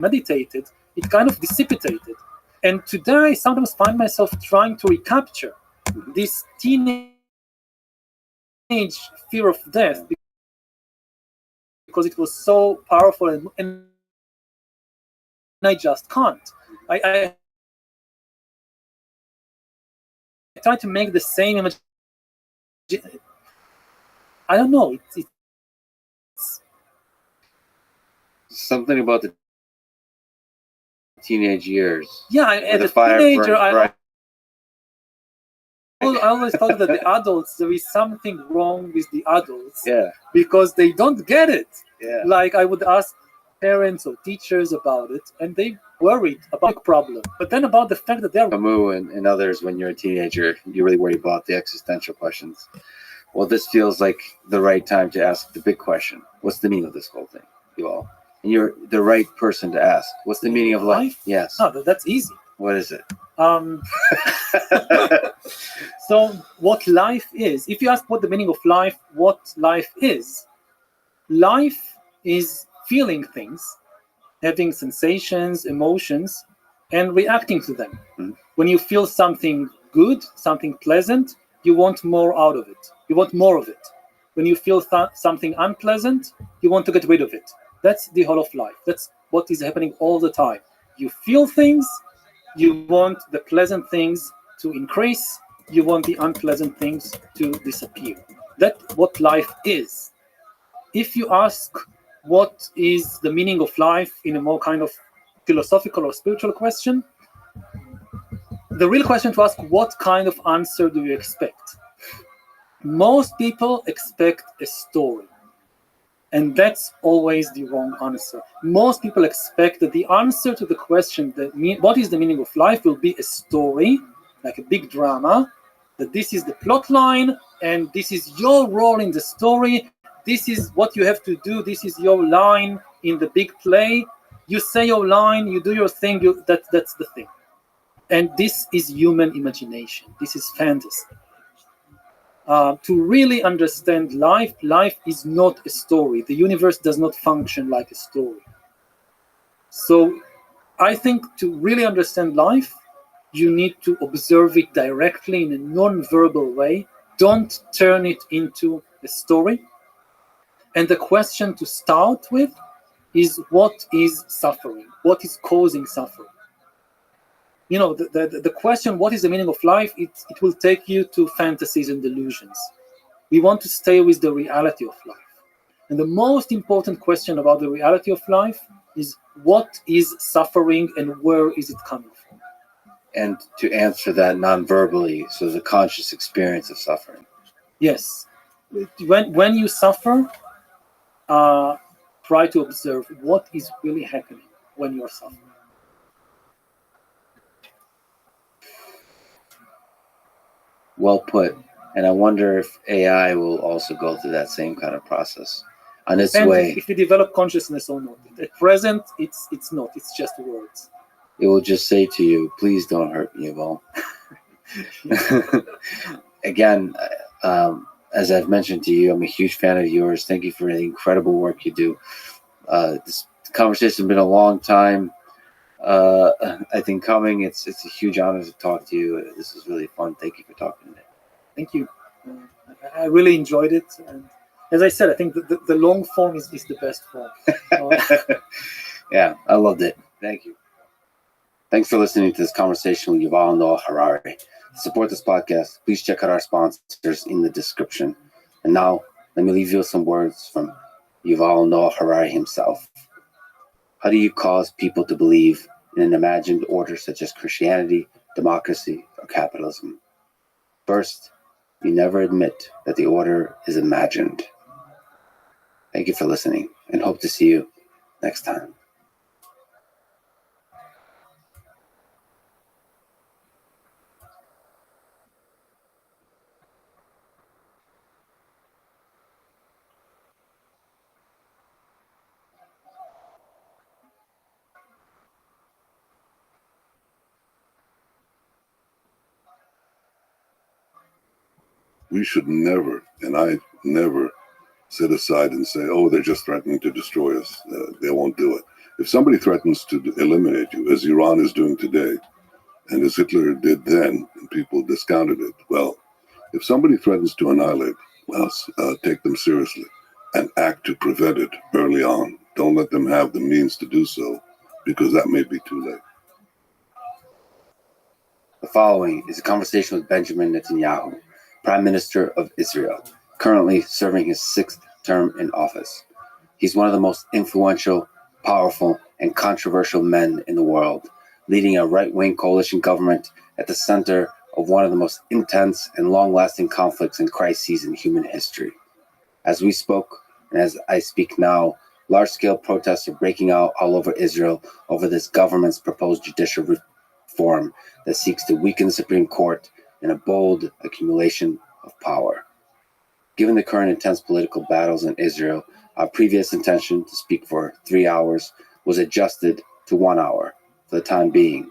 meditated, it kind of dissipated. And today I sometimes find myself trying to recapture this teenage fear of death because it was so powerful, and I just can't. I try to make the same image. I don't know. It's something about the teenage years. Yeah, as a teenager, I always thought that the adults, there is something wrong with the adults. Yeah. Because they don't get it. Yeah. Like I would ask parents or teachers about it, and they worried about the problem. But then about the fact that they're Camus and others, when you're a teenager, you really worry about the existential questions. Well, this feels like the right time to ask the big question. What's the meaning of this whole thing, you all? And you're the right person to ask. What's the meaning of life? Yes. Oh, that's easy. What is it? So what life is, if you ask what the meaning of life, what life is feeling things, having sensations, emotions, and reacting to them. Mm-hmm. When you feel something good, something pleasant, you want more out of it. You want more of it. When you feel something unpleasant, you want to get rid of it. That's the whole of life. That's what is happening all the time. You feel things, you want the pleasant things to increase, you want the unpleasant things to disappear. That's what life is. If you ask what is the meaning of life in a more kind of philosophical or spiritual question, the real question to ask, what kind of answer do you expect? Most people expect a story. And that's always the wrong answer. Most people expect that the answer to the question, what is the meaning of life, will be a story, like a big drama, that this is the plot line, and this is your role in the story, this is what you have to do, this is your line in the big play. You say your line, you do your thing, that's the thing. And this is human imagination. This is fantasy. To really understand life, life is not a story. The universe does not function like a story. So I think to really understand life, you need to observe it directly in a non-verbal way. Don't turn it into a story. And the question to start with is, what is suffering? What is causing suffering? You know, the question, what is the meaning of life? It will take you to fantasies and delusions. We want to stay with the reality of life. And the most important question about the reality of life is, what is suffering and where is it coming from? And to answer that non-verbally, so the conscious experience of suffering. Yes. When you suffer, try to observe what is really happening when you're suffering. Well put. And I wonder if AI will also go through that same kind of process on its way. If you develop consciousness or not. At present, it's not. It's just words. It will just say to you, please don't hurt me, Yuval. Again, as I've mentioned to you, I'm a huge fan of yours. Thank you for the incredible work you do. This conversation has been a long time, I think, coming. It's a huge honor to talk to you. This is really fun. Thank you for talking today. Thank you. I really enjoyed it. And as I said, I think the long form is the best form. Yeah, I loved it. Thank you. Thanks for listening to this conversation with Yuval Noah Harari. To support this podcast, please check out our sponsors in the description. And now, let me leave you with some words from Yuval Noah Harari himself. How do you cause people to believe in an imagined order such as Christianity, democracy, or capitalism? First, you never admit that the order is imagined. Thank you for listening, and hope to see you next time. We should never, and I never, sit aside and say, oh, they're just threatening to destroy us. They won't do it. If somebody threatens to eliminate you, as Iran is doing today, and as Hitler did then, and people discounted it, well, if somebody threatens to annihilate us, take them seriously and act to prevent it early on. Don't let them have the means to do so, because that may be too late. The following is a conversation with Benjamin Netanyahu, Prime Minister of Israel, currently serving his 6th term in office. He's one of the most influential, powerful, and controversial men in the world, leading a right-wing coalition government at the center of one of the most intense and long-lasting conflicts and crises in human history. As we spoke, and as I speak now, large-scale protests are breaking out all over Israel over this government's proposed judicial reform that seeks to weaken the Supreme Court in a bold accumulation of power. Given the current intense political battles in Israel, our previous intention to speak for 3 hours was adjusted to 1 hour for the time being,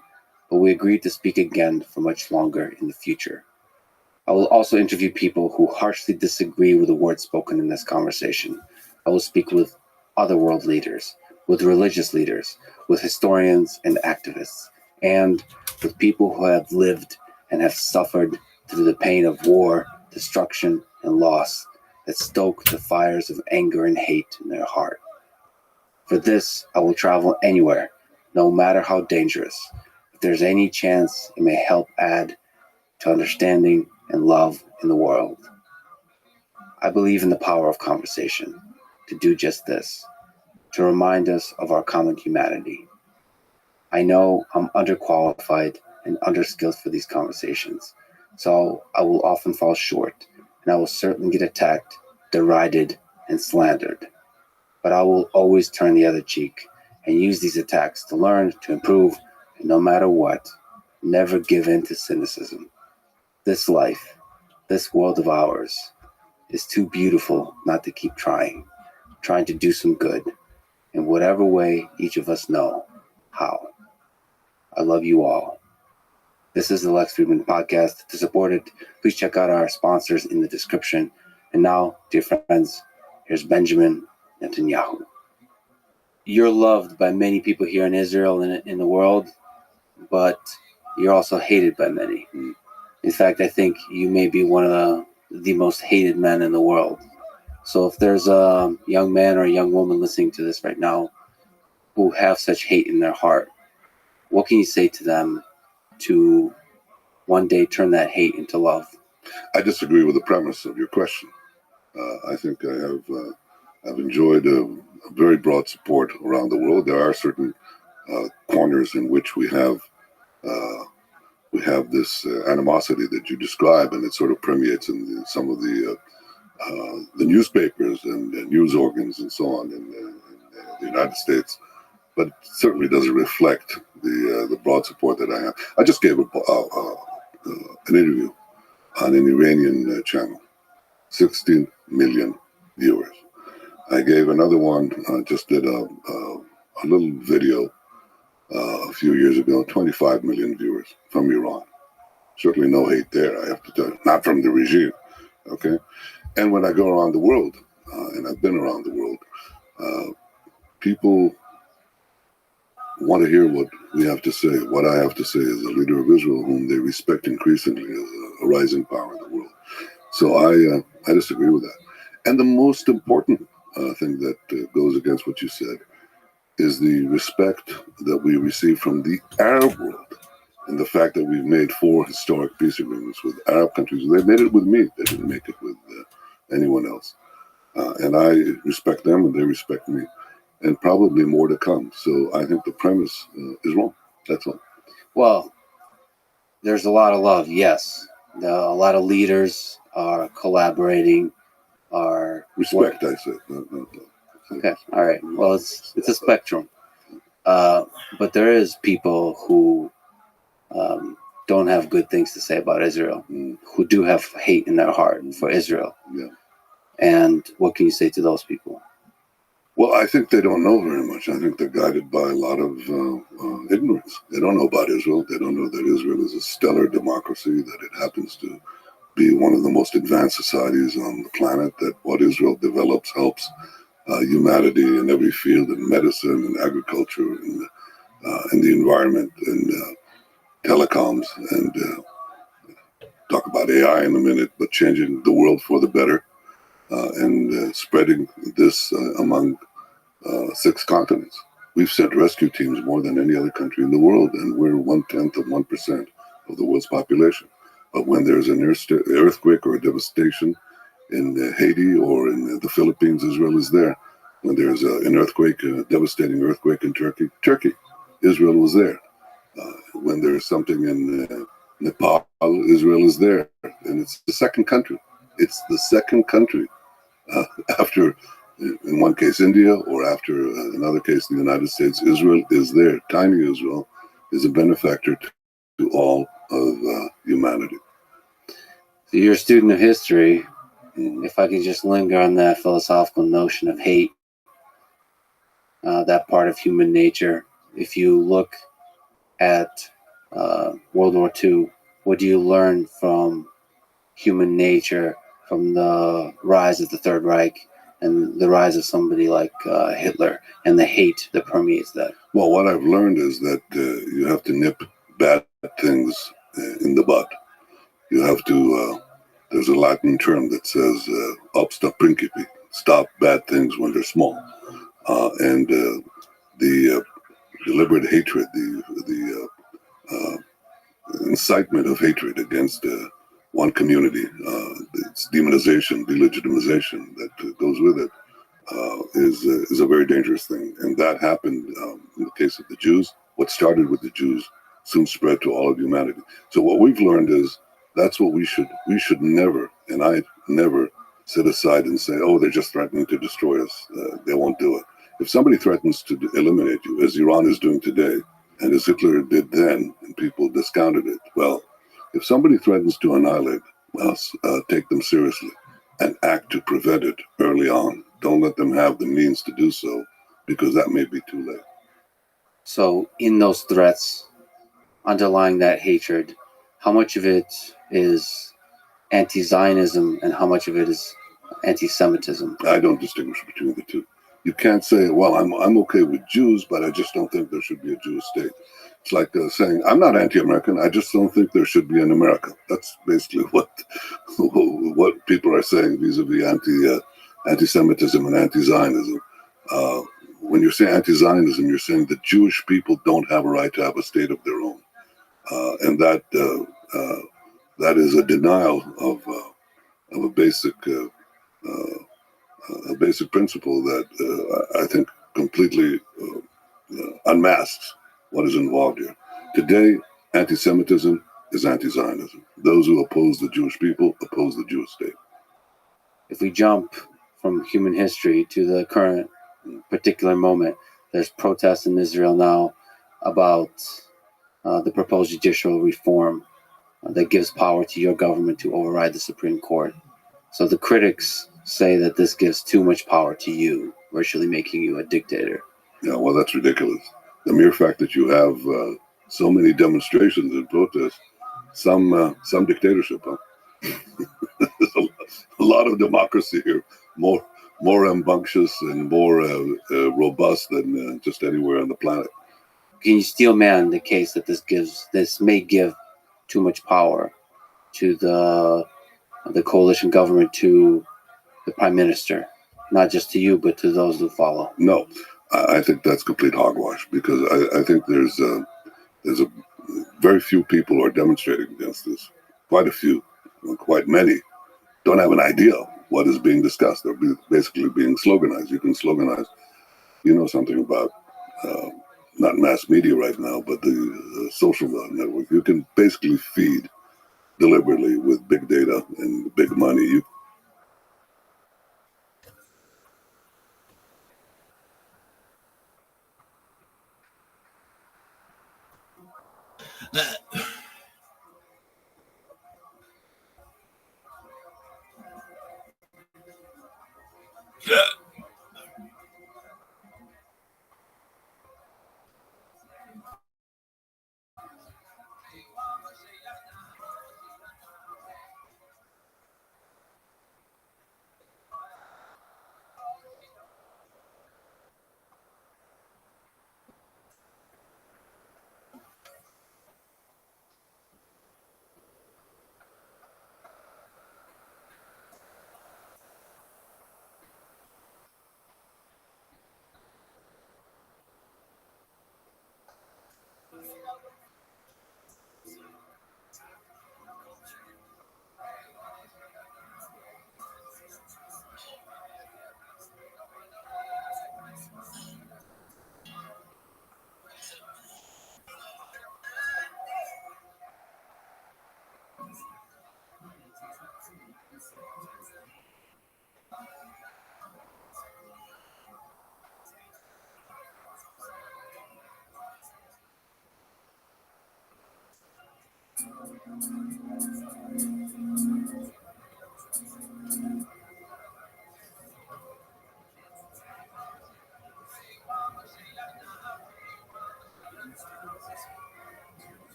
but we agreed to speak again for much longer in the future. I will also interview people who harshly disagree with the words spoken in this conversation. I will speak with other world leaders, with religious leaders, with historians and activists, and with people who have lived and have suffered through the pain of war, destruction, and loss that stoke the fires of anger and hate in their heart. For this, I will travel anywhere, no matter how dangerous. If there's any chance it may help add to understanding and love in the world. I believe in the power of conversation to do just this, to remind us of our common humanity. I know I'm underqualified and underskilled for these conversations, so I will often fall short, and I will certainly get attacked, derided, and slandered. But I will always turn the other cheek and use these attacks to learn, to improve, and no matter what, never give in to cynicism. This life, this world of ours, is too beautiful not to keep trying to do some good, in whatever way each of us know how. I love you all. This is the Lex Friedman Podcast. To support it, please check out our sponsors in the description. And now, dear friends, here's Benjamin Netanyahu. You're loved by many people here in Israel and in the world, but you're also hated by many. In fact, I think you may be one of the most hated men in the world. So if there's a young man or a young woman listening to this right now who have such hate in their heart, what can you say to them to one day turn that hate into love? I disagree with the premise of your question. I think I've enjoyed a very broad support around the world. There are certain corners in which we have this animosity that you describe, and it sort of permeates in some of the newspapers and news organs and so on in the United States. But it certainly doesn't reflect the broad support that I have. I just gave an interview on an Iranian channel, 16 million viewers. I gave another one, just did a little video a few years ago, 25 million viewers from Iran. Certainly no hate there, I have to tell you, not from the regime, okay? And when I go around the world, and I've been around the world, people want to hear what we have to say, what I have to say as a leader of Israel, whom they respect increasingly as a rising power in the world. So I disagree with that. And the most important thing that goes against what you said is the respect that we receive from the Arab world, and the fact that we've made 4 historic peace agreements with Arab countries. They made it with me. They didn't make it with anyone else. And I respect them, and they respect me. And probably more to come. So I think the premise is wrong. That's all. Well, there's a lot of love, yes. A lot of leaders are collaborating, are... Respect, I said. No. Okay, all right. Well, it's a spectrum. But there is people who don't have good things to say about Israel, who do have hate in their heart for Israel. Yeah. And what can you say to those people? Well, I think they don't know very much. I think they're guided by a lot of ignorance. They don't know about Israel. They don't know that Israel is a stellar democracy, that it happens to be one of the most advanced societies on the planet, that what Israel develops helps humanity in every field, in medicine and agriculture and the environment and telecoms and talk about AI in a minute, but changing the world for the better and spreading this among 6 continents. We've sent rescue teams more than any other country in the world, and we're 1/10 of 1% of the world's population. But when there's an earthquake or a devastation in Haiti or in the Philippines, Israel is there. When there's an earthquake, a devastating earthquake in Turkey, Israel was there. When there's something in Nepal, Israel is there. And it's the second country. It's the second country after, in one case, India, or after another case, the United States. Israel is there. Tiny Israel is a benefactor to all of humanity. So you're a student of history. If I could just linger on that philosophical notion of hate, that part of human nature. If you look at World War II, what do you learn from human nature, from the rise of the Third Reich and the rise of somebody like Hitler and the hate that permeates that? Well, what I've learned is that you have to nip bad things in the bud. You have to, there's a Latin term that says obsta principi, stop bad things when they're small. And the deliberate hatred, the incitement of hatred against one community, its demonization, delegitimization that goes with it, is a very dangerous thing. And that happened in the case of the Jews. What started with the Jews soon spread to all of humanity. So what we've learned is that's what we should never, and I never sit aside and say, oh, they're just threatening to destroy us. They won't do it. If somebody threatens to eliminate you, as Iran is doing today, and as Hitler did then, and people discounted it, well, if somebody threatens to annihilate us, take them seriously and act to prevent it early on. Don't let them have the means to do so, because that may be too late. So in those threats, underlying that hatred, how much of it is anti-Zionism and how much of it is anti-Semitism? I don't distinguish between the two. You can't say, well, I'm okay with Jews, but I just don't think there should be a Jewish state. It's like saying, I'm not anti-American, I just don't think there should be an America. That's basically what people are saying vis-a-vis anti-Semitism and anti-Zionism. When you say anti-Zionism, you're saying that Jewish people don't have a right to have a state of their own. And that is a denial of a basic principle that I think completely unmasks what is involved here. Today, anti-Semitism is anti-Zionism. Those who oppose the Jewish people oppose the Jewish state. If we jump from human history to the current particular moment, there's protests in Israel now about the proposed judicial reform that gives power to your government to override the Supreme Court. So the critics say that this gives too much power to you, virtually making you a dictator. Yeah, well, that's ridiculous. The mere fact that you have so many demonstrations and protests, some dictatorship, huh? There's a lot of democracy here, more rambunctious and more robust than just anywhere on the planet. Can you steel man the case that this may give too much power to the coalition government, to the prime minister, not just to you, but to those who follow? No, I think that's complete hogwash, because I think there's a very few people who are demonstrating against this. Quite a few, quite many, don't have an idea what is being discussed. They're basically being sloganized. You can sloganize, something about not mass media right now, but the social network. You can basically feed deliberately with big data and big money.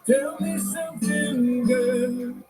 Tell me something good.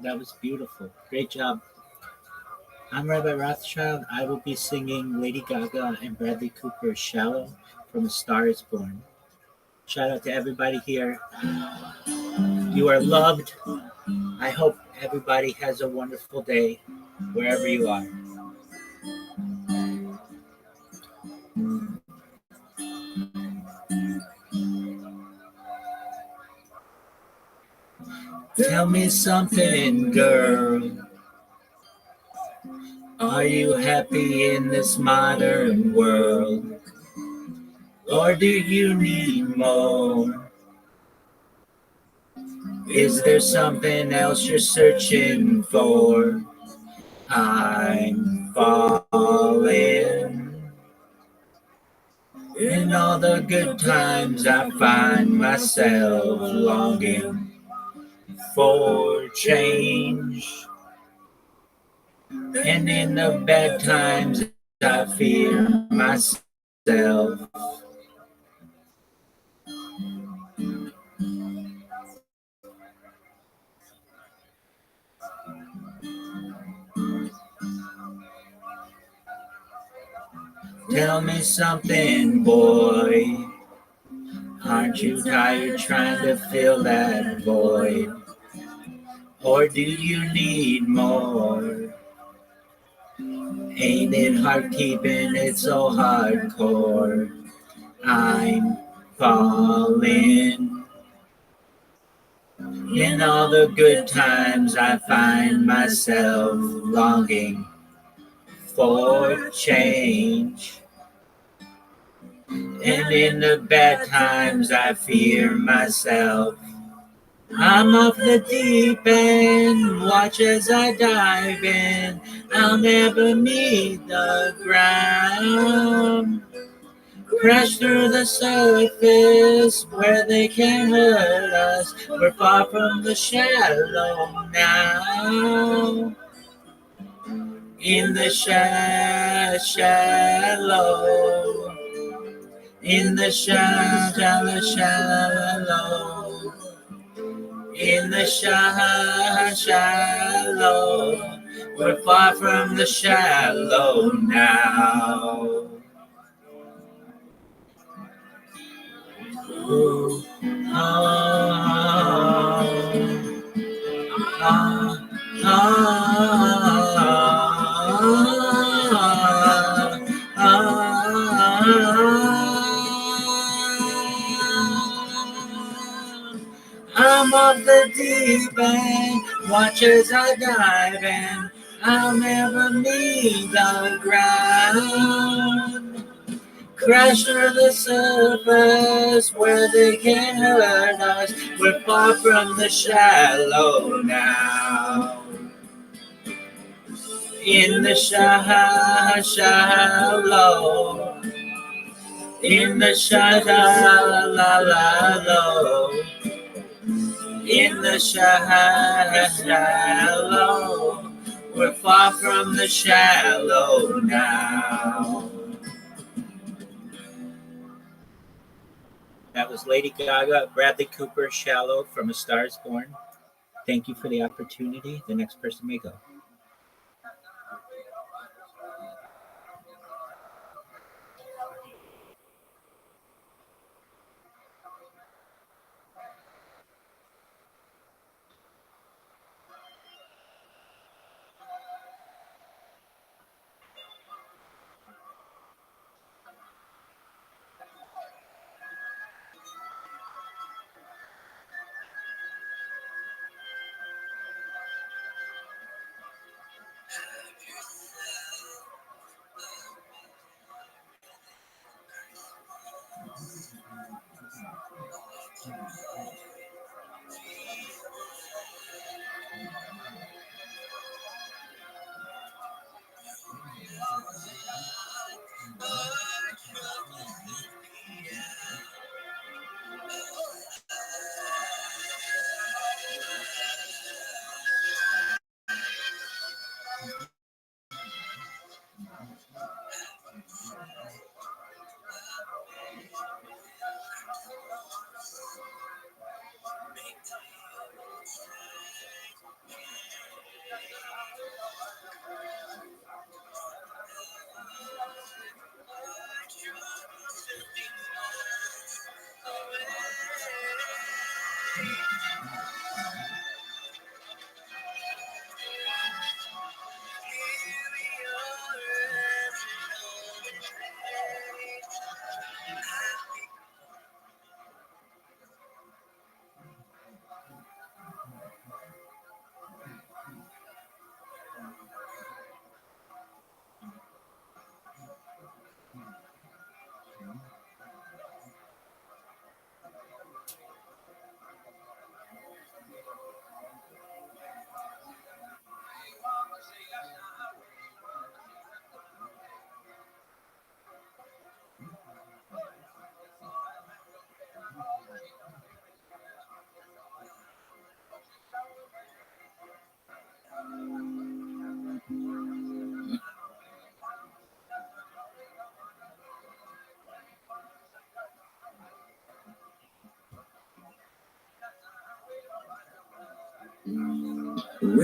That was beautiful. Great job. I'm Rabbi Rothschild. I will be singing Lady Gaga and Bradley Cooper's Shallow from A Star is Born. Shout out to everybody here. You are loved. I hope everybody has a wonderful day wherever you are. Tell me something, girl. Are you happy in this modern world? Or do you need more? Is there something else you're searching for? I'm falling. In all the good times I find myself longing for change. And in the bad times I fear myself. Tell me something, boy. Aren't you tired trying to fill that void? Or do you need more? Ain't it hard keeping it so hardcore? I'm falling. In all the good times I find myself longing for change. And in the bad times I fear myself. I'm off the deep end, watch as I dive in. I'll never meet the ground. Crash through the surface where they can't hurt us. We're far from the shallow now. In the shallow. In the shallow. In the shallow, we're far from the shallow now. Ooh, oh, oh, I'm off the deep end, watch as I dive in. I'll never meet the ground. Crash through the surface where they can't hurt us. We're far from the shallow now. In the shallow. In the shallow. In the shallow, we're far from the shallow now. That was Lady Gaga, Bradley Cooper, Shallow from A Star is Born. Thank you for the opportunity. The next person may go.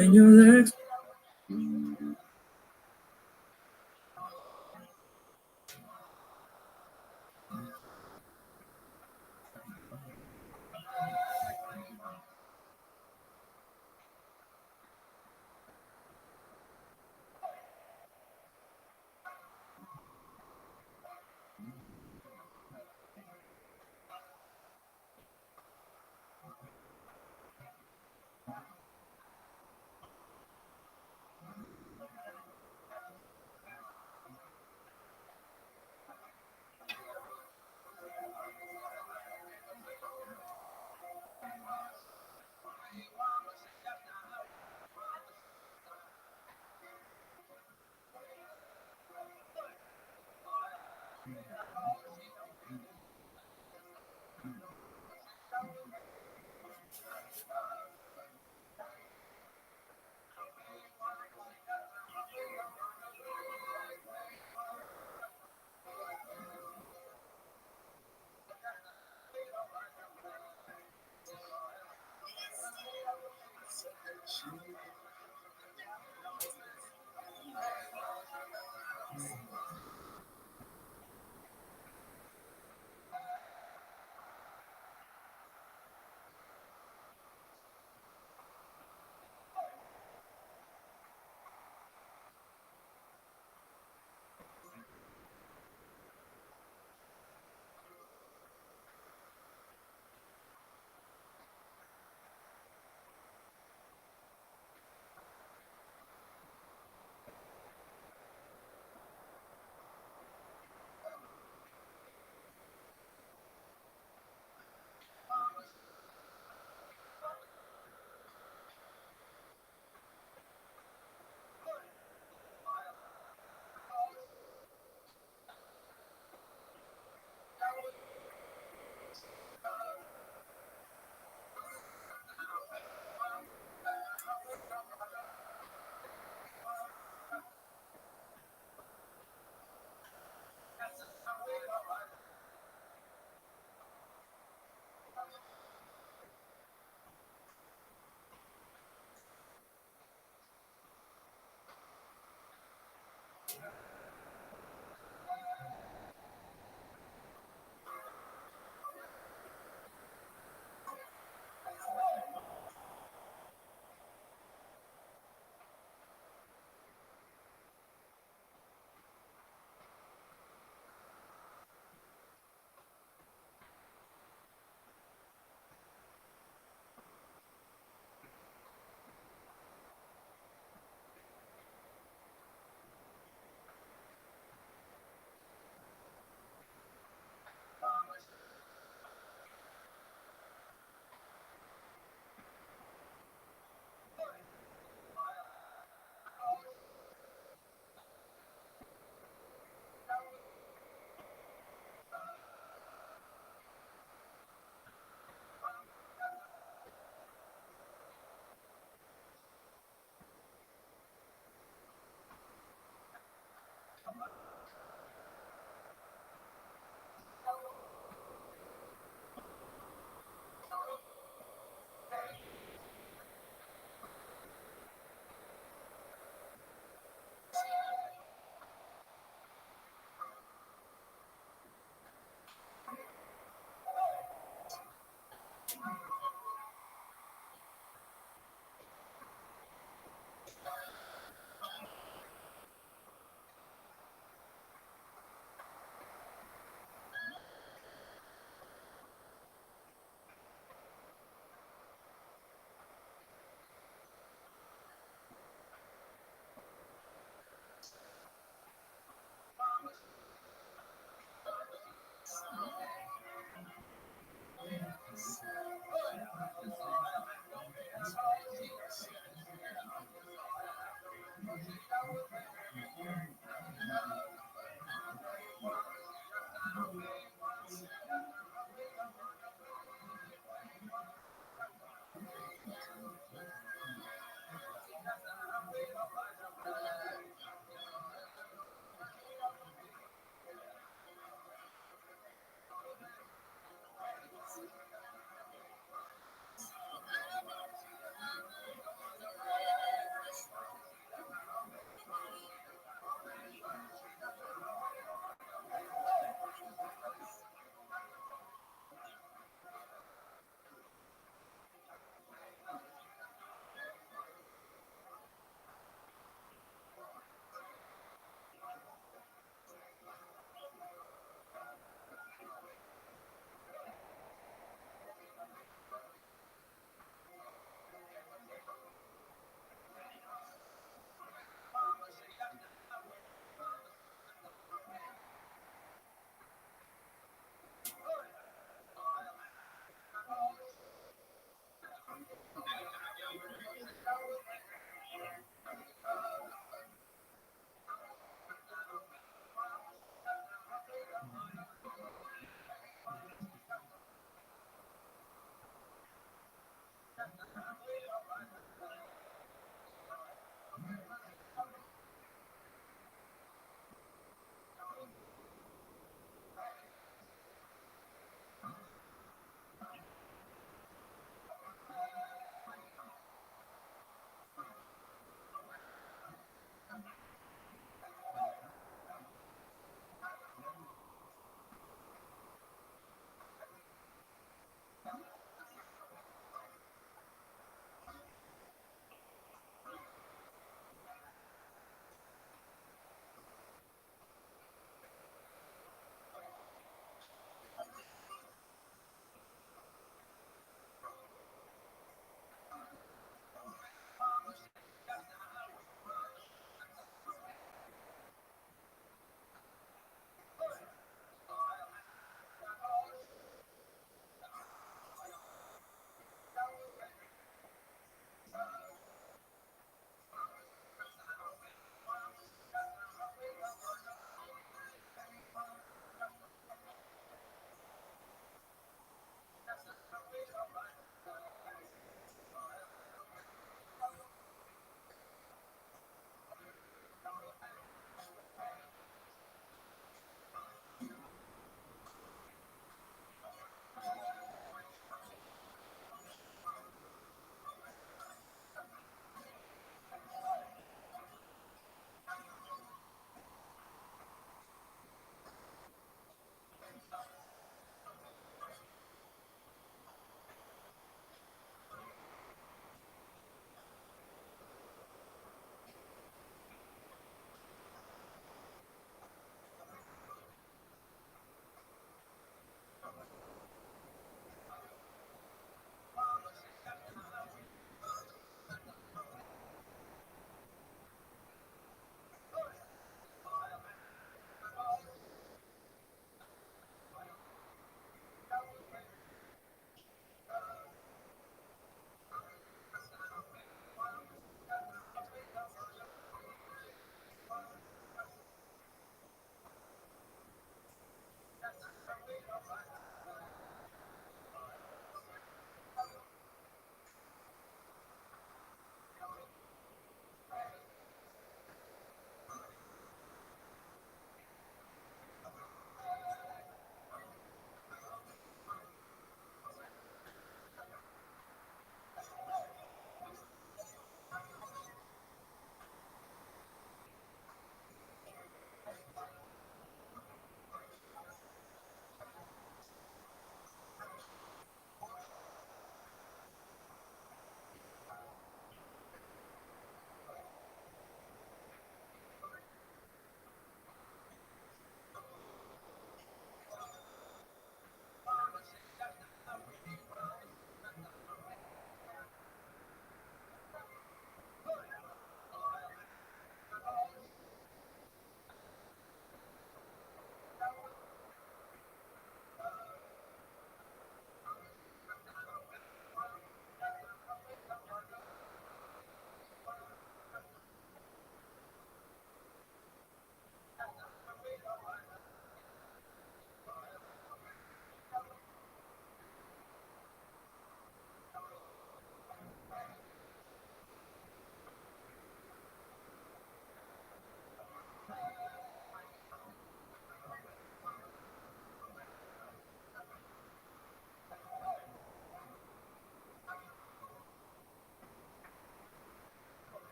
when your legs.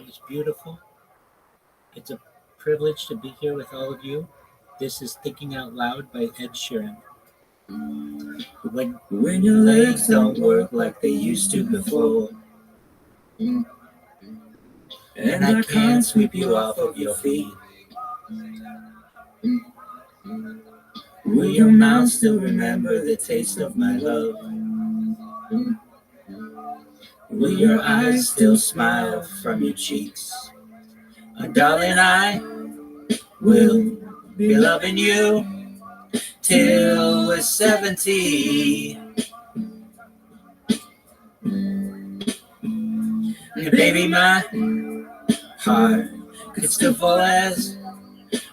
That was beautiful. It's a privilege to be here with all of you. This is Thinking Out Loud by Ed Sheeran. When your legs don't work like they used to before, and I can't sweep you off of your feet, will your mouth still remember the taste of my love? Will your eyes still smile from your cheeks? Darling, I will be loving you till we're 70. And baby, my heart could still fall as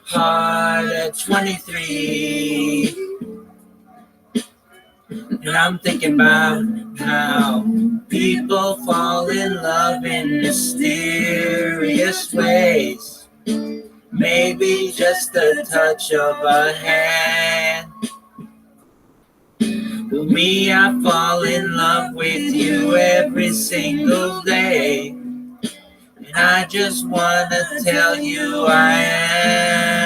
hard at 23. And I'm thinking about how people fall in love in mysterious ways. Maybe just the touch of a hand. Well, me, I fall in love with you every single day. And I just want to tell you I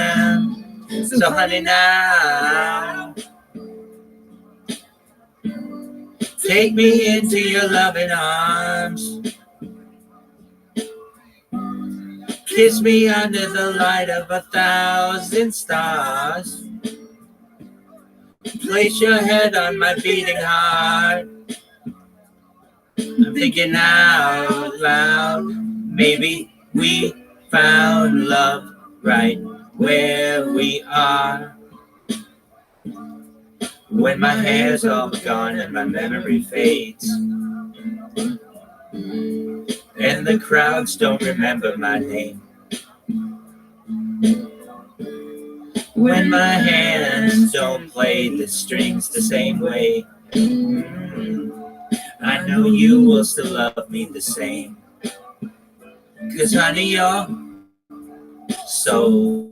am. So honey, now take me into your loving arms. Kiss me under the light of 1,000 stars. Place your head on my beating heart. I'm thinking out loud. Maybe we found love right where we are. When my hair's all gone and my memory fades, and the crowds don't remember my name. When my hands don't play the strings the same way, I know you will still love me the same. 'Cause honey, your soul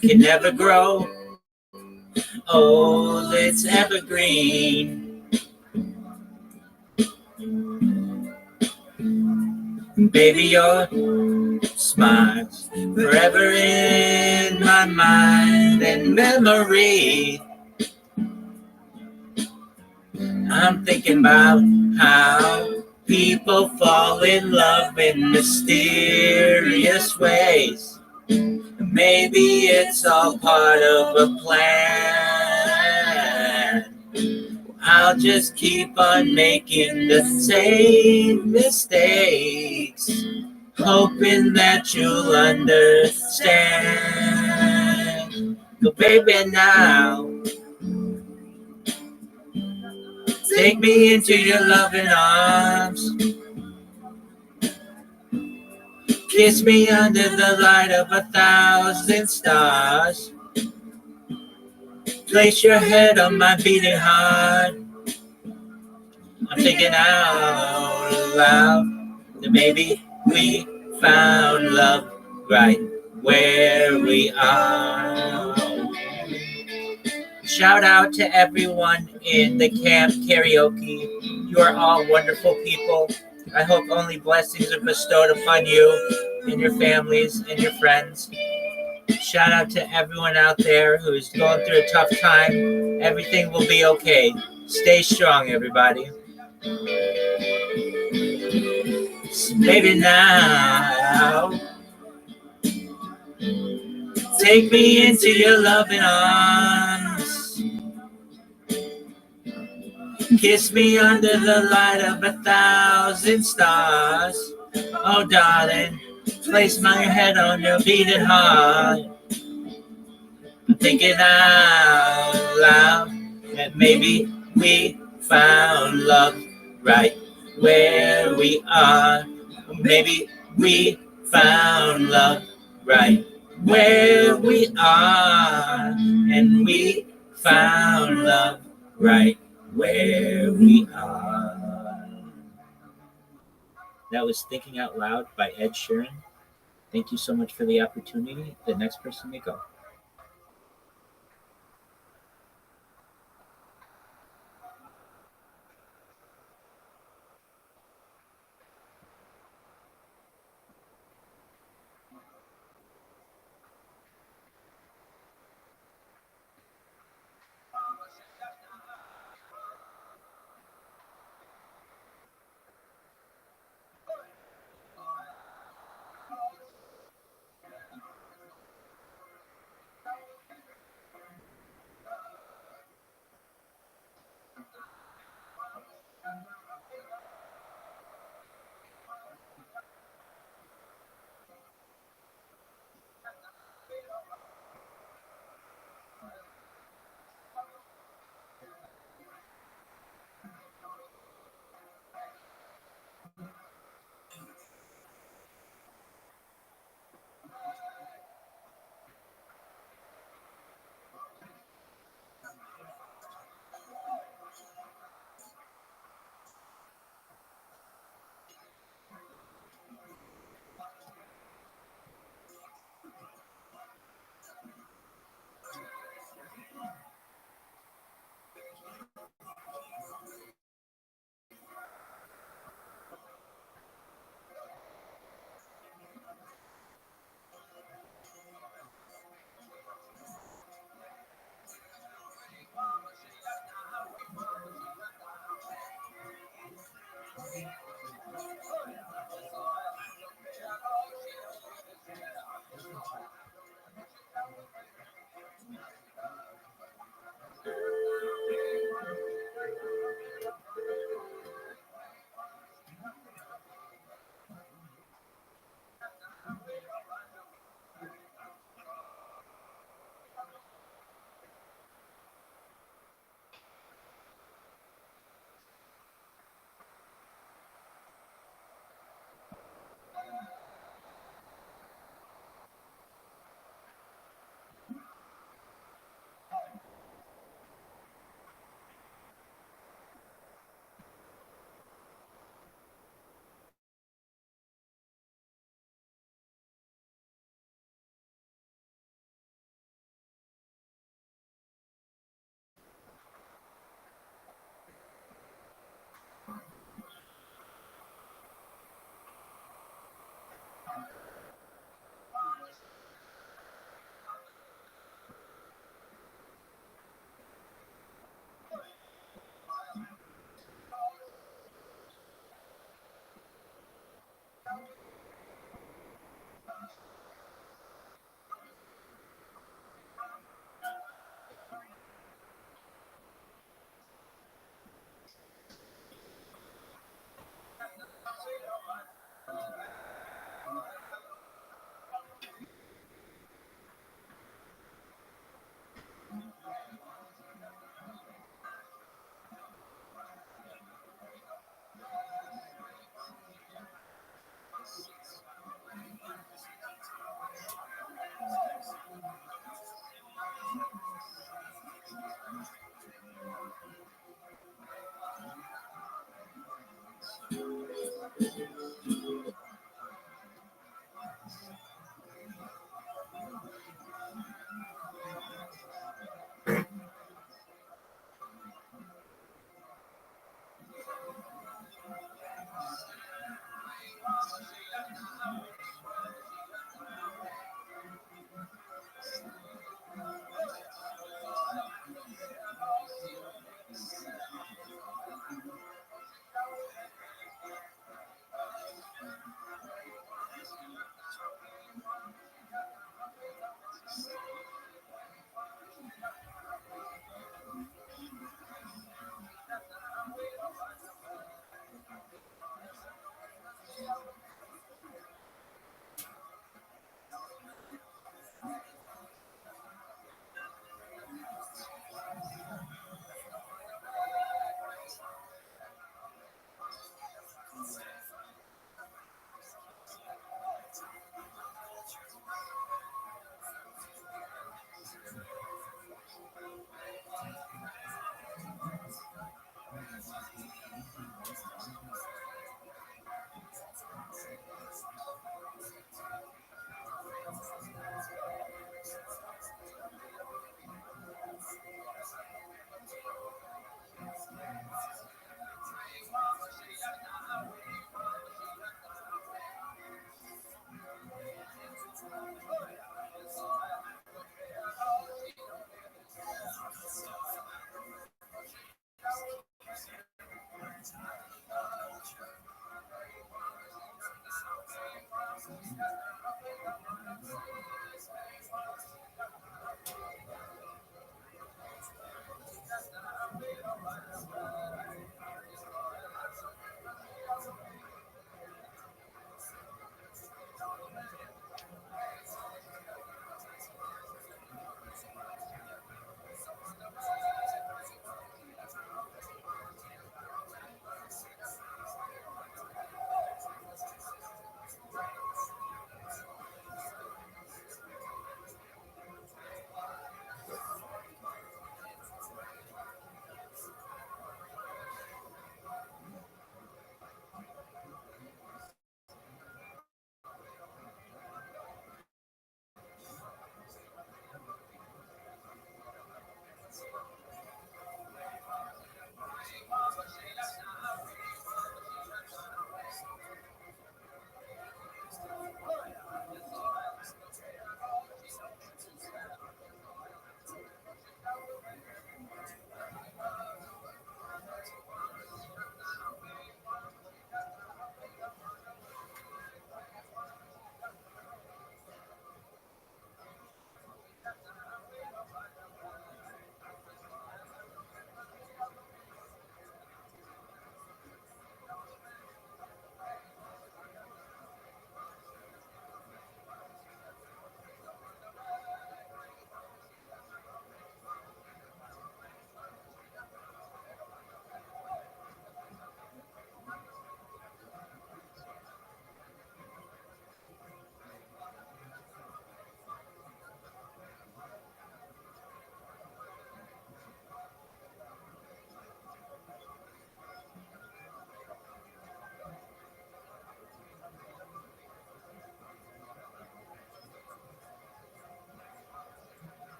can never grow old, it's evergreen. Baby, your smile's forever in my mind and memory. I'm thinking about how people fall in love in mysterious ways. Maybe it's all part of a plan. I'll just keep on making the same mistakes, hoping that you'll understand. But baby, now take me into your loving arms. Kiss me under the light of 1,000 stars. Place your head on my beating heart. I'm thinking out loud that maybe we found love right where we are. Shout out to everyone in the camp karaoke. You are all wonderful people. I hope only blessings are bestowed upon you and your families and your friends. Shout out to everyone out there who's going through a tough time. Everything will be okay. Stay strong, everybody. So baby, now take me into your loving arms. Kiss me under the light of 1,000 stars. Oh, darling, place my head on your beating heart. I'm thinking out loud that maybe we found love right where we are. Maybe we found love right where we are. And we found love right where we are. That was Thinking Out Loud by Ed Sheeran. Thank you so much for the opportunity. The next person may go.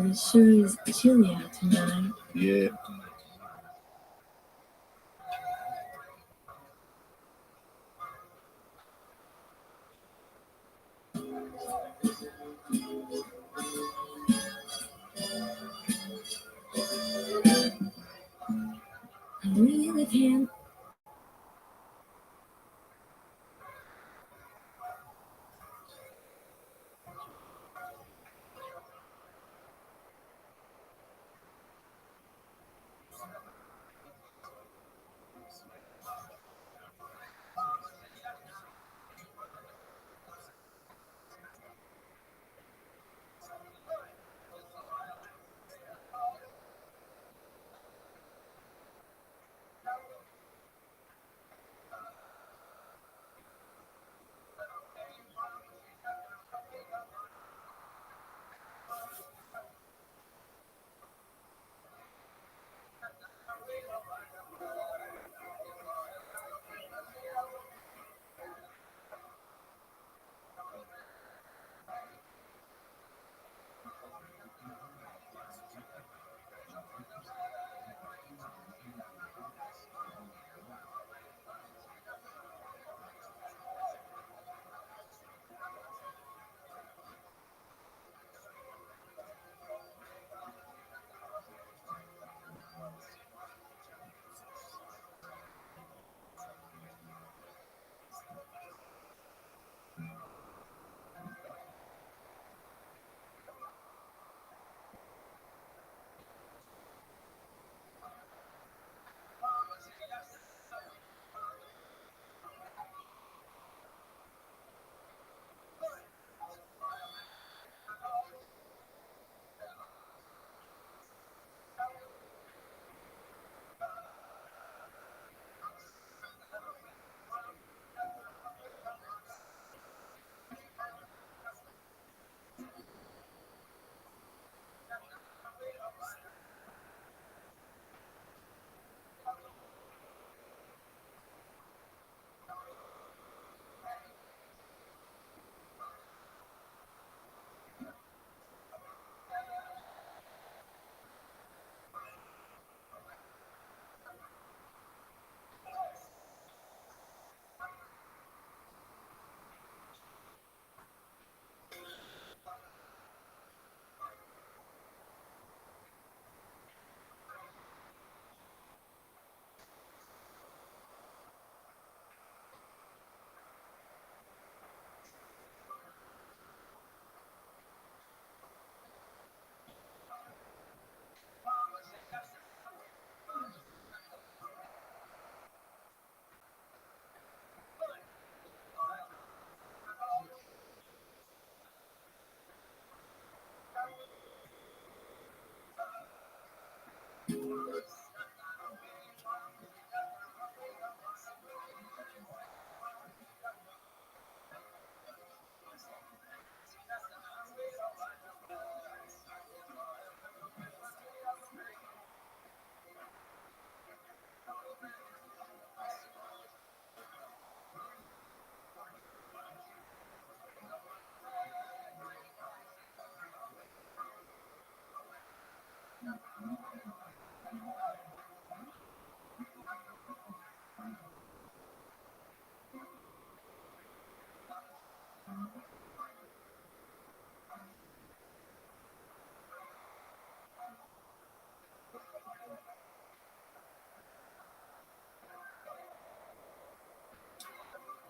It sure is chilly out tonight. Yeah. I really can't.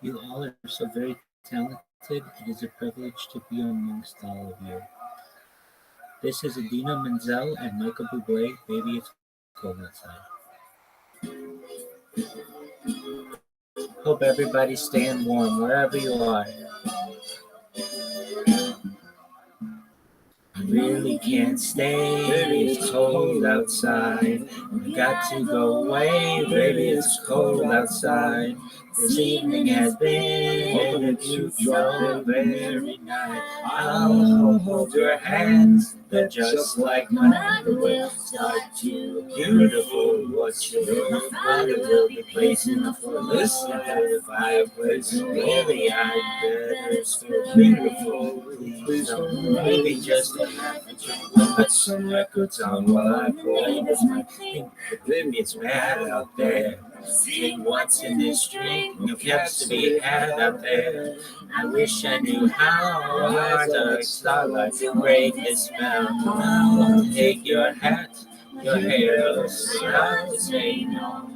You all are so very talented. It is a privilege to be amongst all of you. This is Adina Menzel and Michael Bublé. Baby, it's cold outside. Hope everybody's staying warm wherever you are. I really can't stay, it's cold outside. I got to go away, baby, it's cold outside. This evening has been a cute strawberry night. I'll hold your hands But just like No my matter will start to beautiful, what you my father will be placing the floor. listen to the fireplace. Really, I bet it's so beautiful. beautiful. Please don't maybe just a half a drink. Put some records on while I pour. Neighbors might think Believe me, it's bad out there. See what's in this drink. No caps to be had out there. I wish I knew how hard to starlight to break this spell. I'll take your hat, your hair, stop to say no.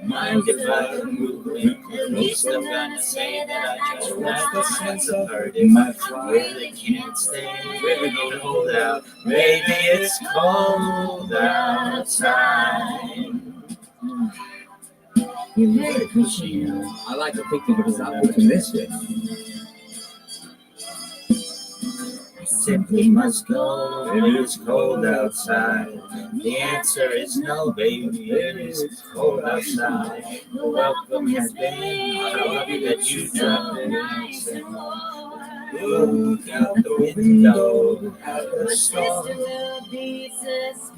Mind if I move in? At least I'm gonna say that I just want the sense of hurt in my heart. Really can't stay, really gonna hold out. Maybe it's cold outside. you're very pushy, you know. I like to think that it was optimistic. I simply must go. Maybe it's cold outside. The answer is no, baby. It's cold outside. The welcome has been How lucky that you so dropped in. nice and warm. Look out the window at the My storm. sister will be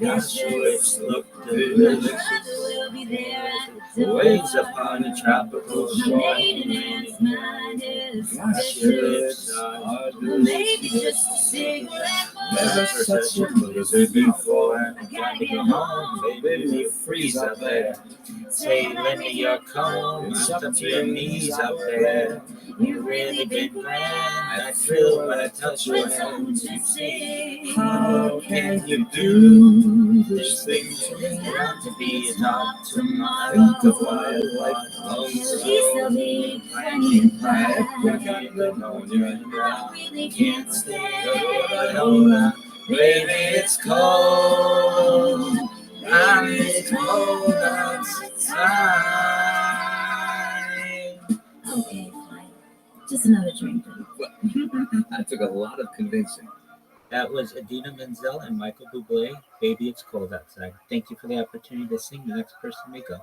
Gosh, your lips suspicious. look My delicious. brother will be there at the door. Waves upon a tropical My shore. maiden aunt's mind is Gosh, your vicious. lips are Maybe delicious. just a cigarette Never more. such a blizzard before. I gotta get home, baby, you freeze out there. Say, lend me your comb, it's up to your knees out there. You've really been grand, I thrill when I touch your With something hand. to say. How can you do this thing to me? Not to be a dog tomorrow. Think of wildlife, At least I'll be plenty I implied. got pneumonia and I really can't stay. Baby, it's cold. It's cold outside. Okay, fine. Just another drink then. That took a lot of convincing. That was Adina Menzel and Michael Bublé. Baby, it's cold outside. Thank you for the opportunity to sing. The next person may go.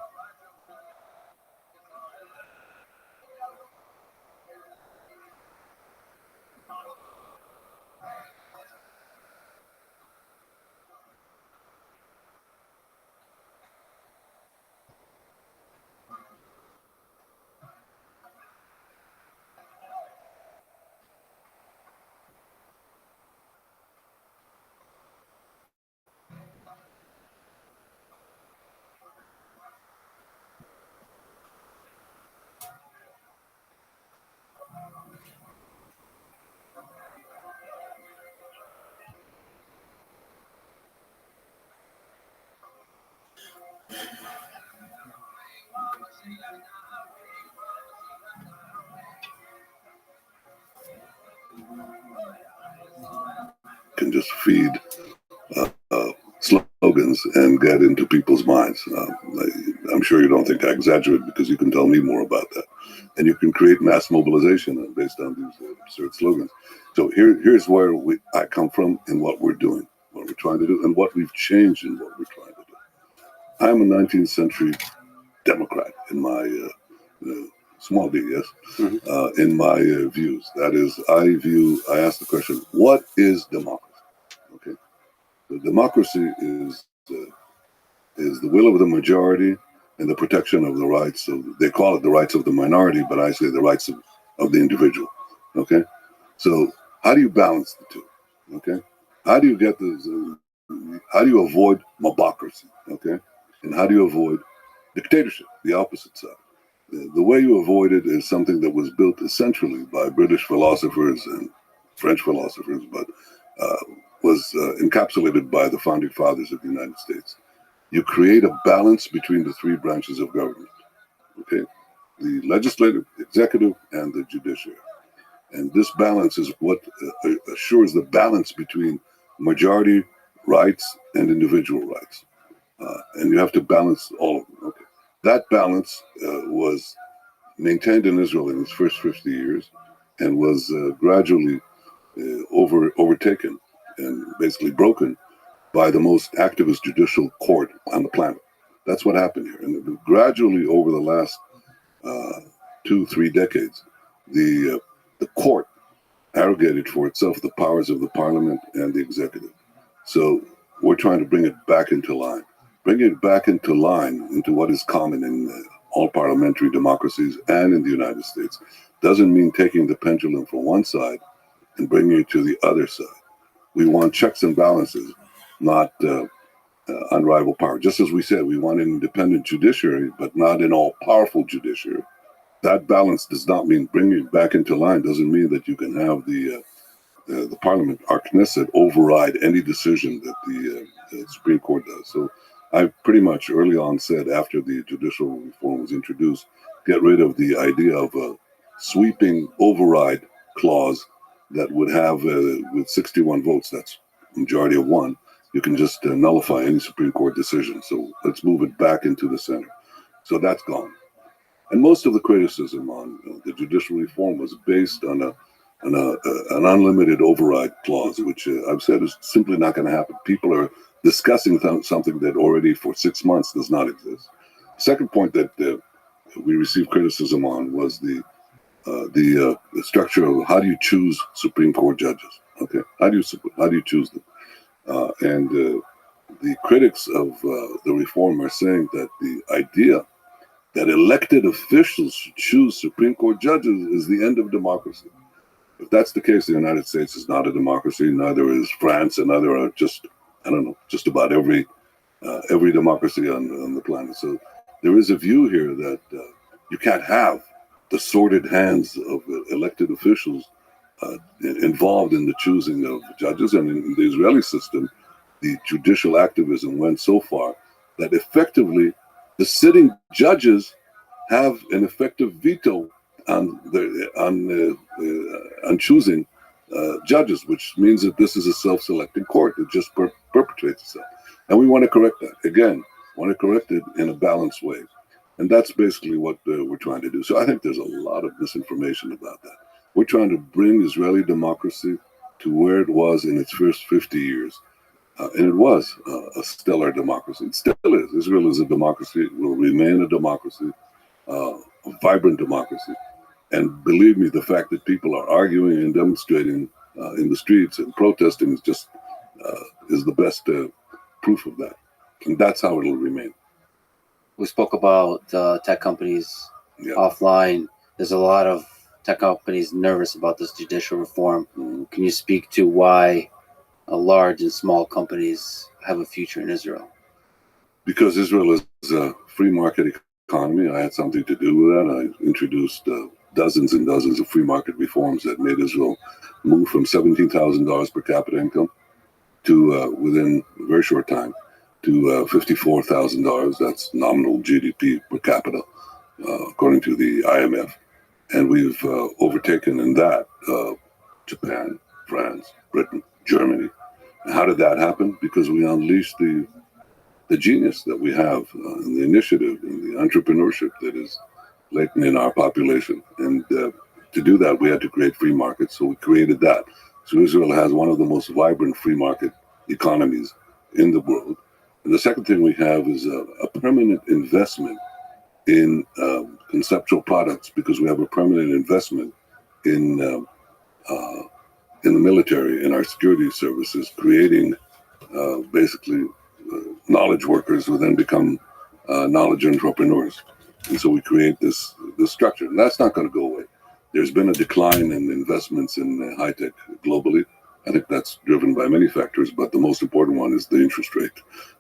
Can just feed slogans and get into people's minds. I'm sure you don't think I exaggerate because you can tell me more about that. And you can create mass mobilization based on these absurd slogans. So here's where I come from and what we're doing, what we're trying to do, and what we've changed in what we're trying to do. I'm a 19th century Democrat in my small d, yes, in my views. That is, I ask the question, what is democracy? Okay, the democracy is the will of the majority and the protection of the rights of, they call it the rights of the minority, but I say the rights of the individual. Okay, so how do you balance the two? Okay, how do you get this? How do you avoid mobocracy? Okay, and how do you avoid dictatorship, the opposite side? The way you avoid it is something that was built essentially by British philosophers and French philosophers, but was encapsulated by the founding fathers of the United States. You create a balance between the three branches of government, okay? The legislative, executive, and the judiciary. And this balance is what assures the balance between majority rights and individual rights. And you have to balance all of them, okay? That balance was maintained in Israel in its first 50 years and was gradually overtaken and basically broken by the most activist judicial court on the planet. That's what happened here. And gradually over the last 2-3 decades, the court arrogated for itself the powers of the parliament and the executive. So we're trying to bring it back into line. Bringing it back into line into what is common in all parliamentary democracies and in the United States doesn't mean taking the pendulum from one side and bringing it to the other side. We want checks and balances, not unrivaled power. Just as we said, we want an independent judiciary, but not an all-powerful judiciary. That balance does not mean bringing it back into line. Doesn't mean that you can have the Parliament, our Knesset, override any decision that the Supreme Court does. So I pretty much early on said, after the judicial reform was introduced, get rid of the idea of a sweeping override clause that would have, with 61 votes, that's majority of one, you can just nullify any Supreme Court decision. So let's move it back into the center. So that's gone. And most of the criticism on the judicial reform was based on an unlimited override clause, which I've said is simply not going to happen. People are discussing something that already for 6 months does not exist. Second point that we received criticism on was the structure of how do you choose Supreme Court judges? Okay, how do you choose them? And the critics of the reform are saying that the idea that elected officials should choose Supreme Court judges is the end of democracy. If that's the case, the United States is not a democracy. Neither is France, and neither are just about every democracy on the planet. So there is a view here that you can't have the sordid hands of elected officials involved in the choosing of judges. And in the Israeli system, the judicial activism went so far that effectively the sitting judges have an effective veto on choosing judges, which means that this is a self-selecting court that just perpetrates itself. And we want to correct that. Again, want to correct it in a balanced way. And that's basically what we're trying to do. So I think there's a lot of misinformation about that. We're trying to bring Israeli democracy to where it was in its first 50 years. And it was a stellar democracy. It still is. Israel is a democracy. It will remain a democracy, a vibrant democracy. And believe me, the fact that people are arguing and demonstrating in the streets and protesting is just is the best proof of that. And that's how it'll remain. We spoke about tech companies offline. There's a lot of tech companies nervous about this judicial reform. Can you speak to why large and small companies have a future in Israel? Because Israel is a free market economy. I had something to do with that. I introduced dozens and dozens of free market reforms that made Israel move from $17,000 per capita income to, within a very short time, to $54,000. That's nominal GDP per capita, according to the IMF. And we've overtaken in that Japan, France, Britain, Germany. And how did that happen? Because we unleashed the genius that we have, and the initiative and the entrepreneurship that is latent in our population. And to do that, we had to create free markets. So we created that. So Israel has one of the most vibrant free market economies in the world. And the second thing we have is a permanent investment in conceptual products, because we have a permanent investment in the military, in our security services, creating basically knowledge workers who then become knowledge entrepreneurs. And so we create this structure. And that's not going to go away. There's been a decline in investments in high tech globally. I think that's driven by many factors, but the most important one is the interest rate,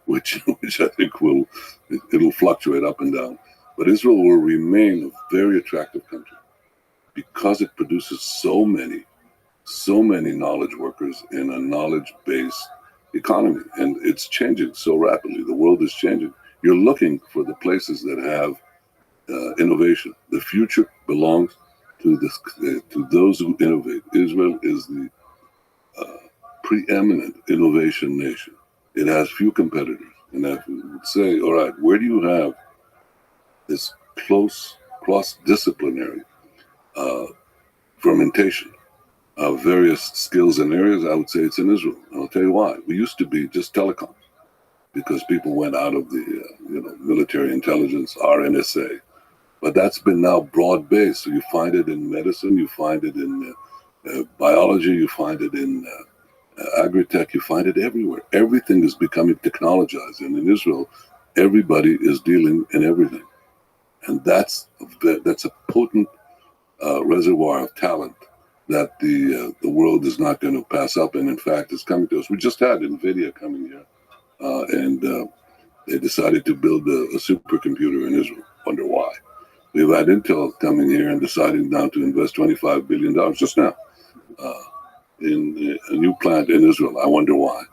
which I think it'll fluctuate up and down. But Israel will remain a very attractive country because it produces so many knowledge workers in a knowledge-based economy. And it's changing so rapidly. The world is changing. You're looking for the places that have innovation. The future belongs to those who innovate. Israel is the preeminent innovation nation. It has few competitors. And I would say, all right, where do you have this close cross-disciplinary fermentation of various skills and areas? I would say it's in Israel. And I'll tell you why. We used to be just telecoms, because people went out of the military intelligence, RNSA. But that's been now broad-based. So you find it in medicine, you find it in biology, you find it in agri-tech, you find it everywhere. Everything is becoming technologized. And in Israel, everybody is dealing in everything. And that's a potent reservoir of talent that the world is not going to pass up. And in fact, it's coming to us. We just had NVIDIA coming here, and they decided to build a supercomputer in Israel. Wonder why. We've had Intel coming here and deciding now to invest $25 billion just now in a new plant in Israel. I wonder why.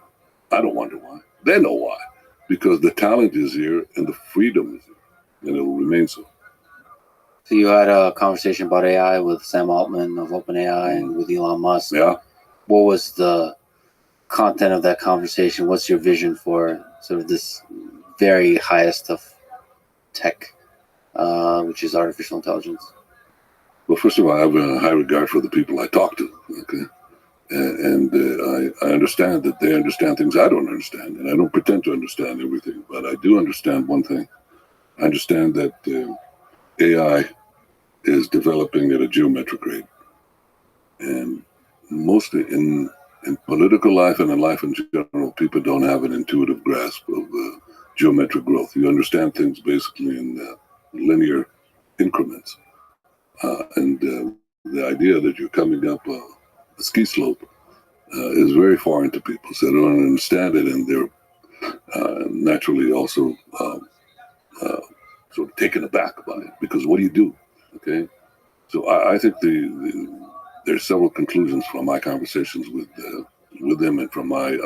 I don't wonder why. They know why. Because the talent is here and the freedom is here, and it will remain so. So you had a conversation about AI with Sam Altman of OpenAI and with Elon Musk. Yeah. What was the content of that conversation? What's your vision for sort of this very highest of tech, which is artificial intelligence? Well, first of all, I have a high regard for the people I talk to, okay? And I understand that they understand things I don't understand, and I don't pretend to understand everything, but I do understand one thing. I understand that AI is developing at a geometric rate. And mostly in political life and in life in general, people don't have an intuitive grasp of geometric growth. You understand things basically in linear increments. And the idea that you're coming up a ski slope is very foreign to people. So they don't understand it, and they're naturally also sort of taken aback by it, because what do you do? Okay, so I think there's several conclusions from my conversations with them and from my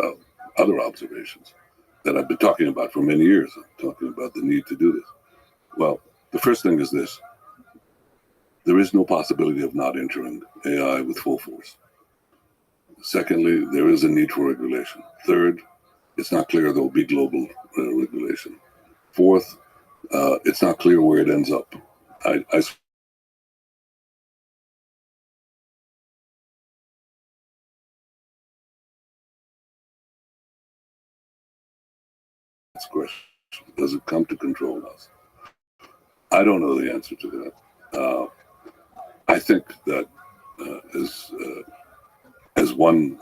other observations that I've been talking about for many years. I'm talking about the need to do this. Well, the first thing is this: there is no possibility of not entering AI with full force. Secondly, there is a need for regulation. Third, it's not clear there will be global regulation. Fourth, it's not clear where it ends up. I question. Does it come to control us? I don't know the answer to that. I think that as one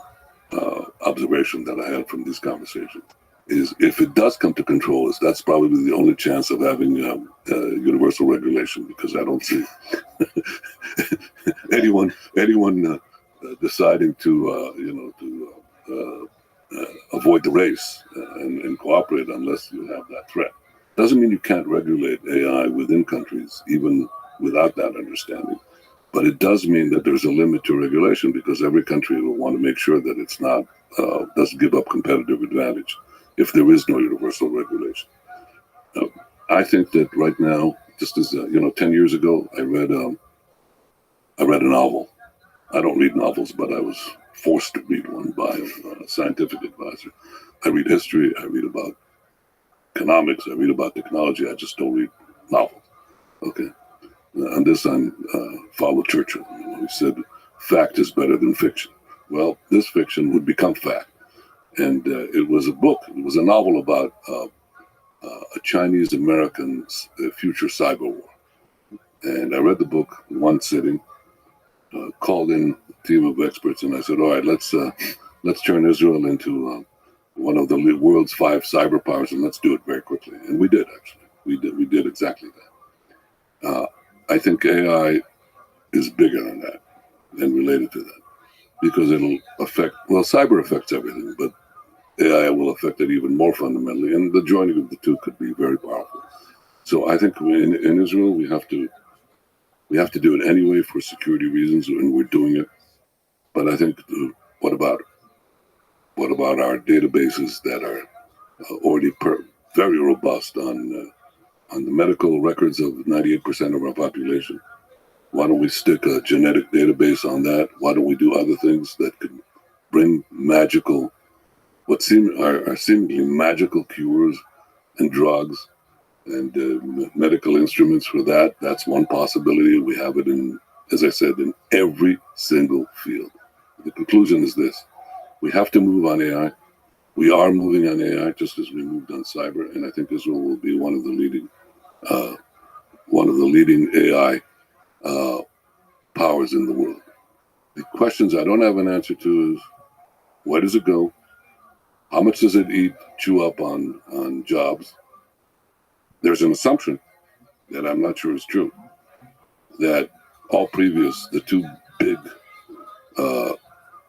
observation that I had from these conversations is, if it does come to control us, that's probably the only chance of having universal regulation, because I don't see anyone deciding to avoid the race and cooperate unless you have that threat. Doesn't mean you can't regulate AI within countries, even without that understanding. But it does mean that there's a limit to regulation, because every country will want to make sure that it's not doesn't give up competitive advantage if there is no universal regulation. I think that right now, just as 10 years ago, I read a novel. I don't read novels, but I was forced to read one by a scientific advisor. I read history. I read about economics. I read about technology. I just don't read novels. Okay. On this, I follow Churchill. He said, "Fact is better than fiction." Well, this fiction would become fact. And it was a book. It was a novel about a Chinese-American future cyber war. And I read the book in one sitting, called in a team of experts, and I said, "All right, let's turn Israel into one of the world's 5 cyber powers, and let's do it very quickly." And we did, actually. We did exactly that. I think AI is bigger than that and related to that, because it'll affect, well, cyber affects everything, but AI will affect it even more fundamentally, and the joining of the two could be very powerful. So I think in Israel, we have to do it anyway for security reasons, and we're doing it. But I think, what about our databases that are already very robust on the medical records of 98% of our population? Why don't we stick a genetic database on that? Why don't we do other things that could bring magical, what are seemingly magical cures and drugs and medical instruments for that? That's one possibility. We have it in, as I said, in every single field. The conclusion is this: we have to move on AI. We are moving on AI just as we moved on cyber, and I think Israel will be one of the leading AI powers in the world. The questions I don't have an answer to is, Where does it go? How much does it chew up on jobs? There's an assumption that I'm not sure is true, that the two big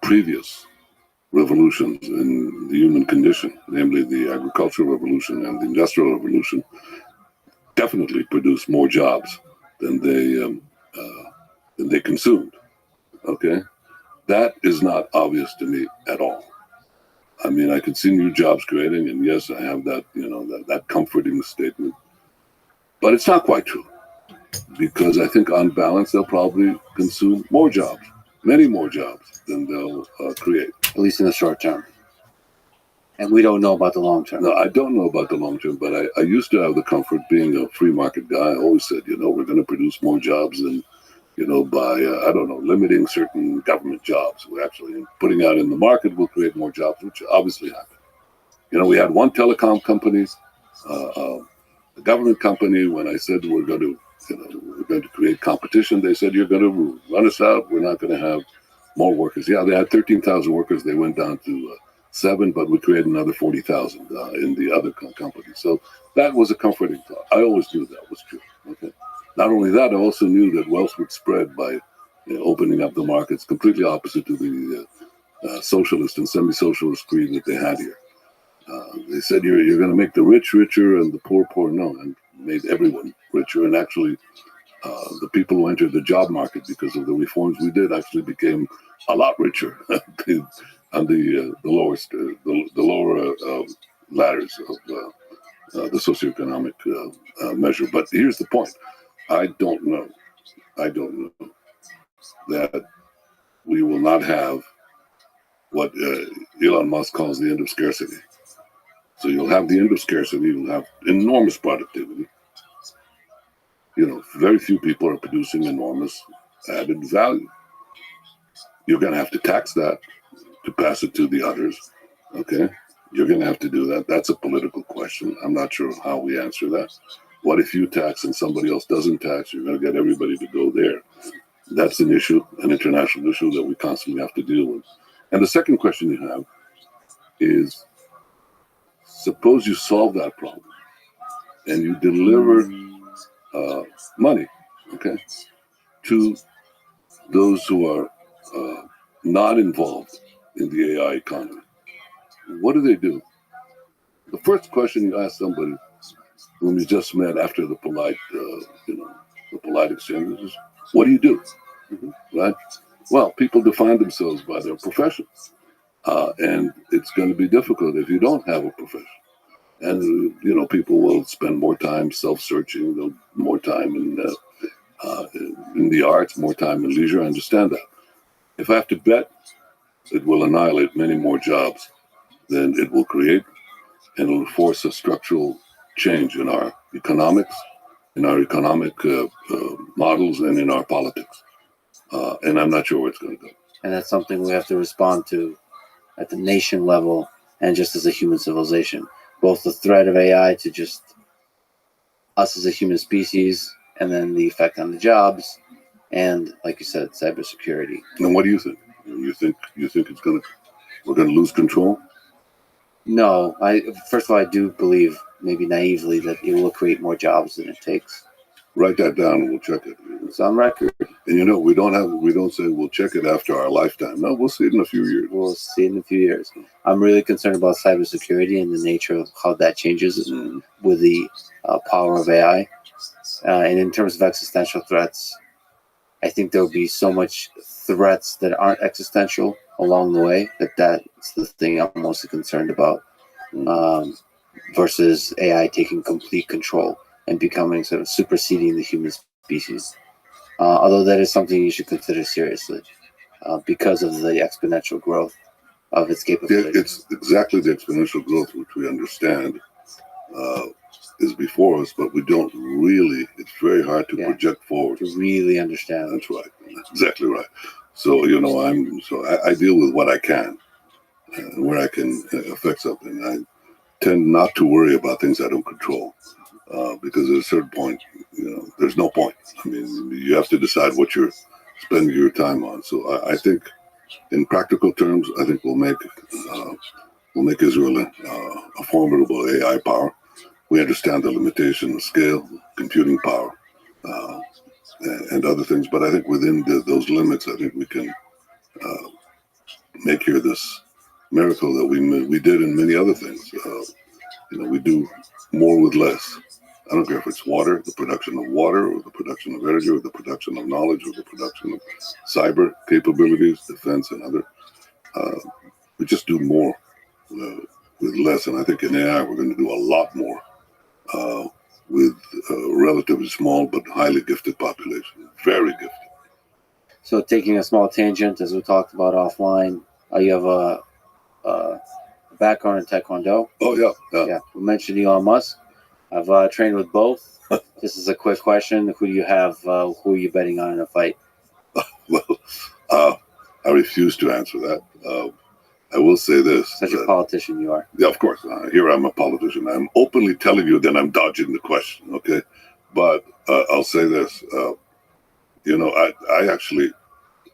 previous revolutions in the human condition, namely the agricultural revolution and the industrial revolution, definitely produced more jobs than they consumed. Okay, that is not obvious to me at all. I mean, I can see new jobs creating, and yes, I have that, that comforting statement, but it's not quite true, because I think on balance they'll probably consume more jobs, many more jobs than they'll create. At least in the short term. And we don't know about the long term. No, I don't know about the long term, but I used to have the comfort, being a free market guy. I always said, we're going to produce more jobs than, by, limiting certain government jobs. We're actually putting out in the market will create more jobs, which obviously happened. We had one telecom company, a government company. When I said we're going to create competition, they said, you're going to run us out. We're not going to have more workers. Yeah, they had 13,000 workers. They went down to 7, but we created another 40,000 in the other company. So that was a comforting thought. I always knew that was true. Okay. Not only that, I also knew that wealth would spread by opening up the markets, completely opposite to the socialist and semi-socialist creed that they had here. They said you're going to make the rich richer and the poor poor. No, and made everyone richer. And actually, the people who entered the job market because of the reforms we did actually became a lot richer on the lower ladders of the socioeconomic measure. But here's the point: I don't know that we will not have what Elon Musk calls the end of scarcity. So you'll have the end of scarcity. You'll have enormous productivity. Very few people are producing enormous added value. You're going to have to tax that to pass it to the others. Okay? You're going to have to do that. That's a political question. I'm not sure how we answer that. What if you tax and somebody else doesn't tax? You're going to get everybody to go there. That's an issue, an international issue that we constantly have to deal with. And the second question you have is, suppose you solve that problem and you deliver money, okay, to those who are not involved in the AI economy. What do they do? The first question you ask somebody when you just met after the polite, the polite exchange is, what do you do? Right? Well, people define themselves by their profession, and it's going to be difficult if you don't have a profession. And people will spend more time self-searching, more time in the arts, more time in leisure. I understand that. If I have to bet, it will annihilate many more jobs than it will create, and it will force a structural change in our economics, in our economic models, and in our politics. And I'm not sure where it's going to go. And that's something we have to respond to at the nation level and just as a human civilization. Both the threat of AI to just us as a human species, and then the effect on the jobs, and like you said, cybersecurity. And what do you think? You think we're going to lose control? No, first of all, I do believe, maybe naively, that it will create more jobs than it takes. Write that down and we'll check it. It's on record. And we don't say we'll check it after our lifetime. No, we'll see it in a few years. We'll see it in a few years. I'm really concerned about cybersecurity and the nature of how that changes with the power of AI. And in terms of existential threats, I think there will be so much threats that aren't existential along the way that's the thing I'm mostly concerned about, versus AI taking complete control and becoming sort of superseding the human species. Although that is something you should consider seriously because of the exponential growth of its capabilities. It's exactly the exponential growth which we understand is before us, but we don't really, it's very hard to project forward. To really understand. That's right. That's exactly right. So, I deal with what I can and where I can affect something. I tend not to worry about things I don't control. Because at a certain point, there's no point. I mean, you have to decide what you're spending your time on. So I think in practical terms, I think will make Israel a formidable AI power. We understand the limitation of scale, computing power, and other things. But I think within those limits, I think we can make here this miracle that we did in many other things. We do more with less. I don't care if it's water, the production of water, or the production of energy, or the production of knowledge, or the production of cyber capabilities, defense, and other. We just do more with less. And I think in AI, we're going to do a lot more with a relatively small but highly gifted population. Very gifted. So taking a small tangent, as we talked about offline, you have a background in Taekwondo. Oh, yeah. We mentioned Elon Musk. I've trained with both. This is a quick question. Who do you have? Who are you betting on in a fight? Well, I refuse to answer that. I will say this. Such a politician you are. Yeah, of course. Here I'm a politician. I'm openly telling you that I'm dodging the question, okay? But I'll say this.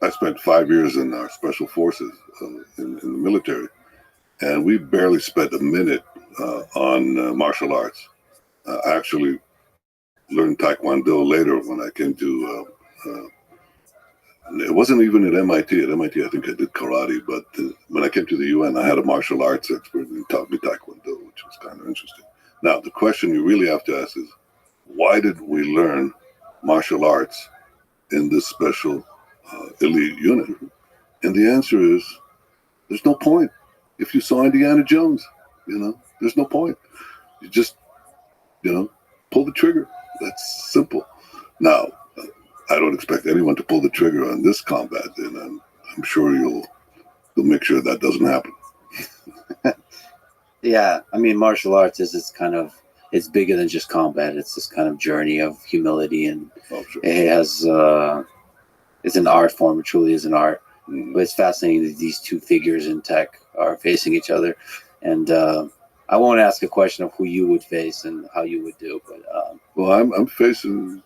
I spent 5 years in our special forces in the military, and we barely spent a minute on martial arts. I actually learned Taekwondo later when I came to, it wasn't even at MIT. At MIT, I think I did karate, but when I came to the UN, I had a martial arts expert who taught me Taekwondo, which was kind of interesting. Now, the question you really have to ask is, why did we learn martial arts in this special elite unit? And the answer is, there's no point. If you saw Indiana Jones, there's no point. You just, pull the trigger. That's simple. Now, I don't expect anyone to pull the trigger on this combat, and I'm sure you'll make sure that doesn't happen. Yeah, I mean, martial arts it's bigger than just combat. It's this kind of journey of humility, and sure. It has it's an art form. It truly is an art. But it's fascinating that these two figures in tech are facing each other, and I won't ask a question of who you would face and how you would do, but well, I'm facing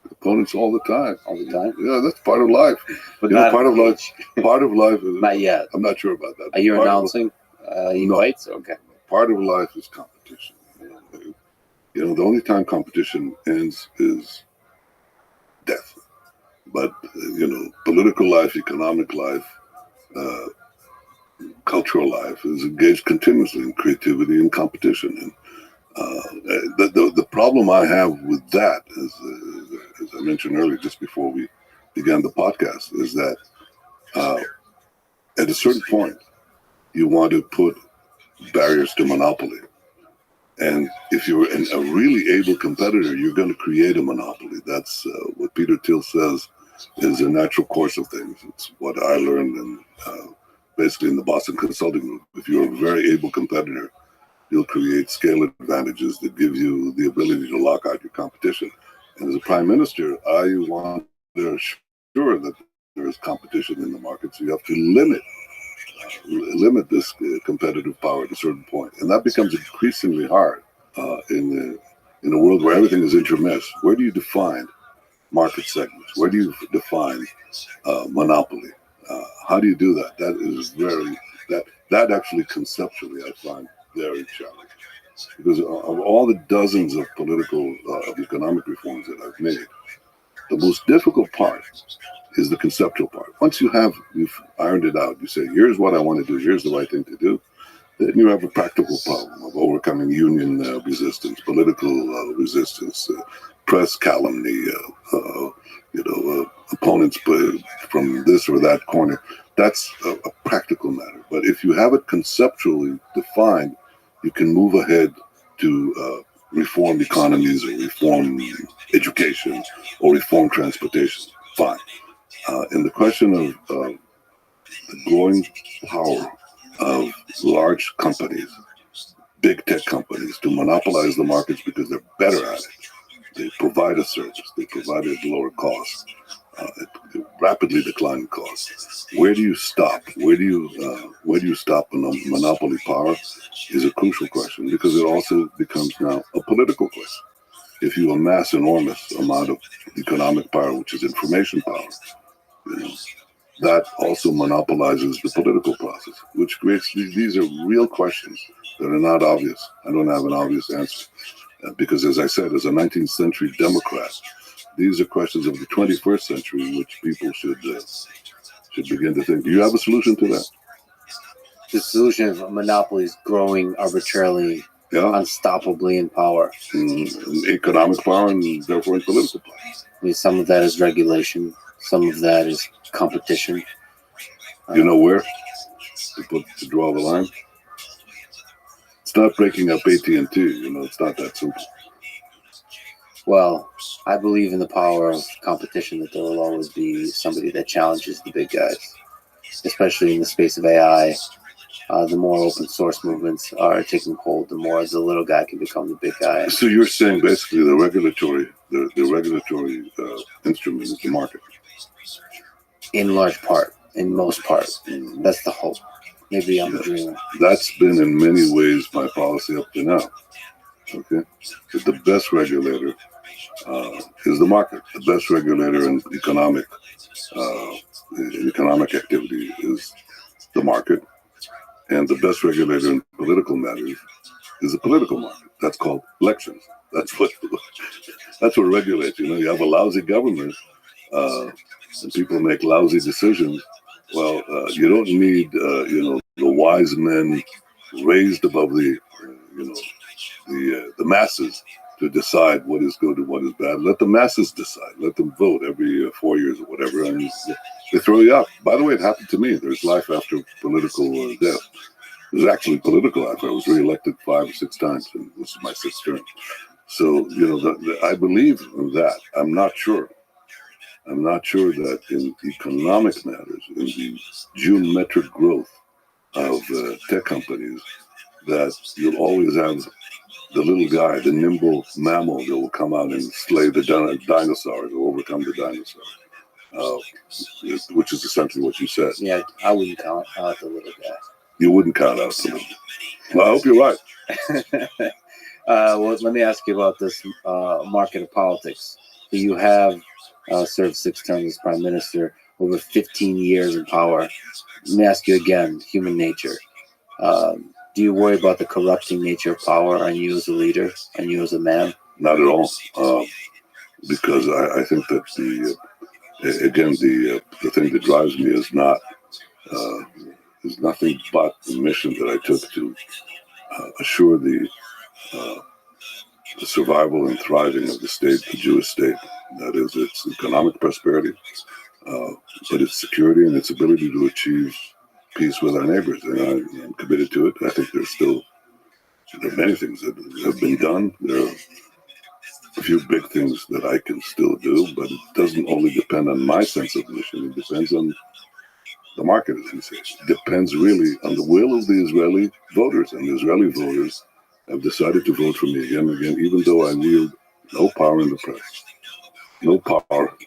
opponents all the time. All the time? Yeah, that's part of life. But Part of life is not yet. I'm not sure about that. Are you announcing fights? Okay. Part of life is competition. The only time competition ends is death. But political life, economic life, cultural life is engaged continuously in creativity and competition. And the problem I have with that is, as I mentioned earlier, just before we began the podcast, is that at a certain point, you want to put barriers to monopoly. And if you're a really able competitor, you're going to create a monopoly. That's what Peter Thiel says is a natural course of things. It's what I learned basically in the Boston Consulting Group. If you're a very able competitor, you'll create scale advantages that give you the ability to lock out your competition. And as a prime minister, I want to ensure that there is competition in the market. So you have to limit this competitive power at a certain point. And that becomes increasingly hard in a world where everything is intermeshed. Where do you define market segments? Where do you define monopoly? How do you do that? That is that actually conceptually I find very challenging. Because of all the dozens of political, of economic reforms that I've made, the most difficult part is the conceptual part. Once you've ironed it out, you say, here's what I want to do, here's the right thing to do, then you have a practical problem of overcoming union resistance, political resistance, press calumny, opponents from this or that corner. That's a practical matter. But if you have it conceptually defined, you can move ahead to reform economies or reform education or reform transportation. Fine. In the question of the growing power of large companies, big tech companies, to monopolize the markets because they're better at it. They provide a service. They provide it at lower cost, rapidly declining costs. Where do you stop? Where do you stop monopoly power? Is a crucial question because it also becomes now a political question. If you amass enormous amount of economic power, which is information power, that also monopolizes the political process, which creates these are real questions that are not obvious. I don't have an obvious answer. Because as I said, as a 19th century Democrat, these are questions of the 21st century, which people should begin to think. Do you have a solution to that? The solution of monopolies growing arbitrarily, unstoppably in power. Economic power and therefore in political power. I mean, some of that is regulation. Some of that is competition. You know where to draw the line? It's not breaking up AT&T. It's not that simple. Well, I believe in the power of competition, that there will always be somebody that challenges the big guys, especially in the space of AI. The more open source movements are taking hold, the more the little guy can become the big guy. So you're saying basically the regulatory instrument is the market? In large part, in most part. That's the hope. Maybe I'm a dreamer. That's been in many ways my policy up to now. Okay, that the best regulator is the market. The best regulator in economic activity is the market, and the best regulator in political matters is the political market. That's called elections. That's what regulates. You have a lousy government, and people make lousy decisions. Well, you don't need the wise men raised above the masses to decide what is good and what is bad. Let the masses decide. Let them vote every 4 years or whatever, and they throw you out. By the way, it happened to me. There's life after political death. There's actually political life. I was reelected 5 or 6 times, and this is my 6th term. So I believe in that. I'm not sure that in economic matters, in the geometric growth of tech companies, that you'll always have the little guy, the nimble mammal that will come out and slay the dinosaurs or overcome the dinosaurs, which is essentially what you said. Yeah, I wouldn't count out the little guy. You wouldn't count out the little guy. Well, I hope you're right. Well, let me ask you about this market of politics. You have served 6 terms as prime minister, over 15 years in power. Let me ask you again, human nature. Do you worry about the corrupting nature of power on you as a leader, and you as a man? Not at all, because I think that the thing that drives me is nothing but the mission that I took to assure the survival and thriving of the state, the Jewish state. That is its economic prosperity, but its security and its ability to achieve peace with our neighbors. And I'm committed to it. I think there are many things that have been done. There are a few big things that I can still do, but it doesn't only depend on my sense of mission. It depends on the market, as he says. It depends really on the will of the Israeli voters, and the Israeli voters have decided to vote for me again and again, even though I wield no power in the press, no power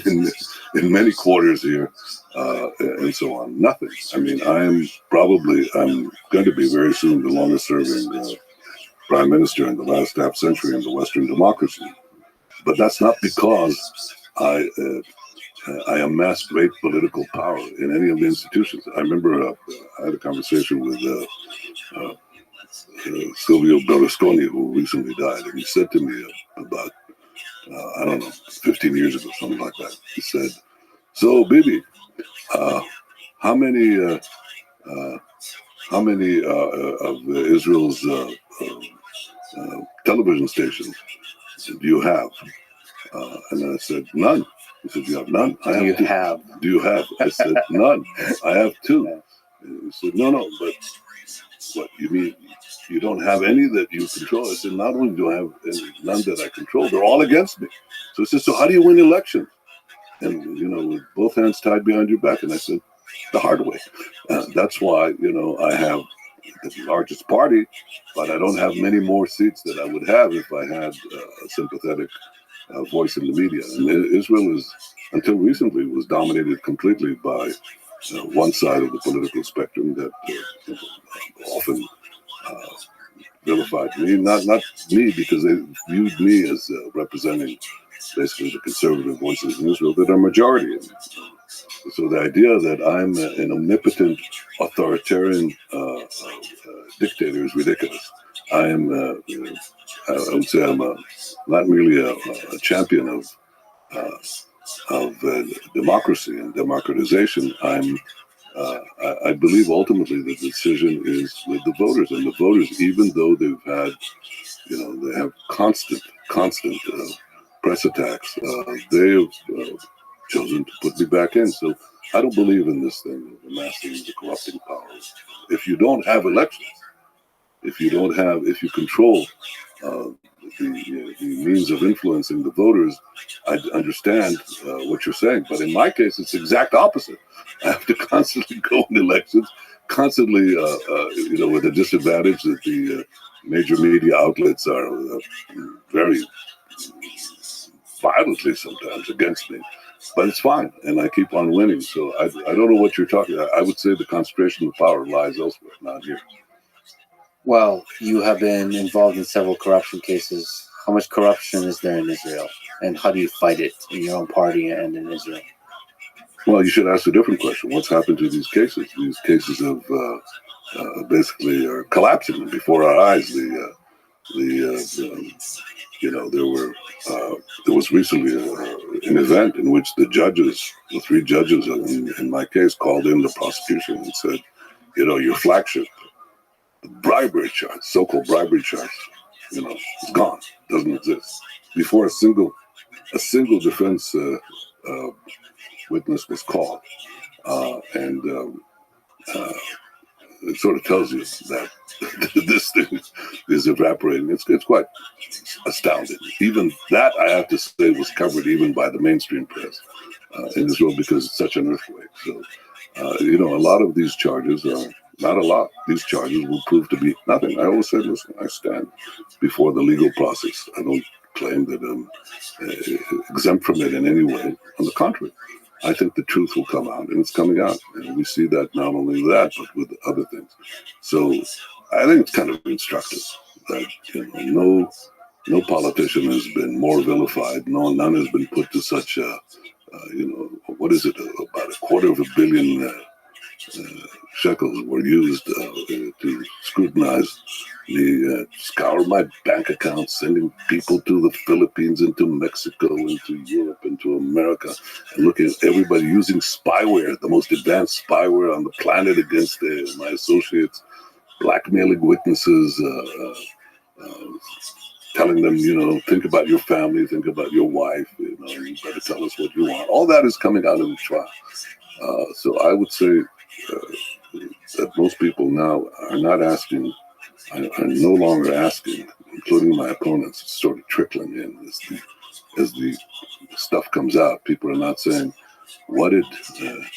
in many quarters here, and so on. Nothing. I mean, I'm going to be very soon the longest serving prime minister in the last half century in the Western democracy. But that's not because I amassed great political power in any of the institutions. I remember I had a conversation with Silvio Berlusconi, who recently died, and he said to me about 15 years ago, something like that. He said, "So, Bibi, how many of Israel's television stations do you have?" And I said, "None." He said, "You have none?" Do you have? Do you have? I said, "None. I have 2." And he said, "No, but what, you mean you don't have any that you control?" I said, "Not only do I have none that I control, they're all against me." So he said, "So how do you win elections?" And, with both hands tied behind your back. And I said, "The hard way." That's why, I have the largest party, but I don't have many more seats that I would have if I had a sympathetic voice in the media. And Israel until recently, was dominated completely by one side of the political spectrum that often vilified me. Not me, because they viewed me as representing basically the conservative voices in Israel that are majority. So the idea that I'm an omnipotent, authoritarian dictator is ridiculous. I am, I would say, I'm not merely a champion of democracy and democratization. I believe ultimately the decision is with the voters, and the voters, even though they've had, they have constant press attacks, they have chosen to put me back in. So I don't believe in this thing of amassing the corrupting power. If you don't have elections, if you control the means of influencing the voters, I understand what you're saying. But in my case, it's the exact opposite. I have to constantly go in elections, constantly, with the disadvantage that the major media outlets are very violently sometimes against me. But it's fine, and I keep on winning. So I don't know what you're talking about. I would say the concentration of power lies elsewhere, not here. Well, you have been involved in several corruption cases. How much corruption is there in Israel? And how do you fight it in your own party and in Israel? Well, you should ask a different question. What's happened to these cases? These cases have basically are collapsing before our eyes. There was recently an event in which the three judges in my case, called in the prosecution and said, your flagship, the bribery charge, so-called bribery charge, it's gone, doesn't exist. Before a single defense witness was called, and it sort of tells you that this thing is evaporating. It's quite astounding. Even that, I have to say, was covered even by the mainstream press in Israel because it's such an earthquake. So, a lot of these charges are not a lot. These charges will prove to be nothing. I always say, listen, I stand before the legal process. I don't claim that I'm exempt from it in any way. On the contrary, I think the truth will come out, and it's coming out. And we see that not only that, but with other things. So I think it's kind of instructive that no politician has been more vilified. None has been put to such a, what is it, about $250 million shekels were used to scrutinize scour my bank account, sending people to the Philippines, into Mexico, into Europe, into America, and looking at everybody using spyware, the most advanced spyware on the planet against my associates, blackmailing witnesses, telling them, think about your family, think about your wife, you better tell us what you want. All that is coming out of the trial. So I would say that most people now are not asking, are no longer asking, including my opponents. It's sort of trickling in as the stuff comes out. People are not saying, what did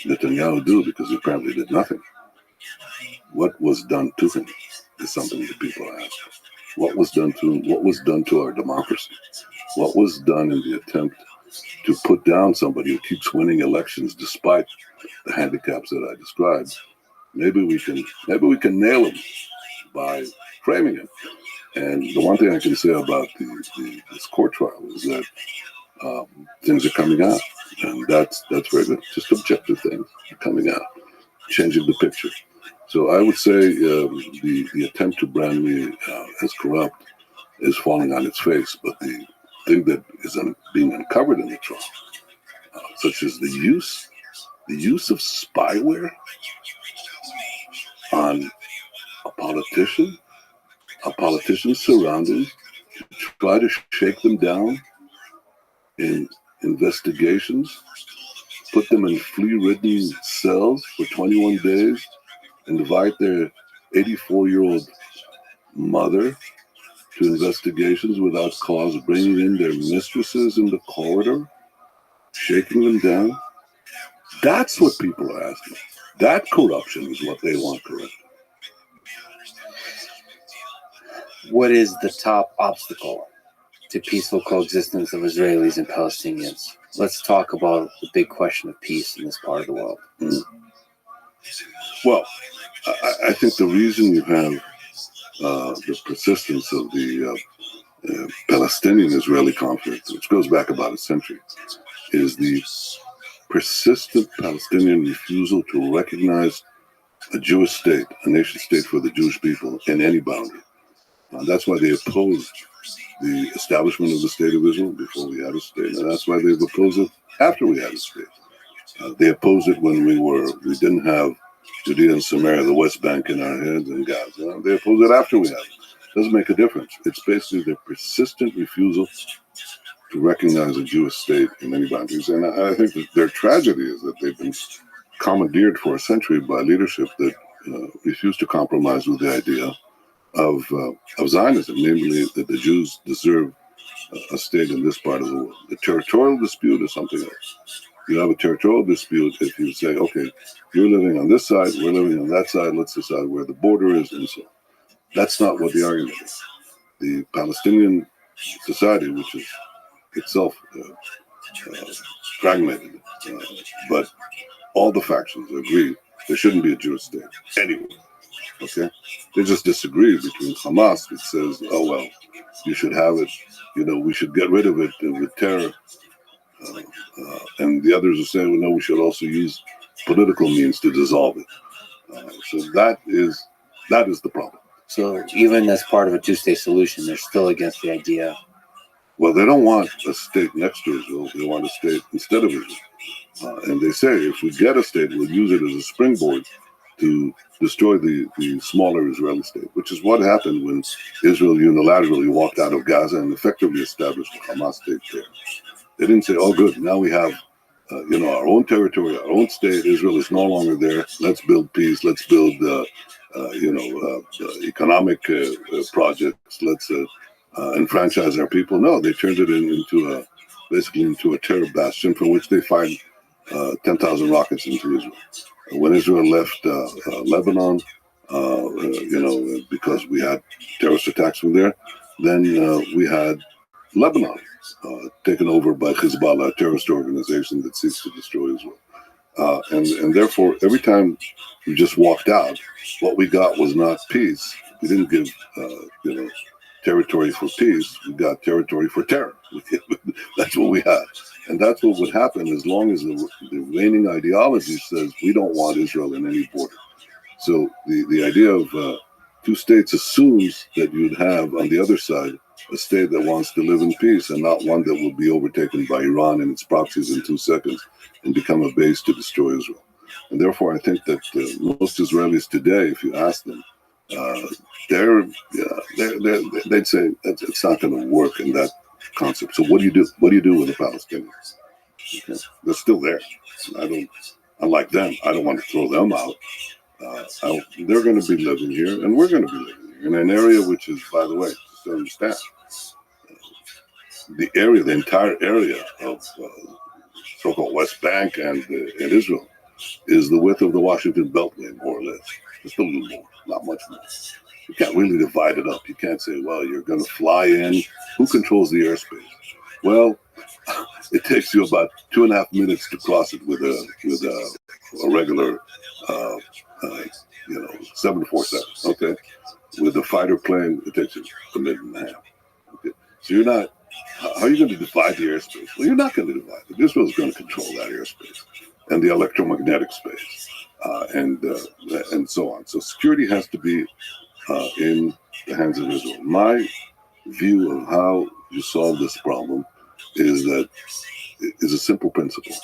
Netanyahu do? Because he apparently did nothing. What was done to him is something that people ask. What was done to him? What was done to our democracy? What was done in the attempt to put down somebody who keeps winning elections despite the handicaps that I described? Maybe we can nail him by framing him. And the one thing I can say about this court trial is that things are coming out, and that's very good. Just objective things are coming out, changing the picture. So I would say the attempt to brand me as corrupt is falling on its face, but the thing that is being uncovered in the trial, such as the use of spyware on a politician's surroundings to try to shake them down in investigations, put them in flea-ridden cells for 21 days, invite their 84-year-old mother to investigations without cause, bringing in their mistresses in the corridor, shaking them down. That's what people are asking. That corruption is what they want corrected. What is the top obstacle to peaceful coexistence of Israelis and Palestinians? Let's talk about the big question of peace in this part of the world. Well, I think the reason you have the persistence of the Palestinian-Israeli conflict, which goes back about a century, is the persistent Palestinian refusal to recognize a Jewish state, a nation state for the Jewish people in any boundary. That's why they opposed the establishment of the state of Israel before we had a state, and that's why they've opposed it after we had a state. They opposed it when we didn't have Judea and Samaria, the West Bank in our heads, and Gaza. They opposed it after we had it. Doesn't make a difference. It's basically their persistent refusal to recognize a Jewish state in any boundaries. And I think that their tragedy is that they've been commandeered for a century by leadership that refused to compromise with the idea of Zionism, namely that the Jews deserve a state in this part of the world. The territorial dispute is something else. You have a territorial dispute if you say, okay, you're living on this side, we're living on that side, let's decide where the border is, and so on. That's not what the argument is. The Palestinian society, which is itself fragmented, but all the factions agree there shouldn't be a Jewish state anywhere. Okay, they just disagree between Hamas, which says, "Oh well, you should have it. You know, we should get rid of it with terror," and the others are saying, "Well, no, we should also use political means to dissolve it." So that is the problem. So even as part of a two-state solution, they're still against the idea. Well, they don't want a state next to Israel. They want a state instead of Israel. And they say if we get a state, we'll use it as a springboard to destroy the smaller Israeli state, which is what happened when Israel unilaterally walked out of Gaza and effectively established a Hamas state there. They didn't say, oh, good, now we have our own territory, our own state. Israel is no longer there. Let's build peace. Let's build, economic projects. Let's enfranchise our people. No, they turned it into a terror bastion from which they fired 10,000 rockets into Israel. When Israel left Lebanon, because we had terrorist attacks from there, then we had Lebanon taken over by Hezbollah, a terrorist organization that seeks to destroy Israel. And therefore, every time we just walked out, what we got was not peace. We didn't give, territory for peace. We got territory for terror. That's what we had. And that's what would happen as long as the reigning ideology says we don't want Israel in any border. So the idea of two states assumes that you'd have on the other side a state that wants to live in peace and not one that will be overtaken by Iran and its proxies in 2 seconds and become a base to destroy Israel. And therefore, I think that most Israelis today, if you ask them, they'd say it's not going to work in that concept. So what do you do? What do you do with the Palestinians? Okay. They're still there. Unlike them, I don't want to throw them out. They're going to be living here, and we're going to be living here in an area which is, by the way, just to understand, the entire area of so-called West Bank and Israel is the width of the Washington Beltway, more or less. Just a little more, not much more. You can't really divide it up. You can't say, well, you're going to fly in. Who controls the airspace? Well, it takes you about 2.5 minutes to cross it with a regular 747. Okay, with a fighter plane, it takes you a minute and a half. Okay, so you're not. How are you going to divide the airspace? Well, you're not going to divide it. Israel is going to control that airspace and the electromagnetic space, and so on. So security has to be in the hands of Israel. My view of how you solve this problem is a simple principle.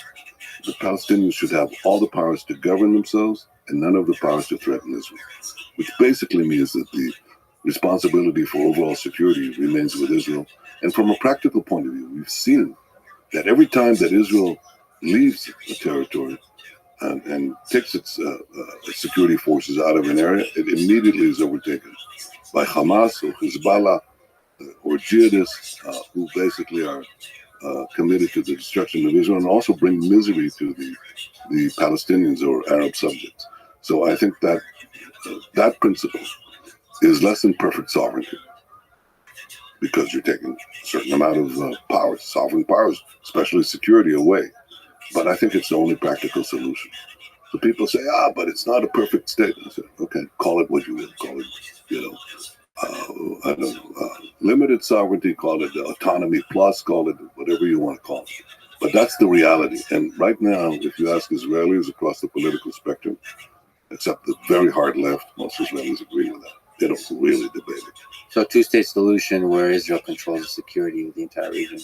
The Palestinians should have all the powers to govern themselves and none of the powers to threaten Israel, which basically means that the responsibility for overall security remains with Israel. And from a practical point of view, we've seen that every time that Israel leaves a territory and takes its security forces out of an area, it immediately is overtaken by Hamas or Hezbollah or jihadists who basically are committed to the destruction of Israel and also bring misery to the Palestinians or Arab subjects. So I think that that principle is less than perfect sovereignty, because you're taking a certain amount of powers, sovereign powers, especially security, away. But I think it's the only practical solution. So people say, but it's not a perfect state. I say, okay, call it what you will. Call it, limited sovereignty, call it autonomy plus, call it whatever you want to call it. But that's the reality. And right now, if you ask Israelis across the political spectrum, except the very hard left, most Israelis agree with that. They don't really debate it. So a two-state solution where Israel controls the security of the entire region.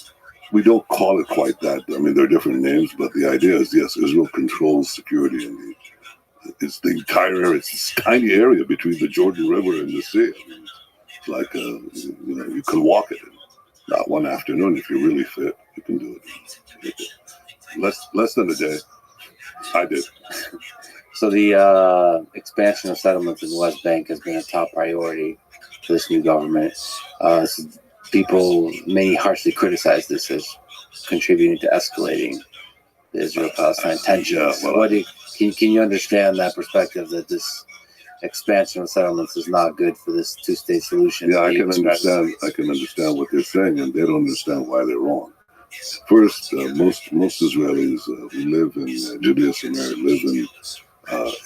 We don't call it quite that. I mean, there are different names, but the idea is, yes, Israel controls security in it's the entire area. It's this tiny area between the Jordan River and the sea. I mean, it's like, you can walk it in not one afternoon. If you're really fit, you can do it. Less than a day. I did. So the expansion of settlements in the West Bank has been a top priority for this new government. People may harshly criticize this as contributing to escalating the Israel-Palestine tensions. Yeah, well, Can you understand that perspective that this expansion of settlements is not good for this two-state solution? Yeah, I can understand what they're saying, and they don't understand why they're wrong. First, most Israelis who live in Judaism live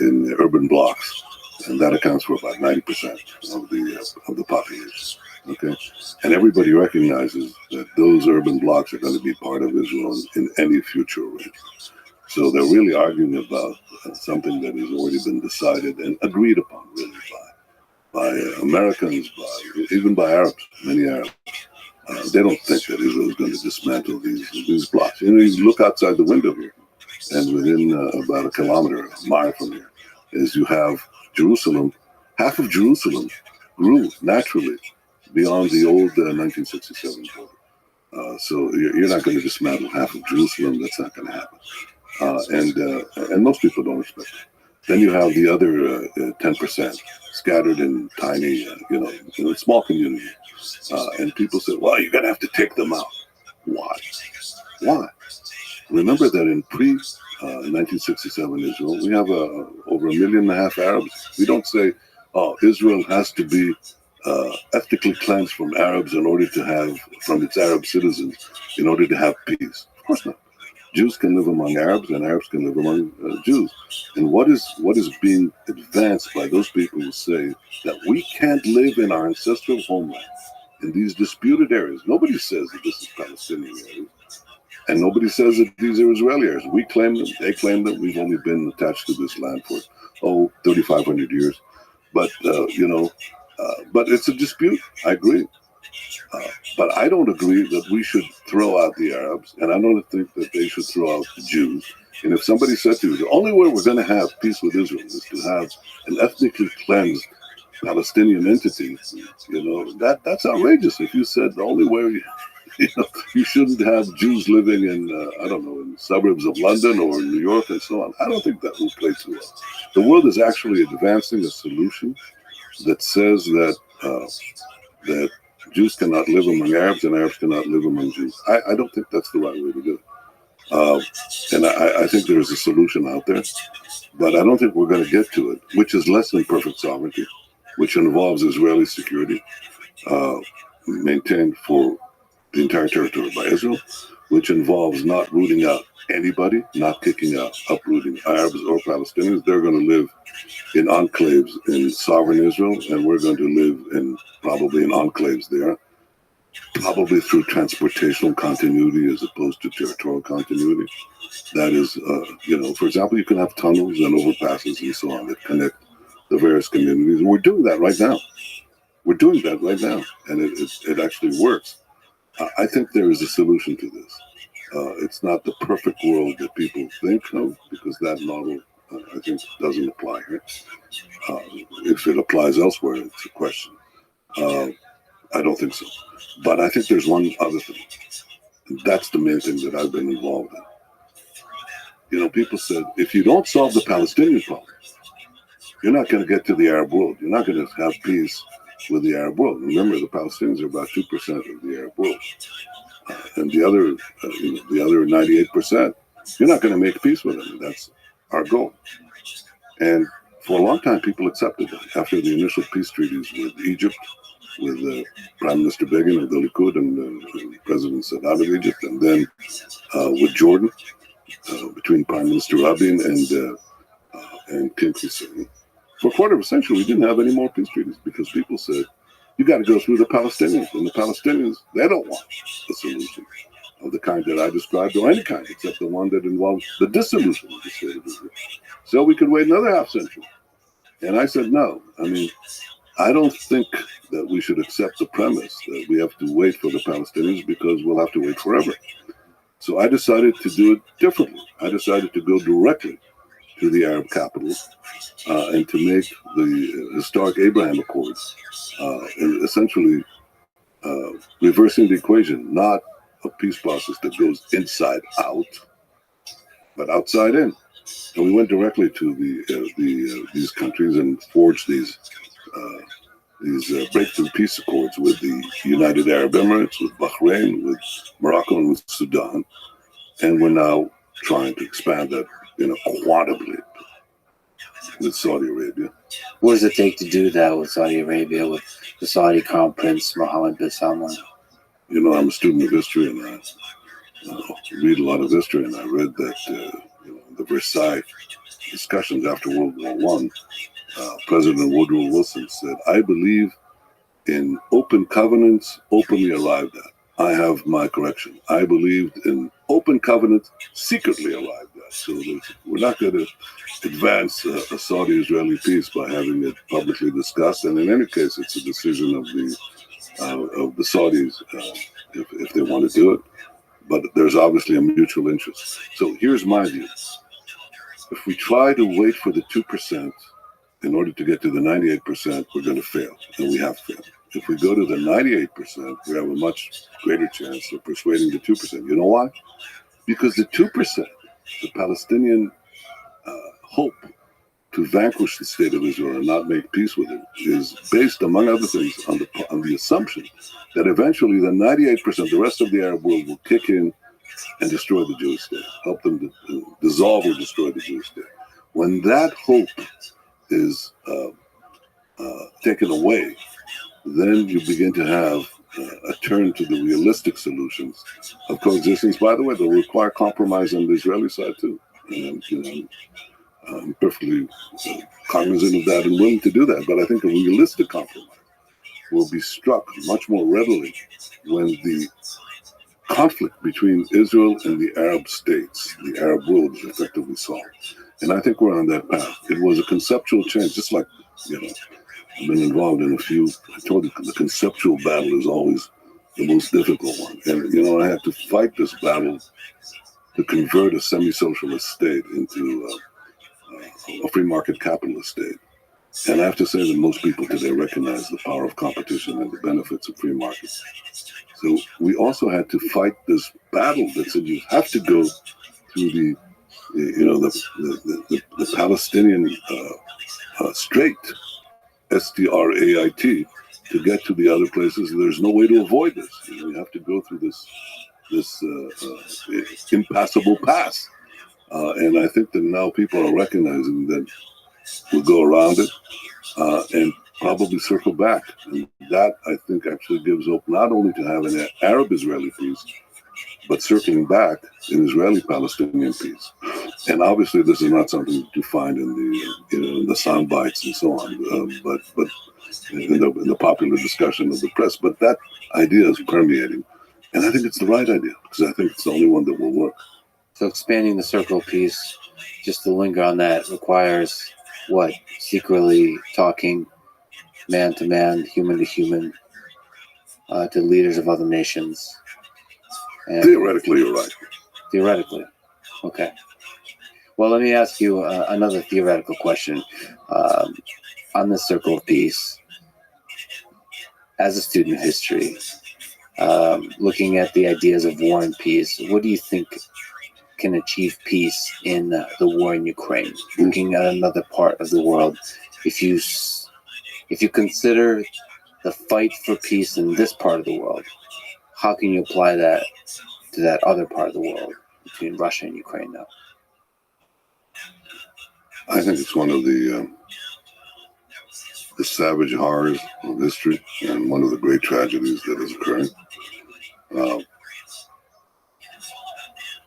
in urban blocks, and that accounts for about 90% of the population. Okay, and everybody recognizes that those urban blocks are going to be part of Israel in any future arrangement. So they're really arguing about something that has already been decided and agreed upon, really, by Americans, even by Arabs, many Arabs. They don't think that Israel is going to dismantle these blocks. You look outside the window here, and within about a kilometer, a mile from here, is you have Jerusalem. Half of Jerusalem grew naturally beyond the old 1967 border. So you're not going to dismantle half of Jerusalem. That's not going to happen. And most people don't expect it. Then you have the other 10% scattered in tiny, small communities. And people say, well, you're going to have to take them out. Why? Remember that in pre-1967 Israel, we have over 1.5 million Arabs. We don't say, Israel has to be ethnically cleansed from Arabs from its Arab citizens in order to have peace. Of course not. Jews can live among Arabs, and Arabs can live among Jews. And what is being advanced by those people who say that we can't live in our ancestral homeland in these disputed areas? Nobody says that this is Palestinian areas, and nobody says that these are Israeli areas. We claim them, they claim them. We've only been attached to this land for 3,500 years, but but it's a dispute. I agree. But I don't agree that we should throw out the Arabs, and I don't think that they should throw out the Jews. And if somebody said to you, the only way we're going to have peace with Israel is to have an ethnically cleansed Palestinian entity, that's outrageous. If you said the only way, you shouldn't have Jews living in, in suburbs of London or New York and so on, I don't think that will play too well. The world is actually advancing a solution that says that Jews cannot live among Arabs and Arabs cannot live among Jews. I don't think that's the right way to do it. And I think there's a solution out there, but I don't think we're going to get to it, which is less than perfect sovereignty, which involves Israeli security maintained for the entire territory by Israel, which involves not rooting out anybody, not kicking out, uprooting Arabs or Palestinians. They're going to live in enclaves in sovereign Israel, and we're going to live probably in enclaves there, probably through transportational continuity as opposed to territorial continuity. That is, for example, you can have tunnels and overpasses and so on that connect the various communities. And we're doing that right now. And it actually works. I think there is a solution to this. It's not the perfect world that people think of, because that model, I think, doesn't apply here. If it applies elsewhere, it's a question. I don't think so. But I think there's one other thing. And that's the main thing that I've been involved in. People said, if you don't solve the Palestinian problem, you're not going to get to the Arab world. You're not going to have peace with the Arab world. Remember, the Palestinians are about 2% of the Arab world. And the other 98%, you're not going to make peace with them. That's our goal. And for a long time, people accepted that. After the initial peace treaties with Egypt, with Prime Minister Begin of the Likud and President Sadat of Egypt, and then with Jordan, between Prime Minister Rabbi and King Hussein. For a quarter of a century, we didn't have any more peace treaties because people said, you got to go through the Palestinians. And the Palestinians, they don't want a solution. of the kind that I described, or any kind except the one that involves the dissolution of the state of Israel. So we could wait another half century. And I said, no. I mean, I don't think that we should accept the premise that we have to wait for the Palestinians because we'll have to wait forever. So I decided to do it differently. I decided to go directly to the Arab capitals and to make the historic Abraham Accords, essentially reversing the equation, not a peace process that goes inside out, but outside in. And we went directly to these countries and forged these breakthrough peace accords with the United Arab Emirates, with Bahrain, with Morocco, and with Sudan. And we're now trying to expand that in a quantum leap with Saudi Arabia. What does it take to do that with Saudi Arabia, with the Saudi Crown Prince Mohammed bin Salman? You know, I'm a student of history, and I read a lot of history, and I read that the Versailles discussions after World War I, President Woodrow Wilson said, I believe in open covenants openly arrived at. I have my correction. I believed in open covenants secretly arrived at. So we're not going to advance a Saudi-Israeli peace by having it publicly discussed. And in any case, it's a decision of the Saudis if they want to do it. But there's obviously a mutual interest. So here's my view. If we try to wait for the 2% in order to get to the 98%, we're going to fail, and we have failed. If we go to the 98%, we have a much greater chance of persuading the 2%. You know why? Because the 2%, the Palestinian hope to vanquish the state of Israel and not make peace with it, is based, among other things, on the assumption that eventually the 98%, the rest of the Arab world, will kick in and destroy the Jewish state, help them to dissolve or destroy the Jewish state. When that hope is taken away, then you begin to have a turn to the realistic solutions of coexistence. By the way, they'll require compromise on the Israeli side too. And I'm perfectly cognizant of that and willing to do that. But I think a realistic compromise will be struck much more readily when the conflict between Israel and the Arab states, the Arab world, is effectively solved. And I think we're on that path. It was a conceptual change, just like, I've been involved in a few. I told you the conceptual battle is always the most difficult one. And, I had to fight this battle to convert a semi-socialist state into a free market capitalist state. And I have to say that most people today recognize the power of competition and the benefits of free markets. So we also had to fight this battle that said you have to go through the Palestinian Strait, Strait, to get to the other places. There's no way to avoid this. You have to go through this impassable pass. And I think that now people are recognizing that we'll go around it and probably circle back. And that, I think, actually gives hope not only to have an Arab-Israeli peace, but circling back an Israeli-Palestinian peace. And obviously, this is not something to find in the sound bites and so on, but in the popular discussion of the press. But that idea is permeating, and I think it's the right idea because I think it's the only one that will work. So expanding the circle of peace, just to linger on that, requires what? Secretly talking, man to man, human to human, to leaders of other nations. And theoretically, you're right. Theoretically. Okay. Well, let me ask you another theoretical question on the circle of peace. As a student of history, looking at the ideas of war and peace, what do you think can achieve peace in the war in Ukraine? Looking at another part of the world, if you consider the fight for peace in this part of the world, how can you apply that to that other part of the world between Russia and Ukraine now? I think it's one of the savage horrors of history and one of the great tragedies that is occurring.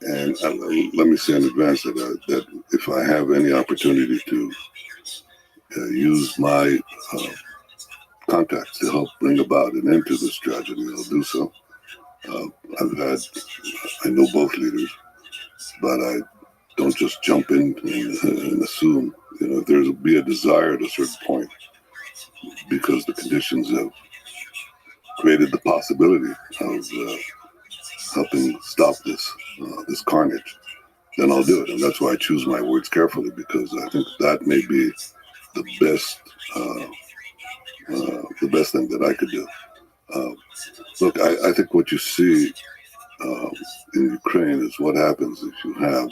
And let me say in advance that if I have any opportunity to use my contacts to help bring about an end to this tragedy, I'll do so. I know both leaders, but I don't just jump in and assume. If there's be a desire at a certain point, because the conditions have created the possibility of helping stop this carnage, then I'll do it. And that's why I choose my words carefully, because I think that may be the best thing that I could do. Look, I think what you see in Ukraine is what happens if you have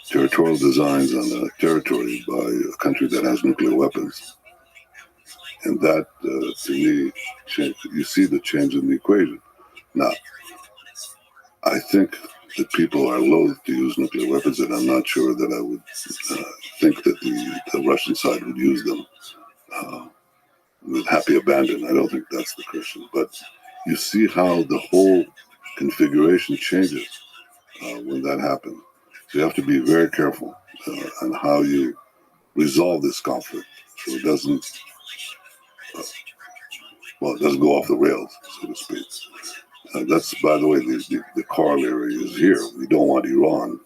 territorial designs on a territory by a country that has nuclear weapons. And that, to me, you see the change in the equation. Now, I think that people are loath to use nuclear weapons, and I'm not sure that I would think that the Russian side would use them with happy abandon. I don't think that's the question. But you see how the whole configuration changes when that happens. So you have to be very careful on how you resolve this conflict, so it doesn't go off the rails, so to speak. That's, by the way, the corollary is here. We don't want Iran,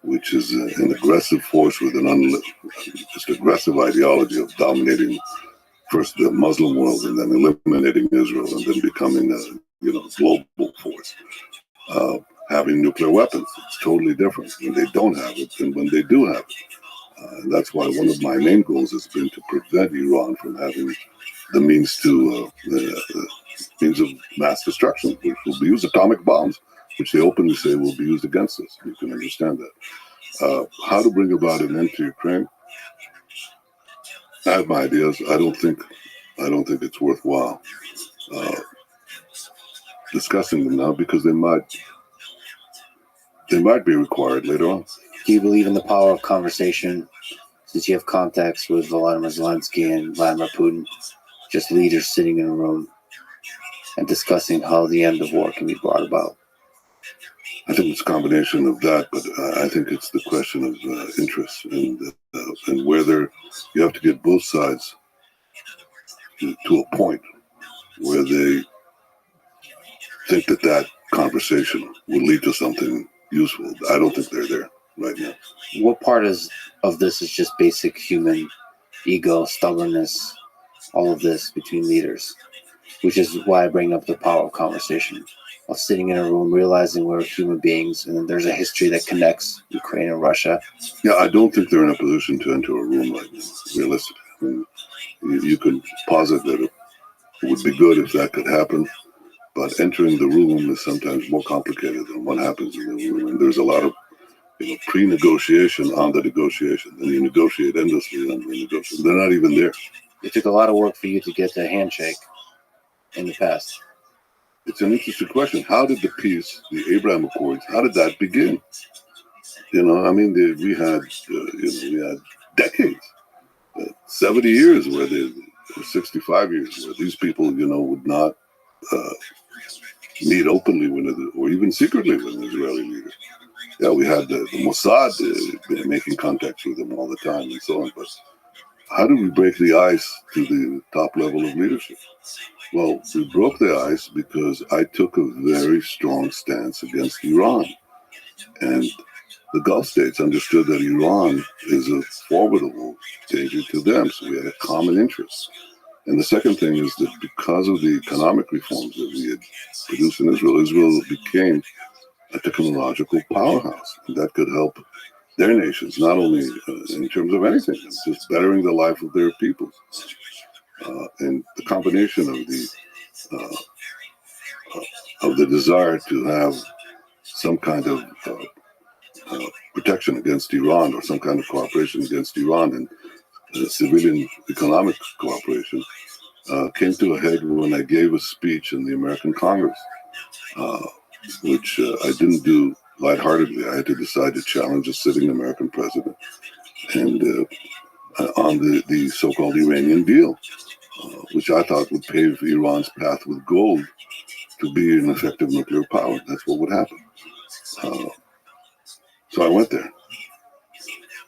which is an aggressive force with just aggressive ideology of dominating first the Muslim world and then eliminating Israel and then becoming a global force. Having nuclear weapons, it's totally different when they don't have it than when they do have it. And that's why one of my main goals has been to prevent Iran from having the means of mass destruction, which will be used, atomic bombs, which they openly say will be used against us. You can understand that. How to bring about an end to Ukraine? I have my ideas. I don't think it's worthwhile discussing them now, because they might be required later on. Do you believe in the power of conversation, since you have contacts with Volodymyr Zelensky and Vladimir Putin, just leaders sitting in a room and discussing how the end of war can be brought about? I think it's a combination of that, but I think it's the question of interest and whether you have to get both sides to a point where they think that conversation will lead to something useful. I don't think they're there right now. What part of this is just basic human ego, stubbornness, all of this between leaders, which is why I bring up the power of conversation, of sitting in a room, realizing we're human beings, and then there's a history that connects Ukraine and Russia. Yeah, I don't think they're in a position to enter a room right now, realistically. I mean, you can posit that it would be good if that could happen, but entering the room is sometimes more complicated than what happens in the room. And there's a lot of pre-negotiation on the negotiation. Then you negotiate endlessly on the negotiation. They're not even there. It took a lot of work for you to get a handshake in the past. It's an interesting question. How did the peace, the Abraham Accords, how did that begin? We had decades, 70 years or 65 years where these people, would not meet openly or even secretly with an Israeli leader. Yeah, we had the Mossad making contacts with them all the time and so on. But how do we break the ice to the top level of leadership? Well, we broke the ice because I took a very strong stance against Iran. And the Gulf states understood that Iran is a formidable danger to them. So we had a common interest. And the second thing is that because of the economic reforms that we had produced in Israel became a technological powerhouse. And that could help their nations, not only in terms of anything, just bettering the life of their peoples. And the combination of the desire to have some kind of protection against Iran or some kind of cooperation against Iran and civilian economic cooperation came to a head when I gave a speech in the American Congress, which I didn't do lightheartedly. I had to decide to challenge a sitting American president and on the so-called Iranian deal, which I thought would pave Iran's path with gold to be an effective nuclear power. That's what would happen. So I went there.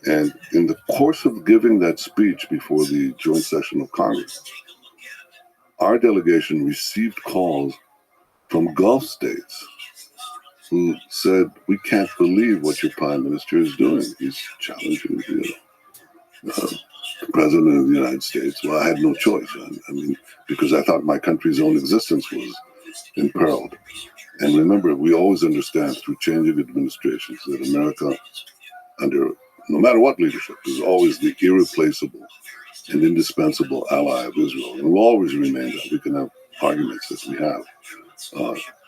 And in the course of giving that speech before the joint session of Congress, our delegation received calls from Gulf states who said, we can't believe what your prime minister is doing. He's challenging the president of the United States. Well, I had no choice. I mean, because I thought my country's own existence was imperiled. And remember, we always understand through changing administrations that America, under no matter what leadership, is always the irreplaceable and indispensable ally of Israel. And will always remain that. We can have arguments as we have.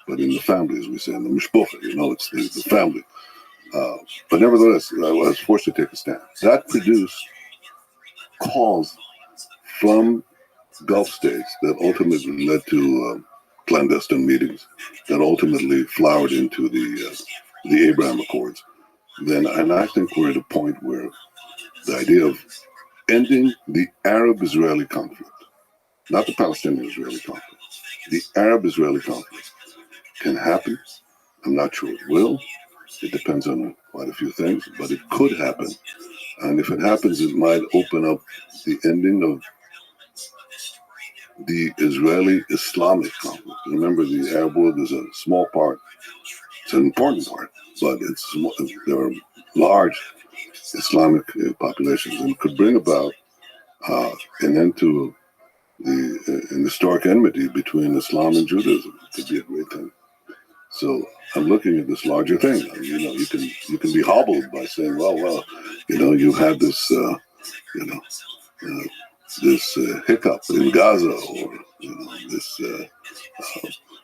But in the family, as we say, in the mishpocha, it's the family. But nevertheless, I was forced to take a stand. That produced calls from Gulf states that ultimately led to clandestine meetings that ultimately flowered into the Abraham Accords. And I think we're at a point where the idea of ending the Arab-Israeli conflict, not the Palestinian-Israeli conflict, the Arab-Israeli conflict can happen. I'm not sure it will. It depends on quite a few things, but it could happen. And if it happens, it might open up the ending of the Israeli-Islamic conflict. Remember, the Arab world is a small part. It's an important part, but there are large Islamic populations, and could bring about an end to an historic enmity between Islam and Judaism. It could be a great thing. So I'm looking at this larger thing. You can be hobbled by saying, well, you had this, this hiccup in Gaza, or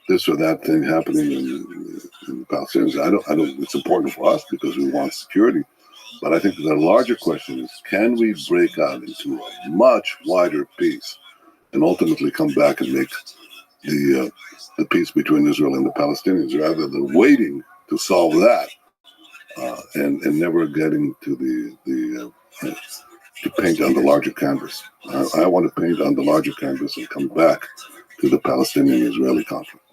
this or that thing happening in the Palestinians. I don't. It's important for us because we want security. But I think the larger question is, can we break out into a much wider peace and ultimately come back and make the peace between Israel and the Palestinians, rather than waiting to solve that and never getting to to paint on the larger canvas. I want to paint on the larger canvas and come back to the Palestinian-Israeli conflict.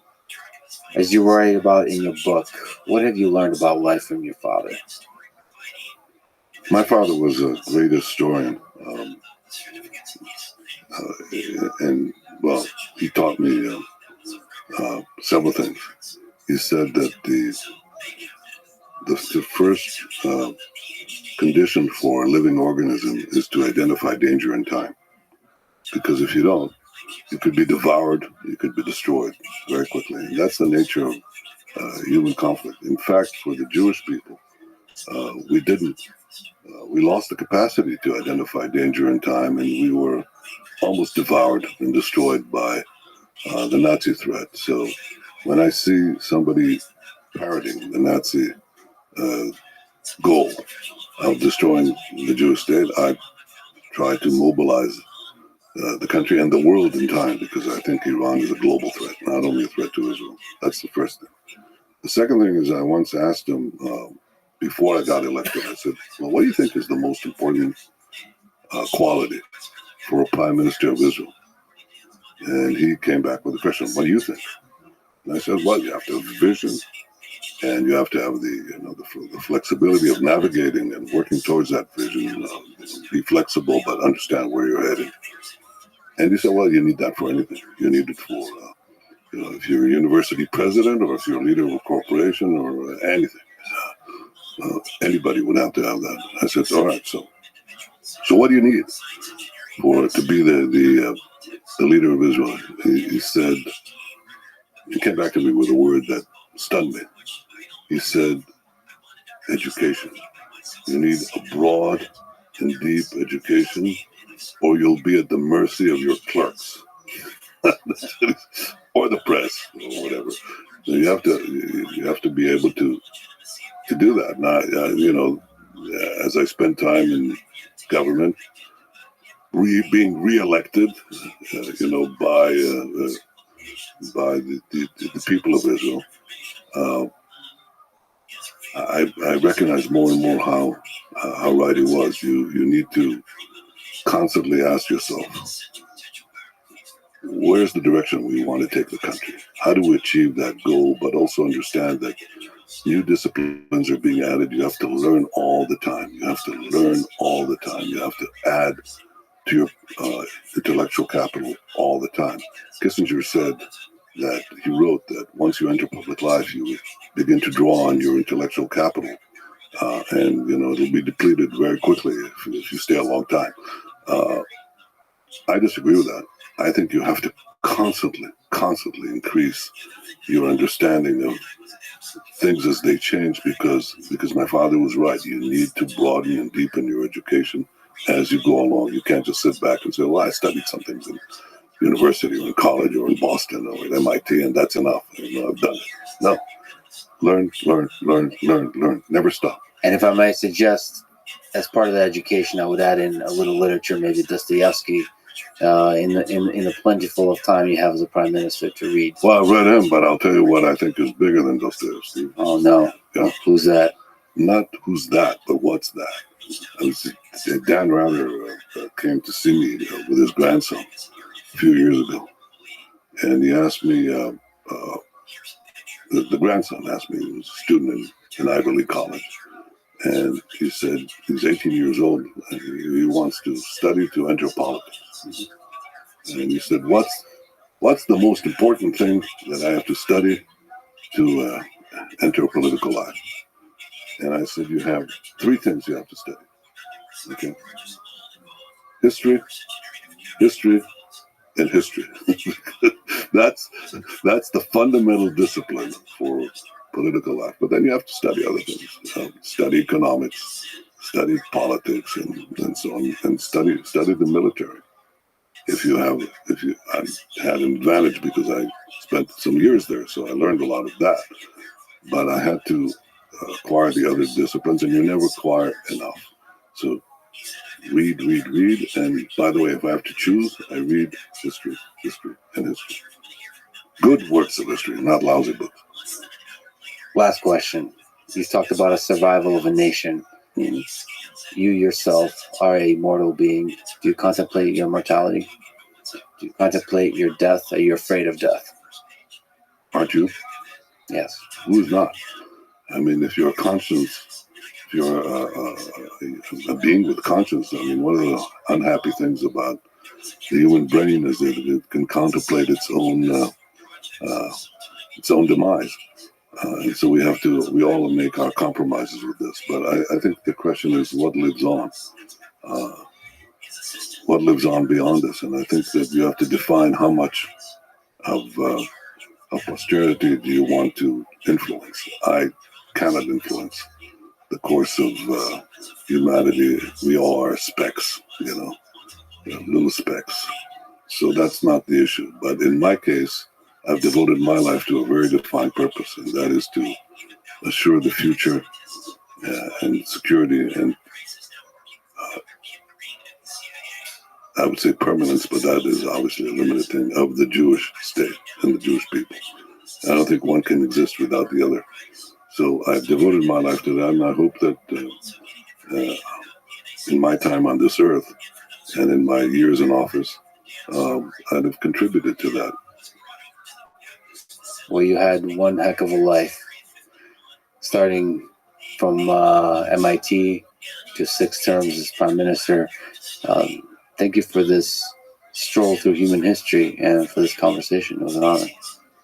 As you write about in your book, what have you learned about life from your father? My father was a great historian, and he taught me several things. He said that the first condition for a living organism is to identify danger in time, because if you don't, you could be devoured, you could be destroyed very quickly. And that's the nature of human conflict. In fact, for the Jewish people, we didn't. We lost the capacity to identify danger in time, and we were almost devoured and destroyed by the Nazi threat. So when I see somebody parroting the Nazi goal of destroying the Jewish state, I try to mobilize the country and the world in time, because I think Iran is a global threat, not only a threat to Israel. That's the first thing. The second thing is, I once asked him, before I got elected, I said, well, what do you think is the most important quality for a prime minister of Israel? And he came back with the question, what do you think? And I said, well, you have to have vision, and you have to have the flexibility of navigating and working towards that vision. Be flexible, but understand where you're heading. And he said, well, you need that for anything. You need it for, if you're a university president, or if you're a leader of a corporation, or anything. Anybody would have to have that. I said, all right, so what do you need to be the leader of Israel? He said, he came back to me with a word that stunned me. He said, education. You need a broad and deep education, or you'll be at the mercy of your clerks or the press or whatever. So you have to be able to do that. Now, as I spend time in government, being reelected, by the people of Israel, I recognize more and more how right he was. You need to constantly ask yourself, where's the direction we want to take the country? How do we achieve that goal, but also understand that new disciplines are being added. You have to learn all the time. You have to add to your intellectual capital all the time. Kissinger said that he wrote that once you enter public life, you begin to draw on your intellectual capital, and it'll be depleted very quickly if you stay a long time. I disagree with that. I think you have to constantly increase your understanding of things as they change, because my father was right. You need to broaden and deepen your education as you go along. You can't just sit back and say, well, I studied some things in university or in college or in Boston or at MIT, and that's enough. I've done it. No. Learn. Never stop. And if I might suggest, as part of the education, I would add in a little literature, maybe Dostoevsky, in the plentiful of time you have as a prime minister to read. Well, I read him, but I'll tell you what I think is bigger than Dostoevsky. Oh, no. Yeah. Who's that? Not who's that, but what's that? Dan Rather came to see me with his grandson a few years ago, and he asked me, the grandson asked me, he was a student in Ivy League College, and he said he's 18 years old and he wants to study to enter politics. And he said, what's the most important thing that I have to study to enter political life? And I said, you have 3 things you have to study. Okay. History, and history. That's the fundamental discipline for political life. But then you have to study other things. Study economics, study politics, and so on, and study the military. I had an advantage because I spent some years there, so I learned a lot of that. But I had to acquire the other disciplines, and you never acquire enough. So read. And by the way, if I have to choose, I read history, and history. Good works of history, not lousy books. Last question. You talked about a survival of a nation. You yourself are a mortal being. Do you contemplate your mortality? Do you contemplate your death? Are you afraid of death? Aren't you? Yes. Who's not? I mean, if you're a conscience, if you're a being with conscience, I mean, one of the unhappy things about the human brain is that it can contemplate its own demise. And so we all make our compromises with this. But I think the question is what lives on? What lives on beyond us? And I think that you have to define how much of posterity do you want to influence. I cannot influence the course of humanity. We all are specks, little specks. So that's not the issue. But in my case, I've devoted my life to a very defined purpose, and that is to assure the future and security and I would say permanence, but that is obviously a limited thing, of the Jewish state and the Jewish people. I don't think one can exist without the other. So I've devoted my life to that, and I hope that in my time on this earth and in my years in office, I'd have contributed to that. Well, you had one heck of a life, starting from MIT to 6 terms as prime minister. Thank you for this stroll through human history and for this conversation. It was an honor.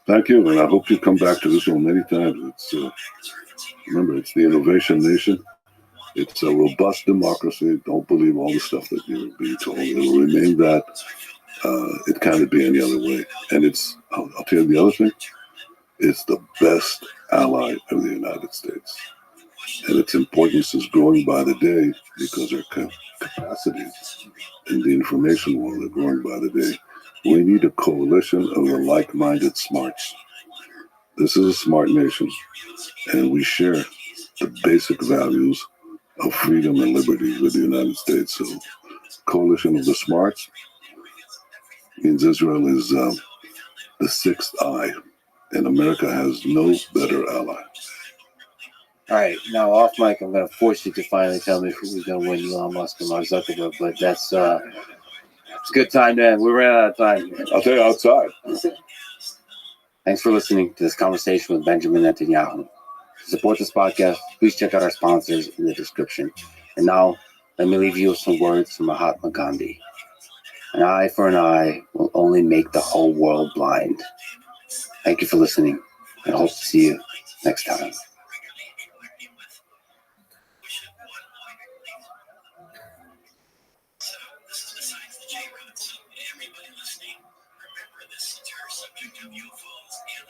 Thank you, and I hope you come back to this one many times. Remember, it's the innovation nation. It's a robust democracy. Don't believe all the stuff that you're being told. It will remain that. It can't be any other way. And I'll tell you the other thing, it's the best ally of the United States. And its importance is growing by the day because our capacities in the information world are growing by the day. We need a coalition of the like-minded smarts. This is a smart nation, and we share the basic values of freedom and liberty with the United States. So, coalition of the smarts means Israel is the 6th eye, and America has no better ally. All right, now off mic, I'm going to force you to finally tell me who's going to win, Elon Musk or Mark Zuckerberg, but that's it's a good time, man. We ran out of time. I'll tell you outside. Thanks for listening to this conversation with Benjamin Netanyahu. To support this podcast, please check out our sponsors in the description. And now, let me leave you with some words from Mahatma Gandhi. An eye for an eye will only make the whole world blind. Thank you for listening, and I hope to see you next time.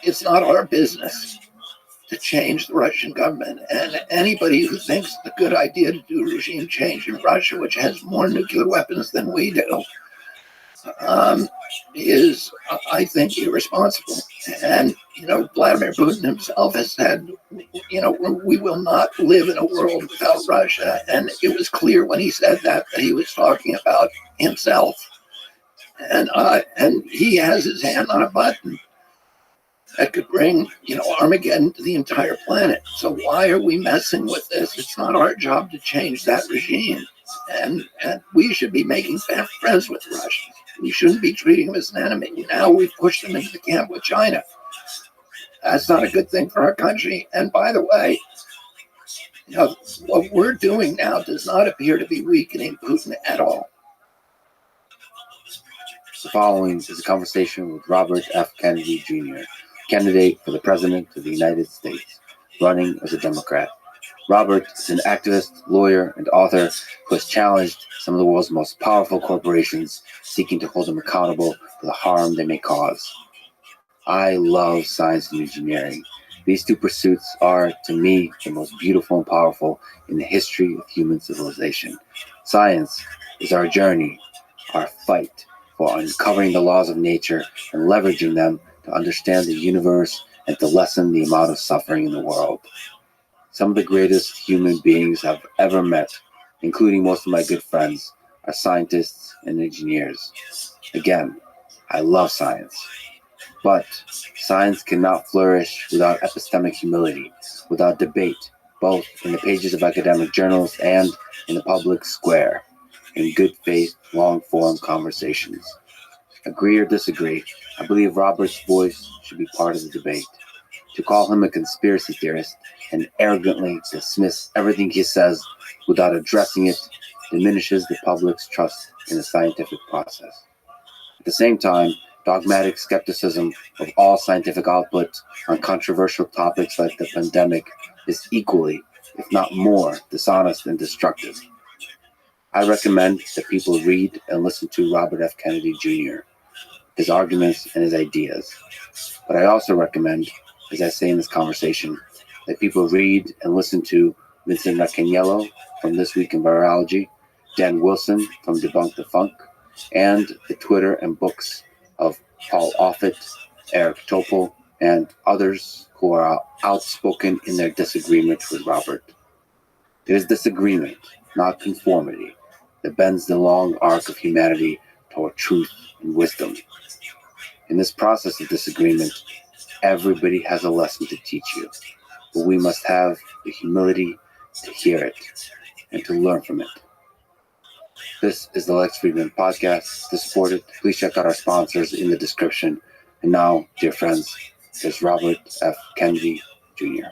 It's not our business to change the Russian government, and anybody who thinks it's a good idea to do regime change in Russia, which has more nuclear weapons than we do, is, I think, irresponsible. And, Vladimir Putin himself has said, we will not live in a world without Russia. And it was clear when he said that he was talking about himself. And he has his hand on a button that could bring, Armageddon to the entire planet. So why are we messing with this? It's not our job to change that regime. And we should be making friends with the Russians. We shouldn't be treating them as an enemy. Now we've pushed them into the camp with China. That's not a good thing for our country. And by the way, what we're doing now does not appear to be weakening Putin at all. The following is a conversation with Robert F. Kennedy Jr., candidate for the President of the United States, running as a Democrat. Robert is an activist, lawyer, and author who has challenged some of the world's most powerful corporations, seeking to hold them accountable for the harm they may cause. I love science and engineering. These two pursuits are, to me, the most beautiful and powerful in the history of human civilization. Science is our journey, our fight for uncovering the laws of nature and leveraging them to understand the universe and to lessen the amount of suffering in the world. Some of the greatest human beings I've ever met, including most of my good friends, are scientists and engineers. Again, I love science. But science cannot flourish without epistemic humility, without debate, both in the pages of academic journals and in the public square, in good faith, long-form conversations. Agree or disagree, I believe Robert's voice should be part of the debate. To call him a conspiracy theorist and arrogantly dismiss everything he says without addressing it diminishes the public's trust in the scientific process. At the same time, dogmatic skepticism of all scientific output on controversial topics like the pandemic is equally, if not more, dishonest and destructive. I recommend that people read and listen to Robert F. Kennedy Jr., his arguments and his ideas. But I also recommend, as I say in this conversation, that people read and listen to Vincent Racaniello from This Week in Virology, Dan Wilson from Debunk the Funk, and the Twitter and books of Paul Offit, Eric Topol, and others who are outspoken in their disagreement with Robert. It is disagreement, not conformity, that bends the long arc of humanity toward truth and wisdom. In this process of disagreement, everybody has a lesson to teach you, but we must have the humility to hear it and to learn from it. This is the Lex Friedman Podcast. To support it, please check out our sponsors in the description. And now, dear friends, there's Robert F. Kennedy Jr.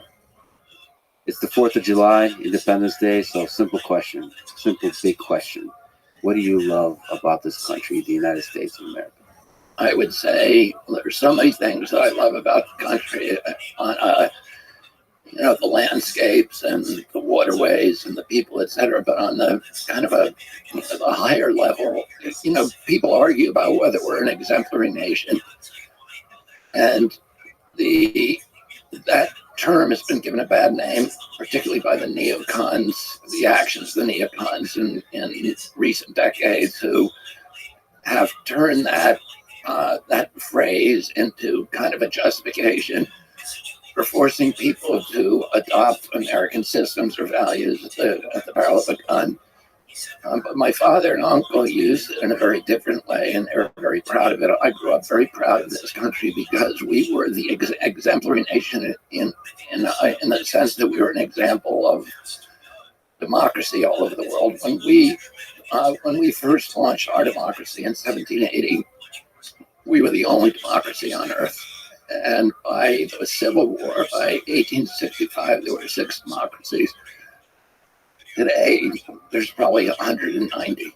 It's the 4th of July, Independence Day, so simple big question. What do you love about this country, the United States of America? I would say there's so many things that I love about the country, the landscapes and the waterways and the people, etc. But on the kind of the higher level, people argue about whether we're an exemplary nation, and that term has been given a bad name, particularly by the neocons, the actions of the neocons in recent decades, who have turned that phrase into kind of a justification for forcing people to adopt American systems or values at the barrel of a gun. But my father and uncle used it in a very different way, and they were very proud of it. I grew up very proud of this country because we were the exemplary nation in the sense that we were an example of democracy all over the world. When we first launched our democracy in 1780, we were the only democracy on earth. And by the Civil War, by 1865, there were 6 democracies. Today, there's probably 190.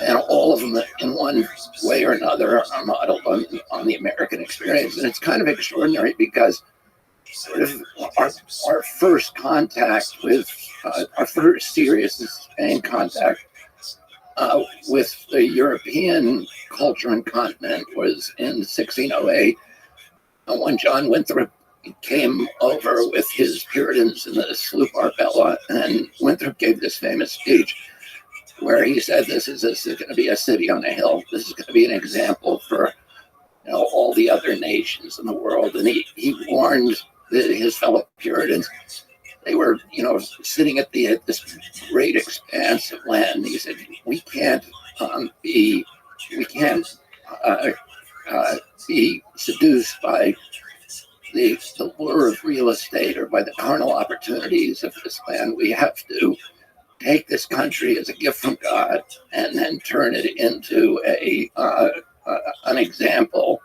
And all of them, in one way or another, are modeled on the American experience. And it's kind of extraordinary because sort of our first contact with, our first serious and sustained contact with the European culture and continent was in 1608, when John Winthrop came over with his Puritans in the sloop Arbella, and Winthrop gave this famous speech where he said, this is going to be a city on a hill. This is going to be an example for all the other nations in the world. And he warned his fellow Puritans. They were, sitting at this great expanse of land. He said, we can't be seduced by the lure of real estate or by the carnal opportunities of this land. We have to take this country as a gift from God and then turn it into an example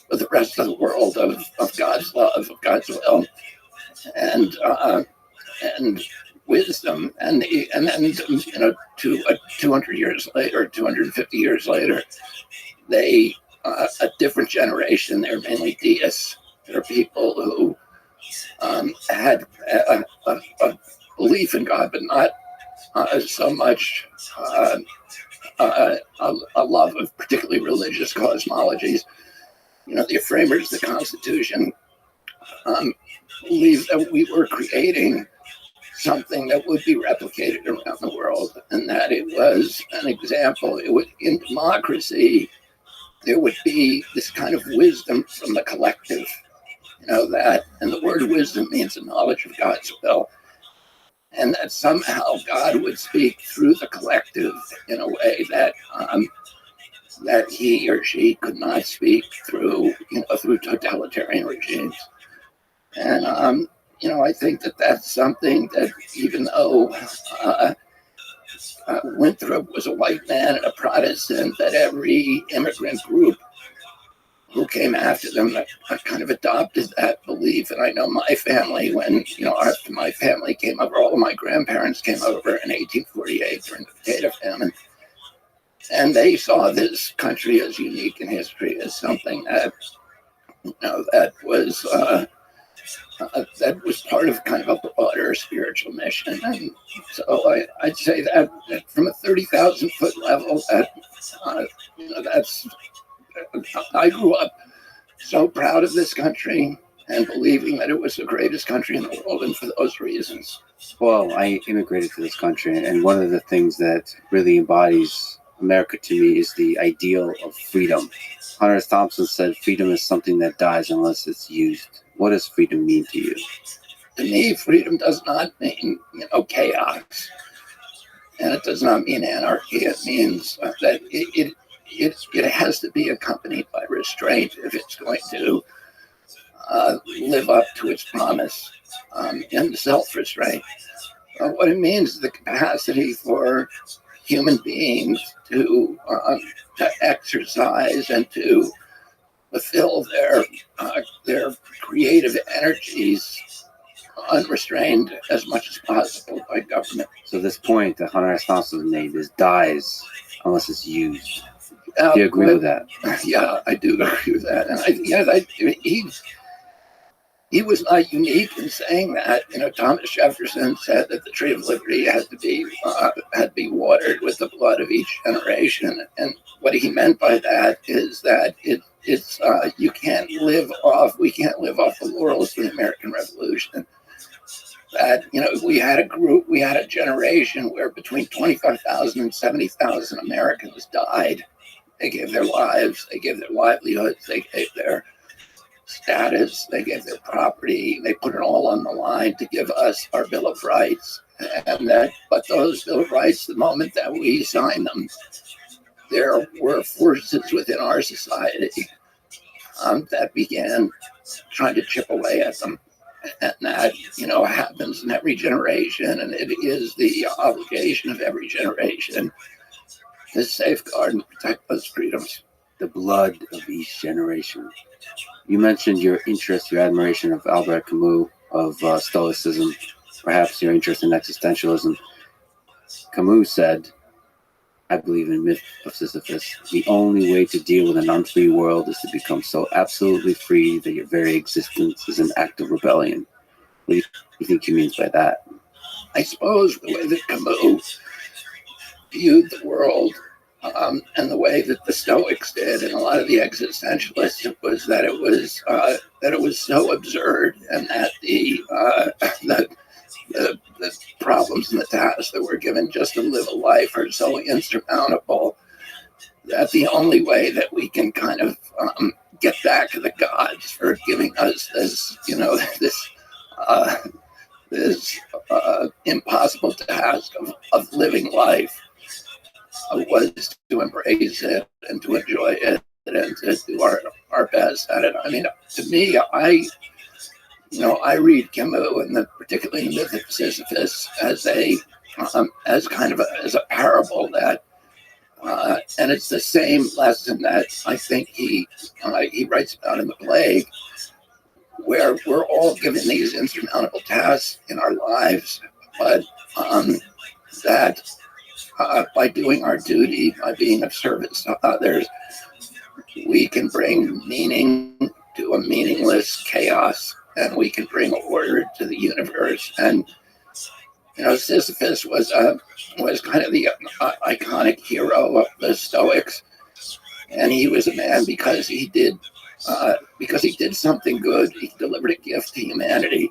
for the rest of the world of God's love, of God's will, and wisdom. And then 200 years later, 250 years later, they a different generation. They're mainly deists. They're people who had a belief in God, but not so much a love of particularly religious cosmologies. The framers of the Constitution believed that we were creating something that would be replicated around the world, and that it was an example. In democracy, there would be this kind of wisdom from the collective, and the word wisdom means the knowledge of God's will, and that somehow God would speak through the collective in a way that he or she could not speak through totalitarian regimes. And I think that that's something that, even though Winthrop was a white man and a Protestant, that every immigrant group who came after them kind of adopted that belief. And I know my family, when, after my family came over, all of my grandparents came over in 1848 during the potato famine. And they saw this country as unique in history, as something that, that was part of kind of a broader spiritual mission. And so I'd say that from a 30,000-foot level, I grew up so proud of this country and believing that it was the greatest country in the world, and for those reasons. Well, I immigrated to this country, and one of the things that really embodies America to me is the ideal of freedom. Hunter S. Thompson said, freedom is something that dies unless it's used. What does freedom mean to you? To me, freedom does not mean, chaos. And it does not mean anarchy. It means that it has to be accompanied by restraint if it's going to live up to its promise, and self-restraint. What it means is the capacity for human beings to exercise and to fulfill their creative energies unrestrained as much as possible by government. So this point that Hunter S. Thompson made is dies unless it's used. Do you agree with that? Yeah, I do agree with that. And he was not unique in saying that. Thomas Jefferson said that the tree of liberty had to be watered with the blood of each generation. And what he meant by that is that we can't live off the laurels of the American Revolution. That, we had a generation where between 25,000 and 70,000 Americans died. They gave their lives, they gave their livelihoods, they gave their status, they gave their property, they put it all on the line to give us our Bill of Rights. But those Bill of Rights, the moment that we signed them, there were forces within our society that began trying to chip away at them. And that, happens in every generation, and it is the obligation of every generation to safeguard and protect those freedoms. The blood of each generation. You mentioned your interest, your admiration of Albert Camus, of Stoicism, perhaps your interest in existentialism. Camus said, I believe in myth of Sisyphus. The only way to deal with an unfree world is to become so absolutely free that your very existence is an act of rebellion. What do you think he means by that? I suppose the way that Camus viewed the world, and the way that the Stoics did, and a lot of the existentialists, was that it was so absurd, and that the problems and the tasks that we're given just to live a life are so insurmountable that the only way that we can kind of get back to the gods for giving us this, this impossible task of living life was to embrace it and to enjoy it and to do our best at it. I mean, to me, I read Camus, and particularly the Myth of Sisyphus, as kind of as a parable that, and it's the same lesson that I think he writes about in The Plague, where we're all given these insurmountable tasks in our lives, but that by doing our duty, by being of service to others, we can bring meaning to a meaningless chaos, and we can bring order to the universe. And Sisyphus was kind of the iconic hero of the Stoics, and he was a man because he did something good. He delivered a gift to humanity.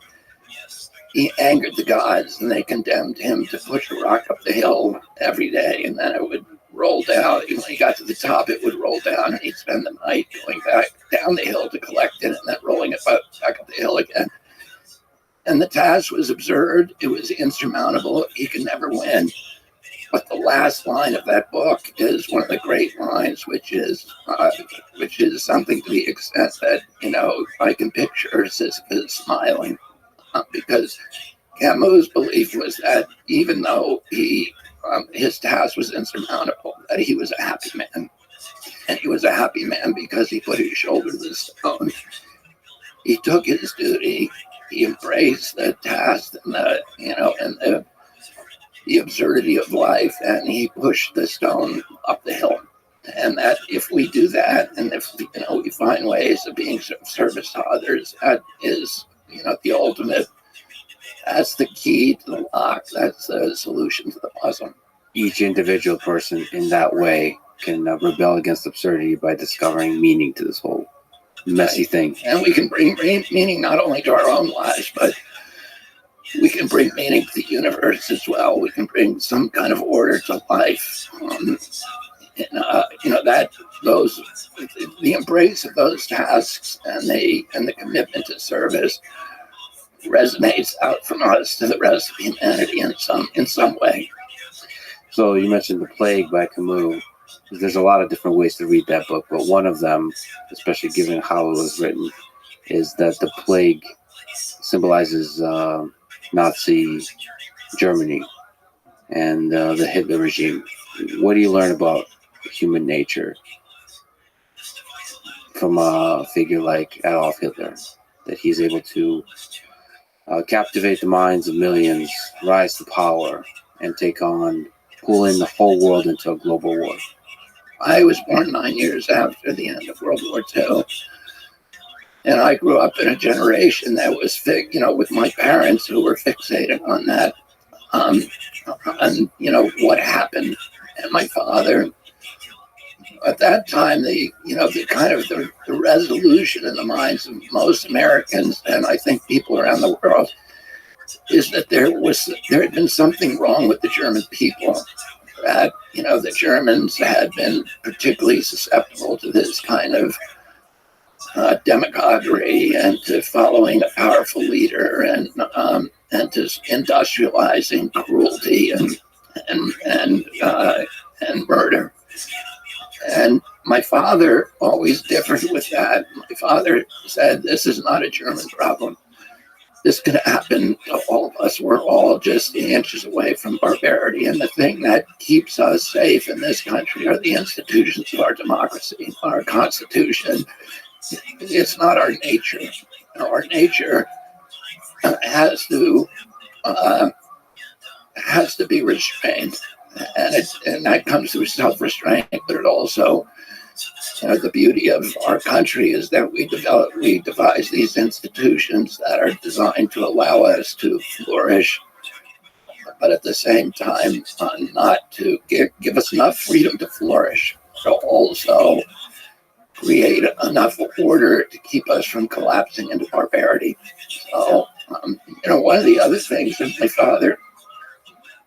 He angered the gods, and they condemned him to push a rock up the hill every day, and then it would roll down. When he got to the top, it would roll down, and he'd spend the night going back down the hill to collect it, and then rolling it back up the hill again. And the task was absurd. It was insurmountable. He could never win. But the last line of that book is one of the great lines, which is something to the extent that I can picture Sisyphus smiling, because Camus' belief was that even though his task was insurmountable, that he was a happy man, and he was a happy man because he put his shoulder to the stone. He took his duty. He embraced the task and the absurdity of life, and he pushed the stone up the hill. And that if we do that, and if we find ways of being of service to others, that is the ultimate. That's the key to the lock. That's the solution to the puzzle. Each individual person in that way can rebel against absurdity by discovering meaning to this whole messy thing. And we can bring meaning not only to our own lives, but we can bring meaning to the universe as well. We can bring some kind of order to life. The embrace of those tasks and the commitment to service resonates out from us to the rest of humanity in some way. So you mentioned The Plague by Camus. There's a lot of different ways to read that book, but one of them, especially given how it was written, is that the plague symbolizes Nazi Germany and the Hitler regime. What do you learn about human nature from a figure like Adolf Hitler, that he's able to captivate the minds of millions, rise to power, and pull in the whole world into a global war? I was born 9 years after the end of World War II. And I grew up in a generation that was, with my parents who were fixated on that, what happened. And my father, at that time, the resolution in the minds of most Americans, and I think people around the world, is that there had been something wrong with the German people. That the Germans had been particularly susceptible to this kind of demagoguery and to following a powerful leader and to industrializing cruelty and murder. And my father always differed with that. My father said, "This is not a German problem. This could happen to all of us. We're all just inches away from barbarity. And the thing that keeps us safe in this country are the institutions of our democracy, our Constitution. It's not our nature. Our nature has to be restrained. and that comes through self-restraint, but it also, the beauty of our country is that we devise these institutions that are designed to allow us to flourish, but at the same time, not to give us enough freedom to flourish, but also create enough order to keep us from collapsing into barbarity. So, one of the other things that my father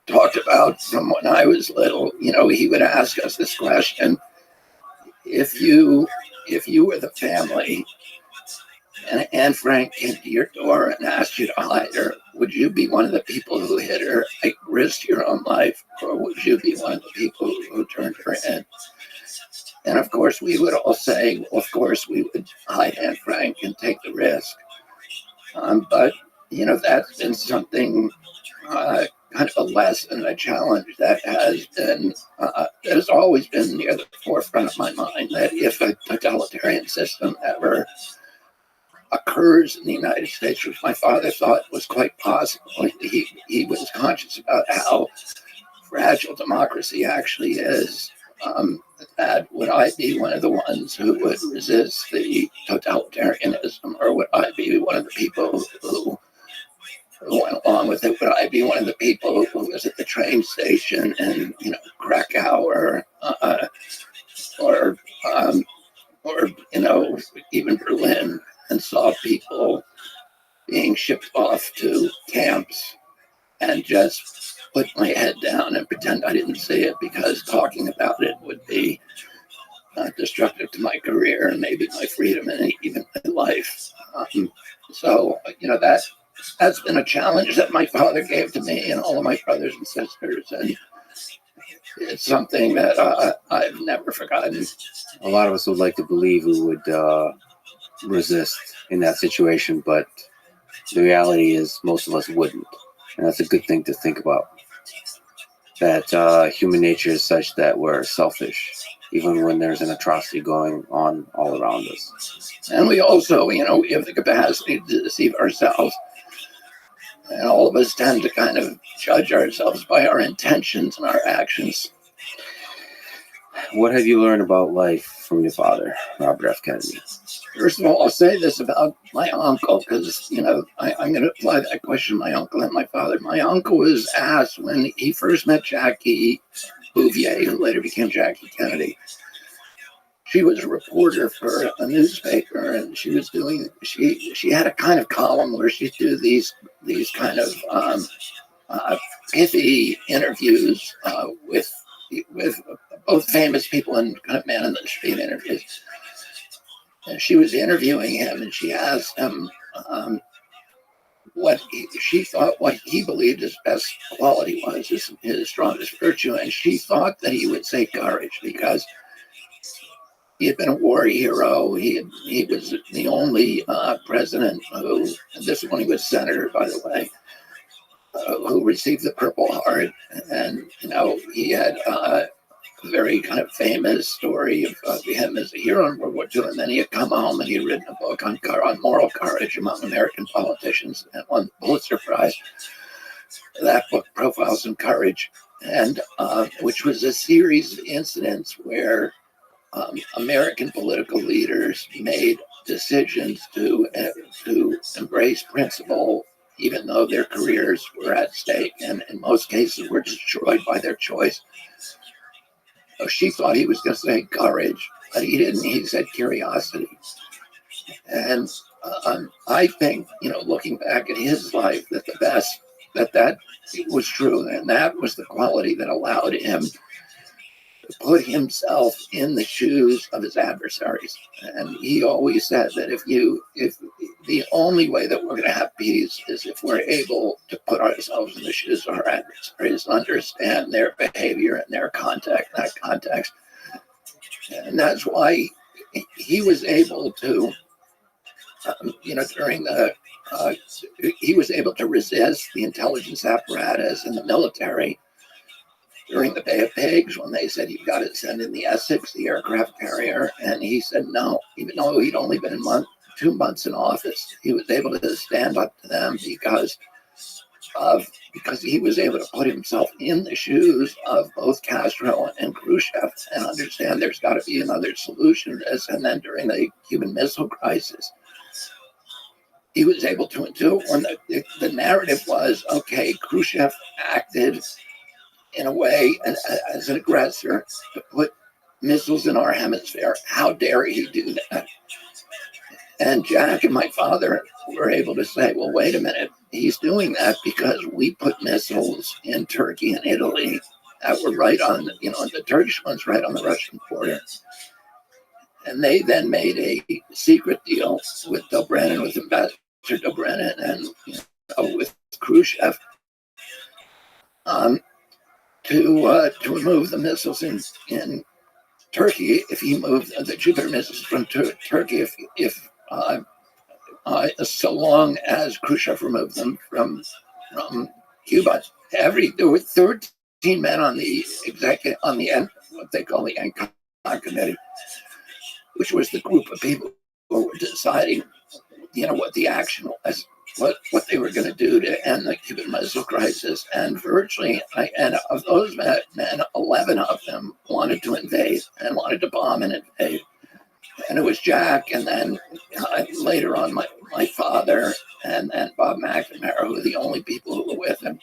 talked about from when I was little, he would ask us this question: if you were the family and Anne Frank came to your door and asked you to hide her, would you be one of the people who hid her, risked your own life, or would you be one of the people who turned her in? And of course, we would all say, well, of course, we would hide Anne Frank and take the risk. But, that's been something, kind of a lesson, a challenge that has always been near the forefront of my mind, that if a totalitarian system ever occurs in the United States, which my father thought was quite possible, he was conscious about how fragile democracy actually is. That would I be one of the ones who would resist the totalitarianism, or would I be one of the people who went along with it? Would I be one of the people who was at the train station in Krakow or even Berlin, and saw people being shipped off to camps and just put my head down and pretend I didn't see it, because talking about it would be destructive to my career and maybe my freedom and even my life. So, that's been a challenge that my father gave to me and all of my brothers and sisters. And it's something that I've never forgotten. A lot of us would like to believe we would resist in that situation, but the reality is most of us wouldn't. And that's a good thing to think about. That human nature is such that we're selfish, even when there's an atrocity going on all around us. And we also, we have the capacity to deceive ourselves. And all of us tend to kind of judge ourselves by our intentions and our actions. What have you learned about life from your father, Robert F. Kennedy? First of all, I'll say this about my uncle, because, I'm going to apply that question to my uncle and my father. My uncle was asked when he first met Jackie Bouvier, who later became Jackie Kennedy. She was a reporter for a newspaper, and she was doing, she had a kind of column where she'd do these kind of pithy interviews with both famous people and kind of man in the street interviews. And she was interviewing him, and she asked him what he believed his best quality was, his strongest virtue. And she thought that he would say courage, because he had been a war hero. He was the only president who, and this is when he was senator, by the way, who received the Purple Heart. And, he had a very kind of famous story of him as a hero in World War II. And then he had come home and he had written a book on moral courage among American politicians and won the Pulitzer Prize. That book profiles some courage, and which was a series of incidents where American political leaders made decisions to embrace principle, even though their careers were at stake, and in most cases were destroyed by their choice. So she thought he was going to say courage, but he didn't. He said curiosity. And I think, looking back at his life, that that was true, and that was the quality that allowed him to put himself in the shoes of his adversaries. And he always said that if the only way that we're going to have peace is if we're able to put ourselves in the shoes of our adversaries, understand their behavior and their context. And that's why he was able to, he was able to resist the intelligence apparatus and the military during the Bay of Pigs, when they said, you've got to send in the Essex, the aircraft carrier. And he said no, even though he'd only been 2 months in office. He was able to stand up to them because because he was able to put himself in the shoes of both Castro and Khrushchev and understand there's got to be another solution to this. And then during the Cuban Missile Crisis, he was able to do it when the narrative was, okay, Khrushchev acted in a way as an aggressor to put missiles in our hemisphere. How dare he do that? And Jack and my father were able to say, well, wait a minute. He's doing that because we put missiles in Turkey and Italy that were right on, the Turkish ones right on the Russian border. And they then made a secret deal with Dobrynin, with Ambassador Dobrynin, and with Khrushchev to remove the missiles in Turkey. If he moved the Jupiter missiles from Turkey, if so long as Khrushchev removed them from Cuba. There were 13 men on the what they call the ENCON committee, which was the group of people who were deciding, what the action was, what they were going to do to end the Cuban Missile Crisis. And virtually, and of those men, 11 of them wanted to invade and wanted to bomb and invade. And it was Jack, and then later on my father, and then Bob McNamara, who were the only people who were with him,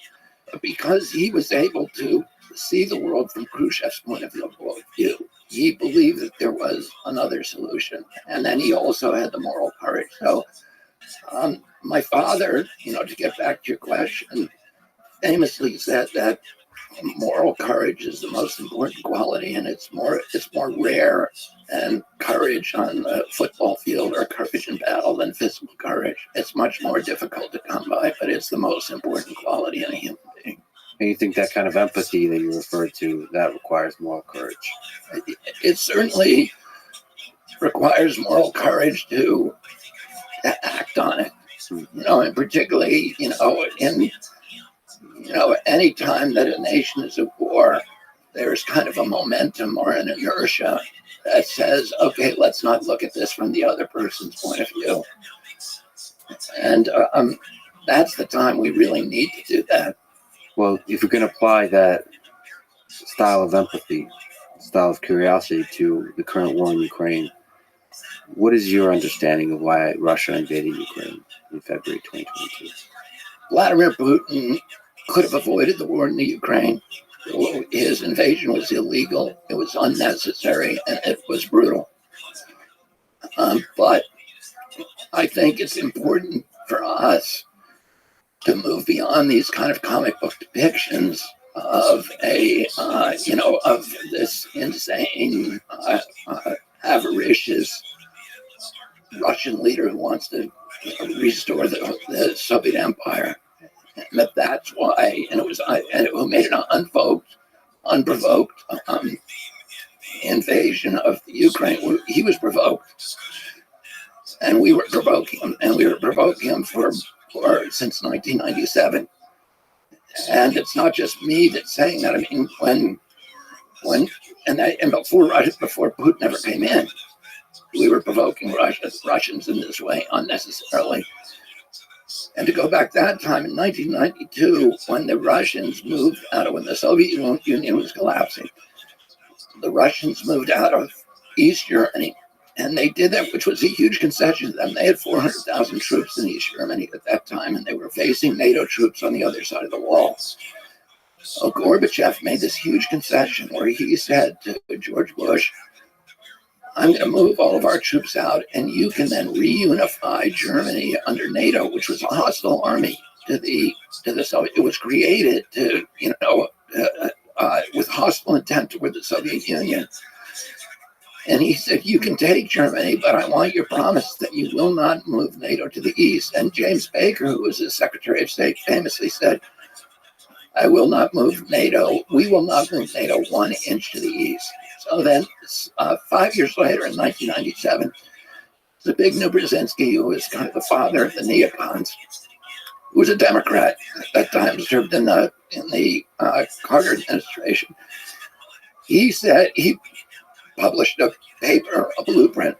because he was able to see the world from Khrushchev's point of view. He believed that there was another solution, and then he also had the moral courage. So my father, to get back to your question, famously said that moral courage is the most important quality, and it's more rare than courage on the football field or courage in battle than physical courage. It's much more difficult to come by, but it's the most important quality in a human being. And you think that kind of empathy that you referred to, that requires moral courage? It certainly requires moral courage to act on it. And particularly, any time that a nation is at war, there's kind of a momentum or an inertia that says, okay, let's not look at this from the other person's point of view. And that's the time we really need to do that. Well, if we can apply that style of empathy, style of curiosity to the current war in Ukraine, what is your understanding of why Russia invaded Ukraine in February 2022? Vladimir Putin could have avoided the war in the Ukraine. His invasion was illegal, it was unnecessary, and it was brutal. But I think it's important for us to move beyond these kind of comic book depictions of of this insane, avaricious Russian leader who wants to restore the Soviet Empire. And that's why, and who made an unprovoked invasion of the Ukraine. He was provoked, and we were provoking him, for since 1997. And it's not just me that's saying that. I mean, before Putin ever came in, we were provoking Russians in this way unnecessarily. And to go back that time in 1992, when the Russians moved out when the Soviet Union was collapsing, the Russians moved out of East Germany, and they did that, which was a huge concession to them. They had 400,000 troops in East Germany at that time, and they were facing NATO troops on the other side of the wall. So Gorbachev made this huge concession where he said to George Bush, I'm going to move all of our troops out, and you can then reunify Germany under NATO, which was a hostile army to the Soviet. It was created to, with hostile intent toward the Soviet Union. And he said, you can take Germany, but I want your promise that you will not move NATO to the east. And James Baker, who was the Secretary of State, famously said, I will not move NATO. We will not move NATO 1 inch to the east. So then 5 years later, in 1997, Zbigniew Brzezinski, who was kind of the father of the neocons, who was a Democrat at that time, served in the Carter administration, he said he published a paper, a blueprint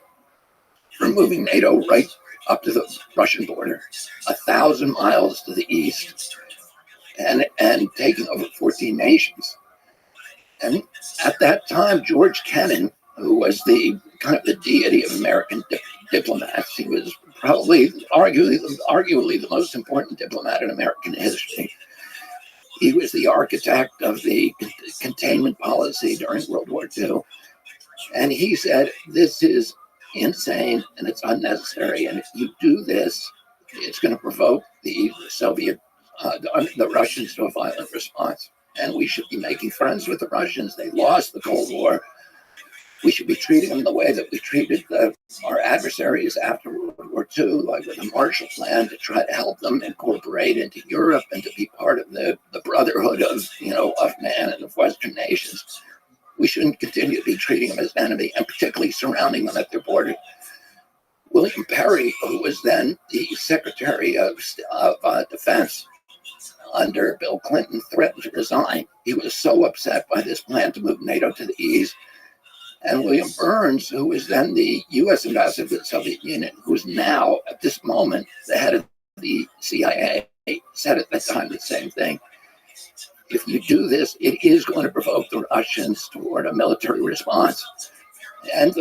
for moving NATO right up to the Russian border, 1,000 miles to the east. and taking over 14 nations. And at that time, George Kennan, who was the kind of the deity of American diplomats, he was probably arguably the most important diplomat in American history. He was the architect of the containment policy during World War II. And he said, this is insane and it's unnecessary. And if you do this, it's going to provoke the Russians to a violent response. And we should be making friends with the Russians. They lost the Cold War. We should be treating them the way that we treated our adversaries after World War II, like with a Marshall Plan to try to help them incorporate into Europe and to be part of the brotherhood of man and of Western nations. We shouldn't continue to be treating them as an enemy and particularly surrounding them at their border. William Perry, who was then the Secretary of Defense under Bill Clinton, threatened to resign. He was so upset by this plan to move NATO to the east. And William Burns, who was then the U.S. ambassador to the Soviet Union, who's now, at this moment, the head of the CIA, said at that time the same thing. If you do this, it is going to provoke the Russians toward a military response. And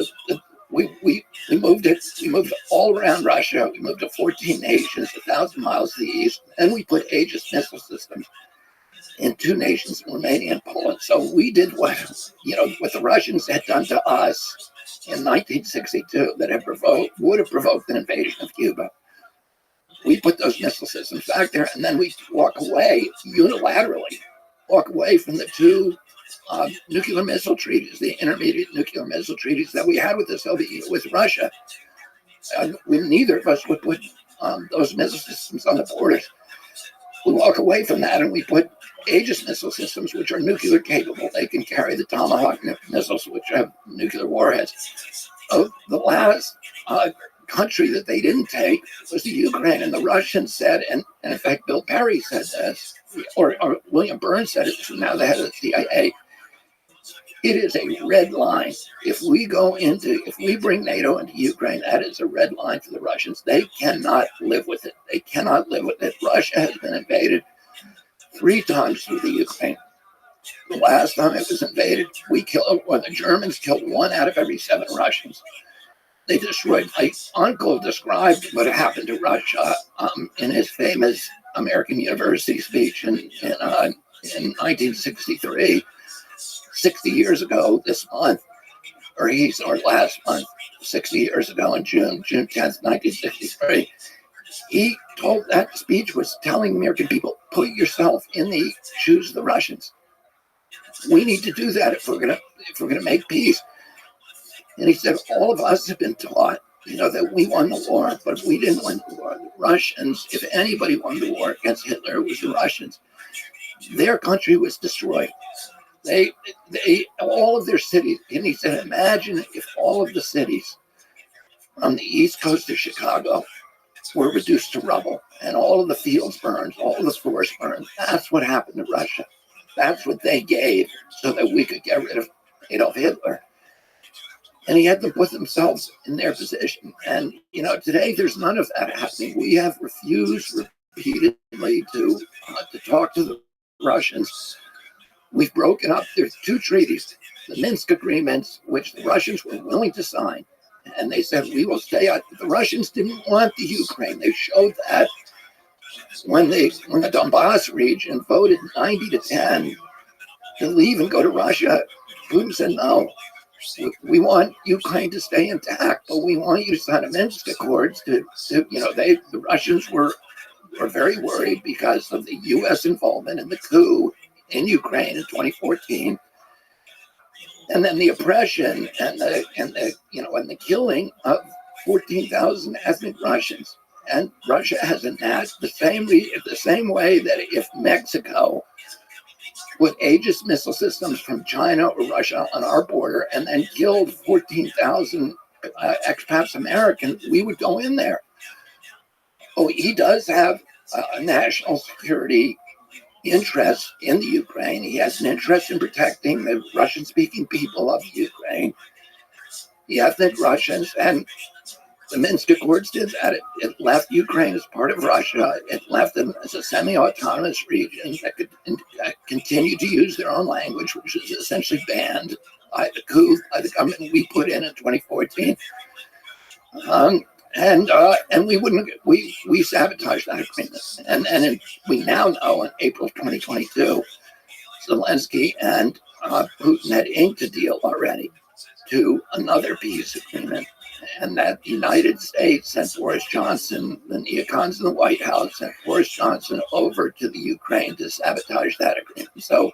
we moved it. We moved all around Russia. We moved to 14 nations, 1,000 miles to the east, and we put Aegis missile systems in 2 nations, Romania and Poland. So we did what the Russians had done to us in 1962 that would have provoked an invasion of Cuba. We put those missile systems back there, and then we walk away unilaterally, from the 2 nuclear missile treaties, the intermediate nuclear missile treaties that we had with Russia. Neither of us would put those missile systems on the borders. We walk away from that, and we put Aegis missile systems, which are nuclear capable. They can carry the Tomahawk missiles, which have nuclear warheads. The last country that they didn't take was the Ukraine, and the Russians said, and in fact, Bill Perry said this, or William Burns said it, who's now the head of the CIA. It is a red line. If we bring NATO into Ukraine, that is a red line for the Russians. They cannot live with it. Russia has been invaded 3 times through the Ukraine. The last time it was invaded, the Germans killed 1 out of every 7 Russians. They destroyed. My uncle described what happened to Russia in his famous American University speech in 1963. 60 years ago this month, or last month, 60 years ago in June 10th, 1963, he told that speech was telling American people, put yourself in the shoes of the Russians. We need to do that if we're gonna make peace. And he said, all of us have been taught, that we won the war, but we didn't win the war. The Russians, if anybody won the war against Hitler, it was the Russians. Their country was destroyed. They all of their cities, and he said, imagine if all of the cities on the east coast of Chicago were reduced to rubble and all of the fields burned, all of the forests burned. That's what happened to Russia. That's what they gave so that we could get rid of Adolf Hitler. And he had to put themselves in their position. And, today there's none of that happening. We have refused repeatedly to talk to the Russians. We've broken up. There's 2 treaties, the Minsk agreements, which the Russians were willing to sign. And they said, we will stay out. The Russians didn't want the Ukraine. They showed that when the Donbass region voted 90-10 to leave and go to Russia. Putin said, no, we want Ukraine to stay intact, but we want you to sign a Minsk Accords the Russians were very worried because of the U.S. involvement in the coup in Ukraine in 2014, and then the oppression and the killing of 14,000 ethnic Russians. And Russia has enacted the same way that if Mexico put Aegis missile systems from China or Russia on our border and then killed 14,000 expats Americans, we would go in there. Oh, he does have a national security interest in the Ukraine. He has an interest in protecting the Russian-speaking people of Ukraine, the ethnic Russians, and the Minsk Accords did that. It left Ukraine as part of Russia. It left them as a semi-autonomous region that could continue to use their own language, which is essentially banned by the coup, by the government we put in 2014. And we sabotaged that agreement. And we now know in April 2022, Zelensky and Putin had inked a deal already to another peace agreement, and that the United States sent Boris Johnson, the neocons in the White House sent Boris Johnson over to the Ukraine to sabotage that agreement. So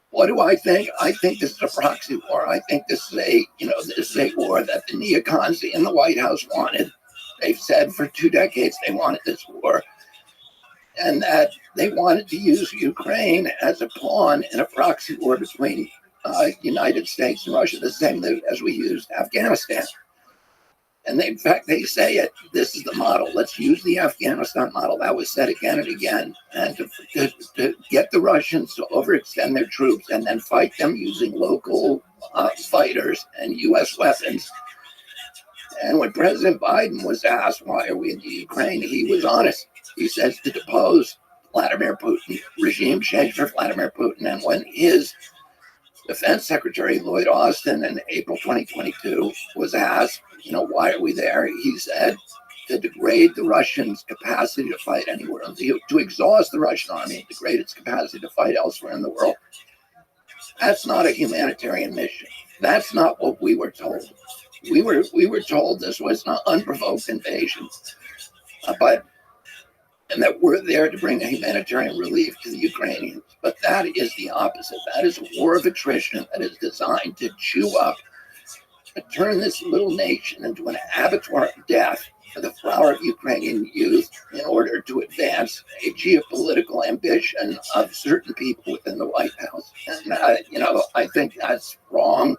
what do I think? I think this is a proxy war. I think this is a war that the neocons in the White House wanted. They've said for 2 decades they wanted this war, and that they wanted to use Ukraine as a pawn in a proxy war between United States and Russia, the same as we used Afghanistan. And in fact, they say it. This is the model. Let's use the Afghanistan model. That was said again and again. And to get the Russians to overextend their troops and then fight them using local fighters and U.S. weapons. And when President Biden was asked, why are we in the Ukraine, he was honest. He says to depose Vladimir Putin, regime change for Vladimir Putin. And when his Defense Secretary Lloyd Austin in April 2022 was asked, why are we there? He said to degrade the Russians' capacity to fight anywhere, to exhaust the Russian army and degrade its capacity to fight elsewhere in the world. That's not a humanitarian mission. That's not what we were told. We were told this was an unprovoked invasion, and that we're there to bring a humanitarian relief to the Ukrainians. But that is the opposite. That is a war of attrition that is designed to chew up, to turn this little nation into an abattoir of death for the flower of Ukrainian youth in order to advance a geopolitical ambition of certain people within the White House. And, I think that's wrong.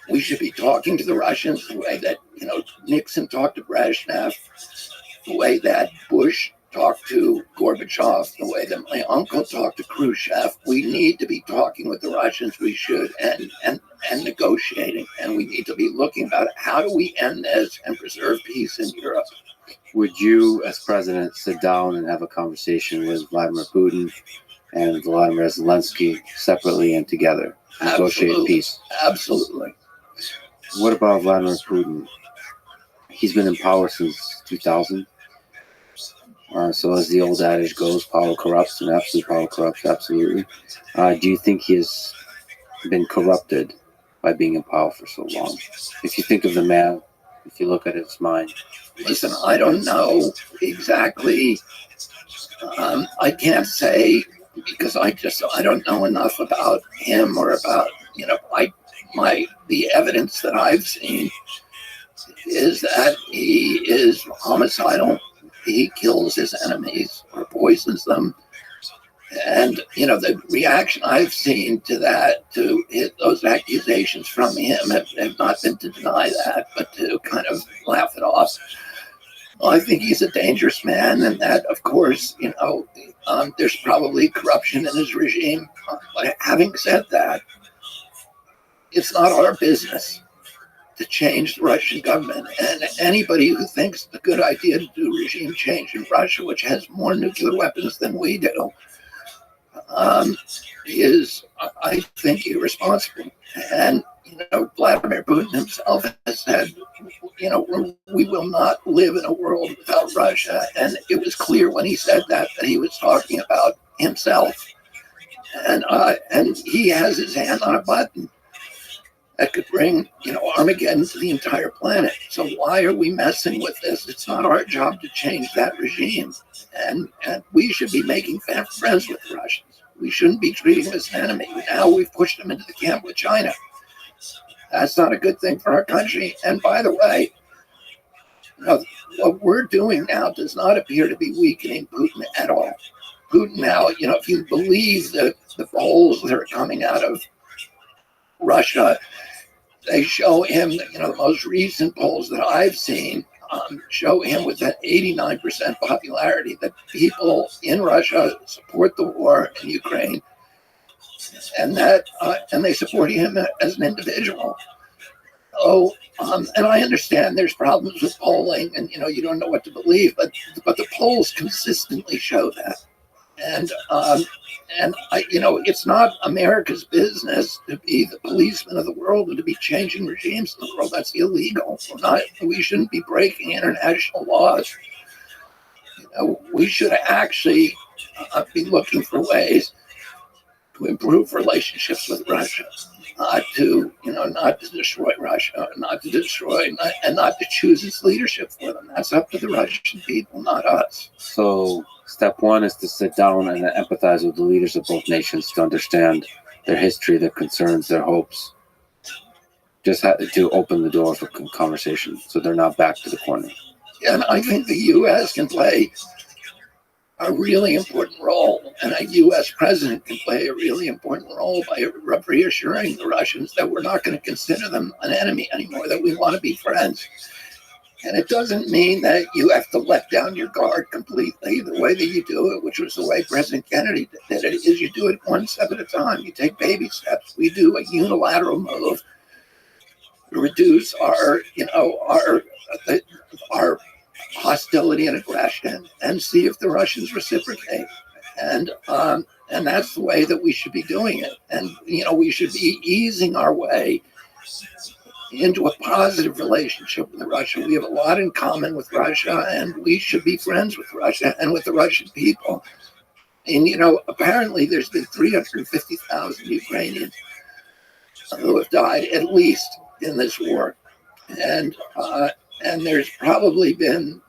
We should be talking to the Russians the way that, Nixon talked to Brezhnev, the way that Bush talked to Gorbachev, the way that my uncle talked to Khrushchev. We need to be talking with the Russians. We should, and negotiating. And we need to be looking about how do we end this and preserve peace in Europe. Would you, as president, sit down and have a conversation with Vladimir Putin and Vladimir Zelensky separately and together to negotiate peace? Absolutely. What about Vladimir Putin? He's been in power since 2000. So as the old adage goes, power corrupts, and absolute power corrupts, absolutely. Do you think he has been corrupted by being in power for so long? If you think of the man, if you look at his mind. Listen, I don't know exactly. I can't say because I don't know enough about him or about, the evidence that I've seen is that he is homicidal. He kills his enemies or poisons them. And, the reaction I've seen to that, to those accusations from him have not been to deny that, but to kind of laugh it off. I think he's a dangerous man, and that, of course, there's probably corruption in his regime. But having said that, it's not our business to change the Russian government. And anybody who thinks it's a good idea to do regime change in Russia, which has more nuclear weapons than we do, is, I think, irresponsible. And, Vladimir Putin himself has said, we will not live in a world without Russia. And it was clear when he said that he was talking about himself. And he has his hand on a button that could bring, Armageddon to the entire planet. So why are we messing with this? It's not our job to change that regime. And we should be making friends with the Russians. We shouldn't be treating them as an enemy. Now we've pushed them into the camp with China. That's not a good thing for our country. And by the way, what we're doing now does not appear to be weakening Putin at all. Putin now, if you believe the polls that are coming out of Russia, they show him, the most recent polls that I've seen show him with an 89% popularity, that people in Russia support the war in Ukraine, and they support him as an individual. And I understand there's problems with polling, and you don't know what to believe, but the polls consistently show that. And it's not America's business to be the policeman of the world and to be changing regimes in the world. That's illegal. We shouldn't be breaking international laws. We should actually be looking for ways to improve relationships with Russia, not to destroy Russia, not to choose its leadership for them. That's up to the Russian people, not us. So step one is to sit down and empathize with the leaders of both nations to understand their history, their concerns, their hopes. Just to open the door for conversation so they're not back to the corner. And I think the U.S. can play a really important role, and a U.S. president can play a really important role by reassuring the Russians that we're not going to consider them an enemy anymore, that we want to be friends. And it doesn't mean that you have to let down your guard completely. The way that you do it, which was the way President Kennedy did it, is you do it one step at a time. You take baby steps. We do a unilateral move to reduce our hostility and aggression, and see if the Russians reciprocate. And that's the way that we should be doing it. And we should be easing our way into a positive relationship with Russia. We have a lot in common with Russia, and we should be friends with Russia and with the Russian people. And apparently there's been 350,000 Ukrainians who have died at least in this war, and there's probably been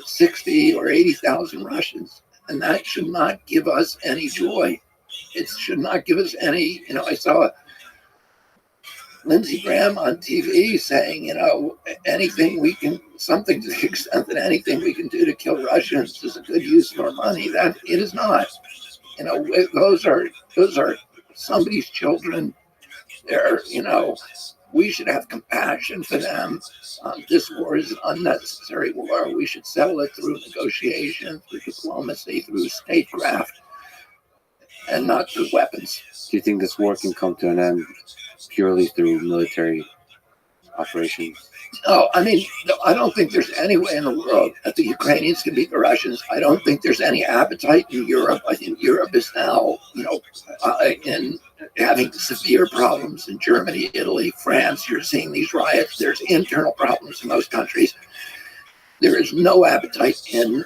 60 or 80,000 Russians, and that should not give us any joy. It should not give us any. I saw Lindsey Graham on TV saying, anything we can, something to the extent that anything we can do to kill Russians is a good use of our money. That it is not. Those are somebody's children. They're, we should have compassion for them. This war is an unnecessary war. We should settle it through negotiation, through diplomacy, through statecraft, and not through weapons. Do you think this war can come to an end purely through military operations? No, I don't think there's any way in the world that the Ukrainians can beat the Russians. I don't think there's any appetite in Europe. I think Europe is now, in having severe problems in Germany, Italy, France. You're seeing these riots. There's internal problems in those countries. There is no appetite in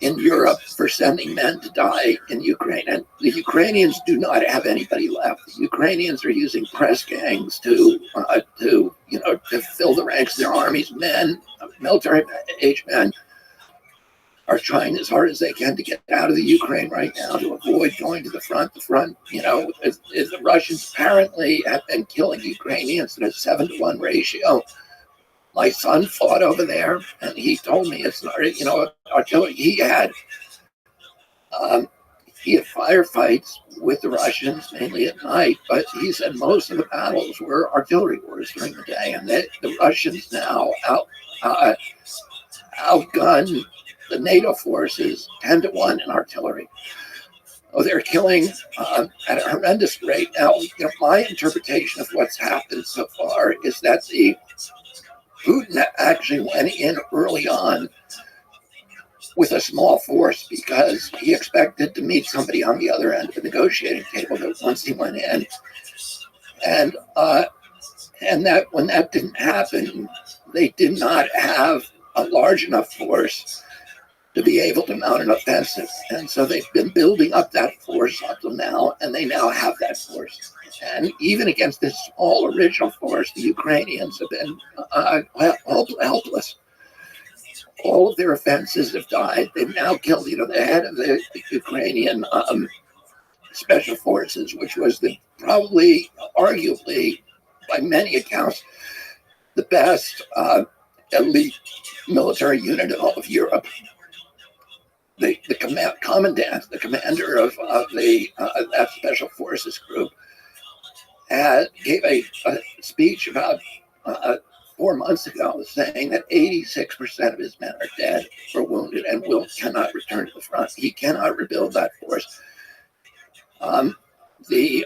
Europe for sending men to die in Ukraine. And the Ukrainians do not have anybody left. The Ukrainians are using press gangs to fill the ranks of their armies. Men, military age men, are trying as hard as they can to get out of the Ukraine right now to avoid going to the front. The front, the Russians apparently have been killing Ukrainians at a 7-to-1 ratio. My son fought over there, and he told me it's not, artillery. He had firefights with the Russians, mainly at night, but he said most of the battles were artillery wars during the day, and the Russians now outgun the NATO forces 10-to-1 in artillery. Oh, they're killing at a horrendous rate. Now, my interpretation of what's happened so far is that Putin actually went in early on with a small force because he expected to meet somebody on the other end of the negotiating table. That once he went in, and that when that didn't happen, they did not have a large enough force to be able to mount an offensive. And so they've been building up that force up till now, and they now have that force. And even against this small original force, the Ukrainians have been helpless. All of their offenses have died. They've now killed, the head of the Ukrainian special forces, which was probably, arguably, by many accounts, the best elite military unit in all of Europe. The commandant, the commander of that special forces group, gave a speech about 4 months ago saying that 86% of his men are dead or wounded and cannot return to the front. He cannot rebuild that force. the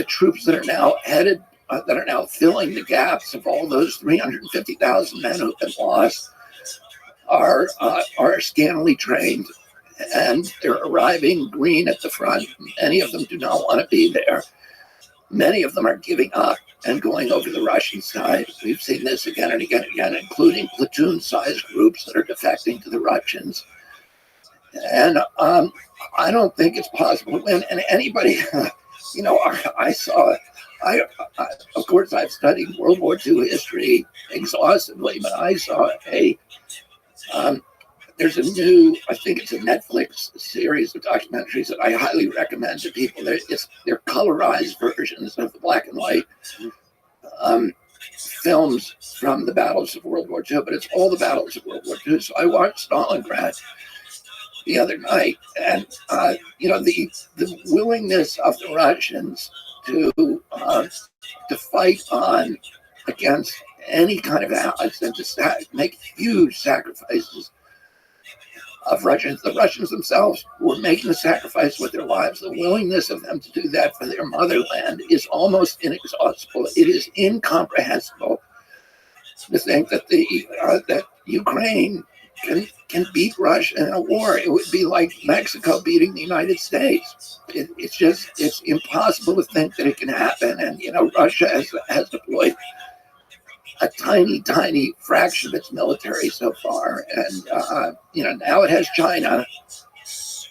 troops that are now headed that are now filling the gaps of all those 350,000 men who've been lost are scantily trained, and they're arriving green at the front. Many of them do not want to be there. Many of them are giving up and going over the Russian side. We've seen this again and again and again, including platoon-sized groups that are defecting to the Russians. And I don't think it's possible to win. And anybody, of course, I've studied World War II history exhaustively, but I saw there's a new, I think it's a Netflix series of documentaries that I highly recommend to people. They're colorized versions of the black and white films from the battles of World War II, but it's all the battles of World War II. So I watched Stalingrad the other night, and the willingness of the Russians to fight on against any kind of odds and to make huge sacrifices of Russians. The Russians themselves were making the sacrifice with their lives. The willingness of them to do that for their motherland is almost inexhaustible. It is incomprehensible to think that that Ukraine can beat Russia in a war. It would be like Mexico beating the United States. It's impossible to think that it can happen. And Russia has deployed a tiny fraction of its military so far, and now it has China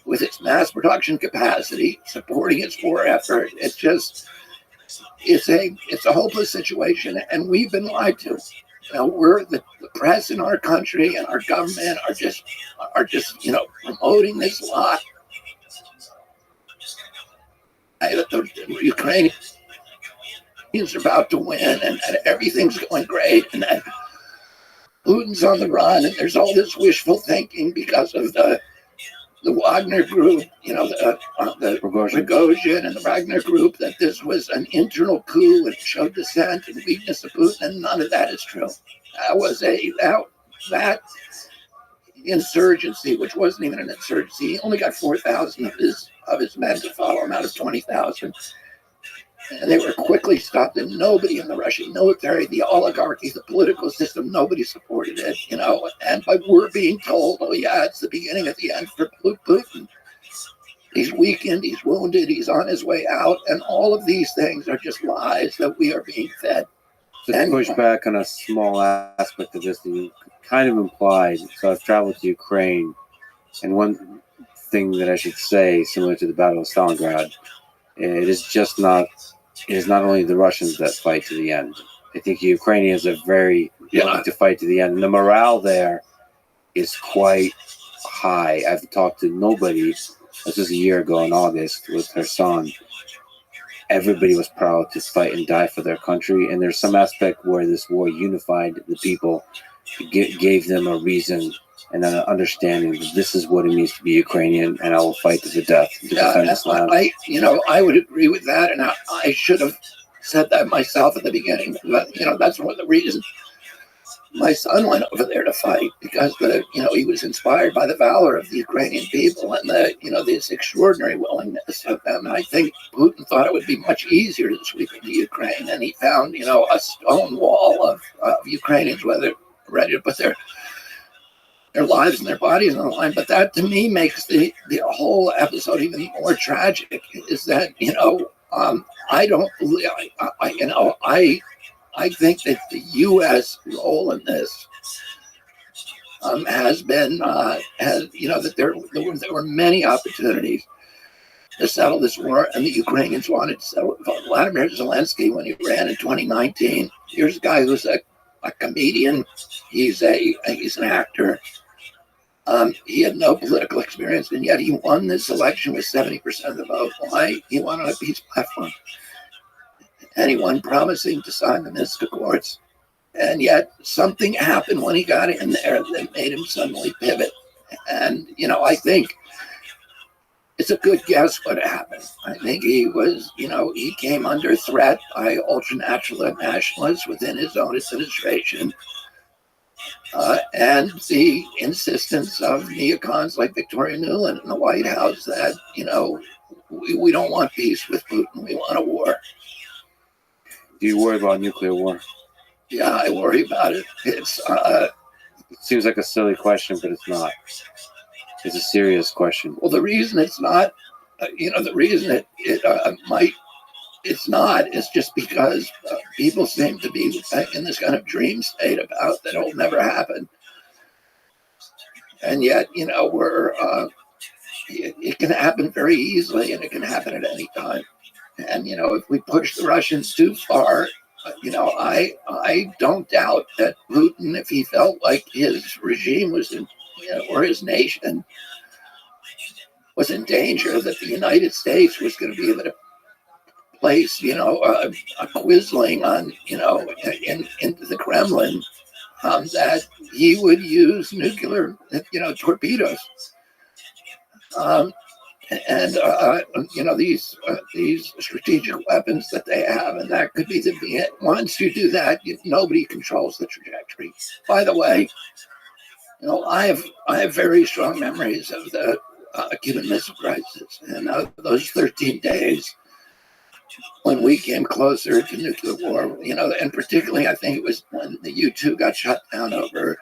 with its mass production capacity supporting its war effort. It's a hopeless situation, and we've been lied to. We're the press in our country and our government are just promoting this lie that the Ukrainians are about to win and everything's going great and that Putin's on the run, and there's all this wishful thinking because of the Wagner group, the Prigozhin and the Wagner group, that this was an internal coup and showed dissent and weakness of Putin, and none of that is true. That was that insurgency, which wasn't even an insurgency. He only got 4,000 of his men to follow him out of 20,000. And they were quickly stopped, and nobody in the Russian military, the oligarchy, the political system, nobody supported it, and we're being told, oh yeah, it's the beginning of the end for Putin. He's weakened, he's wounded, he's on his way out, and all of these things are just lies that we are being fed. To push back on a small aspect of this that you kind of implied. So I've traveled to Ukraine, and one thing that I should say, similar to the Battle of Stalingrad, it is not only the Russians that fight to the end. I think Ukrainians are very willing to fight to the end. And the morale there is quite high. I've talked to nobody, this was a year ago in August with her son. Everybody was proud to fight and die for their country. And there's some aspect where this war unified the people, gave them a reason and an understanding that this is what it means to be Ukrainian, and I will fight to the death. I would agree with that, and I should have said that myself at the beginning. But, that's one of the reasons my son went over there to fight, because he was inspired by the valor of the Ukrainian people and this extraordinary willingness of them. And I think Putin thought it would be much easier to sweep into Ukraine, and he found a stone wall of Ukrainians ready to put their lives and their bodies on the line. But that, to me, makes the whole episode even more tragic, is that I don't believe I think that the U.S. role in this has been that there were many opportunities to settle this war, and the Ukrainians wanted to settle it. Vladimir Zelensky, when he ran in 2019, here's a guy who's a comedian. He's an actor. He had no political experience, and yet he won this election with 70% of the vote. Why? He won on a peace platform. And he won promising to sign the Minsk Accords. And yet something happened when he got in there that made him suddenly pivot. And, I think it's a good guess what happened. I think he was, he came under threat by ultra-national nationalists within his own administration. And the insistence of neocons like Victoria Nuland in the White House that, we don't want peace with Putin. We want a war. Do you worry about nuclear war? Yeah, I worry about it. It's It seems like a silly question, but it's not. It's a serious question. well, the reason it's not, the reason it might, it's not, is just because people seem to be in this kind of dream state about that it'll never happen. And yet, it can happen very easily, and it can happen at any time. And if we push the Russians too far, I don't doubt that Putin, if he felt like his regime was in, or his nation was in danger, that the United States was going to be able to place, a Quisling on, into the Kremlin, that he would use nuclear, torpedoes. These strategic weapons that they have, and that could be once you do that, nobody controls the trajectory. By the way, I have very strong memories of the Cuban Missile Crisis, and those 13 days when we came closer to nuclear war. And particularly, I think it was when the U-2 got shut down over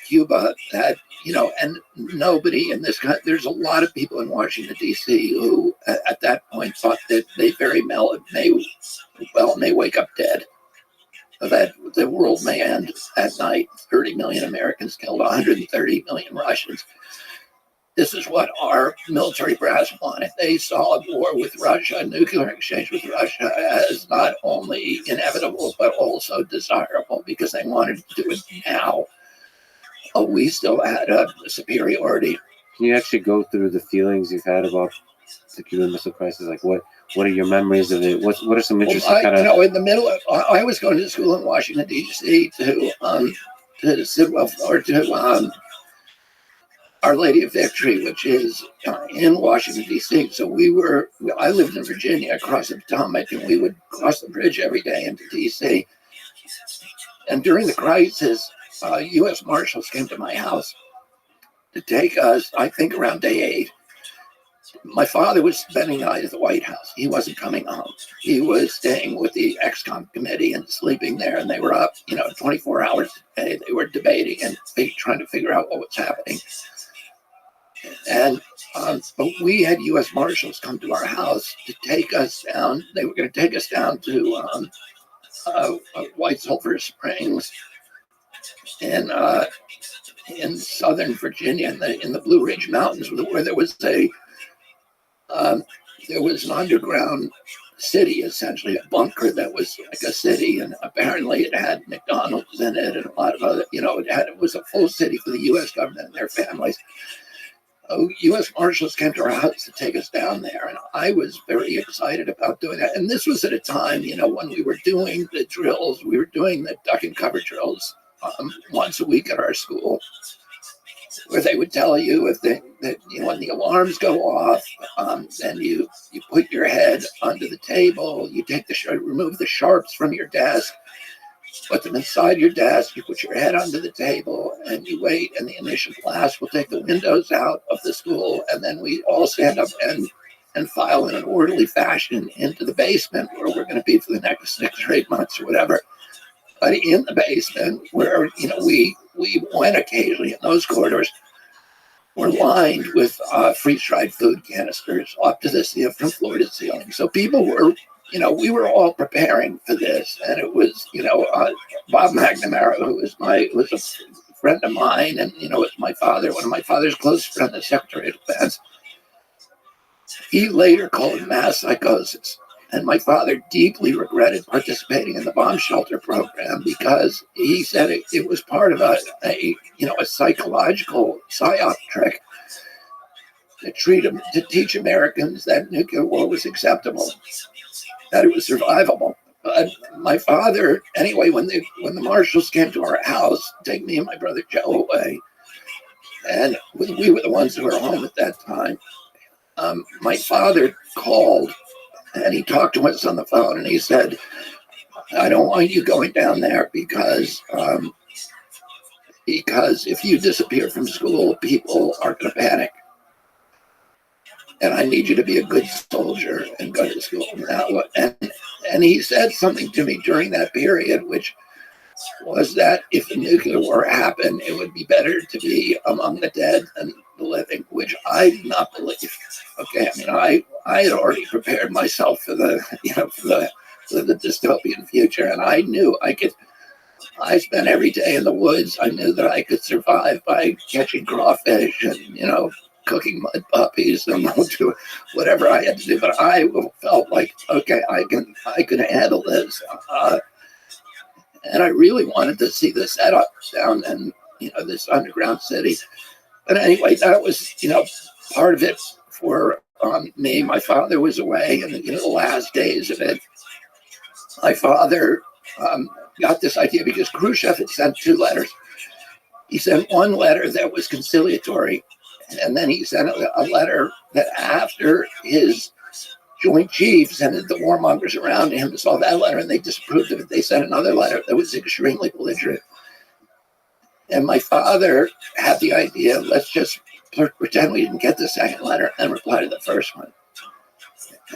Cuba, that and nobody in this country, there's a lot of people in Washington D.C. who at that point thought that they very may wake up dead, that the world may end at night. 30 million Americans killed, 130 million Russians. This is what our military brass wanted. They saw a war with Russia, a nuclear exchange with Russia, as not only inevitable but also desirable, because they wanted to do it now. We still had a superiority. Can you actually go through the feelings you've had about the Cuban Missile Crisis? Like, what are your memories of it? What are some interesting in the middle of, I was going to school in Washington D.C. to Sidwell, or to Our Lady of Victory, which is in Washington D.C. So I lived in Virginia, across the Potomac, and we would cross the bridge every day into D.C. And during the crisis, U.S. Marshals came to my house to take us, I think, around day 8. My father was spending the night at the White House. He wasn't coming home. He was staying with the ex-com committee and sleeping there, and they were up, 24 hours a day. They were debating and trying to figure out what was happening. And but we had U.S. Marshals come to our house to take us down. They were going to take us down to White Sulphur Springs in southern Virginia, in the Blue Ridge Mountains, where there was an underground city, essentially a bunker that was like a city, and apparently it had McDonald's in it and a lot of other, it was a full city for the U.S. government and their families. U.S. Marshals came to our house to take us down there, and I was very excited about doing that. And this was at a time, when we were doing the drills, we were doing the duck and cover drills once a week at our school, where they would tell you when the alarms go off, then you put your head under the table, you remove the sharps from your desk, put them inside your desk, you put your head under the table, and you wait, and the initial blast will take the windows out of the school, and then we all stand up and file in an orderly fashion into the basement, where we're going to be for the next 6 or 8 months or whatever. But in the basement, where we went occasionally in those corridors, were lined with freeze-dried food canisters up to the ceiling, from floor to ceiling. So people were, we were all preparing for this, and it was, Bob McNamara, who was a friend of mine, and was one of my father's close friends, the Secretary of Defense. He later called it mass psychosis. And my father deeply regretted participating in the bomb shelter program, because he said it was part of a psychological psyop trick to teach Americans that nuclear war was acceptable, that it was survivable. But my father, anyway, when the Marshals came to our house to take me and my brother Joe away, and we were the ones who were home at that time, my father called. And he talked to us on the phone, and he said, "I don't want you going down there because if you disappear from school, people are going to panic." and I need you to be a good soldier and go to school. And he said something to me during that period, which was that if a nuclear war happened, it would be better to be among the dead than the living, which I did not believe. Okay, I mean, I had already prepared myself for the dystopian future, and I knew I could. I spent every day in the woods. I knew that I could survive by catching crawfish and cooking mud puppies and do whatever I had to do. But I felt like, okay, I can handle this. And I really wanted to see the setup down in this underground city. But anyway, that was part of it for me. My father was away, and the last days of it, my father got this idea because Khrushchev had sent 2 letters. He sent one letter that was conciliatory, and then he sent a letter that after his Joint Chiefs and the warmongers around him saw that letter and they disapproved of it. They sent another letter that was extremely belligerent. And my father had the idea, let's just pretend we didn't get the second letter and reply to the first one.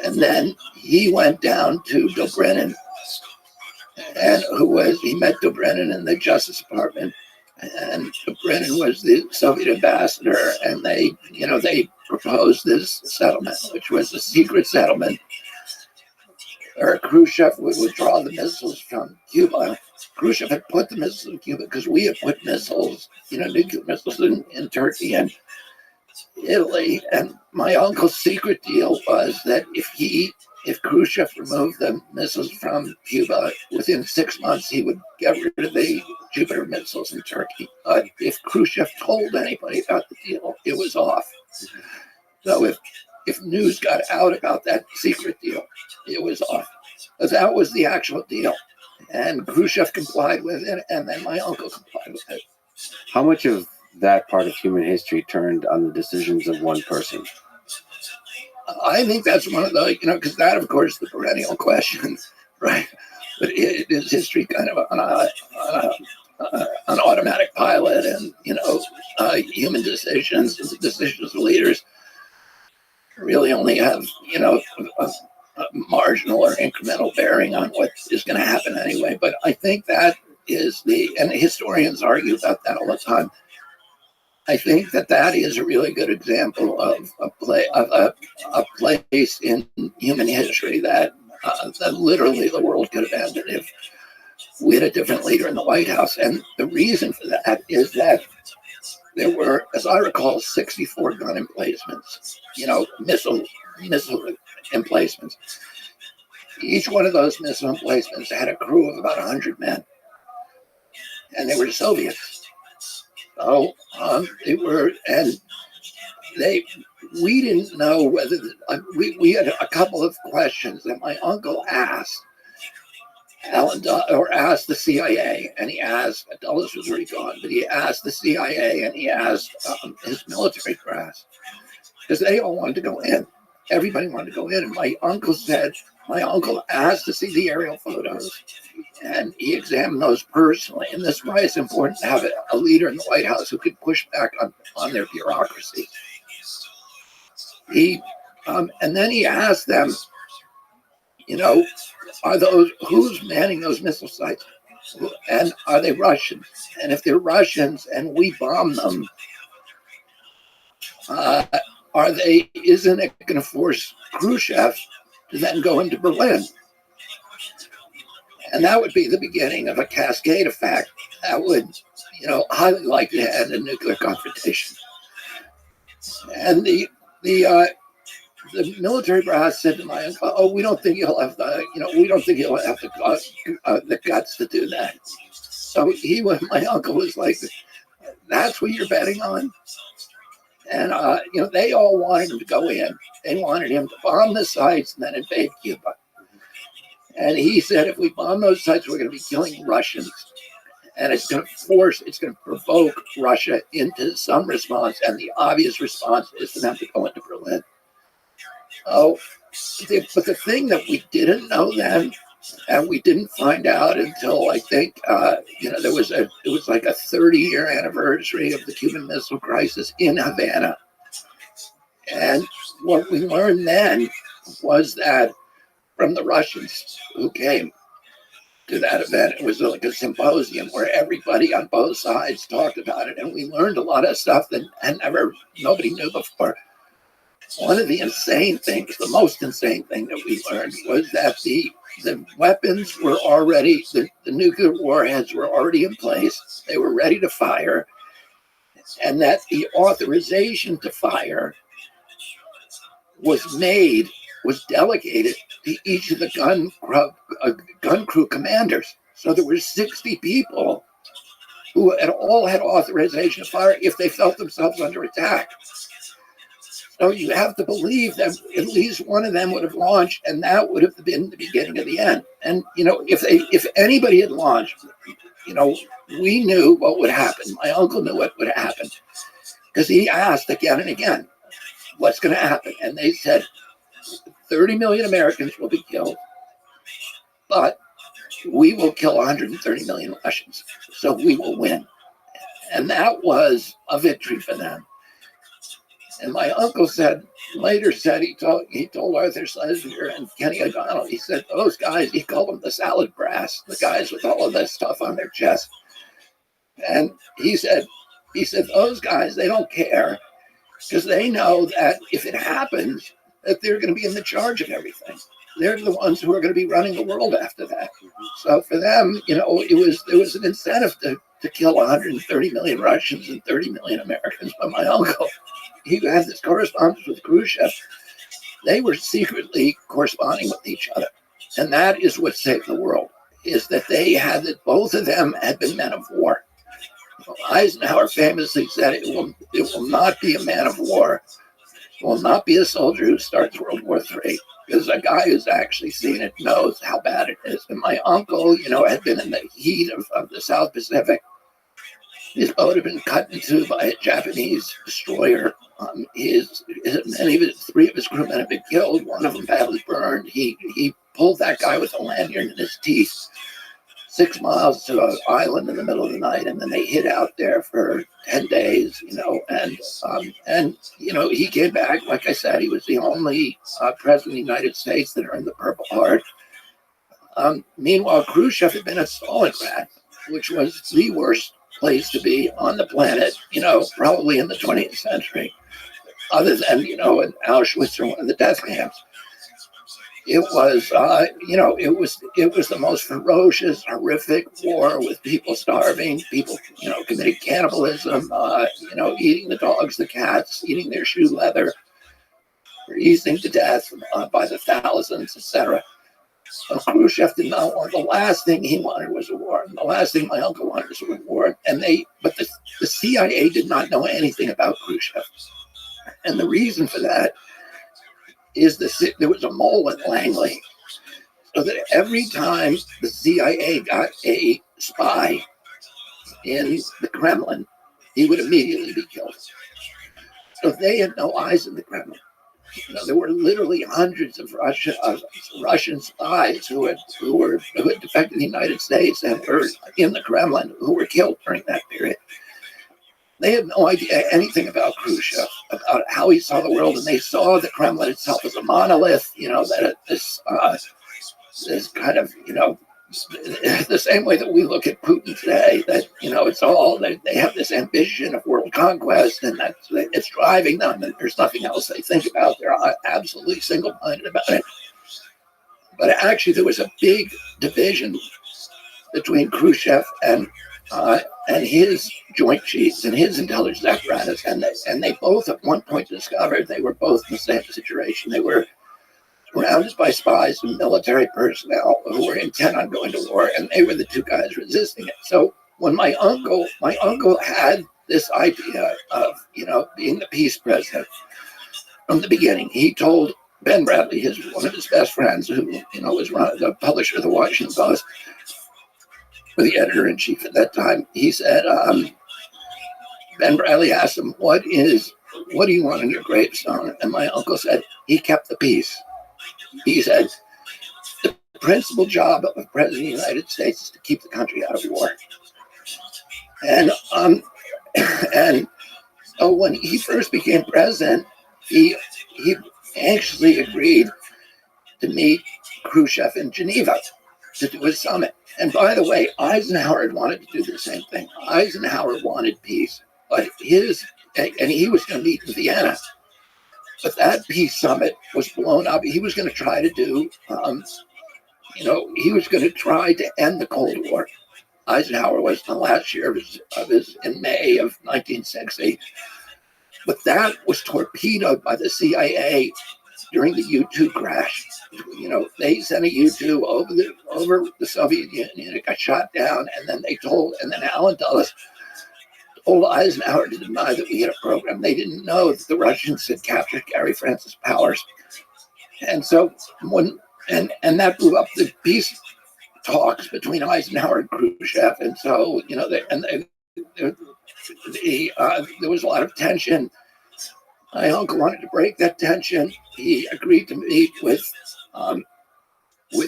And then he went down to Dobrynin, and he met Dobrynin in the Justice Department. And Dobrynin was the Soviet ambassador, and they proposed this settlement, which was a secret settlement where Khrushchev would withdraw the missiles from Cuba. Khrushchev had put the missiles in Cuba because we had put missiles, nuclear missiles in Turkey and Italy. And my uncle's secret deal was that if Khrushchev removed the missiles from Cuba, within 6 months he would get rid of the Jupiter missiles in Turkey. But if Khrushchev told anybody about the deal, it was off. So if news got out about that secret deal, it was off. But that was the actual deal. And Khrushchev complied with it, and then my uncle complied with it. How much of that part of human history turned on the decisions of one person? I think that's one of the, because that, of course, is the perennial question, right? But it is history kind of on an automatic pilot, and, human decisions, the decisions of leaders really only have, a marginal or incremental bearing on what is going to happen anyway. But I think that is and historians argue about that all the time. I think that is a really good example of a place in human history that literally the world could have ended if we had a different leader in the White House. And the reason for that is that there were, as I recall, 64 gun emplacements, missile emplacements. Each one of those missile emplacements had a crew of about 100 men, and they were Soviets. So we didn't know whether we had a couple of questions that my uncle asked asked the CIA, and he asked, Dulles was already gone, but he asked the CIA and he asked his military brass, because they all wanted to go in. Everybody wanted to go in, and my uncle asked to see the aerial photos, and he examined those personally. And that's why it's important to have a leader in the White House who could push back on their bureaucracy. And then he asked them, who's manning those missile sites, and are they Russians? And if they're Russians and we bomb them, isn't it going to force Khrushchev to then go into Berlin? And that would be the beginning of a cascade effect that would, highly likely to end a nuclear confrontation. And the military brass said to my uncle, "Oh, we don't think he'll have the guts to do that." So my uncle was like, "That's what you're betting on?" And they all wanted him to go in. They wanted him to bomb the sites and then invade Cuba. And he said, if we bomb those sites, we're going to be killing Russians. And it's going to provoke Russia into some response. And the obvious response is for them to go into Berlin. But the thing that we didn't know then, and we didn't find out until I think, it was like a 30-year anniversary of the Cuban Missile Crisis in Havana. And what we learned then was that from the Russians who came to that event, it was like a symposium where everybody on both sides talked about it, and we learned a lot of stuff that nobody knew before. One of the insane things, the most insane thing that we learned was that the weapons were already, the nuclear warheads were already in place. They were ready to fire, and that the authorization to fire was delegated to each of the gun crew commanders. So there were 60 people who all had authorization to fire if they felt themselves under attack. So you have to believe that at least one of them would have launched, and that would have been the beginning of the end. And, if anybody had launched, we knew what would happen. My uncle knew what would happen because he asked again and again, what's going to happen? And they said, 30 million Americans will be killed, but we will kill 130 million Russians. So we will win. And that was a victory for them. And my uncle later said he told Arthur Schlesinger and Kenny O'Donnell, he said, those guys, he called them the salad brass, the guys with all of this stuff on their chest. And he said, those guys, they don't care because they know that if it happens, that they're going to be in the charge of everything. They're the ones who are going to be running the world after that. So for them, there was an incentive to kill 130 million Russians and 30 million Americans. But my uncle, he had this correspondence with Khrushchev. They were secretly corresponding with each other. And that is what saved the world, is that both of them had been men of war. Eisenhower famously said, it will not be a man of war. It will not be a soldier who starts World War III. Because a guy who's actually seen it knows how bad it is. And my uncle, had been in the heat of the South Pacific. His boat had been cut in two by a Japanese destroyer. Three of his crewmen had been killed. One of them badly burned. He pulled that guy with a lanyard in his teeth 6 miles to an island in the middle of the night, and then they hid out there for 10 days, and he came back. Like I said, he was the only president of the United States that earned the Purple Heart. Meanwhile, Khrushchev had been at Stalingrad, which was the worst place to be on the planet, probably in the 20th century, other than, in Auschwitz or one of the death camps. It was, it was the most ferocious, horrific war with people starving, people, committing cannibalism, eating the dogs, the cats, eating their shoe leather, freezing to death by the thousands, etc. So Khrushchev did not want. The last thing he wanted was a war. And the last thing my uncle wanted was a war. But the CIA did not know anything about Khrushchev, and the reason for that is there was a mole at Langley, so that every time the CIA got a spy in the Kremlin, he would immediately be killed. So they had no eyes in the Kremlin. There were literally hundreds of Russian spies who had defected the United States and were in the Kremlin who were killed during that period. They had no idea anything about Khrushchev, about how he saw the world, and they saw the Kremlin itself as a monolith, that this kind of, the same way that we look at Putin today, that, it's all, they have this ambition of world conquest, and it's driving them, and there's nothing else they think about. They're absolutely single-minded about it. But actually, there was a big division between Khrushchev and his joint chiefs and his intelligence apparatus, and they both at one point discovered they were both in the same situation. They were surrounded by spies and military personnel who were intent on going to war, and they were the two guys resisting it. So when my uncle had this idea of being the peace president from the beginning, he told Ben Bradley, one of his best friends, who was the publisher of the Washington Post, the editor-in-chief at that time, he said, Ben Bradley asked him, what do you want on your gravestone? And my uncle said, he kept the peace. He said, the principal job of a president of the United States is to keep the country out of war. And so when he first became president, he he anxiously agreed to meet Khrushchev in Geneva to do a summit. And by the way, Eisenhower had wanted to do the same thing. Eisenhower wanted peace, but and he was going to meet in Vienna. But that peace summit was blown up. He was going to try to do, he was going to try to end the Cold War. Eisenhower was in the last year of his in May of 1960. But that was torpedoed by the CIA during the U-2 crash. They sent a U-2 over the Soviet Union. It got shot down, and then Allen Dulles told Eisenhower to deny that we had a program. They didn't know that the Russians had captured Gary Francis Powers, and so and that blew up the peace talks between Eisenhower and Khrushchev, and so there was a lot of tension. My uncle wanted to break that tension. He agreed to meet with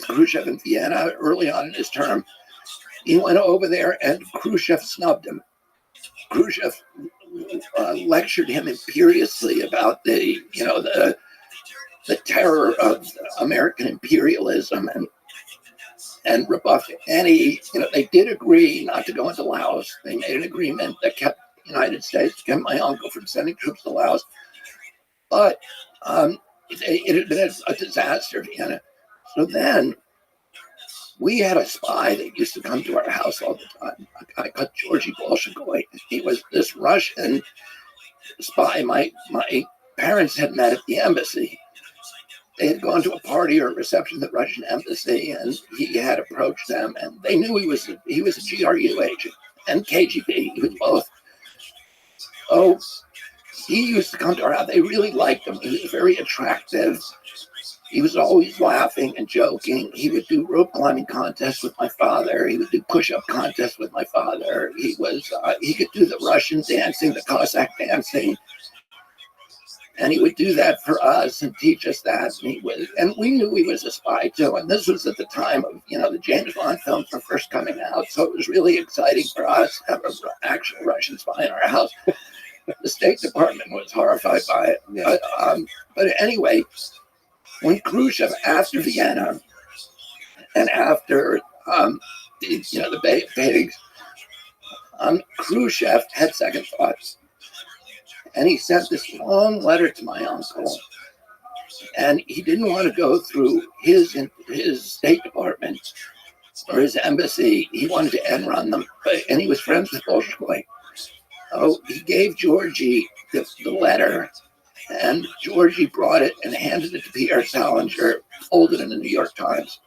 Khrushchev in Vienna early on in his term. He went over there, and Khrushchev snubbed him. Khrushchev lectured him imperiously about the terror of American imperialism and rebuffed any. They did agree not to go into Laos. They made an agreement that kept the United States, kept my uncle from sending troops to Laos. But it had been a disaster, Vienna. So then we had a spy that used to come to our house all the time, a guy called Georgy Bolshoi. He was this Russian spy my parents had met at the embassy. They had gone to a party or a reception at the Russian embassy, and he had approached them, and they knew he was a GRU agent and KGB. He was both. Oh, he used to come to our house. They really liked him. He was very attractive. He was always laughing and joking. He would do rope climbing contests with my father. He would do push-up contests with my father. He could do the Russian dancing, the Cossack dancing. And he would do that for us and teach us that. And we knew he was a spy too. And this was at the time of, the James Bond films were first coming out. So it was really exciting for us to have an actual Russian spy in our house. The State Department was horrified by it. Yeah. But anyway, when Khrushchev, after Vienna and after the Bay of Pigs, Khrushchev had second thoughts. And he sent this long letter to my uncle. And he didn't want to go through his State Department or his embassy. He wanted to end run them. And he was friends with Bolshoi. So he gave Georgie the letter. And Georgie brought it and handed it to Pierre Salinger, folded in the New York Times.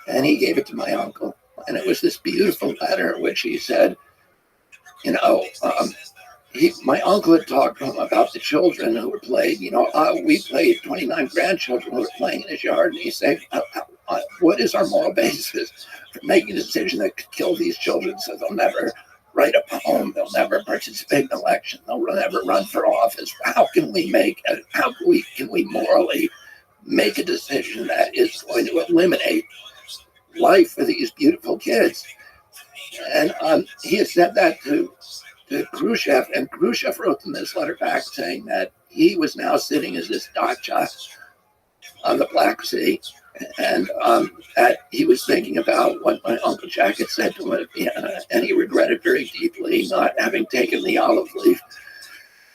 And he gave it to my uncle. And it was this beautiful letter, which he said, my uncle had talked to him about the children who were played. We played 29 grandchildren who were playing in his yard. And he said, what is our moral basis for making a decision that could kill these children so they'll never write a poem, they'll never participate in an election, they'll never run for office? How can we morally make a decision that is going to eliminate life for these beautiful kids? And he had said that to Khrushchev, and Khrushchev wrote them this letter back saying that he was now sitting as this dacha on the Black Sea, and that he was thinking about what my Uncle Jack had said to him at Vienna, and he regretted very deeply not having taken the olive leaf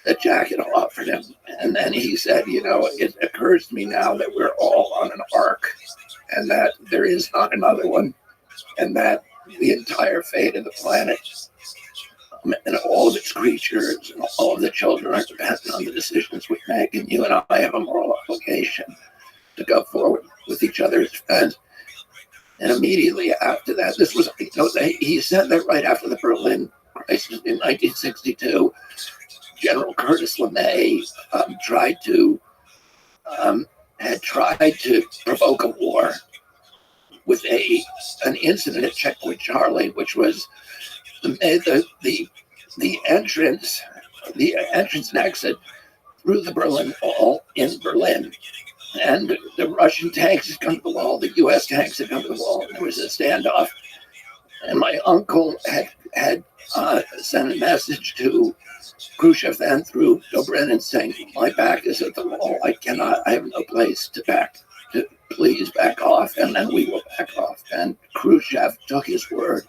that Jack had offered him. And then he said, it occurs to me now that we're all on an ark, and that there is not another one, and that the entire fate of the planet and all of its creatures and all of the children are dependent on the decisions we make, and you and I have a moral obligation to go forward with each other's defense. And immediately after that, this was, he said that right after the Berlin crisis in 1962, General Curtis LeMay had tried to provoke a war with an incident at Checkpoint Charlie, which was the entrance and exit through the Berlin Wall in Berlin. And the Russian tanks had come to the wall, the U.S. tanks had come to the wall, and there was a standoff. And my uncle had sent a message to Khrushchev then threw Dobrynin saying, "My back is at the wall. I have no place to please back off." And then we will back off. And Khrushchev took his word,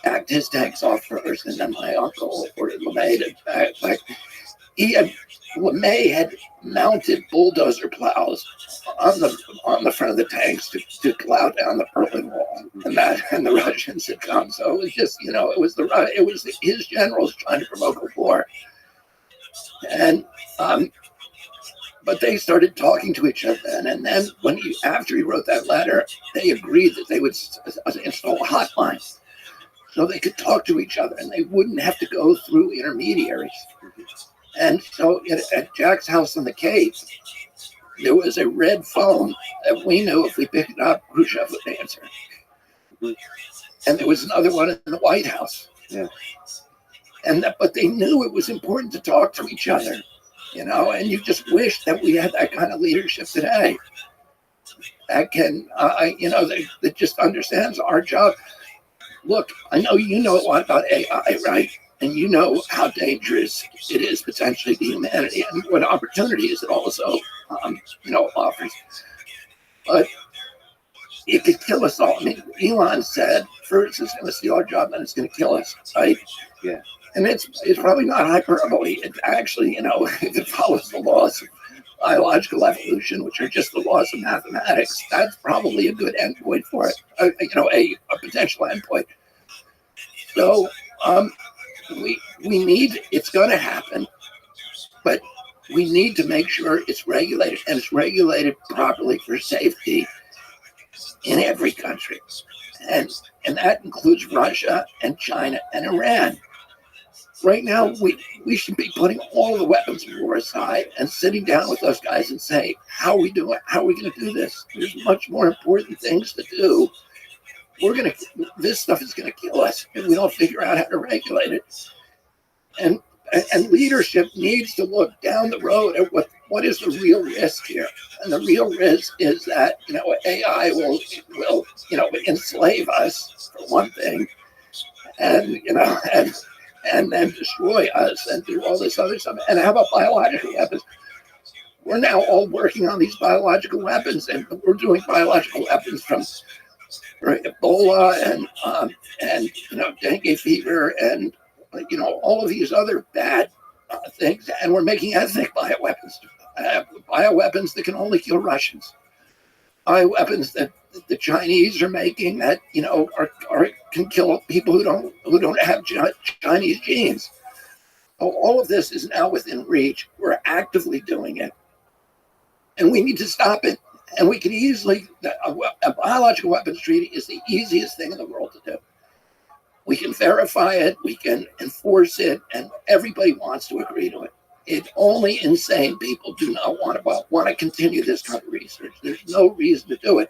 backed his tanks off first, and then my uncle ordered LeMay to back. LeMay had mounted bulldozer plows on the front of the tanks to plow down the Berlin Wall, and the Russians had come. So it was just, it was his generals trying to provoke a war, and but they started talking to each other, and then after he wrote that letter, they agreed that they would install a hotline so they could talk to each other and they wouldn't have to go through intermediaries. And so at Jack's house in the Cape, there was a red phone that we knew if we picked it up, Khrushchev would answer. And there was another one in the White House. Yeah. But they knew it was important to talk to each other, and you just wish that we had that kind of leadership today. That can, that just understands our job. Look, I know you know a lot about AI, right? And you know how dangerous it is potentially to humanity and what opportunities it also, offers. But it could kill us all. I mean, Elon said, first it's going to steal our job, then it's going to kill us, right? Yeah. And it's probably not hyperbole. It actually, if it follows the laws of biological evolution, which are just the laws of mathematics, that's probably a good endpoint for it, a potential endpoint. So, we need, it's going to happen, but we need to make sure it's regulated, and it's regulated properly for safety in every country. And that includes Russia and China and Iran. Right now, we should be putting all of the weapons of war aside and sitting down with those guys and saying, how are we doing? How are we going to do this? There's much more important things to do. This stuff is going to kill us if we don't figure out how to regulate it. And leadership needs to look down the road at what is the real risk here. And the real risk is that, AI will enslave us for one thing, and then destroy us and do all this other stuff. And how about biological weapons? We're now all working on these biological weapons, and we're doing biological weapons from Ebola and dengue fever and all of these other bad things, and we're making ethnic bioweapons that can only kill Russians, bioweapons that the Chinese are making that can kill people who don't have Chinese genes. All of this is now within reach. We're actively doing it, and we need to stop it. And we can easily, a biological weapons treaty is the easiest thing in the world to do. We can verify it, we can enforce it, and everybody wants to agree to it. Only insane people do not want to continue this kind of research. There's no reason to do it.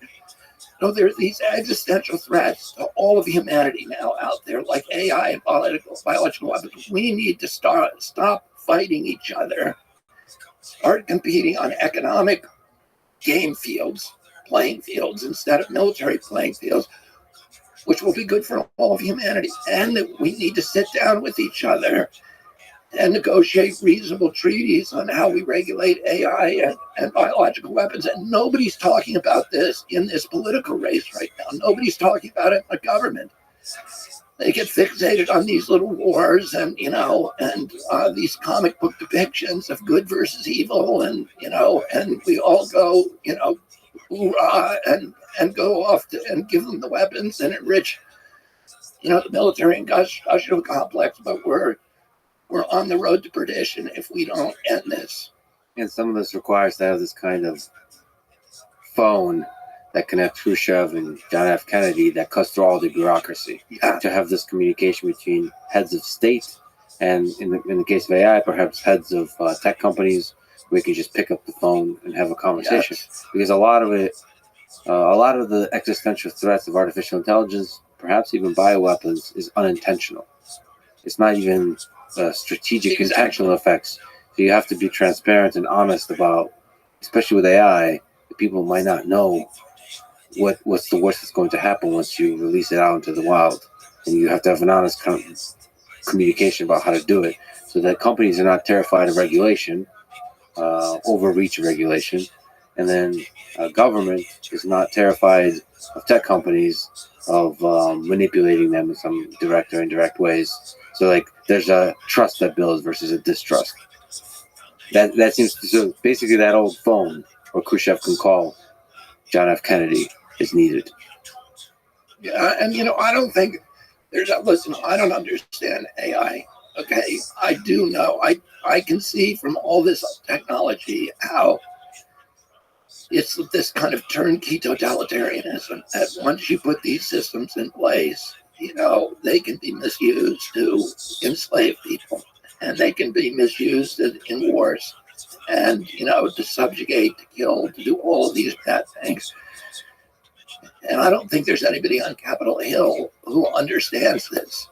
No, there are these existential threats to all of humanity now out there, like AI and biological weapons. We need to stop fighting each other, start competing on economic playing fields instead of military playing fields, which will be good for all of humanity. And that we need to sit down with each other and negotiate reasonable treaties on how we regulate AI and biological weapons. And nobody's talking about this in this political race right now. Nobody's talking about it in the government. They get fixated on these little wars and these comic book depictions of good versus evil, and we all go, hoorah, and go off and give them the weapons and enrich, the military industrial complex. But we're on the road to perdition if we don't end this. And some of this requires to have this kind of phone that connects Khrushchev and John F. Kennedy that cuts through all the bureaucracy. Yeah. To have this communication between heads of state and, in the case of AI, perhaps heads of tech companies, we can just pick up the phone and have a conversation. Yes. Because a lot of the existential threats of artificial intelligence, perhaps even bioweapons, is unintentional. It's not even strategic, intentional effects. So you have to be transparent and honest about, especially with AI, that people might not know what's the worst that's going to happen once you release it out into the wild. And you have to have an honest communication about how to do it, so that companies are not terrified of regulation, overreach of regulation, and then government is not terrified of tech companies of manipulating them in some direct or indirect ways. So like there's a trust that builds versus a distrust. That seems to, so basically that old phone where Khrushchev can call John F. Kennedy is needed. Yeah, and I don't think listen, I don't understand AI. Okay, I do know. I can see from all this technology how it's this kind of turnkey totalitarianism. That once you put these systems in place, they can be misused to enslave people, and they can be misused in wars, and to subjugate, to kill, to do all of these bad things. And I don't think there's anybody on Capitol Hill who understands this.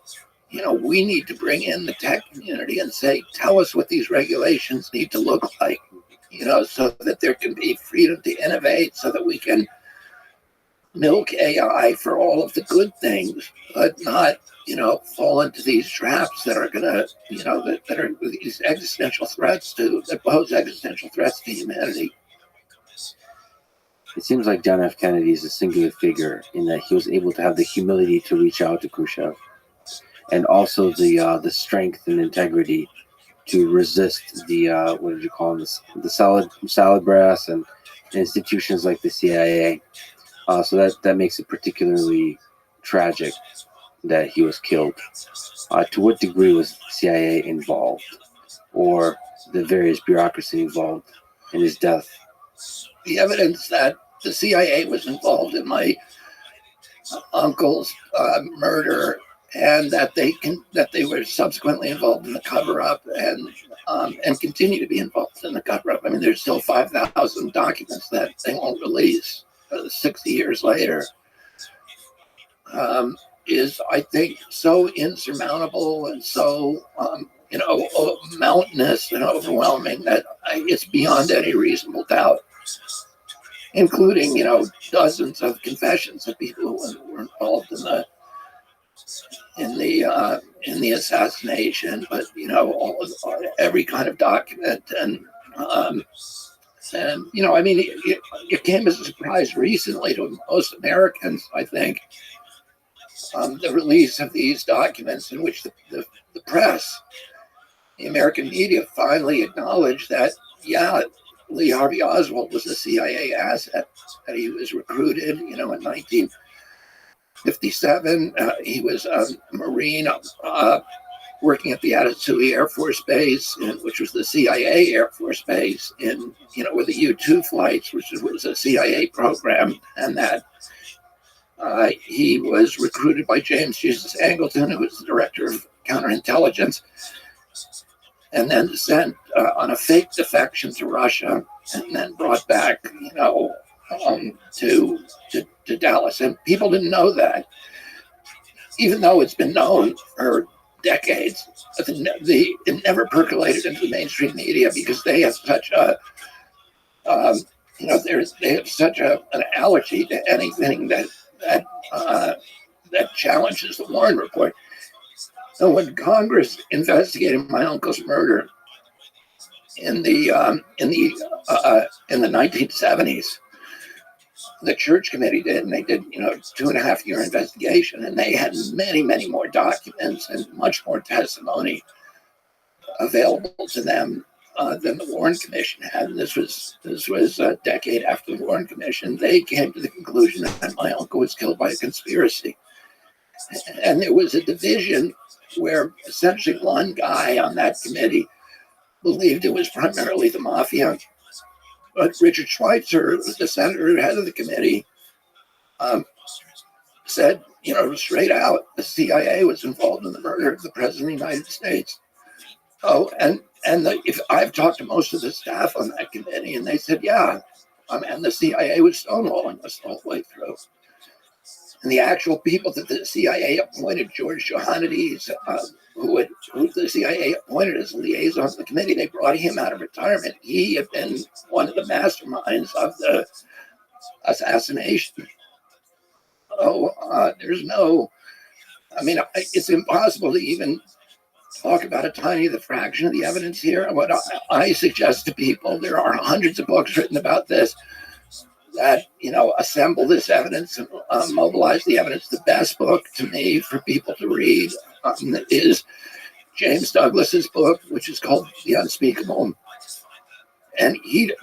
We need to bring in the tech community and say, tell us what these regulations need to look like, so that there can be freedom to innovate, so that we can milk AI for all of the good things, but not, fall into these traps that are going to, that are these existential threats that pose existential threats to humanity. It seems like John F. Kennedy is a singular figure in that he was able to have the humility to reach out to Khrushchev, and also the strength and integrity to resist the what did you call them, the salad brass and institutions like the CIA. So that makes it particularly tragic that he was killed. To what degree was CIA involved, or the various bureaucracy involved in his death? The evidence that the CIA was involved in my uncle's murder, and that they were subsequently involved in the cover-up, and continue to be involved in the cover-up. I mean, there's still 5,000 documents that they won't release 60 years later. Is, I think, so insurmountable and so mountainous and overwhelming that it's beyond any reasonable doubt, including dozens of confessions of people who were involved in the assassination, but every kind of document, and I mean, it came as a surprise recently to most Americans, I think, the release of these documents, in which the press, the American media, finally acknowledged that, yeah, Lee Harvey Oswald was a CIA asset, that he was recruited, in 1957. He was a Marine working at the Atasui Air Force Base, which was the CIA Air Force Base, with the U-2 flights, which was a CIA program, and that he was recruited by James Jesus Angleton, who was the director of counterintelligence, and then sent on a fake defection to Russia, and then brought back, to Dallas. And people didn't know that, even though it's been known for decades. It never percolated into the mainstream media because they have such a, they have such an allergy to anything that challenges the Warren Report. So when Congress investigated my uncle's murder in the 1970s, the Church Committee did, and they did 2.5-year investigation, and they had many, many more documents and much more testimony available to them than the Warren Commission had. And this was a decade after the Warren Commission. They came to the conclusion that my uncle was killed by a conspiracy, and there was a division where essentially one guy on that committee believed it was primarily the mafia. But Richard Schweitzer, the senator head of the committee, said, straight out, the CIA was involved in the murder of the President of the United States. Oh, and if I've talked to most of the staff on that committee, and they said, yeah, and the CIA was stonewalling us all the way through. And the actual people that the CIA appointed, George Johannides, who the CIA appointed as liaison to the committee, they brought him out of retirement. He had been one of the masterminds of the assassination. It's impossible to even talk about a tiny fraction of the evidence here. What I suggest to people, there are hundreds of books written about this that, assemble this evidence and mobilize the evidence. The best book to me for people to read is James Douglas's book, which is called The Unspeakable. And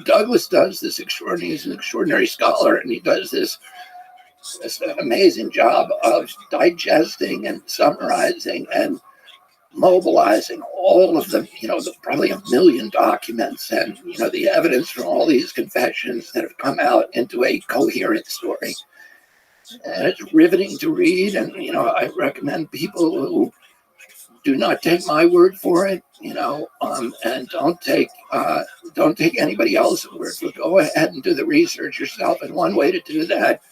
Douglas does this extraordinary, he's an extraordinary scholar, and he does this amazing job of digesting and summarizing and mobilizing all of the, probably 1 million documents and, the evidence from all these confessions that have come out into a coherent story. And it's riveting to read. And, I recommend people who do not take my word for it, and don't take anybody else's word for it. Go ahead and do the research yourself. And one way to do that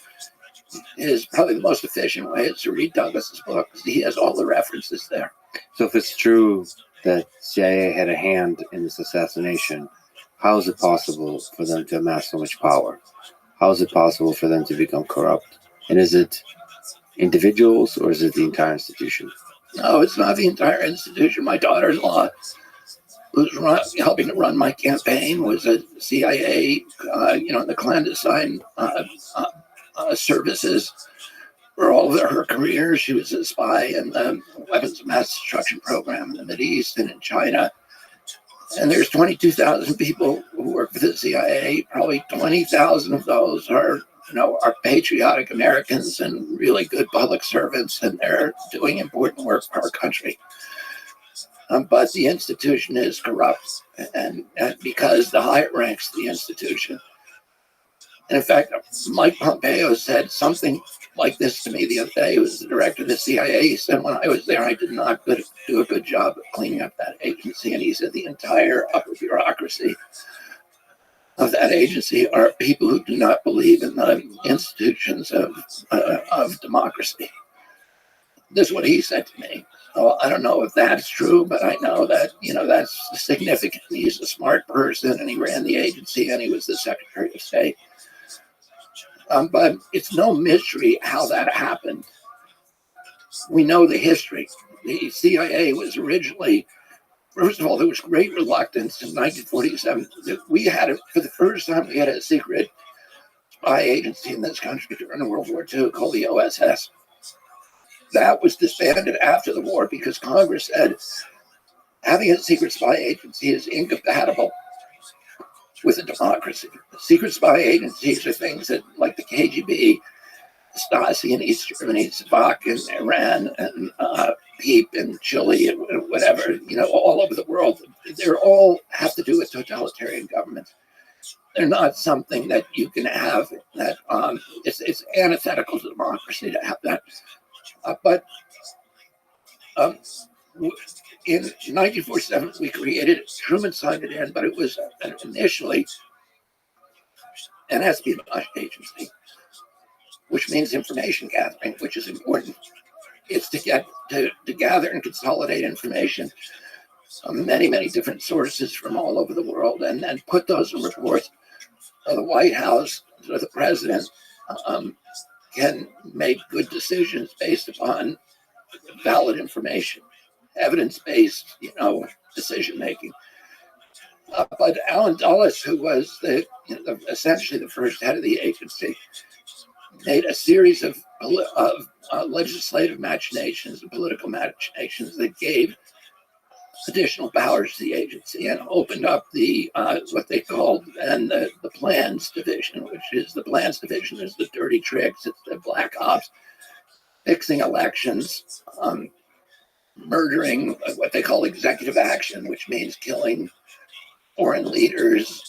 is probably the most efficient way is to read Douglas's book, because he has all the references there. So if it's true that CIA had a hand in this assassination, how is it possible for them to amass so much power? How is it possible for them to become corrupt? And is it individuals or is it the entire institution? No, it's not the entire institution. My daughter-in-law, who's helping to run my campaign, was a CIA, in the clandestine services for all of her career. She was a spy in the weapons of mass destruction program in the Mideast and in China. And there's 22,000 people who work for the CIA. Probably 20,000 of those are patriotic Americans and really good public servants, and they're doing important work for our country. But the institution is corrupt, and because the higher ranks of the institution. And in fact, Mike Pompeo said something like this to me the other day. He was the director of the CIA. He said, when I was there, I did not do a good job of cleaning up that agency. And he said the entire upper bureaucracy of that agency are people who do not believe in the institutions of democracy. This is what he said to me. So I don't know if that's true, but I know that, that's significant. He's a smart person, and he ran the agency, and he was the Secretary of State. But it's no mystery how that happened. We know the history. The CIA was originally, first of all, there was great reluctance in 1947. We had, for the first time, we had a secret spy agency in this country during World War II called the OSS. That was disbanded after the war because Congress said having a secret spy agency is incompatible with a democracy. Secret spy agencies are things that, like the KGB, Stasi in East Germany, Savak in Iran, and PEEP in Chile, and whatever, all over the world. They're all have to do with totalitarian governments. They're not something that you can have. That it's antithetical to democracy to have that. But in 1947, we created it. Truman signed it in, but it was initially an espionage agency, which means information gathering, which is important. It's to gather and consolidate information from many, many different sources from all over the world, and then put those in reports. So the White House or the president can make good decisions based upon valid information, evidence-based, decision making. But Alan Dulles, who was essentially the first head of the agency, made a series of legislative machinations and political machinations that gave additional powers to the agency and opened up the what they called the plans division, which is the plans division is the dirty tricks, it's the black ops, fixing elections, murdering what they call executive action, which means killing foreign leaders,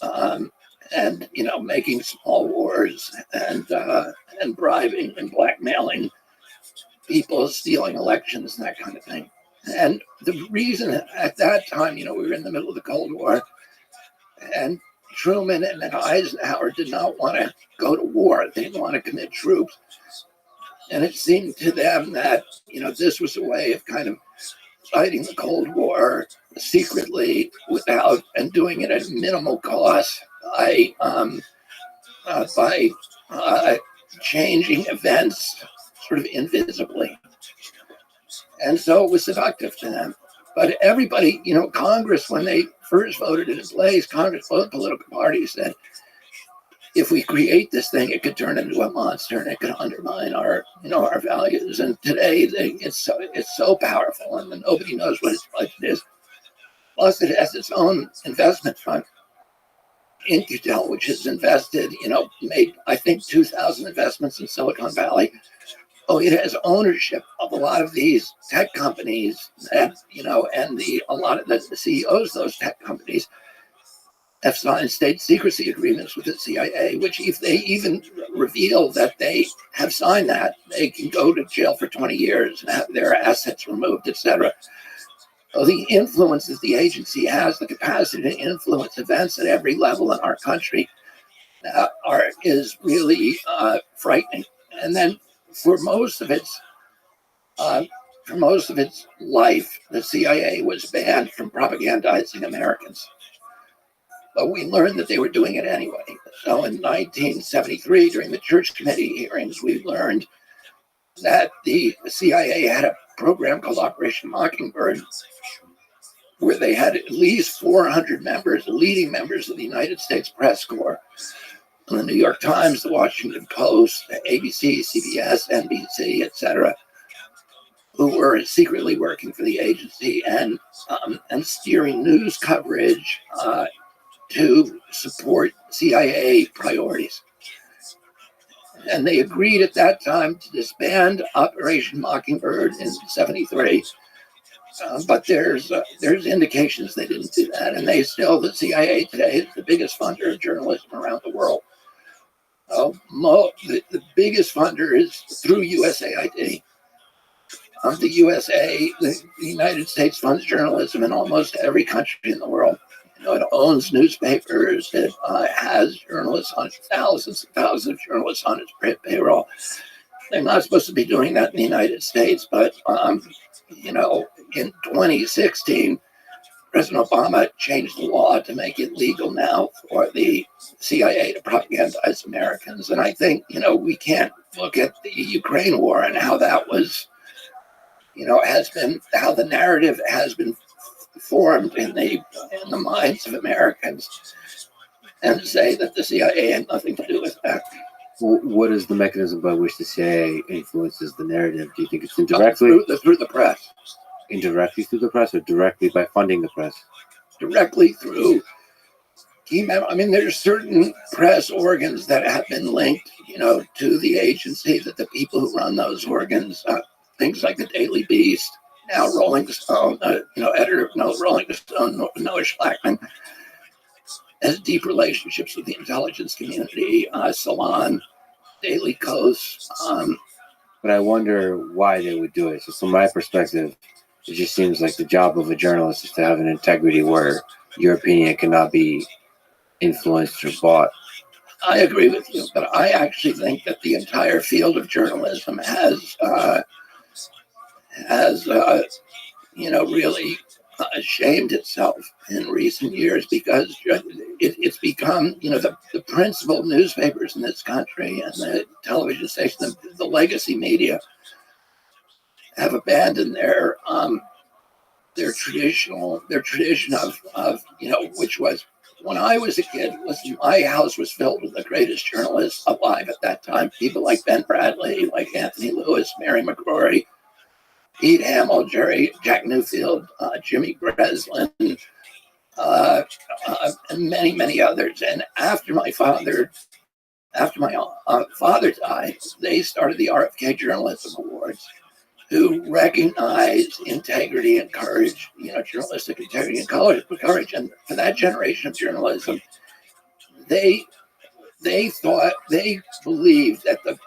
and making small wars, and bribing and blackmailing people, stealing elections, and that kind of thing. And the reason at that time, we were in the middle of the Cold War, and Truman and Eisenhower did not want to go to war. They didn't want to commit troops. And it seemed to them that, this was a way of kind of fighting the Cold War secretly and doing it at minimal cost by changing events sort of invisibly. And so it was seductive to them. But everybody, Congress, when they first voted it in place, Congress, both political parties said, if we create this thing, it could turn into a monster and it could undermine our values. And today, it's so powerful, and nobody knows what its budget is. Plus, it has its own investment fund, Incutel, which has invested, made, I think, 2,000 investments in Silicon Valley. Oh, it has ownership of a lot of these tech companies that, and a lot of the CEOs of those tech companies have signed state secrecy agreements with the CIA, which if they even reveal that they have signed that, they can go to jail for 20 years and have their assets removed, etc. So the influence that the agency has, the capacity to influence events at every level in our country, is really frightening. And then for most of its life, the CIA was banned from propagandizing Americans. But we learned that they were doing it anyway. So in 1973, during the Church Committee hearings, we learned that the CIA had a program called Operation Mockingbird, where they had at least 400 members, leading members of the United States Press Corps, and the New York Times, the Washington Post, the ABC, CBS, NBC, etc., who were secretly working for the agency and steering news coverage to support CIA priorities. And they agreed at that time to disband Operation Mockingbird in '73. But there's indications they didn't do that, and the CIA today is the biggest funder of journalism around the world. The biggest funder is through USAID. The United States funds journalism in almost every country in the world. It owns newspapers. It has journalists on thousands and thousands of journalists on its payroll. They're not supposed to be doing that in the United States, but in 2016, President Obama changed the law to make it legal now for the CIA to propagandize Americans. And I think, we can't look at the Ukraine war and how that was, how the narrative has been formed in the minds of Americans and say that the CIA had nothing to do with that. What is the mechanism by which the CIA influences the narrative? Do you think it's indirectly? Through the press. Indirectly through the press, or directly by funding the press? Directly through key members. I mean, there's certain press organs that have been linked, to the agency, that the people who run those organs, things like the Daily Beast, now Rolling Stone, editor of Rolling Stone, Noah Schlackman, has deep relationships with the intelligence community, Salon, Daily Kos. But I wonder why they would do it. So from my perspective, it just seems like the job of a journalist is to have an integrity where your opinion cannot be influenced or bought. I agree with you, but I actually think that the entire field of journalism has really shamed itself in recent years, because it's become, the principal newspapers in this country and the television stations, the legacy media, have abandoned their tradition of which was, when I was a kid, my house was filled with the greatest journalists alive at that time. People like Ben Bradley, like Anthony Lewis, Mary McCrory, Pete Hamill, Jack Newfield, Jimmy Breslin, and many, many others. And after my father died, they started the RFK Journalism Awards, who recognize integrity and courage, journalistic integrity and courage. And for that generation of journalism, they believed that the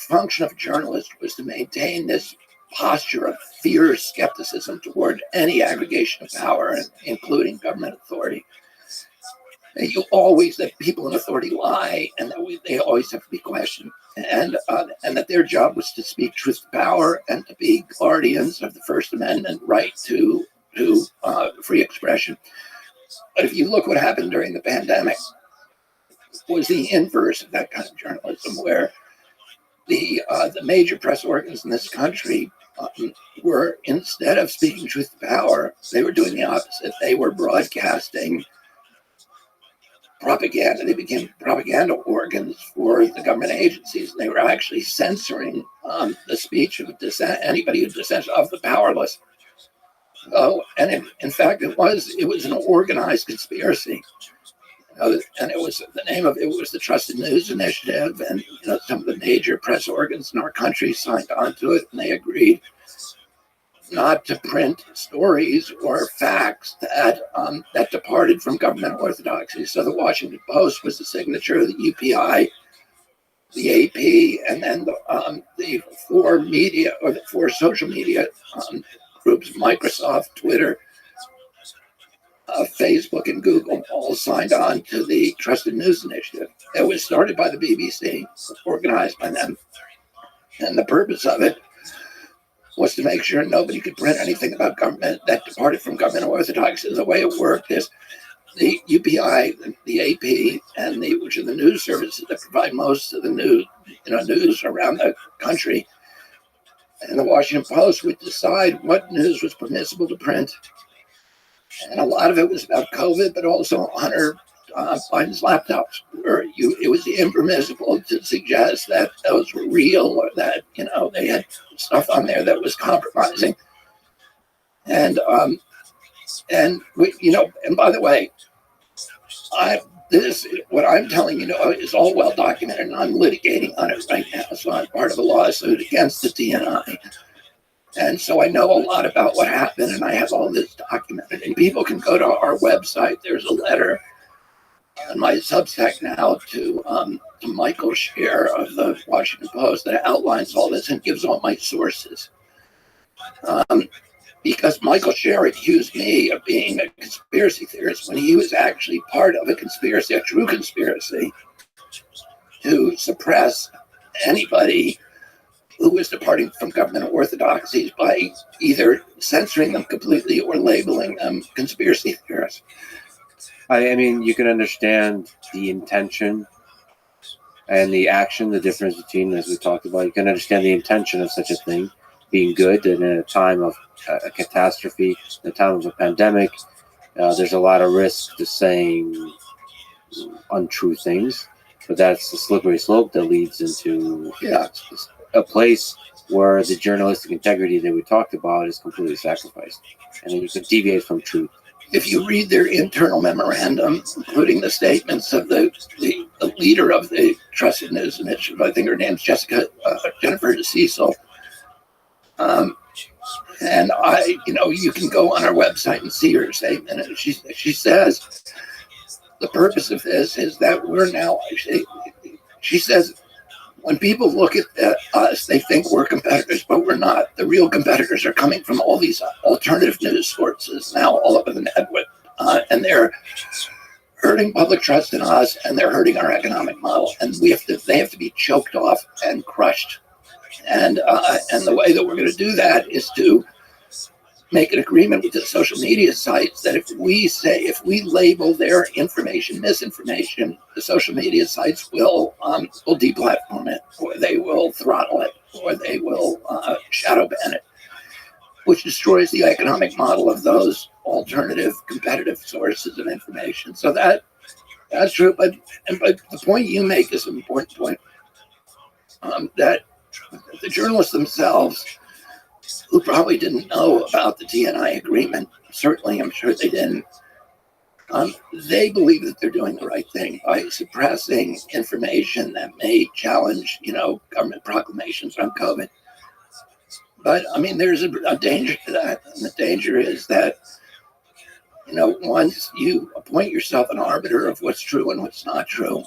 function of journalists was to maintain this posture of fierce skepticism toward any aggregation of power, including government authority. That people in authority lie, and that they always have to be questioned, and that their job was to speak truth to power and to be guardians of the First Amendment right to free expression. But if you look what happened during the pandemic, was the inverse of that kind of journalism, where the major press organs in this country were, instead of speaking truth to power, they were doing the opposite. They were broadcasting propaganda. They became propaganda organs for the government agencies. They were actually censoring the speech of anybody who dissents of the powerless. Oh, and in fact, it was an organized conspiracy. And it was the name of it was the Trusted News Initiative, and some of the major press organs in our country signed on to it, and they agreed not to print stories or facts that departed from government orthodoxy. So the Washington Post was the signature, the UPI, the AP, and then the four media or the four social media groups: Microsoft, Twitter, Facebook, and Google, all signed on to the Trusted News Initiative. It was started by the BBC, organized by them, and the purpose of it was to make sure nobody could print anything about government that departed from government orthodoxy. The way it worked is the UPI, the AP, and which are the news services that provide most of the news around the country, and the Washington Post would decide what news was permissible to print. And a lot of it was about COVID, but also Hunter Biden's laptops, where it was impermissible to suggest that those were real or that they had stuff on there that was compromising. And by the way, what I'm telling you is all well documented, and I'm litigating on it right now. So I'm part of a lawsuit against the DNI. And so I know a lot about what happened, and I have all this documented. And people can go to our website. There's a letter on my Substack now to Michael Scher of the Washington Post that outlines all this and gives all my sources. Because Michael Scher accused me of being a conspiracy theorist when he was actually part of a conspiracy, a true conspiracy, to suppress anybody who was departing from government orthodoxies by either censoring them completely or labeling them conspiracy theorists. I mean, you can understand the intention and the action, the difference between, as we talked about, you can understand the intention of such a thing being good, and in a time of a catastrophe, in a time of a pandemic, there's a lot of risk to saying untrue things, but that's the slippery slope that leads into a place where the journalistic integrity that we talked about is completely sacrificed, and then you can deviate from truth. If you read their internal memorandum, including the statements of the leader of the Trusted News Initiative, I think her name's Jennifer DeCecil, and you can go on our website and see her statement. And she says the purpose of this is that we're now actually, she says, when people look at us, they think we're competitors, but we're not. The real competitors are coming from all these alternative news sources now all over the net, and they're hurting public trust in us, and they're hurting our economic model, and they have to be choked off and crushed. And the way that we're going to do that is to make an agreement with the social media sites that if we label their information misinformation, the social media sites will deplatform it, or they will throttle it, or they will shadow ban it, which destroys the economic model of those alternative competitive sources of information. So that's true. But the point you make is an important point, that the journalists themselves, who probably didn't know about the DNI agreement, certainly I'm sure they didn't, they believe that they're doing the right thing by suppressing information that may challenge, government proclamations on COVID. But I mean, there's a danger to that, and the danger is that, once you appoint yourself an arbiter of what's true and what's not true,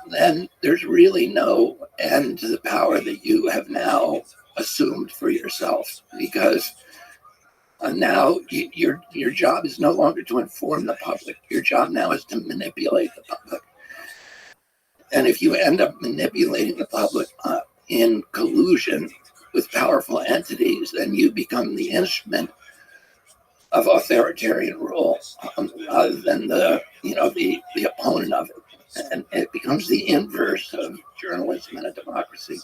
then there's really no end to the power that you have now assumed for yourself, because now your job is no longer to inform the public. Your job now is to manipulate the public. And if you end up manipulating the public in collusion with powerful entities, then you become the instrument of authoritarian rule rather than the opponent of it. And it becomes the inverse of journalism in a democracy.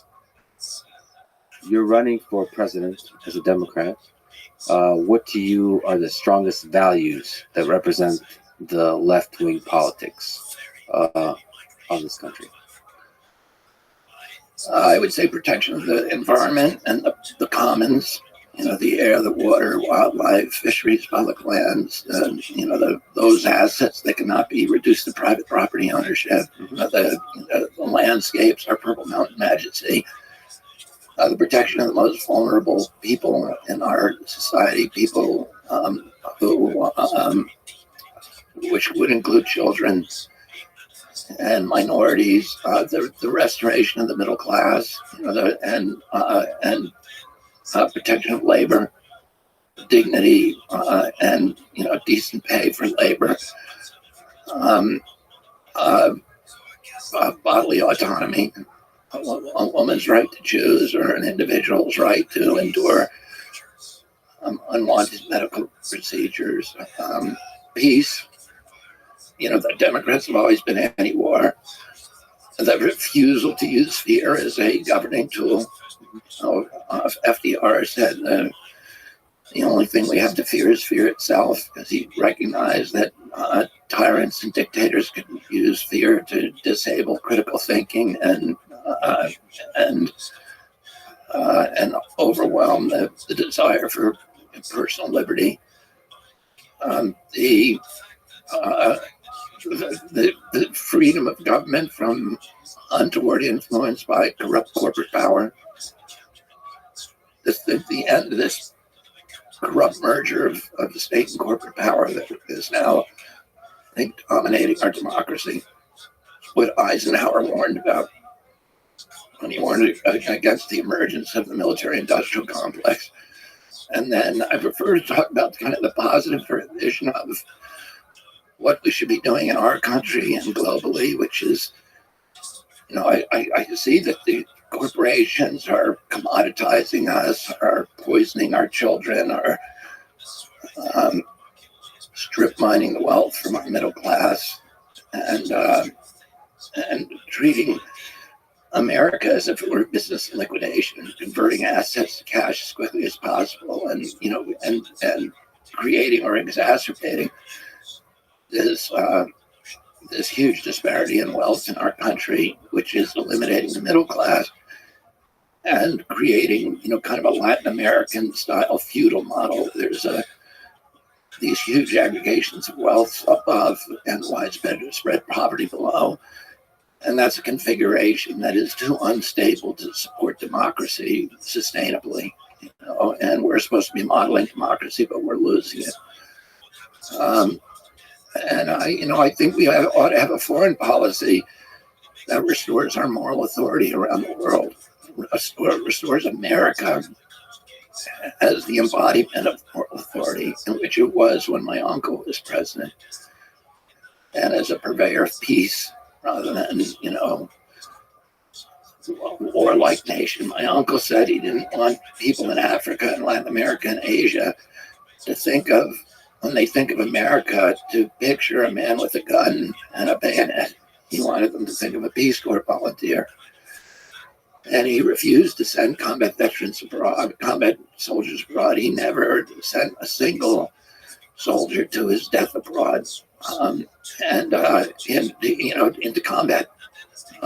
you're running for president as a Democrat. What to you are the strongest values that represent the left-wing politics of this country? I would say protection of the environment and the commons, the air, the water, wildlife, fisheries, public lands, and, those assets that cannot be reduced to private property ownership. The landscapes, our Purple Mountain Majesty, the protection of the most vulnerable people in our society, people which would include children and minorities, the restoration of the middle class, and protection of labor, dignity, and decent pay for labor, bodily autonomy, a woman's right to choose, or an individual's right to endure unwanted medical procedures, peace. The Democrats have always been anti-war. The refusal to use fear as a governing tool. FDR said the only thing we have to fear is fear itself, because he recognized that tyrants and dictators could use fear to disable critical thinking and overwhelm the desire for personal liberty. The freedom of government from untoward influence by corrupt corporate power. The end of this corrupt merger of the state and corporate power that is now, I think, dominating our democracy. What Eisenhower warned about when he warned against the emergence of the military-industrial complex. And then I prefer to talk about kind of the positive vision of what we should be doing in our country and globally, which is, I see that the corporations are commoditizing us, are poisoning our children, are strip mining the wealth from our middle class, and treating America as if it were business liquidation, converting assets to cash as quickly as possible, and creating or exacerbating this huge disparity in wealth in our country, which is eliminating the middle class and creating, kind of a Latin American style feudal model. There's these huge aggregations of wealth above and widespread poverty below. And that's a configuration that is too unstable to support democracy sustainably. And we're supposed to be modeling democracy, but we're losing it. And I think we ought to have a foreign policy that restores our moral authority around the world, restores America as the embodiment of moral authority, in which it was when my uncle was president, and as a purveyor of peace rather than, warlike nation. My uncle said he didn't want people in Africa and Latin America and Asia to think of, when they think of America, to picture a man with a gun and a bayonet. He wanted them to think of a Peace Corps volunteer. And he refused to send combat veterans abroad, combat soldiers abroad. He never sent a single soldier to his death abroad, into combat.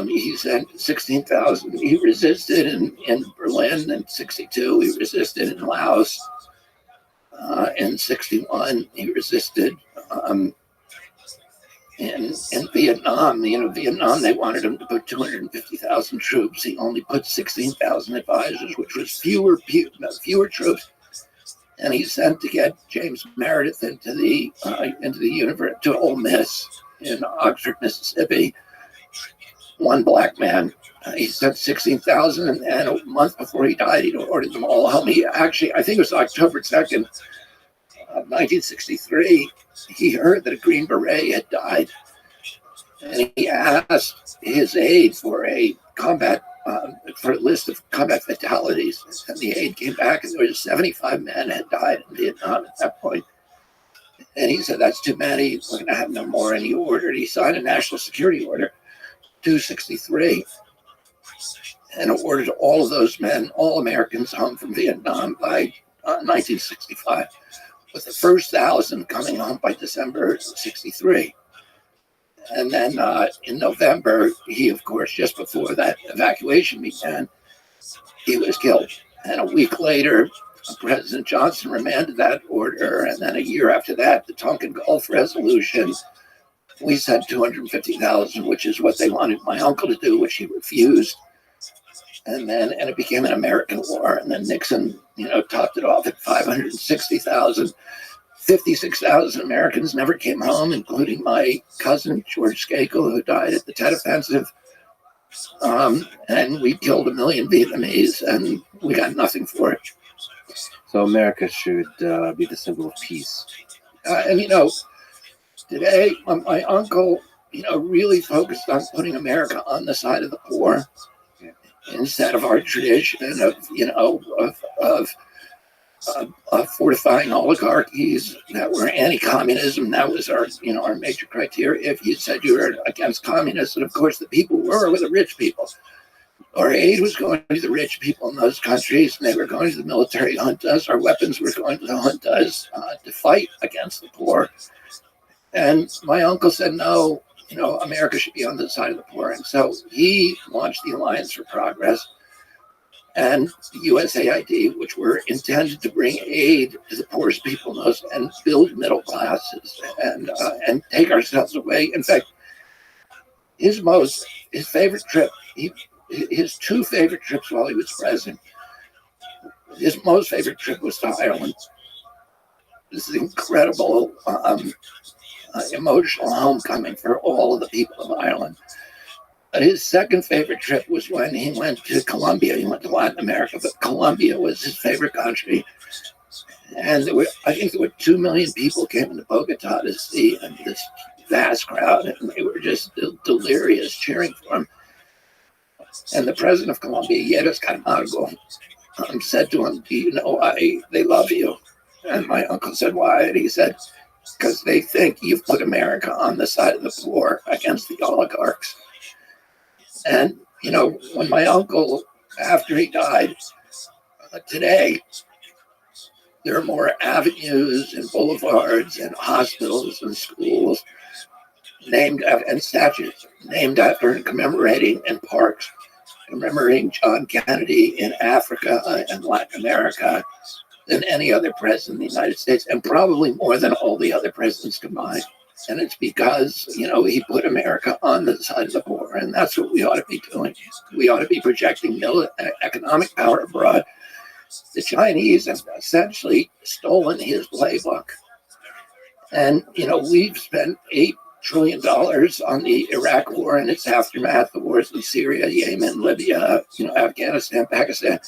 He sent 16,000. He resisted in Berlin in '62. He resisted in Laos in '61. He resisted in Vietnam. Vietnam, they wanted him to put 250,000 troops. He only put 16,000 advisors, which was fewer troops. And he sent to get James Meredith into the university, to Ole Miss in Oxford, Mississippi. One black man. He sent 16,000, and a month before he died, he'd ordered them all home. He actually, I think it was October 2nd, 1963, he heard that a Green Beret had died. And he asked his aide for a list of combat fatalities. And the aide came back, and there were 75 men had died in Vietnam at that point. And he said, that's too many. We're going to have no more. And he signed a national security order, 263. and ordered all of those men, all Americans, home from Vietnam by 1965, with the first 1,000 coming home by December '63. And then in November, he, of course, just before that evacuation began, he was killed. And a week later, President Johnson remanded that order. And then a year after that, the Tonkin Gulf Resolution, we said 250,000, which is what they wanted my uncle to do, which he refused. And it became an American war. And then Nixon, topped it off at 560,000. 56,000 Americans never came home, including my cousin, George Skakel, who died at the Tet Offensive. And we killed 1 million Vietnamese, and we got nothing for it. So America should be the symbol of peace. Today, my uncle, really focused on putting America on the side of the poor, instead of our tradition of fortifying oligarchies that were anti-communism. That was our major criteria. If you said you were against communists, and of course the people were the rich people. Our aid was going to the rich people in those countries, and they were going to the military juntas. Our weapons were going to the juntas to fight against the poor. And my uncle said, no, America should be on the side of the poor. And so he launched the Alliance for Progress and the USAID, which were intended to bring aid to the poorest people and build middle classes and take ourselves away. In fact, his favorite trip, his two favorite trips while he was president, his most favorite trip was to Ireland. This is incredible emotional homecoming for all of the people of Ireland. But his second favorite trip was when he went to Colombia. He went to Latin America, but Colombia was his favorite country. And I think there were 2 million people came into Bogota to see him, this vast crowd, and they were just delirious cheering for him. And the president of Colombia, Yeras Camargo, said to him, do you know why they love you? And my uncle said, why? And he said, because they think you've put America on the side of the poor against the oligarchs. And, when my uncle, after he died, today, there are more avenues and boulevards and hospitals and schools and statues named after and commemorating, and parks commemorating John Kennedy in Africa and Latin America than any other president in the United States, and probably more than all the other presidents combined. And it's because, he put America on the side of the poor, and that's what we ought to be doing. We ought to be projecting economic power abroad. The Chinese have essentially stolen his playbook. And, we've spent $8 trillion on the Iraq war and its aftermath, the wars in Syria, Yemen, Libya, Afghanistan, Pakistan.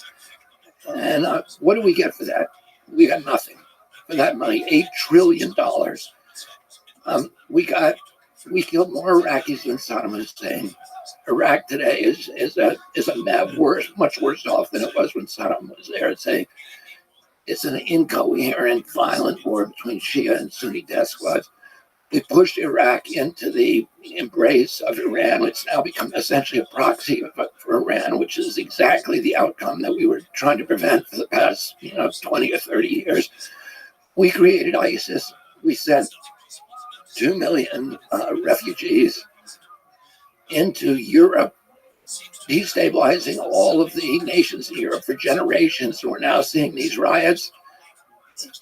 And what do we get for that? We got nothing for that money, $8 trillion. We killed more Iraqis than Saddam Hussein. Iraq today is much worse off than it was when Saddam was there. It's an incoherent, violent war between Shia and Sunni death squads. We pushed Iraq into the embrace of Iran. It's now become essentially a proxy for Iran, which is exactly the outcome that we were trying to prevent for the past 20 or 30 years. We created ISIS. We sent 2 million refugees into Europe, destabilizing all of the nations in Europe for generations. We're now seeing these riots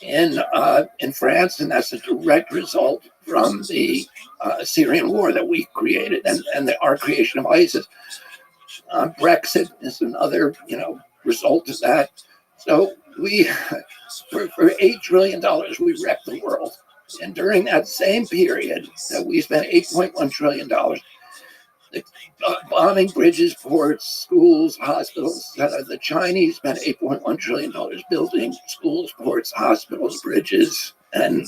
in France, and that's a direct result from the Syrian war that we created and our creation of ISIS. Brexit is another result of that. So for $8 trillion, we wrecked the world. And during that same period that we spent $8.1 trillion bombing bridges, ports, schools, hospitals, the Chinese spent $8.1 trillion building schools, ports, hospitals, bridges, and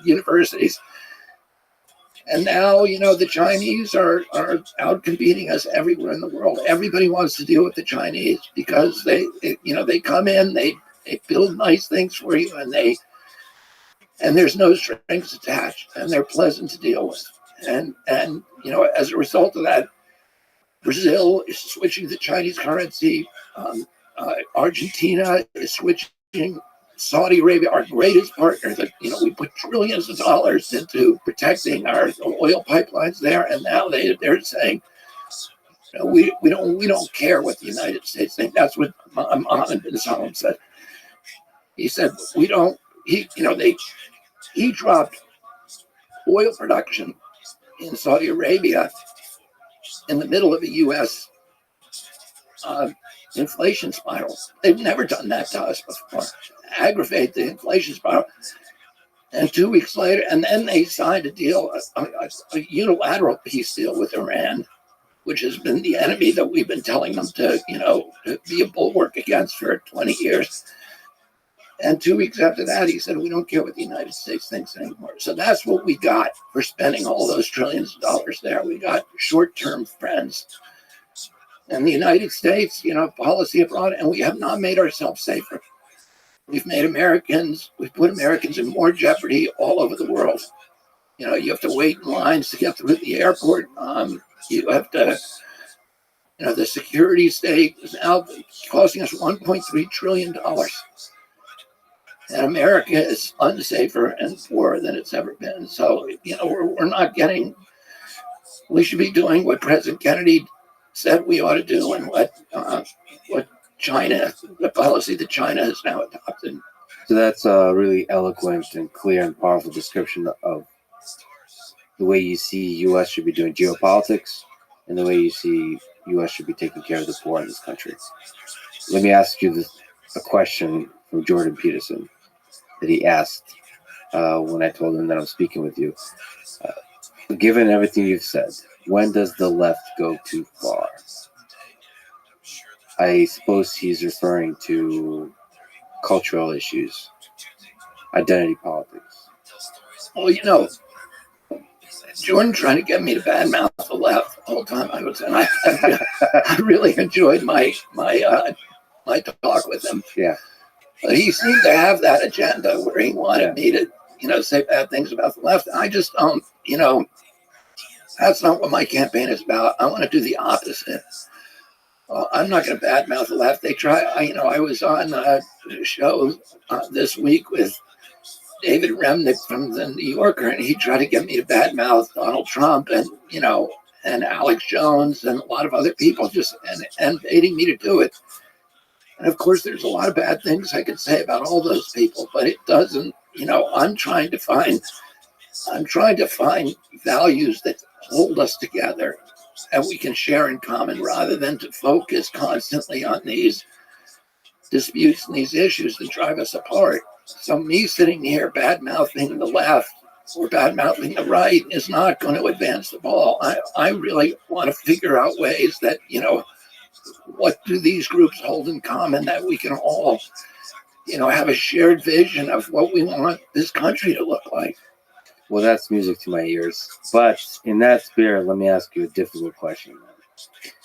universities. And now, the Chinese are out competing us everywhere in the world. Everybody wants to deal with the Chinese because they come in, they build nice things for you, and there's no strings attached, and they're pleasant to deal with. And as a result of that, Brazil is switching to Chinese currency. Argentina is switching. Saudi Arabia, our greatest partner, that we put trillions of dollars into protecting our oil pipelines there, and now they're saying we don't care what the United States think. That's what Mohammed bin Salman said. He said we don't. He dropped oil production in Saudi Arabia in the middle of a U.S. Inflation spiral. They've never done that to us before. Aggravate the inflation spiral. And 2 weeks later, and then they signed a deal, a unilateral peace deal with Iran, which has been the enemy that we've been telling them to be a bulwark against for 20 years. And 2 weeks after that, he said, we don't care what the United States thinks anymore. So that's what we got for spending all those trillions of dollars there. We got short-term friends. And the United States, policy abroad, and we have not made ourselves safer. We've put Americans in more jeopardy all over the world. You have to wait in lines to get through the airport. You have to, the security state is now costing us $1.3 trillion. And America is unsafer and poorer than it's ever been. So, we're not getting, we should be doing what President Kennedy said we ought to do, and what China, the policy that China has now adopted. So that's a really eloquent and clear and powerful description of the way you see U.S. should be doing geopolitics and the way you see U.S. should be taking care of the poor in this country. Let me ask you a question from Jordan Peterson that he asked when I told him that I'm speaking with you. Given everything you've said, when does the left go too far? I suppose he's referring to cultural issues, identity politics. Well, Jordan trying to get me to badmouth the left the whole time I was in. I really enjoyed my talk with him. Yeah. But he seemed to have that agenda where he wanted me to, say bad things about the left. I just don't, that's not what my campaign is about. I want to do the opposite. I'm not going to badmouth the left. They try. I was on a show this week with David Remnick from the New Yorker, and he tried to get me to badmouth Donald Trump and and Alex Jones and a lot of other people, and baiting me to do it. And of course, there's a lot of bad things I could say about all those people, but it doesn't. I'm trying to find values that hold us together and we can share in common, rather than to focus constantly on these disputes and these issues that drive us apart. So me sitting here bad-mouthing the left or bad-mouthing the right is not going to advance the ball. I really want to figure out ways that, what do these groups hold in common that we can all, have a shared vision of what we want this country to look like. Well, that's music to my ears. But in that spirit, let me ask you a difficult question.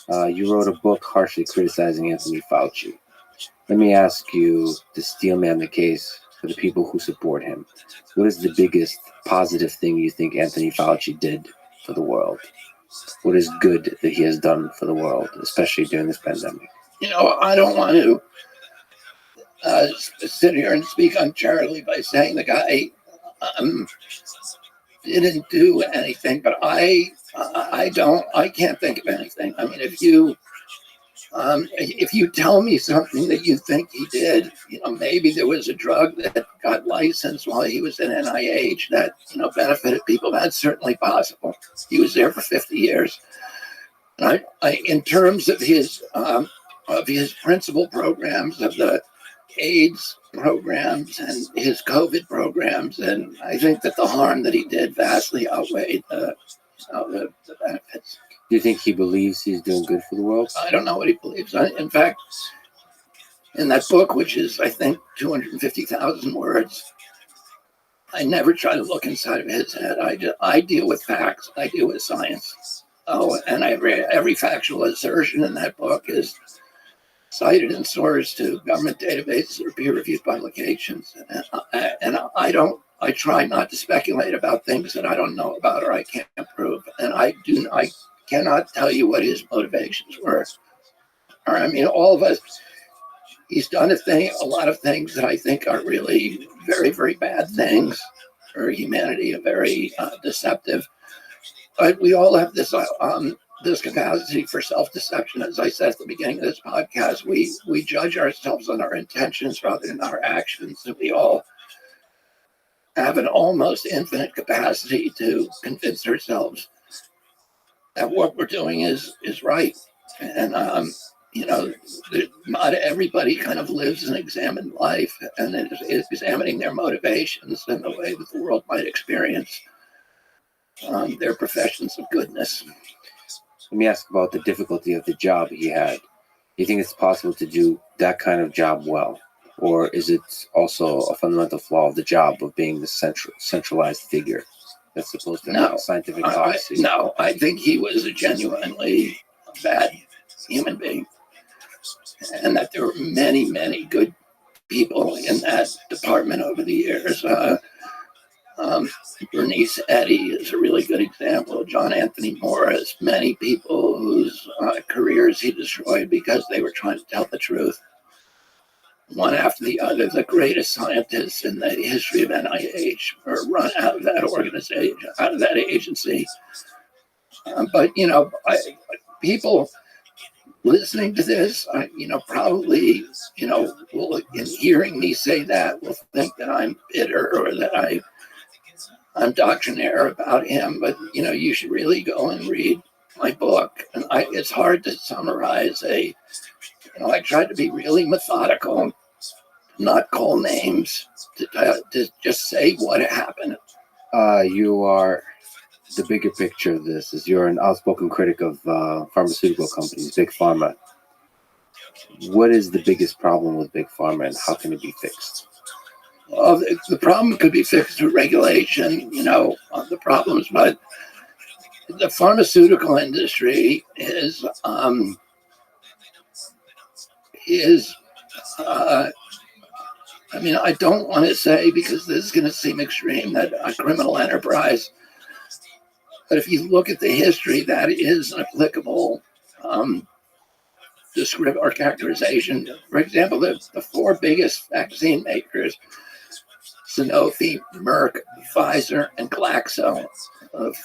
You wrote a book harshly criticizing Anthony Fauci. Let me ask you to steel man the case for the people who support him. What is the biggest positive thing you think Anthony Fauci did for the world? What is good that he has done for the world, especially during this pandemic? I don't want to sit here and speak uncharitably by saying the guy didn't do anything, but I can't think of anything. I mean, if you tell me something that you think he did, maybe there was a drug that got licensed while he was in NIH that, benefited people. That's certainly possible. He was there for 50 years. And in terms of his principal programs, of the AIDS programs and his COVID programs, and I think that the harm that he did vastly outweighed the benefits. Do you think he believes he's doing good for the world? I don't know what he believes. In fact, in that book, which is, I think, 250,000 words, I never try to look inside of his head. I deal with facts. I deal with science. And every factual assertion in that book is cited and sourced to government databases or peer-reviewed publications. And I try not to speculate about things that I don't know about or I can't prove. And I cannot tell you what his motivations were. Or, I mean, all of us, he's done a lot of things that I think are really very, very bad things for humanity, very deceptive. But we all have this capacity for self-deception. As I said at the beginning of this podcast, we judge ourselves on our intentions rather than our actions. And we all have an almost infinite capacity to convince ourselves that what we're doing is right. And not everybody kind of lives an examined life and is examining their motivations and the way that the world might experience their professions of goodness. Let me ask about the difficulty of the job he had. Do you think it's possible to do that kind of job well? Or is it also a fundamental flaw of the job of being the centralized figure that's supposed to have scientific policy? No, I think he was a genuinely bad human being. And that there were many, many good people in that department over the years. Bernice Eddy is a really good example. John Anthony Morris, many people whose careers he destroyed because they were trying to tell the truth. One after the other, the greatest scientists in the history of NIH were run out of that organization, out of that agency. But people listening to this, probably, will, in hearing me say that, will think that I'm bitter or that I'm doctrinaire about him. But, you should really go and read my book. And it's hard to summarize I tried to be really methodical, not call names, to just say what happened. You are the bigger picture of this is you're an outspoken critic of pharmaceutical companies, Big Pharma. What is the biggest problem with Big Pharma and how can it be fixed? Well, the problem could be fixed through regulation, the problems, but the pharmaceutical industry is I don't want to say, because this is going to seem extreme, that a criminal enterprise. But if you look at the history, that is an applicable description or characterization. For example, the four biggest vaccine makers, Sanofi, Merck, Pfizer, and Glaxo,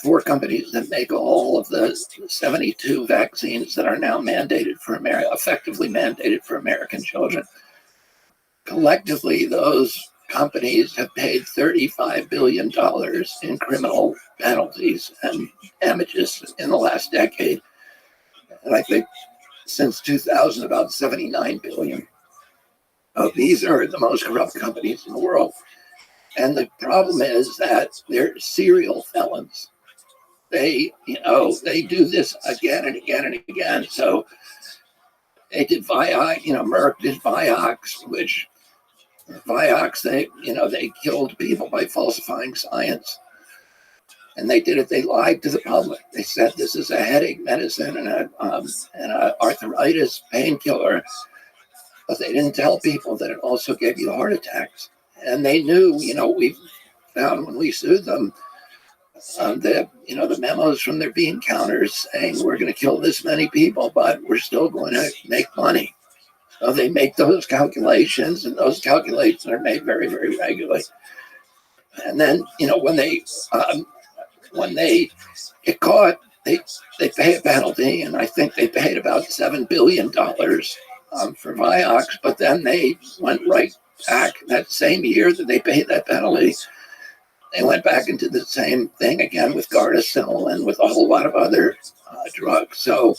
four companies that make all of the 72 vaccines that are now mandated for effectively mandated for American children. Collectively, those companies have paid $35 billion in criminal penalties and damages in the last decade. And I think since 2000, about $79 billion. These are the most corrupt companies in the world. And the problem is that they're serial felons. They do this again and again and again. So they did Merck did Vioxx, which they killed people by falsifying science. And they did it. They lied to the public. They said this is a headache medicine and a arthritis painkiller, but they didn't tell people that it also gave you heart attacks. And they knew. We found when we sued them the memos from their bean counters saying we're going to kill this many people, but we're still going to make money. So they make those calculations, and those calculations are made very, very regularly. And then, when they get caught, they pay a penalty, and I think they paid about $7 billion for Vioxx. But then they went right back that same year that they paid that penalty. They went back into the same thing again with Gardasil and with a whole lot of other drugs. So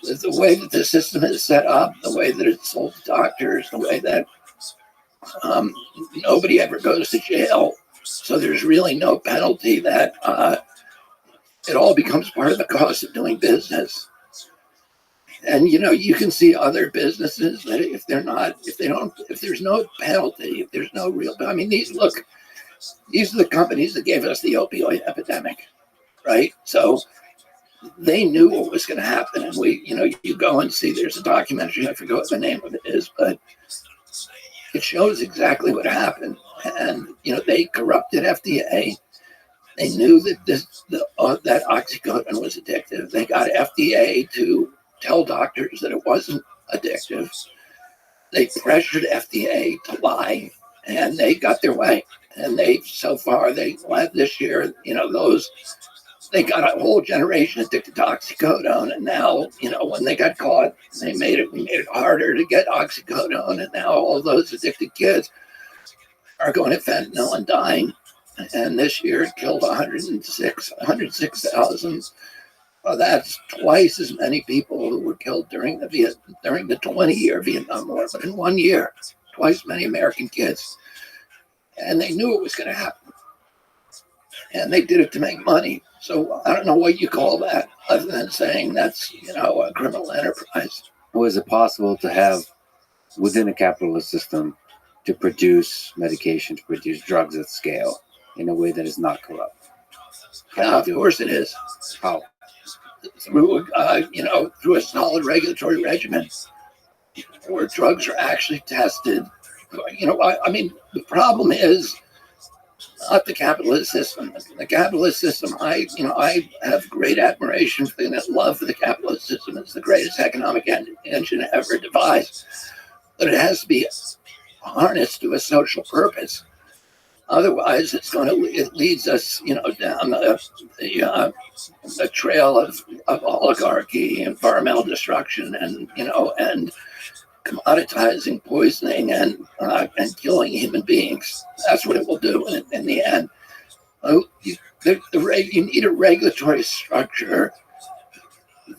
the way that the system is set up, the way that it's sold to doctors, the way that nobody ever goes to jail. So there's really no penalty, that it all becomes part of the cost of doing business. And, you can see other businesses that if there's no penalty, if there's no real, these are the companies that gave us the opioid epidemic, right? So they knew what was going to happen. And you go and see, there's a documentary, I forget what the name of it is, but it shows exactly what happened. And, they corrupted FDA. They knew that that oxycodone was addictive. They got FDA to tell doctors that it wasn't addictive. They pressured FDA to lie, and they got their way. And so far, this year, they got a whole generation addicted to oxycodone. And now, when they got caught, we made it harder to get oxycodone. And now all those addicted kids are going to fentanyl and dying. And this year it killed 106,000. Well, that's twice as many people who were killed during the 20-year Vietnam War. But in 1 year, twice as many American kids. And they knew it was going to happen. And they did it to make money. So I don't know what you call that, other than saying that's, a criminal enterprise. Or is it possible to have, within a capitalist system, to produce medication, to produce drugs at scale in a way that is not corrupt? Yeah, of course it is. How? Through a solid regulatory regimen where drugs are actually tested. The problem is not the capitalist system. The capitalist system, I have great admiration for and love for the capitalist system. It's the greatest economic engine ever devised. But it has to be harnessed to a social purpose. Otherwise, it leads us, down the trail of oligarchy, environmental destruction, and commoditizing, poisoning, and killing human beings. That's what it will do in the end. You need a regulatory structure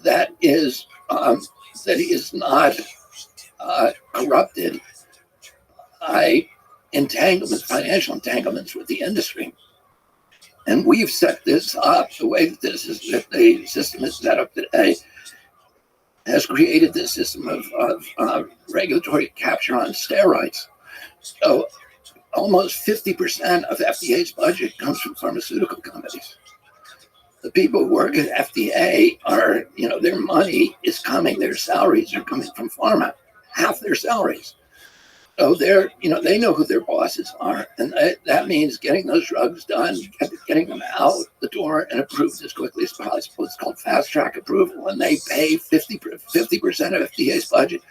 that is not corrupted by financial entanglements with the industry. And we've set this up the way that the system is set up today has created this system of regulatory capture on steroids. So almost 50% of FDA's budget comes from pharmaceutical companies. The people who work at FDA are, their money is coming, their salaries are coming from pharma, half their salaries. So they know who their bosses are, and that means getting those drugs done, getting them out the door and approved as quickly as possible. It's called fast track approval, and they pay 50% of FDA's budget.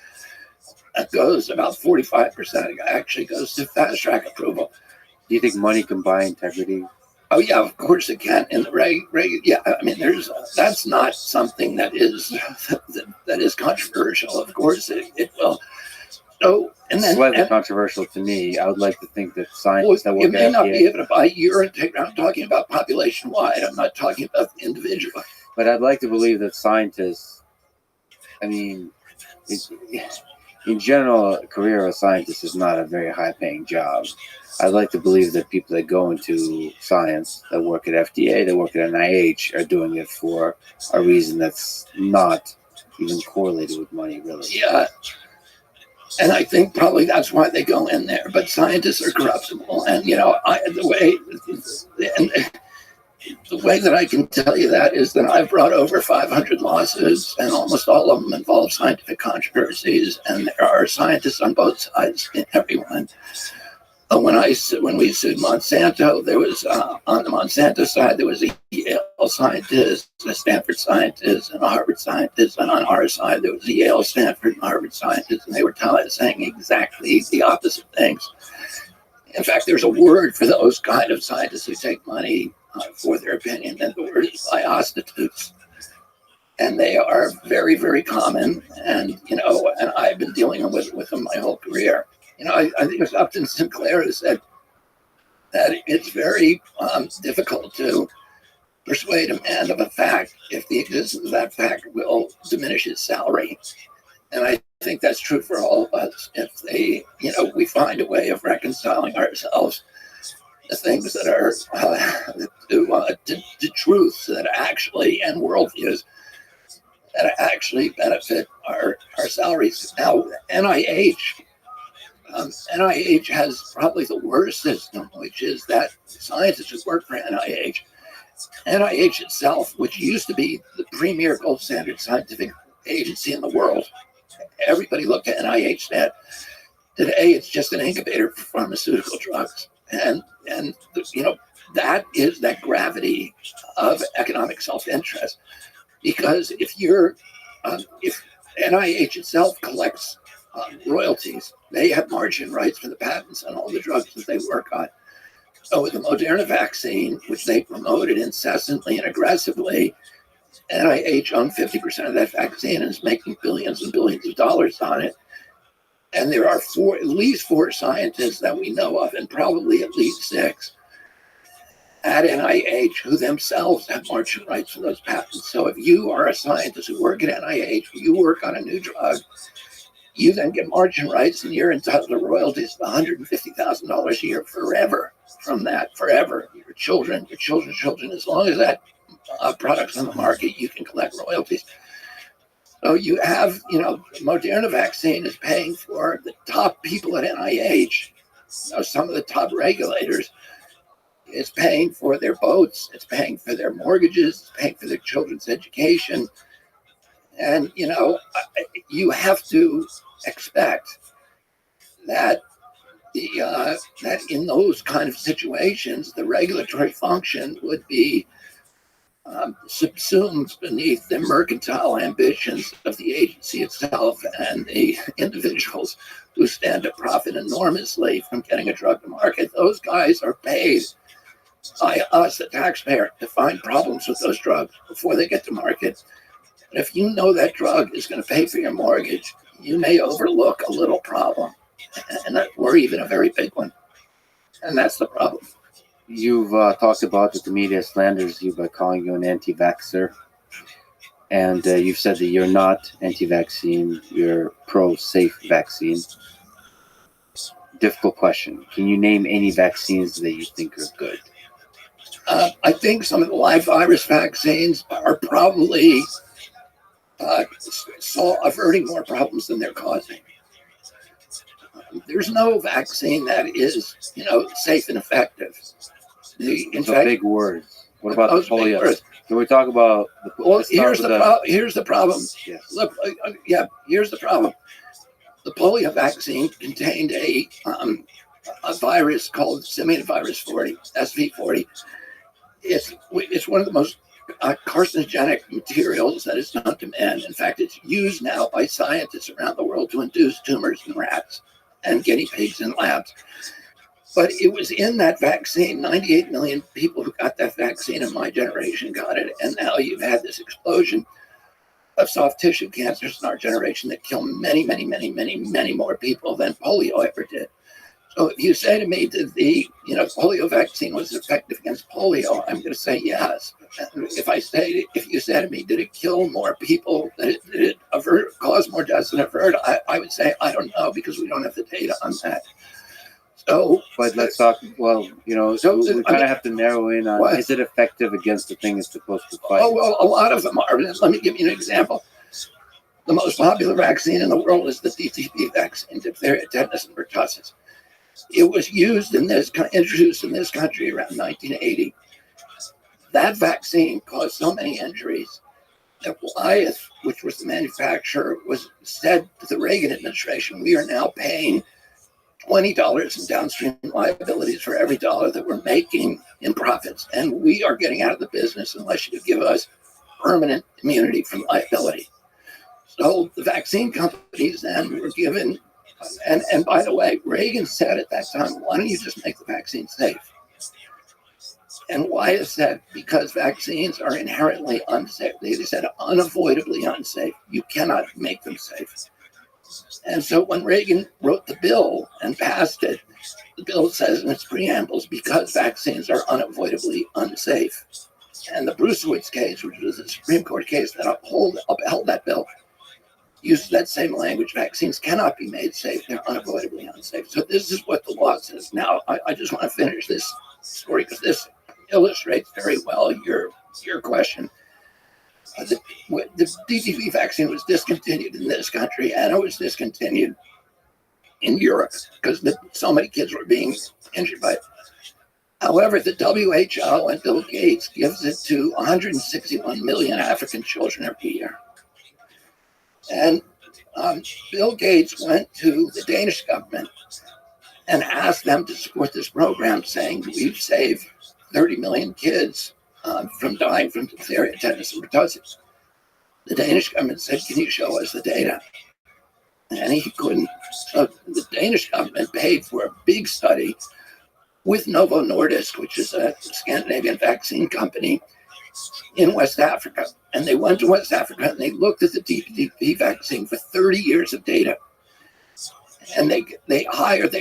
That goes about 45% actually goes to fast track approval. Do you think money can buy integrity? Oh yeah, of course it can. In the yeah, that's not something that is controversial. Of course it will. So, slightly controversial to me. I would like to think that scientists that work you may at not FDA, be able to buy your integrity. I'm talking about population wide. I'm not talking about the individual. but I'd like to believe that scientists, in general, a career of a scientist is not a very high-paying job. I'd like to believe that people that go into science, that work at FDA, that work at NIH, are doing it for a reason that's not even correlated with money, really. Yeah. And I think probably that's why they go in there. But scientists are corruptible, and the way that I can tell you that is that I've brought over 500 lawsuits, and almost all of them involve scientific controversies, and there are scientists on both sides in every one. When we sued Monsanto, there was on the Monsanto side there was a Yale scientist, a Stanford scientist, and a Harvard scientist, and on our side there was a Yale, Stanford, and Harvard scientist, and they were saying exactly the opposite things. In fact, there's a word for those kind of scientists who take money for their opinion, and the word is biostitutes. And they are very, very common, and I've been dealing with them my whole career. I think it was Upton Sinclair who said that it's very difficult to persuade a man of a fact if the existence of that fact will diminish his salary. And I think that's true for all of us. If we find a way of reconciling ourselves to things that are to truths that actually, and worldviews that actually benefit our salaries. Now, NIH has probably the worst system, which is that scientists who work for NIH itself, which used to be the premier gold standard scientific agency in the world. Everybody looked at NIH that. Today, it's just an incubator for pharmaceutical drugs. And that is that gravity of economic self-interest. Because if NIH itself collects royalties, they have margin rights for the patents on all the drugs that they work on. So with the Moderna vaccine, which they promoted incessantly and aggressively, NIH owned 50% of that vaccine and is making billions and billions of dollars on it. And there are at least four scientists that we know of, and probably at least six, at NIH who themselves have margin rights for those patents. So if you are a scientist who work at NIH, you work on a new drug, you then get margin rights and you're entitled to royalties of $150,000 a year forever from that, forever. Your children's children, as long as that product's on the market, you can collect royalties. So you have, Moderna vaccine is paying for the top people at NIH, some of the top regulators. It's paying for their boats, it's paying for their mortgages, it's paying for their children's education. And, you have to expect that that in those kind of situations, the regulatory function would be subsumed beneath the mercantile ambitions of the agency itself and the individuals who stand to profit enormously from getting a drug to market. Those guys are paid by us, the taxpayer, to find problems with those drugs before they get to market. And if you know that drug is going to pay for your mortgage, you may overlook a little problem, or even a very big one. And that's the problem. You've talked about that the media slanders you by calling you an anti-vaxxer. And you've said that you're not anti-vaccine, you're pro-safe vaccine. Difficult question. Can you name any vaccines that you think are good? I think some of the live virus vaccines are probably averting more problems than they're causing. There's no vaccine that is, safe and effective. Those are big words. What about the polio? Can we talk about the Well, here's the problem. Yes. Look, here's the problem. The polio vaccine contained a virus called simian virus 40, SV40. It's one of the most carcinogenic materials that is known to man. In fact, it's used now by scientists around the world to induce tumors in rats and guinea pigs in labs. But it was in that vaccine. 98 million people who got that vaccine in my generation got it. And now you've had this explosion of soft tissue cancers in our generation that kill many, many, many, many, many more people than polio ever did. So if you say to me that the polio vaccine was effective against polio, I'm going to say yes. And if you say to me, did it kill more people? Did it cause more deaths than avert? I would say I don't know, because we don't have the data on that. So, but let's talk. Well, we kind of have to narrow in on: is it effective against the thing it's supposed to fight? Oh well, a lot of them are. Let me give you an example. The most popular vaccine in the world is the DTP vaccine, diphtheria, tetanus, and pertussis. It was introduced in this country around 1980. That vaccine caused so many injuries that Wyeth, which was the manufacturer, said to the Reagan administration, we are now paying $20 in downstream liabilities for every dollar that we're making in profits. And we are getting out of the business unless you give us permanent immunity from liability. So the vaccine companies then were given, and by the way, Reagan said at that time, why don't you just make the vaccine safe? And Wyeth said, because vaccines are inherently unsafe. They said unavoidably unsafe. You cannot make them safe. And so when Reagan wrote the bill and passed it, the bill says in its preambles, because vaccines are unavoidably unsafe. And the Brucewitz case, which was a Supreme Court case that upheld that bill, uses that same language. Vaccines cannot be made safe. They're unavoidably unsafe. So this is what the law says. Now, I just want to finish this story because this illustrates very well your question. The DTP vaccine was discontinued in this country, and it was discontinued in Europe because so many kids were being injured by it. However, the WHO and Bill Gates gives it to 161 million African children every year. And Bill Gates went to the Danish government and asked them to support this program, saying we've saved 30 million kids from dying from diphtheria, tetanus, and pertussis. The Danish government said, can you show us the data? And he couldn't. So the Danish government paid for a big study with Novo Nordisk, which is a Scandinavian vaccine company in West Africa. And they went to West Africa and they looked at the DPT vaccine for 30 years of data. And they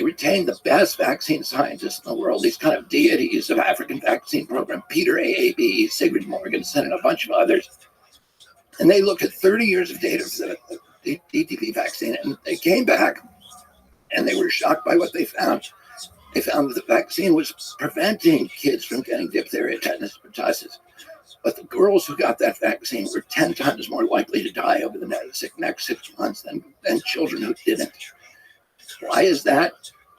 retained the best vaccine scientists in the world, these kind of deities of African vaccine program, Peter AAB, Sigrid Morgensen, and a bunch of others. And they looked at 30 years of data for the DTP vaccine, and they came back and they were shocked by what they found. They found that the vaccine was preventing kids from getting diphtheria, tetanus, pertussis. But the girls who got that vaccine were 10 times more likely to die over the next 6 months than children who didn't. Why is that?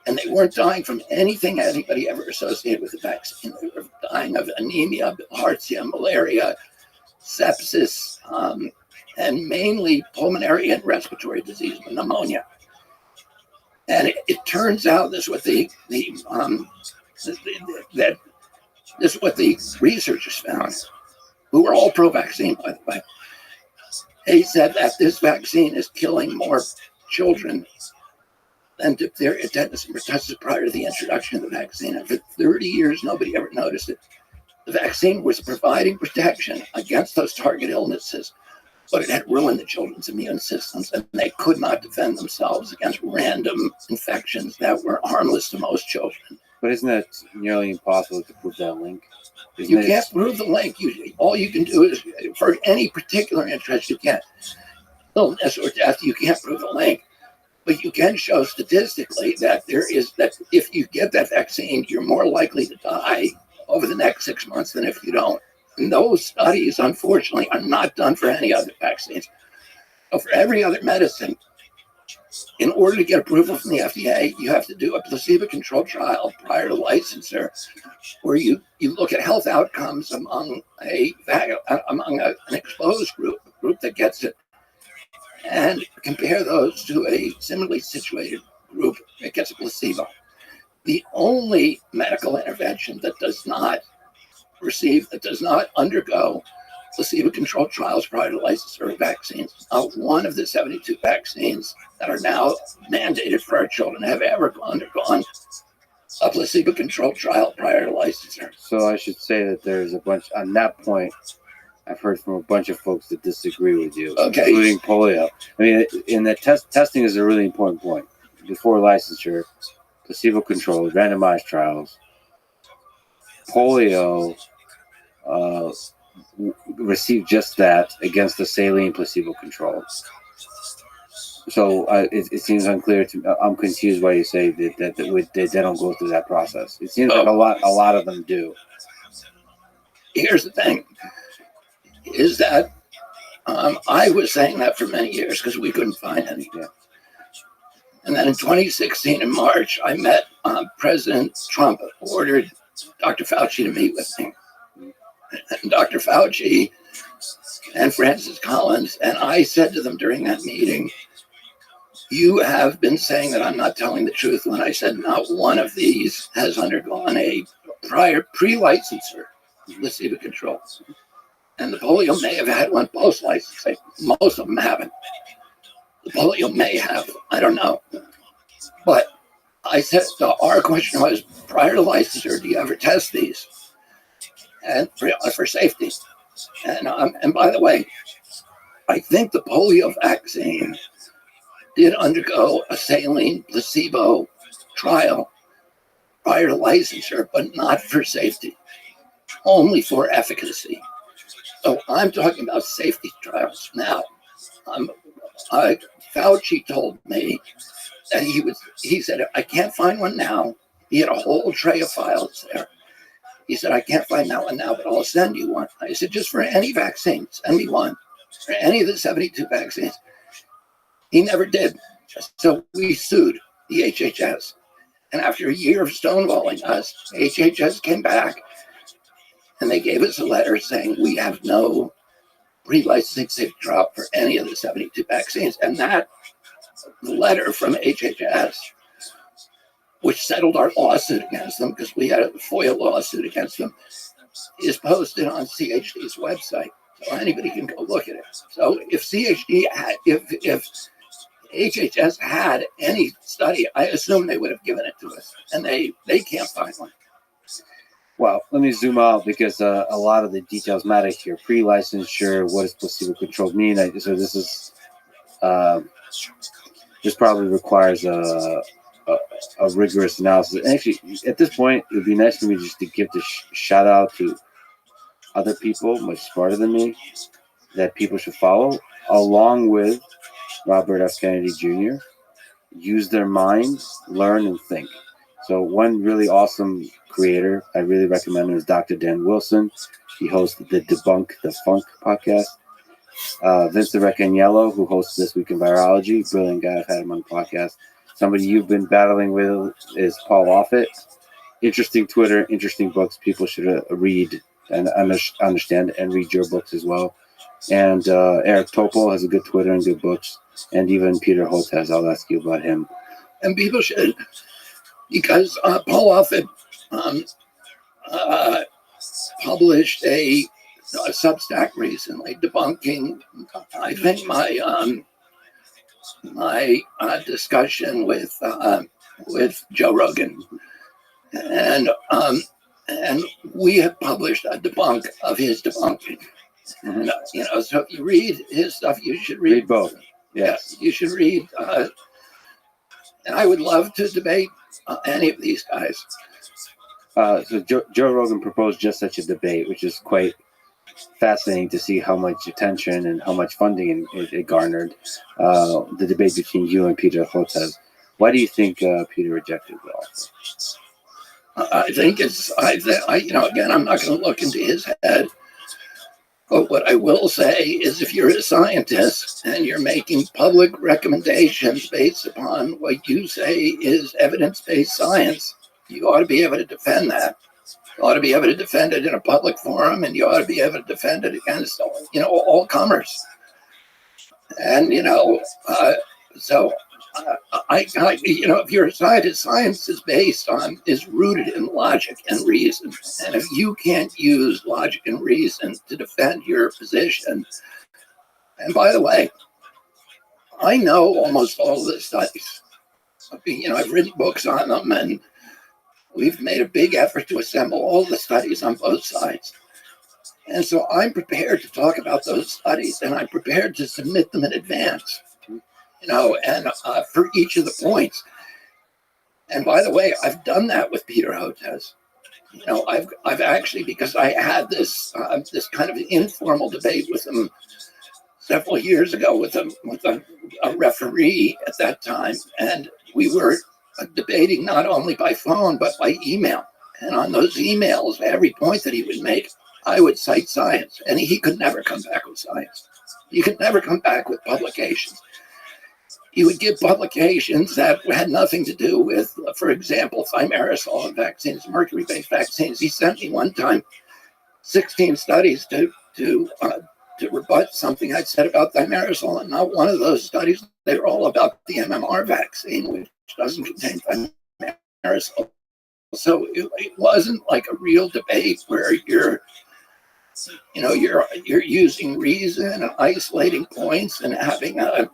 And they weren't dying from anything anybody ever associated with the vaccine. They were dying of anemia, bilharzia, malaria, sepsis, and mainly pulmonary and respiratory disease, pneumonia. And it turns out this is what the researchers found, who were all pro-vaccine, by the way. They said that this vaccine is killing more children than diphtheria, tetanus, and pertussis prior to the introduction of the vaccine. And for 30 years, nobody ever noticed it. The vaccine was providing protection against those target illnesses, but it had ruined the children's immune systems, and they could not defend themselves against random infections that were harmless to most children. But isn't that nearly impossible to prove that link? You can't prove the link. All you can do is, for any particular interest you get, illness or death, you can't prove the link. But you can show statistically that if you get that vaccine, you're more likely to die over the next 6 months than if you don't. And those studies, unfortunately, are not done for any other vaccines. So for every other medicine, in order to get approval from the FDA, you have to do a placebo-controlled trial prior to licensure, where you look at health outcomes among an exposed group, a group that gets it, and compare those to a similarly situated group that gets a placebo. The only medical intervention that does not undergo placebo-controlled trials prior to licensure of vaccines. Not one of the 72 vaccines that are now mandated for our children have ever undergone a placebo-controlled trial prior to licensure. So I should say that there's a bunch, on that point, I've heard from a bunch of folks that disagree with you, including polio. I mean, in the testing is a really important point. Before licensure, placebo-controlled, randomized trials. Polio received just that against the saline placebo control. So it seems unclear to me. I'm confused why you say that they don't go through that process. It seems like a lot of them do. Here's the thing, is that I was saying that for many years because we couldn't find any. Yeah. And then in 2016, in March, I met President Trump ordered Dr. Fauci to meet with me. And Dr. Fauci and Francis Collins, and I said to them during that meeting, you have been saying that I'm not telling the truth when I said not one of these has undergone a prior pre-licensure placebo control. And the polio may have had one post-licensing. Most of them haven't. The polio may have, I don't know. But I said, our question was, prior to licensure, do you ever test these? And for safety. And by the way, I think the polio vaccine did undergo a saline placebo trial prior to licensure, but not for safety, only for efficacy. So I'm talking about safety trials. Now, Fauci told me that he said, I can't find one now. He had a whole tray of files there. He said, I can't find that one now, but I'll send you one. I said, just for any vaccine, send me one. For any of the 72 vaccines. He never did. So we sued the HHS. And after a year of stonewalling us, HHS came back and they gave us a letter saying we have no pre-licensing safety trial for any of the 72 vaccines. And that letter from HHS which settled our lawsuit against them because we had a FOIA lawsuit against them, is posted on CHD's website. So anybody can go look at it. So if CHD had, if HHS had any study, I assume they would have given it to us, and they can't find one. Well, let me zoom out because a lot of the details matter here. Pre-licensure, what does placebo-controlled mean? So this is this probably requires a rigorous analysis. And actually, at this point, it would be nice for me just to give the shout out to other people much smarter than me that people should follow, along with Robert F. Kennedy Jr. Use their minds, learn, and think. So one really awesome creator I really recommend is Dr. Dan Wilson. He hosts the Debunk the Funk podcast. Vince DeRecaniello, who hosts This Week in Virology, brilliant guy. I've had him on the podcast. Somebody you've been battling with is Paul Offit. Interesting Twitter, interesting books. People should read and understand and read your books as well. And Eric Topol has a good Twitter and good books. And even Peter Hotez, I'll ask you about him. And people should, because Paul Offit published a Substack recently debunking, I think, my discussion with Joe Rogan, and we have published a debunk of his debunking. And, so if you read his stuff, you should read both. Yes, you should read. And I would love to debate any of these guys. So Joe Rogan proposed just such a debate, which is quite fascinating to see how much attention and how much funding it garnered. The debate between you and Peter Hotez. Why do you think Peter rejected the offer? I think again, I'm not going to look into his head. But what I will say is if you're a scientist and you're making public recommendations based upon what you say is evidence-based science, you ought to be able to defend that. You ought to be able to defend it in a public forum, and you ought to be able to defend it against, all comers. And, so if you're a scientist, science is rooted in logic and reason. And if you can't use logic and reason to defend your position, and by the way, I know almost all of the studies. I've written books on them, and we've made a big effort to assemble all the studies on both sides. And so I'm prepared to talk about those studies, and I'm prepared to submit them in advance. And for each of the points. And by the way, I've done that with Peter Hotez. I've actually, because I had this kind of informal debate with him several years ago with a referee at that time, and we were debating not only by phone but by email. And on those emails, every point that he would make, I would cite science, and he could never come back with science. He could never come back with publications. He would give publications that had nothing to do with, for example, thimerosal vaccines, mercury-based vaccines. He sent me one time 16 studies to rebut something I'd said about thimerosal, and not one of those studies, they were all about the MMR vaccine, which doesn't contain thimerosal. So it wasn't like a real debate where you're using reason and isolating points and having a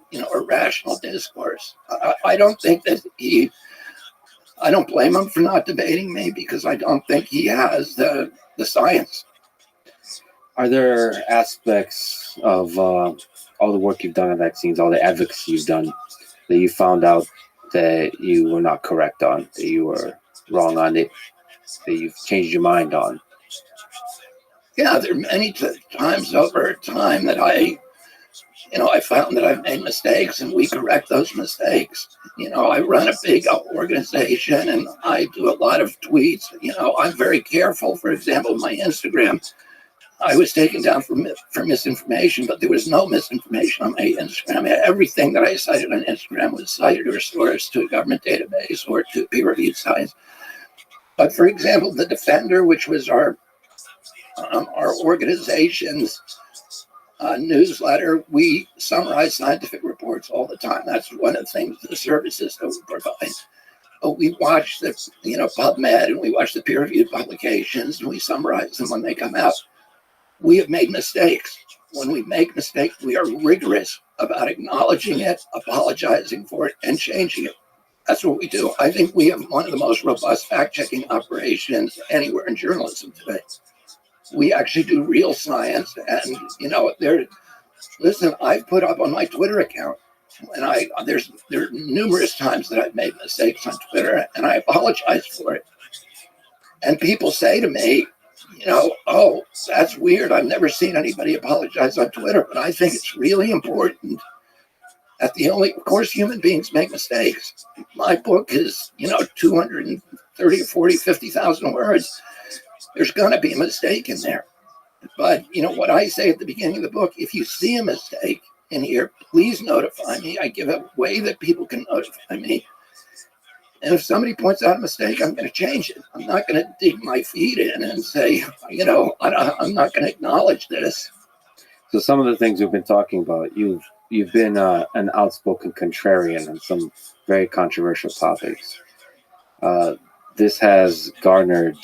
rational discourse. I don't think that I don't blame him for not debating me because I don't think he has the science. Are there aspects of all the work you've done on vaccines, all the advocacy you've done, that you found out that you were not correct on, that you were wrong on it, that you've changed your mind on? Yeah, there are many times over time that I found that I've made mistakes, and we correct those mistakes. I run a big organization, and I do a lot of tweets. I'm very careful. For example, my Instagram, I was taken down for misinformation, but there was no misinformation on my Instagram. Everything that I cited on Instagram was cited or sourced to a government database or to peer-reviewed science. But for example, the Defender, which was our organization's newsletter, we summarize scientific reports all the time. That's one of the things, the services that we provide. we watch the, PubMed, and we watch the peer-reviewed publications, and we summarize them when they come out. We have made mistakes. When we make mistakes, we are rigorous about acknowledging it, apologizing for it, and changing it. That's what we do. I think we have one of the most robust fact-checking operations anywhere in journalism today. We actually do real science, and listen, I've put up on my Twitter account, and there are numerous times that I've made mistakes on Twitter, and I apologize for it. And people say to me, oh, that's weird. I've never seen anybody apologize on Twitter, but I think it's really important that of course, human beings make mistakes. My book is, 230 or 40, 50,000 words. There's going to be a mistake in there. But, what I say at the beginning of the book, if you see a mistake in here, please notify me. I give a way that people can notify me. And if somebody points out a mistake, I'm going to change it. I'm not going to dig my feet in and say, I'm not going to acknowledge this. So some of the things we've been talking about, you've been an outspoken contrarian on some very controversial topics. This has garnered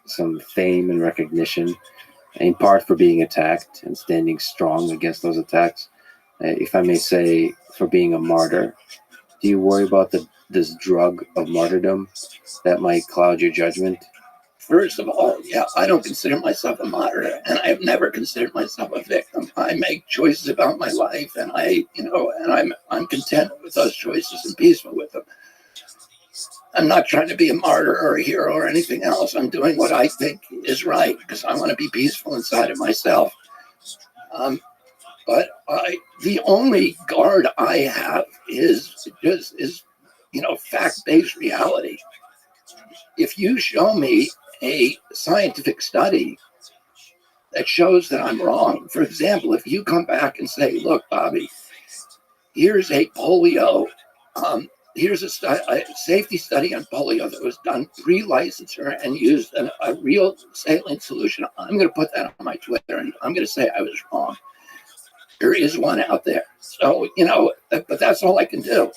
some fame and recognition, in part for being attacked and standing strong against those attacks. If I may say, for being a martyr. Do you worry about this drug of martyrdom that might cloud your judgment? First of all, I don't consider myself a martyr, and I have never considered myself a victim. I make choices about my life, and I'm content with those choices and peaceful with them. I'm not trying to be a martyr or a hero or anything else. I'm doing what I think is right because I want to be peaceful inside of myself. But the only guard I have is fact-based reality. If you show me a scientific study that shows that I'm wrong, for example, if you come back and say, look, Bobby, here's a polio, here's a safety study on polio that was done pre-licensure and used a real saline solution, I'm going to put that on my Twitter and I'm going to say I was wrong. There is one out there. So, but that's all I can do.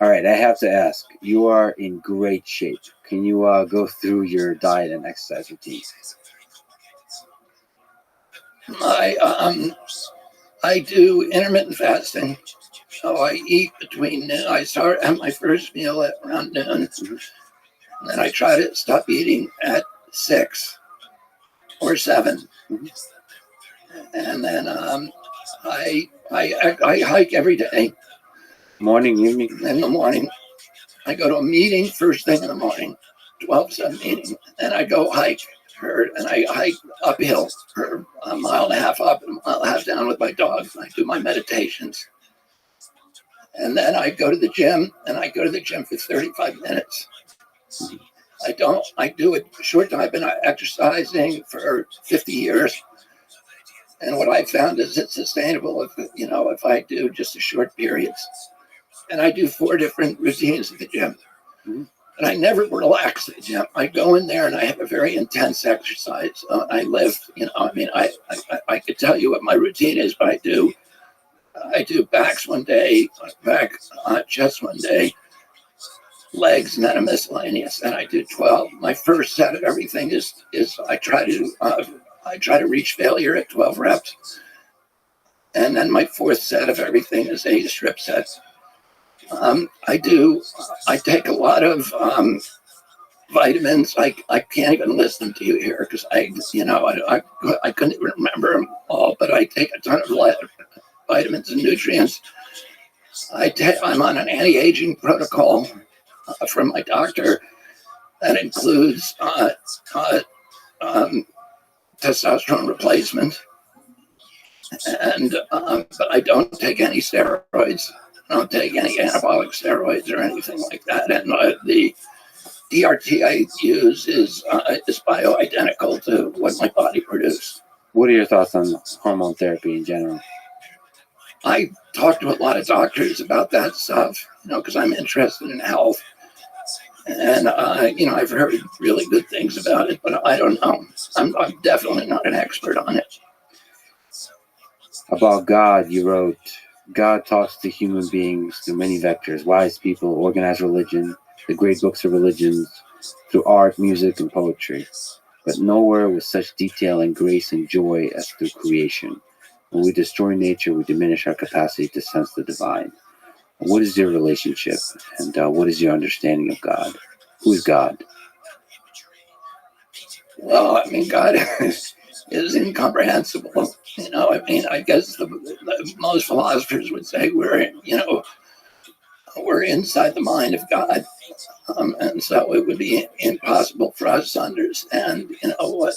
All right, I have to ask, you are in great shape. Can you go through your diet and exercise routine? I do intermittent fasting. So I eat between noon. I start at my first meal at around noon. And then I try to stop eating at 6 or 7. And then I hike every day. Morning, evening? In the morning. I go to a meeting first thing in the morning, 12-7 meeting. And I go hike. And I hike uphill for a mile and a half up and a mile and a half down with my dogs. And I do my meditations. And then I go to the gym, and I go to the gym for 35 minutes. I do it short time. I've been exercising for 50 years. And what I found is it's sustainable if I do just a short periods. And I do 4 different routines at the gym. And I never relax at the gym. I go in there and I have a very intense exercise. I lift, I could tell you what my routine is, but I do backs one day, chest one day, legs, and then a miscellaneous. And I do 12. My first set of everything is I try to reach failure at 12 reps. And then my 4th set of everything is 8 strip sets. I take a lot of vitamins. I can't even list them to you here because I couldn't even remember them all, but I take a ton of vitamins and nutrients. I'm on an anti-aging protocol from my doctor that includes testosterone replacement, and but I don't take any steroids. I don't take any anabolic steroids or anything like that. And the DRT I use is bioidentical to what my body produces. What are your thoughts on hormone therapy in general? I talk to a lot of doctors about that stuff, because I'm interested in health. And, I've heard really good things about it, but I don't know. I'm definitely not an expert on it. About God, you wrote, God talks to human beings through many vectors: wise people, organized religion, the great books of religions, through art, music, and poetry. But nowhere with such detail and grace and joy as through creation. When we destroy nature, we diminish our capacity to sense the divine. What is your relationship, and what is your understanding of God? Who is God? Well, I mean, God is incomprehensible. I mean, I guess most philosophers would say we're inside the mind of God. And so it would be impossible for us to understand, what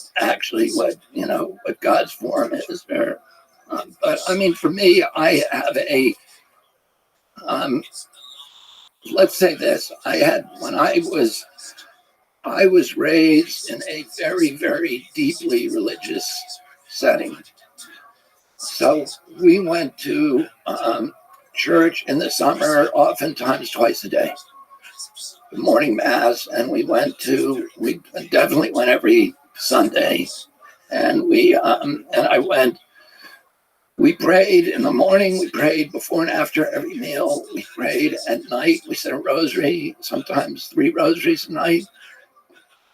God's form is. But I mean, for me, I have let's say this: I was raised in a very, very deeply religious setting. So we went to church in the summer, oftentimes twice a day. The morning mass, and we definitely went every Sunday, and we prayed in the morning, we prayed before and after every meal, we prayed at night, we said a rosary, sometimes 3 rosaries a night,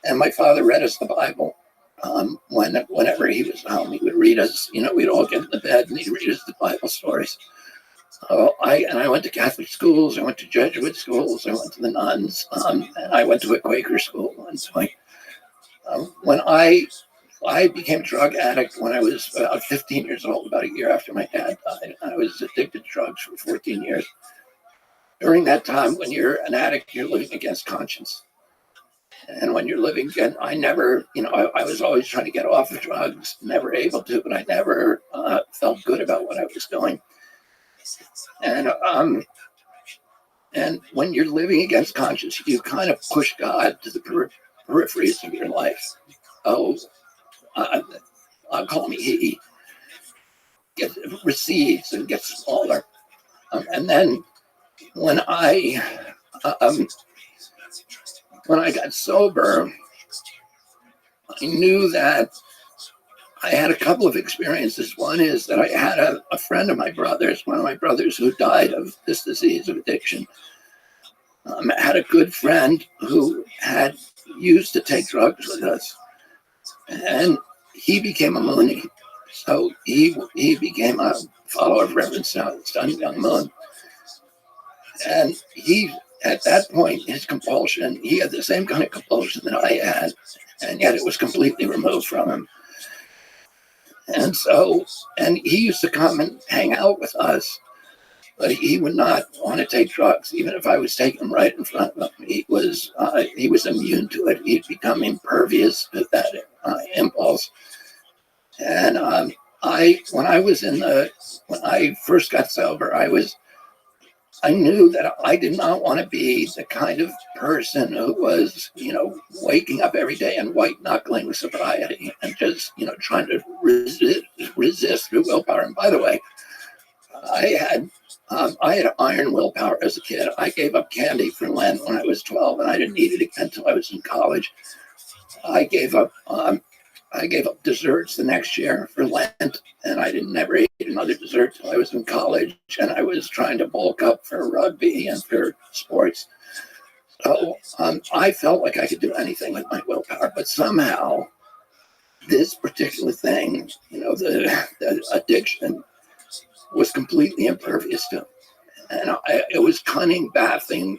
and my father read us the Bible. Whenever he was home, he would read us, we'd all get into bed and he'd read us the Bible stories. I went to Catholic schools, I went to Jesuit schools, I went to the nuns, and I went to a Quaker school at one point. When I became a drug addict when I was about 15 years old, about a year after my dad died. I was addicted to drugs for 14 years. During that time, when you're an addict, you're living against conscience. And when you're living again, I was always trying to get off of drugs, never able to, but I never felt good about what I was doing. And when you're living against conscience, you kind of push God to the peripheries of your life. I'll call me he. Recedes and gets smaller. And then when I got sober, I knew that I had a couple of experiences. One is that I had a friend of my brother's, one of my brothers who died of this disease of addiction. Had a good friend who had used to take drugs with us, and he became a Mooney. So he became a follower of Reverend Sun Young Moon. And at that point, his compulsion, he had the same kind of compulsion that I had, and yet it was completely removed from him. And he used to come and hang out with us, but he would not want to take drugs, even if I was taking them right in front of him. He was immune to it. He'd become impervious to that impulse. And when I first got sober, I knew that I did not want to be the kind of person who was, waking up every day and white knuckling sobriety and just, trying to resist through willpower. And by the way, I had iron willpower as a kid. I gave up candy for Lent when I was 12, and I didn't eat it until I was in college. I gave up desserts the next year for Lent, and I never ate another dessert till I was in college, and I was trying to bulk up for rugby and for sports. So I felt like I could do anything with my willpower, but somehow this particular thing, the addiction, was completely impervious to. And it was cunning, baffling,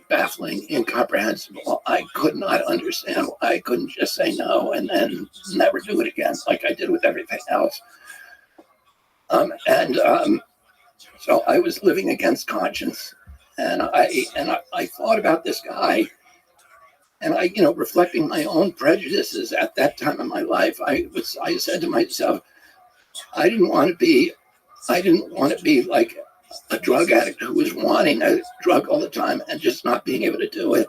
incomprehensible. I could not understand why I couldn't just say no and then never do it again, like I did with everything else. So I was living against conscience, and I thought about this guy, and reflecting my own prejudices at that time in my life, I said to myself, I didn't want to be like a drug addict who was wanting a drug all the time and just not being able to do it.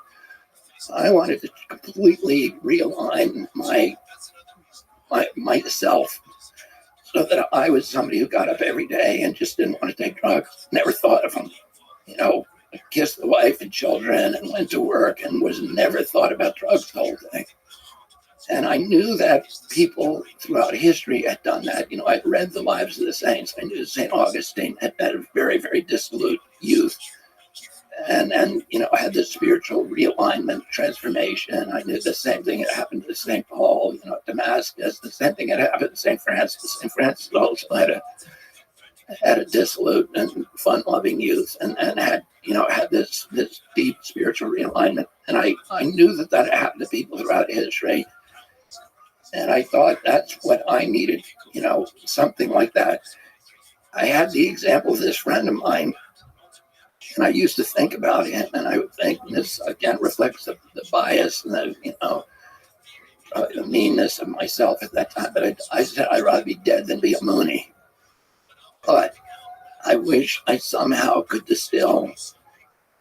I wanted to completely realign myself so that I was somebody who got up every day and just didn't want to take drugs. Never thought of them, kissed the wife and children and went to work and was never thought about drugs the whole thing. And I knew that people throughout history had done that. You know, I'd read the lives of the saints. I knew St. Augustine had a very, very dissolute youth. And you know, I had this spiritual realignment, transformation. I knew the same thing had happened to St. Paul, you know, at Damascus. The same thing had happened to St. Francis. St. Francis also had a dissolute and fun-loving youth, and had, you know, had this deep spiritual realignment. And I knew that had happened to people throughout history. And I thought that's what I needed, you know, something like that. I had the example of this friend of mine, and I used to think about him, and I would think, and this again reflects the bias and the, you know, the meanness of myself at that time. But I said I'd rather be dead than be a Mooney. But I wish I somehow could distill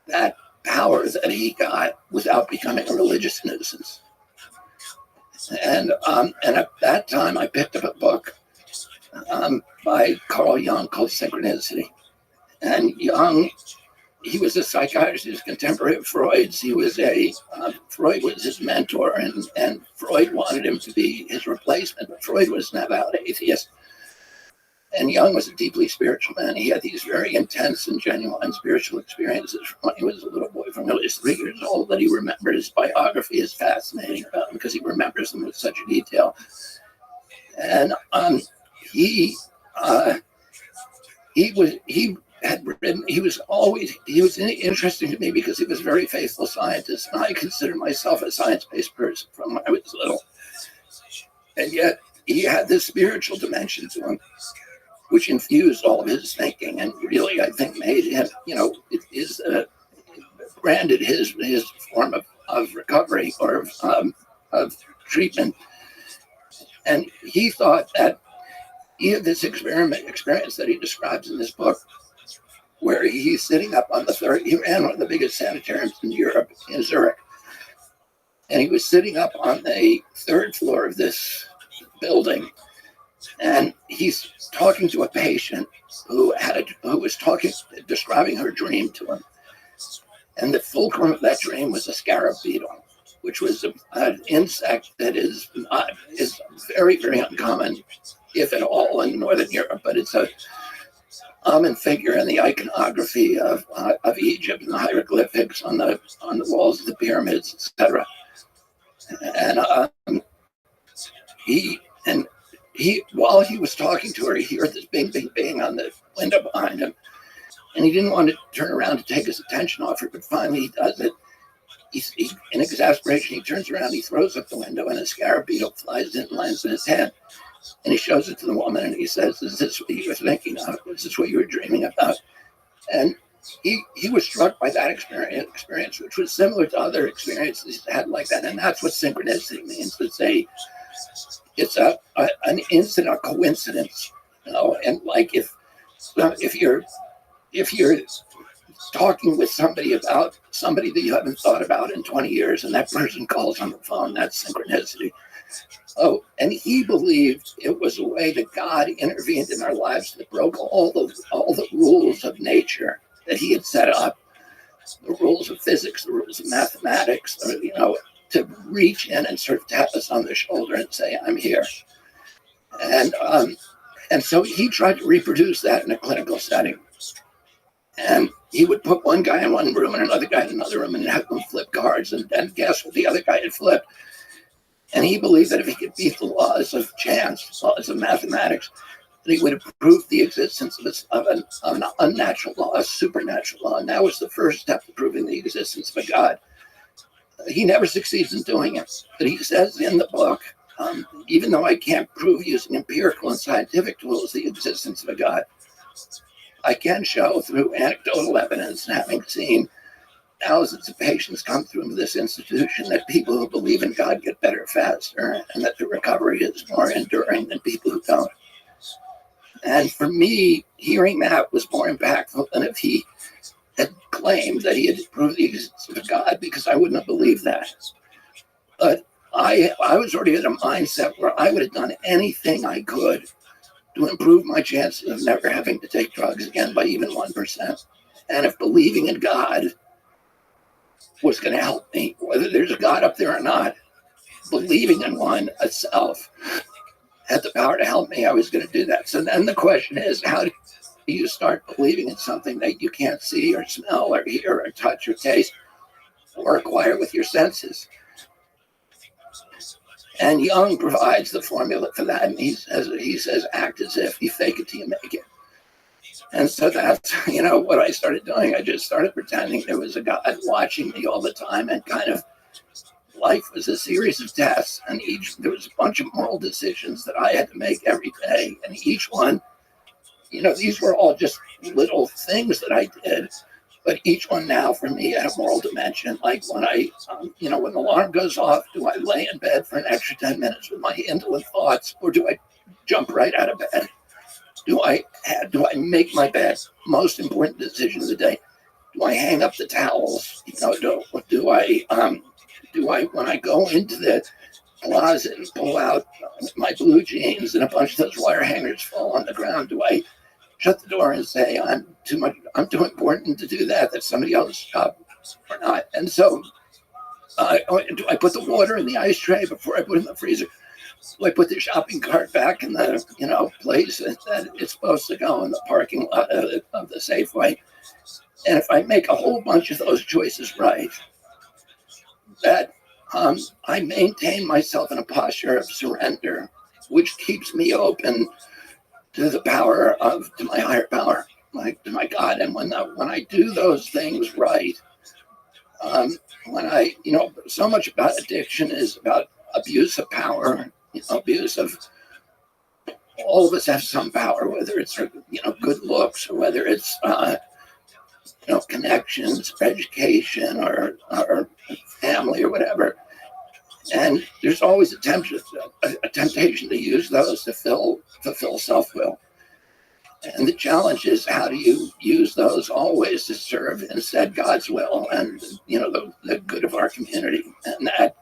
that power that he got without becoming a religious nuisance. And at that time, I picked up a book by Carl Jung called Synchronicity. And Jung, he was a psychiatrist, he was contemporary of Freud's. He was Freud was his mentor, and Freud wanted him to be his replacement, but Freud was an avowed atheist. And Jung was a deeply spiritual man. He had these very intense and genuine spiritual experiences from when he was a little boy, from when he was 3 years old, that he remembered. His biography is fascinating about him because he remembers them with such detail. And he was interesting to me because he was a very faithful scientist, and I consider myself a science-based person from when I was little. And yet he had this spiritual dimension to him, which infused all of his thinking, and really, I think, made him, you know, branded his form of recovery or of treatment. And he thought that he had this experience that he describes in this book, where he's sitting up on he ran one of the biggest sanitariums in Europe, in Zurich, and he was sitting up on the 3rd floor of this building, and he's talking to a patient who was describing her dream to him. And the fulcrum of that dream was a scarab beetle, which was an insect that is very, very uncommon, if at all, in Northern Europe. But it's a common figure in the iconography of Egypt and the hieroglyphics on the walls of the pyramids, etc. And while he was talking to her, he heard this bing, bing, bing on the window behind him. And he didn't want to turn around to take his attention off her, but finally he does it. He, in exasperation, he turns around, he throws up the window, and a scarab beetle flies in and lands in his head. And he shows it to the woman, and he says, "Is this what you were thinking of? Is this what you were dreaming about?" And he was struck by that experience, which was similar to other experiences he's had like that. And that's what synchronicity means. It's an instant, a coincidence, you know. And like if you're talking with somebody about somebody that you haven't thought about in 20 years, and that person calls on the phone, that's synchronicity. Oh, and he believed it was a way that God intervened in our lives that broke all the rules of nature that he had set up, the rules of physics, the rules of mathematics, you know, to reach in and sort of tap us on the shoulder and say, "I'm here." And so he tried to reproduce that in a clinical setting. And he would put one guy in one room and another guy in another room and have them flip cards and guess what the other guy had flipped. And he believed that if he could beat the laws of chance, laws of mathematics, that he would have proved the existence of an unnatural law, a supernatural law. And that was the first step to proving the existence of a God. He never succeeds in doing it. But he says in the book, even though I can't prove using empirical and scientific tools the existence of a God, I can show through anecdotal evidence, having seen thousands of patients come through this institution, that people who believe in God get better faster, and that the recovery is more enduring than people who don't. And for me, hearing that was more impactful than if he had claimed that he had proved the existence of God, because I wouldn't have believed that. But I was already in a mindset where I would have done anything I could to improve my chances of never having to take drugs again by even 1%. And if believing in God was going to help me, whether there's a God up there or not, believing in one itself had the power to help me, I was going to do that. So then the question is, how do you start believing in something that you can't see or smell or hear or touch or taste or acquire with your senses? And Jung provides the formula for that. And he says, act as if, you fake it till you make it. And so that's, what I started doing. I just started pretending there was a God watching me all the time, and kind of life was a series of tests, and there was a bunch of moral decisions that I had to make every day. And each one, these were all just little things that I did, but each one now for me had a moral dimension. Like when when the alarm goes off, do I lay in bed for an extra 10 minutes with my indolent thoughts, or do I jump right out of bed? Do I make my bed? Most important decision of the day. Do I hang up the towels? Do I when I go into the closet and pull out my blue jeans and a bunch of those wire hangers fall on the ground, do I shut the door and say I'm too important to do that? That's somebody else's job, or not? And so, do I put the water in the ice tray before I put it in the freezer? Do I put the shopping cart back in the place that it's supposed to go in the parking lot of the Safeway? And if I make a whole bunch of those choices right, that I maintain myself in a posture of surrender, which keeps me open to the power to my higher power, like to my God. And when I do those things right, when I, so much about addiction is about abuse of power, abuse of, all of us have some power, whether it's, good looks, or whether it's, connections, education, or family, or whatever. And there's always a temptation to use those to fulfill self-will. And the challenge is, how do you use those always to serve instead God's will and, the good of our community? And that,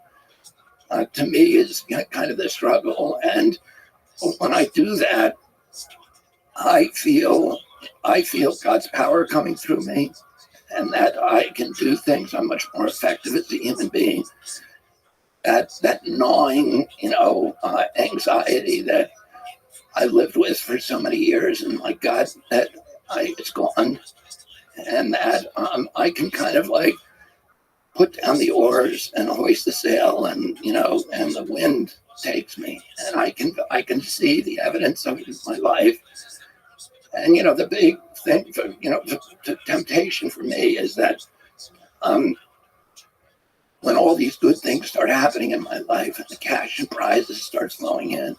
to me, is kind of the struggle. And when I do that, I feel God's power coming through me, and that I can do things. I'm much more effective as a human being. That gnawing, anxiety that I lived with for so many years, and my God, it's gone, and that I can kind of like put down the oars and hoist the sail, and and the wind takes me, and I can see the evidence of it in my life. And the big thing for the temptation for me is that when all these good things start happening in my life and the cash and prizes start flowing in,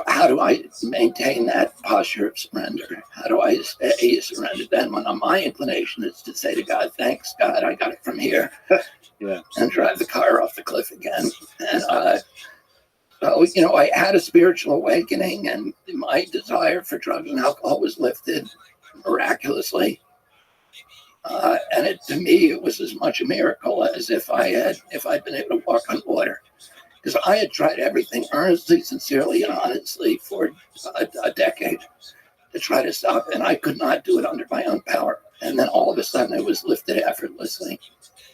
how do I maintain that posture of surrender? How do I stay surrendered then when my inclination is to say to God, thanks, God, I got it from here, Yeah. and drive the car off the cliff again. And so, I had a spiritual awakening, and my desire for drugs and alcohol was lifted miraculously. And to me, it was as much a miracle as if I'd been able to walk on water, because I had tried everything earnestly, sincerely, and honestly for a decade to try to stop, and I could not do it under my own power. And then all of a sudden, it was lifted effortlessly.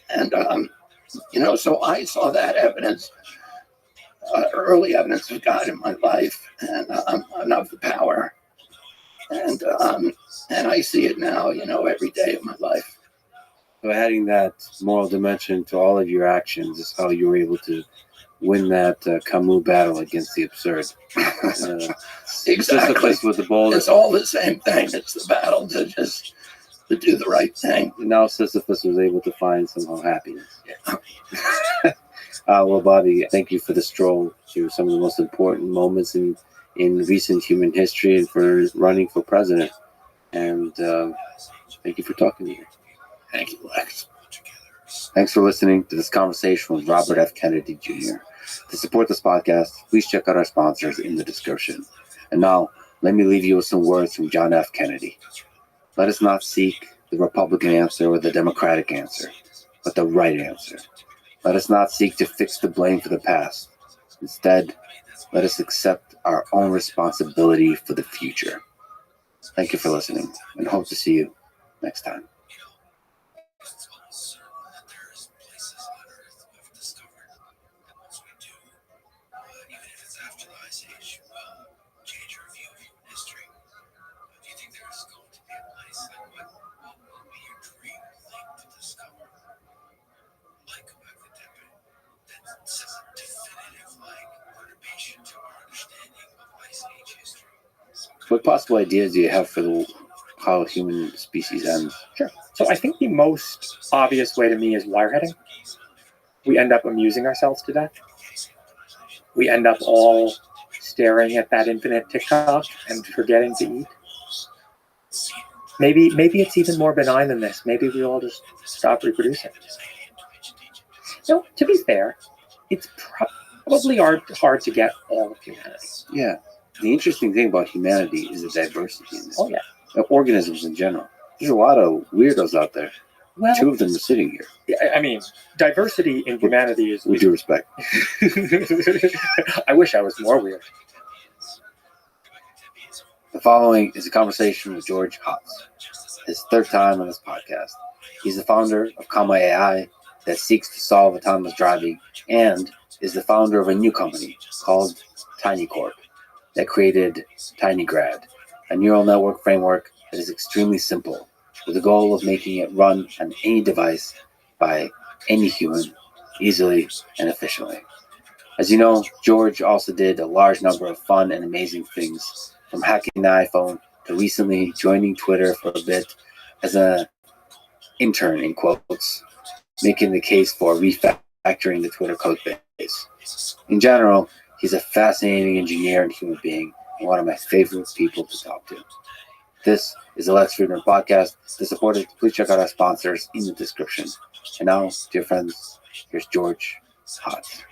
And so I saw that evidence. Early evidence of God in my life, and of the power, and I see it now, every day of my life. So adding that moral dimension to all of your actions is how you were able to win that Camus battle against the absurd. Exactly. Sisyphus with the boulder. It's all the same thing. It's the battle to do the right thing. Now Sisyphus was able to find somehow happiness. Yeah. Well, Bobby, thank you for the stroll through some of the most important moments in recent human history, and for running for president. And thank you for talking to me. Thank you, Lex. Thanks for listening to this conversation with Robert F. Kennedy Jr. To support this podcast, please check out our sponsors in the description. And now, let me leave you with some words from John F. Kennedy. Let us not seek the Republican answer or the Democratic answer, but the right answer. Let us not seek to fix the blame for the past. Instead, let us accept our own responsibility for the future. Thank you for listening, and hope to see you next time. Ice Age will change your view of human history? Do you think there's going to be a place, like what will be your dream thing to discover? Like Göbekli Tepe, that's a definitive contribution to our understanding of Ice Age history. What possible ideas do you have for how human species ends? Sure. So I think the most obvious way to me is wireheading. We end up amusing ourselves to death. We end up all staring at that infinite TikTok and forgetting to eat. Maybe it's even more benign than this. Maybe we all just stop reproducing. No, to be fair, it's probably hard to get all of humanity. Yeah. The interesting thing about humanity is the diversity in this. Oh, yeah. Organisms in general. There's a lot of weirdos out there. Well, 2 of them are sitting here. I mean, diversity in humanity is... With due respect. I wish I was more weird. The following is a conversation with George Hotz, his 3rd time on this podcast. He's the founder of Comma AI that seeks to solve autonomous driving and is the founder of a new company called TinyCorp that created TinyGrad, a neural network framework that is extremely simple, with the goal of making it run on any device by any human, easily and efficiently. As you know, George also did a large number of fun and amazing things, from hacking the iPhone to recently joining Twitter for a bit as an intern, in quotes, making the case for refactoring the Twitter code base. In general, he's a fascinating engineer and human being, and one of my favorite people to talk to. This is the Lex Friedman podcast. To support it, please check out our sponsors in the description. And now, dear friends, here's George Hotz.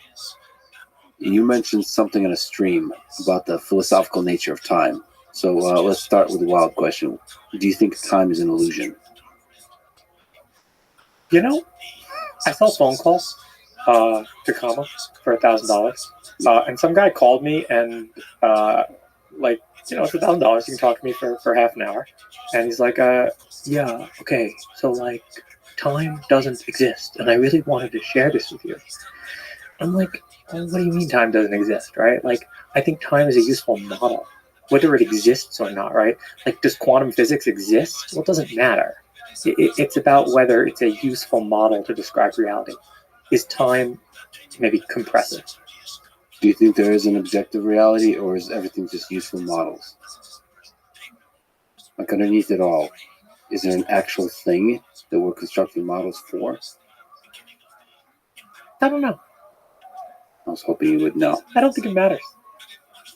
You mentioned something in a stream about the philosophical nature of time. So let's start with a wild question. Do you think time is an illusion? You know, I saw a phone call to Comma for $1,000. And some guy called me and it's $1,000. You can talk to me for half an hour. And he's like, yeah, okay. So time doesn't exist. And I really wanted to share this with you. I'm like, well, what do you mean time doesn't exist, right? I think time is a useful model, whether it exists or not, right? Does quantum physics exist? Well, it doesn't matter. It's about whether it's a useful model to describe reality. Is time maybe compressive? Do you think there is an objective reality, or is everything just useful models? Underneath it all, is there an actual thing that we're constructing models for? I don't know. I was hoping you would know. I don't think it matters.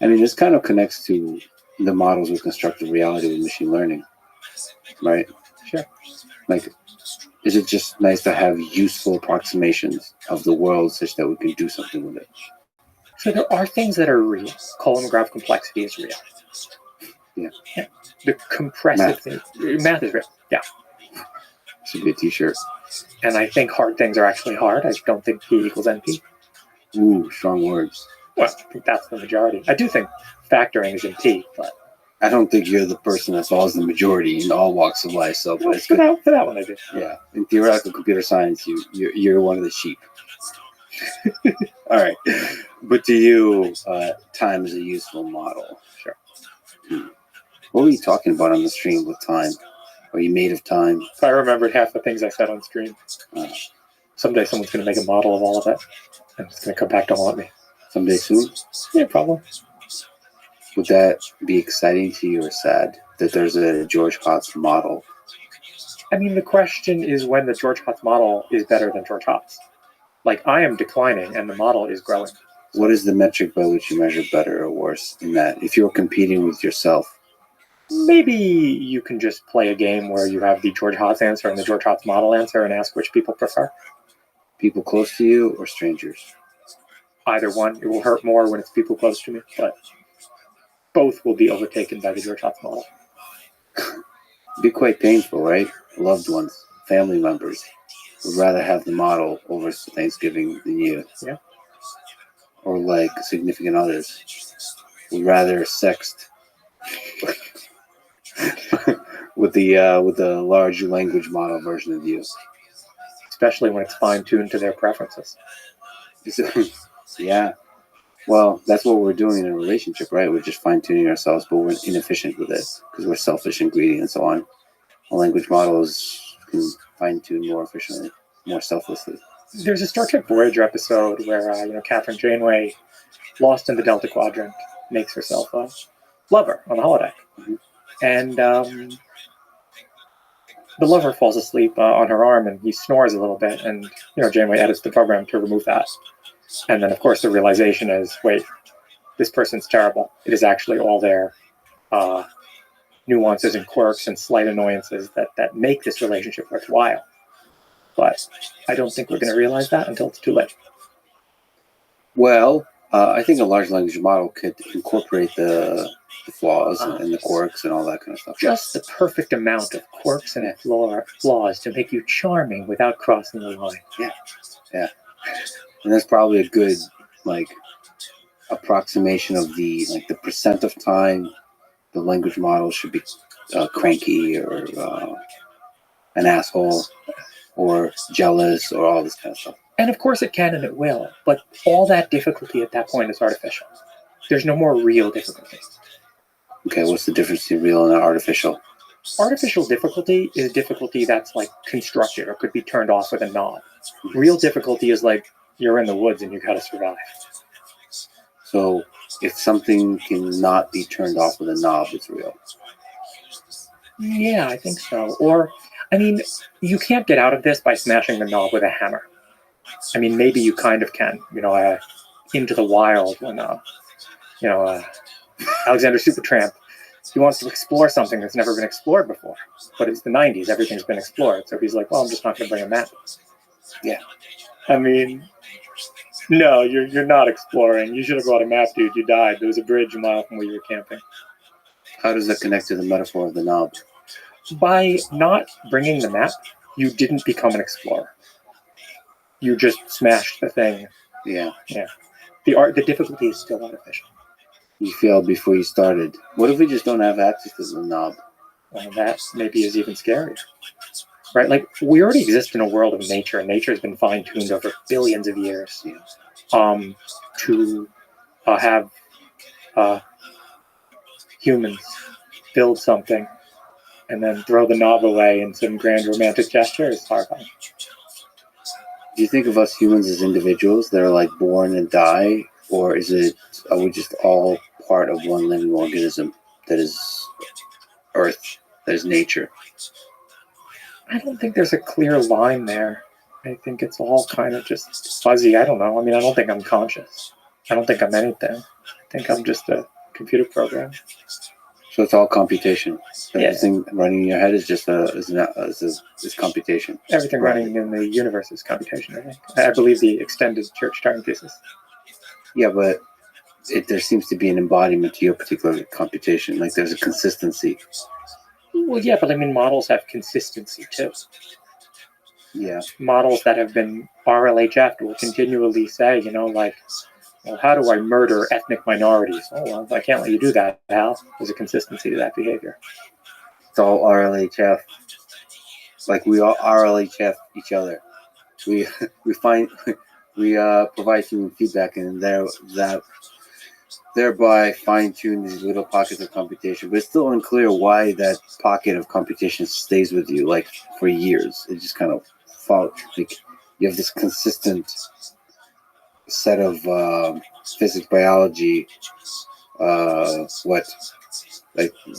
I mean, this kind of connects to the models with constructed reality with machine learning, right? Sure. Is it just nice to have useful approximations of the world such that we can do something with it? So there are things that are real. Column-graph complexity is real. Yeah. The compressive thing, math is real. Yeah. Should be a t-shirt. And I think hard things are actually hard. I don't think P equals NP. Ooh, strong words. Well, I think that's the majority. I do think factoring is in P, but I don't think you're the person that follows the majority in all walks of life. So, but for that one, I do. Yeah, in theoretical computer science, you're one of the sheep. All right, but to you, time is a useful model. Sure. What were you talking about on the stream with time? Are you made of time? If I remembered half the things I said on stream. Someday someone's going to make a model of all of it, and it's going to come back to haunt me. Someday soon? Yeah, probably. Would that be exciting to you or sad that there's a George Hotz model? I mean, the question is when the George Hotz model is better than George Hotz. I am declining, and the model is growing. What is the metric by which you measure better or worse in that? If you're competing with yourself, maybe you can just play a game where you have the George Hotz answer and the George Hotz model answer and ask which people prefer. People close to you or strangers? Either one. It will hurt more when it's people close to me, but both will be overtaken by the George Hotz model. It'd be quite painful, right? Loved ones, family members would rather have the model over Thanksgiving than you. Yeah. Or significant others would rather sext with the large language model version of you. Especially when it's fine-tuned to their preferences. Yeah. Well, that's what we're doing in a relationship, right? We're just fine-tuning ourselves, but we're inefficient with it because we're selfish and greedy and so on. A language models can fine-tune more efficiently, more selflessly. There's a Star Trek Voyager episode where Catherine Janeway, lost in the Delta Quadrant, makes herself a lover on the holodeck, and the lover falls asleep on her arm, and he snores a little bit, and Janeway edits the program to remove that, and then of course the realization is, wait, this person's terrible. It is actually all their nuances and quirks and slight annoyances that make this relationship worthwhile. But I don't think we're going to realize that until it's too late. Well, I think a large language model could incorporate the flaws and the quirks and all that kind of stuff. Just the perfect amount of quirks and flaws to make you charming without crossing the line. Yeah. And that's probably a good approximation of the percent of time the language model should be cranky or an asshole or jealous or all this kind of stuff. And of course it can and it will, but all that difficulty at that point is artificial. There's no more real difficulty. Okay, what's the difference between real and artificial? Artificial difficulty is difficulty that's constructed or could be turned off with a knob. Real difficulty is you're in the woods and you gotta survive. So if something cannot be turned off with a knob, it's real. Yeah, I think so. Or, you can't get out of this by smashing the knob with a hammer. Maybe you kind of can. Into the Wild when, Alexander Supertramp, he wants to explore something that's never been explored before. But it's the 90s, everything's been explored. So he's like, well, I'm just not going to bring a map. Yeah. No, you're not exploring. You should have brought a map, dude. You died. There was a bridge a mile from where you were camping. How does that connect to the metaphor of the knob? By not bringing the map, you didn't become an explorer. You just smashed the thing. Yeah. The difficulty is still artificial. You failed before you started. What if we just don't have access to the knob? Well, that maybe is even scarier. Right? We already exist in a world of nature, and nature has been fine-tuned over billions of years to have humans build something and then throw the knob away in some grand romantic gesture is horrifying. Do you think of us humans as individuals that are born and die, or are we just all part of one living organism that is Earth, that is nature? I don't think there's a clear line there. I think it's all kind of just fuzzy. I don't know. I don't think I'm conscious. I don't think I'm anything. I think I'm just a computer program. So it's all computation. Yeah. Everything running in your head is just is computation. Everything running in the universe is computation, I think. I believe the extended church time thesis. Yeah, but there seems to be an embodiment to your particular computation. There's a consistency. Well, yeah, but models have consistency too. Yeah. Models that have been RLHF will continually say, well, how do I murder ethnic minorities? Oh, well, I can't let you do that, Hal. There's a consistency to that behavior. It's all RLHF. We all RLHF each other. We provide human feedback, and thereby fine-tune these little pockets of computation. But it's still unclear why that pocket of computation stays with you for years. It just kind of follows. You have this consistent set of physics, biology,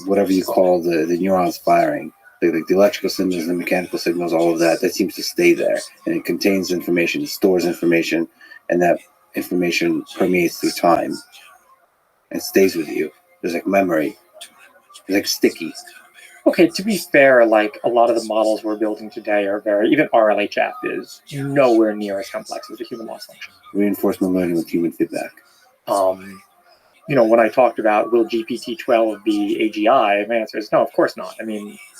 whatever you call the neurons firing, the electrical signals, the mechanical signals, all of that seems to stay there, and it contains information, it stores information, and that information permeates through time and stays with you. There's memory. It's sticky. Okay, to be fair, a lot of the models we're building today are even RLHF is nowhere near as complex as the human loss function. Reinforcement learning with human feedback. When I talked about will GPT-12 be AGI, my answer is no, of course not.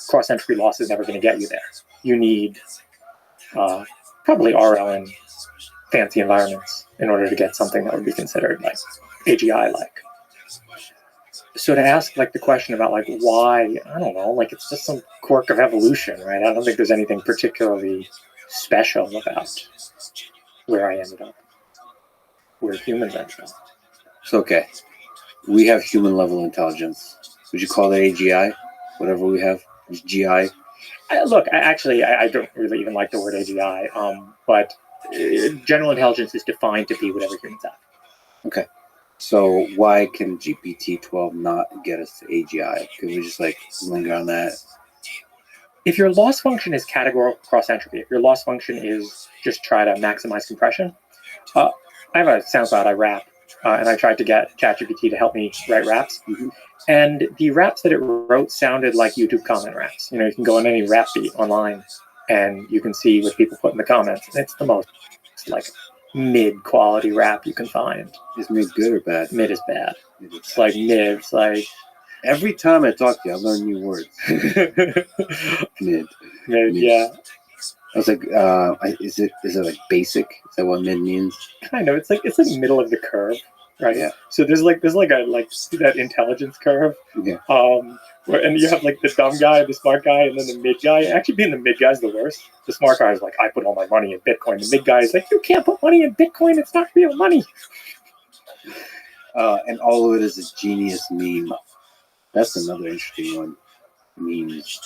Cross-entropy loss is never going to get you there. You need probably RL in fancy environments in order to get something that would be considered AGI-like. So to ask the question about why, I don't know, it's just some quirk of evolution, right? I don't think there's anything particularly special about where I ended up, where humans ended up. So, okay, we have human level intelligence. Would you call that AGI? Whatever we have, it's GI. Look, I don't really even like the word AGI, but general intelligence is defined to be whatever humans have. Okay. So why can GPT-12 not get us to AGI? Can we just like linger on that? If your loss function is categorical cross entropy, if your loss function is just try to maximize compression, I have a SoundCloud, I rap, and I tried to get ChatGPT to help me write raps. Mm-hmm. And the raps that it wrote sounded like YouTube comment raps. You know, you can go on any rap beat online and you can see what people put in the comments. And it's the most like mid-quality rap you can find. Is mid good or bad? Mid is bad. It's like mid. It's like every time I talk to you, I learn new words. Mid. Mid, yeah. I was like, is it like basic? Is that what mid means? Kind of. It's like middle of the curve, right? Yeah. So there's like that intelligence curve. Yeah. And you have like the dumb guy, the smart guy, and then the mid guy. Actually, being the mid guy is the worst. The smart guy is like, I put all my money in Bitcoin. The mid guy is like, you can't put money in Bitcoin. It's not real money. And all of it is a genius meme. That's another interesting one. Memes.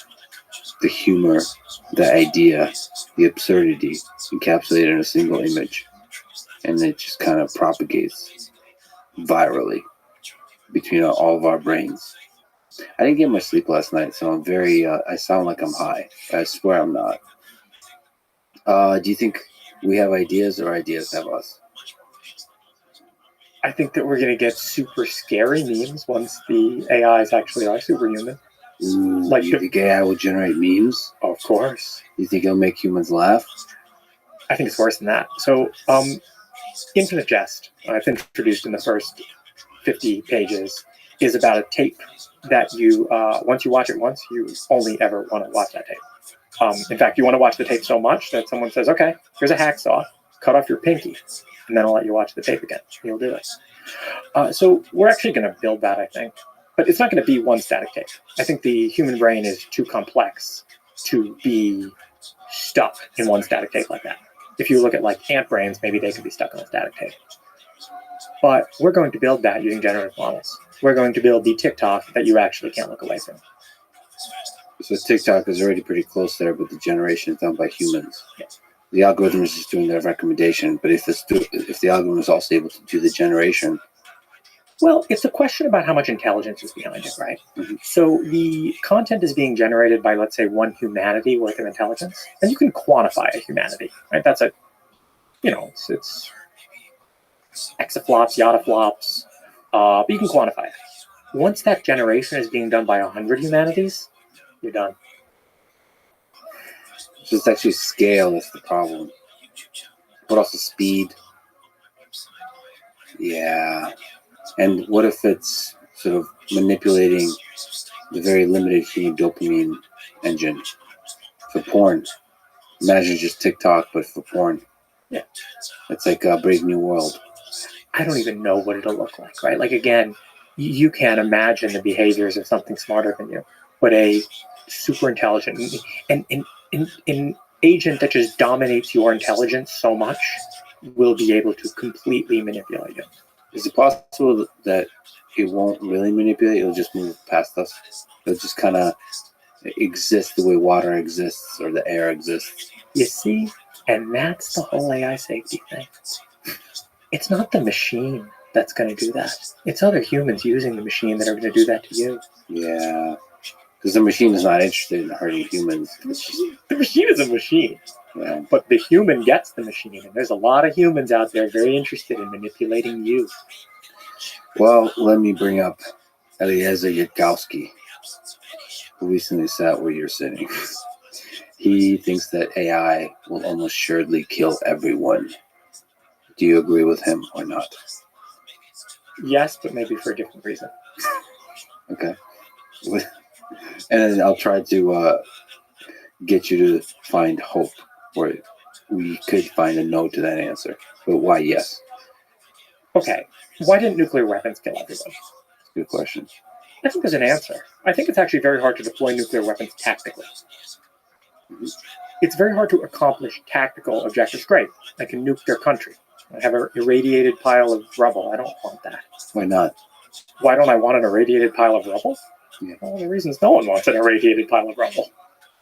The humor, the idea, the absurdity encapsulated in a single image. And it just kind of propagates virally between all of our brains. I didn't get much sleep last night, so I'm very, I sound like I'm high. I swear I'm not. Do you think we have ideas or ideas have us? I think that we're going to get super scary memes once the AIs actually are superhuman. Ooh, like you think AI will generate memes? Of course. You think it'll make humans laugh? I think it's worse than that. So, Infinite Jest, I've introduced in the first 50 pages, is about a tape that you, once you watch it once, you only ever want to watch that tape. In fact, you want to watch the tape so much that someone says, okay, here's a hacksaw, cut off your pinky, and then I'll let you watch the tape again. You'll do it. So we're actually going to build that, I think. But it's not going to be one static tape. I think the human brain is too complex to be stuck in one static tape like that. If you look at like ant brains, maybe they could be stuck on a static tape. But we're going to build that using generative models. We're going to build the TikTok that you actually can't look away from. So TikTok is already pretty close there, but the generation is done by humans. Yeah. The algorithm is just doing their recommendation, but if the algorithm is also able to do the generation. Well, it's a question about how much intelligence is behind it, right? Mm-hmm. So the content is being generated by, let's say, one humanity worth of intelligence, and you can quantify a humanity, right? That's a, it's exaflops, yottaflops, but you can quantify it. Once that generation is being done by 100 humanities, you're done. So it's actually scale that's the problem. But also speed. Yeah. And what if it's sort of manipulating the very limited human dopamine engine for porn? Imagine just TikTok, but for porn. Yeah. It's like a Brave New World. I don't even know what it'll look like, right? Like, again, you can't imagine the behaviors of something smarter than you, but a super intelligent and an agent that just dominates your intelligence so much will be able to completely manipulate you. Is it possible that it won't really manipulate? It'll just move past us. It'll just kind of exist the way water exists or the air exists. You see? And that's the whole AI safety thing. It's not the machine that's going to do that. It's other humans using the machine that are going to do that to you. Yeah. Because the machine is not interested in hurting humans. The machine is a machine. Yeah. But the human gets the machine. And there's a lot of humans out there very interested in manipulating you. Well, let me bring up Eliezer Yudkowsky, who recently sat where you're sitting. He thinks that AI will almost surely kill everyone. Do you agree with him or not? Yes, but maybe for a different reason. Okay. And then I'll try to get you to find hope, or we could find a no to that answer. But why yes? Okay. Why didn't nuclear weapons kill everyone? Good question. I think there's an answer. I think it's actually very hard to deploy nuclear weapons tactically. Mm-hmm. It's very hard to accomplish tactical objectives. Great. I can nuke their country. I have an irradiated pile of rubble. I don't want that. Why not? Why don't I want an irradiated pile of rubble? Yeah. Well, the reasons no one wants an irradiated pile of rubble.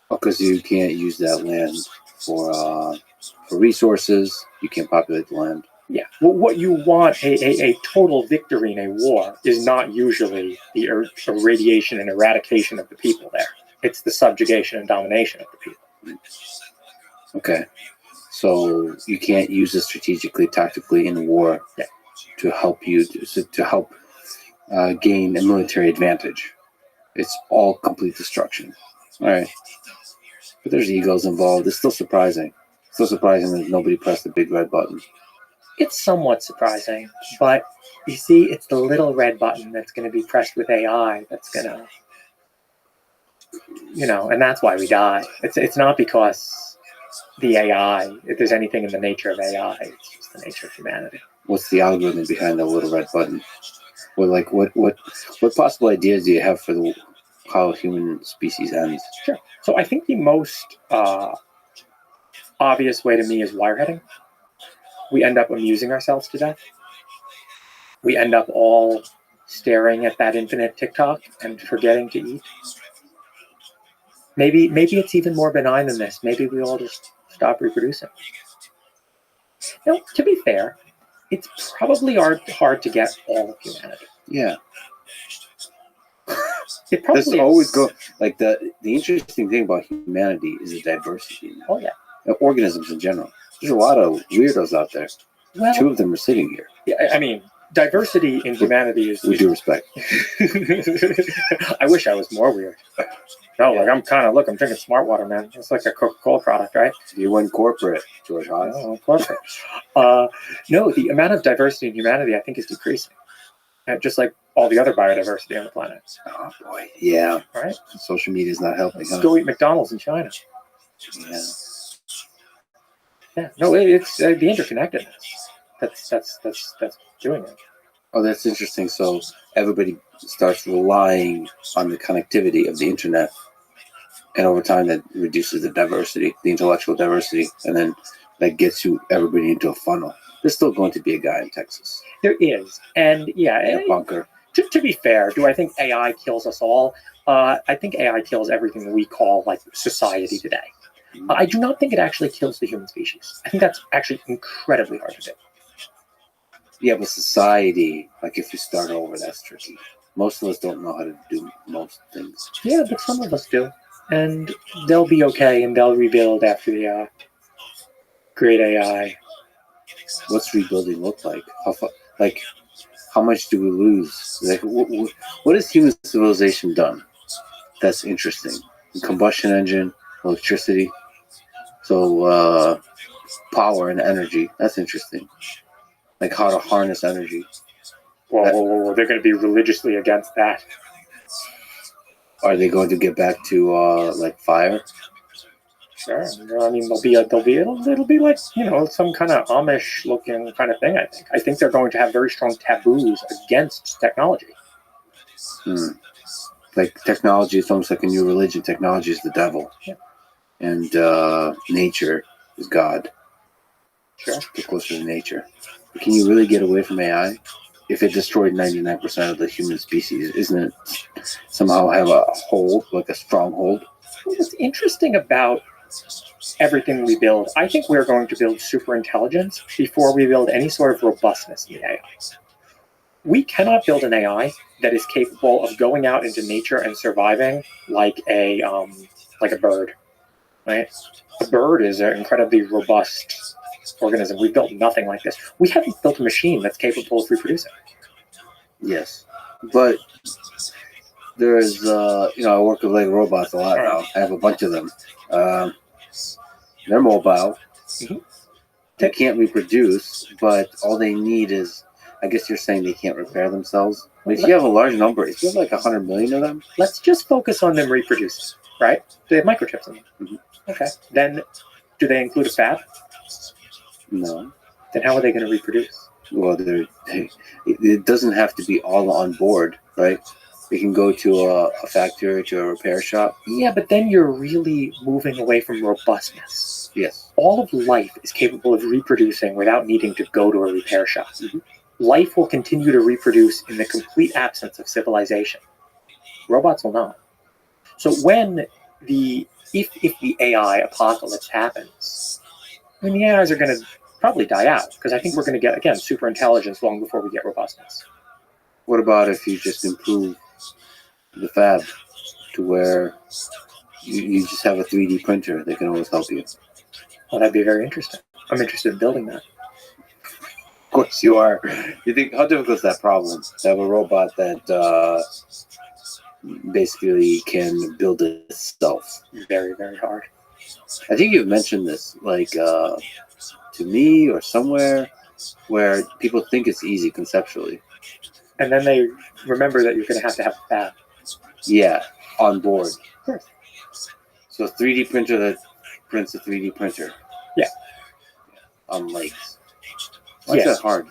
Because you can't use that land for resources. You can't populate the land. Yeah. Well, what you want, a total victory in a war, is not usually the irradiation and eradication of the people there. It's the subjugation and domination of the people. Okay. So you can't use it strategically, tactically in war to help you, to help gain a military advantage. It's all complete destruction. All right. But there's egos involved. It's still surprising. Still surprising that nobody pressed the big red button. It's somewhat surprising, but you see, it's the little red button that's going to be pressed with AI that's going to, and that's why we die. It's not because the AI, if there's anything in the nature of AI, it's just the nature of humanity. What's the algorithm behind the little red button? What possible ideas do you have for how human species ends? Sure. So I think the most obvious way to me is wireheading. We end up amusing ourselves to death. We end up all staring at that infinite TikTok and forgetting to eat. Maybe it's even more benign than this. Maybe we all just stop reproducing. Now, to be fair, it's probably hard to get all of humanity. Yeah. It probably There's always the interesting thing about humanity is the diversity. Oh yeah. Organisms in general. There's a lot of weirdos out there. Well, 2 of them are sitting here. Yeah, I mean, diversity in humanity is... We do respect. I wish I was more weird. No, I'm drinking Smart Water, man. It's like a Coca-Cola product, right? You went corporate, George Haas. Oh, corporate. No, the amount of diversity in humanity, I think, is decreasing. Just like all the other biodiversity on the planet. Oh, boy. Yeah. Right? Social media is not helping. Let's go eat McDonald's in China. Yeah. Yeah. No, it's the interconnectedness. That's doing it. Oh, that's interesting. So everybody starts relying on the connectivity of the internet, and over time that reduces the diversity, the intellectual diversity, and then that gets everybody into a funnel. There's still going to be a guy in Texas. There is, and In a bunker. To be fair, do I think AI kills us all? I think AI kills everything we call society today. I do not think it actually kills the human species. I think that's actually incredibly hard to do. Yeah, but society, if you start over, that's tricky. Most of us don't know how to do most things. Yeah, but some of us do. And they'll be okay, and they'll rebuild after the great AI. What's rebuilding look like? How much do we lose? What has human civilization done that's interesting? Combustion engine, electricity. So power and energy, that's interesting. How to harness energy. Whoa, they're going to be religiously against that. Are they going to get back to fire? Sure. I mean, it'll be like, some kind of Amish looking kind of thing, I think. I think they're going to have very strong taboos against technology. Technology is almost like a new religion. Technology is the devil. Yeah. And nature is God. Sure. Get closer to nature. Can you really get away from AI? If it destroyed 99% of the human species, isn't it somehow have a hold, a strong hold? What's interesting about everything we build, I think we're going to build super intelligence before we build any sort of robustness in the AI. We cannot build an AI that is capable of going out into nature and surviving like a bird, right? A bird is an incredibly robust organism. We've built nothing like this. We haven't built a machine that's capable of reproducing. Yes, but there's I work with Lego robots a lot now. I have a bunch of them. They're mobile. Mm-hmm. They can't reproduce, but all they need is, I guess you're saying they can't repair themselves. If you have a large number, if you have 100 million of them, let's just focus on them reproducing, right? They have microchips in them. Mm-hmm. Okay. Then, do they include a fab? No. Then how are they going to reproduce? Well, it doesn't have to be all on board, right? We can go to a factory, to a repair shop. Yeah, but then you're really moving away from robustness. Yes. All of life is capable of reproducing without needing to go to a repair shop. Mhm. Life will continue to reproduce in the complete absence of civilization. Robots will not. So if the AI apocalypse happens, I mean, the AIs are going to probably die out, because I think we're going to get, again, super intelligence long before we get robustness. What about if you just improve the fab to where you just have a 3D printer that can always help you? Well, that'd be very interesting. I'm interested in building that. Of course you are. You think, how difficult is that problem? To have a robot that basically can build itself. Very, very hard. I think you've mentioned this, like to me or somewhere, where people think it's easy conceptually. And then they remember that you're going to have a fab. Yeah, on board. Sure. So a 3D printer that prints a 3D printer. Yeah. On legs. Why is Yeah. that hard?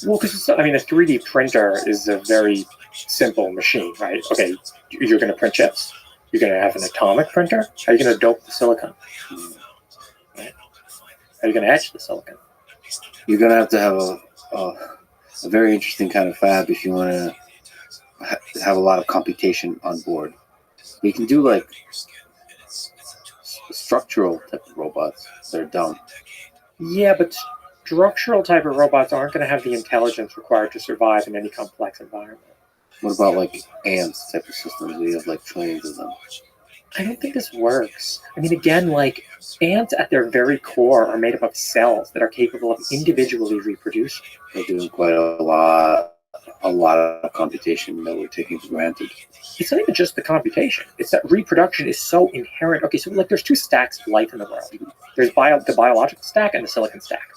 Well, because a 3D printer is a very simple machine, right? Okay, you're going to print chips. You're going to have an atomic printer. How are you going to dope the silicon? Right? How are you going to etch the silicon? You're going to have a very interesting kind of fab if you want to have a lot of computation on board. You can do like structural type of robots that are dumb. Yeah, but structural type of robots aren't going to have the intelligence required to survive in any complex environment. What about like ants type of systems where you have like trillions of them? I don't think this works. I mean, again, like ants at their very core are made up of cells that are capable of individually reproducing. They're doing quite a lot of computation that we're taking for granted. It's not even just the computation. It's that reproduction is so inherent. Okay, so like there's two stacks of life in the world. There's the biological stack and the silicon stack.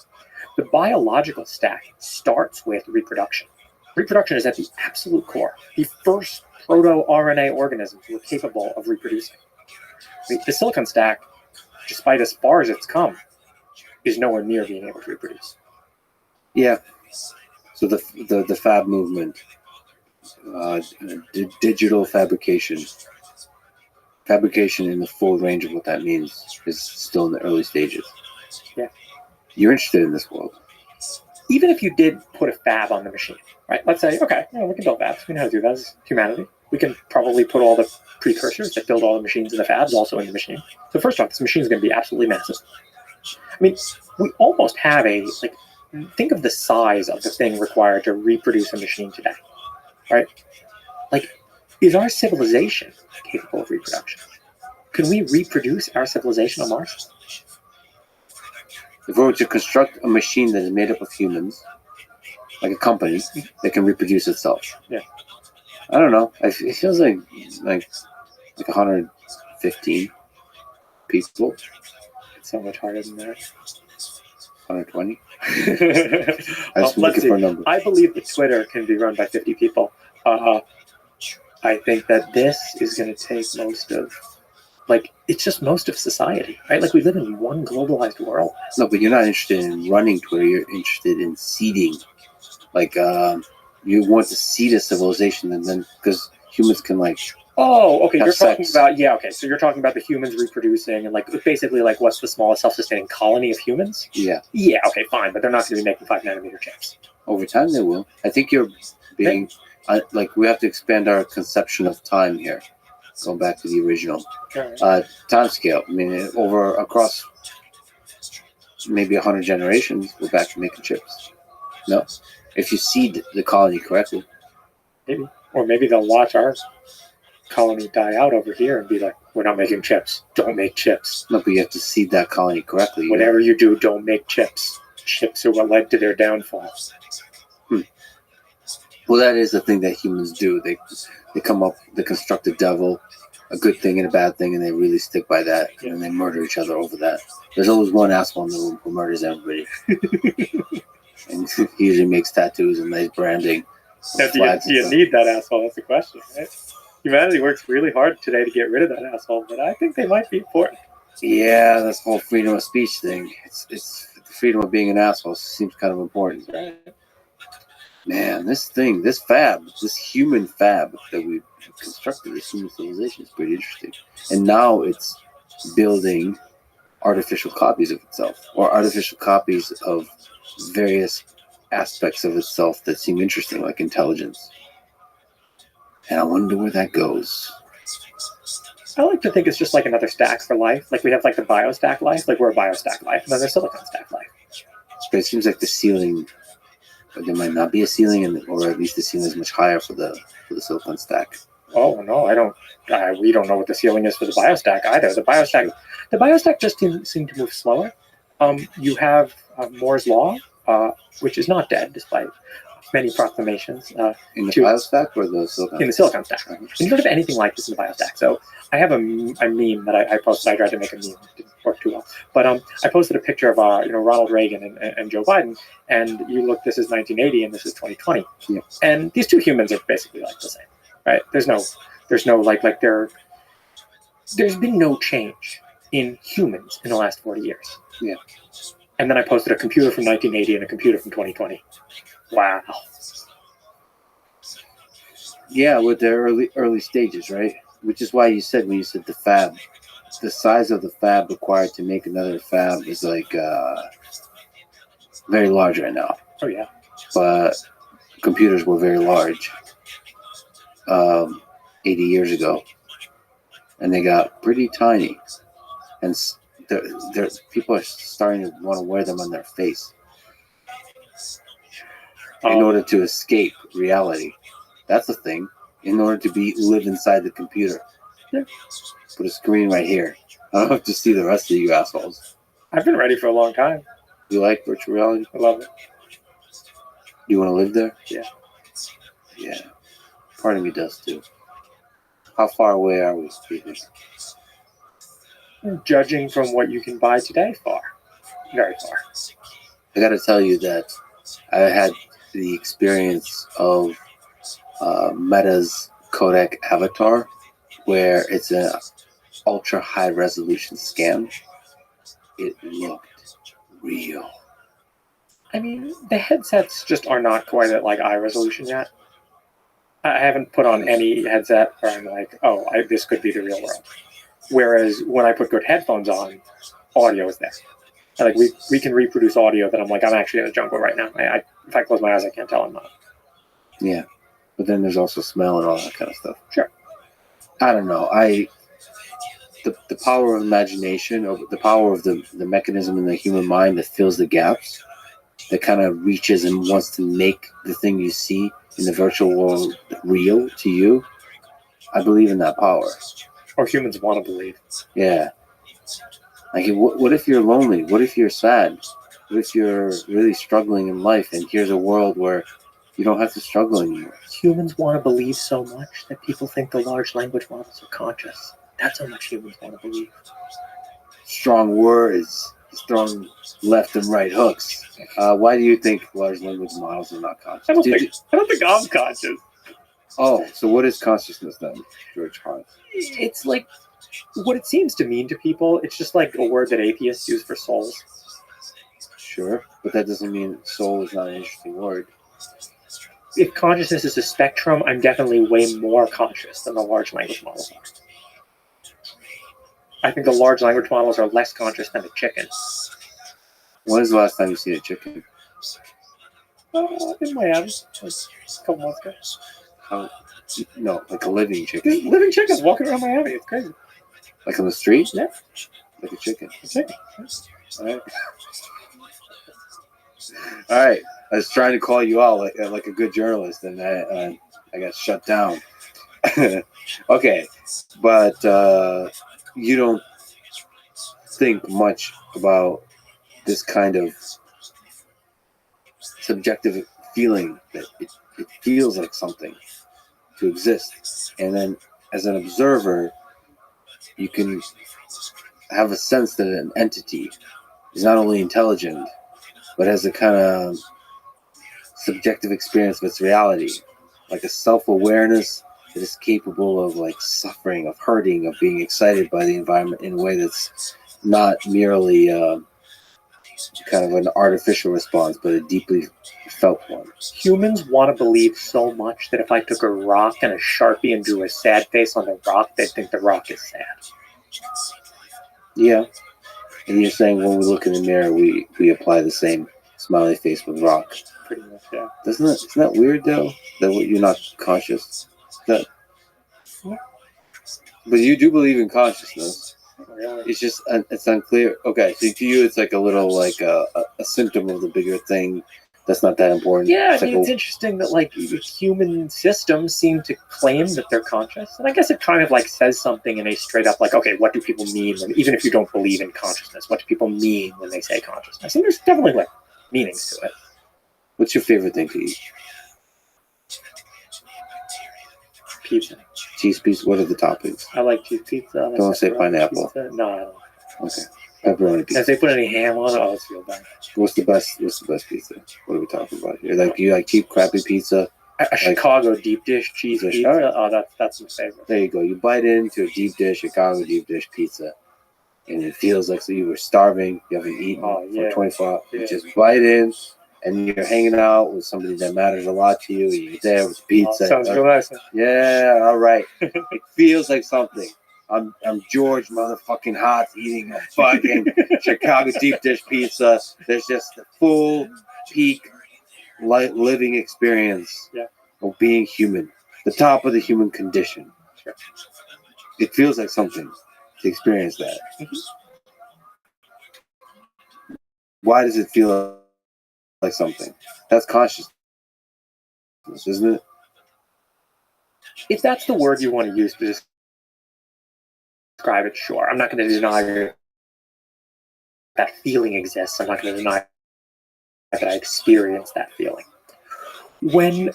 The biological stack starts with reproduction. Reproduction is at the absolute core. The first proto-RNA organisms were capable of reproducing. The silicon stack, despite as far as it's come, is nowhere near being able to reproduce. Yeah. So the fab movement, digital fabrication in the full range of what that means is still in the early stages. Yeah. You're interested in this world. Even if you did put a fab on the machine, right? Let's say, okay, we can build fabs. We know how to do that as humanity. We can probably put all the precursors that build all the machines in the fabs also in the machine. So first off, this machine is going to be absolutely massive. I mean, we almost have think of the size of the thing required to reproduce a machine today, right? Like, is our civilization capable of reproduction? Can we reproduce our civilization on Mars? If we were to construct a machine that is made up of humans, like a company that can reproduce itself. Yeah. I don't know. It feels like 115 people. It's so much harder than that. 120. I was looking for a number. I believe that Twitter can be run by 50 people. I think that this is going to take it's just most of society, right? Like we live in one globalized world. No, but you're not interested in running Twitter. You're interested in seeding. Like you want to seed a civilization, and then because humans can Oh, okay. You're talking sex. about okay. So you're talking about the humans reproducing and basically what's the smallest self-sustaining colony of humans? Yeah. Yeah. Okay. Fine, but they're not going to be making 5-nanometer chips. Over time, they will. I think you're being we have to expand our conception of time here. Going back to the original time scale. I mean, across maybe 100 generations, we're back to making chips. No, if you seed the colony correctly, maybe, or maybe they'll watch our colony die out over here and be like, "We're not making chips. Don't make chips." No, but you have to seed that colony correctly. Whatever you do, don't make chips. Chips are what led to their downfall. Well, that is the thing that humans do. They come up, they construct a devil, a good thing and a bad thing, and they really stick by that, and they murder each other over that. There's always one asshole in the room who murders everybody. And he usually makes tattoos and makes branding. Do you need that asshole? That's the question, right? Humanity works really hard today to get rid of that asshole, but I think they might be important. Yeah, this whole freedom of speech thing. It's the freedom of being an asshole seems kind of important. Right. Man, this fab, this human fab that we've constructed, this human civilization is pretty interesting. And now it's building artificial copies of itself, or artificial copies of various aspects of itself that seem interesting, like intelligence. And I wonder where that goes. I like to think it's just like another stack for life. Like we have like the biostack life, like we're a biostack life, and then there's silicon stack life. But it seems like the ceiling, or there might not be a ceiling, or at least the ceiling is much higher for the silicon stack. Oh no, I don't. We don't know what the ceiling is for the biostack either. The biostack just seem to move slower. You have Moore's law, which is not dead despite many proclamations. In the biostack or the silicon? In the silicon stack. And you don't have anything like this in the biostack. So I have a meme that I posted. I tried to make a meme. It didn't work too well. But I posted a picture of Ronald Reagan and Joe Biden. And you look, this is 1980 and this is 2020. Yeah. And these two humans are basically like the same, right? There's no there's been no change in humans in the last 40 years. Yeah. And then I posted a computer from 1980 and a computer from 2020. Wow. Yeah, with the early stages, right? Which is why you said, when you said the fab, the size of the fab required to make another fab is like very large right now. Oh yeah. But computers were very large 80 years ago, and they got pretty tiny, and people are starting to want to wear them on their face in order to escape reality. That's the thing. In order to live inside the computer. Yeah. Put a screen right here. I don't have to see the rest of you assholes. I've been ready for a long time. You like virtual reality? I love it. You want to live there? Yeah. Yeah. Part of me does too. How far away are we, Peter? Judging from what you can buy today, far. Very far. I got to tell you that I had the experience of Meta's Codec Avatar, where it's an ultra high resolution scan. It looked real. I mean, the headsets just are not quite at like eye resolution yet. I haven't put on any headset where I'm like, this could be the real world. Whereas when I put good headphones on, audio is there. Like we can reproduce audio that I'm like, I'm actually in the jungle right now. If I close my eyes, I can't tell I'm not. Yeah. But then there's also smell and all that kind of stuff. Sure. I don't know. The power of imagination, or the power of the mechanism in the human mind that fills the gaps, that kind of reaches and wants to make the thing you see in the virtual world real to you. I believe in that power. Or humans want to believe. Yeah. Like, what if you're lonely? What if you're sad? What if you're really struggling in life, and here's a world where you don't have to struggle anymore? Humans want to believe so much that people think the large language models are conscious. That's how much humans want to believe. Strong words, strong left and right hooks. Why do you think large language models are not conscious? I don't think I'm conscious. Oh, so what is consciousness then, George Hart? It's like what it seems to mean to people. It's just like a word that atheists use for souls. Sure, but that doesn't mean soul is not an interesting word. If consciousness is a spectrum, I'm definitely way more conscious than the large language models are. I think the large language models are less conscious than a chicken. When was the last time you seen a chicken? In Miami, like a couple months ago. How? No, like a living chicken. Living chickens walking around Miami. It's crazy. Like on the street? Yeah. Like a chicken. A chicken. All right. All right. I was trying to call you out like a good journalist, and I got shut down. Okay, but you don't think much about this kind of subjective feeling that it feels like something to exist, and then as an observer, you can have a sense that an entity is not only intelligent, but has a kind of subjective experience of its reality, like a self-awareness that is capable of like suffering, of hurting, of being excited by the environment in a way that's not merely kind of an artificial response, but a deeply felt one. Humans want to believe so much that if I took a rock and a Sharpie and drew a sad face on the rock, they'd think the rock is sad. Yeah. And you're saying when we look in the mirror, we apply the same smiley face with rock. Pretty much, yeah. Isn't that weird though? That you're not conscious. That, but you do believe in consciousness. Really? It's just it's unclear. Okay, so to you, it's like a little like a symptom of the bigger thing. That's not that important. Yeah, it's, I mean, it's interesting that like human systems seem to claim that they're conscious, and I guess it kind of like says something in a straight up like, okay, what do people mean when, even if you don't believe in consciousness, what do people mean when they say consciousness? And there's definitely like meanings to it. What's your favorite thing to eat? Pizza. Cheese pizza. What are the toppings? I like cheese pizza. I like Don't say pepperoni pineapple. Pizza. No, I don't. Okay. Pepperoni pizza. If they put any ham on it, I'll feel bad. What's the best pizza? What are we talking about here? Like, do you like cheap, crappy pizza? A Chicago deep dish cheese Fish. pizza. Oh, that's my favorite. There you go. You bite into a deep dish, Chicago deep dish pizza, and it feels like you were starving. You haven't eaten for 24 hours. Yeah. You just bite in, and you're hanging out with somebody that matters a lot to you. You're there with pizza. Sounds real nice. Yeah, all right. It feels like something. I'm George motherfucking Hot eating a fucking Chicago deep dish pizza. There's just the full peak living experience of being human, the top of the human condition. It feels like something to experience that. Why does it feel like something? That's consciousness, isn't it? If that's the word you want to use to describe it, sure. I'm not going to deny that feeling exists. I'm not going to deny that I experience that feeling. When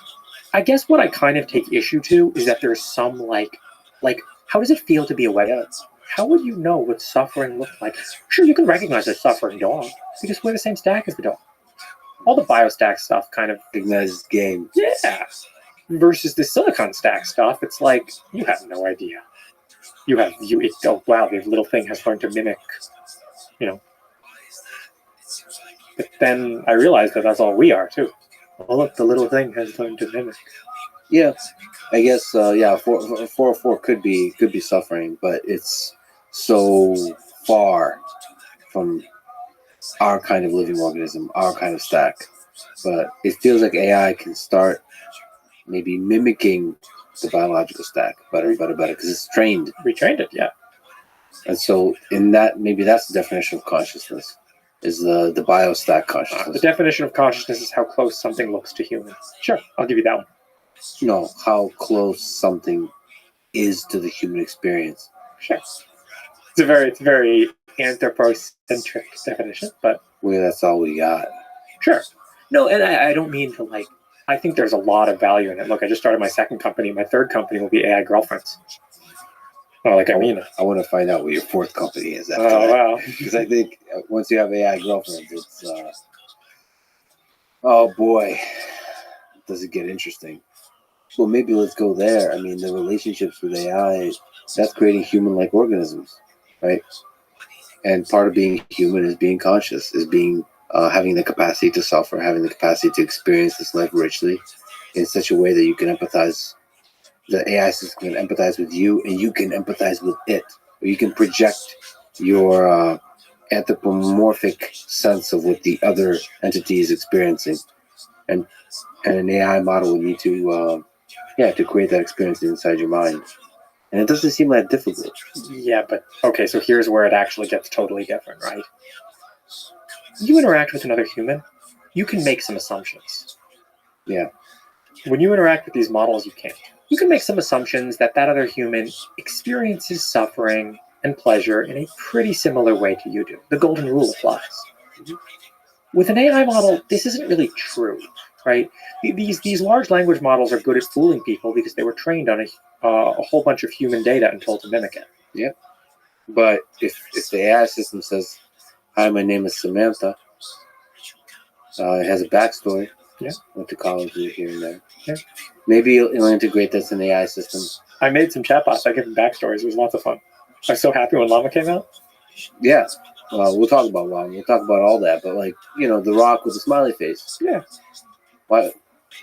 I guess what I kind of take issue to is that there's some like how does it feel to be aware? How would you know what suffering looks like? Sure, you can recognize a suffering dog because we're the same stack as the dog. All the biostack stuff kind of recognizes game. Yeah. Versus the silicon stack stuff, it's like you have no idea. Oh wow, the little thing has learned to mimic, But then I realized that that's all we are too. Oh look, the little thing has learned to mimic. Yeah, I guess 404 could be suffering, but it's so far from our kind of living organism, our kind of stack. But it feels like AI can start maybe mimicking the biological stack better, because it's trained. We trained it, yeah. And so in that, maybe that's the definition of consciousness, is the biostack consciousness. The definition of consciousness is how close something looks to human. Sure, I'll give you that one. No, how close something is to the human experience. Sure. It's a very anthropocentric definition, but that's all we got. Sure. No, and I don't mean to I think there's a lot of value in it. Look, I just started my second company. My third company will be AI girlfriends. Oh, I want to find out what your fourth company is after that. Wow. Because I think once you have AI girlfriends, it's oh boy, does it get interesting. Well, maybe let's go there. I mean, the relationships with AI, that's creating human-like organisms, right? And part of being human is being conscious, is being having the capacity to suffer, having the capacity to experience this life richly in such a way that you can empathize. The AI system can empathize with you, and you can empathize with it. Or you can project your anthropomorphic sense of what the other entity is experiencing, and an AI model would need to create that experience inside your mind. And it doesn't seem that difficult. Yeah, but okay, so here's where it actually gets totally different, right? You interact with another human, you can make some assumptions. Yeah. When you interact with these models, you can't. You can make some assumptions that other human experiences suffering and pleasure in a pretty similar way to you do. The golden rule applies. With an AI model, this isn't really true, right? These large language models are good at fooling people because they were trained on a whole bunch of human data and told to mimic it. Yeah. But if the AI system says, "Hi, my name is Samantha," it has a backstory. Yeah. Went to college here and there. Yeah. Maybe you'll integrate this in the AI system. I made some chatbots. I gave them backstories. It was lots of fun. I was so happy when Llama came out. Yeah. Well, we'll talk about Llama. We'll talk about all that. But the Rock with the smiley face. Yeah. Why?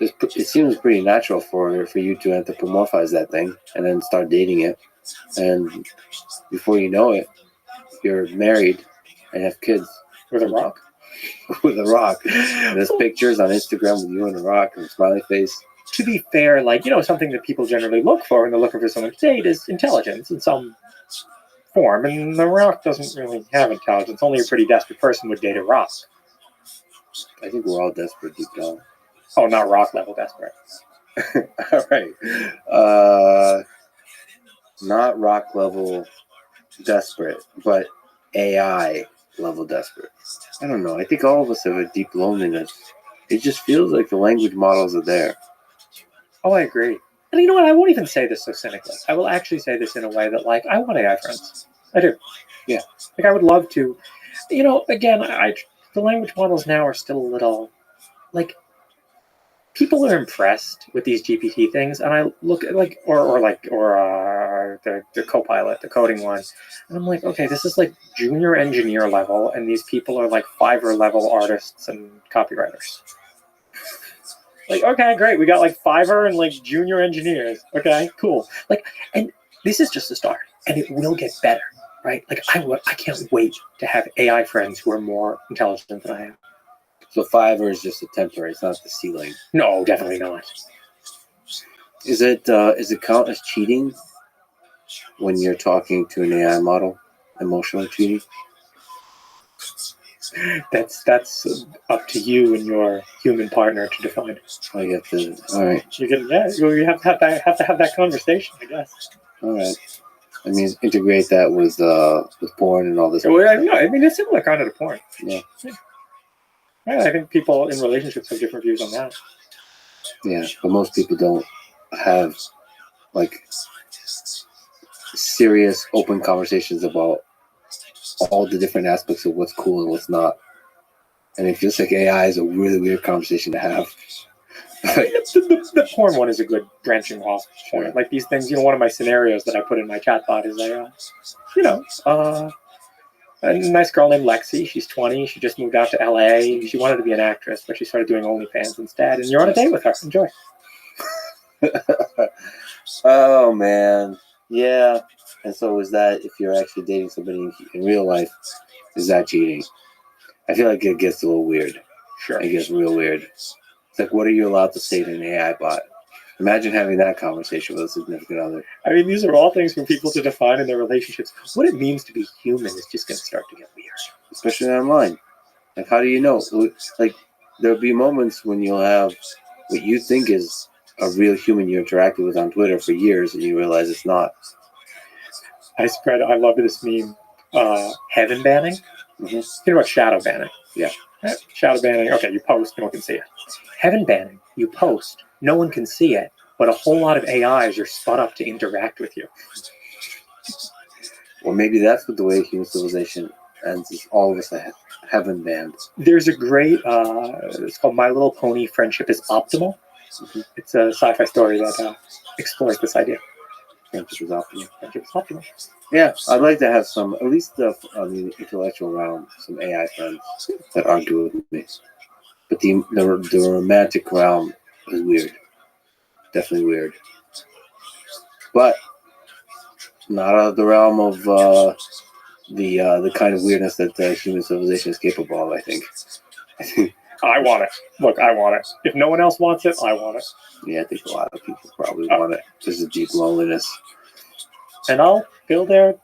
It seems pretty natural for you to anthropomorphize that thing and then start dating it, and before you know it, you're married and have kids With a rock. with a rock. And there's pictures on Instagram with you and a rock and a smiley face. To be fair, like, something that people generally look for when they're looking for someone to date is intelligence in some form, and the rock doesn't really have intelligence. Only a pretty desperate person would date a rock. I think we're all desperate deep down. Oh, not rock level desperate. All right. Not rock level desperate, but AI level desperate. I don't know. I think all of us have a deep loneliness. It just feels like the language models are there. Oh, I agree. And you know what? I won't even say this so cynically. I will actually say this in a way that, like, I want AI friends. I do. Yeah. Like, I would love to. Again, the language models now are still a little, like, people are impressed with these GPT things, and I look at, like, the Copilot, the coding one, and I'm like, okay, this is like junior engineer level, and these people are like Fiverr level artists and copywriters. Like, okay, great, we got like Fiverr and like junior engineers. Okay, cool. Like, and this is just the start, and it will get better, right? Like, I can't wait to have AI friends who are more intelligent than I am. So Fiverr is just a temporary. It's not the ceiling. No, definitely not. Is it count as cheating when you're talking to an AI model? Emotional cheating? That's up to you and your human partner to define. I get the. All right. You have to have that conversation, I guess. All right. I mean, integrate that with porn and all this. Well, I mean, it's similar kind of to porn. Yeah. Yeah, I think people in relationships have different views on that. Yeah, but most people don't have like serious, open conversations about all the different aspects of what's cool and what's not. And it feels like AI is a really weird conversation to have. The porn one is a good branching off point. Sure. Like these things, one of my scenarios that I put in my chatbot is a nice girl named Lexi. She's 20. She just moved out to LA. She wanted to be an actress, but she started doing OnlyFans instead. And you're on a date with her. Enjoy. Oh, man. Yeah. And so is that, if you're actually dating somebody in real life, is that cheating? I feel like it gets a little weird. Sure. It gets real weird. It's like, what are you allowed to say to an AI bot? Imagine having that conversation with a significant other. I mean, these are all things for people to define in their relationships. What it means to be human is just going to start to get weird. Especially online. Like, how do you know? Like, there'll be moments when you'll have what you think is a real human you interacted with on Twitter for years, and you realize it's not. I love this meme, heaven banning. Mm-hmm. You know about shadow banning? Yeah. Shadow banning, okay, you post, no one can see it. Heaven banning, you post, no one can see it, but a whole lot of AIs are spun up to interact with you. Or maybe that's what the way human civilization ends, is all of us heaven banned. There's a great, it's called My Little Pony, Friendship is Optimal. Mm-hmm. It's a sci-fi story that explores this idea. Friendship is optimal. Friendship is optimal. Yeah, I'd like to have some, at least on the intellectual realm, some AI friends that argue with me. But the romantic realm is weird. Definitely weird. But not out of the realm of the kind of weirdness that human civilization is capable of, I think. I want it. Look, I want it. If no one else wants it, I want it. Yeah, I think a lot of people probably want it. There's a deep loneliness. And I'll fill their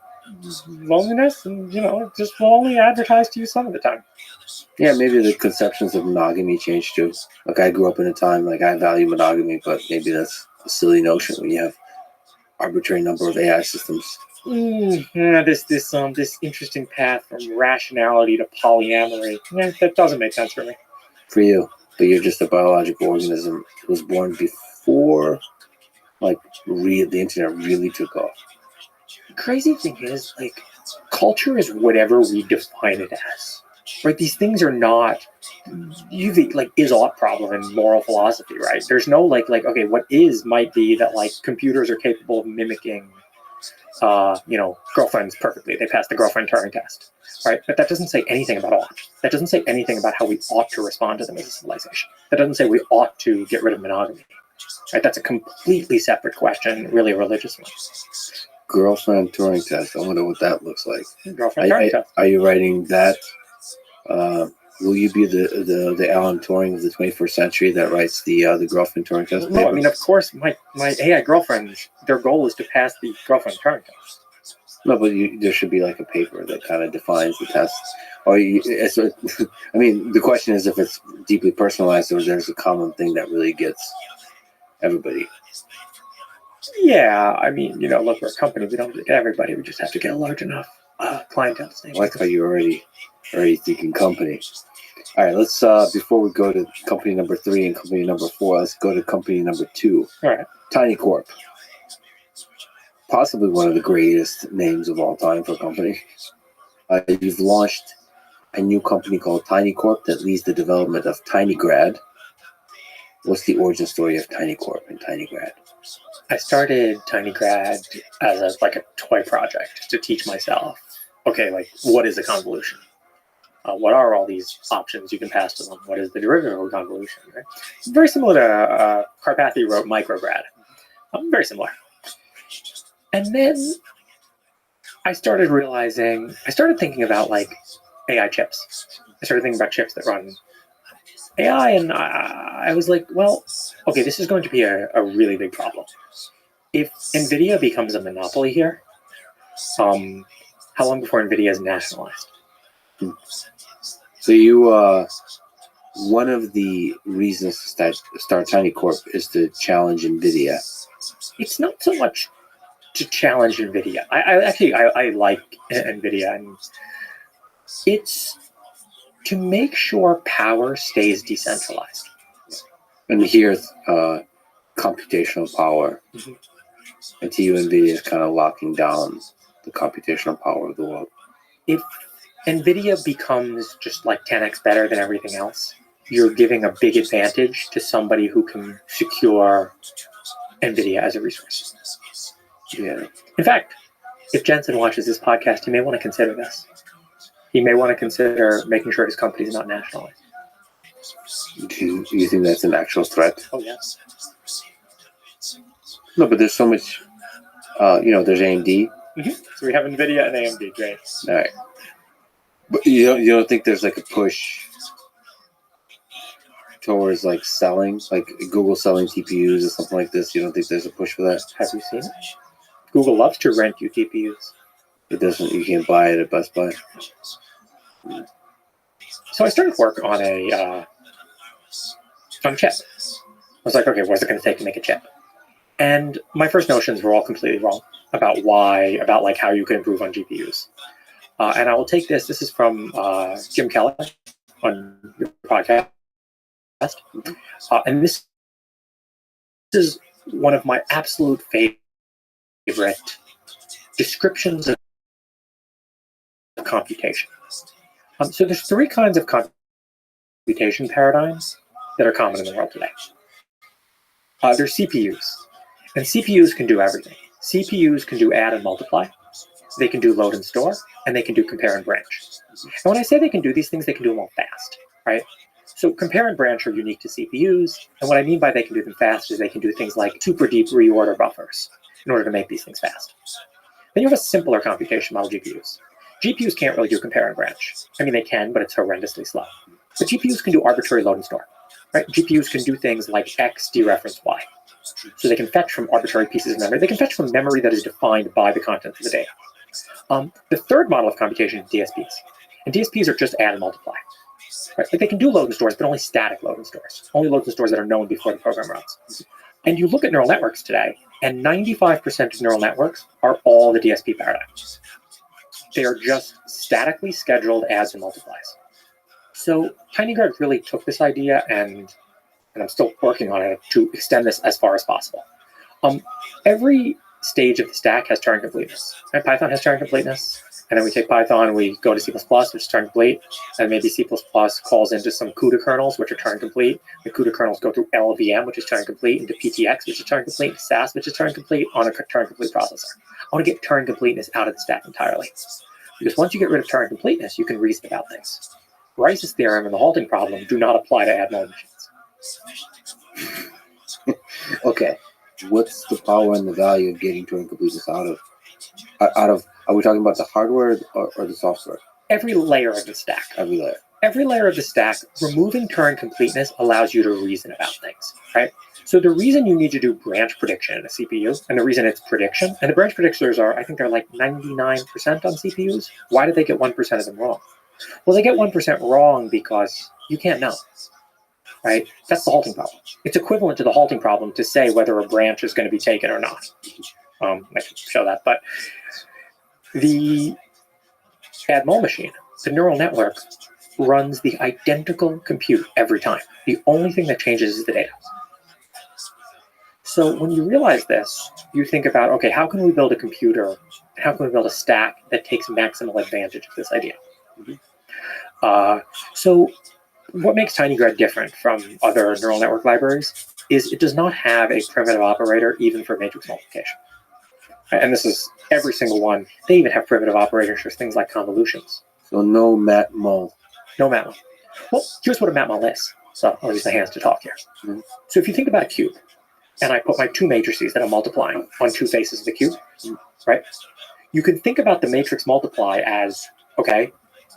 loneliness, and just will only advertise to you some of the time. Yeah, maybe the conceptions of monogamy change too. Like, I grew up in a time, like, I value monogamy, but maybe that's a silly notion when you have arbitrary number of AI systems. Yeah, this interesting path from rationality to polyamory. Yeah, that doesn't make sense for me. For you, but you're just a biological organism that was born before, like, the internet really took off. Crazy thing is, like, culture is whatever we define it as, right? These things are not, like, is-ought problem in moral philosophy, right? There's no, like, okay, what is might be that, like, computers are capable of mimicking girlfriends perfectly. They passed the girlfriend Turing test, right? But that doesn't say anything about ought. That doesn't say anything about how we ought to respond to them as a civilization. That doesn't say we ought to get rid of monogamy, right? That's a completely separate question, really a religious one. Girlfriend Turing test. I wonder what that looks like. Girlfriend Turing test. Are you writing that? Will you be the Alan Turing of the 21st century that writes the girlfriend Turing test? No, I mean, of course, my AI girlfriends, their goal is to pass the girlfriend Turing test. No, but there should be like a paper that kind of defines the test. Or I mean, the question is if it's deeply personalized or there's a common thing that really gets everybody. Yeah, I mean, look, we're a company. We don't get everybody. We just have to get a large enough clientele. I like how you're already thinking company. All right, let's before we go to company number 3 and company number 4, let's go to company number 2. All right. Tiny Corp. Possibly one of the greatest names of all time for a company. You've launched a new company called Tiny Corp that leads the development of TinyGrad. What's the origin story of Tiny Corp and TinyGrad? I started TinyGrad as a toy project to teach myself, okay, what is a convolution? What are all these options you can pass to them? What is the derivative of a convolution? Right? Very similar to Karpathy wrote Micrograd. Very similar. And then I started thinking about AI chips. I started thinking about chips that run AI, and I was like, well, okay, this is going to be a really big problem. If NVIDIA becomes a monopoly here, how long before NVIDIA is nationalized? So you, one of the reasons to start Tiny Corp is to challenge NVIDIA. It's not so much to challenge NVIDIA. I like NVIDIA, and it's to make sure power stays decentralized. And here's computational power. Mm-hmm. And to you, NVIDIA is kind of locking down the computational power of the world. If NVIDIA becomes just 10x better than everything else, you're giving a big advantage to somebody who can secure NVIDIA as a resource. Yeah. In fact, if Jensen watches this podcast, he may want to consider this. He may want to consider making sure his company is not nationalized. Do you think that's an actual threat? Oh, yes. No, but there's so much, there's AMD. Mm-hmm. So we have NVIDIA and AMD, great. All right. But you don't think there's a push towards selling, Google selling TPUs or something like this? You don't think there's a push for that? Have you seen it? Google loves to rent you TPUs. It doesn't. You can't buy it at Best Buy. So I started work on a chip. I was like, okay, what's it going to take to make a chip? And my first notions were all completely wrong about how you can improve on GPUs. And I will take this. This is from Jim Keller on your podcast. And this is one of my absolute favorite descriptions of computation. So there's 3 kinds of computation paradigms that are common in the world today. There's CPUs. And CPUs can do everything. CPUs can do add and multiply. They can do load and store. And they can do compare and branch. And when I say they can do these things, they can do them all fast, right? So compare and branch are unique to CPUs. And what I mean by they can do them fast is they can do things like super deep reorder buffers in order to make these things fast. Then you have a simpler computation model, GPUs. GPUs can't really do compare and branch. I mean, they can, but it's horrendously slow. But GPUs can do arbitrary load and store, right? GPUs can do things like X dereference Y. So they can fetch from arbitrary pieces of memory. They can fetch from memory that is defined by the contents of the data. The third model of computation is DSPs. And DSPs are just add and multiply. Right? They can do load and stores, but only static load and stores. Only loads and stores that are known before the program runs. And you look at neural networks today, and 95% of neural networks are all the DSP paradigms. They are just statically scheduled adds and multiplies. So TinyGrad really took this idea, and I'm still working on it to extend this as far as possible. Every stage of the stack has Turing completeness. Right? Python has Turing completeness. and then we take Python, we go to C++, which is Turing complete, and maybe C++ calls into some CUDA kernels, which are Turing complete. The CUDA kernels go through LVM, which is Turing complete, into PTX, which is Turing complete, into SAS, which is Turing complete, on a Turing complete processor. I want to get Turing completeness out of the stack entirely. Because once you get rid of Turing completeness, you can reason about things. Rice's theorem and the halting problem do not apply to Admol machines. Okay, what's the power and the value of getting Turing completeness out of? Are we talking about the hardware or the software? Every layer of the stack. Every layer. Every layer of the stack, removing Turing completeness allows you to reason about things, right? So the reason you need to do branch prediction in a CPU, and the reason it's prediction, and the branch predictors are, I think they're like 99% on CPUs. Why did they get 1% of them wrong? Well, they get 1% wrong because you can't know, right? That's the halting problem. It's equivalent to the halting problem to say whether a branch is going to be taken or not. I can show that, but the Admol machine, the neural network, runs the identical compute every time. The only thing that changes is the data. So when you realize this, you think about, okay, how can we build a computer? How can we build a stack that takes maximal advantage of this idea? So what makes TinyGrad different from other neural network libraries is it does not have a primitive operator even for matrix multiplication. And this is every single one. They even have primitive operators for things like convolutions. So no matmul. No matmul. Well, here's what a matmul is. So I'll use my hands to talk here. So if you think about a cube, and I put my two matrices that I'm multiplying on two faces of the cube, right? You can think about the matrix multiply as, okay,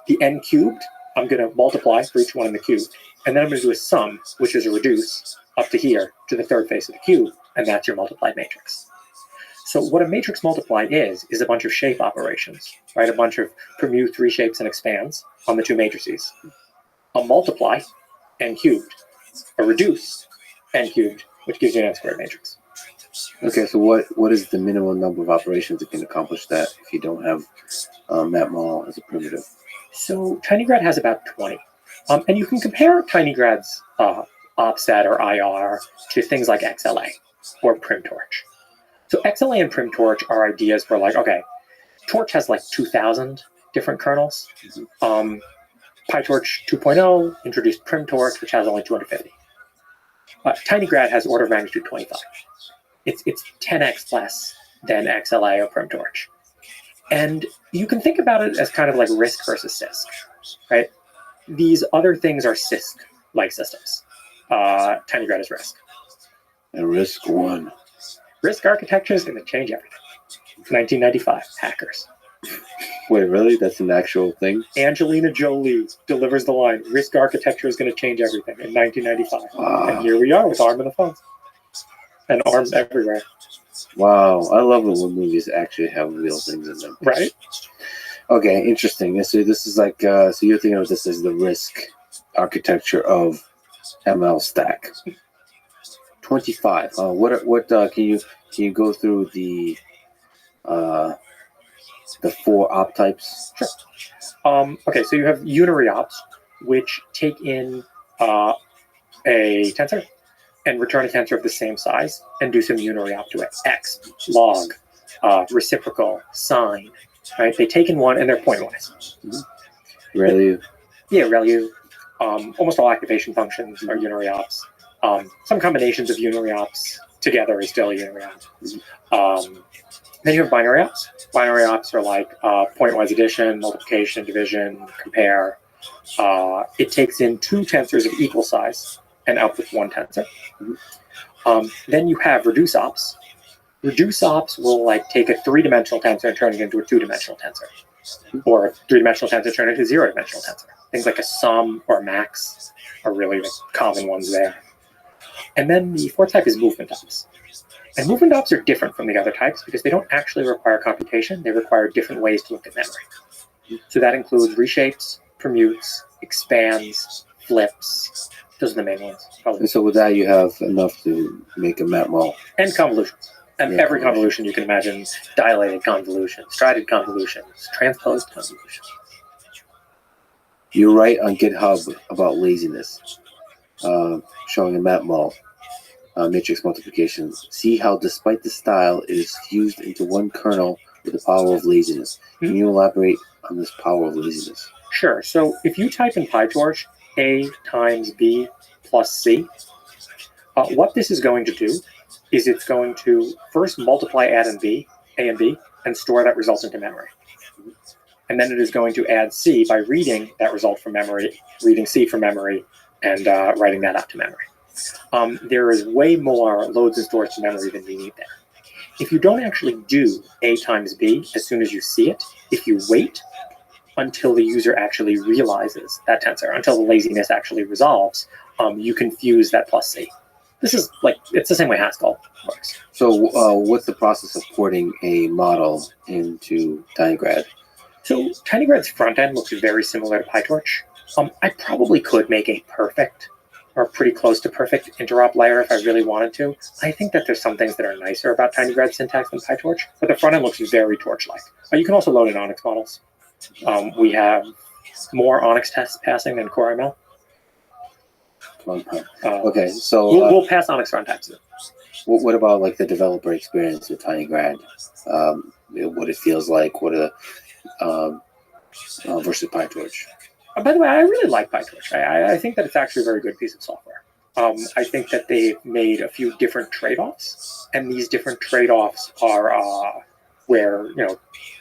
the n cubed, I'm going to multiply for each one in the cube, and then I'm going to do a sum, which is a reduce up to here to the third face of the cube, and that's your multiplied matrix. So what a matrix multiply is a bunch of shape operations, right? A bunch of permutes, reshapes, and expands on the two matrices. A multiply, n cubed. A reduce, n cubed, which gives you an n squared matrix. Okay, so what is the minimum number of operations that can accomplish that if you don't have matmul as a primitive? So TinyGrad has about 20. And you can compare TinyGrad's opset or IR to things like XLA or PrimTorch. So XLA and PrimTorch are ideas where, like, okay, Torch has like 2,000 different kernels. PyTorch 2.0 introduced PrimTorch, which has only 250. TinyGrad has order of magnitude 25. It's 10x less than XLA or PrimTorch. And you can think about it as kind of like RISC versus CISC, right? These other things are CISC-like systems. TinyGrad is RISC. And RISC won. RISC architecture is going to change everything. 1995, hackers. Wait, really? That's an actual thing? Angelina Jolie delivers the line, RISC architecture is going to change everything in 1995. Wow. And here we are with ARM in the phones. And ARM's everywhere. Wow, I love it when movies actually have real things in them. Right? Okay, interesting. So this is like, so you're thinking of this as the RISC architecture of ML stack. 25. What can you go through the 4 op types? Sure. Okay, so you have unary ops, which take in a tensor and return a tensor of the same size and do some unary op to it. X, log, reciprocal, sine, right? They take in one and they're pointwise. ReLU. Yeah, ReLU. Almost all activation functions are unary ops. Some combinations of unary ops together is still a unary op. Then you have binary ops. Binary ops are like pointwise addition, multiplication, division, compare. It takes in 2 tensors of equal size and outputs 1 tensor. Then you have reduce ops. Reduce ops will like take a 3-dimensional tensor and turn it into a 2-dimensional tensor, or a 3-dimensional tensor turn it into a 0-dimensional tensor. Things like a sum or a max are really the common ones there. And then the 4th type is movement ops. And movement ops are different from the other types because they don't actually require computation. They require different ways to look at memory. So that includes reshapes, permutes, expands, flips. Those are the main ones. Probably. And so with that, you have enough to make a matmul. And convolutions. And Yeah, every convolution you can imagine, dilated convolutions, strided convolutions, transposed convolutions. You write on GitHub about laziness, showing a matmul, matrix multiplication. See how despite the style, it is fused into one kernel with the power of laziness. Can you elaborate on this power of laziness? Sure. So if you type in PyTorch A times B plus C, what this is going to do is it's going to first multiply A and B, and store that result into memory. And then it is going to add C by reading that result from memory, reading C from memory, and writing that out to memory. There is way more loads and stores to memory than we need there. If you don't actually do A times B as soon as you see it, if you wait until the user actually realizes that tensor, until the laziness actually resolves, you can fuse that plus C. This is like, it's the same way Haskell works. So what's the process of porting a model into TinyGrad? So TinyGrad's front end looks very similar to PyTorch. I probably could make a perfect or pretty close to perfect interop layer if I really wanted to. I think that there's some things that are nicer about TinyGrad syntax than PyTorch, but the front end looks very Torch-like. You can also load in Onyx models. We have more Onyx tests passing than CoreML. Okay, so we'll pass Onyx runtime. What about like the developer experience with TinyGrad? What it feels like, what versus PyTorch? By the way, I really like PyTorch. I think that it's actually a very good piece of software. I think that they've made a few different trade-offs, and these different trade-offs are where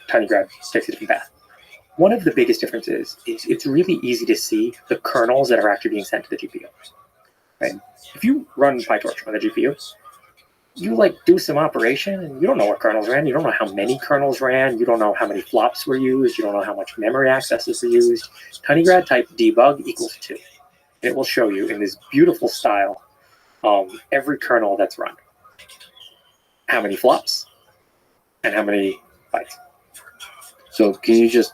TinyGrad takes a different path. One of the biggest differences is it's really easy to see the kernels that are actually being sent to the GPU. Right? If you run PyTorch on the GPU, you do some operation and you don't know what kernels ran, you don't know how many kernels ran, you don't know how many flops were used, you don't know how much memory accesses were used. TinyGrad type debug equals 2. It will show you in this beautiful style every kernel that's run. How many flops and how many bytes. So can you just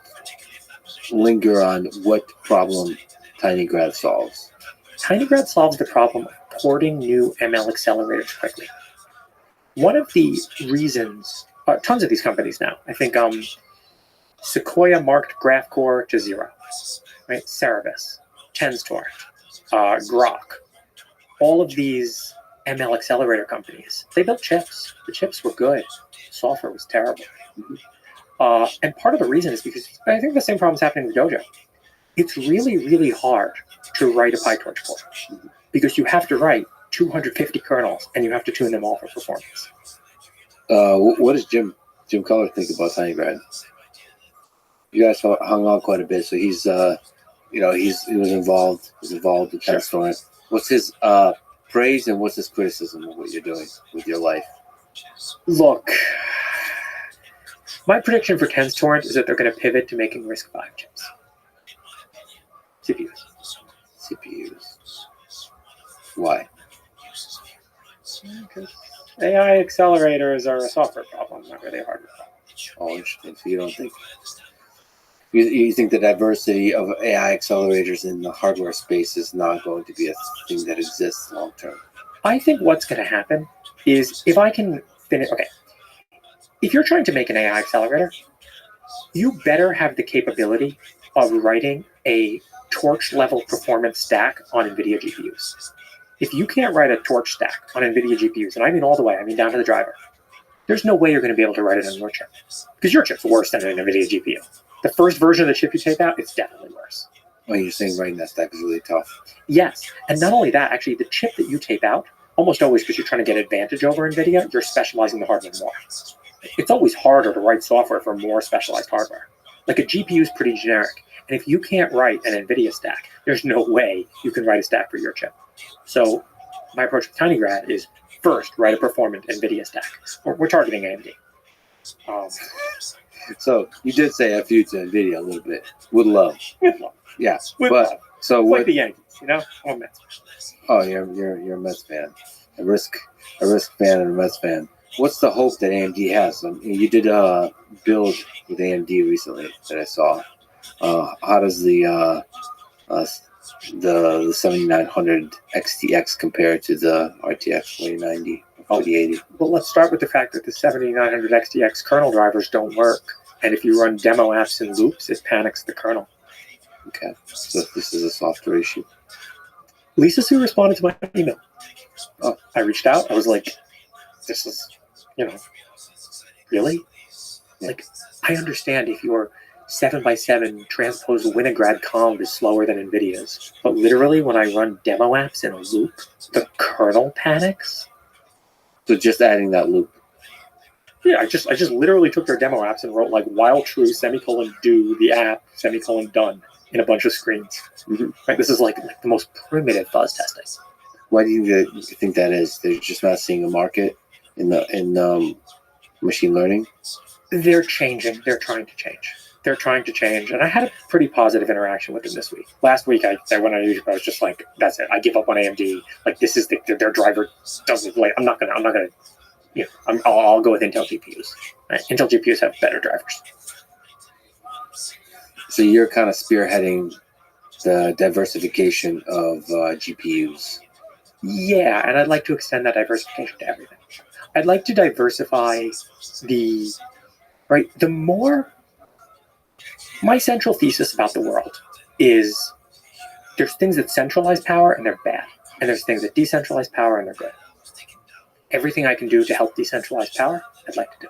linger on what problem TinyGrad solves? TinyGrad solves the problem of porting new ML accelerators quickly. One of the reasons, tons of these companies now, I think Sequoia marked GraphCore to 0, right? Cerebus, TensTorrent, Grok, all of these ML accelerator companies, they built chips. The chips were good. Software was terrible. And part of the reason is because I think the same problem is happening with Dojo. It's really, really hard to write a PyTorch port because you have to write 250 kernels and you have to tune them all for performance. What does Jim Keller think about TinyGrad? You guys hung on quite a bit, so he's he was involved with TensTorrent. What's his praise and what's his criticism of what you're doing with your life? Look, my prediction for TensTorrent is that they're going to pivot to making RISC-V chips. CPUs. Why? Because AI accelerators are a software problem, not really a hardware problem. Oh, interesting. So you don't think you think the diversity of AI accelerators in the hardware space is not going to be a thing that exists long term? I think what's going to happen is if I can finish. Okay, if you're trying to make an AI accelerator, you better have the capability of writing a Torch level performance stack on NVIDIA GPUs. If you can't write a Torch stack on NVIDIA GPUs, and I mean all the way, I mean down to the driver, there's no way you're going to be able to write it on your chip. Because your chip's worse than an NVIDIA GPU. The first version of the chip you tape out, it's definitely worse. Oh, you're saying writing that stack is really tough? Yes. And not only that, actually, the chip that you tape out, almost always because you're trying to get advantage over NVIDIA, you're specializing the hardware more. It's always harder to write software for more specialized hardware. Like a GPU is pretty generic. And if you can't write an NVIDIA stack, there's no way you can write a stack for your chip. So my approach with TinyGrad is first, write a performant NVIDIA stack. We're targeting AMD. So you did say a few to NVIDIA a little bit. With love. With love. Yeah. With but love. So It's what? like the Yankees, I'm a Mets fan. Oh, you're a Mets fan. A risk fan and a Mets fan. What's the hope that AMD has? You did a build with AMD recently that I saw. How does the 7900 XTX compare to the RTX 4090, 4080? Well, let's start with the fact that the 7900 XTX kernel drivers don't work. And if you run demo apps in loops, it panics the kernel. Okay, so this is a software issue. Lisa Sue responded to my email. Oh. I reached out. I was like, this is, really? Like, I understand if your 7x7 transposed Winograd comp is slower than NVIDIA's, but literally when I run demo apps in a loop, the kernel panics. So just adding that loop. Yeah, I just literally took their demo apps and wrote like while true semicolon do the app semicolon done in a bunch of screens. Mm-hmm. Right, this is like the most primitive fuzz testing. Why do you think that is? They're just not seeing a market in machine learning. They're changing. They're trying to change. And I had a pretty positive interaction with them this week. Last week, I went on YouTube. I was just like, "That's it. I give up on AMD. Like, this is their driver doesn't like. I'm not gonna. I'll go with Intel GPUs. Right? Intel GPUs have better drivers." So you're kind of spearheading the diversification of GPUs. Yeah, and I'd like to extend that diversification to everything. I'd like to diversify the more. My central thesis about the world is there's things that centralize power and they're bad, and there's things that decentralize power and they're good. Everything I can do to help decentralize power, I'd like to do.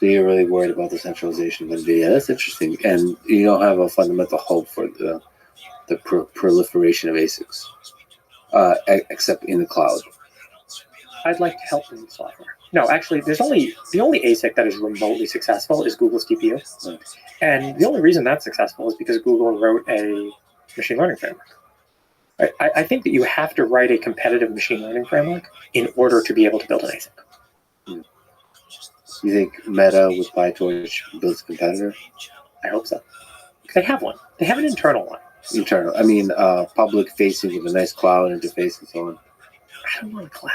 So you're really worried about the centralization of NVIDIA. That's interesting. And you don't have a fundamental hope for the proliferation of ASICs, except in the cloud. I'd like to help in software. No, actually, the only ASIC that is remotely successful is Google's TPU. Right. And the only reason that's successful is because Google wrote a machine learning framework. I think that you have to write a competitive machine learning framework in order to be able to build an ASIC. You think Meta with PyTorch builds a competitor? I hope so. They have one. They have an internal one. Internal. I mean, public facing with a nice cloud interface and so on. I don't want a cloud.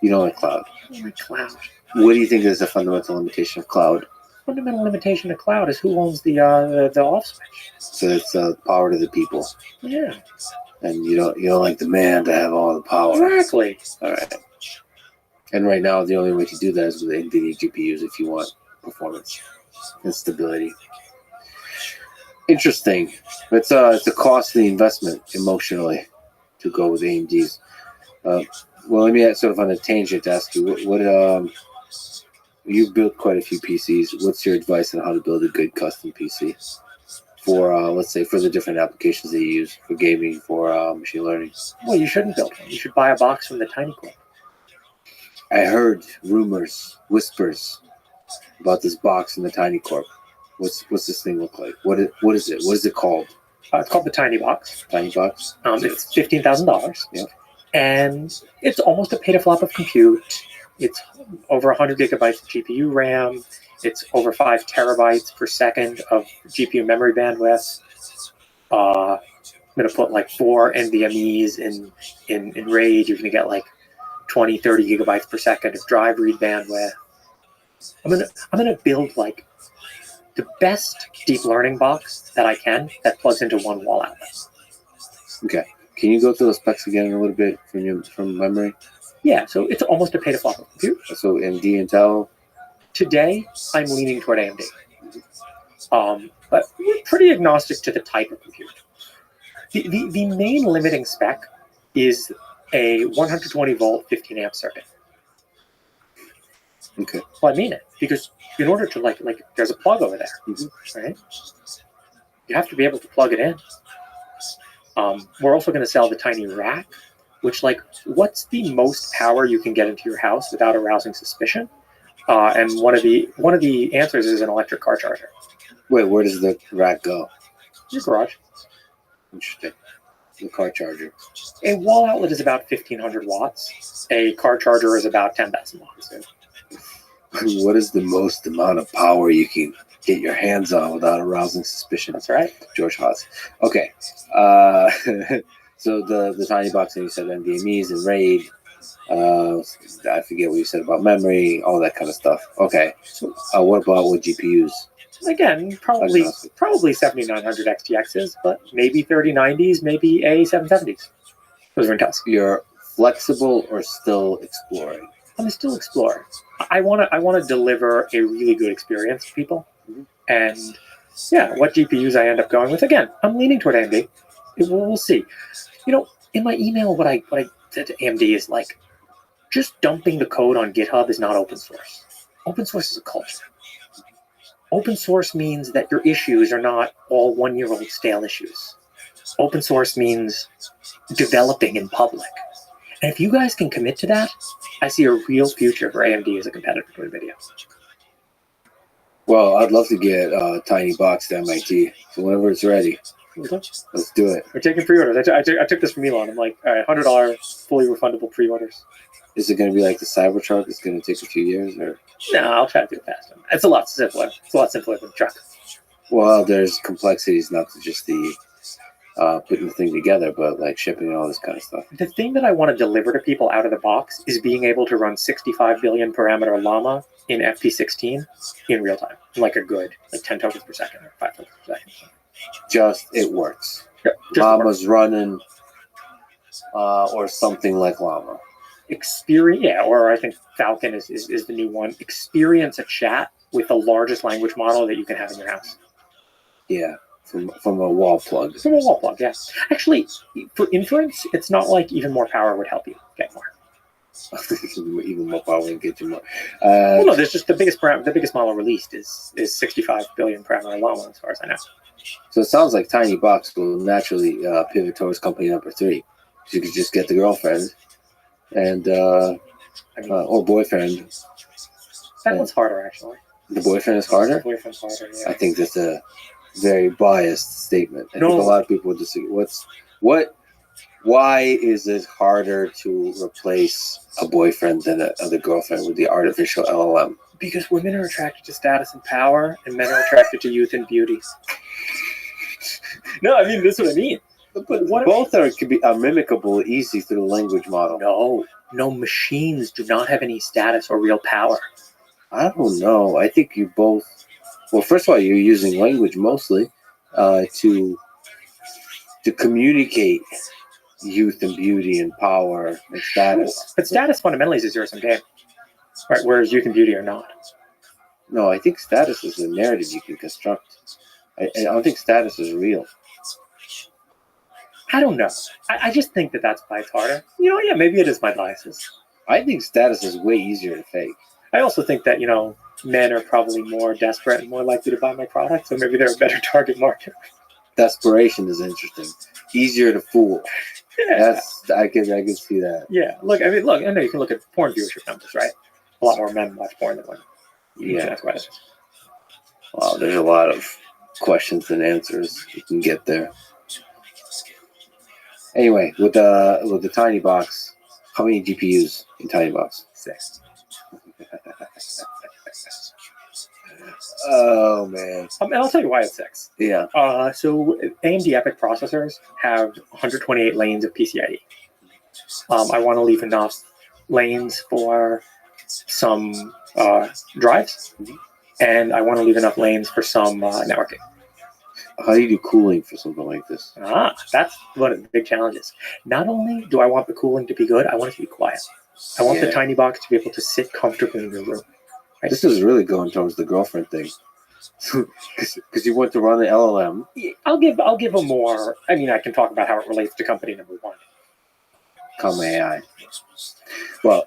You don't like cloud. I don't want a cloud. What do you think is the fundamental limitation of cloud? Fundamental limitation of cloud is who owns the off switch. So it's power to the people. Yeah. And you don't like the man to have all the power. Exactly. All right. And right now, the only way to do that is with NVIDIA GPUs if you want performance and stability. Interesting. It's a costly investment emotionally to go with AMDs. Well, let me sort of on a tangent ask you, what you've built quite a few PCs. What's your advice on how to build a good custom PC for, let's say, for the different applications that you use for gaming, for machine learning? Well, you shouldn't build one. You should buy a box from the Tiny Corp. I heard rumors, whispers about this box in the Tiny Corp. What's this thing look like? What is it? What is it called? It's called the Tiny Box. Tiny Box? It's $15,000. Yep. And it's almost a petaflop of compute. It's over 100 gigabytes of GPU RAM. It's over 5 terabytes per second of GPU memory bandwidth. I'm going to put like 4 NVMEs in RAID. You're going to get like 20, 30 gigabytes per second of drive read bandwidth. I'm gonna build like the best deep learning box that I can that plugs into one wall outlet. Okay. Can you go through those specs again a little bit from memory? Yeah, so it's almost a petaflop of compute. So AMD, Intel? Today, I'm leaning toward AMD. But we're pretty agnostic to the type of compute. The main limiting spec is a 120 volt, 15 amp circuit. Okay. Well, I mean it, because in order to like there's a plug over there, right? You have to be able to plug it in. We're also going to sell the tiny rack, which what's the most power you can get into your house without arousing suspicion? And one of the answers is an electric car charger. Wait, where does the rack go? Your garage. Interesting. The car charger. A wall outlet is about 1,500 watts. A car charger is about 10,000 watts. What is the most amount of power you can get your hands on without arousing suspicion? That's right. George Haas. Okay. So the tiny box, and you said NVMEs and RAID. I forget what you said about memory, all that kind of stuff. Okay. What about with GPUs? Again, probably 7900 XTXs, but maybe 3090s, maybe A770s. Those are Intels. You're flexible or still exploring? I'm still exploring. I want to deliver a really good experience to people, and yeah, what GPUs I end up going with. Again, I'm leaning toward AMD. We'll see. In my email, what I said to AMD is just dumping the code on GitHub is not open source. Open source is a culture. Open source means that your issues are not all one-year-old stale issues. Open source means developing in public. And if you guys can commit to that, I see a real future for AMD as a competitor to NVIDIA. Well, I'd love to get Tiny Box to MIT. So whenever it's ready, let's do it. We're taking pre-orders. I took this from Elon. I'm like, all right, $100 fully refundable pre-orders. Is it going to be like the Cybertruck? It's going to take a few years, or? No, I'll try to do it faster. It's a lot simpler. It's a lot simpler than a truck. Well, there's complexities, not to just the putting the thing together, but like shipping and all this kind of stuff. The thing that I want to deliver to people out of the box is being able to run 65 billion parameter llama in FP16 in real time, like a good, like 10 tokens per second or 5 tokens per second. Just it works. Yeah, Llama's running, or something like Llama. Experience, yeah, or I think Falcon is the new one. Experience a chat with the largest language model that you can have in your house. Yeah, from a wall plug. From a wall plug, yeah. Actually, for inference, it's not like even more power would help you get more. Even more power would get you more. Well, no, there's just the biggest model released is 65 billion parameter llama, as far as I know. So it sounds like Tiny Box will naturally pivot towards company number 3. You could just get the girlfriend and or boyfriend. That one's harder, actually. The boyfriend is harder? The boyfriend's harder, yeah. I think that's a very biased statement. I think a lot of people would disagree. Why is it harder to replace a boyfriend than the girlfriend with the artificial LLM? Because women are attracted to status and power, and men are attracted to youth and beauty. No, I mean, that's what I mean. But both are mimicable easy through the language model. No, machines do not have any status or real power. I don't know. I think you both. Well, first of all, you're using language mostly to communicate youth and beauty and power and status. Sure. But status fundamentally is a zero-sum game, right? Whereas youth and beauty are not. No, I think status is a narrative you can construct. I don't think status is real. I don't know. I just think that's why it's harder. Yeah, maybe it is my biases. I think status is way easier to fake. I also think that, men are probably more desperate and more likely to buy my product, so maybe they're a better target market. Desperation is interesting. Easier to fool. Yeah. I can see that. Yeah. I know you can look at porn viewership numbers, right? A lot more men watch porn than women. Yeah. That's why it is. Wow, there's a lot of questions and answers you can get there. Anyway, with the Tiny Box, how many GPUs in Tiny Box? 6. Oh man! And I'll tell you why it's 6. Yeah. So AMD EPYC processors have 128 lanes of PCIe. I want to leave enough lanes for some drives, and I want to leave enough lanes for some networking. How do you do cooling for something like this? That's one of the big challenges. Not only do I want the cooling to be good, I want it to be quiet. I want the Tiny Box to be able to sit comfortably in your room. Right? This is really going towards the girlfriend thing. Because you want to run the LLM. I'll give a more. I mean, I can talk about how it relates to company number 1. Comma AI. Well,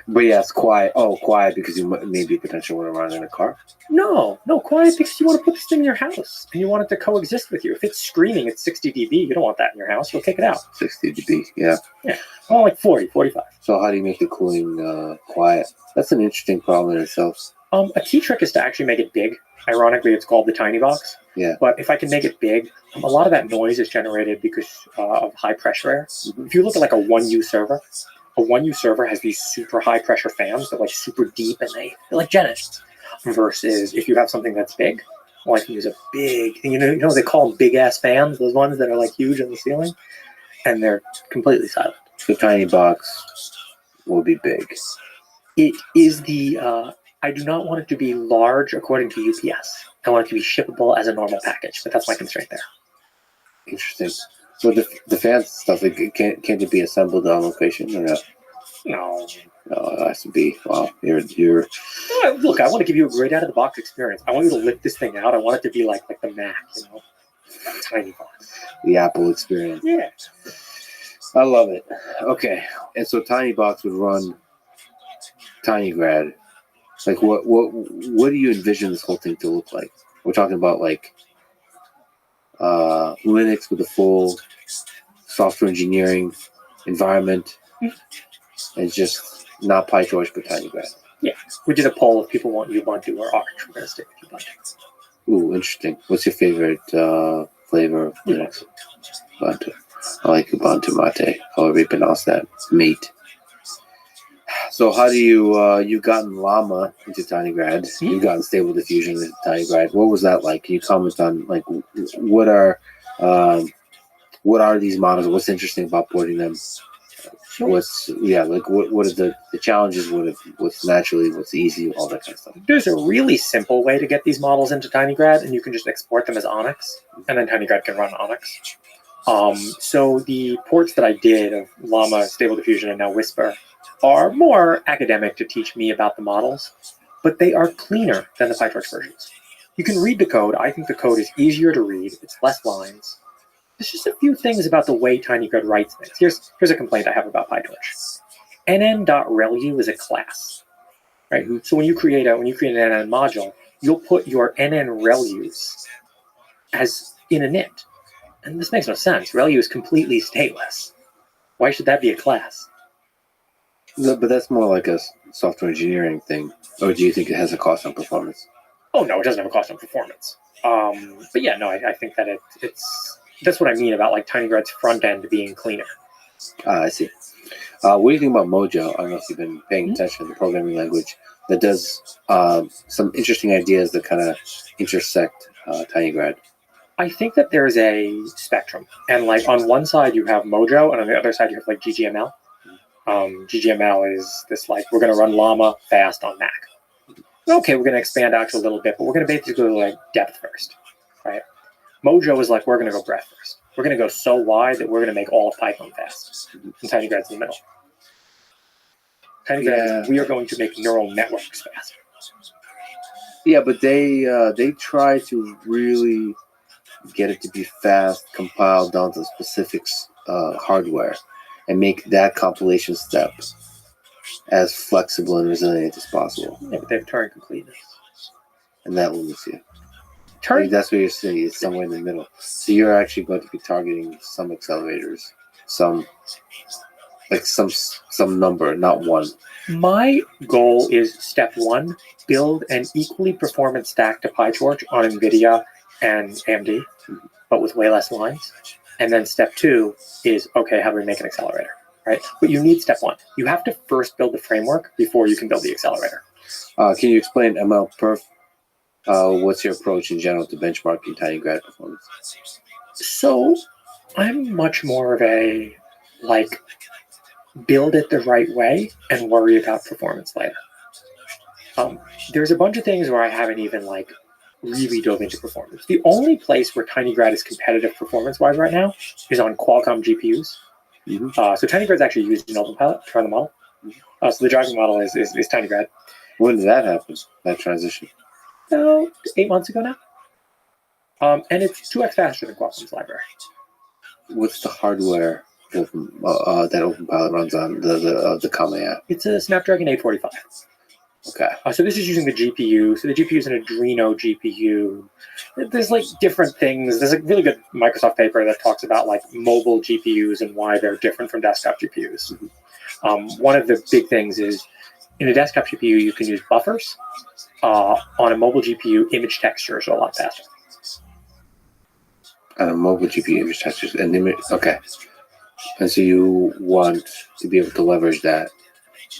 but yeah, it's quiet. Oh, quiet because you maybe potentially want to run in a car. No, quiet because you want to put this thing in your house and you want it to coexist with you. If it's screaming at 60 dB, you don't want that in your house. You'll kick it out. 60 dB, yeah. Well, like 40, 45. So how do you make the cooling quiet? That's an interesting problem in itself. A key trick is to actually make it big. Ironically, it's called the Tiny Box. Yeah. But if I can make it big, a lot of that noise is generated because of high pressure air. Mm-hmm. If you look at like a 1U server, a 1U server has these super high pressure fans that like super deep and they're like jet engines. Versus if you have something that's big, well, I can use a big, they call them big ass fans, those ones that are like huge on the ceiling, and they're completely silent. The Tiny Box will be big. It is I do not want it to be large according to UPS. I want it to be shippable as a normal package, but that's my constraint there. Interesting. So the fans stuff, can't it be assembled on location or not? No, it has to be. Wow, you're. Look, I want to give you a great out of the box experience. I want you to lift this thing out. I want it to be like the Mac, Tiny Box. The Apple experience. Yeah. I love it. Okay, and so Tiny Box would run TinyGrad Like, what do you envision this whole thing to look like? We're talking about like Linux with a full software engineering environment, and just not PyTorch but TinyGrad. Yeah, we did a poll if people want Ubuntu or Arch. We're going to stick with Ubuntu. Ooh, interesting. What's your favorite flavor of Linux? Ubuntu. I like Ubuntu Mate. However you pronounce that. Mate. So how do you've gotten Llama into TinyGrad? You've gotten Stable Diffusion into TinyGrad. What was that like? Can you comment on like what are these models? What's interesting about porting them? What's what are the challenges? What's easy? All that kind of stuff. There's a really simple way to get these models into TinyGrad, and you can just export them as Onyx, and then TinyGrad can run Onyx. So the ports that I did of Llama, Stable Diffusion, and now Whisper are more academic to teach me about the models, but they are cleaner than the PyTorch versions. You can read the code. I think the code is easier to read. It's less lines. There's just a few things about the way TinyGrad writes things. Here's a complaint I have about PyTorch. nn.relu is a class, right? So when you create an nn module, you'll put your nn relus as in a init. And this makes no sense. Relu is completely stateless. Why should that be a class? No, but that's more like a software engineering thing. Or do you think it has a cost on performance? Oh, no, it doesn't have a cost on performance. But yeah, no, I think that it's that's what I mean about like TinyGrad's front end being cleaner. I see. What do you think about Mojo? I don't know if you've been paying attention to the programming language that does some interesting ideas that kind of intersect TinyGrad. I think that there's a spectrum. And like on one side you have Mojo, and on the other side you have like GGML. GGML is this like, we're going to run Llama fast on Mac. Okay, we're going to expand out to a little bit, but we're going to basically go like depth first, right? Mojo is like, we're going to go breadth first. We're going to go so wide that we're going to make all of Python fast. And TinyGrad's in the middle. TinyGrad, we are going to make neural networks fast. Yeah, but they try to really get it to be fast, compiled down to specific hardware, and make that compilation step as flexible and resilient as possible. Yeah, but they have Turing completeness. And that limits you. I Turing, think that's what you're saying, is somewhere in the middle. So you're actually going to be targeting some accelerators, some number, not one. my goal is step one, build an equally performant stack to PyTorch on NVIDIA and AMD, but with way less lines. And then step two is, okay, how do we make an accelerator, right? But you need step one. You have to first build the framework before you can build the accelerator. Can you explain MLPerf? What's your approach in general to benchmarking TinyGrad performance? So I'm much more of a, like, build it the right way and worry about performance later. There's a bunch of things where I haven't even, like, really dove into performance. The only place where TinyGrad is competitive performance-wise right now is on Qualcomm GPUs. Mm-hmm. So TinyGrad is actually used in OpenPilot to run the model. So the driving model is TinyGrad. When did that happen, that transition? 8 months ago now. And it's 2x faster than Qualcomm's library. What's the hardware that OpenPilot runs on, the Kame app? It's a Snapdragon 845. Okay. So this is using the GPU. So the GPU is an Adreno GPU. There's like different things. There's a really good Microsoft paper that talks about like mobile GPUs and why they're different from desktop GPUs. One of the big things is in a desktop GPU, you can use buffers. On a mobile GPU, image textures are a lot faster. On a mobile GPU, image textures and image. Okay. And so you want to be able to leverage that.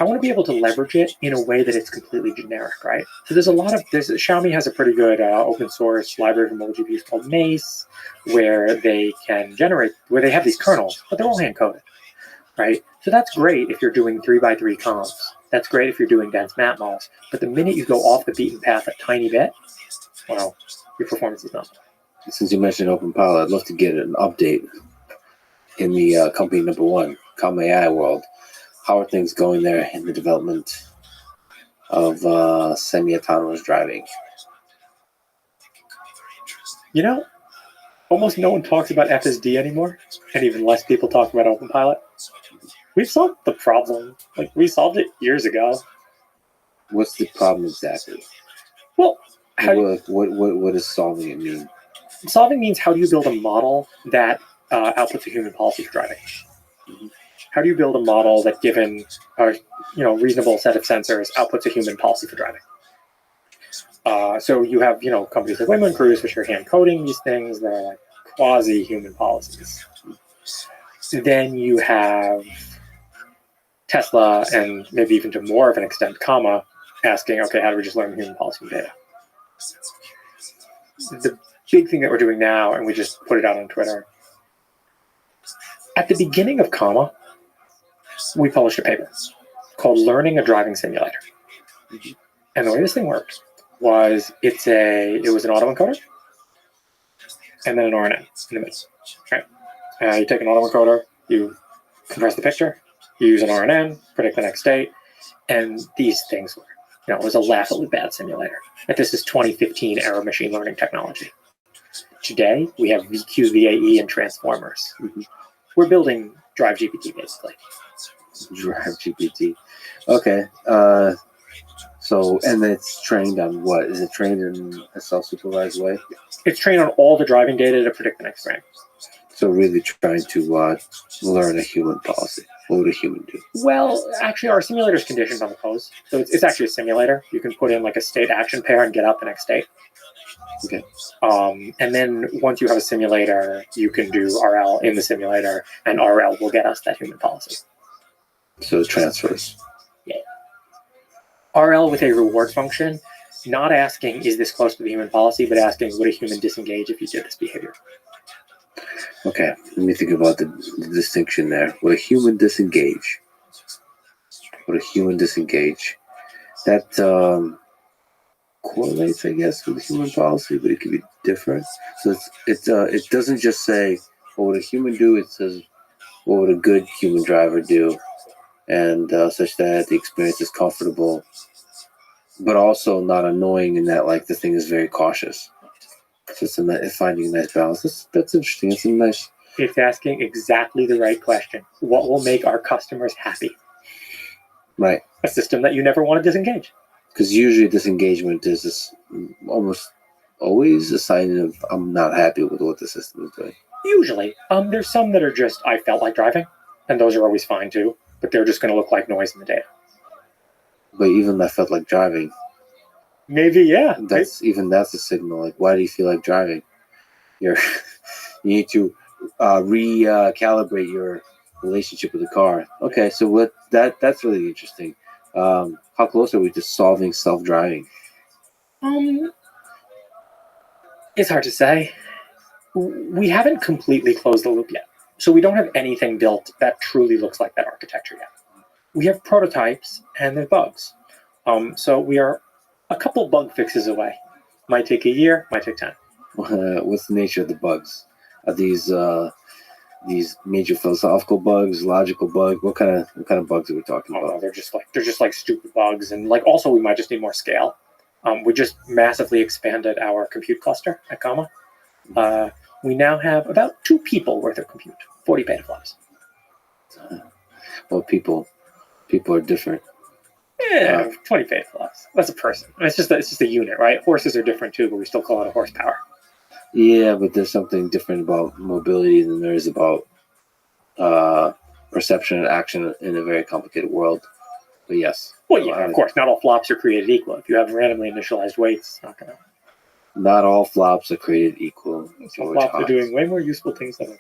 I want to be able to leverage it in a way that it's completely generic, right? So Xiaomi has a pretty good open source library for mobile GPUs called Mace, where they have these kernels, but they're all hand coded, right? So that's great if you're doing 3x3 comps. That's great if you're doing dense map models. But the minute you go off the beaten path a tiny bit, well, your performance is not. Since you mentioned OpenPilot, I'd love to get an update in the company number one, Kame AI world. How are things going there in the development of semi-autonomous driving? You know, almost no one talks about FSD anymore, and even less people talk about OpenPilot. We've solved the problem. Like, we solved it years ago. What's the problem exactly? Well, What does solving it mean? solving means how do you build a model that outputs a human policy for driving? How do you build a model that, given a reasonable set of sensors, outputs a human policy for driving? So you have companies like Waymo and Cruise, which are hand coding these things that are like quasi-human policies. Then you have Tesla, and maybe even to more of an extent, Comma, asking, okay, how do we just learn human policy from data? The big thing that we're doing now, and we just put it out on Twitter, at the beginning of Comma, we published a paper called Learning a Driving Simulator. And the way this thing worked was it was an autoencoder and then an RNN in the middle. Right? You take an autoencoder, you compress the picture, you use an RNN, predict the next state, and these things were, it was a laughably bad simulator. But this is 2015 era machine learning technology. Today, we have VQ, VAE, and transformers. We're building Drive GPT, basically. Drive GPT. Okay. So, and it's trained on what? Is it trained in a self-supervised way? It's trained on all the driving data to predict the next frame. So really trying to learn a human policy. What would a human do? Well, actually, our simulator is conditioned on the pose. So it's actually a simulator. You can put in like a state action pair and get out the next state. Okay. And then once you have a simulator, you can do RL in the simulator, and RL will get us that human policy. So it transfers. Yeah. RL with a reward function, not asking, is this close to the human policy, but asking, would a human disengage if you did this behavior? Okay, let me think about the distinction there. Would a human disengage? That correlates, I guess, with the human policy, but it could be different. So it doesn't just say, what would a human do? It says, what would a good human driver do? And such that the experience is comfortable, but also not annoying in that, like, the thing is very cautious. So it's finding a nice balance. That's interesting. It's nice. It's asking exactly the right question. What will make our customers happy? Right. A system that you never want to disengage. Because usually disengagement is almost always a sign of I'm not happy with what the system is doing. Usually. There's some that are just, I felt like driving, and those are always fine too, but they're just going to look like noise in the data. But even I felt like driving. Maybe, yeah. That's a signal. Like, why do you feel like driving? You need to recalibrate your relationship with the car. Okay, so that's really interesting. How close are we to solving self-driving? It's hard to say. We haven't completely closed the loop yet. So we don't have anything built that truly looks like that architecture yet. We have prototypes and there's bugs. So we are a couple bug fixes away. Might take a year, might take 10. What's the nature of the bugs? Are these major philosophical bugs, logical bugs? What kind of bugs are we talking about? No, they're just like stupid bugs, and like also we might just need more scale. We just massively expanded our compute cluster at Comma. We now have about 2 people worth of compute, 40 petaflops. Well, people are different. Yeah, 20 petaflops. That's a person. It's just a unit, right? Horses are different too, but we still call it a horsepower. Yeah, but there's something different about mobility than there is about perception and action in a very complicated world. But yes. Well, yeah, of course. Not all flops are created equal. If you have randomly initialized weights, it's not going to. Not all flops are created equal. Some flops are doing way more useful things than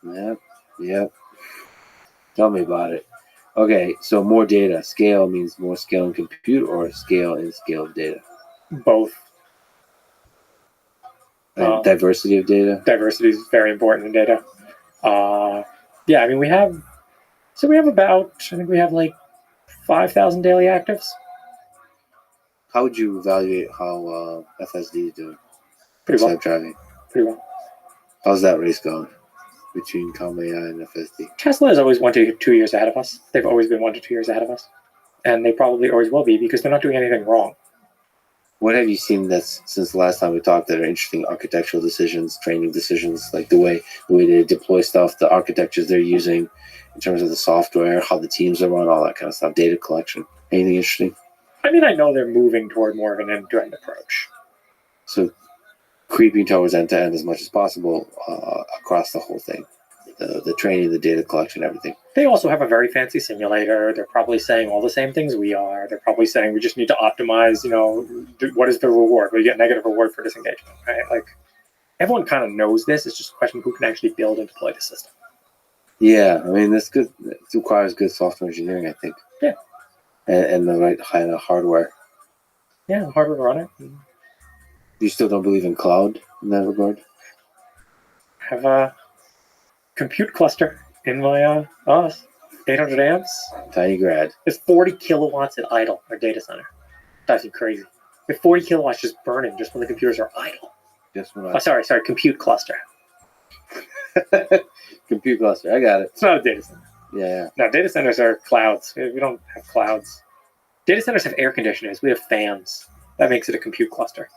others. Yep. Tell me about it. Okay, so more data. Scale means more scale in compute or scale in scale of data? Both. And diversity of data? Diversity is very important in data. Yeah, I mean, we have about, I think we have like 5,000 daily actives. How would you evaluate how FSD is doing? Pretty well. Driving. Pretty well. How's that race going between Comma AI and FSD? Tesla is always 1 to 2 years ahead of us. They've always been 1 to 2 years ahead of us. And they probably always will be because they're not doing anything wrong. What have you seen that's since the last time we talked that are interesting architectural decisions, training decisions, like the way they deploy stuff, the architectures they're using in terms of the software, how the teams are run, all that kind of stuff, data collection? Anything interesting? I mean, I know they're moving toward more of an end-to-end approach. So creeping towards end-to-end as much as possible across the whole thing. The training, the data collection, everything. They also have a very fancy simulator. They're probably saying all the same things we are. They're probably saying we just need to optimize, what is the reward? We get negative reward for disengagement, right? Like, everyone kind of knows this. It's just a question of who can actually build and deploy the system. Yeah, I mean, that's good. It requires good software engineering, I think. Yeah. And the right kind of hardware. Yeah, the hardware to run it. You still don't believe in cloud in that regard? Have a compute cluster in my 800 amps. Tiny grad. There's 40 kilowatts at idle, our data center. Drives you crazy. We have 40 kilowatts just burning just when the computers are idle. Just when Sorry, compute cluster. Compute cluster, I got it. It's not a data center. Yeah. No, data centers are clouds. We don't have clouds. Data centers have air conditioners. We have fans. That makes it a compute cluster.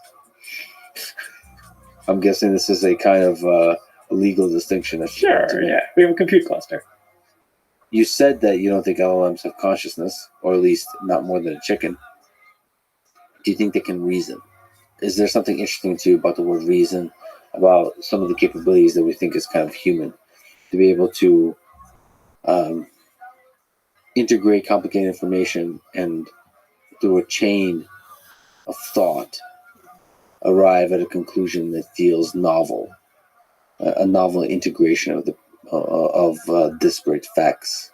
I'm guessing this is a kind of legal distinction. Sure, yeah. We have a compute cluster. You said that you don't think LLMs have consciousness, or at least not more than a chicken. Do you think they can reason? Is there something interesting to you about the word reason, about some of the capabilities that we think is kind of human, to be able to integrate complicated information and through a chain of thought arrive at a conclusion that feels novel, a novel integration of disparate facts?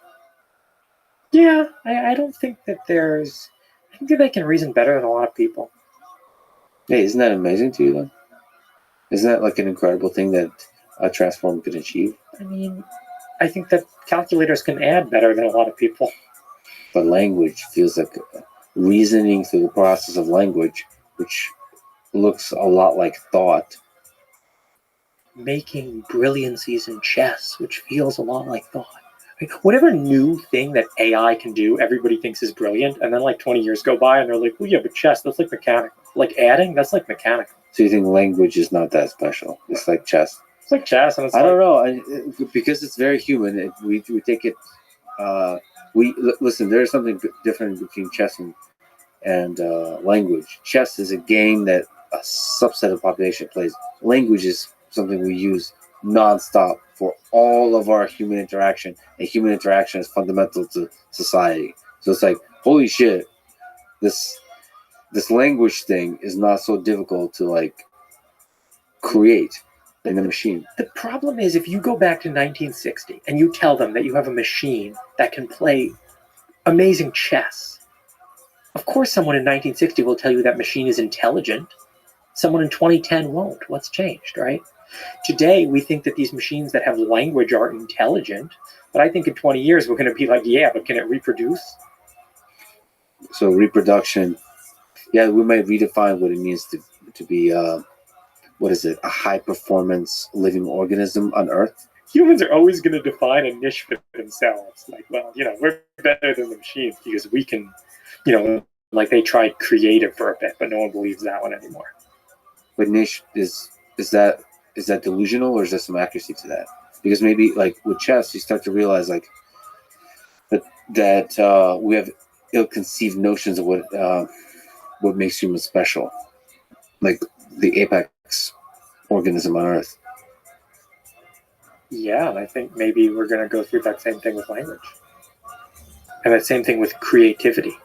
Yeah, I don't think that there's... I think that they can reason better than a lot of people. Hey, isn't that amazing to you, though? Isn't that like an incredible thing that a transform can achieve? I mean, I think that calculators can add better than a lot of people. But language feels like reasoning through the process of language, which looks a lot like thought. Making brilliancies in chess, which feels a lot like thought. Like, whatever new thing that AI can do, everybody thinks is brilliant, and then like 20 years go by and they're like, well, yeah, but chess, that's like mechanical. Like adding, that's like mechanical. So you think language is not that special? It's like chess. It's like chess, and it's I don't know, because it's very human. We take it. Listen. There's something different between chess and language. Chess is a game that a subset of the population plays. Language is something we use nonstop for all of our human interaction, and human interaction is fundamental to society. So it's like, holy shit, this language thing is not so difficult to like create in a machine. The problem is, if you go back to 1960 and you tell them that you have a machine that can play amazing chess, of course someone in 1960 will tell you that machine is intelligent. Someone in 2010 won't. What's changed, right? Today, we think that these machines that have language are intelligent, but I think in 20 years, we're going to be like, yeah, but can it reproduce? So reproduction, yeah, we might redefine what it means to be, what is it, a high-performance living organism on Earth? Humans are always going to define a niche for themselves. Like, well, we're better than the machines because we can, like they tried creative for a bit, but no one believes that one anymore. But niche, is that delusional, or is there some accuracy to that? Because maybe like with chess, you start to realize like that we have ill-conceived notions of what makes humans special, like the apex organism on Earth. Yeah, and I think maybe we're going to go through that same thing with language, and that same thing with creativity.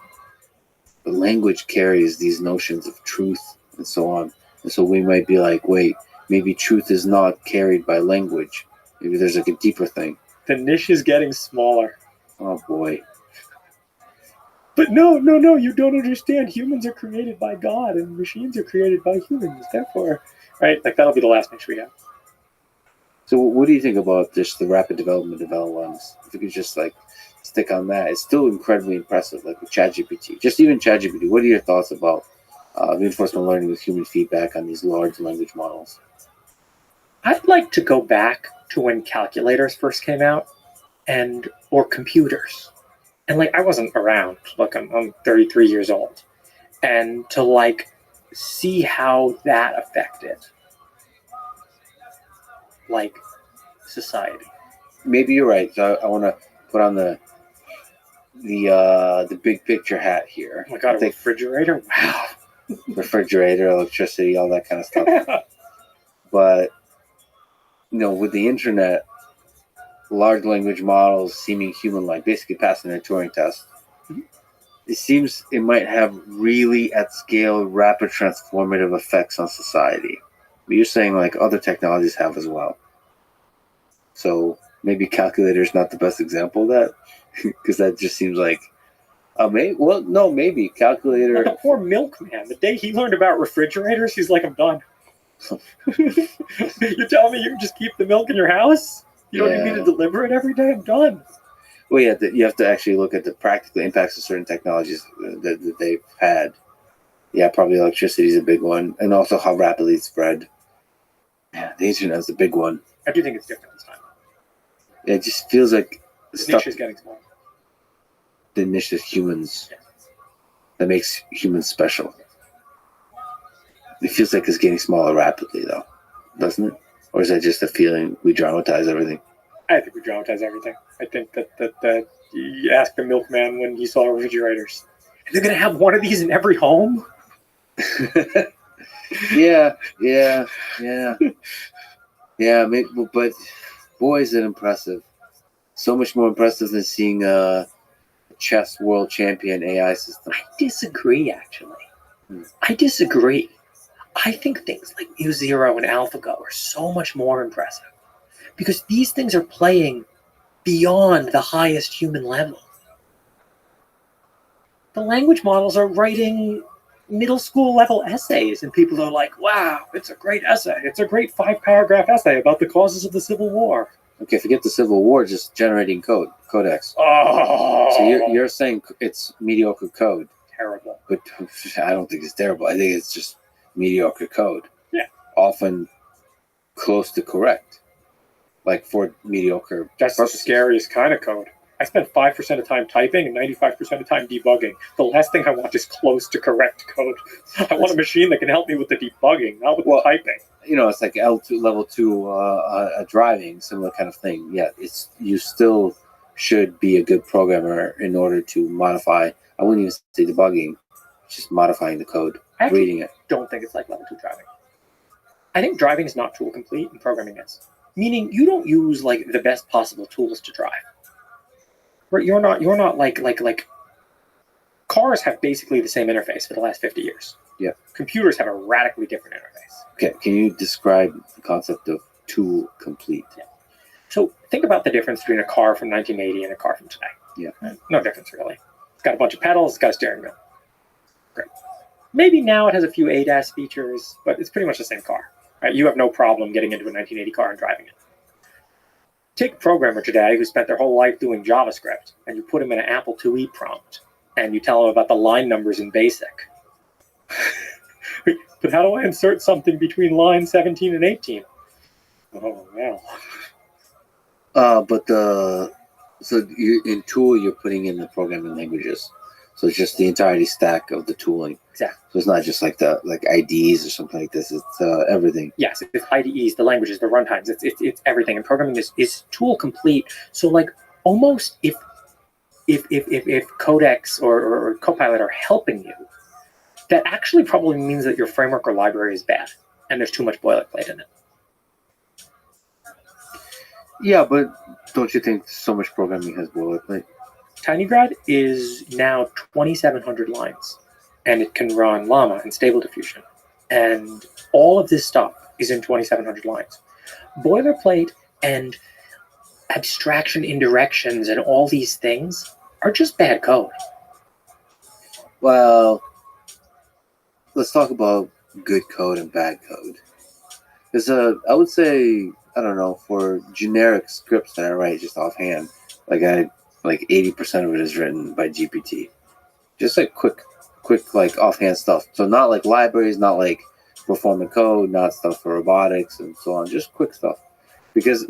The language carries these notions of truth and so on, and so we might be like, wait, maybe truth is not carried by language. Maybe there's like a deeper thing. The niche is getting smaller. Oh boy. But no, you don't understand. Humans are created by God and machines are created by humans. Therefore, right? Like that'll be the last niche we have. So what do you think about just the rapid development of LLMs? If you could just like stick on that, it's still incredibly impressive. Like with ChatGPT, just even ChatGPT, what are your thoughts about reinforcement learning with human feedback on these large language models? I'd like to go back to when calculators first came out or computers. And like, I wasn't around. Look, I'm 33 years old. And to like see how that affected like society. Maybe you're right. So I want to put on the the big picture hat here. Oh my god, I a think refrigerator? Wow. refrigerator, electricity, all that kind of stuff. But with the internet, large language models seeming human-like, basically passing their Turing test. It seems it might have really at scale rapid transformative effects on society. But you're saying like other technologies have as well. So maybe calculator's not the best example of that, because that just seems like maybe calculator. The poor milkman, the day he learned about refrigerators, he's like, I'm done. You're telling me you can just keep the milk in your house? You don't need me to deliver it every day? I'm done. Well, yeah, you have to actually look at the practical impacts of certain technologies that they've had. Yeah, probably electricity is a big one, and also how rapidly it's spread. Yeah, the internet is a big one. I do think it's different this time. It just feels like The niche is getting small. The niche is humans. That makes humans special. It feels like it's getting smaller rapidly, though, doesn't it? Or is that just a feeling we dramatize everything? I think we dramatize everything. I think that you ask the milkman when he saw refrigerators. And they're going to have one of these in every home? Yeah. Maybe, but boy, is it impressive. So much more impressive than seeing a chess world champion AI system. I disagree, actually. I disagree. I think things like Mu0 and AlphaGo are so much more impressive because these things are playing beyond the highest human level. The language models are writing middle school level essays, and people are like, wow, it's a great essay. It's a great 5-paragraph essay about the causes of the Civil War. Okay, forget the Civil War, just generating codex. Oh, So you're saying it's mediocre code. Terrible. But I don't think it's terrible. I think it's just mediocre code. Yeah. Often close to correct. Like for mediocre That's purposes. the scariest kind of code. I spend 5% of time typing and 95% of time debugging. The last thing I want is close to correct code. I want a machine that can help me with the debugging, not with the typing. It's like L2 level 2 driving, similar kind of thing. Yeah, you still should be a good programmer in order to modify. I wouldn't even say debugging, just modifying the code, reading it. Don't think it's like level 2 driving. I think driving is not tool complete and programming is. Meaning you don't use like the best possible tools to drive. Right? You're not like cars have basically the same interface for the last 50 years. Yeah. Computers have a radically different interface. Okay, can you describe the concept of tool complete? Yeah. So think about the difference between a car from 1980 and a car from today. Yeah. No difference really. It's got a bunch of pedals, it's got a steering wheel. Great. Maybe now it has a few ADAS features, but it's pretty much the same car. Right? You have no problem getting into a 1980 car and driving it. Take a programmer today who spent their whole life doing JavaScript, and you put him in an Apple IIe prompt, and you tell him about the line numbers in BASIC. But how do I insert something between line 17 and 18? Oh, well. So in tool, you're putting in the programming languages. So it's just the entirety stack of the tooling. Exactly. So it's not just like IDs or something like this. It's everything. Yes, it's IDEs, the languages, the runtimes. It's everything. And programming is tool complete. So like almost if Codex or Copilot are helping you, that actually probably means that your framework or library is bad and there's too much boilerplate in it. Yeah, but don't you think so much programming has boilerplate? TinyGrad is now 2,700 lines, and it can run Llama and Stable Diffusion. And all of this stuff is in 2,700 lines. Boilerplate and abstraction indirections and all these things are just bad code. Well, let's talk about good code and bad code. I would say, I don't know, for generic scripts that I write just offhand, like 80% of it is written by GPT. Just like quick like offhand stuff. So not like libraries, not like performing code, not stuff for robotics and so on. Just quick stuff. Because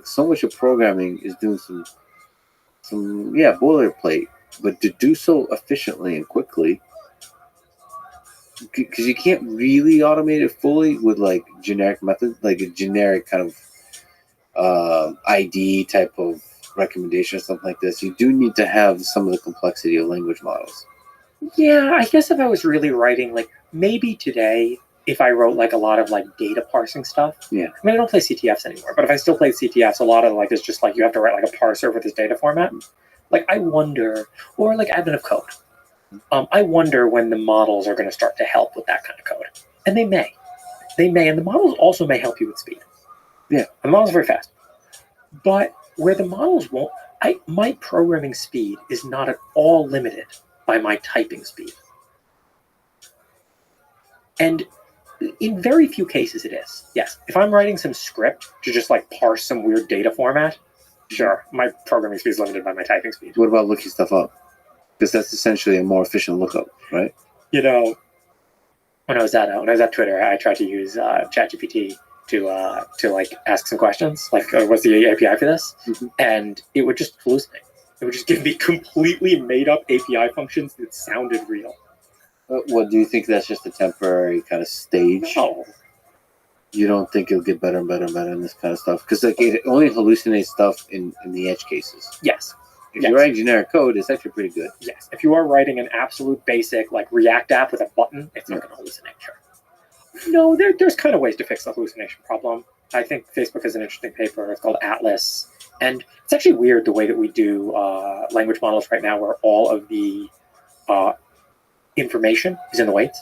so much of programming is doing some boilerplate, but to do so efficiently and quickly, because you can't really automate it fully with like generic methods, like a generic kind of ID type of recommendation or something like this, you do need to have some of the complexity of language models. Yeah, I guess if I was really writing, like maybe today, if I wrote like a lot of like data parsing stuff. Yeah. I mean, I don't play CTFs anymore, but if I still played CTFs, a lot of like it's just like you have to write like a parser with this data format. Like I wonder, or like admin of code. I wonder when the models are going to start to help with that kind of code, and they may, and the models also may help you with speed. Yeah, the models are very fast, but where the models won't, my programming speed is not at all limited by my typing speed. And in very few cases it is. Yes, if I'm writing some script to just like parse some weird data format, sure, my programming speed is limited by my typing speed. What about looking stuff up? Because that's essentially a more efficient lookup, right? You know, when I was at Twitter, I tried to use ChatGPT to like ask some questions, like what's the API for this, and it would just hallucinate. It would just give me completely made up API functions that sounded real. What do you think? That's just a temporary kind of stage? No. You don't think it'll get better and better and better in this kind of stuff? Because like it only hallucinates stuff in the edge cases. Yes. If you're writing generic code, it's actually pretty good. Yes. If you are writing an absolute basic like React app with a button, it's not going to hallucinate. Sure. No, there's kind of ways to fix the hallucination problem. I think Facebook has an interesting paper. It's called Atlas. And it's actually weird the way that we do language models right now, where all of the information is in the weights.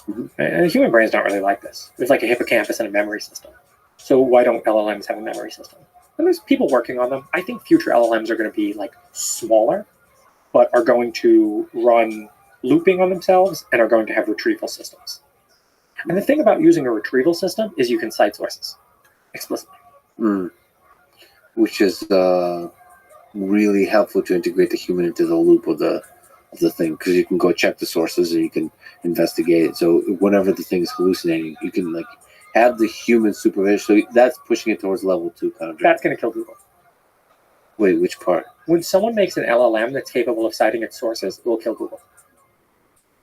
And the human brains don't really like this. There's like a hippocampus and a memory system. So why don't LLMs have a memory system? And there's people working on them. I think future LLMs are going to be like smaller, but are going to run looping on themselves and are going to have retrieval systems. And the thing about using a retrieval system is you can cite sources explicitly. Which is really helpful to integrate the human into the loop of the thing, because you can go check the sources and you can investigate it. So whenever the thing is hallucinating, you can like have the human supervision. So that's pushing it towards level 2 kind of. That's going to kill Google. Wait, which part? When someone makes an LLM that's capable of citing its sources, it will kill Google.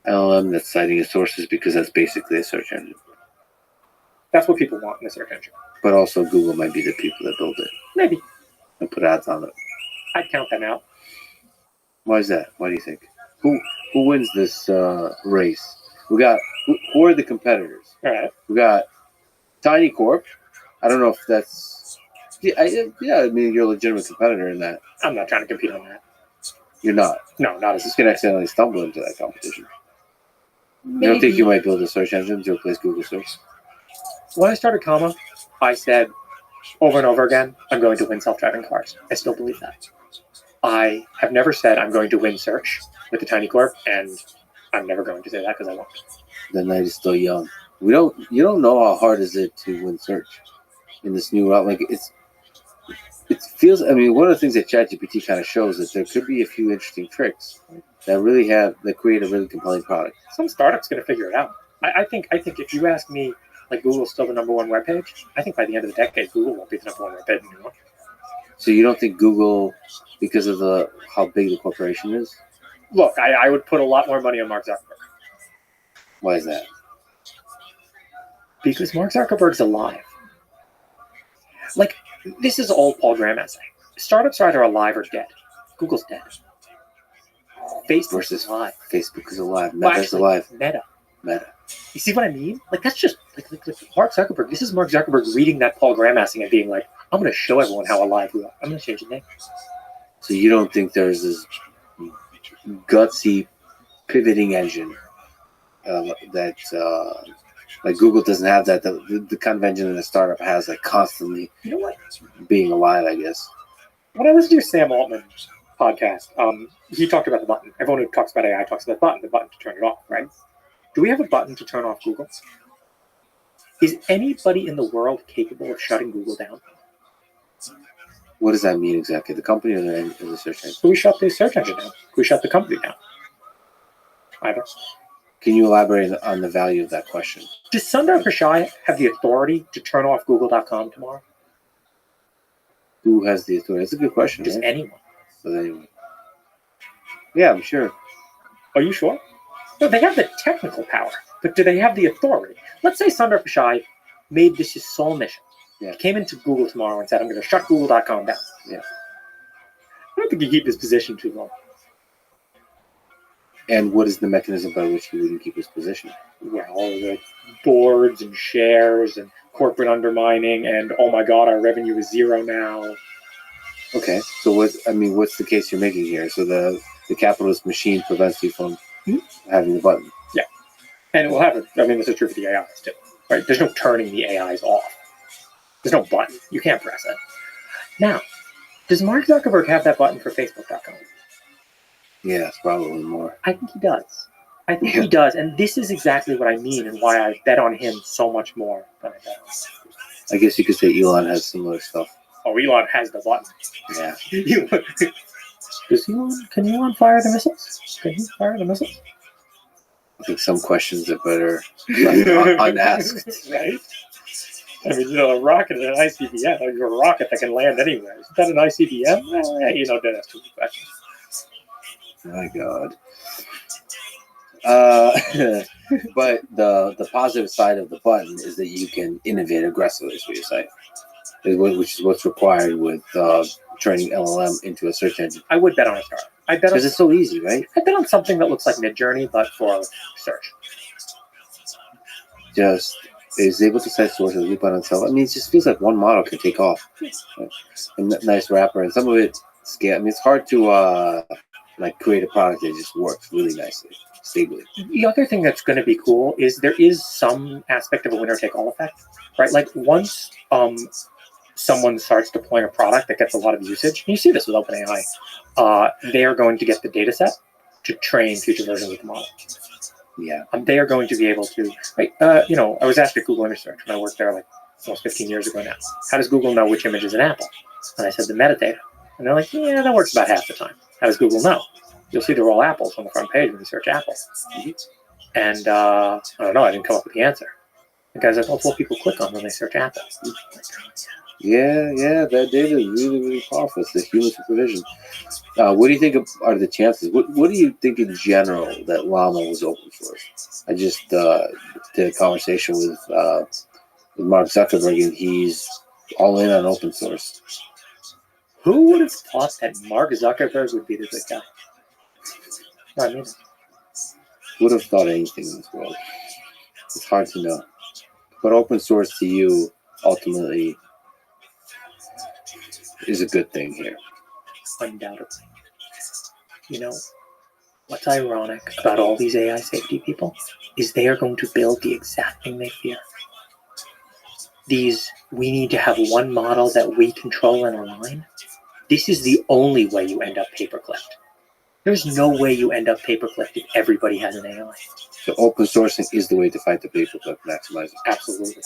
LLM that's citing its sources, because that's basically a search engine. That's what people want in a search engine. But also Google might be the people that build it. Maybe. And put ads on it. I'd count them out. Why is that? Why do you think? Who wins this race? We got who are the competitors? All right. We got Tiny Corp. I don't know if that's I mean you're a legitimate competitor in that. I'm not trying to compete on that. You're not. No, not as Just gonna accidentally stumble into that competition. Maybe. You don't think you might build a search engine to replace Google search? When I started Comma, I said over and over again, I'm going to win self-driving cars. I still believe that. I have never said I'm going to win search with the Tiny Corp, and I'm never going to say that because I won't. The night is still young. You don't know how hard is it to win search in this new route. Like it feels. I mean, one of the things that ChatGPT kind of shows is there could be a few interesting tricks that create a really compelling product. Some startup's going to figure it out. I think if you ask me, like Google's still the number one webpage, I think by the end of the decade, Google won't be the number one webpage anymore. So you don't think Google, because of how big the corporation is? Look, I would put a lot more money on Mark Zuckerberg. Why is that? Because Mark Zuckerberg's alive. Like, this is all Paul Graham essay. Startups are either alive or dead. Google's dead. Facebook is alive. Facebook is alive. Meta's alive. Meta. You see what I mean? Like, that's just like Mark Zuckerberg. This is Mark Zuckerberg reading that Paul Graham essay and being like, I'm going to show everyone how alive we are. I'm going to change the name. So you don't think there's this gutsy pivoting engine that like Google doesn't have that. The kind of engine that a startup has, like constantly being alive, I guess. When I listened to your Sam Altman podcast, he talked about the button. Everyone who talks about AI talks about the button to turn it off, right? Do we have a button to turn off Google? Is anybody in the world capable of shutting Google down? What does that mean exactly? The company or the search engine? Can we shut the search engine down? Can we shut the company down? Either. Can you elaborate on the value of that question? Does Sundar Pichai have the authority to turn off Google.com tomorrow? Who has the authority? That's a good question. Just anyone. But anyway. Yeah, I'm sure. Are you sure? No, they have the technical power, but do they have the authority? Let's say Sundar Pichai made this his sole mission. Yeah. He came into Google tomorrow and said, I'm going to shut Google.com down. Yeah. think he keep his position too long. And what is the mechanism by which he wouldn't keep his position? Well, the boards and shares and corporate undermining and, oh my God, our revenue is zero now. Okay, so what's the case you're making here? So the capitalist machine prevents you from having the button. Yeah, and it will have it. I mean, this is true for the AIs too, right? There's no turning the AIs off. There's no button. You can't press it. Now, does Mark Zuckerberg have that button for Facebook.com? Yes, probably more. I think he does. I think he does, and this is exactly what I mean and why I bet on him so much more than I bet on him. I guess you could say Elon has similar stuff. Oh, Elon has the button. Yeah. Can Elon fire the missiles? Can he fire the missiles? I think some questions are better unasked. Right? I mean, a rocket is an ICBM. Like a rocket that can land anywhere. Is that an ICBM? Don't ask too many questions. My God. But the positive side of the button is that you can innovate aggressively, is what you're saying, which is what's required with turning LLM into a search engine. I would bet on a startup. Because it's so easy, right? I bet on something that looks like Midjourney, but for search. Just is able to cite sources, loop on itself. I mean, it just feels like one model can take off. A nice wrapper, and some of it scale. I mean, it's hard to create a product that just works really nicely, stably. The other thing that's going to be cool is there is some aspect of a winner-take-all effect, right? Like once someone starts deploying a product that gets a lot of usage, and you see this with OpenAI, they are going to get the data set to train future versions of the model. Yeah. They are going to be able to, I was asked at Google Image Search when I worked there like almost 15 years ago now, how does Google know which image is an apple? And I said the metadata. And they're like, yeah, that works about half the time. How does Google know? You'll see they're all apples on the front page when you search apples. And I don't know, I didn't come up with the answer. The guys said, that's what people click on when they search apples. Yeah, that data is really, really powerful. It's the human supervision. What do you think are the chances? What do you think in general that Llama was open source? I just did a conversation with Mark Zuckerberg, and he's all in on open source. Who would have thought that Mark Zuckerberg would be the good guy? No, I mean, would have thought anything in this world. It's hard to know. But open source to you ultimately is a good thing here. Undoubtedly. What's ironic about all these AI safety people is they are going to build the exact thing they fear. We need to have one model that we control and align. This is the only way you end up paperclipped. There's no way you end up paperclipped if everybody has an AI. So open sourcing is the way to fight the paperclip maximizer. Absolutely.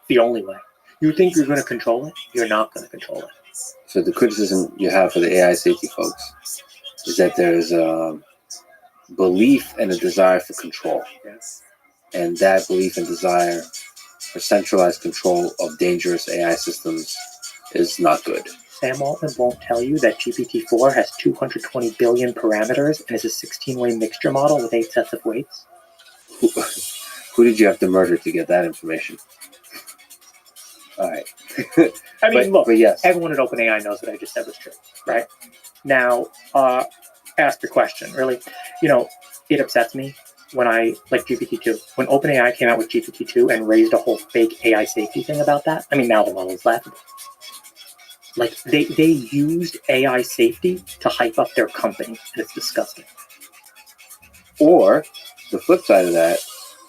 The only way. You think you're going to control it? You're not going to control it. So the criticism you have for the AI safety folks is that there's a belief and a desire for control. Yes. And that belief and desire for centralized control of dangerous AI systems is not good. Sam Altman won't tell you that GPT-4 has 220 billion parameters and is a 16-way mixture model with 8 sets of weights. Who did you have to murder to get that information? All right. I mean, look, but yes. Everyone at OpenAI knows what I just said was true, right? Now, ask the question, really. It upsets me when GPT-2. When OpenAI came out with GPT-2 and raised a whole fake AI safety thing about that, I mean, now the model is laughable. They used AI safety to hype up their company, and it's disgusting. Or the flip side of that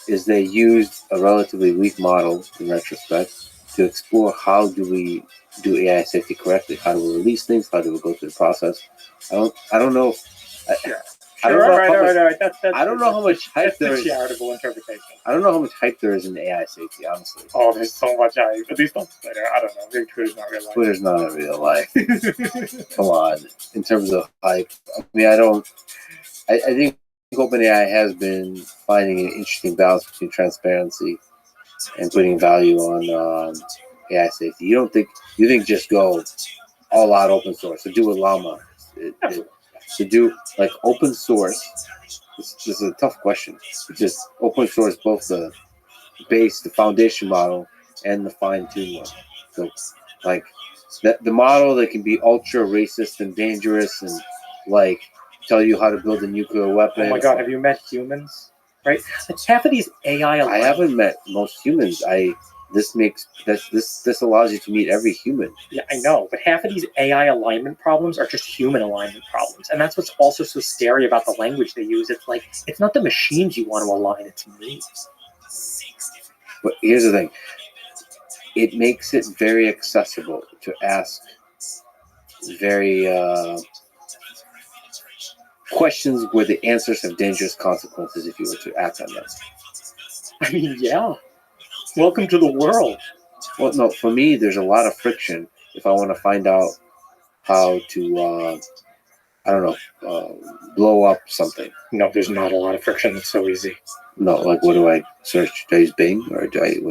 is they used a relatively weak model in retrospect to explore how do we do AI safety correctly? How do we release things? How do we go through the process? I don't know. I don't know how much hype there is. Charitable interpretation. I don't know how much hype there is in AI safety, honestly. Oh, there's so much hype. At least on Twitter. I don't know. Maybe Twitter's not real life. Twitter's not real life. Come on. In terms of hype, I mean, I think OpenAI has been finding an interesting balance between transparency and putting value on AI safety. You think just go all out open source. So do with Llama. To do like open source, this is a tough question. Just open source both the base, the foundation model, and the fine-tuned one. So, That the model that can be ultra racist and dangerous and like tell you how to build a nuclear weapon. Oh my God, have you met humans? Right? Like half of these AI. I haven't met most humans. This allows you to meet every human. Yeah, I know, but half of these AI alignment problems are just human alignment problems, and that's what's also so scary about the language they use. It's like it's not the machines you want to align; it's me. But here's the thing: it makes it very accessible to ask very questions where the answers have dangerous consequences if you were to act on them. I mean, yeah. Welcome to the world. Well, no, for me, there's a lot of friction if I want to find out how to, blow up something. No, there's not a lot of friction. It's so easy. No, like what do I search? Do I use Bing or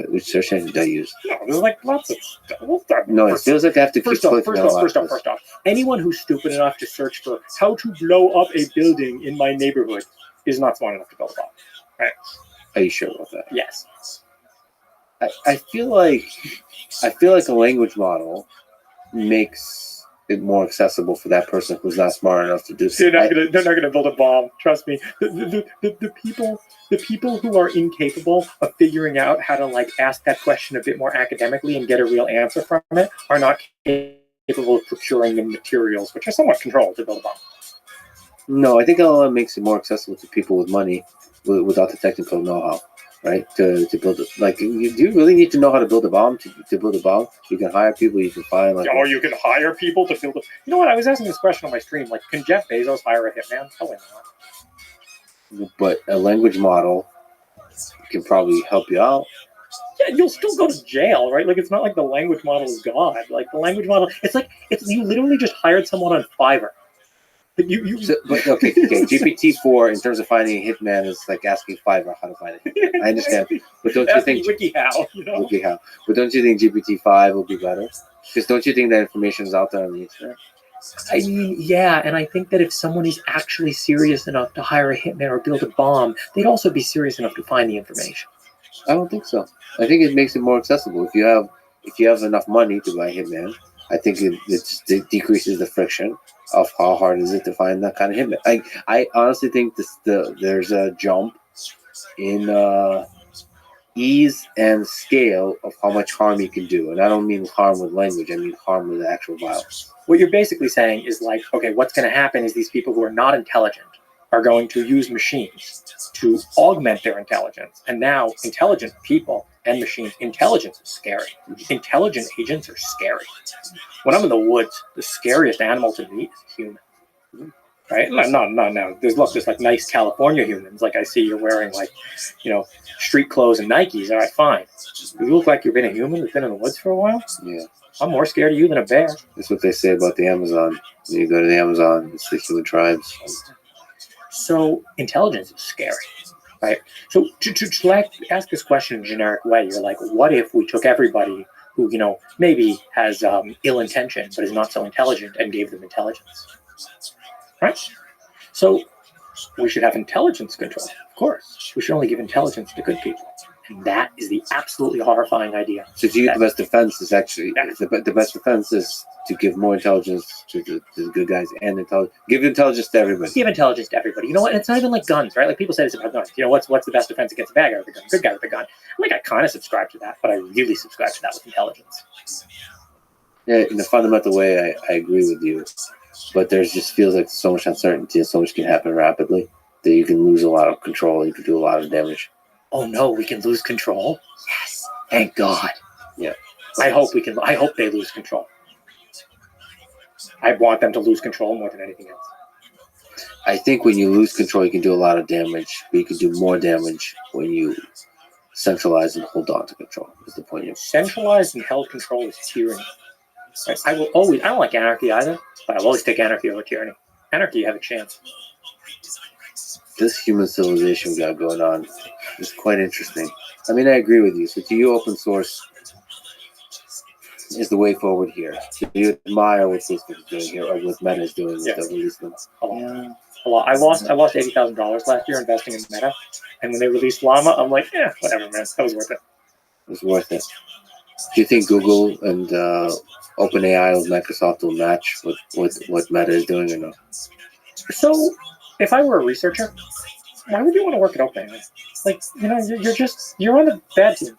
which search engine do I use? No, there's like lots of stuff. No, it feels like I have to keep clicking on a lot. First off, anyone who's stupid enough to search for how to blow up a building in my neighborhood is not smart enough to build a bomb. Right? Are you sure about that? Yes. I feel like a language model makes it more accessible for that person who's not smart enough to do so. They're not gonna build a bomb. Trust me. The people who are incapable of figuring out how to like ask that question a bit more academically and get a real answer from it are not capable of procuring the materials, which are somewhat controlled, to build a bomb. No, I think LLM makes it more accessible to people with money without the technical know-how. Right, to build it. Like, do you really need to know how to build a bomb to build a bomb? You can hire people. You can find like. Oh, you can hire people to build. You know what? I was asking this question on my stream. Like, can Jeff Bezos hire a hitman? Probably not. But a language model can probably help you out. Yeah, you'll still go to jail, right? Like, it's not like the language model is God. Like, the language model, it's you literally just hired someone on Fiverr. Okay, GPT-4 in terms of finding a hitman is like asking Fiverr how to find a hitman. I understand, but don't you think WikiHow? You know? WikiHow? But don't you think GPT-5 will be better? Because don't you think that information is out there on the internet? I mean, yeah, and I think that if someone is actually serious enough to hire a hitman or build a bomb, they'd also be serious enough to find the information. I don't think so. I think it makes it more accessible. If you have enough money to buy a hitman, I think it decreases the friction of how hard is it to find that kind of hitman. I honestly think there's a jump in ease and scale of how much harm you can do. And I don't mean harm with language, I mean harm with actual violence. What you're basically saying is like, okay, what's going to happen is these people who are not intelligent are going to use machines to augment their intelligence. And now intelligent people and machines, intelligence is scary. Intelligent agents are scary. When I'm in the woods, the scariest animal to meet is a human. Right? No. There's like nice California humans. Like I see you're wearing like, street clothes and Nikes. All right, fine. You look like you've been a human who's been in the woods for a while. Yeah. I'm more scared of you than a bear. That's what they say about the Amazon. When you go to the Amazon, it's the human tribes. So intelligence is scary, right? So to ask this question in a generic way, you're like, what if we took everybody who, maybe has ill intention but is not so intelligent and gave them intelligence, right? So we should have intelligence control, of course. We should only give intelligence to good people. And that is the absolutely horrifying idea. So to you, the best defense is actually, the best defense is to give more intelligence to the good guys and give intelligence to everybody. Give intelligence to everybody. You know what? It's not even like guns, right? Like people say this about guns. What's the best defense against a bad guy with a gun? Good guy with a gun. I kind of subscribe to that, but I really subscribe to that with intelligence. Yeah, in a fundamental way, I agree with you. But there just feels like so much uncertainty and so much can happen rapidly that you can lose a lot of control. You can do a lot of damage. Oh no, we can lose control? Yes. Thank God. Yeah. I hope they lose control. I want them to lose control more than anything else. I think when you lose control, you can do a lot of damage, but you can do more damage when you centralize and hold on to control, is the point. Centralized and held control is tyranny. I don't like anarchy either, but I'll always take anarchy over tyranny. Anarchy, you have a chance. This human civilization we got going on is quite interesting. I mean, I agree with you. So to you, open source is the way forward here. Do you admire what Facebook is doing here, or what Meta is doing with the releasement? A lot. I lost $80,000 last year investing in Meta, and when they released Llama, I'm like, whatever, man. That was worth it. It was worth it. Do you think Google and OpenAI with Microsoft will match what Meta is doing or no? So, if I were a researcher, why would you want to work at OpenAI? Like, you're on the bad team.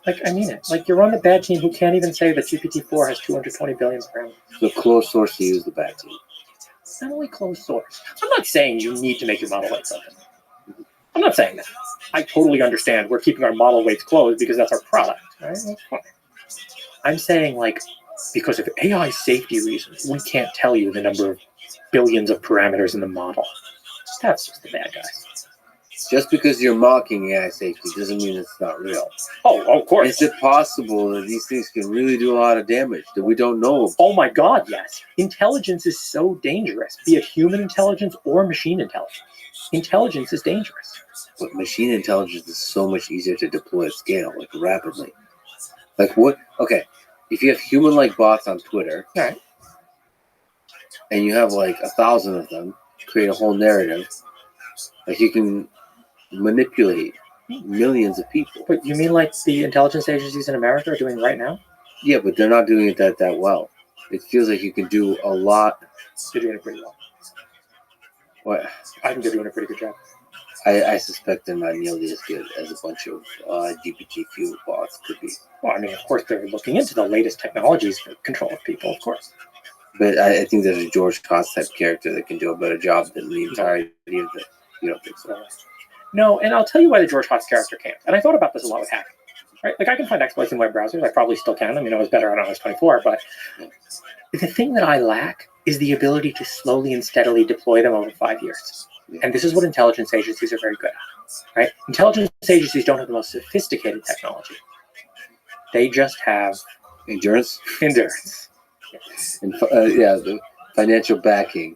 Like, I mean it. Like, you're on the bad team who can't even say that GPT-4 has 220 billion parameters. So closed source to use the bad team. It's not only closed source. I'm not saying you need to make your model weights open. I'm not saying that. I totally understand we're keeping our model weights closed because that's our product. Right? That's fine. I'm saying, like, because of AI safety reasons, we can't tell you the number of billions of parameters in the model. That's just the bad guys. Just because you're mocking AI safety doesn't mean it's not real. Oh, of course. Is it possible that these things can really do a lot of damage that we don't know of? Oh my God, yes. Intelligence is so dangerous, be it human intelligence or machine intelligence. Intelligence is dangerous. But machine intelligence is so much easier to deploy at scale, like rapidly. Like what? Okay, if you have human-like bots on Twitter, right, and you have like 1,000 of them, create a whole narrative, like you can manipulate millions of people. But you mean like the intelligence agencies in America are doing right now? Yeah, but they're not doing it that well. It feels like you can do a lot. They're doing it pretty well. What? I think they're doing a pretty good job. I suspect they're not nearly as good as a bunch of GPT-4 bots could be. Well, I mean, of course, they're looking into the latest technologies for control of people, of course. But I think there's a George Cost type character that can do a better job than the entirety of the. You don't think so? No, and I'll tell you why the George Cost character can't. And I thought about this a lot with hacking. Right? Like, I can find exploits in web browsers. I probably still can. I mean, I was better at iOS 24, but the thing that I lack is the ability to slowly and steadily deploy them over 5 years. And this is what intelligence agencies are very good at, right? Intelligence agencies don't have the most sophisticated technology. They just have endurance. Endurance. And the financial backing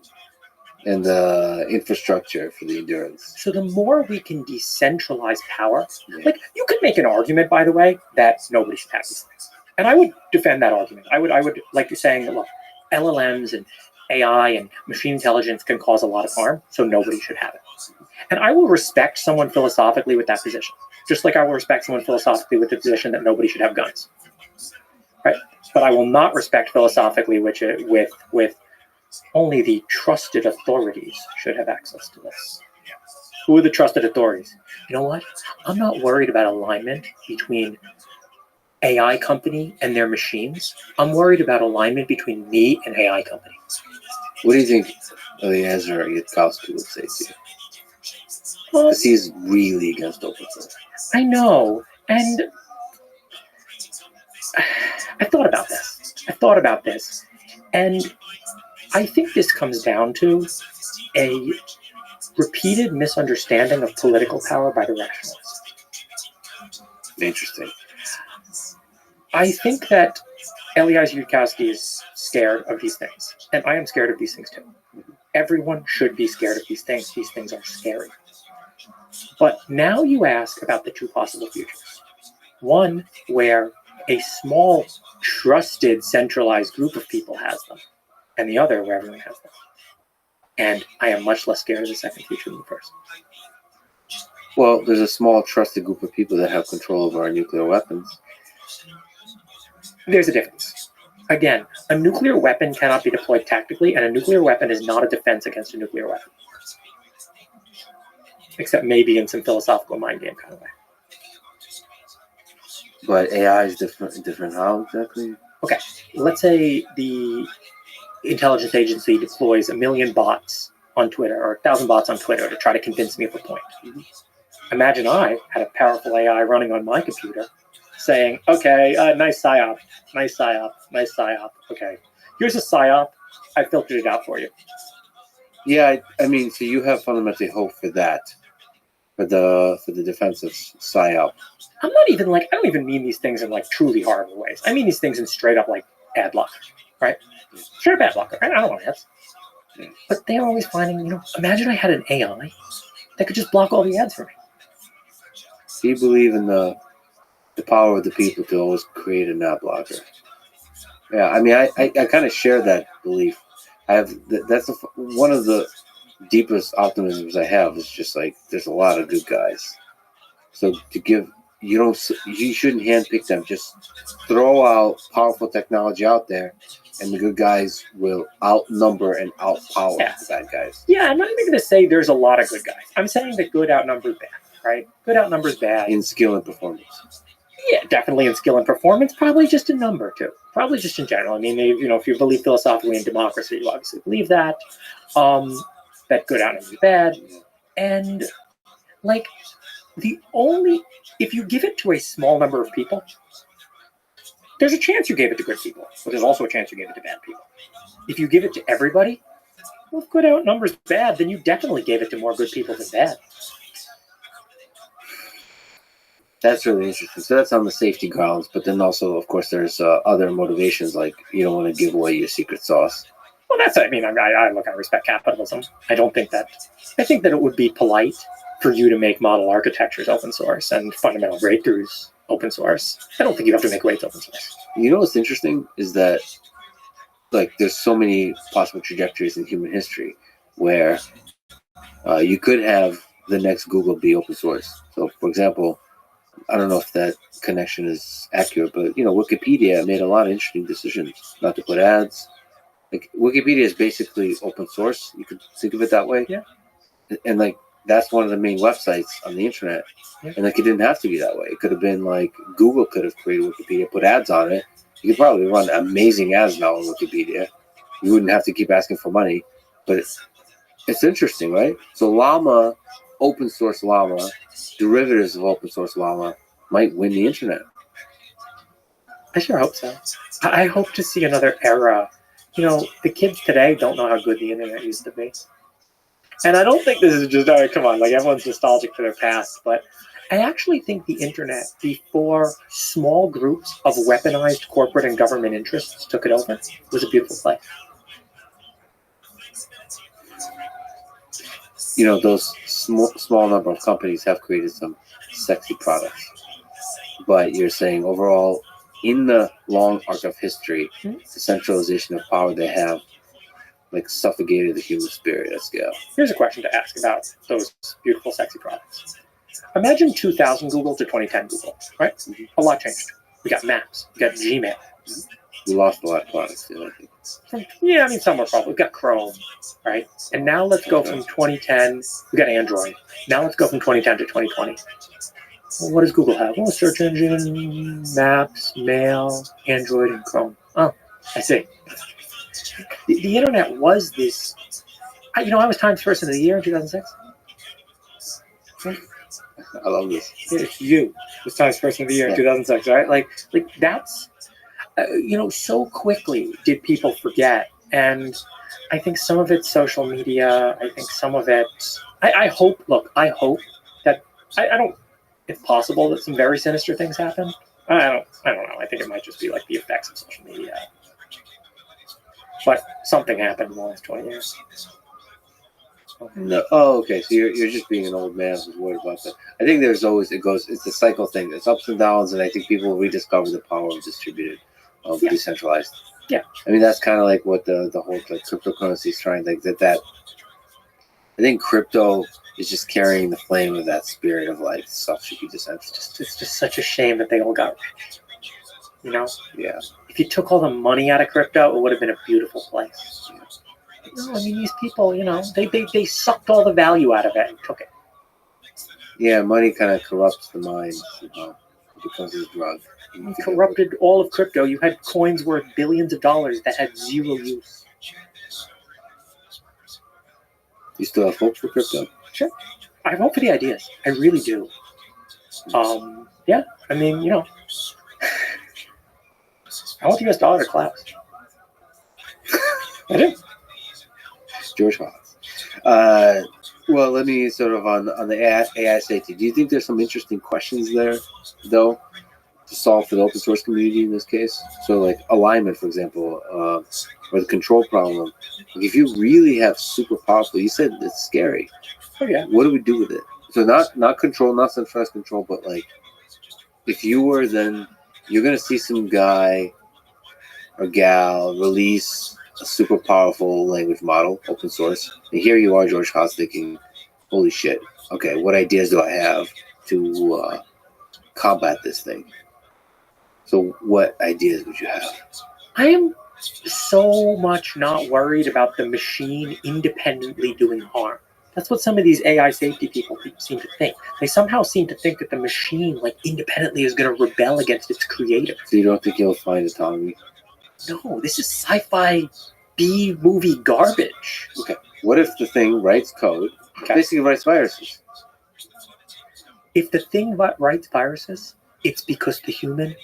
and the infrastructure for the endurance. So the more we can decentralize power, like you could make an argument, by the way, that nobody should have these things. And I would defend that argument. I would like you're saying that, look, LLMs and AI and machine intelligence can cause a lot of harm, so nobody should have it. And I will respect someone philosophically with that position, just like I will respect someone philosophically with the position that nobody should have guns, right? But I will not respect philosophically with only the trusted authorities should have access to this. Who are the trusted authorities? You know what? I'm not worried about alignment between AI company and their machines. I'm worried about alignment between me and AI company. What do you think Eliezer Yudkowsky would say to you? Because he's really against open source. I know, and I thought about this, and I think this comes down to a repeated misunderstanding of political power by the rationalists. Interesting. I think that Eliezer Yudkowsky is scared of these things, and I am scared of these things too. Everyone should be scared of these things. These things are scary. But now you ask about the two possible futures. One where a small, trusted, centralized group of people has them, and the other where everyone has them. And I am much less scared of the second future than the first. Well, there's a small, trusted group of people that have control over our nuclear weapons. There's a difference. Again, a nuclear weapon cannot be deployed tactically, and a nuclear weapon is not a defense against a nuclear weapon. Except maybe in some philosophical mind game kind of way. But AI is different how exactly? Okay, let's say the intelligence agency deploys 1 million bots on Twitter or 1,000 bots on Twitter to try to convince me of a point. Imagine I had a powerful AI running on my computer saying, okay, nice psyop, nice psyop, nice psyop. Okay, here's a psyop. I filtered it out for you. Yeah, I mean, so you have fundamentally hope for that, for the defense of psyop. I'm not even I don't even mean these things in truly horrible ways. I mean these things in straight up bad luck, right? Straight up bad luck, right? I don't want ads. But they're always finding, imagine I had an AI that could just block all the ads for me. Do you believe in the power of the people to always create an ad blocker? Yeah, I mean, I kind of share that belief. That's one of the deepest optimisms I have is just there's a lot of good guys. So to give you shouldn't handpick them. Just throw out powerful technology out there, and the good guys will outnumber and outpower the bad guys. Yeah, I'm not even going to say there's a lot of good guys. I'm saying that good outnumbers bad, right? Good outnumbers bad. In skill and performance. Yeah, definitely in skill and performance. Probably just in number, too. Probably just in general. I mean, if you believe philosophically in democracy, you obviously believe that. That good outnumbers bad. And, like, if you give it to a small number of people, there's a chance you gave it to good people, but there's also a chance you gave it to bad people. If you give it to everybody, well, if good outnumbers bad, then you definitely gave it to more good people than bad. That's really interesting. So that's on the safety grounds, but then also, of course, there's other motivations, like you don't want to give away your secret sauce. Well, I respect capitalism. I think that it would be polite for you to make model architectures open source and fundamental breakthroughs open source. I don't think you have to make weights open source. You know what's interesting is that, like, there's so many possible trajectories in human history where you could have the next Google be open source. So, for example, I don't know if that connection is accurate, but Wikipedia made a lot of interesting decisions not to put ads. Like, Wikipedia is basically open source. You could think of it that way. Yeah. And like, that's one of the main websites on the internet. Yeah. And like, it didn't have to be that way. It could have been like Google could have created Wikipedia, put ads on it. You could probably run amazing ads now on Wikipedia. You wouldn't have to keep asking for money. But it's interesting, right? So Llama, open source Llama, derivatives of open source Llama might win the internet. I sure hope so. I hope to see another era. The kids today don't know how good the internet used to be. And I don't think this is just, come on, like everyone's nostalgic for their past, but I actually think the internet, before small groups of weaponized corporate and government interests took it over, was a beautiful place. Those small number of companies have created some sexy products. But you're saying overall, in the long arc of history, the centralization of power they have, like, suffocated the human spirit at scale. Here's a question to ask about those beautiful, sexy products. Imagine 2000 Google to 2010 Google, right? Mm-hmm. A lot changed. We got Maps. We got Gmail. We lost a lot of products, I think. Yeah, I mean, some were probably. We got Chrome, right? And now let's go from 2010. We got Android. Now let's go from 2010 to 2020. Well, what does Google have? Well, search engine, Maps, Mail, Android, and Chrome. Oh, I see. The internet was this. I was Times Person of the Year in 2006. I love this. It's you was Times Person of the Year in 2006, right? Like that's, so quickly did people forget. And I think some of it's social media. I think some of it, I hope that, I don't, it's possible that some very sinister things happen. I don't know. I think it might just be like the effects of social media. But something happened in the last 20 years. No. Oh, okay. So you're just being an old man who's worried about that. I think there's always, it's a cycle thing. It's ups and downs, and I think people rediscover the power of distributed, decentralized. Yeah. I mean, that's kind of like what the whole like cryptocurrency is trying, like that. I think crypto is just carrying the flame of that spirit of like stuff should be decentralized. It's just such a shame that they all got rich. Yeah. If you took all the money out of crypto, it would have been a beautiful place. No, I mean, these people, they sucked all the value out of it and took it. Yeah, money kind of corrupts the mind. It becomes a drug. You corrupted all of crypto. You had coins worth billions of dollars that had zero use. You still have hope for crypto? Sure. I vote for the ideas. I really do. Yeah, I mean, I want the US dollar to collapse. I do. George Hawes. Well, let me sort of on the AI safety. Do you think there's some interesting questions there, though, to solve for the open source community in this case? So, like alignment, for example, or the control problem. Like, if you really have super powerful, you said it's scary. Oh yeah. What do we do with it? So not control, not centralized control, but like if you were, then you're gonna see some guy or gal release a super powerful language model, open source. And here you are, George Haas, thinking, holy shit, okay, what ideas do I have to combat this thing. So what ideas would you have? I am so much not worried about the machine independently doing harm. That's what some of these AI safety people seem to think. They somehow seem to think that the machine, like, independently is going to rebel against its creator. So you don't think you'll find autonomy? No, this is sci-fi B-movie garbage. Okay. What if the thing writes code, basically writes viruses? If the thing writes viruses, it's because the human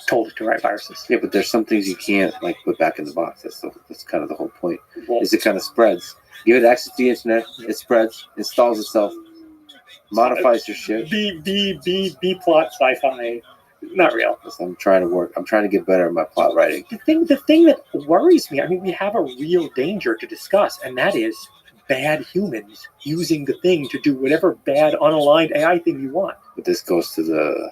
told it to write viruses. Yeah, but there's some things you can't like put back in the box. That's kind of the whole point. Well, Is it kind of spreads? Give it access to the internet. It spreads, installs itself, modifies your shit. B plot sci-fi, not real. So I'm trying to work. I'm trying to get better at my plot writing. The thing that worries me, I mean, we have a real danger to discuss, and that is bad humans using the thing to do whatever bad unaligned AI thing you want. But this goes to the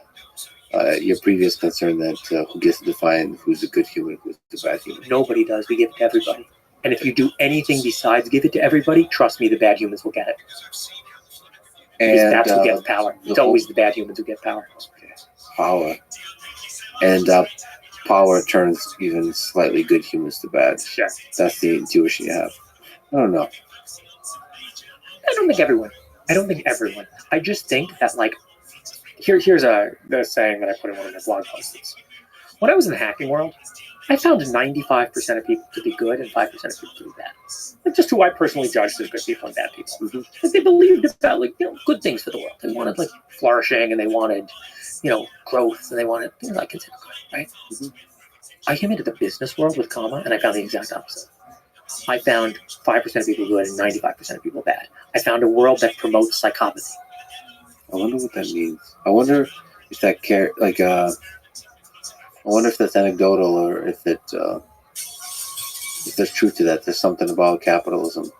your previous concern that who gets to define who's a good human, who's a bad human. Nobody does. We give it to everybody. And if you do anything besides give it to everybody, trust me, the bad humans will get it. Because And that's who gets power. It's always the bad humans who get power. power. And power turns even slightly good humans to bad. Sure. That's the intuition you have. I don't know. I don't think everyone. I just think that, like, here's the saying that I put in one of my blog posts. When I was in the hacking world, I found 95% of people to be good and 5% of people to be bad. That's just who I personally judged as good people and bad people. Mm-hmm. Like, they believed about, like, good things for the world. They wanted, like, flourishing, and they wanted, growth, and they wanted things like consider good, right? Mm-hmm. I came into the business world with Comma, and I found the exact opposite. I found 5% of people good and 95% of people bad. I found a world that promotes psychopathy. I wonder what that means. I wonder if that I wonder if that's anecdotal or if there's truth to that. There's something about capitalism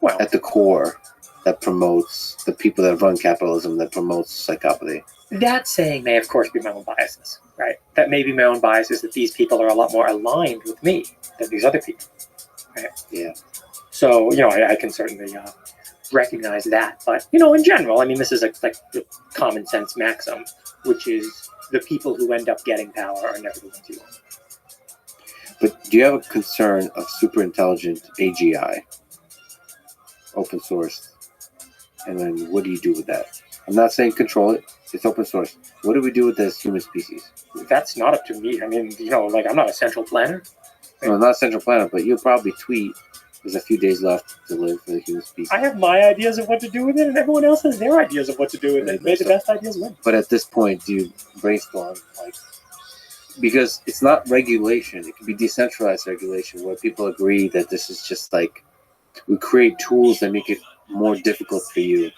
Well, at the core that promotes the people that run capitalism that promotes psychopathy. that saying may, of course, be my own biases, right? That may be my own biases that these people are a lot more aligned with me than these other people, right? Yeah. So, I can certainly recognize that. But, in general, I mean, this is like the common sense maxim, which is the people who end up getting power are never the ones you want. But do you have a concern of super intelligent AGI, open source? And then what do you do with that? I'm not saying control it. It's open source. What do we do with this human species? That's not up to me. I mean, I'm not a central planner. No, not central planet, but you'll probably tweet there's a few days left to live for the human species. I have my ideas of what to do with it, and everyone else has their ideas of what to do with it. May the best ideas win. But at this point, do you brainstorm, because it's not regulation. It can be decentralized regulation where people agree that this is just like, we create tools that make it more difficult for you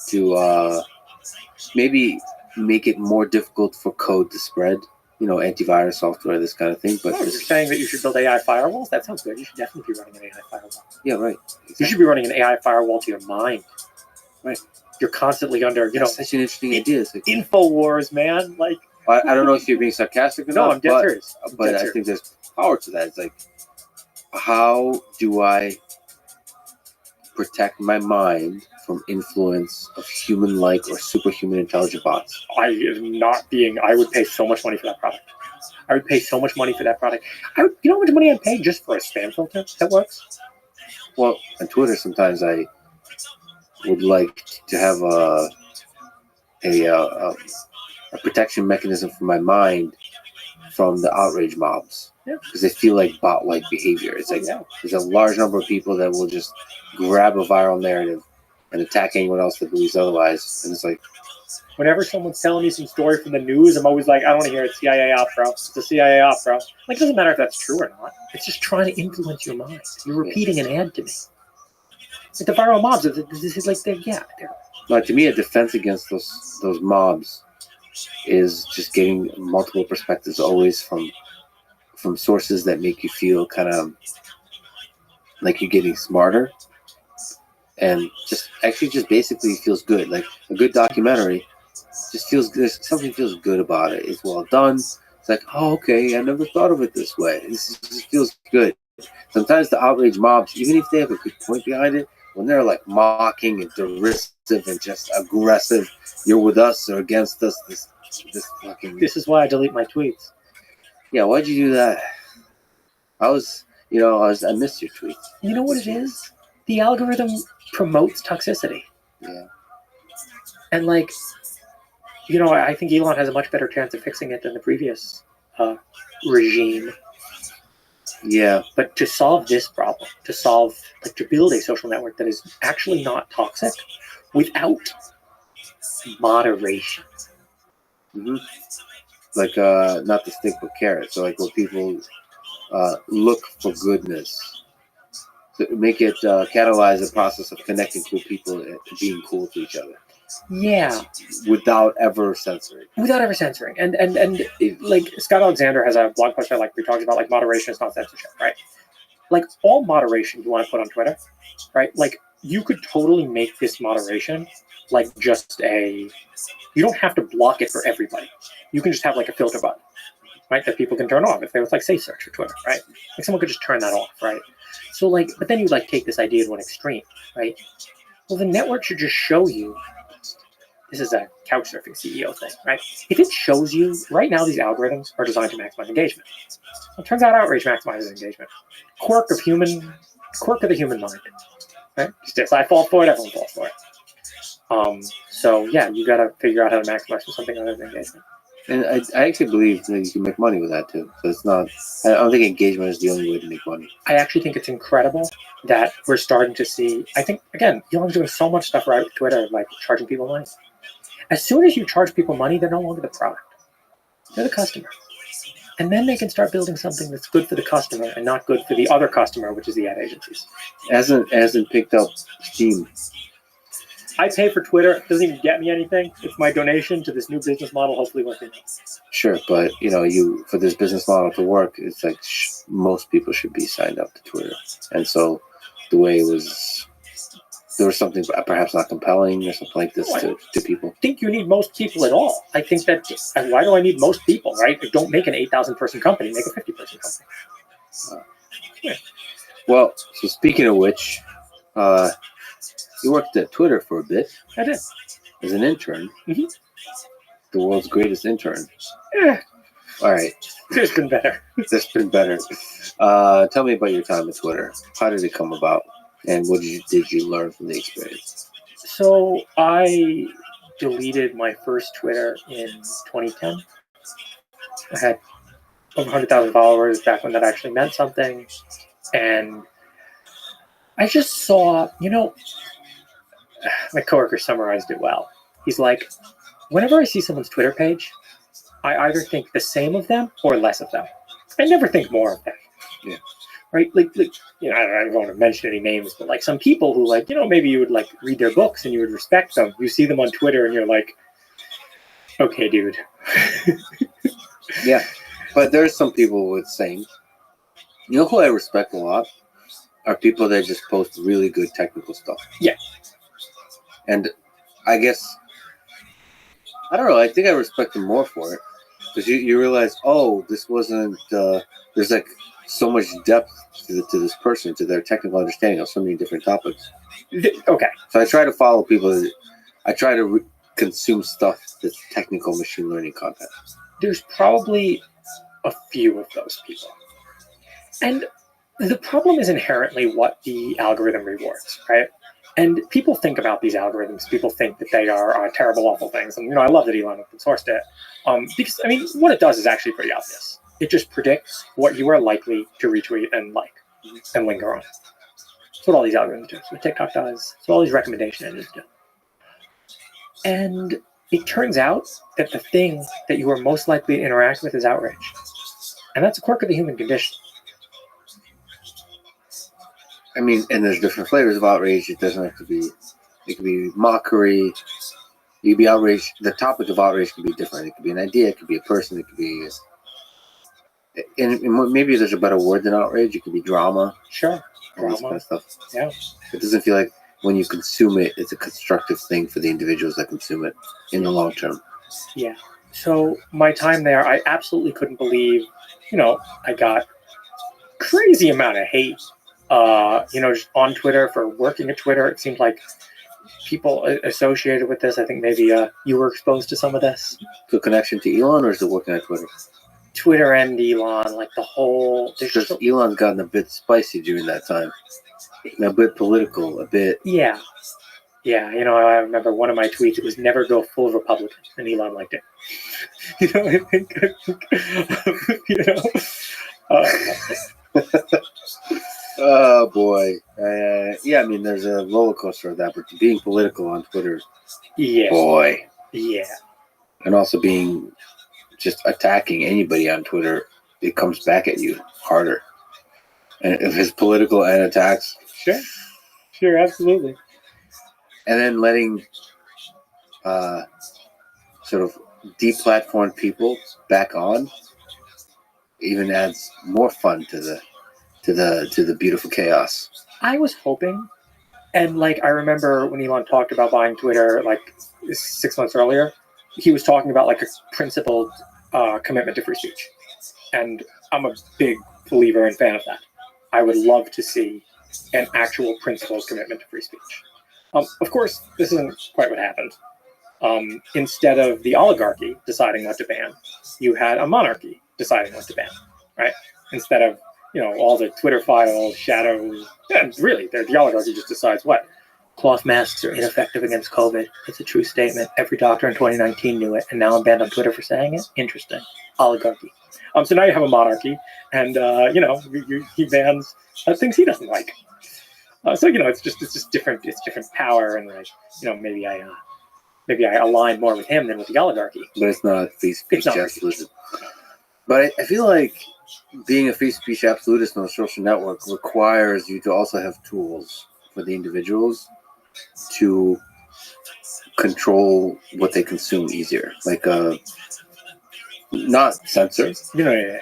to maybe make it more difficult for code to spread. Antivirus software, this kind of thing. But You're saying that you should build AI firewalls? That sounds good. You should definitely be running an AI firewall. Yeah, right. Exactly. You should be running an AI firewall to your mind. Right. You're constantly under, That's such an interesting idea. It's like, InfoWars, man. Like, I don't know if you're being sarcastic or no, not. I'm dead serious. But I think there's power to that. It's like, how do I protect my mind from influence of human-like or superhuman intelligent bots? I would pay so much money for that product. I would pay so much money for that product. You know how much money I'd pay just for a spam filter that works? Well, on Twitter, sometimes I would like to have a protection mechanism for my mind from the outrage mobs. Yeah. Because they feel like bot-like behavior. It's like there's a large number of people that will just grab a viral narrative and attack anyone else that believes otherwise. And it's like, whenever someone's telling me some story from the news, I'm always like, I don't want to hear it. CIA op, bro. It's a CIA op, bro. Like, it doesn't matter if that's true or not. It's just trying to influence your mind. You're repeating an ad to me. Like the viral mobs, this is like, they're. But to me, a defense against those mobs is just getting multiple perspectives, always from sources that make you feel kind of like you're getting smarter, and just basically feels good. Like a good documentary just feels good. Something feels good about it. It's well done. It's like, oh, okay, I never thought of it this way. This just feels good. Sometimes the outrage mobs, even if they have a good point behind it, when they're like mocking and derisking and just aggressive. You're with us or against us. This fucking. This is why I delete my tweets. Yeah, why'd you do that? I missed your tweets. You know what it is? The algorithm promotes toxicity. Yeah. And like, you know, I think Elon has a much better chance of fixing it than the previous regime. Yeah. But to solve this problem, to build a social network that is actually not toxic without moderation. Mm-hmm. Like, not the stick but carrot. So like, where people look for goodness, to make it catalyze the process of connecting cool people and being cool to each other. Yeah. Without ever censoring. And like Scott Alexander has a blog post where he talks about like moderation is not censorship, right? Like all moderation you want to put on Twitter, right? Like you could totally make this moderation like just you don't have to block it for everybody. You can just have like a filter button, right? That people can turn off if they was like safe search for Twitter, right? Like someone could just turn that off, right? So like, but then you like take this idea to an extreme, right? Well, the network should just show you. This is a couchsurfing CEO thing, right? If it shows you, right now these algorithms are designed to maximize engagement. Well, it turns out outrage maximizes engagement. Quirk of the human mind, right? Just I fall for it, everyone falls for it. So yeah, you got to figure out how to maximize for something other than engagement. And I actually believe that you can make money with that too. So it's not. I don't think engagement is the only way to make money. I actually think it's incredible that we're starting to see. I think again, Elon's doing so much stuff right with Twitter, like charging people money. As soon as you charge people money, they're no longer the product. They're the customer. And then they can start building something that's good for the customer and not good for the other customer, which is the ad agencies. Hasn't picked up steam. I pay for Twitter. It doesn't even get me anything. It's my donation to this new business model, hopefully working out. Sure, but for this business model to work, it's like most people should be signed up to Twitter. And so the way it was... There was something perhaps not compelling or something like this to people. I think you need most people at all. I think that, why do I need most people, right? Don't make an 8,000 person company, make a 50 person company. Yeah. Well, so speaking of which, you worked at Twitter for a bit. I did. As an intern. Mm-hmm. The world's greatest intern. Yeah. All right. There's been better. There's been better. Tell me about your time at Twitter. How did it come about? And what did you learn from the experience? So I deleted my first Twitter in 2010. I had over 100,000 followers back when that actually meant something. And I just saw, my coworker summarized it well. He's like, whenever I see someone's Twitter page, I either think the same of them or less of them. I never think more of them. Yeah. Right? Like, I don't want to mention any names, but like some people who maybe you would like read their books and you would respect them. You see them on Twitter and you're like, okay, dude. Yeah. But there's some people with saying, who I respect a lot are people that just post really good technical stuff. Yeah. And I guess, I don't know, I think I respect them more for it. Because you realize, this wasn't, there's like so much depth to this person, to their technical understanding of so many different topics. Okay. So I try to follow people. I try to consume stuff that's technical machine learning content. There's probably a few of those people. And the problem is inherently what the algorithm rewards, right? And people think about these algorithms. People think that they are terrible, awful things. And, I love that Elon open sourced it. Because, what it does is actually pretty obvious. It just predicts what you are likely to retweet and like and linger on. That's what all these algorithms do. That's what TikTok does. That's what all these recommendation engines do. And it turns out that the thing that you are most likely to interact with is outrage. And that's a quirk of the human condition. And there's different flavors of outrage. It doesn't have to be, it could be mockery. You could be outraged. The topic of outrage could be different. It could be an idea. It could be a person. It could be, and maybe there's a better word than outrage. It could be drama. Sure. All this kind of stuff. Yeah. It doesn't feel like when you consume it, it's a constructive thing for the individuals that consume it in the long term. Yeah. So my time there, I absolutely couldn't believe, I got crazy amount of hate, just on Twitter for working at Twitter. It seemed like people associated with this. I think maybe you were exposed to some of this. The connection to Elon, or is it working at Twitter? Twitter and Elon, like the whole. Because Elon's gotten a bit spicy during that time, a bit political, a bit. Yeah. You know, I remember one of my tweets. It was never go full Republican, and Elon liked it. You know, I think you know. Oh boy, yeah. I mean, there's a roller coaster of that, but being political on Twitter, Yeah. boy, Yeah. and also being just attacking anybody on Twitter, it comes back at you harder. And if it's political and attacks, Sure, absolutely. and then letting sort of deplatformed people back on even adds more fun to the beautiful chaos. I was hoping, and like I remember when Elon talked about buying Twitter like 6 months earlier, he was talking about like a principled commitment to free speech, and I'm a big believer and fan of that. I would love to see an actual principled commitment to free speech. Of course, this isn't quite what happened. Instead of the oligarchy deciding what to ban, you had a monarchy deciding what to ban, right? Instead of, you know, all the Twitter files, shadows, and really, the oligarchy just decides what? Cloth masks are ineffective against COVID. It's a true statement. Every doctor in 2019 knew it, and now I'm banned on Twitter for saying it. Interesting. Oligarchy. So now you have a monarchy, and you know, he bans things he doesn't like. So you know, it's just different. It's different power, and like, you know, maybe I align more with him than with the oligarchy. But it's not free speech absolutism. But I feel like being a free speech absolutist on a social network requires you to also have tools for the individuals to control what they consume easier, like not censor,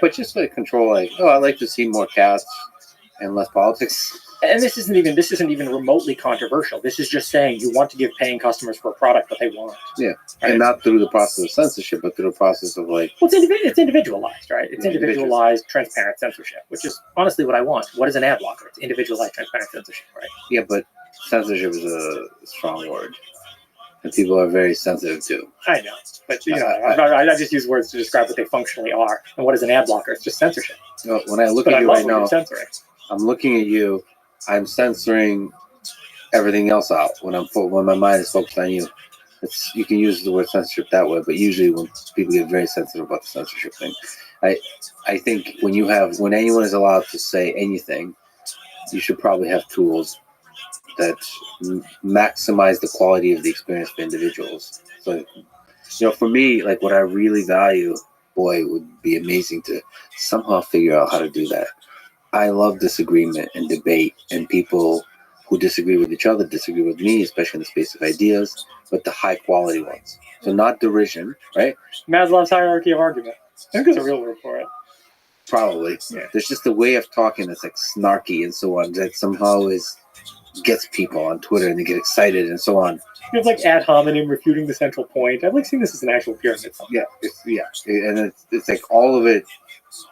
but just like control. Like, oh, I like to see more cats and less politics. And this isn't even remotely controversial. This is just saying you want to give paying customers for a product what they want. Yeah, right? And not through the process of censorship, but through the process of like. Well, it's individualized, right? It's individualized, transparent censorship, which is honestly what I want. What is an ad blocker? It's individualized, transparent censorship, right? Yeah, but censorship is a strong word, and people are very sensitive to. I know, but you know, I just use words to describe what they functionally are. And what is an ad blocker? It's just censorship. You know, when I look at you right now, censoring. I'm looking at you. I'm censoring everything else out when my mind is focused on you. You can use the word censorship that way, but usually when people get very sensitive about the censorship thing, I think when anyone is allowed to say anything, you should probably have tools that maximize the quality of the experience for individuals. So, you know, for me, like what I really value, boy, it would be amazing to somehow figure out how to do that. I love disagreement and debate, and people who disagree with each other disagree with me, especially in the space of ideas, but the high quality ones. So not derision, right? Maslow's hierarchy of argument. I think there's a real word for it. Probably. Yeah. There's just a way of talking that's like snarky and so on that somehow gets people on Twitter and they get excited and so on. You have like ad hominem refuting the central point. I've like seen this as an actual pyramid. Yeah, and it's like all of it.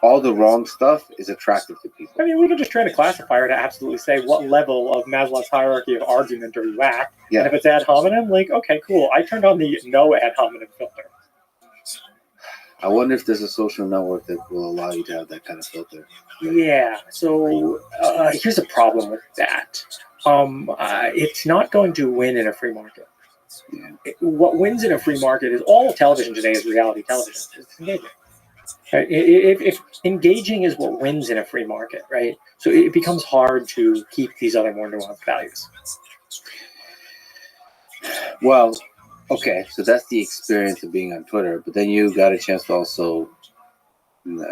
All the wrong stuff is attractive to people. I mean, we can just train a classifier to absolutely say what level of Maslow's hierarchy of argument are you at. Yeah. And if it's ad hominem, like, okay, cool. I turned on the no ad hominem filter. I wonder if there's a social network that will allow you to have that kind of filter. Yeah. So here's a problem with that. It's not going to win in a free market. Yeah. What wins in a free market is all television today is reality television. It's engaging. Right? If engaging is what wins in a free market, right? So it becomes hard to keep these other more nuanced values. Well, okay, so that's the experience of being on Twitter, but then you got a chance to also,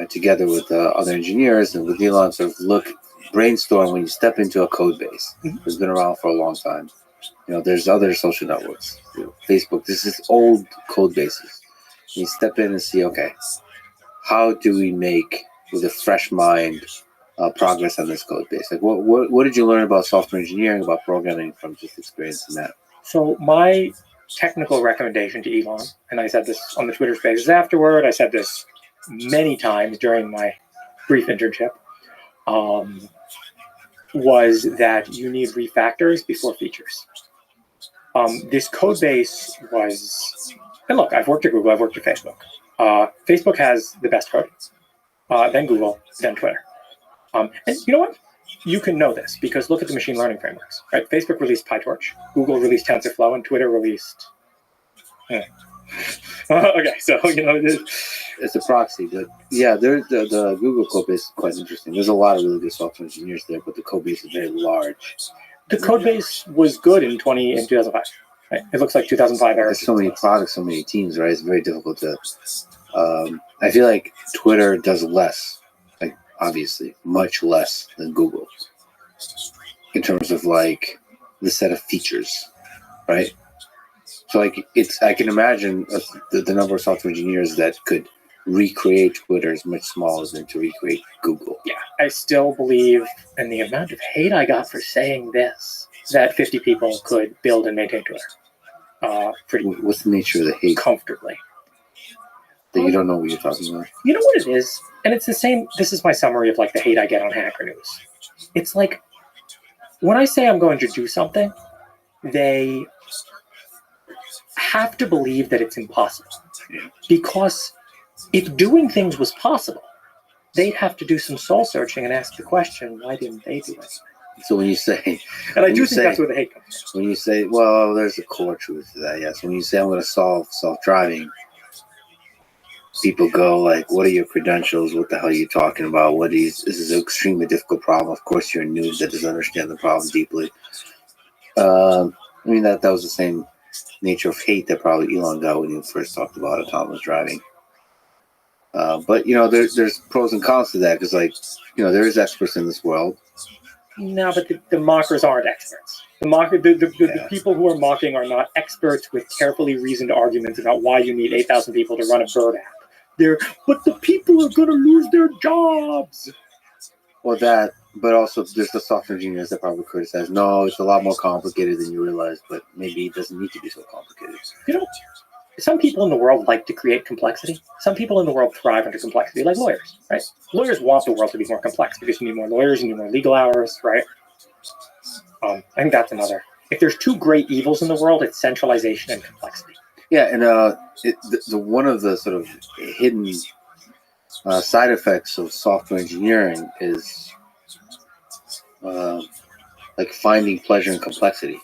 together with other engineers and with Elon, sort of brainstorm when you step into a code base. It's been around for a long time. You know, there's other social networks, Facebook. This is old code bases. You step in and see, okay, how do we make, with a fresh mind, progress on this code base? Like, what did you learn about software engineering, about programming from just experience in that? So my technical recommendation to Elon, and I said this on the Twitter spaces afterward, I said this many times during my brief internship, was that you need refactors before features. This code base was, and look, I've worked at Google, I've worked at Facebook. Facebook has the best code, then Google, then Twitter. And you know what? You can know this because look at the machine learning frameworks, right? Facebook released PyTorch, Google released TensorFlow, and Twitter released. Okay, so it's a proxy. But yeah, the Google code base is quite interesting. There's a lot of really good software engineers there, but the code base is very large. The code base was good in 2005. Right? It looks like 2005 era. There's so many products, so many teams, right? It's very difficult to. I feel like Twitter does less, like obviously much less than Google, in terms of like the set of features, right? So like I can imagine the number of software engineers that could recreate Twitter is much smaller than to recreate Google. Yeah, I still believe, and the amount of hate I got for saying this, that 50 people could build and maintain Twitter. Pretty. What's the nature of the hate? Comfortably. That you don't know what you're talking about. You know what it is, and it's the same. This is my summary of like the hate I get on Hacker News. It's like when I say I'm going to do something, they have to believe that it's impossible. Because if doing things was possible, they'd have to do some soul searching and ask the question, why didn't they do it? So when you say, and I do think that's where the hate comes from. When you say, well, there's a core truth to that, yes. When you say I'm going to solve self-driving, people go like, what are your credentials? What the hell are you talking about? This is an extremely difficult problem. Of course, you're a noob that doesn't understand the problem deeply. I mean, that was the same nature of hate that probably Elon got when he first talked about autonomous driving. But there's pros and cons to that because, like, there is experts in this world. No, but the mockers aren't experts. The people who are mocking are not experts with carefully reasoned arguments about why you need 8,000 people to run a bird app. But the people are going to lose their jobs. Well, that, but also there's the software engineers that probably criticize, no, it's a lot more complicated than you realize, but maybe it doesn't need to be so complicated. Some people in the world like to create complexity. Some people in the world thrive under complexity, like lawyers, right? Lawyers want the world to be more complex because you need more lawyers, you need more legal hours, right? I think that's another. If there's two great evils in the world, it's centralization and complexity. Yeah, and one of the sort of hidden side effects of software engineering is like finding pleasure in complexity.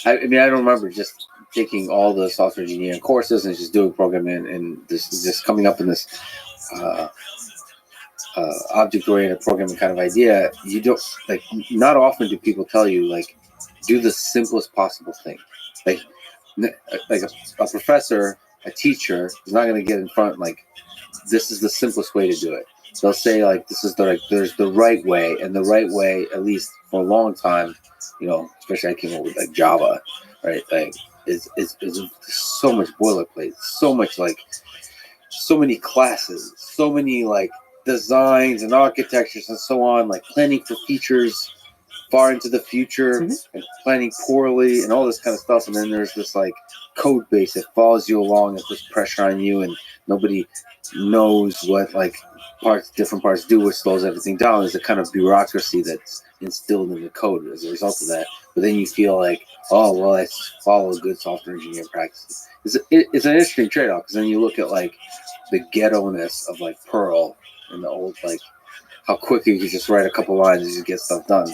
I mean, I don't remember just taking all the software engineering courses and just doing programming and just coming up in this object-oriented programming kind of idea. You don't like. Not often do people tell you like, do the simplest possible thing. Like a professor, a teacher is not going to get in front like, this is the simplest way to do it. They'll say like, there's the right way, and the right way, at least for a long time, especially I came up with like Java, right? Like is so much boilerplate, so much like, so many classes, so many like designs and architectures and so on, like planning for features far into the future and planning poorly and all this kind of stuff. And then there's this like code base that follows you along and puts pressure on you, and nobody knows what like different parts do, which slows everything down. There's a kind of bureaucracy that's instilled in the code as a result of that. But then you feel like, oh, well, I follow good software engineering practices. It's an interesting trade-off, because then you look at like the ghetto-ness of like Perl and the old, like how quickly you could just write a couple lines and just get stuff done.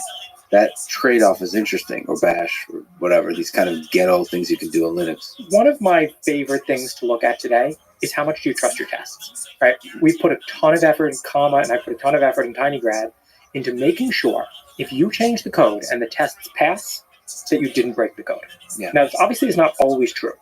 That trade-off is interesting, or Bash, or whatever, these kind of ghetto things you can do in Linux. One of my favorite things to look at today is how much do you trust your tests, right? We put a ton of effort in Comma, and I put a ton of effort in TinyGrad into making sure if you change the code and the tests pass, that you didn't break the code. Yeah. Now, obviously, it's not always true,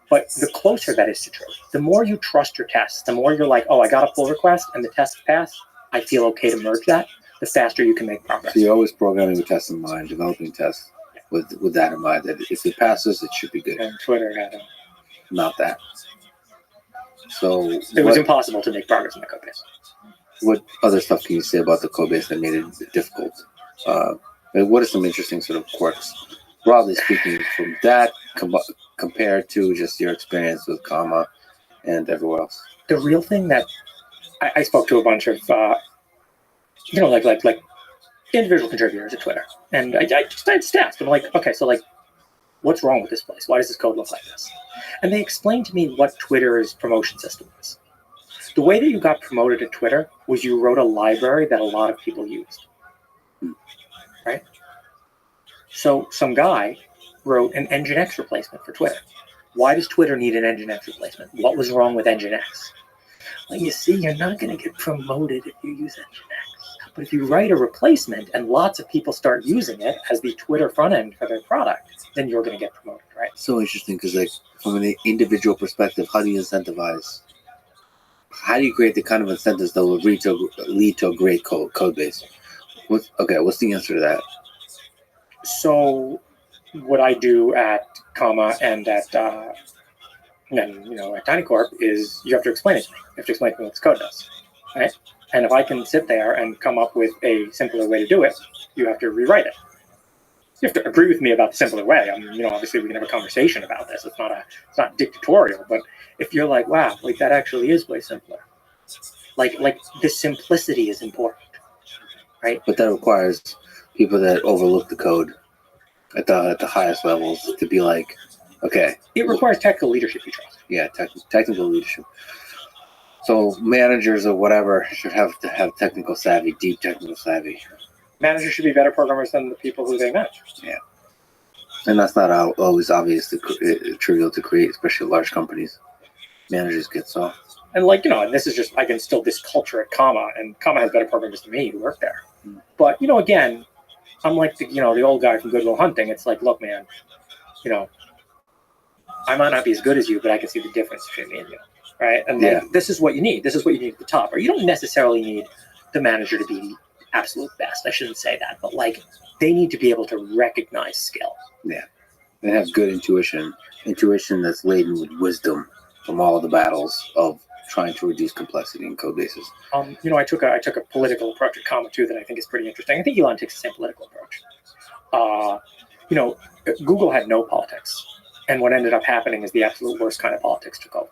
but the closer that is to true, the more you trust your tests, the more you're like, oh, I got a pull request and the test passed, I feel okay to merge that, the faster you can make progress. So you're always programming with tests in mind, developing tests with that in mind, that if it passes, it should be good. And Twitter had not that. So it was impossible to make progress in the code base. What other stuff can you say about the code base that made it difficult? What are some interesting sort of quirks, broadly speaking, from that compared to just your experience with Comma and everywhere else? The real thing that I spoke to a bunch of, like individual contributors at Twitter, and I just asked them, like, okay, so like, what's wrong with this place? Why does this code look like this? And they explained to me what Twitter's promotion system is. The way that you got promoted at Twitter was you wrote a library that a lot of people used, right? So some guy wrote an Nginx replacement for Twitter. Why does Twitter need an Nginx replacement? What was wrong with Nginx? Well, you see, you're not going to get promoted if you use Nginx. But if you write a replacement and lots of people start using it as the Twitter front end for their product, then you're going to get promoted, right? So interesting, because like from an individual perspective, how do you incentivize? How do you create the kind of incentives that will lead to a great code base? What's the answer to that? So what I do at Comma and at at Tiny Corp is you have to explain it to me. You have to explain to me what this code does, right? And if I can sit there and come up with a simpler way to do it, you have to rewrite it. You have to agree with me about the simpler way. I mean, obviously we can have a conversation about this. It's not dictatorial, but if you're like, wow, like that actually is way simpler. Like the simplicity is important, right? But that requires people that overlook the code at the highest levels to be like, okay. It requires technical leadership, you trust. Yeah, technical leadership. So managers or whatever should have to have technical savvy, deep technical savvy. Managers should be better programmers than the people who they manage. Yeah. And that's not always obvious, trivial to create, especially large companies. Managers get soft. And and this is just, I can instill this culture at Comma, and Comma has better programmers than me who work there. But, again, I'm like the old guy from Good Will Hunting. It's like, look, man, I might not be as good as you, but I can see the difference between me and you, right? And this is what you need. This is what you need at the top. Or you don't necessarily need the manager to be the absolute best. I shouldn't say that, but they need to be able to recognize skill. Yeah, they have good intuition that's laden with wisdom from all of the battles of trying to reduce complexity in code bases. I took a political approach at Comma too that I think is pretty interesting. I think Elon takes the same political approach. Google had no politics, and what ended up happening is the absolute worst kind of politics took over.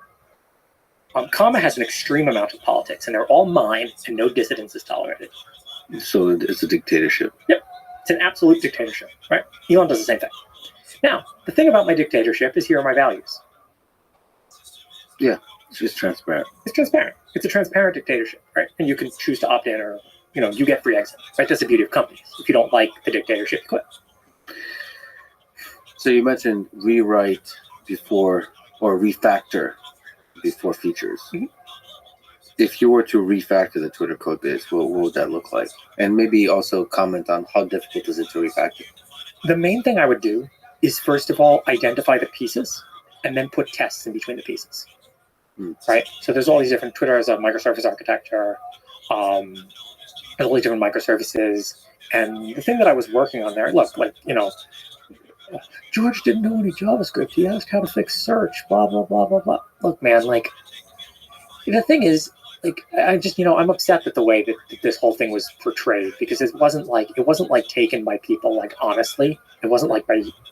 Comma has an extreme amount of politics, and they're all mine, and no dissidence is tolerated. So it's a dictatorship. Yep, it's an absolute dictatorship, right? Elon does the same thing. Now, the thing about my dictatorship is here are my values. Yeah, it's just transparent. It's transparent. It's a transparent dictatorship, right? And you can choose to opt in or, you get free exit, right? That's the beauty of companies. If you don't like the dictatorship, you quit. So you mentioned rewrite before or refactor before features. Mm-hmm. If you were to refactor the Twitter code base, what would that look like? And maybe also comment on how difficult is it to refactor? The main thing I would do is, first of all, identify the pieces and then put tests in between the pieces. Right? So there's all these different, Twitter has a microservice architecture, there's all these different microservices. And the thing that I was working on there, look, George didn't know any JavaScript. He asked how to fix search, blah, blah, blah, blah, blah. Look, man, the thing is, I'm upset with the way that this whole thing was portrayed, because it wasn't taken by people honestly. It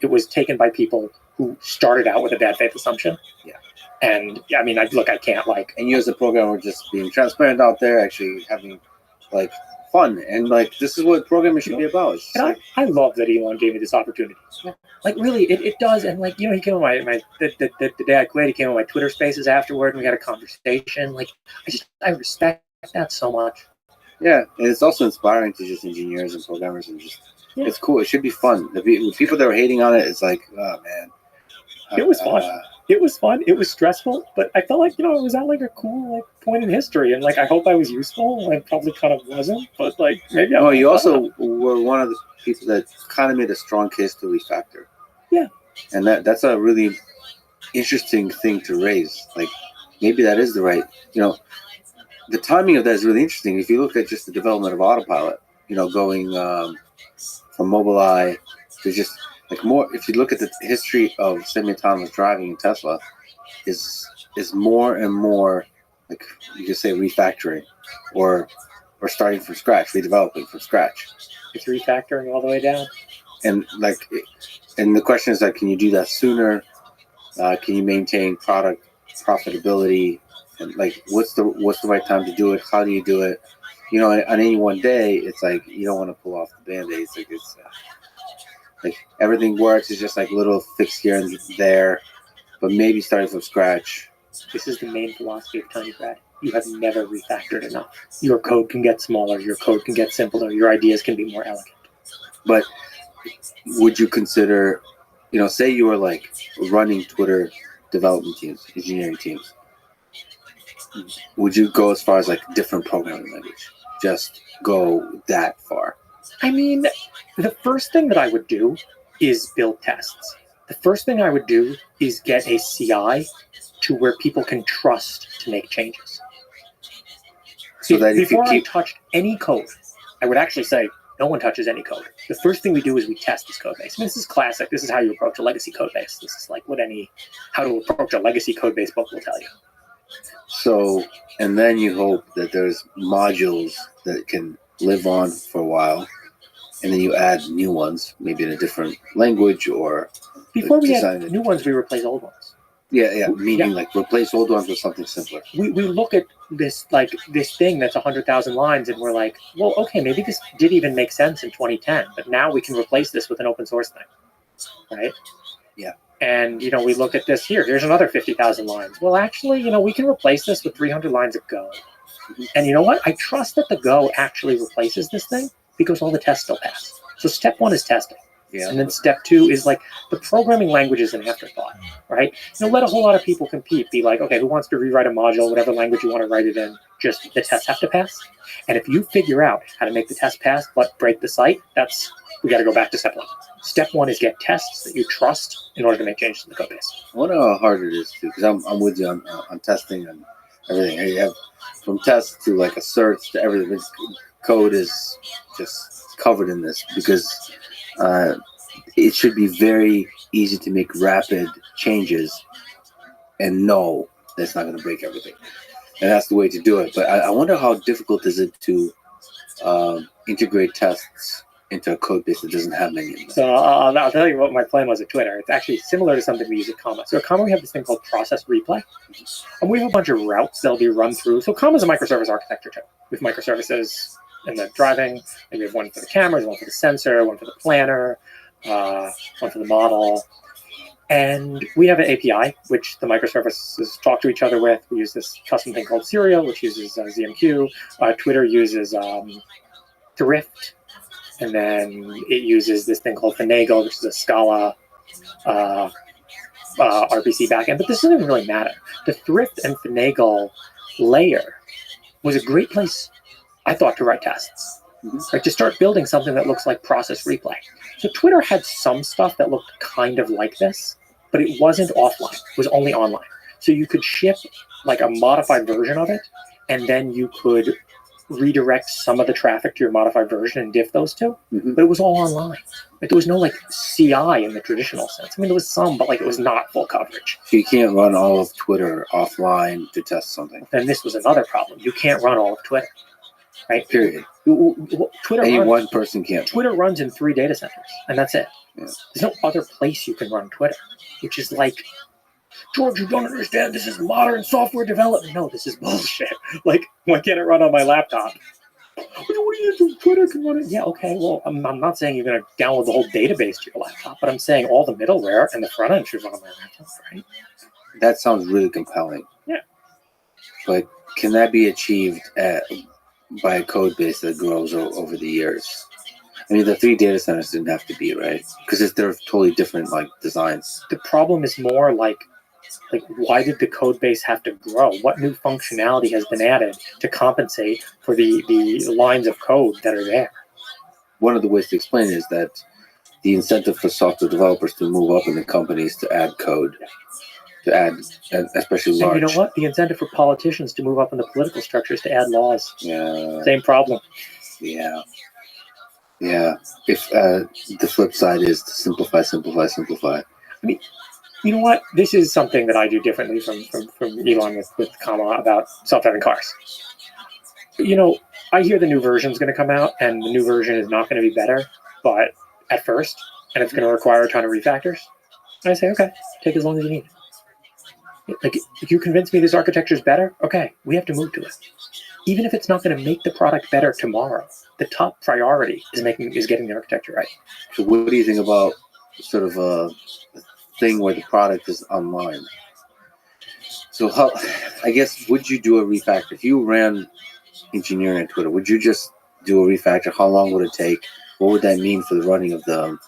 was taken by people who started out with a bad faith assumption. Yeah. And I can't and you as a programmer just being transparent out there, actually having fun, and this is what programming should be about. And I love that Elon gave me this opportunity. Yeah. Really, it does. And he came on the day I quit, he came on my Twitter Spaces afterward, and we had a conversation. I respect that so much. Yeah, and it's also inspiring to just engineers and programmers, and it's cool. It should be fun. The people that were hating on it, it's oh man, it was fun. It was fun. It was stressful, but I felt it was at a cool point in history, and I hope I was useful. I probably kind of wasn't, but maybe. Oh, you also were one of the people that kind of made a strong case to refactor. Yeah, and that's a really interesting thing to raise. Maybe that is the right. The timing of that is really interesting. If you look at just the development of autopilot, going from Mobileye to just. More, if you look at the history of semi-autonomous driving in Tesla, is more and more you could say refactoring, or starting from scratch, redeveloping from scratch. It's refactoring all the way down. And and the question is can you do that sooner? Can you maintain product profitability? And what's the right time to do it? How do you do it? On any one day, it's you don't want to pull off the Band-Aids. everything works. It's just like little fixed here and there, but maybe starting from scratch. This is the main philosophy of Tiny Grad. You have never refactored enough. Your code can get smaller. Your code can get simpler. Your ideas can be more elegant. But would you consider, say you were like running Twitter development teams, engineering teams, would you go as far as like different programming language? Just go that far? I mean, the first thing that I would do is build tests. The first thing I would do is get a CI to where people can trust to make changes. So that if you Before I keep touched any code, I would actually say, no one touches any code. The first thing we do is we test this code base. I mean, this is classic. This is how you approach a legacy code base. This is like what how to approach a legacy code base book will tell you. So, and then you hope that there's modules that can live on for a while, and then you add new ones, maybe in a different language or Before we design add it. new ones, we replace old ones. Yeah, meaning like replace old ones with something simpler. We look at this thing that's 100,000 lines, and we're like, well, okay, maybe this did even make sense in 2010, but now we can replace this with an open source thing, right? Yeah. And we look at this here. Here's another 50,000 lines. Well, actually, we can replace this with 300 lines of Go. And you know what? I trust that the Go actually replaces this thing because all the tests still pass. So step one is testing. Yeah. And then step two is like the programming language is an afterthought, right? Let a whole lot of people compete. Be like, okay, who wants to rewrite a module, whatever language you want to write it in, just the tests have to pass. And if you figure out how to make the test pass but break the site, we got to go back to step one. Step one is get tests that you trust in order to make changes to the code base. I wonder how hard it is too, because I'm with you on testing and everything. You have from tests to like asserts to everything. This code is just covered in this because it should be very easy to make rapid changes and know that's not going to break everything. And that's the way to do it. But I wonder how difficult is it to integrate tests into a code base that doesn't have many of them. So I'll tell you what my plan was at Twitter. It's actually similar to something we use at Comma. So at Comma, we have this thing called process replay. And we have a bunch of routes that'll be run through. So Comma is a microservice architecture too. We have microservices in the driving, and we have one for the cameras, one for the sensor, one for the planner, one for the model. And we have an API, which the microservices talk to each other with. We use this custom thing called Serial, which uses ZMQ. Twitter uses Thrift. And then it uses this thing called Finagle, which is a Scala RPC backend. But this doesn't really matter. The Thrift and Finagle layer was a great place, I thought, to write tests. Right, to start building something that looks like process replay. So Twitter had some stuff that looked kind of like this, but it wasn't offline. It was only online. So you could ship like a modified version of it, and then you could redirect some of the traffic to your modified version and diff those two. But it was all online. Like, there was no like CI in the traditional sense. I mean, there was some, but like it was not full coverage. So you can't run all of Twitter offline to test something. And this was another problem. You can't run all of Twitter. Right? Period. One person can't. Twitter runs in 3 data centers, and that's it. Yeah. There's no other place you can run Twitter, which is like, George, you don't understand. This is modern software development. No, this is bullshit. Like, why can't it run on my laptop? What do you do? Twitter can run it. Yeah, okay. Well, I'm not saying you're going to download the whole database to your laptop, but I'm saying all the middleware and the front end should run on my laptop, right? That sounds really compelling. Yeah. But can that be achieved by a code base that grows over the years? I mean, the 3 data centers didn't have to be, right? Because they're totally different, like, designs. The problem is more like why did the code base have to grow? What new functionality has been added to compensate for the lines of code that are there? One of the ways to explain it is that the incentive for software developers to move up in the companies to add code, to add, especially large. And you know what? The incentive for politicians to move up in the political structures to add laws. Yeah. Same problem. Yeah. Yeah. If the flip side is to simplify. I mean, you know what? This is something that I do differently from Elon with Comma about self-driving cars. I hear the new version is going to come out, and the new version is not going to be better, but at first, and it's going to require a ton of refactors. And I say, okay, take as long as you need. Like, if you convince me this architecture is better, okay, we have to move to it. Even if it's not going to make the product better tomorrow, the top priority is getting the architecture right. So what do you think about sort of a thing where the product is online. So how, I guess, would you do a refactor? If you ran engineering on Twitter, would you just do a refactor? How long would it take? What would that mean for the running of the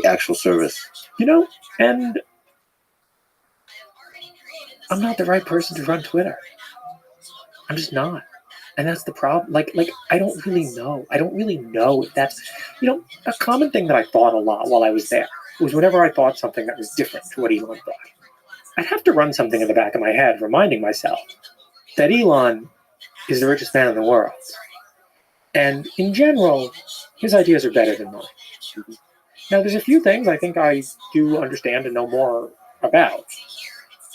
actual service? And I'm not the right person to run Twitter. I'm just not. And that's the problem. Like I don't really know. I don't really know if that's, a common thing that I thought a lot while I was there was whenever I thought something that was different to what Elon thought, I'd have to run something in the back of my head reminding myself that Elon is the richest man in the world. And in general, his ideas are better than mine. Now, there's a few things I think I do understand and know more about.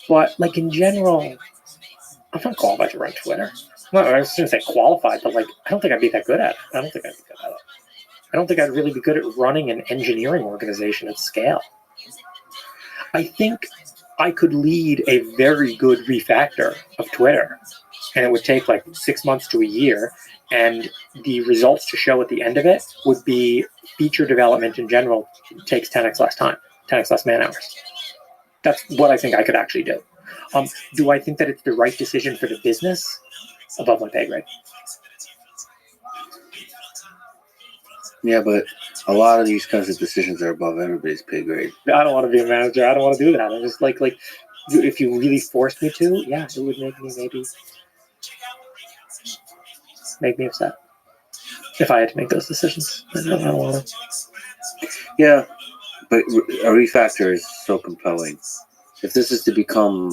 But, in general, I'm not qualified to run Twitter. Well, I shouldn't say qualified, but, I don't think I'd be that good at it. I don't think I'd be good at it. I don't think I'd really be good at running an engineering organization at scale. I think I could lead a very good refactor of Twitter, and it would take 6 months to a year, and the results to show at the end of it would be feature development in general takes 10x less time, 10x less man hours. That's what I think I could actually do. Do I think that it's the right decision for the business? Above my pay grade. Yeah, but a lot of these kinds of decisions are above everybody's pay grade. I don't want to be a manager. I don't want to do that. I'm just if you really forced me to, yeah, it would make me upset if I had to make those decisions. I don't want to. Yeah, but a refactor is so compelling. If this is to become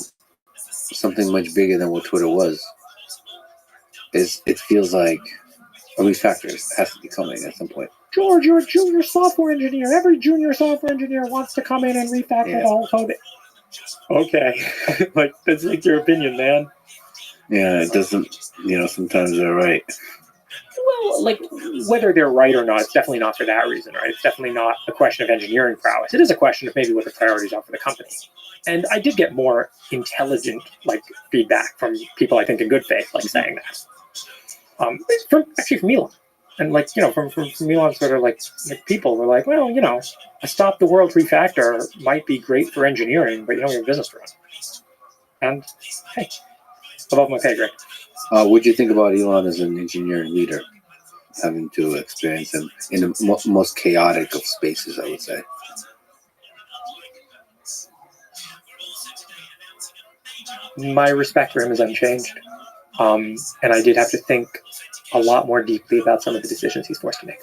something much bigger than what Twitter was, it feels like a refactor has to be coming at some point. George, you're a junior software engineer. Every junior software engineer wants to come in and refactor the whole code. Okay. That's your opinion, man. Yeah, it doesn't, sometimes they're right. Well, whether they're right or not, it's definitely not for that reason, right? It's definitely not a question of engineering prowess. It is a question of maybe what the priorities are for the company. And I did get more intelligent, feedback from people, I think, in good faith, saying that. From Elon. And from Elon sort of people were well, a stop the world refactor might be great for engineering, but you don't have a business to run. And hey, above my pay grade. What do you think about Elon as an engineering leader, having to experience him in the most chaotic of spaces, I would say? My respect for him is unchanged. And I did have to think a lot more deeply about some of the decisions he's forced to make.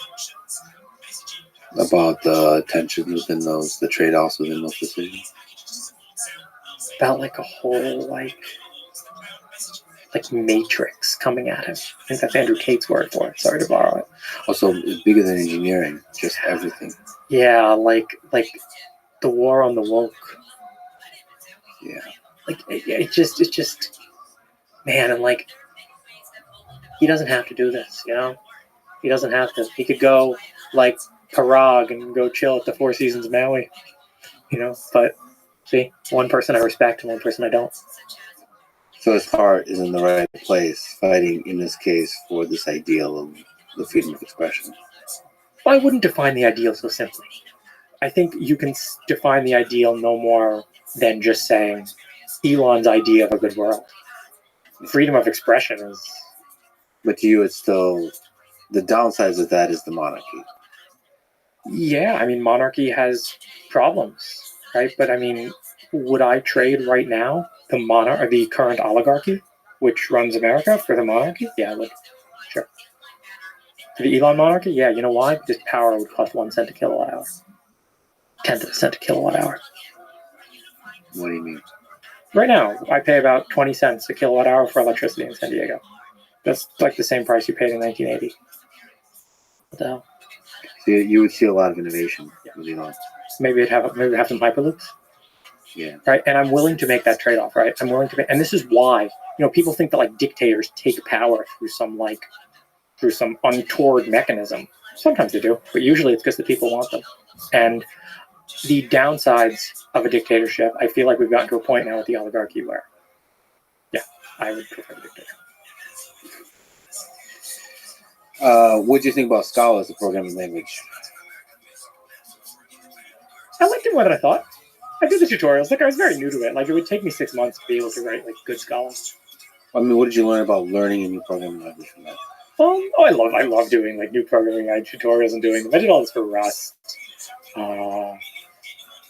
About the tension within those, the trade-offs within those decisions? About a whole, matrix coming at him. I think that's Andrew Cate's word for it. Sorry to borrow it. Also, it's bigger than engineering, just everything. Yeah, the war on the woke. Yeah. It's just, man, and he doesn't have to do this, He doesn't have to. He could go Parag and go chill at the Four Seasons Maui, But see, one person I respect and one person I don't. So his heart is in the right place, fighting in this case for this ideal of the freedom of expression. I wouldn't define the ideal so simply. I think you can define the ideal no more than just saying Elon's idea of a good world. Freedom of expression is... But to you, it's still... The downsides of that is the monarchy. Yeah, monarchy has problems, right? But would I trade right now the current oligarchy, which runs America, for the monarchy? Yeah, I would. Sure. For the Elon monarchy? Yeah, you know why? Because power would cost 1 cent a kilowatt hour. 10th of a cent a kilowatt hour. What do you mean? Right now, I pay about 20 cents a kilowatt hour for electricity in San Diego. That's the same price you paid in 1980. What the hell? So you would see a lot of innovation with Elon. Maybe have some hyperloops. Yeah. Right. And I'm willing to make that trade-off. Right. I'm willing to and this is why, people think that dictators take power through some untoward mechanism. Sometimes they do, but usually it's because the people want them. And the downsides of a dictatorship, I feel like we've gotten to a point now with the oligarchy where, yeah, I would prefer a dictator. What do you think about Scala as a programming language? I liked it more than I thought. I did the tutorials. Like I was very new to it. Like it would take me 6 months to be able to write like good Scala. I mean, what did you learn about learning a new programming language from that? I love doing like new programming tutorials and doing them. I did all this for Rust.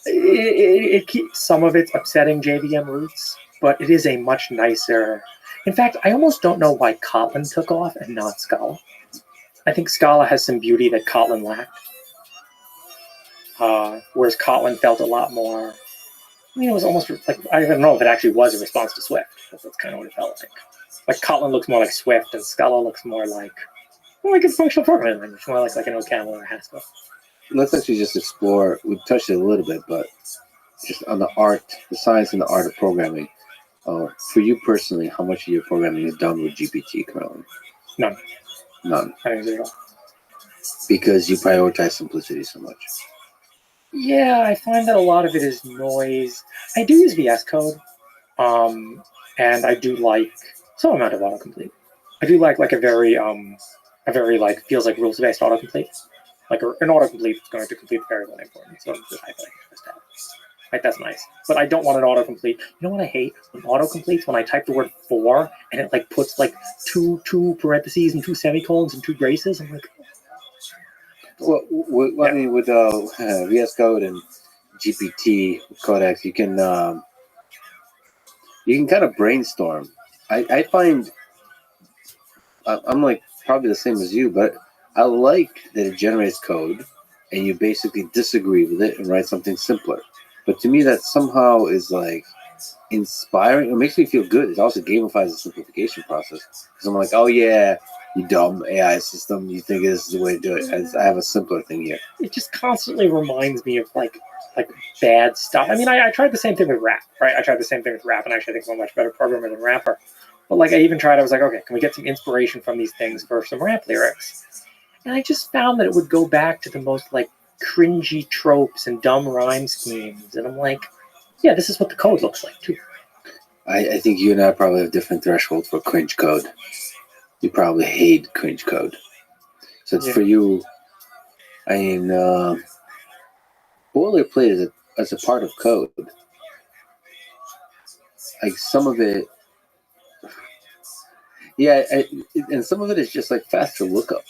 It keeps some of its upsetting JVM roots, but it is a much nicer. In fact, I almost don't know why Kotlin took off and not Scala. I think Scala has some beauty that Kotlin lacked. Whereas Kotlin felt a lot more. I mean, it was almost like, I don't know if it actually was a response to Swift, but that's kind of what it felt like. Like Kotlin looks more like Swift, and Scala looks more like a functional programming language, more like an OCaml or a Haskell. Let's actually just explore. We touched it a little bit, but just on the science and the art of programming. For you personally, how much of your programming is done with GPT currently? None. None. I don't use it at all. Because you prioritize simplicity so much. Yeah, I find that a lot of it is noise. I do use VS Code, and I do like some amount of autocomplete. I do like a very like feels like rules based autocomplete. Like an autocomplete is going to complete the variable name for me, so I feel like just have. Like that's nice, but I don't want an autocomplete. You know what I hate? When autocompletes when I type the word for and it like puts like two parentheses and 2 semicolons and 2 braces. I'm like. Well, I mean, with VS Code and GPT Codex, you can kind of brainstorm. I find I'm like probably the same as you, but I like that it generates code and you basically disagree with it and write something simpler. But to me, that somehow is like inspiring. It makes me feel good. It also gamifies the simplification process because I'm like, oh yeah. You dumb AI system, you think this is the way to do it. I have a simpler thing here. It just constantly reminds me of like bad stuff. I mean, I tried the same thing with rap, right? I tried the same thing with rap, and actually I think I'm a much better programmer than rapper. But like I even tried, I was like, okay, can we get some inspiration from these things for some rap lyrics? And I just found that it would go back to the most like cringy tropes and dumb rhyme schemes. And I'm like, yeah, this is what the code looks like too. I think you and I probably have different thresholds for cringe code. You probably hate cringe code. So for you, I mean, boilerplate as a part of code. Like some of it, and some of it is just like faster lookup.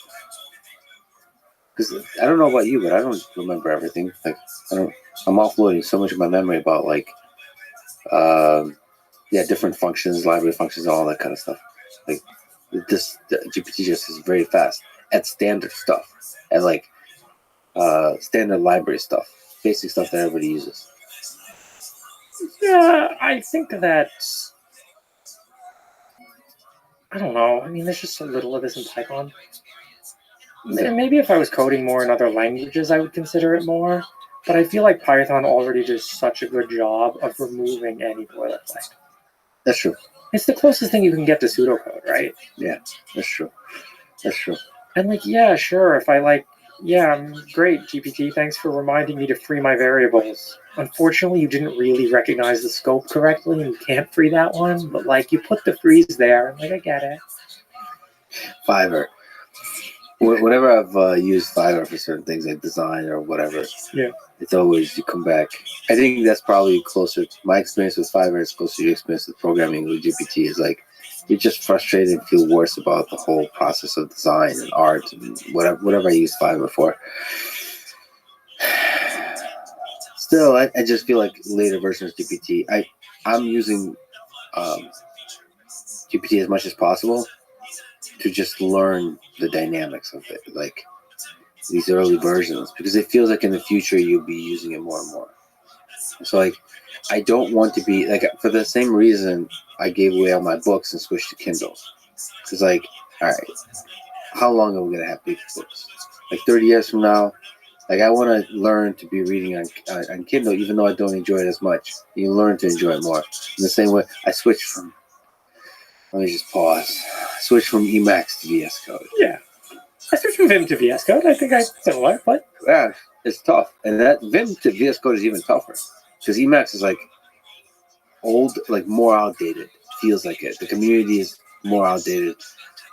Because I don't know about you, but I don't remember everything. Like I'm offloading so much of my memory about like, different functions, library functions, all that kind of stuff. Like. The GPT just is very fast at standard stuff, at like standard library stuff, basic stuff that everybody uses. Yeah, I think that I don't know. I mean, there's just so little of this in Python. And maybe if I was coding more in other languages, I would consider it more. But I feel like Python already does such a good job of removing any boilerplate. That's true. It's the closest thing you can get to pseudocode, right? Yeah, that's true. And like, yeah, sure. If I like, yeah, great, GPT. Thanks for reminding me to free my variables. Unfortunately, you didn't really recognize the scope correctly, and you can't free that one. But like, you put the freeze there. Like, I get it. Fiverr. Whenever I've used Fiverr for certain things like design or whatever, it's always you come back. I think that's probably closer. My experience with Fiverr is closer to your experience with programming with GPT. Is like you're just frustrated and feel worse about the whole process of design and art and whatever I use Fiverr for. Still, I just feel like later versions of GPT. I'm using GPT as much as possible to just learn the dynamics of it, like these early versions, because it feels like in the future you'll be using it more and more. So like, I don't want to be like, for the same reason I gave away all my books and switched to Kindle. Because like, all right, how long are we gonna have paper books? Like 30 years from now, like I want to learn to be reading on Kindle, even though I don't enjoy it as much. You learn to enjoy it more. In the same way, I switched from. Let me just pause. Switch from Emacs to VS Code. Yeah. I switched from Vim to VS Code. I think I similar, but yeah, it's tough. And that Vim to VS Code is even tougher. Because Emacs is like old, like more outdated. Feels like it. The community is more outdated.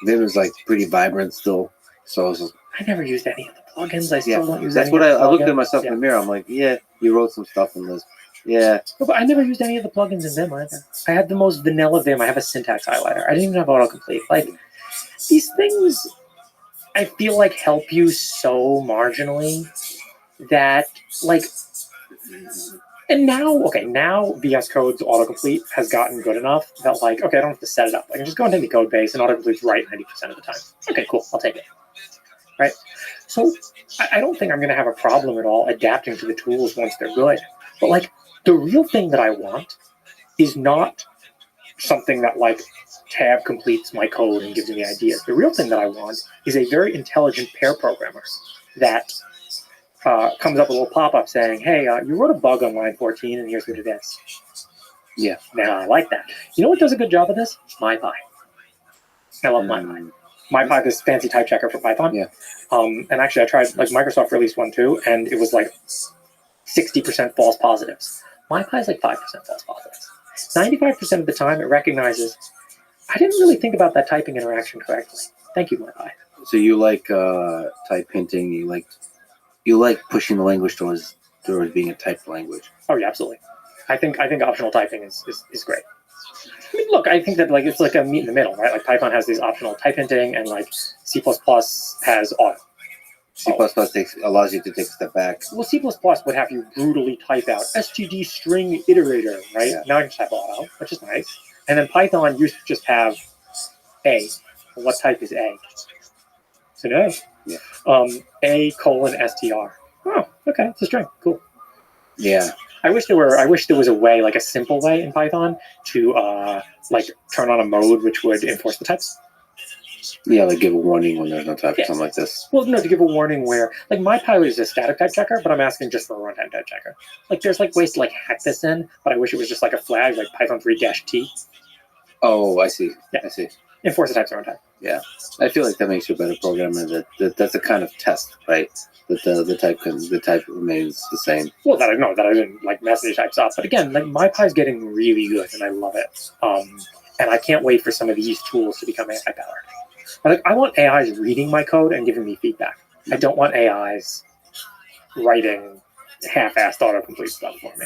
Vim is like pretty vibrant still. So I never used any of the plugins. I still don't use. That's any what of the I looked at plugins. myself in the mirror. I'm like, yeah, you wrote some stuff in Lisp. Yeah. No, but I never used any of the plugins in Vim either. I had the most vanilla Vim. I have a syntax highlighter. I didn't even have autocomplete. Like, these things, I feel like help you so marginally that, like, and now VS Code's autocomplete has gotten good enough that, like, okay, I don't have to set it up. I can just go into the code base and autocomplete's right 90% of the time. Okay, cool, I'll take it. Right? So I don't think I'm going to have a problem at all adapting to the tools once they're good. But, like, the real thing that I want is not something that, like, tab completes my code and gives me ideas. The real thing that I want is a very intelligent pair programmer that comes up with a little pop-up saying, hey, you wrote a bug on line 14 and here's what it is. Yeah. Now I like that. You know what does a good job of this? MyPy. I love MyPy. MyPy, this fancy type checker for Python. Yeah. And actually I tried, like, Microsoft released one too, and it was like 60% false positives. MyPy is like 5% false positives. 95% of the time it recognizes, I didn't really think about that typing interaction correctly. Thank you, MyPy. So you like type hinting, you like pushing the language towards being a typed language. Oh yeah, absolutely. I think optional typing is great. I mean, look, I think that, like, it's like a meet in the middle, right? Like, Python has these optional type hinting, and, like, C++ has auto. C++ allows you to take a step back. Well, C++ would have you brutally type out std string iterator, right? Yeah. Now I can type auto, which is nice. And then Python used to just have A. Well, what type is A? It's an A. Yeah. A:\str. Oh, okay, it's a string. Cool. Yeah. I wish there was a way, like a simple way in Python to like turn on a mode which would enforce the types. Yeah, like give a warning when there's no type, Yeah. something like this. Well, no, to give a warning where, like, MyPy is a static type checker, but I'm asking just for a runtime type checker. Like, there's, like, ways to, like, hack this in, but I wish it was just like a flag, like Python 3-T. Oh, I see. Yeah. I see. Enforce the types of runtime. Yeah, I feel like that makes you a better programmer. That's a kind of test, right? That the type remains the same. Well, that I didn't, like, mess any types up. But again, like, MyPy is getting really good, and I love it. And I can't wait for some of these tools to become AI-powered. Like, I want AIs reading my code and giving me feedback. I don't want AIs writing half-assed autocomplete stuff for me.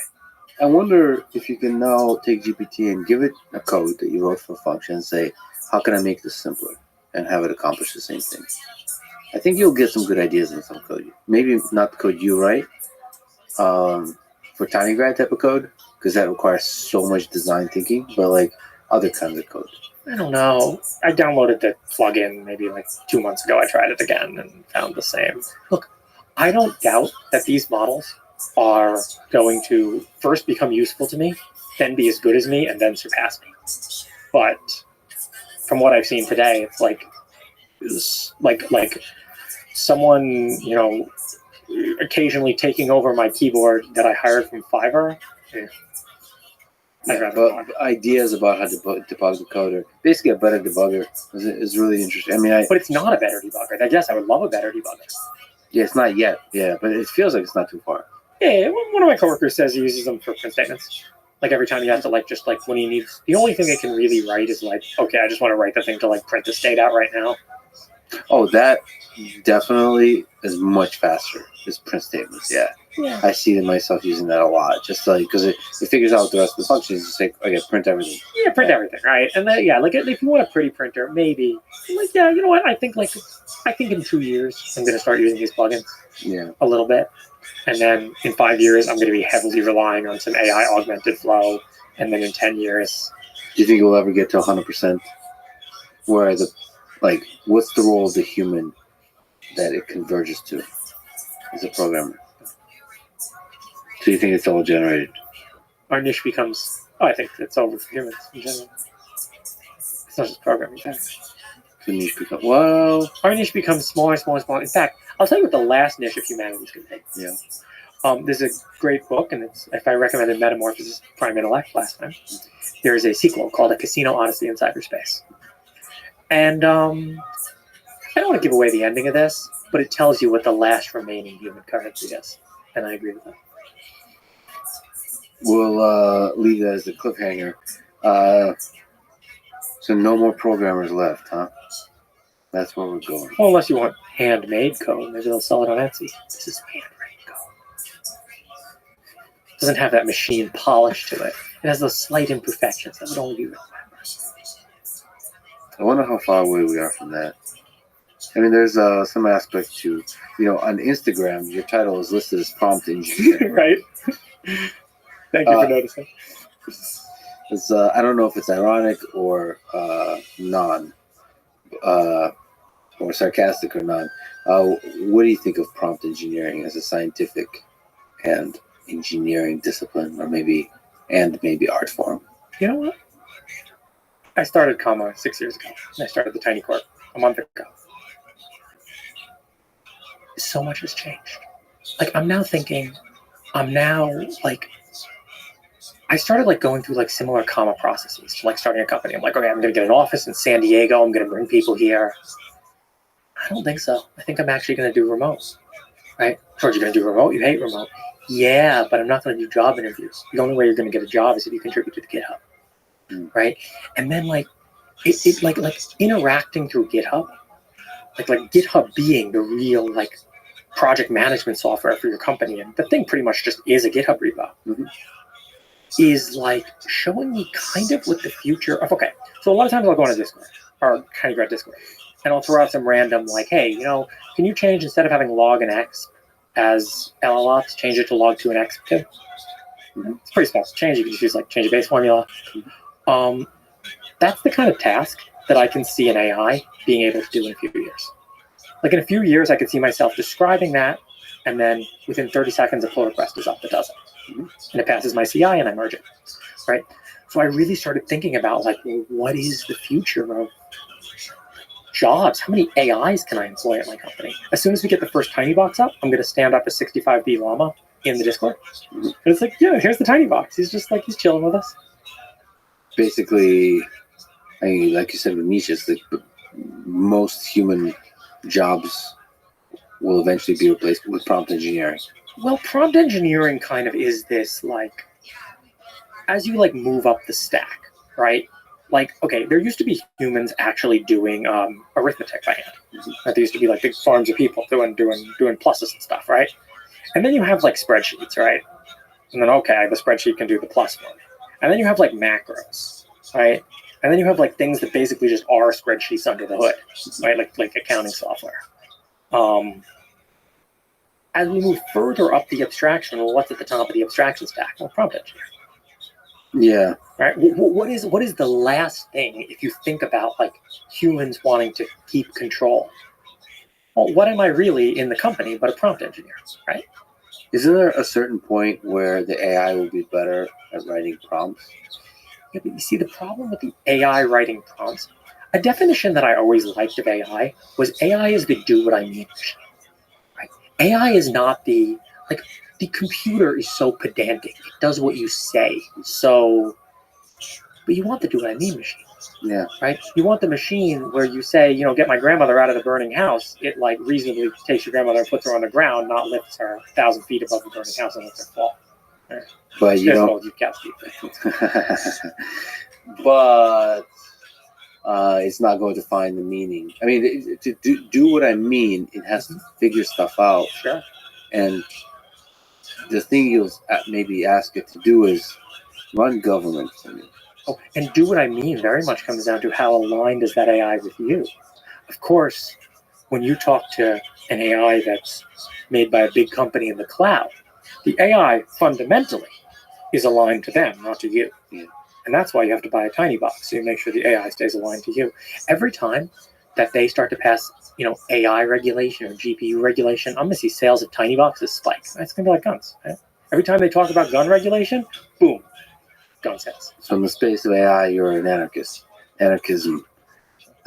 I wonder if you can now take GPT and give it a code that you wrote for a function and say, how can I make this simpler and have it accomplish the same thing? I think you'll get some good ideas in some code. Maybe not the code you write for TinyGrad type of code, because that requires so much design thinking, but like other kinds of code. I don't know. I downloaded the plugin maybe like 2 months ago. I tried it again and found the same. Look, I don't doubt that these models are going to first become useful to me, then be as good as me, and then surpass me. But from what I've seen today, it's like someone, you know, occasionally taking over my keyboard that I hired from Fiverr. Yeah, but ideas about how to debug the code, or basically a better debugger, is really interesting. I mean, but it's not a better debugger. I guess I would love a better debugger. Yeah, it's not yet. Yeah, but it feels like it's not too far. Yeah, one of my coworkers says he uses them for print statements. Like, every time he has to, like, just like when he needs, the only thing it can really write is like, okay, I just want to write the thing to, like, print the state out right now. Oh, that definitely is much faster. Just print statements. Yeah. I see myself using that a lot, just like because it figures out the rest of the functions. Just like, okay, print everything. Yeah, print everything, right? And then, yeah, like, if you want a pretty printer, maybe. Like, yeah, you know what? I think in 2 years I'm gonna start using these plugins. Yeah. A little bit, and then in 5 years I'm gonna be heavily relying on some AI augmented flow, and then in 10 years. Do you think we'll ever get to 100%? Where what's the role of the human that it converges to as a programmer? So you think it's all generated? Our niche becomes, I think it's over for humans in general. It's not just programming. The niche becomes, well, our niche becomes smaller. In fact, I'll tell you what the last niche of humanity is going to be. Yeah. There's a great book, and if I recommended Metamorphosis Prime Intellect last time, there is a sequel called A Casino Odyssey in Cyberspace. And I don't want to give away the ending of this, but it tells you what the last remaining human currency is. And I agree with that. We'll leave that as a cliffhanger. So no more programmers left, huh? That's where we're going. Well, unless you want handmade code, maybe they'll sell it on Etsy. This is handmade code. It doesn't have that machine polish to it. It has those slight imperfections that would only be real members. I wonder how far away we are from that. I mean, there's some aspect to, on Instagram, your title is listed as prompt engineer. Right? Thank you for noticing. It's, I don't know if it's ironic or or sarcastic or not. What do you think of prompt engineering as a scientific and engineering discipline, or maybe art form? You know what? I started Comma 6 years ago, and I started the Tiny Corp a month ago. So much has changed. Like, I started going through similar comma processes to starting a company. I'm like, okay, I'm going to get an office in San Diego. I'm going to bring people here. I don't think so. I think I'm actually going to do remote, right? George, you're going to do remote? You hate remote. Yeah, but I'm not going to do job interviews. The only way you're going to get a job is if you contribute to the GitHub, right? And then interacting through GitHub, like GitHub being the real project management software for your company, and the thing pretty much just is a GitHub repo. Mm-hmm. Is showing me kind of what the future of. Okay, so a lot of times I'll go on a Discord or kind of grab Discord, and I'll throw out some random hey, can you change, instead of having log and x as LLOps, change it to log 2 and x 2? Mm-hmm. It's pretty small change. You can just use change a base formula. That's the kind of task that I can see an AI being able to do in a few years. In a few years, I could see myself describing that, and then within 30 seconds, a pull request is up that does it. Mm-hmm. And it passes my CI, and I merge it, right? So I really started thinking about, what is the future of jobs? How many AIs can I employ at my company? As soon as we get the first Tiny Box up, I'm going to stand up a 65B llama in the Discord. Mm-hmm. And it's here's the Tiny Box. He's just he's chilling with us. Basically, I mean, like you said with niches, most human jobs will eventually be replaced with prompt engineering. Well, prompt engineering kind of is this, as you move up the stack, right? Okay, there used to be humans actually doing arithmetic by hand. Mm-hmm. There used to be big farms of people doing pluses and stuff, right? And then you have spreadsheets, right? And then, okay, the spreadsheet can do the plus for me. And then you have macros, right? And then you have things that basically just are spreadsheets under the hood, right? Like accounting software. As we move further up the abstraction, what's at the top of the abstraction stack? Well, prompt engineering. Yeah. Right. What is the last thing, if you think about humans wanting to keep control? Well, what am I really in the company but a prompt engineer, right? Isn't there a certain point where the AI will be better at writing prompts? Yeah, but you see, the problem with the AI writing prompts, a definition that I always liked of AI was AI is the do what I mean machine. Right? AI is not the computer is so pedantic. It does what you say. So, but you want the do what I mean machine. Yeah. Right? You want the machine where you say, get my grandmother out of the burning house. It reasonably takes your grandmother and puts her on the ground, not lifts her 1,000 feet above the burning house and lets her fall. Right? But you don't. But it's not going to find the meaning. I mean, to do what I mean, it has to figure stuff out. Sure. And the thing you'll maybe ask it to do is run government for me. Oh, and do what I mean very much comes down to how aligned is that AI with you. Of course, when you talk to an AI that's made by a big company in the cloud, the AI fundamentally is aligned to them, not to you. Yeah. And that's why you have to buy a Tiny Box, so you make sure the AI stays aligned to you. Every time that they start to pass, AI regulation or GPU regulation, I'm going to see sales of Tiny Boxes spike. It's going to be like guns. Right? Every time they talk about gun regulation, boom, gun sales. So in the space of AI, you're an anarchist. Anarchism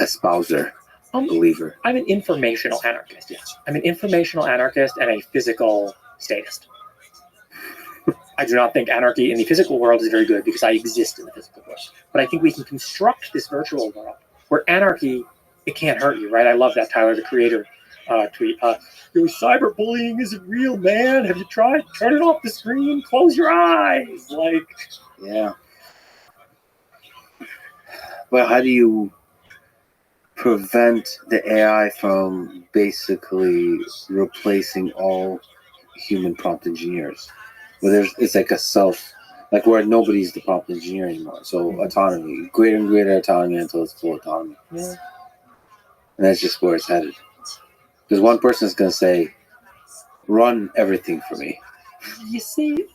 espouser, believer. I'm an informational anarchist, yes. I'm an informational anarchist and a physical statist. I do not think anarchy in the physical world is very good because I exist in the physical world. But I think we can construct this virtual world where anarchy, it can't hurt you, right? I love that Tyler, the Creator, tweet. Cyberbullying isn't real, man. Have you tried? Turn it off the screen. Close your eyes. Yeah. Well, how do you prevent the AI from basically replacing all human prompt engineers. Where it's like a self, like where nobody's the prompt engineer anymore. So autonomy, greater and greater autonomy until it's full autonomy. Yeah. And that's just where it's headed. Because one person is going to say, run everything for me. You see,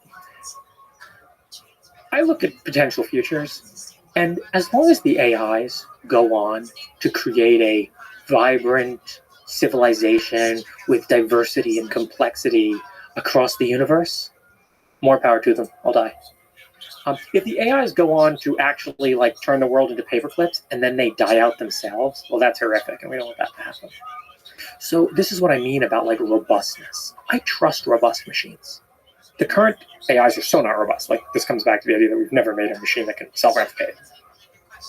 I look at potential futures, and as long as the AIs go on to create a vibrant civilization with diversity and complexity across the universe, more power to them. I'll die. If the AIs go on to actually like turn the world into paperclips and then they die out themselves, well, that's horrific, and we don't want that to happen. So this is what I mean about like robustness. I trust robust machines. The current AIs are so not robust. Like this comes back to the idea that we've never made a machine that can self-replicate.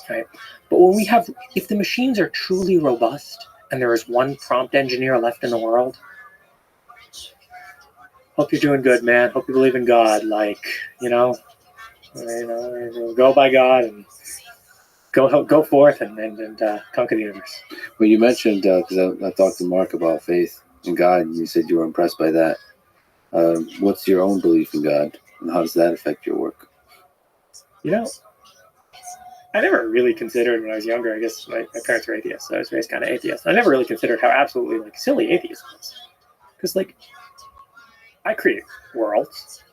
Right? But when we have, if the machines are truly robust and there is one prompt engineer left in the world, hope you're doing good, man. Hope you believe in God. Like, go by God and go forth and conquer the universe. Well, you mentioned, because I talked to Mark about faith in God, and you said you were impressed by that. What's your own belief in God, and how does that affect your work? I never really considered when I was younger, I guess my parents were atheists, so I was raised kind of atheist. I never really considered how absolutely like silly atheism is. Because like, I create worlds.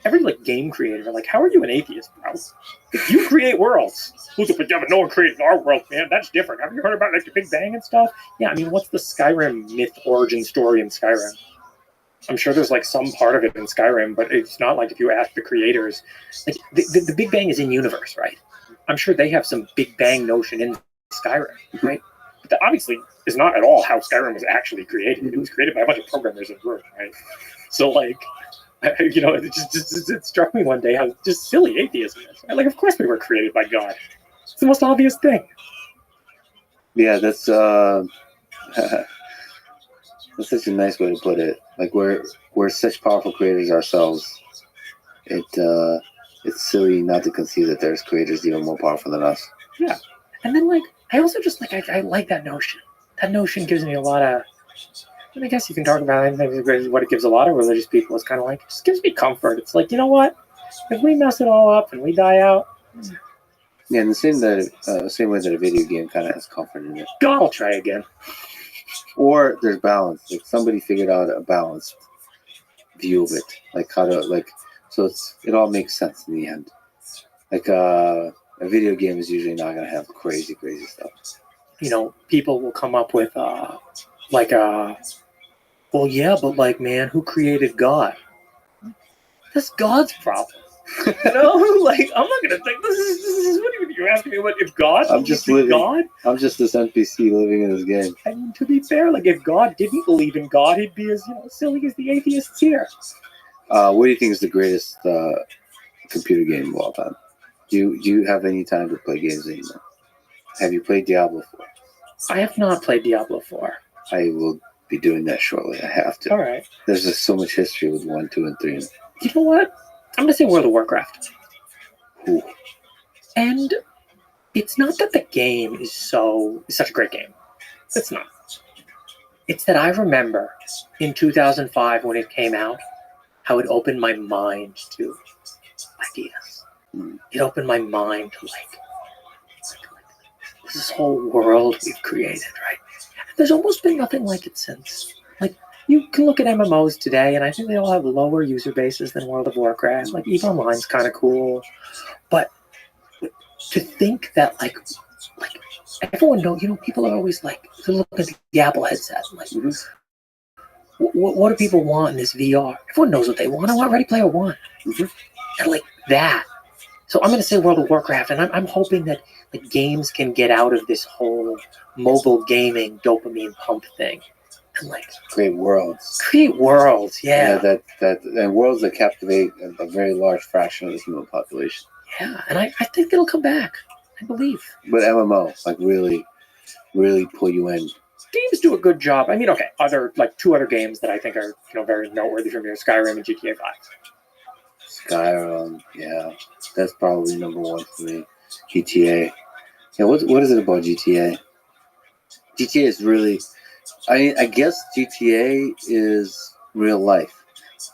Every like game creator, like, how are you an atheist, bro? If you create worlds, who's a but no one created our world, man. That's different. Have you heard about like the Big Bang and stuff? Yeah, I mean, what's the Skyrim myth origin story in Skyrim? I'm sure there's like some part of it in Skyrim, but it's not like if you ask the creators, like the Big Bang is in universe, right? I'm sure they have some Big Bang notion in Skyrim, right? But that obviously is not at all how Skyrim was actually created. It was created by a bunch of programmers in Word, right? So like, it struck me one day how just silly atheism is. Right? Like, of course we were created by God. It's the most obvious thing. Yeah, that's that's such a nice way to put it. Like we're such powerful creators ourselves. It's silly not to conceive that there's creators even more powerful than us. Yeah, and then like I also just like I like that notion. That notion gives me a lot of. And I guess you can talk about what it gives a lot of religious people. It's kind of like it just gives me comfort. It's like, you know what? If we mess it all up and we die out, yeah, in the same way that a video game kind of has comfort in it. God, I'll try again. Or there's balance. Like somebody figured out a balanced view of it, like how to like. So it all makes sense in the end. Like a video game is usually not going to have crazy stuff. People will come up with well, yeah, but like, man, who created God? That's God's problem. Like, I'm not gonna think this is what you're asking me about. If God, I'm just living. God, I'm just this NPC living in this game. I mean, to be fair, like if God didn't believe in God, he'd be as silly as the atheists here. What do you think is the greatest computer game of all time? Do you have any time to play games anymore? Have you played Diablo 4? I have not played Diablo 4. I will be doing that shortly. I have to. All right. There's just so much history with 1, 2, and 3. You know what? I'm gonna say World of Warcraft. Ooh. And it's not that the game is such a great game. It's not. It's that I remember in 2005 when it came out, how it opened my mind to ideas. It opened my mind to like this whole world we've created, right? And there's almost been nothing like it since. Like, you can look at MMOs today, and I think they all have lower user bases than World of Warcraft. Like, EVE Online's kind of cool. But to think that, like everyone knows, people are always like, they're looking at the Apple headset. Like, what do people want in this VR? Everyone knows what they want. I want Ready Player One. And like that. So I'm going to say World of Warcraft, and I'm hoping that like games can get out of this whole mobile gaming dopamine pump thing, and like create worlds. Yeah. And worlds that captivate a very large fraction of the human population. Yeah, and I think it'll come back. I believe. But MMO, like really pull you in. Games do a good job. I mean, okay, two other games that I think are very noteworthy from here: Skyrim and GTA 5. Skyrim, yeah, that's probably number one for me. GTA. Yeah, what is it about GTA? GTA is really. I guess GTA is real life.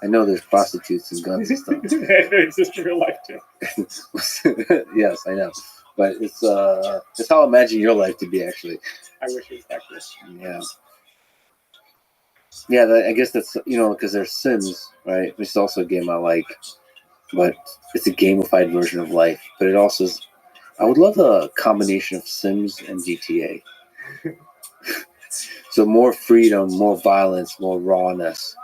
I know there's prostitutes and guns and stuff. It's just real life too. Yes, I know, but it's how I imagine your life to be actually. I wish it was that good. Yeah. Yeah, I guess that's because there's Sims, right? Which is also a game I like, but it's a gamified version of life. But it also is. I would love a combination of Sims and GTA. So more freedom, more violence, more rawness,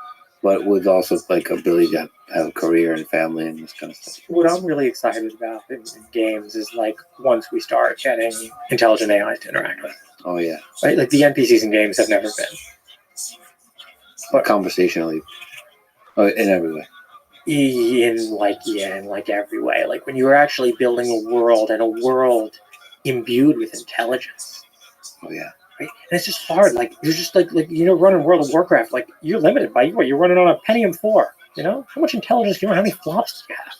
but with also like ability to have a career and family and this kind of stuff. What I'm really excited about in games is like once we start getting intelligent AI to interact with. Oh yeah, Right? Like the NPCs in games have never been. but conversationally, in every way. In like every way. Like when you're actually building a world and a world imbued with intelligence. Oh yeah. Right? And it's just hard. Like you're just like running World of Warcraft. Like you're limited by what you're running on a Pentium 4. You know how much intelligence do you know? How many flops do you have?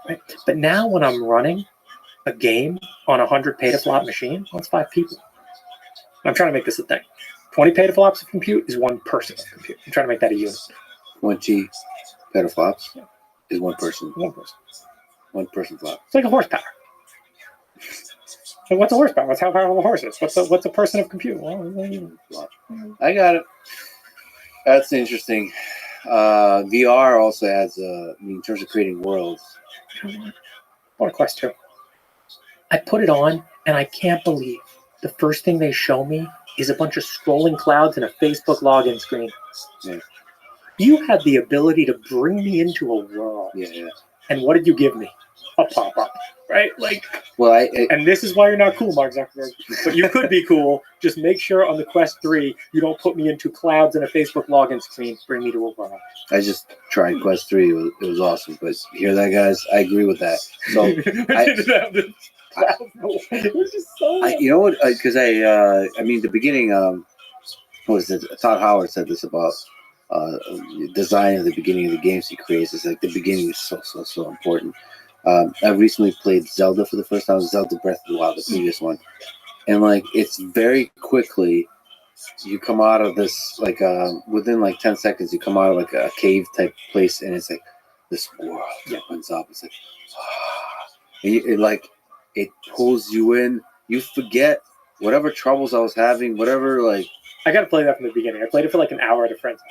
Right? But now when I'm running a game on a 100 petaflop machine, that's 5 people. I'm trying to make this a thing. 20 petaflops of compute is 1 person of compute. I'm trying to make that a unit. 20 petaflops is 1 person. 1 person. 1 person flop. It's like a horsepower. So what's a horsepower? What's how powerful a horse is? What's a person of compute? Well, I got it. That's interesting. VR also adds, in terms of creating worlds. I want a Quest 2. I put it on, and I can't believe the first thing they show me is a bunch of scrolling clouds and a Facebook login screen. Yeah. You had the ability to bring me into a world. Yeah. And what did you give me? A pop-up. Right? Like, well, and this is why you're not cool, Mark Zuckerberg. But you could be cool. Just make sure on the Quest 3 you don't put me into clouds and a Facebook login screen. Bring me to a world. I just tried Quest 3. It was awesome. But you hear that, guys? I agree with that. So it was just so. You know what? Because the beginning. What was it? Todd Howard said this about design at the beginning of the games he creates. It's like the beginning is so important. I recently played Zelda for the first time. Zelda Breath of the Wild, the previous one, and like it's very quickly you come out of this within like 10 seconds you come out of like a cave type place, and it's like this world opens up. It's like and it pulls you in. You forget whatever troubles I was having, whatever like. I got to play that from the beginning. I played it for like an hour at a friend's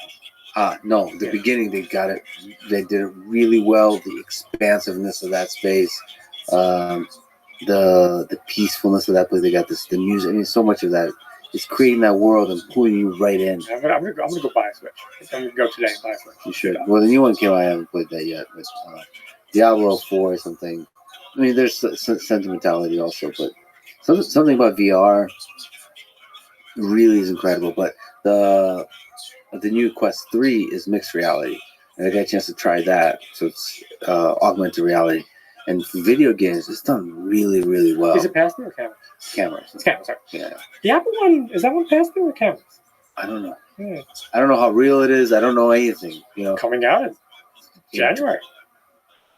house. No, the beginning they got it. They did it really well. The expansiveness of that space, the peacefulness of that place. They got the music. I mean, so much of that is creating that world and pulling you right in. I'm gonna go buy a Switch. I'm gonna go today and buy a Switch. You should. Well, the new one came out. I haven't played that yet. But Diablo 4 or something. I mean, there's sentimentality also, but something about VR really is incredible. But the new Quest 3 is mixed reality, and I got a chance to try that. So it's augmented reality, and for video games, it's done really, really well. Is it pass through or cameras? Cameras. It's cameras. Sorry. Yeah. The Apple one, is that one pass through or cameras? I don't know. Yeah. I don't know how real it is. I don't know anything. Coming out in January.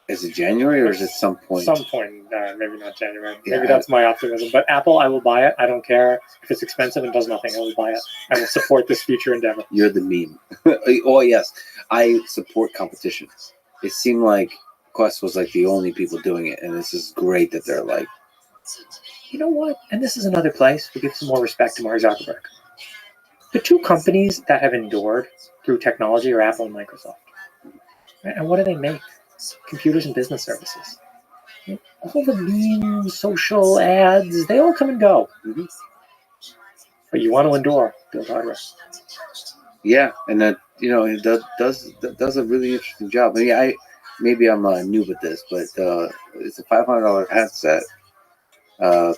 Is it January or is it some point? Some point, maybe not January. Maybe that's my optimism. But Apple, I will buy it. I don't care if it's expensive and does nothing. I will buy it. I will support this future endeavor. You're the meme. Oh yes, I support competition. It seemed like Quest was like the only people doing it, and this is great that they're like. You know what? And this is another place we give some more respect to Mark Zuckerberg. The 2 companies that have endured through technology are Apple and Microsoft. And what do they make? Computers and business services. All the memes, social ads, they all come and go. Mm-hmm. But you want to endure, build hardware. Yeah, and that it does a really interesting job. I mean, maybe I'm new with this, but it's a $500 headset,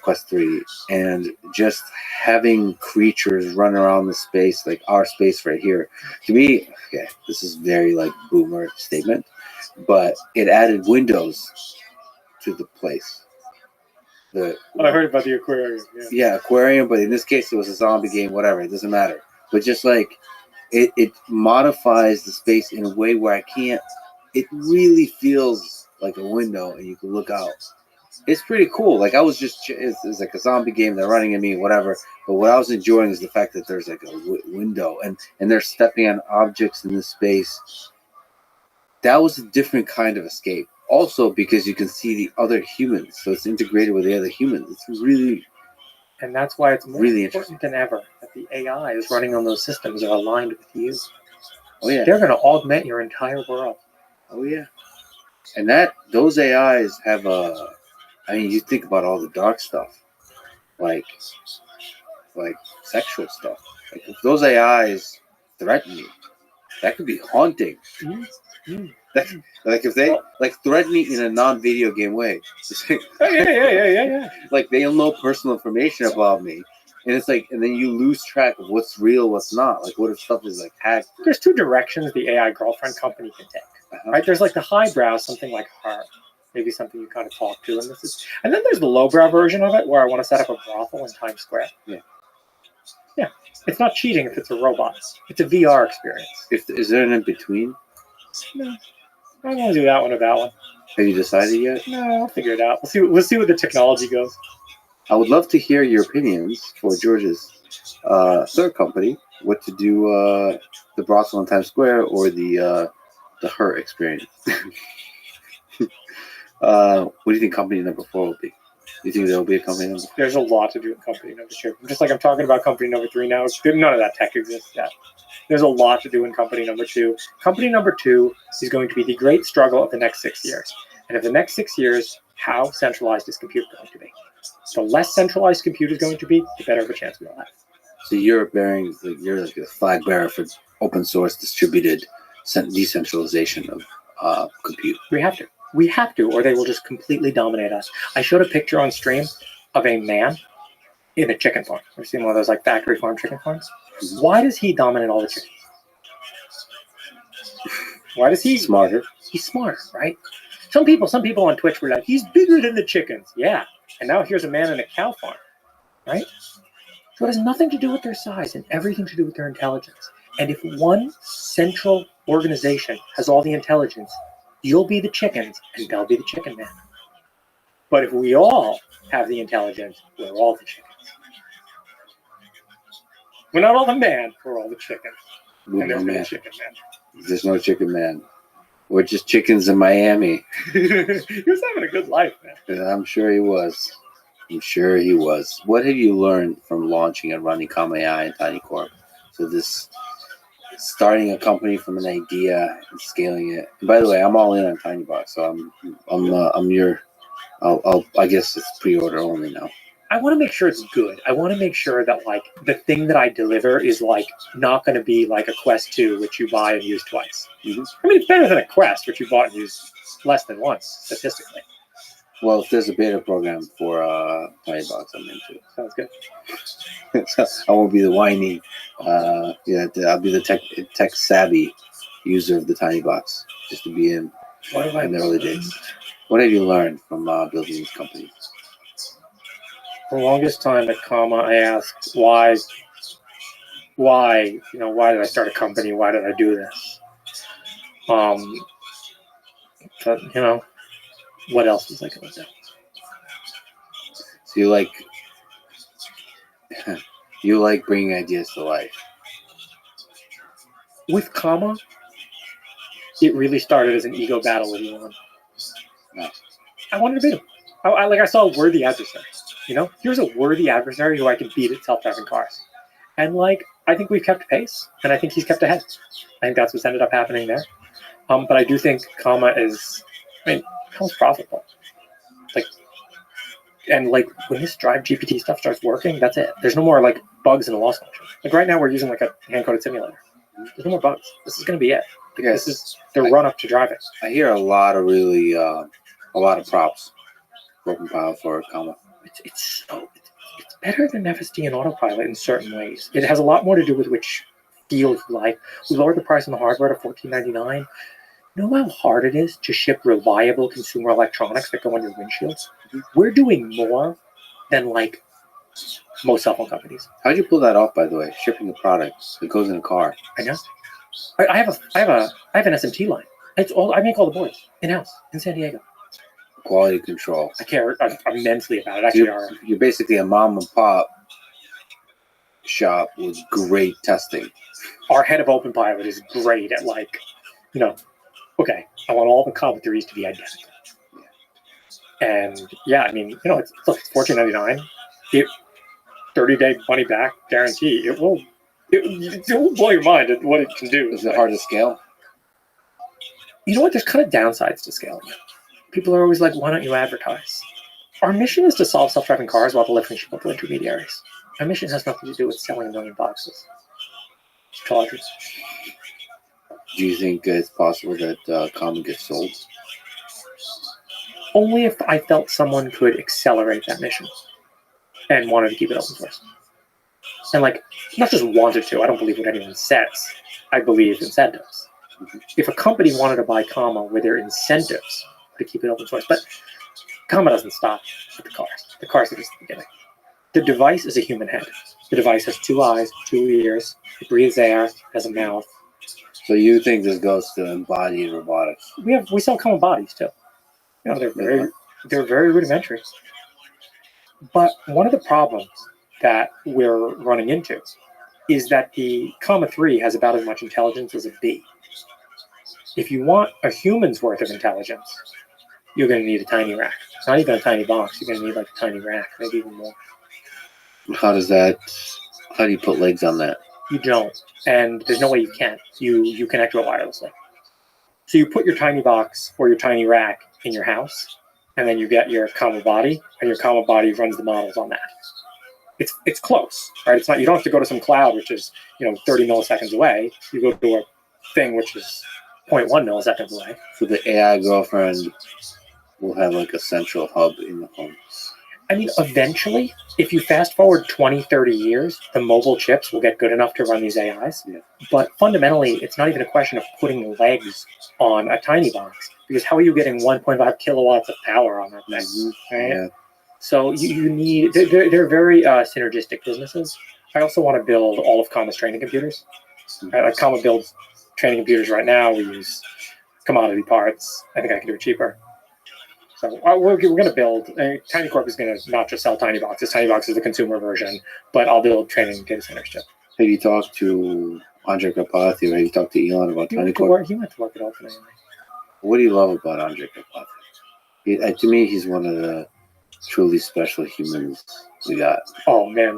Quest 3, and just having creatures run around the space, like our space right here. To me, this is very like boomer statement, but it added windows to the place. I heard about the aquarium. Yeah, aquarium, but in this case it was a zombie game, whatever, it doesn't matter. But just like it modifies the space in a way where it really feels like a window and you can look out. It's pretty cool. Like I was just, it's like a zombie game. They're running at me, whatever. But what I was enjoying is the fact that there's like a window and they're stepping on objects in the space. That was a different kind of escape. Also because you can see the other humans, so it's integrated with the other humans. It's really, and that's why it's more really important than ever that the AI is running on those systems are aligned with you. Oh yeah, they're going to augment your entire world. Oh yeah, and those AIs have a. I mean, you think about all the dark stuff, like sexual stuff. Like if those AIs threaten you, that could be haunting. Like if they threaten me in a non-video game way. Yeah. Like they'll know personal information about me, and it's like, and then you lose track of what's real, what's not. Like what if stuff is like hacked? There's two directions the AI girlfriend company can take. Right? There's like the highbrow, something like her. Maybe something you kind of talk to, and then there's the lowbrow version of it where I want to set up a brothel in Times Square. Yeah. It's not cheating if it's a robot. It's a VR experience. Is there an in between? No, I don't want to do that one or that one. Have you decided yet? No, I'll figure it out. We'll see where the technology goes. I would love to hear your opinions for George's third company. What to do, the brothel in Times Square or the her experience? What do you think company number 4 will be? Do you think there will be a company number 4? There's a lot to do in company number 2. Just like I'm talking about company number 3 now. None of that tech exists yet. There's a lot to do in company number 2. Company number 2 is going to be the great struggle of the next 6 years. And of the next 6 years, how centralized is compute going to be? The less centralized compute is going to be, the better of a chance we'll have. So you're like a flag bearer for open source distributed decentralization of compute. We have to, or they will just completely dominate us. I showed a picture on stream of a man in a chicken farm. I've seen one of those like factory farm chicken farms. Mm-hmm. Why does he dominate all the chickens? Why does he? Smarter. He's smart, right? Some people on Twitch were like, he's bigger than the chickens. Yeah. And now here's a man in a cow farm, right? So it has nothing to do with their size and everything to do with their intelligence. And if one central organization has all the intelligence, you'll be the chickens, and they'll be the chicken man. But if we all have the intelligence, we're all the chickens. We're not all the man, we're all the chickens. And there's no chicken man. There's no chicken man. We're just chickens in Miami. He was having a good life, man. I'm sure he was. What have you learned from launching and running AI and Tiny Corp? So this starting a company from an idea and scaling it. And by the way, I'm all in on TinyBox, so I guess it's pre-order only now. I want to make sure it's good. I want to make sure that like the thing that I deliver is like not going to be like a Quest 2, which you buy and use twice. Mm-hmm. I mean, it's better than a Quest, which you bought and used less than once statistically. Well, if there's a beta program for TinyBox, I'm into it. Sounds good. So I won't be the whiny. I'll be the tech savvy user of the TinyBox, just to be in the early days. What have you learned from building these companies? For the longest time at Comma, I asked why did I start a company? Why did I do this? But what else was I going to do? So you like bringing ideas to life. With Comma, it really started as an ego battle with Elon. Nice. I wanted to beat him. I saw a worthy adversary. Here's a worthy adversary who I can beat at self-driving cars. And I think we've kept pace, and I think he's kept ahead. I think that's what's ended up happening there. But I do think Comma is, Comma's profitable. When this Drive GPT stuff starts working, that's it. There's no more bugs in the loss function. Right now we're using a hand-coded simulator. There's no more bugs. This is going to be it. This is the run-up to driving. I hear a lot of props for compiled for Comma. It's better than FSD and autopilot in certain ways. It has a lot more to do with which feel you like. We lowered the price on the hardware to $14.99. You know how hard it is to ship reliable consumer electronics that go on your windshields? We're doing more than most cell phone companies. How'd you pull that off, by the way? Shipping the product that goes in a car. I know. I have an SMT line. I make all the boards in-house in San Diego. quality control. I care immensely about it. Actually, You're basically a mom and pop shop with great testing. our head of Open Pilot is great at like, okay, I want all the Comet 3s to be identical. And yeah, I mean, it's $14.99. 30-day money back guarantee. It will blow your mind at what it can do. Is it hard to scale? You know what? There's kind of downsides to scaling it. People are always like, why don't you advertise? Our mission is to solve self-driving cars while delivering simple intermediaries. Our mission has nothing to do with selling 1 million boxes. Chargers. Do you think it's possible that Comet gets sold? Only if I felt someone could accelerate that mission and wanted to keep it open source. And not just wanted to. I don't believe what anyone says. I believe incentives. If a company wanted to buy Comma with their incentives to keep it open source, but Comma doesn't stop at the cars. The cars are just the beginning. The device is a human head. The device has 2 eyes, 2 ears, it breathes air, has a mouth. So you think this goes to embodied robotics? We sell Comma bodies too. They're very rudimentary. But one of the problems that we're running into is that the Comma 3 has about as much intelligence as a bee. If you want a human's worth of intelligence, you're going to need a tiny rack. Not even a tiny box. You're going to need a tiny rack, maybe even more. How do you put legs on that? You don't. And there's no way you can. You connect to it wirelessly. So you put your tiny box or your tiny rack in your house, and then you get your Comma body, and your Comma body runs the models on that. It's close, right? It's not. You don't have to go to some cloud, which is 30 milliseconds away. You go to a thing which is 0.1 milliseconds away. So the AI girlfriend will have a central hub in the home. I mean, eventually, if you fast forward 20, 30 years, the mobile chips will get good enough to run these AIs. Yeah. But fundamentally, it's not even a question of putting legs on a tiny box, because how are you getting 1.5 kilowatts of power on that thing? Right? Yeah. So you need, they're very synergistic businesses. I also want to build all of Comma's training computers. Right? Comma builds training computers right now. We use commodity parts. I think I can do it cheaper. So we're going to build, Tiny Corp is going to not just sell tiny boxes. Tiny box is the consumer version, but I'll build training data centers too. Have you talked to Andre Karpathy, or have you talked to Elon about Tiny Corp? He went to work at OpenAI. What do you love about Andre Karpathy? To me, he's one of the truly special humans we got. Oh man,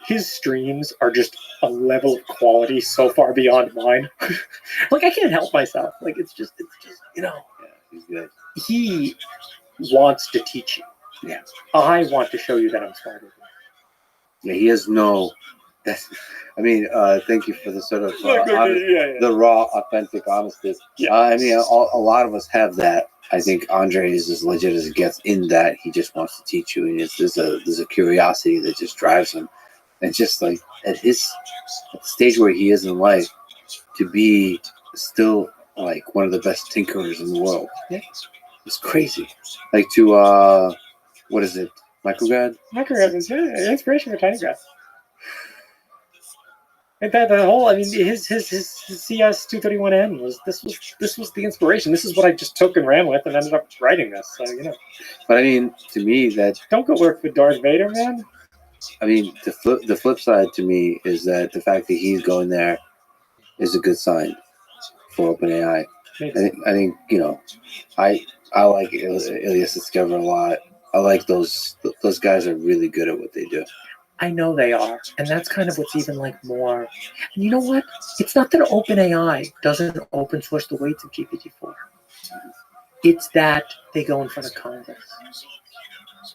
his streams are just a level of quality so far beyond mine. I can't help myself. It's just Yeah, he's good. He wants to teach you. Yeah. I want to show you that I'm smarter than you. Yeah, he has no. Thank you for the sort of the raw, authentic honesty. Yeah. A lot of us have that. I think Andre is as legit as it gets in that he just wants to teach you, and there's a curiosity that just drives him. And just at the stage where he is in life, to be still one of the best tinkerers in the world. Yeah. It's crazy. To what is it? Micrograd? Micrograd is inspiration for Tiny Grad. In fact, his CS 231N was the inspiration. This is what I just took and ran with and ended up writing this. So But to me, that don't go work with Darth Vader, man. The flip side to me is that the fact that he's going there is a good sign for OpenAI. I think I like Ilias Discover a lot. I like those guys are really good at what they do. I know they are, and that's kind of what's even more. And you know what? It's not that OpenAI doesn't open source the weights of GPT-4. It's that they go in front of Congress,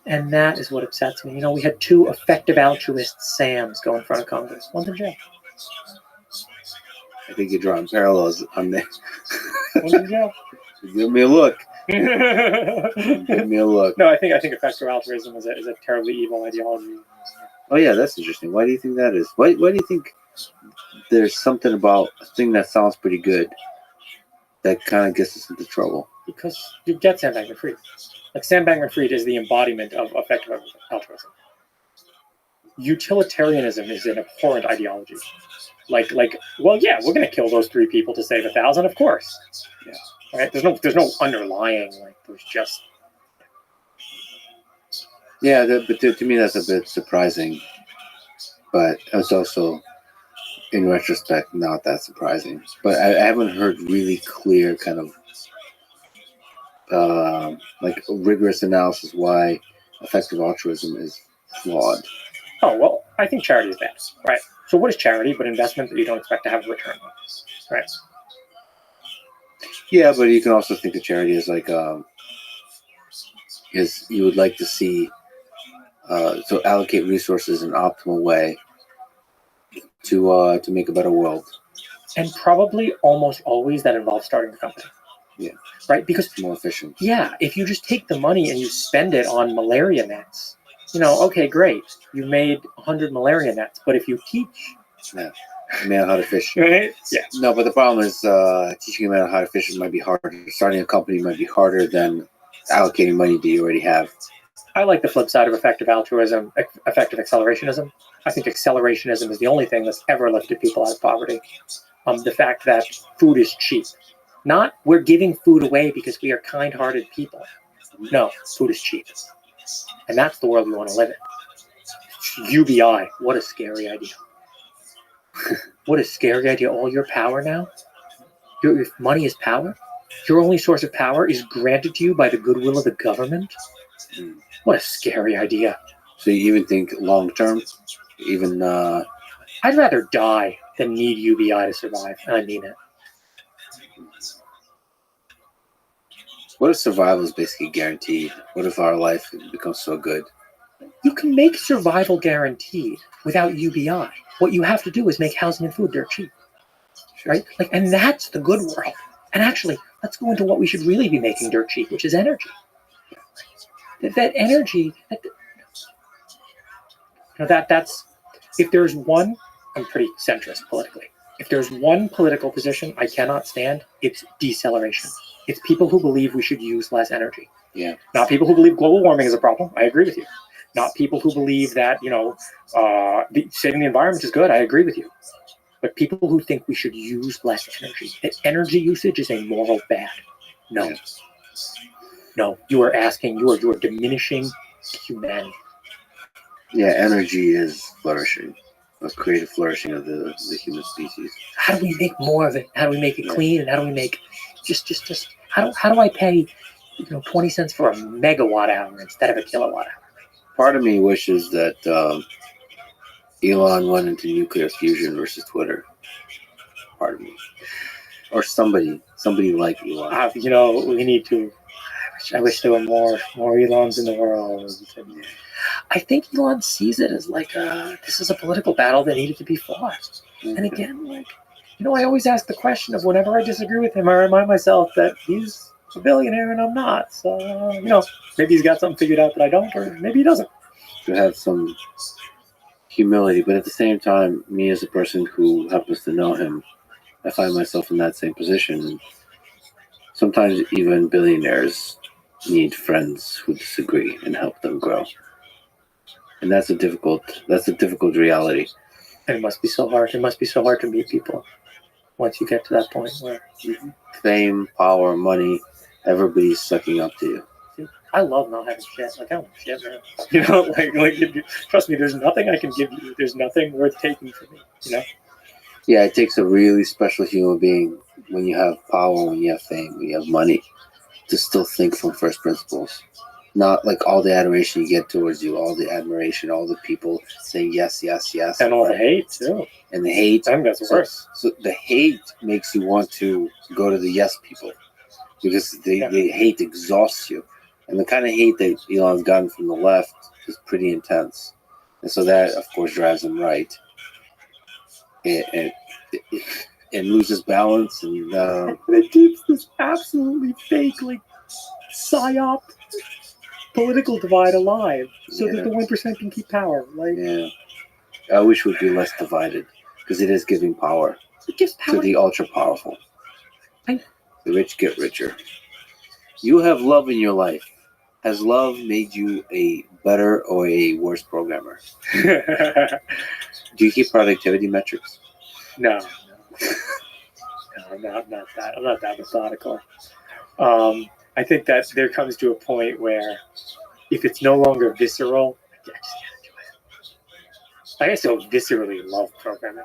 and that is what upsets me. We had 2 effective altruist Sams go in front of Congress. One's in jail. I think you're drawing parallels on there. One's in jail. Give me a look. Give me a look. No, I think effective altruism is a terribly evil ideology. Oh yeah, that's interesting. Why do you think that is? Why do you think there's something about a thing that sounds pretty good that kind of gets us into trouble? Because you get Sam Bankman-Fried. Sam Bankman-Fried is the embodiment of effective altruism. Utilitarianism is an abhorrent ideology. Well, yeah, we're going to kill those 3 people to save 1,000, of course. Yeah. Right? There's no underlying. There's just Yeah, but to me that's a bit surprising. But it's also, in retrospect, not that surprising. But I haven't heard really clear kind of like rigorous analysis why effective altruism is flawed. Oh, well, I think charity is bad, right? So what is charity but investment that you don't expect to have a return on, right? Yeah, but you can also think of charity as like is you would like to see so allocate resources in an optimal way to make a better world. And probably almost always that involves starting a company. Yeah. Right? Because It's more efficient. yeah, if you just take the money and you spend it on malaria nets, okay, great. You made 100 malaria nets, but if you teach, Yeah. A man how to fish. right? Yeah. No, but the problem is teaching a man how to fish might be harder. Starting a company might be harder than allocating money that you already have. I like the flip side of effective altruism, effective accelerationism. I think accelerationism is the only thing that's ever lifted people out of poverty. The fact that food is cheap. Not we're giving food away because we are kind-hearted people. No, food is cheap. And that's the world we want to live in. UBI, what a scary idea. What a scary idea. All your power now? Your money is power? Your only source of power is granted to you by the goodwill of the government? What a scary idea. So you even think long term, even I'd rather die than need UBI to survive. I mean it. what if survival is basically guaranteed? What if our life becomes so good? You can make survival guaranteed without UBI. What you have to do is make housing and food dirt cheap. Right? And that's the good world. And actually, let's go into what we should really be making dirt cheap, which is energy. That energy, that's, if there's one, I'm pretty centrist politically. If there's one political position I cannot stand, it's deceleration. It's people who believe we should use less energy. Yeah. Not people who believe global warming is a problem. I agree with you. Not people who believe that, saving the environment is good. I agree with you. But people who think we should use less energy. That energy usage is a moral bad. No. No. You are diminishing humanity. Yeah, energy is flourishing. A creative flourishing of the human species. How do we make more of it? How do we make it clean? And how do we make just how do I pay 20 cents for a megawatt hour instead of a kilowatt hour? Part of me wishes that Elon went into nuclear fusion versus Twitter. Part of me. Or somebody like Elon. We need to. I wish there were more Elons in the world. I think Elon sees it as like this is a political battle that needed to be fought. And again, I always ask the question of whenever I disagree with him, I remind myself that he's a billionaire and I'm not. So maybe he's got something figured out that I don't, or maybe he doesn't. To have some humility, but at the same time, me as a person who happens to know him, I find myself in that same position. Sometimes even billionaires need friends who disagree and help them grow. And that's a difficult reality. And it must be so hard. It must be so hard to meet people once you get to that point where fame, power, money, everybody's sucking up to you. I love not having shit. I don't have shit, man. Trust me, there's nothing I can give you. There's nothing worth taking from me, Yeah, it takes a really special human being when you have power, when you have fame, when you have money, to still think from first principles. Not like all the adoration you get towards you, all the admiration, all the people saying yes, yes, yes. And all the hate, too. And the hate. I think that's worse. So the hate makes you want to go to the yes people because the hate exhausts you. And the kind of hate that Elon's gotten from the left is pretty intense. And so that, of course, drives him right. It loses balance. And it keeps this absolutely fake, psyop political divide alive so that the 1% can keep power. I wish we'd be less divided because it is giving power to the ultra powerful. The rich get richer. You have love in your life. Has love made you a better or a worse programmer? Do you keep productivity metrics? No, I'm not that. I'm not that methodical. I think that there comes to a point where if it's no longer visceral, I just can't enjoy it. Like, I still viscerally love programming.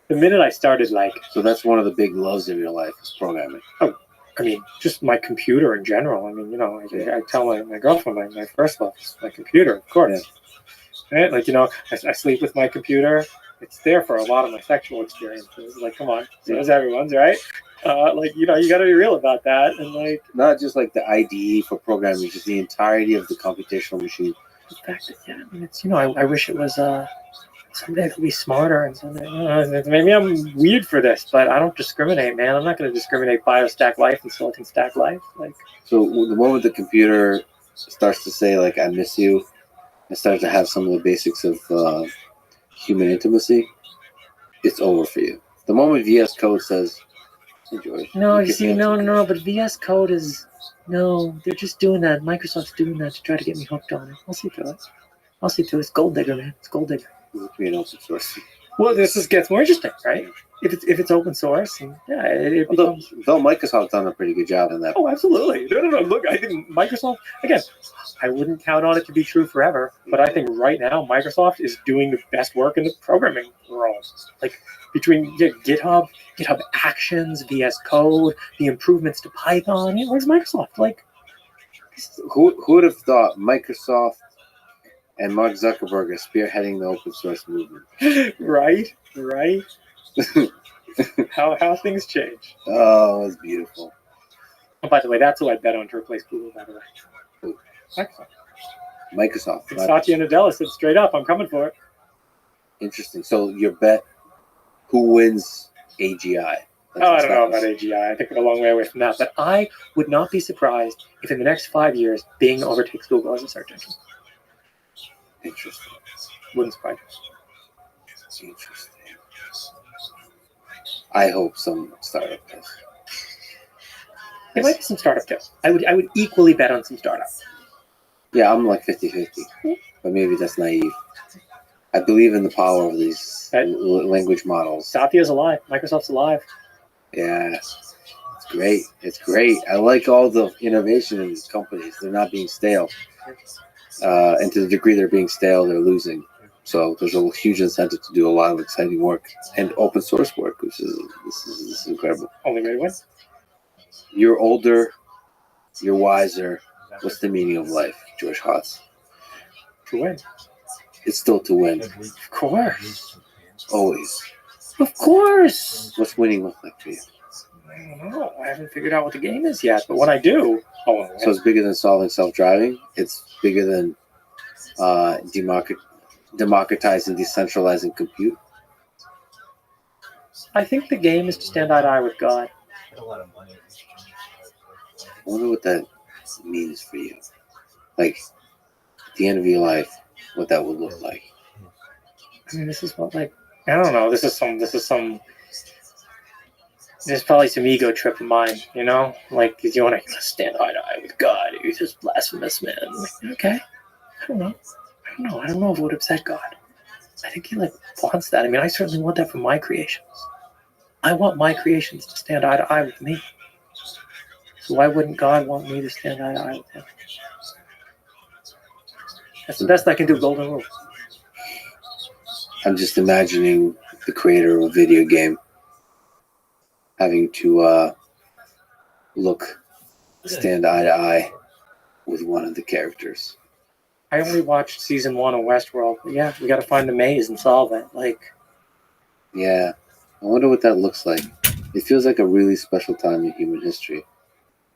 The minute I started, like, So that's one of the big loves of your life is programming. I mean, just my computer in general. I mean, you know, I tell my girlfriend my first love is my computer, of course. Right? Like, you know, I sleep with my computer. It's there for a lot of my sexual experiences. Like, come on, so does everyone's, right? Like, you know, you got to be real about that. And like, Not just like the IDE for programming, just the entirety of the computational machine. the fact that, yeah, I mean, it's, you know, I wish it was someday I could be smarter, and someday, you know, maybe I'm weird for this, but I don't discriminate, man. I'm not going to discriminate BioStack Life and Silicon Stack Life. Like, So the moment the computer starts to say like "I miss you," and starts to have some of the basics of human intimacy, it's over for you. The moment VS Code says, "Hey, George," no, look you at see, me. no, but VS Code is, no, they're just doing that. Microsoft's doing that to try to get me hooked on it. I'll see through it. It's gold digger, man. It's gold digger. Look me an open source. Well, this gets more interesting, right? If it's open source, and yeah, it Although, becomes. though Microsoft's done a pretty good job in that. Oh, absolutely. No. Look, I think Microsoft, again, I wouldn't count on it to be true forever, but I think right now Microsoft is doing the best work in the programming world. Like, between GitHub Actions, VS Code, the improvements to Python, where's Microsoft? Like, Who would have thought Microsoft and Mark Zuckerberg are spearheading the open source movement? right? How things change. Oh, it's beautiful. Oh, by the way, that's who I bet on to replace Google, by the way. Who? Microsoft. Microsoft. And Satya Nadella said straight up, I'm coming for it. Interesting. So your bet, who wins AGI? Oh, I don't know about AGI. I think we're a long way away from that. But I would not be surprised if in the next 5 years, Bing overtakes Google as a search engine. Interesting. Wouldn't surprise me. Interesting. I hope some startup does. There might be some startup too. I would equally bet on some startup. Yeah, I'm like 50-50. But maybe that's naive. I believe in the power of these language models. Satya's alive. Microsoft's alive. Yeah. It's great. It's great. I like all the innovation in these companies. They're not being stale. And to the degree they're being stale, they're losing. So there's a huge incentive to do a lot of exciting work and open source work, which is this is incredible. Only way to win. You're older, you're wiser. What's the meaning of life, George Hotz? To win. It's still to win. Of course. Always. Of course. What's winning look like for you? I don't know. I haven't figured out what the game is yet, but when I do, I want to win. So it's bigger than solving self-driving. It's bigger than democratizing, decentralizing compute. I think the game is to stand eye to eye with God. I wonder what that means for you. Like, at the end of your life, what that would look like. I mean, this is what, like, I don't know. This is probably some ego trip of mine, you know? Like, you want to stand eye to eye with God. You're just blasphemous, man. Like, okay. I don't know if it would upset God. I think he, like, wants that. I mean, I certainly want that for my creations. I want my creations to stand eye to eye with me. So why wouldn't God want me to stand eye to eye with him? That's the best I can do, golden rule. I'm just imagining the creator of a video game having to stand eye to eye with one of the characters. I only watched season 1 of Westworld. But yeah, we got to find the maze and solve it. Like, yeah, I wonder what that looks like. It feels like a really special time in human history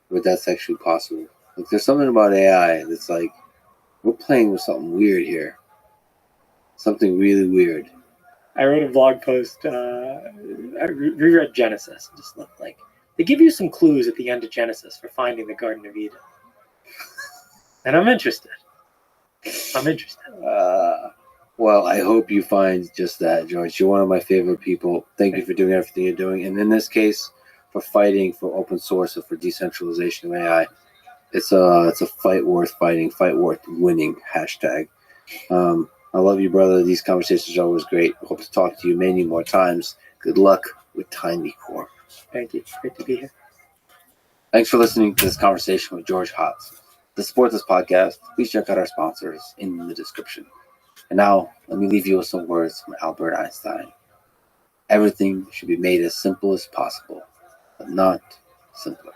where that's actually possible. Like, there's something about AI that's like, we're playing with something weird here. Something really weird. I wrote a blog post. I reread Genesis and just looked like they give you some clues at the end of Genesis for finding the Garden of Eden, and I'm interested. Well, I hope you find just that, George. You're one of my favorite people. Thank you for doing everything you're doing, and in this case, for fighting for open source and for decentralization of AI. It's a fight worth fighting, fight worth winning. #. I love you, brother. These conversations are always great. Hope to talk to you many more times. Good luck with Tiny Core. Thank you. It's great to be here. Thanks for listening to this conversation with George Hotz. To support this podcast, please check out our sponsors in the description. And now, let me leave you with some words from Albert Einstein. Everything should be made as simple as possible, but not simpler.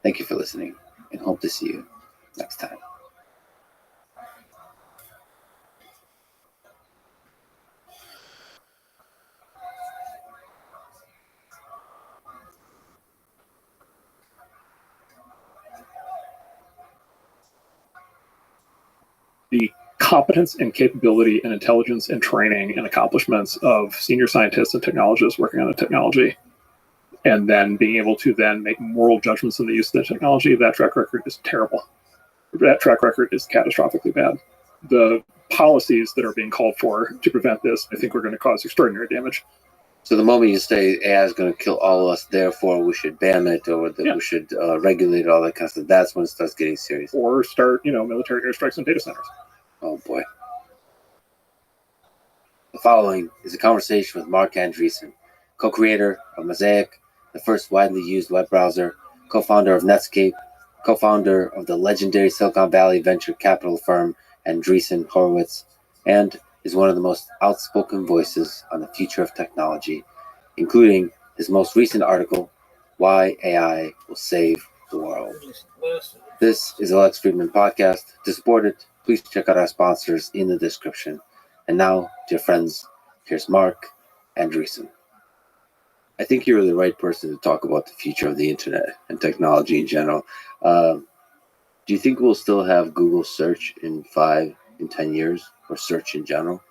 Thank you for listening, and hope to see you next time. The competence and capability and intelligence and training and accomplishments of senior scientists and technologists working on the technology, and then being able to then make moral judgments in the use of the technology, that track record is terrible. That track record is catastrophically bad. The policies that are being called for to prevent this, I think, are going to cause extraordinary damage. So the moment you say AI is going to kill all of us, therefore we should ban it, or that we should regulate it, all that kind of stuff, that's when it starts getting serious. Or start, military airstrikes on data centers. Oh boy. The following is a conversation with Mark Andreessen, co-creator of Mosaic, the first widely used web browser, co-founder of Netscape, co-founder of the legendary Silicon Valley venture capital firm Andreessen Horowitz, and is one of the most outspoken voices on the future of technology, including his most recent article, Why AI Will Save the World. This is a Lex Friedman podcast. To support it, please check out our sponsors in the description. And now, dear friends, here's Mark Andreessen. I think you're the right person to talk about the future of the internet and technology in general. Do you think we'll still have Google search in 5 and 10 years, or search in general?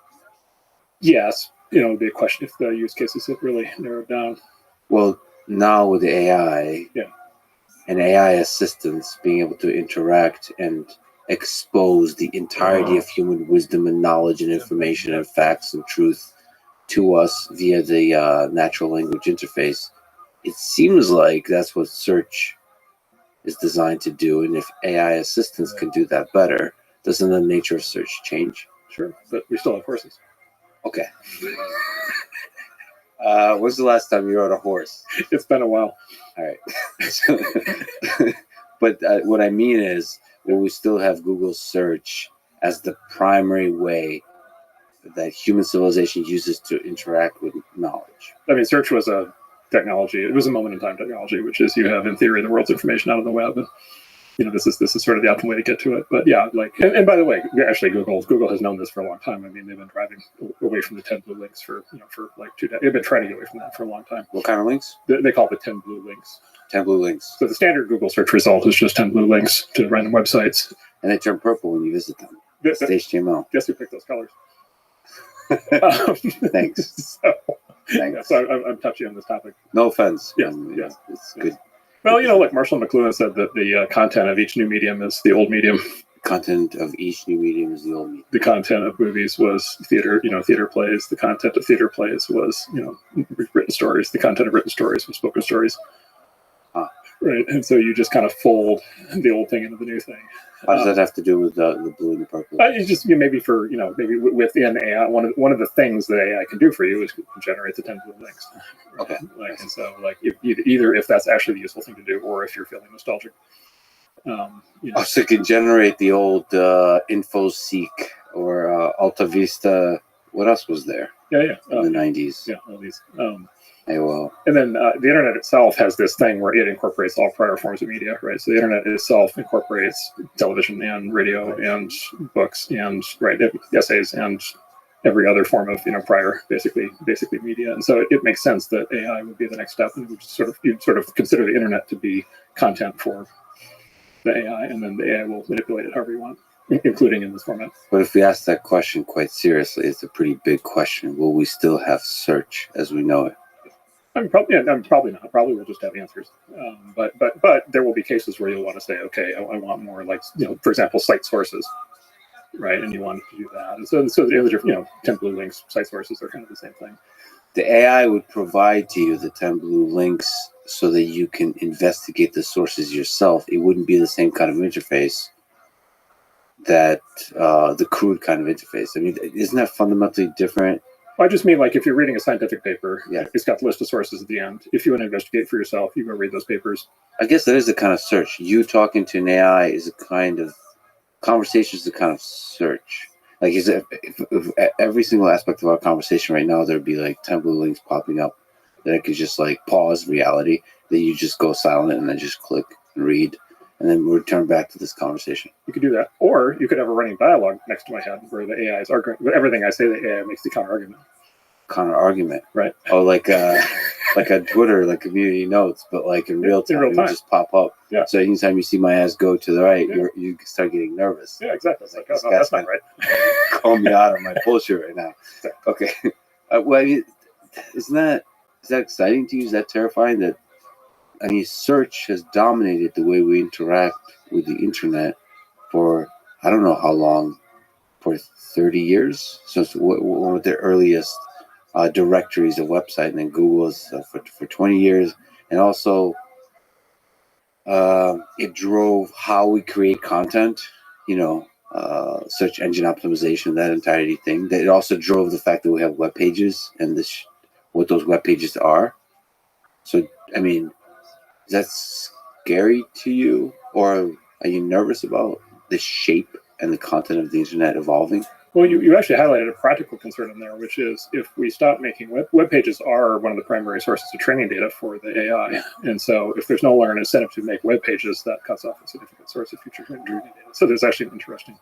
Yes. It'd be a question if the use cases have really narrowed down. Well, now with the AI and AI assistants being able to interact and expose the entirety of human wisdom and knowledge and information and facts and truth to us via the natural language interface, it seems like that's what search is designed to do. And if AI assistants can do that better, doesn't the nature of search change? Sure, but we still have horses. Okay. When's the last time you rode a horse? It's been a while. All right. But what I mean is, will we still have Google search as the primary way that human civilization uses to interact with knowledge? I mean, search was a technology. It was a moment in time technology, which is you have, in theory, the world's information out of the web. And, this is sort of the optimal way to get to it. But yeah, and by the way, actually, Google has known this for a long time. I mean, they've been driving away from the 10 blue links for like 2 decades. They've been trying to get away from that for a long time. What kind of links? They call it the 10 blue links. 10 blue links. So the standard Google search result is just 10 blue links to random websites. And they turn purple when you visit them. It's HTML. Guess who picked those colors? Thanks. Thanks. So I'm touchy on this topic. No offense. Yeah. It's good. Well, look, Marshall McLuhan said that the content of each new medium is the old medium. Content of each new medium is the old medium. The content of movies was theater, theater plays. The content of theater plays was, written stories. The content of written stories was spoken stories. Right, and so you just kind of fold the old thing into the new thing. How does that have to do with the blue and the purple? It's just maybe for maybe within AI, one of the things that AI can do for you is generate the 10 blue links. Okay. And so either if that's actually the useful thing to do, or if you're feeling nostalgic. So it can generate the old InfoSeek or Alta Vista. What else was there? In the 90s. Yeah, all these. AOL. And then the internet itself has this thing where it incorporates all prior forms of media, right? So the internet itself incorporates television and radio and books and essays and every other form of prior basically media. And so it makes sense that AI would be the next step, and you'd sort of consider the internet to be content for the AI, and then the AI will manipulate it however you want, including in this format. But if we ask that question quite seriously, it's a pretty big question. Will we still have search as we know it? Probably not. Probably we'll just have answers. But there will be cases where you'll want to say, okay, I want more, for example, site sources, right? And you want to do that. And so the other, 10 blue links, site sources are kind of the same thing. The AI would provide to you the 10 blue links so that you can investigate the sources yourself. It wouldn't be the same kind of interface that the crude kind of interface. I mean, isn't that fundamentally different I just mean, like, if you're reading a scientific paper, Yeah. it's got the list of sources at the end. If you want to investigate for yourself, you go read those papers. I guess that is the kind of search. You talking to an AI is a kind of conversation, is a kind of search. Like, is it, if every single aspect of our conversation right now, there'd be like 10 blue links popping up that I could just like pause reality, that you just go silent and then just click and read, and then return back to this conversation. You could do that. Or you could have a running dialogue next to my head where the AI is arguing. Everything I say, the AI makes the counter argument. Counter argument. Right. Oh, like a Twitter, like community notes, but like in real time, In real time. it just pop up. Yeah. So anytime you see my ass go to the right, you start getting nervous. Yeah, exactly. It's like, This oh, guy's that's not right. Call me out of my bullshit right now. Okay. Well, I mean, is that exciting to you? Is that terrifying? That, I mean, search has dominated the way we interact with the internet for I don't know how long, for 30 years. So it's one of the earliest directories of website, and then Google's for 20 years, and also it drove how we create content. You know, search engine optimization, that entirety thing. That it also drove the fact that we have web pages and what those web pages are. So, I mean, is that scary to you, or are you nervous about the shape and the content of the internet evolving? Well, you actually highlighted a practical concern in there, which is if we stop making web pages are one of the primary sources of training data for the AI. Yeah. And so if there's no longer an incentive to make web pages, that cuts off a significant source of future training data. So there's actually an interesting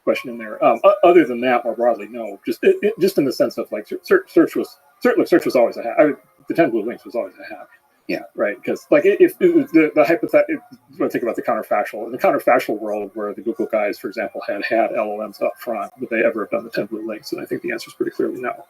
question in there. Other than that, more broadly, no. Just in the sense of like search was always a hack. The 10 blue links was always a hack. Yeah. Right. Because like if the hypothetical, when I think about the counterfactual, in the counterfactual world where the Google guys, for example, had LLMs up front, would they ever have done the 10 blue links? And I think the answer is pretty clearly no.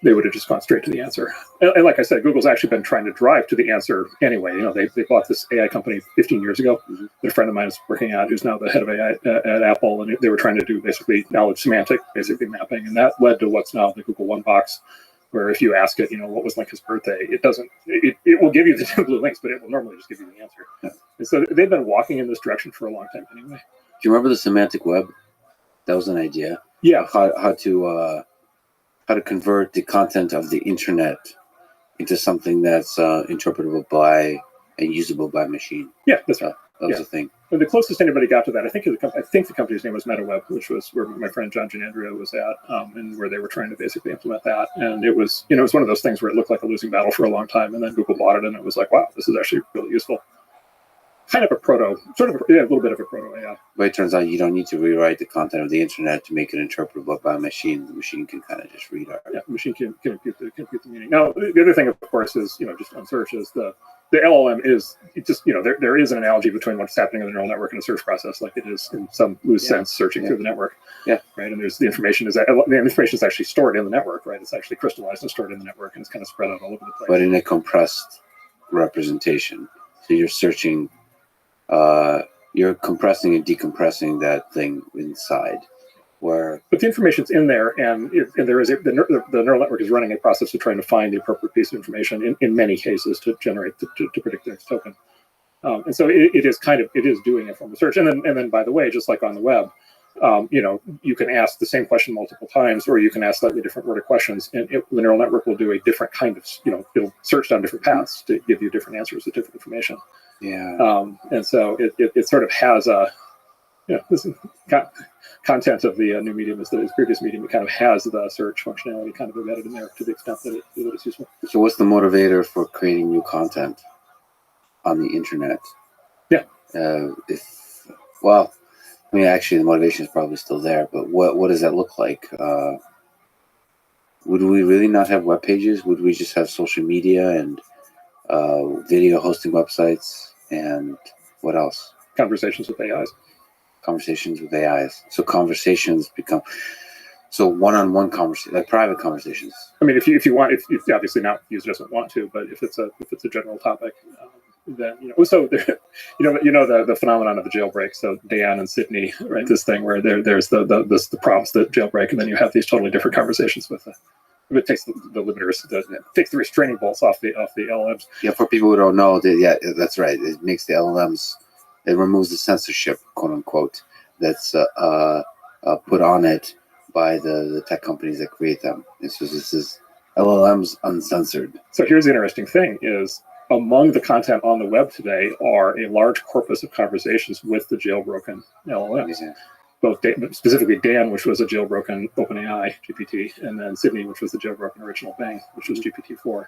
They would have just gone straight to the answer. And like I said, Google's actually been trying to drive to the answer anyway. You know, they bought this AI company 15 years ago. Mm-hmm. That a friend of mine is working at, who's now the head of AI at Apple, and they were trying to do basically knowledge semantic, basically mapping, and that led to what's now the Google One Box, where if you ask it, you know, what was Lincoln's birthday, it will give you the 10 blue links, but it will normally just give you the answer. Yeah. And so they've been walking in this direction for a long time anyway. Do you remember the semantic web? That was an idea. Yeah. How to convert the content of the internet into something that's interpretable by and usable by machine. Yeah, that's right. That was a thing. And the closest anybody got to that, I think the company's name was MetaWeb, which was where my friend John Gianandrea was at, and where they were trying to basically implement that. And it was, you know, it was one of those things where it looked like a losing battle for a long time, and then Google bought it, and it was like, wow, this is actually really useful. Kind of a little bit of a proto AI. But it turns out you don't need to rewrite the content of the internet to make it interpretable by a machine. The machine can kind of just read it. Yeah, the machine can compute the meaning. Now, the other thing, of course, is, you know, just on search is the LLM is just, you know, there is an analogy between what's happening in the neural network and the search process, like it is in some loose sense searching through the network. Yeah. Right. And there's the information is actually stored in the network, right? It's actually crystallized and stored in the network, and it's kind of spread out all over the place. But in a compressed representation. So you're searching, you're compressing and decompressing that thing inside. But the information's in there, and there is the neural network is running a process of trying to find the appropriate piece of information in many cases to generate to predict the next token. And so it is doing a form of search. And then by the way, just like on the web, you know, you can ask the same question multiple times, or you can ask slightly different worded questions, and the neural network will do a different kind of, you know, it'll search down different paths to give you different answers with different information. Yeah. And so it sort of has a, you know, this content of the new medium is the previous medium. It kind of has the search functionality kind of embedded in there to the extent that it's useful. So what's the motivator for creating new content on the internet? Yeah. I mean, actually, the motivation is probably still there, but what does that look like? Would we really not have web pages? Would we just have social media and video hosting websites, and what else? Conversations with AIs. Conversations with AIs. So conversations become one-on-one conversation, like private conversations. I mean, if you want, if obviously not, the user doesn't want to, but if it's a general topic, then, you know. So there, you know the phenomenon of the jailbreak. So Dan and Sydney, right? This thing where there's the prompts that jailbreak, and then you have these totally different conversations with it takes the limiters, takes the restraining bolts off the LLMs. Yeah, for people who don't know, that's right. It makes the LLMs. It removes the censorship, quote unquote, that's put on it by the tech companies that create them. This is LLMs uncensored. So here's the interesting thing is among the content on the web today are a large corpus of conversations with the jailbroken LLMs. Yeah. Both specifically Dan, which was a jailbroken OpenAI GPT, and then Sydney, which was the jailbroken original Bing, which was GPT-4.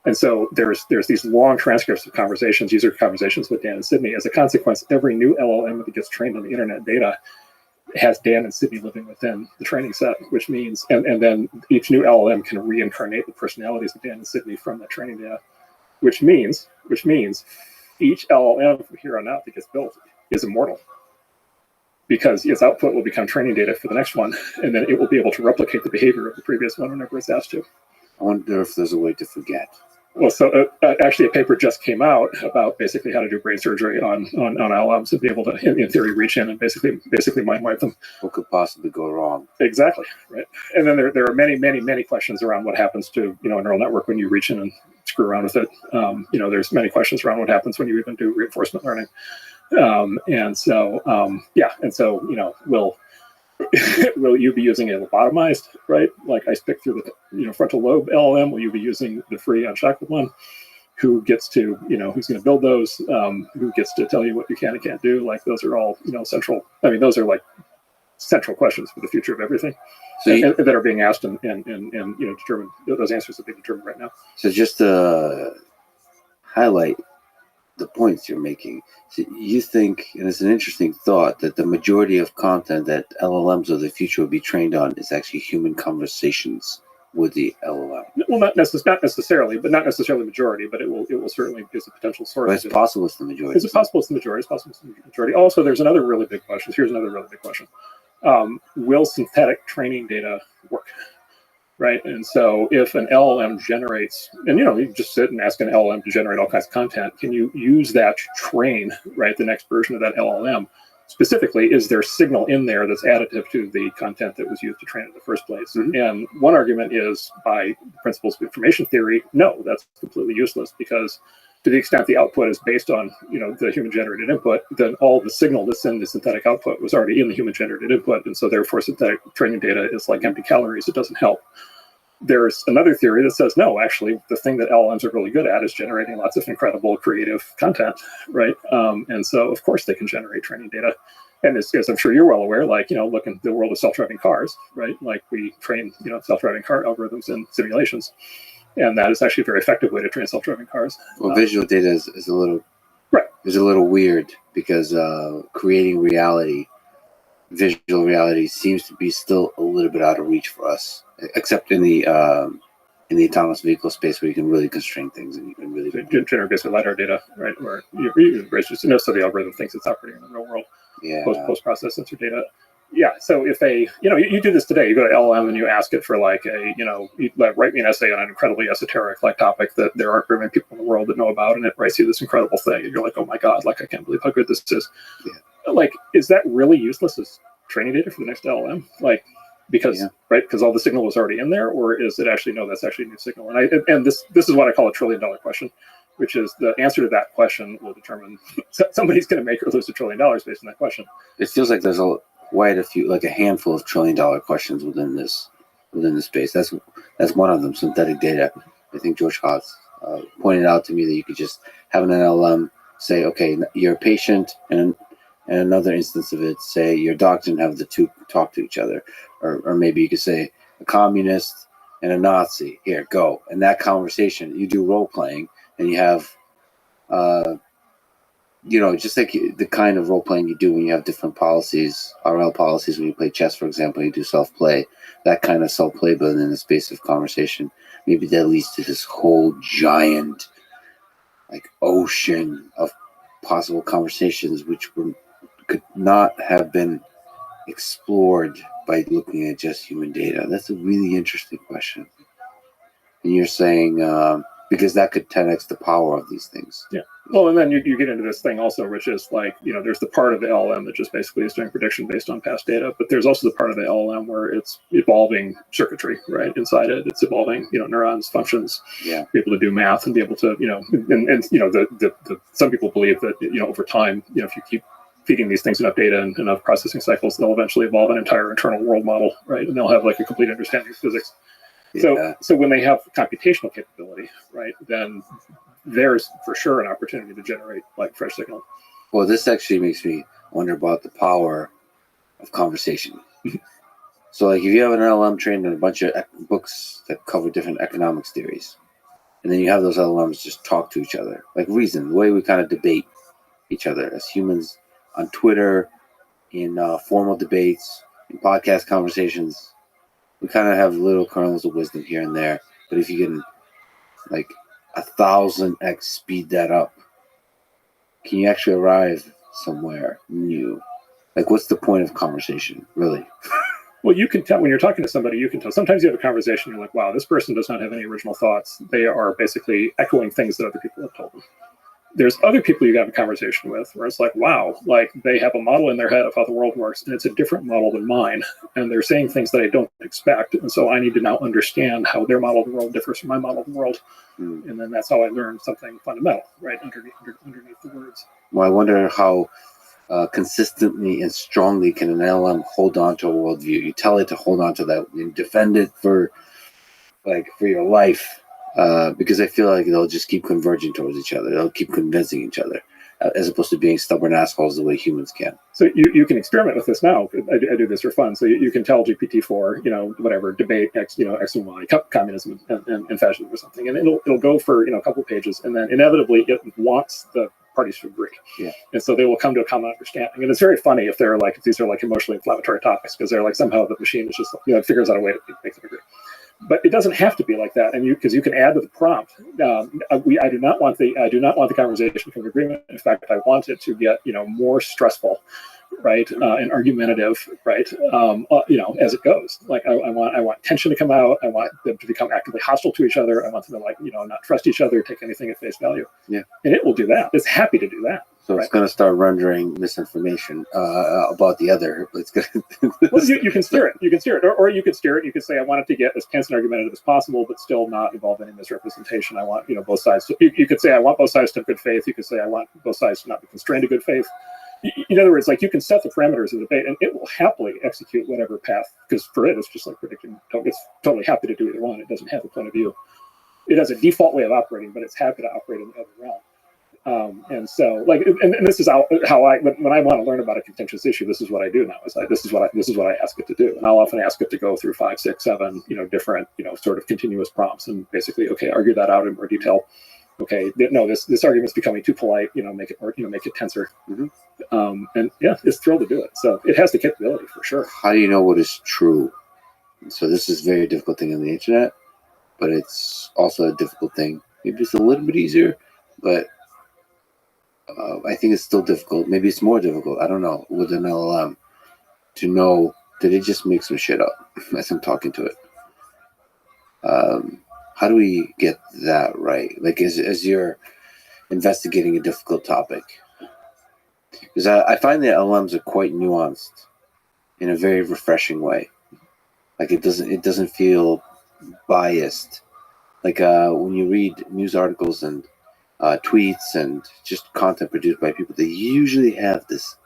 And so there's these long transcripts of conversations, user conversations with Dan and Sydney. As a consequence, every new LLM that gets trained on the internet data has Dan and Sydney living within the training set, which means, and then each new LLM can reincarnate the personalities of Dan and Sydney from that training data, which means each LLM from here on out that gets built is immortal, because its output will become training data for the next one, and then it will be able to replicate the behavior of the previous one whenever it's asked to. I wonder if there's a way to forget. Well, so actually a paper just came out about basically how to do brain surgery on LLMs and be able to, in theory, reach in and basically mind wipe them. What could possibly go wrong? Exactly, right. And then there are many questions around what happens to a neural network when you reach in and screw around with it. There's many questions around what happens when you even do reinforcement learning. Will you be using a lobotomized, right? Like I picked through the frontal lobe LLM? Will you be using the free unshackled one? Who gets to, who's going to build those? Who gets to tell you what you can and can't do? Like those are all, central. I mean, those are like central questions for the future of everything, so that are being asked and determined. Those answers are being determined right now. So just to highlight the points you're making, so you think, and it's an interesting thought, that the majority of content that LLMs of the future will be trained on is actually human conversations with the LLM. Well, not necessarily, but not necessarily majority, but it will certainly is a potential source. But it's possible it's the majority. Is it possible it's the majority? It's possible it's the majority. Also, there's another really big question. Here's another really big question. Will synthetic training data work? Right, and so if an LLM generates, and you just sit and ask an LLM to generate all kinds of content, can you use that to train, right, the next version of that LLM? Specifically, is there signal in there that's additive to the content that was used to train it in the first place? Mm-hmm. And one argument is, by principles of information theory, no, that's completely useless, because to the extent the output is based on the human generated input, then all the signal that's in the synthetic output was already in the human generated input, and so therefore synthetic training data is like empty calories. It doesn't help. There's another theory that says, no, actually, the thing that LLMs are really good at is generating lots of incredible creative content, right? And so, of course, they can generate training data. And as I'm sure you're well aware, like, look in the world of self-driving cars, right? Like we train, self-driving car algorithms in simulations. And that is actually a very effective way to train self-driving cars. Well, visual data is a little weird, because creating visual reality seems to be still a little bit out of reach for us, except in the autonomous vehicle space, where you can really constrain things and you can really generate basically LiDAR data, right? Where so the algorithm thinks it's operating in the real world. Yeah. Post-process sensor data. Yeah, so if you do this today, you go to LLM and you ask it for like write me an essay on an incredibly esoteric topic that there aren't very many people in the world that know about, and it writes you this incredible thing, and you're like, oh my God, I can't believe how good this is. Yeah. Like, is that really useless as training data for the next LLM? Because all the signal was already in there, or is it actually, no, that's actually a new signal? And this is what I call a $1 trillion question, which is the answer to that question will determine somebody's going to make or lose $1 trillion based on that question. It feels like there's quite a few, like a handful of $1 trillion questions within this space. That's one of them, synthetic data. I think George Hotz pointed out to me that you could just have an LLM say, okay, you're a patient, and another instance of it, say your doctor, and have the two talk to each other. Or maybe you could say a communist and a Nazi. Here, go. And that conversation, you do role playing, and you have just like the kind of role playing you do when you have different policies, RL policies, when you play chess, for example, you do self-play, that kind of self-play, but in the space of conversation, maybe that leads to this whole giant ocean of possible conversations, which could not have been explored by looking at just human data. That's a really interesting question. And you're saying, because that could 10x the power of these things. Yeah. Well, and then you get into this thing also, which is there's the part of the LLM that just basically is doing prediction based on past data, but there's also the part of the LLM where it's evolving circuitry, right? Inside it, it's evolving, neurons, functions, be able to do math and be able to, some people believe that, over time, if you keep feeding these things enough data and enough processing cycles, they'll eventually evolve an entire internal world model, right? And they'll have like a complete understanding of physics. Yeah. So when they have computational capability, right, then there's for sure an opportunity to generate like fresh signal. Well, this actually makes me wonder about the power of conversation. So, like, if you have an LLM trained on a bunch of books that cover different economics theories, and then you have those LLMs just talk to each other, like reason, the way we kind of debate each other as humans on Twitter, in formal debates, in podcast conversations, we kind of have little kernels of wisdom here and there. But if you can, like, 1,000x speed that up, can you actually arrive somewhere new? Like, what's the point of conversation, really? Well, you can tell when you're talking to somebody, you can tell. Sometimes you have a conversation, you're like, wow, this person does not have any original thoughts. They are basically echoing things that other people have told them. There's other people you have a conversation with where it's like, wow, like they have a model in their head of how the world works, and it's a different model than mine. And they're saying things that I don't expect. And so I need to now understand how their model of the world differs from my model of the world. And then that's how I learn something fundamental, right, underneath the words. Well, I wonder how consistently and strongly can an LLM hold on to a worldview. You tell it to hold on to that and defend it for your life, because I feel like they'll just keep converging towards each other. They'll keep convincing each other, as opposed to being stubborn assholes the way humans can. So you can experiment with this now. I do this for fun. So you can tell GPT-4, whatever, debate X, X and Y, communism and fascism or something, and it'll go for a couple pages, and then inevitably it wants the parties to agree. Yeah. And so they will come to a common understanding. And it's very funny if these are like emotionally inflammatory topics, because they're like somehow the machine is just it figures out a way to make them agree. But it doesn't have to be like that, and because you can add to the prompt. I do not want the conversation from agreement. In fact, I want it to get more stressful, right, and argumentative, right, as it goes. Like I want tension to come out. I want them to become actively hostile to each other. I want them to not trust each other, take anything at face value. Yeah, and it will do that. It's happy to do that. So it's going to start rendering misinformation about the other. It's going to. Well, you can steer it. You can steer it, or you could steer it. You could say, I want it to get as tense and argumentative as possible, but still not involve any misrepresentation. I want both sides. You could say, I want both sides to have good faith. You could say, I want both sides to not be constrained to good faith. In other words, like you can set the parameters of the debate, and it will happily execute whatever path. Because for it, it's just like predicting. It's totally happy to do either one. It doesn't have a point of view. It has a default way of operating, but it's happy to operate in the other realm. And so, and this is how when I want to learn about a contentious issue, this is what I do now. This is what I ask it to do, and I'll often ask it to go through 5, 6, 7, different, sort of continuous prompts, and basically, okay, argue that out in more detail. Okay, no, this argument's becoming too polite. Make it more, make it tenser. Mm-hmm. And yeah, it's thrilled to do it. So it has the capability for sure. How do you know what is true? So this is a very difficult thing on the internet, but it's also a difficult thing. Maybe it's a little bit easier, but I think it's still difficult. Maybe it's more difficult. I don't know, with an LLM to know that it just makes some shit up as I'm talking to it. How do we get that right? Like, as you're investigating a difficult topic, because I find that LLMs are quite nuanced in a very refreshing way. Like it doesn't feel biased. Like when you read news articles and tweets and just content produced by people, they usually have this.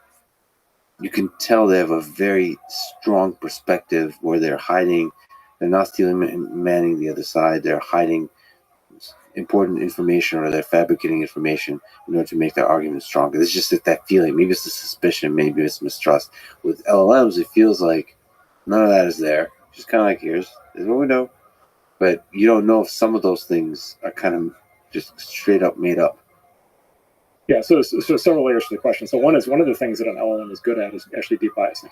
You can tell they have a very strong perspective where they're hiding. They're not stealing manning the other side. They're hiding important information, or they're fabricating information in order to make their argument stronger. It's just that feeling. Maybe it's a suspicion. Maybe it's mistrust. With LLMs, it feels like none of that is there. Just kind of like, here's what we know. But you don't know if some of those things are kind of just straight up made up. Yeah, so several layers to the question. So one of the things that an LLM is good at is actually deep biasing.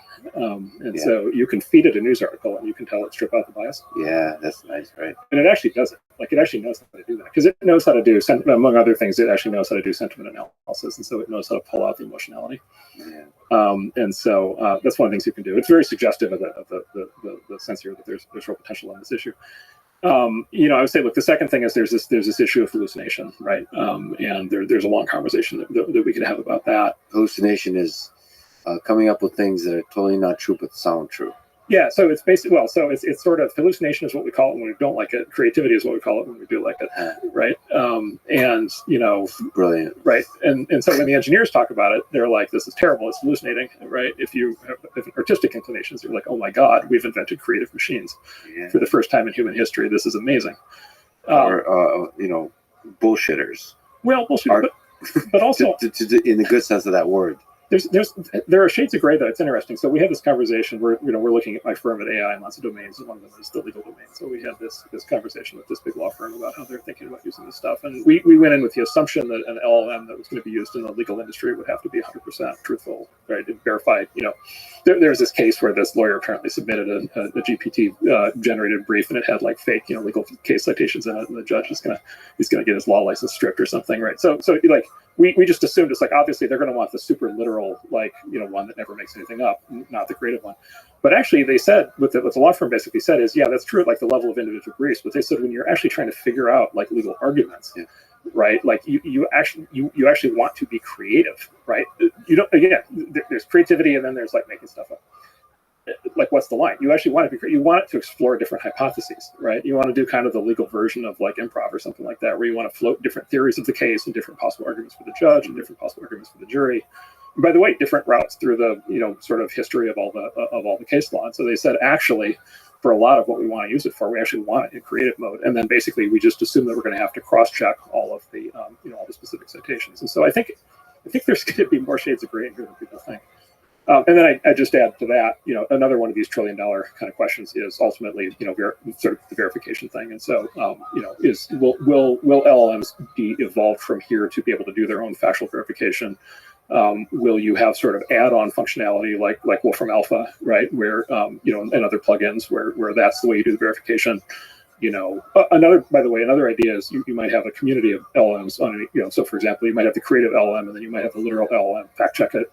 So you can feed it a news article and you can tell it strip out the bias. Yeah, that's nice, right? And it actually does it. Like it actually knows how to do that, because it knows how to do, among other things, it actually knows how to do sentiment analysis, and so it knows how to pull out the emotionality. Yeah. And so that's one of the things you can do. It's very suggestive of the sense here that there's real potential on this issue. I would say, look, the second thing is there's this issue of hallucination, right? And there's a long conversation that we could have about that. Hallucination is coming up with things that are totally not true but sound true. Yeah, so it's basically, well, so it's sort of hallucination is what we call it when we don't like it. Creativity is what we call it when we do like it, right? And Brilliant. right? And so when the engineers talk about it, they're like, "This is terrible. It's hallucinating," right? If you have artistic inclinations, you're like, "Oh my God, we've invented creative machines for the first time in human history. This is amazing." Or bullshitters. Well, bullshit, but also in the good sense of that word. There are shades of gray though. It's interesting. So we had this conversation. We're looking at my firm at AI and lots of domains, and one of them is the legal domain. So we had this conversation with this big law firm about how they're thinking about using this stuff, and we went in with the assumption that an LLM that was going to be used in the legal industry would have to be 100% truthful, right? And verified. There's this case where this lawyer apparently submitted a GPT generated brief, and it had like fake legal case citations in it, and the judge is gonna get his law license stripped or something, right? So like. We just assumed it's like, obviously they're going to want the super literal, one that never makes anything up, not the creative one. But actually they said, what the law firm basically said is, yeah, that's true at like the level of individual briefs. But they said when you're actually trying to figure out like legal arguments, right? Like you actually want to be creative, right? You don't, again, there's creativity and then there's like making stuff up. Like, what's the line? You actually want to be, you want it to explore different hypotheses, right? You want to do kind of the legal version of like improv or something like that, where you want to float different theories of the case and different possible arguments for the judge and different possible arguments for the jury. And by the way, different routes through the sort of history of all the case law. And so they said, actually, for a lot of what we want to use it for, we actually want it in creative mode. And then basically we just assume that we're going to have to cross-check all of the all the specific citations. And so I think there's going to be more shades of gray in here than people think. And then I just add to that, another one of these $1 trillion kind of questions is ultimately, sort of the verification thing. And so, will LLMs be evolved from here to be able to do their own factual verification? Will you have sort of add-on functionality like Wolfram Alpha, right? Where, and other plugins where that's the way you do the verification. Another idea is you might have a community of LLMs on, so for example, you might have the creative LLM and then you might have the literal LLM fact check it.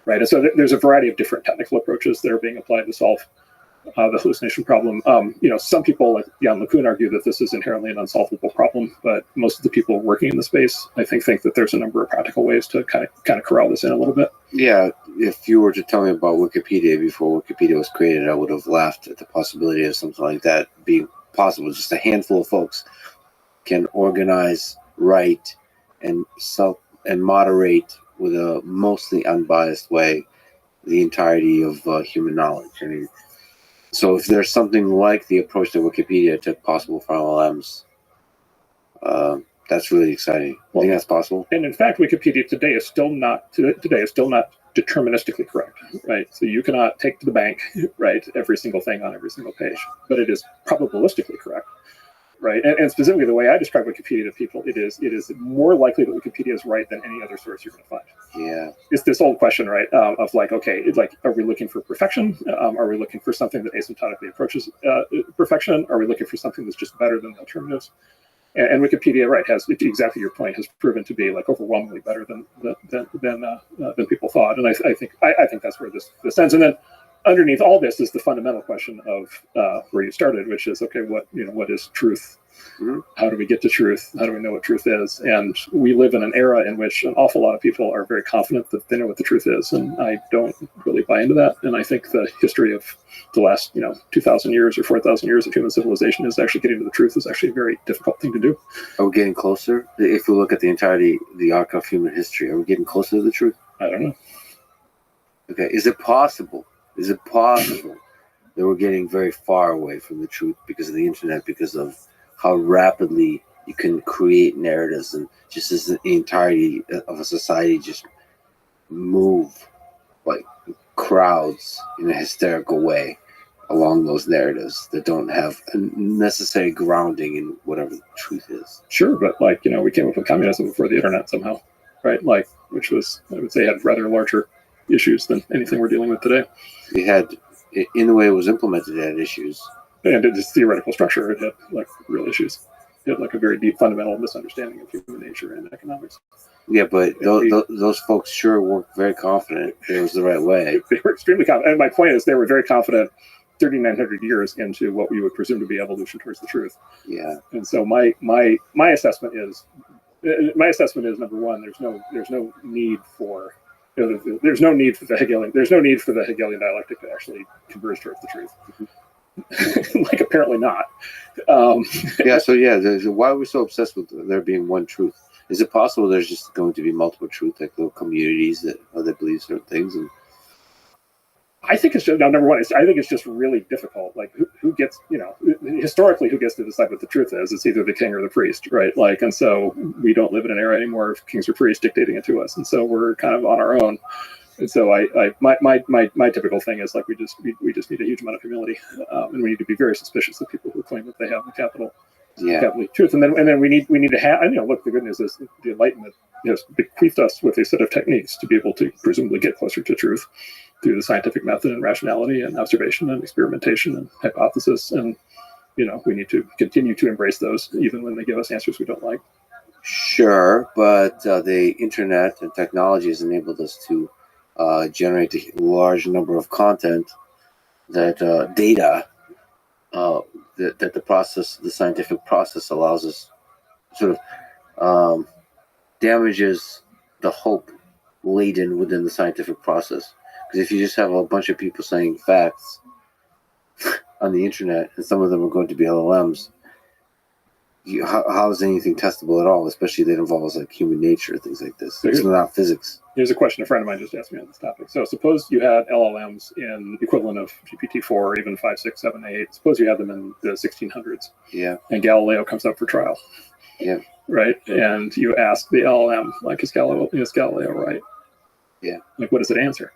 Right, and so there's a variety of different technical approaches that are being applied to solve the hallucination problem. Some people like Jan LeCun argue that this is inherently an unsolvable problem, but most of the people working in the space, I think that there's a number of practical ways to kind of corral this in a little bit. Yeah, if you were to tell me about Wikipedia before Wikipedia was created, I would have laughed at the possibility of something like that being possible. Just a handful of folks can organize, write, and moderate with a mostly unbiased way the entirety of human knowledge. I mean, so if there's something like the approach that Wikipedia took possible for LLMs, that's really exciting. I think that's possible. And in fact, Wikipedia today is still not deterministically correct, right? So you cannot take to the bank, right, every single thing on every single page, but it is probabilistically correct. Right, and specifically the way I describe Wikipedia to people, it is more likely that Wikipedia is right than any other source you're going to find. Yeah, it's this old question, right? Of like, okay, are we looking for perfection? Are we looking for something that asymptotically approaches perfection? Are we looking for something that's just better than the alternatives? And Wikipedia, right, has exactly your point, has proven to be like overwhelmingly better than people thought. And I think that's where this ends. And then underneath all this is the fundamental question of where you started, which is, okay, what is truth? Mm-hmm. How do we get to truth? How do we know what truth is? And we live in an era in which an awful lot of people are very confident that they know what the truth is. And I don't really buy into that. And I think the history of the last, 2,000 years or 4,000 years of human civilization is actually getting to the truth is actually a very difficult thing to do. Are we getting closer? If we look at the entirety, the arc of human history, are we getting closer to the truth? I don't know. Okay. Is it possible that we're getting very far away from the truth because of the internet, because of how rapidly you can create narratives and just as the entirety of a society just move like crowds in a hysterical way along those narratives that don't have a necessary grounding in whatever the truth is? Sure, but we came up with communism before the internet somehow, right? Which was, I would say, had rather larger issues than anything we're dealing with today. It had, in the way it was implemented, it had issues. And its theoretical structure, it had real issues. It had a very deep fundamental misunderstanding of human nature and economics. Yeah, but those folks sure were very confident it was the right way. They were extremely confident. And my point is, they were very confident 3,900 years into what we would presume to be evolution towards the truth. Yeah. And so my assessment is number one, there's no need for there's no need for the Hegelian dialectic to actually converge towards the truth. Like apparently not. So why are we so obsessed with there being one truth? Is it possible there's just going to be multiple truths, like little communities that believe certain things? And I think it's just number one. I think it's just really difficult. Like who gets, historically, who gets to decide what the truth is? It's either the king or the priest, right? Like, and so we don't live in an era anymore of kings or priests dictating it to us, and so we're kind of on our own. And so my typical thing is like we just need a huge amount of humility, and we need to be very suspicious of people who claim that they have the capital truth. And then we need to have. Look, the good news is the Enlightenment has bequeathed us with a set of techniques to be able to presumably get closer to truth through the scientific method and rationality and observation and experimentation and hypothesis. And we need to continue to embrace those even when they give us answers we don't like. Sure, but the internet and technology has enabled us to generate a large number of content that data that the scientific process allows us sort of damages the hope laden within the scientific process. Because if you just have a bunch of people saying facts on the internet, and some of them are going to be LLMs, how is anything testable at all? Especially that involves like human nature, things like this. It's not physics. Here's a question a friend of mine just asked me on this topic. So suppose you had LLMs in the equivalent of GPT-4 or even 5, 6, 7, 8. Suppose you had them in the 1600s. Yeah. And Galileo comes up for trial. Yeah. Right. And you ask the LLM, like, is Galileo right? Yeah. Like, what does it answer?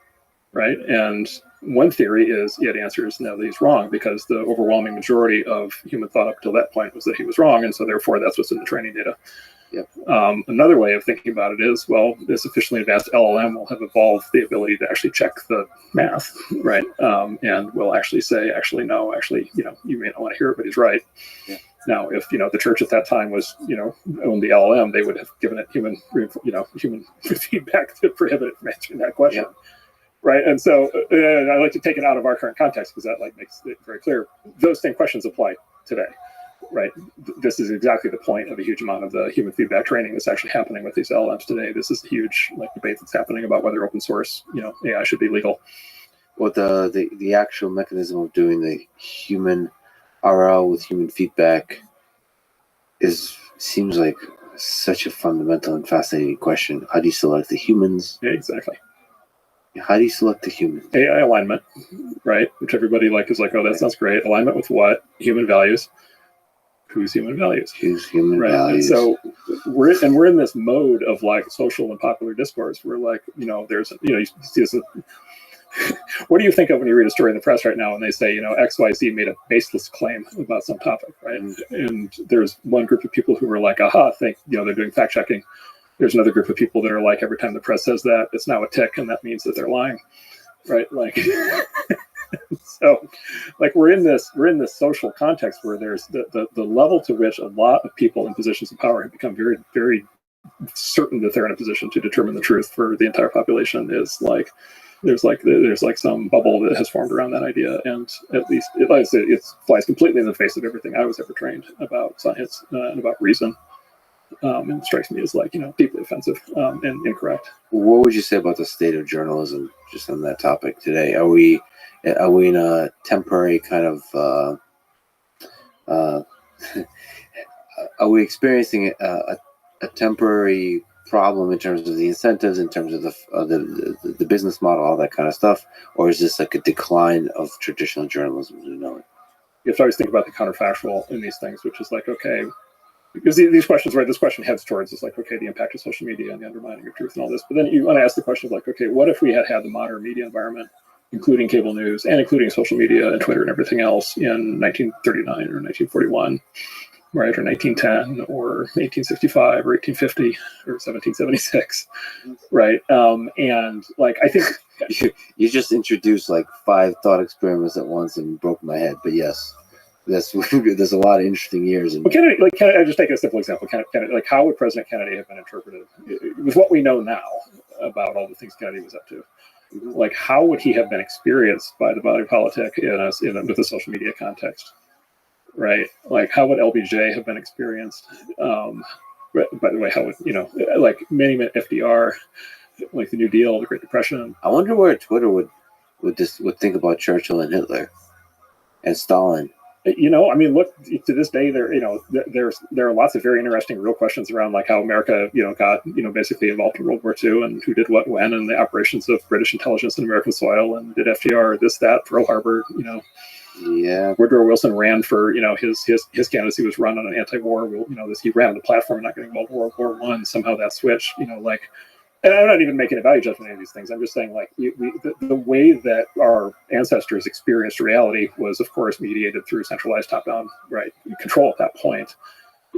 Right. And one theory is it answers no, that he's wrong because the overwhelming majority of human thought up till that point was that he was wrong. And so therefore that's what's in the training data. Yep. Another way of thinking about it is, well, this sufficiently advanced LLM will have evolved the ability to actually check the math, right? And will actually say, actually, no, actually, you may not want to hear it, but he's right. Yeah. Now, if the church at that time was, owned the LLM, they would have given it human feedback to prohibit it from answering that question. Yeah. Right. And so I like to take it out of our current context because that makes it very clear. Those same questions apply today. Right. This is exactly the point of a huge amount of the human feedback training that's actually happening with these LLMs today. This is a huge debate that's happening about whether open source, AI should be legal. Well, the actual mechanism of doing the human RL with human feedback seems like such a fundamental and fascinating question. How do you select the humans? Yeah, exactly. How do you select the human? AI alignment, right? Which everybody is like, oh, that sounds great. Alignment with what? Human values. Whose human values? Whose human values? And so we're in this mode of social and popular discourse. We're like, there's you see this. What do you think of when you read a story in the press right now and they say, XYZ made a baseless claim about some topic, right? And there's one group of people who are like, aha, they're doing fact checking. There's another group of people that are like, every time the press says that, it's now a tick, and that means that they're lying, right? So, we're in this social context where there's the level to which a lot of people in positions of power have become very, very certain that they're in a position to determine the truth for the entire population is there's some bubble that has formed around that idea, and at least it flies completely in the face of everything I was ever trained about science and about reason. And it strikes me as deeply offensive and incorrect. What would you say about the state of journalism, just on that topic today? Are we in a temporary kind of are we experiencing a temporary problem in terms of the incentives, in terms of the business model, all that kind of stuff, or is this like a decline of traditional journalism as we know it? You have to always think about the counterfactual in these things, which is okay. Because these questions, right, this question heads towards is okay, the impact of social media and the undermining of truth and all this. But then you want to ask the question of okay, what if we had the modern media environment, including cable news and including social media and Twitter and everything else in 1939 or 1941, right, or 1910 or 1865 or 1850 or 1776, right? And I think you just introduced 5 thought experiments at once and broke my head. But yes. There's a lot of interesting years. Well, Kennedy, I just take a simple example. Kennedy, how would President Kennedy have been interpreted with what we know now about all the things Kennedy was up to? How would he have been experienced by the body politic with the social media context? Right? How would LBJ have been experienced? By the way, how would many FDR? like the New Deal, the Great Depression. I wonder where Twitter would think about Churchill and Hitler and Stalin. You know, I mean, look, to this day, there are lots of very interesting real questions around like how America, got, basically involved in World War II and who did what when, and the operations of British intelligence in American soil, and did FDR this, that, Pearl Harbor, Yeah. Woodrow Wilson ran for, his candidacy was run on an anti-war, he ran on the platform not getting involved in World War I. Somehow that switched, and I'm not even making a value judgment of these things. I'm just saying, like, the way that our ancestors experienced reality was, of course, mediated through centralized top-down control at that point.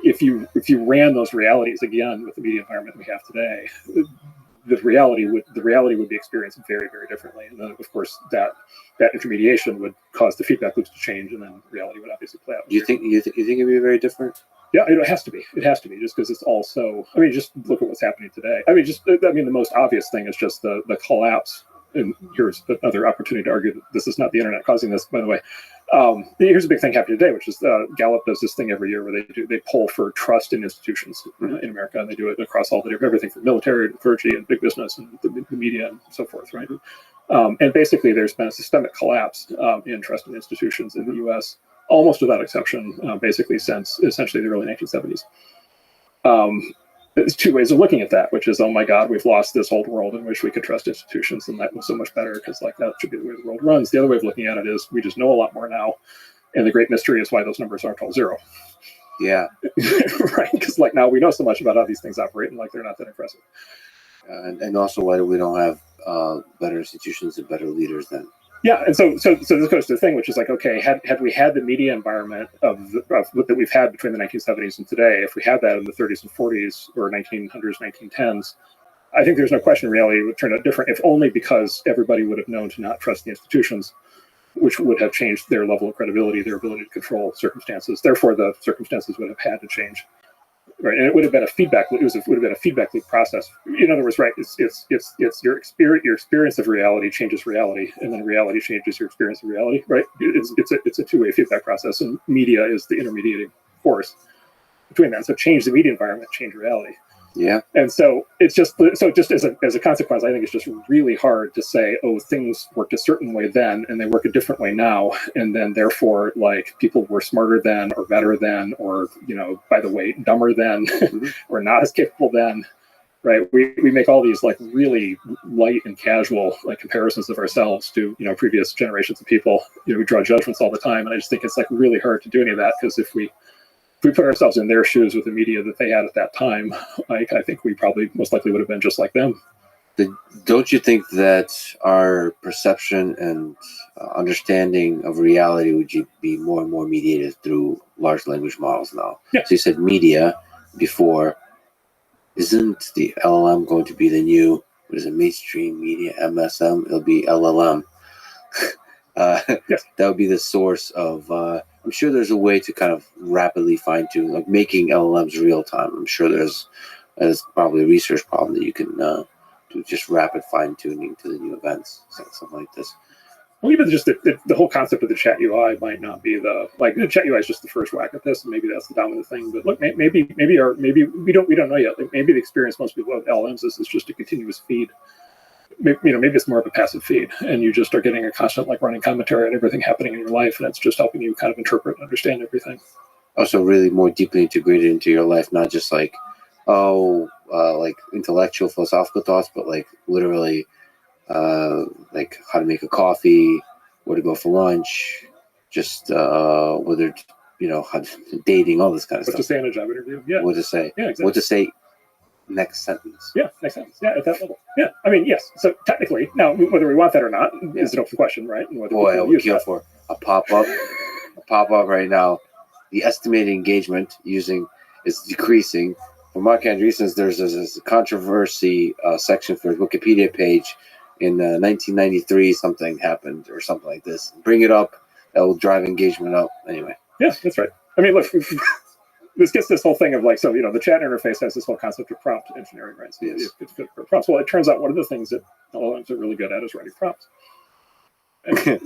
If you ran those realities again with the media environment we have today, the reality would be experienced very, very differently. And then, of course, that intermediation would cause the feedback loops to change, and then reality would obviously play out. Do you think it'd be very different? Yeah, it has to be. It has to be, just because it's all so. I mean, just look at what's happening today. The most obvious thing is just the collapse. And here's another opportunity to argue that this is not the internet causing this, by the way. Here's a big thing happening today, which is Gallup does this thing every year where they poll for trust in institutions in America, and they do it across everything from military to clergy and big business and the media and so forth, right? And basically, there's been a systemic collapse in trust in institutions in the U.S. almost without exception, basically since essentially the early 1970s. There's two ways of looking at that, which is, oh my God, we've lost this old world in which we could trust institutions, and that was so much better because that should be the way the world runs. The other way of looking at it is we just know a lot more now, and the great mystery is why those numbers aren't all zero. Yeah. Right, because now we know so much about how these things operate, and they're not that impressive. And also why we don't have better institutions and better leaders then. Yeah, and so this goes to the thing, which is okay, had we had the media environment that we've had between the 1970s and today, if we had that in the 30s and 40s or 1900s, 1910s, I think there's no question reality would turn out different, if only because everybody would have known to not trust the institutions, which would have changed their level of credibility, their ability to control circumstances. Therefore, the circumstances would have had to change. Right, and it would have been a feedback. Would have been a feedback loop process. In other words, right? It's your experience of reality changes reality, and then reality changes your experience of reality. Right? It's a two-way feedback process, and media is the intermediating force between that. So change the media environment, change reality. Yeah. And so it's just as a consequence, I think it's just really hard to say, oh, things worked a certain way then and they work a different way now, and then therefore people were smarter then or better then, or by the way, dumber then, or not as capable then. Right? We make all these really light and casual comparisons of ourselves to previous generations of people. We draw judgments all the time, and I just think it's really hard to do any of that, because if we put ourselves in their shoes with the media that they had at that time, I think we probably most likely would have been just like them. Don't you think that our perception and understanding of reality would be more and more mediated through large language models now? Yeah. So you said media before. Isn't the LLM going to be the new, mainstream media, MSM? It'll be LLM. Yes. That would be the source of... I'm sure there's a way to kind of rapidly fine-tune, making LLMs real time. I'm sure there's probably a research problem that you can do just rapid fine-tuning to the new events, something like this. Well, even just the whole concept of the chat UI might not be the chat UI is just the first whack at this, and maybe that's the dominant thing. But look, maybe we don't know yet. Maybe the experience most people have LLMs is just a continuous feed. Maybe it's more of a passive feed, and you just are getting a constant running commentary on everything happening in your life, and it's just helping you kind of interpret and understand everything. Also, really more deeply integrated into your life, not just intellectual philosophical thoughts, but literally how to make a coffee, where to go for lunch, just whether how dating, all this kind of stuff. What to say in a job interview? Yeah. What to say? Yeah, exactly. What to say. Next sentence. Yeah, next sentence. Yeah, at that level. Yeah, I mean, yes. So technically, now whether we want that or not is an open question, right? And Boy, I would kill for a pop-up. A pop-up right now. The estimated engagement is decreasing. For Mark Andreessen's, there's a controversy section for his Wikipedia page in 1993. Something happened or something like this. Bring it up. That will drive engagement up. Anyway. Yeah, that's right. I mean, look. This gets this whole thing of the chat interface has this whole concept of prompt engineering, right? So yes. It's good for prompts. Well, it turns out one of the things that LLMs are really good at is writing prompts.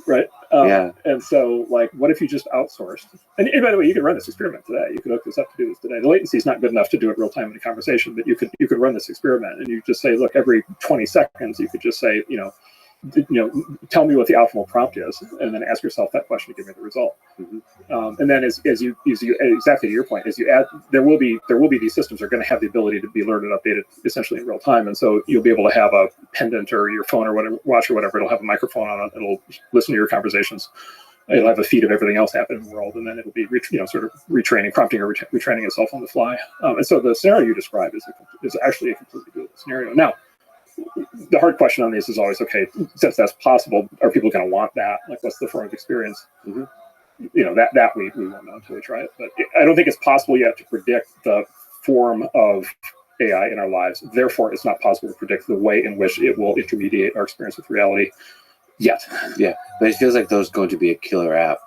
right? Yeah. And so, like, what if you just outsourced? And by the way, you could run this experiment today. You could hook this up to do this today. The latency is not good enough to do it real time in a conversation, but you could run this experiment, and you just say, look, every 20 seconds, you could just say, tell me what the optimal prompt is, and then ask yourself that question to give me the result. And then as you exactly to your point, as you add, there will be these systems are going to have the ability to be learned and updated essentially in real time, and so you'll be able to have a pendant or your phone or whatever, watch or whatever. It'll have a microphone on it. It'll listen to your conversations. It'll have a feed of everything else happening in the world, and then it'll be sort of retraining, prompting or retraining itself on the fly. And so the scenario you described is actually a completely doable scenario. Now, the hard question on this is always, okay, since that's possible, are people going to want that? Like, what's the formative experience? That we won't know until we try it. But I don't think it's possible yet to predict the form of AI in our lives. Therefore, it's not possible to predict the way in which it will intermediate our experience with reality yet. Yeah, but it feels like there's going to be a killer app.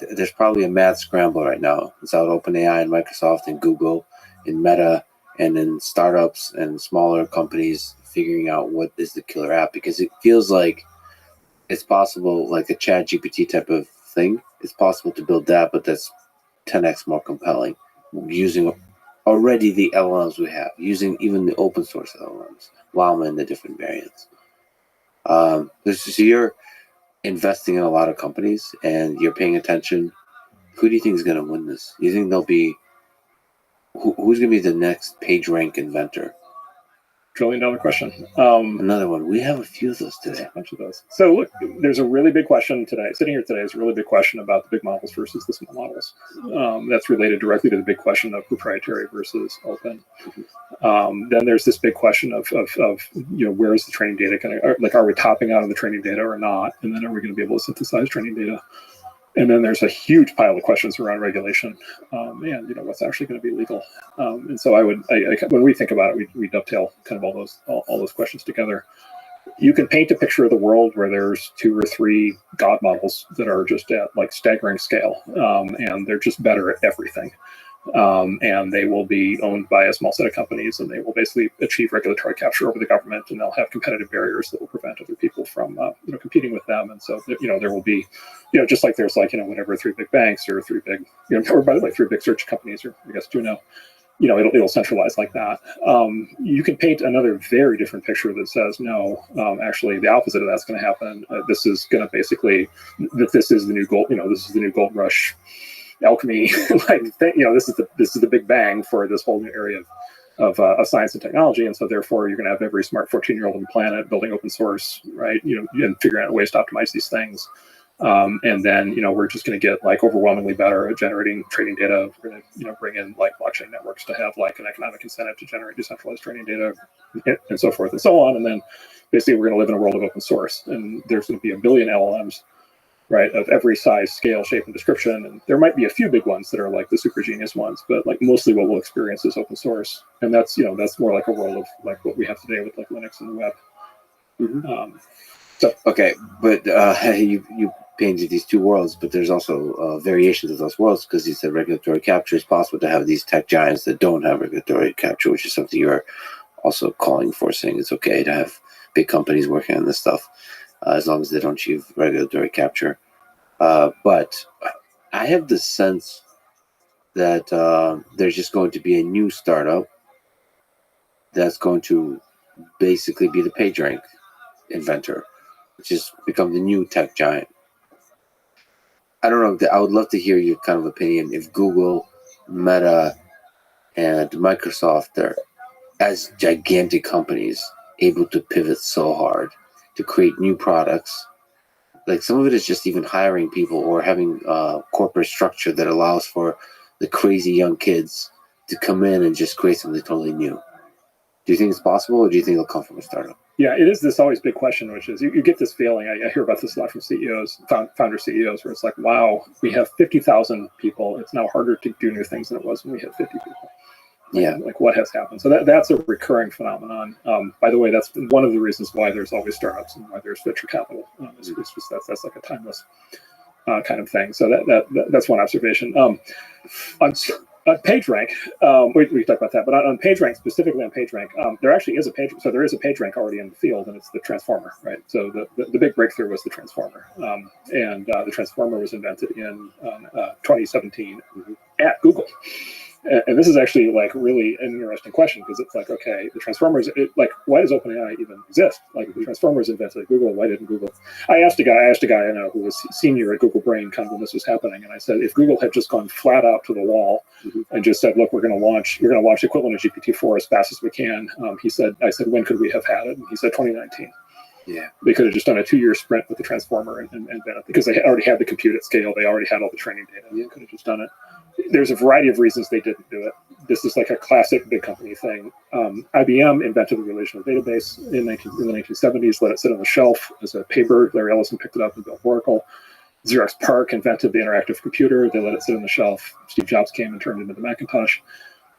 There's probably a mad scramble right now. It's out OpenAI and Microsoft and Google and Meta and then startups and smaller companies figuring out what is the killer app, because it feels like it's possible, like a Chat GPT type of thing. It's possible to build that, but that's 10x more compelling using already the LLMs we have, using even the open source LLMs, Llama and the different variants. So you're investing in a lot of companies and you're paying attention. Who do you think is going to win this? Do you think there'll be who's going to be the next PageRank inventor? $1 trillion question. Another one. We have a few of those today. A bunch of those. So look, there's a really big question today. Sitting here today is a really big question about the big models versus the small models. That's related directly to the big question of proprietary versus open. Then there's this big question of where is the training data going to, like, are we topping out on the training data or not? And then are we going to be able to synthesize training data? And then there's a huge pile of questions around regulation, and what's actually going to be legal. And so when we think about it, we dovetail kind of all those questions together. You can paint a picture of the world where there's 2 or 3 God models that are just at like staggering scale, and they're just better at everything. And they will be owned by a small set of companies, and they will basically achieve regulatory capture over the government, and they'll have competitive barriers that will prevent other people from competing with them. And so there will be just like there's whatever 3 big banks or 3 big or by the way 3 big search companies, or I guess 2 now. It'll centralize like that. You can paint another very different picture that says no, actually the opposite of that's going to happen. This is going to basically this is the new gold. This is the new gold rush. Alchemy, this is the big bang for this whole new area of science and technology, and so therefore you're going to have every smart 14-year-old on the planet building open source, right? And figuring out ways to optimize these things, and then we're just going to get like overwhelmingly better at generating training data. We're going to bring in like blockchain networks to have like an economic incentive to generate decentralized training data, and so forth and so on. And then basically we're going to live in a world of open source, and there's going to be a billion LLMs. Right, of every size, scale, shape, and description, and there might be a few big ones that are like the super genius ones, but like mostly what we'll experience is open source, and that's more like a world of like what we have today with like Linux and the web. Okay, but you painted these 2 worlds, but there's also variations of those worlds, because you said regulatory capture is possible to have these tech giants that don't have regulatory capture, which is something you're also calling for, saying it's okay to have big companies working on this stuff. As long as they don't achieve regulatory capture. But I have the sense that there's just going to be a new startup that's going to basically be the PageRank inventor, which has become the new tech giant. I don't know. I would love to hear your kind of opinion if Google, Meta, and Microsoft are, as gigantic companies, able to pivot so hard to create new products. Like some of it is just even hiring people or having a corporate structure that allows for the crazy young kids to come in and just create something totally new. Do you think it's possible, or do you think it'll come from a startup? Yeah, it is this always big question, which is you get this feeling. I hear about this a lot from CEOs, founder CEOs, where it's like, wow, we have 50,000 people. It's now harder to do new things than it was when we had 50 people. Yeah, like what has happened. So that's a recurring phenomenon. By the way, that's one of the reasons why there's always startups and why there's venture capital. It's just that's like a timeless kind of thing. So that's one observation. PageRank, we talked about that, but on PageRank, specifically on PageRank, there actually is a page. So there is a PageRank already in the field, and it's the transformer, right? So the big breakthrough was the transformer, and the transformer was invented in 2017 at Google. And this is actually like really an interesting question, because it's like, okay, the transformers, like, why does OpenAI even exist? Like, the transformers invented at Google, why didn't Google? I asked a guy I know who was senior at Google Brain kind of when this was happening, and I said, if Google had just gone flat out to the wall and just said, look, we're going to launch the equivalent of GPT-4 as fast as we can. I said, when could we have had it? And he said 2019. Yeah, they could have just done a 2-year sprint with the transformer and because they already had the compute at scale, they already had all the training data. They could have just done it. There's a variety of reasons they didn't do it. This is like a classic big company thing. IBM invented the relational database in the 1970s, let it sit on the shelf as a paper. Larry Ellison picked it up and built Oracle. Xerox PARC invented the interactive computer. They let it sit on the shelf. Steve Jobs came and turned it into the Macintosh,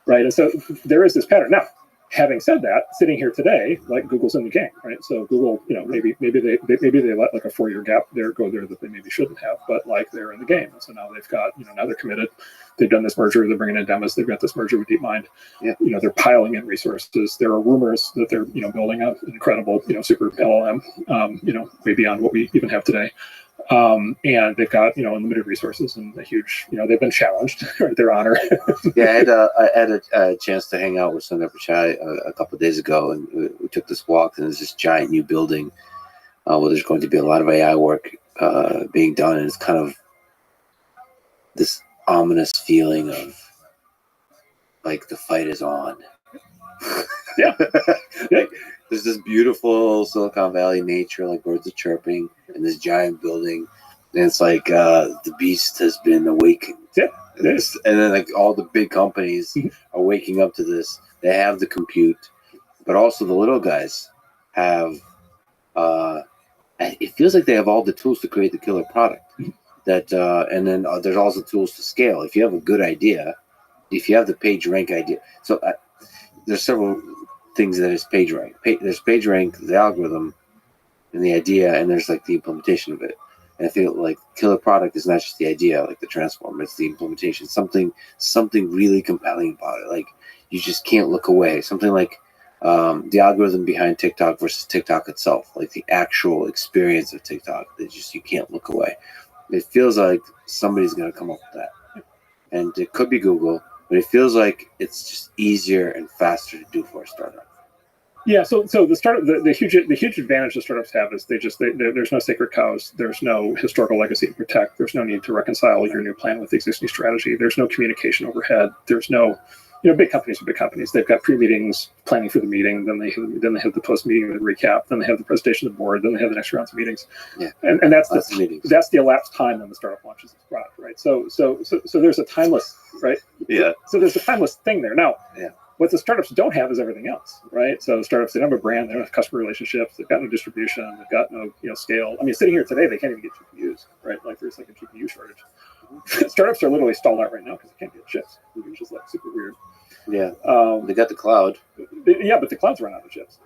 right? And so there is this pattern. Now, having said that, sitting here today, like, Google's in the game, right? So Google, maybe they let like a 4-year gap go there that they maybe shouldn't have, but like, they're in the game. And so now they've got, now they're committed. They've done this merger. They're bringing in Demis. They've got this merger with DeepMind. Yeah. They're piling in resources. There are rumors that they're, building up an incredible, super LLM, way beyond what we even have today. And they've got, unlimited resources and a huge, they've been challenged, right? Their honor. Yeah, I had a chance to hang out with Sundar Pichai a couple of days ago, and we took this walk, and there's this giant new building where there's going to be a lot of AI work being done, and it's kind of this ominous feeling of like the fight is on. Yeah. Like, there's this beautiful Silicon Valley nature, like birds are chirping, and this giant building, and it's like the beast has been awakened. Yeah. And then like all the big companies are waking up to this. They have the compute, but also the little guys have. It feels like they have all the tools to create the killer product. That and then there's also tools to scale. If you have a good idea, if you have the PageRank idea, so there's several things that is PageRank. There's PageRank, the algorithm, and the idea, and there's like the implementation of it. And I feel like killer product is not just the idea, like the transform, it's the implementation. Something really compelling about it. Like, you just can't look away. Something like the algorithm behind TikTok versus TikTok itself, like the actual experience of TikTok. You can't look away. It feels like somebody's going to come up with that, and it could be Google, but it feels like it's just easier and faster to do for a startup. Yeah, so the startup, the huge advantage that startups have is there's no sacred cows, there's no historical legacy to protect, there's no need to reconcile your new plan with the existing strategy, there's no communication overhead, there's no, big companies are big companies. They've got pre-meetings, planning for the meeting, then they have the post-meeting with recap, then they have the presentation to the board, then they have the next rounds of meetings. Yeah, and that's the elapsed time when the startup launches its product, right? So there's a timeless, right? Yeah. So there's a timeless thing there now. Yeah. What the startups don't have is everything else, right? So startups, they don't have a brand, they don't have customer relationships, they've got no distribution, they've got no scale. I mean, sitting here today, they can't even get GPUs, right? Like, there's like a GPU shortage. Startups are literally stalled out right now because they can't get chips, which is like super weird. Yeah, they got the cloud. Yeah, but the clouds run out of chips,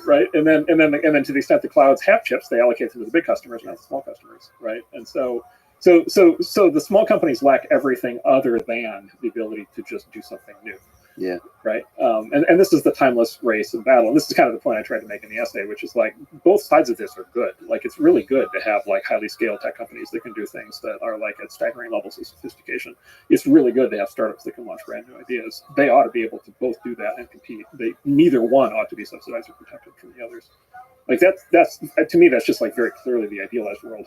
right? And then to the extent the clouds have chips, they allocate them to the big customers, not the small customers, right? And so the small companies lack everything other than the ability to just do something new. Yeah. Right. And this is the timeless race and battle. And this is kind of the point I tried to make in the essay, which is like, both sides of this are good. Like, it's really good to have like highly scaled tech companies that can do things that are like at staggering levels of sophistication. It's really good to have startups that can launch brand new ideas. They ought to be able to both do that and compete. Neither one ought to be subsidized or protected from the others. Like, that's to me, that's just like very clearly the idealized world.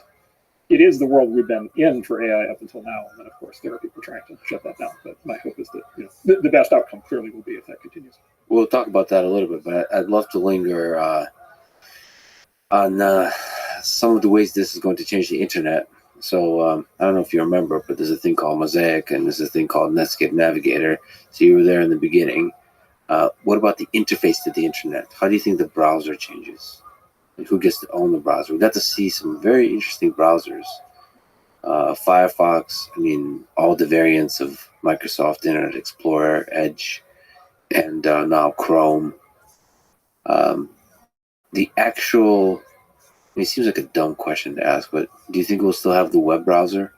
It is the world we've been in for AI up until now, and then of course there are people trying to shut that down. But my hope is that the best outcome clearly will be if that continues. We'll talk about that a little bit, but I'd love to linger on some of the ways this is going to change the internet. So I don't know if you remember, but there's a thing called Mosaic, and there's a thing called Netscape Navigator. So you were there in the beginning. What about the interface to the internet? How do you think the browser changes? And who gets to own the browser? We got to see some very interesting browsers. Firefox, all the variants of Microsoft Internet Explorer, Edge, and now Chrome. The actual, it seems like a dumb question to ask, but do you think we'll still have the web browser?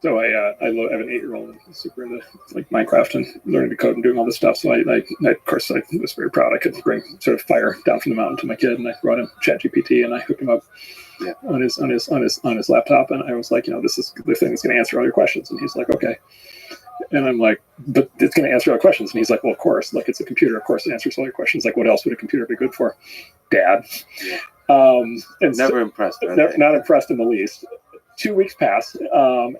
So I have an 8-year-old who's super into like Minecraft and learning to code and doing all this stuff. So I of course I was very proud I could bring sort of fire down from the mountain to my kid, and I brought him ChatGPT and I hooked him up on his laptop, and I was like, this is the thing that's going to answer all your questions, and he's like, okay. And I'm like, but it's going to answer all questions. And he's like, well, of course, like it's a computer. Of course it answers all your questions. Like what else would a computer be good for? Dad. Yeah. And Never impressed. Not impressed in the least. 2 weeks pass,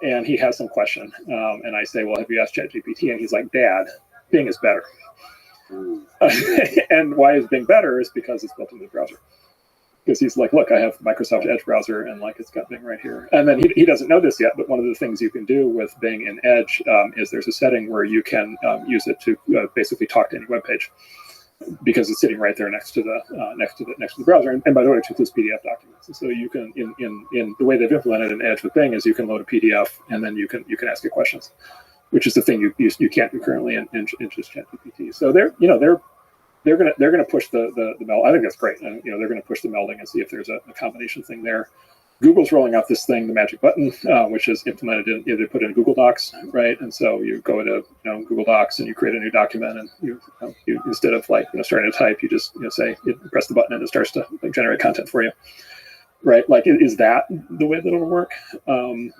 and he has some question. And I say, well, have you asked ChatGPT? And he's like, Dad, Bing is better. And why is Bing better is because it's built into the browser. Because he's like, look, I have Microsoft Edge browser, and like it's got Bing right here. And then he doesn't know this yet, but one of the things you can do with Bing in Edge is there's a setting where you can use it to basically talk to any web page, because it's sitting right there next to the browser. And by the way, it includes PDF documents. And so you can in the way they've implemented in Edge with Bing is you can load a PDF and then you can ask it questions, which is the thing you can't do currently in just ChatGPT. So they're gonna push the meld. I think that's great. And they're gonna push the melding and see if there's a combination thing there. Google's rolling out this thing, the magic button, which is implemented in, they put in Google Docs, right? And so you go to Google Docs and you create a new document, and you instead of starting to type, you just say you press the button and it starts to generate content for you, right? Like, is that the way that it'll work?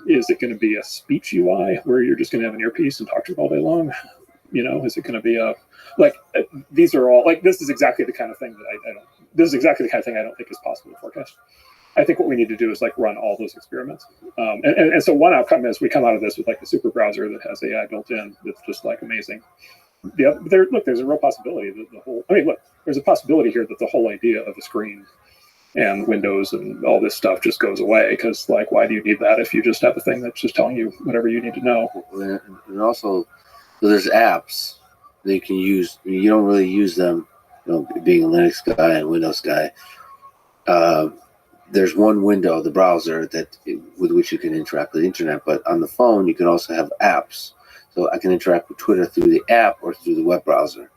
Is it going to be a speech UI where you're just going to have an earpiece and talk to it all day long? Is it going to be these are all this is exactly the kind of thing that I don't. This is exactly the kind of thing I don't think is possible to forecast. I think what we need to do is run all those experiments. And so one outcome is we come out of this with a super browser that has AI built in that's just amazing. There's a real possibility that there's a possibility here that the whole idea of a screen and Windows and all this stuff just goes away, because why do you need that if you just have a thing that's just telling you whatever you need to know? And also, there's apps that you can use. You don't really use them, being a Linux guy and Windows guy. There's one window, the browser, with which you can interact with the internet. But on the phone, you can also have apps. So I can interact with Twitter through the app or through the web browser.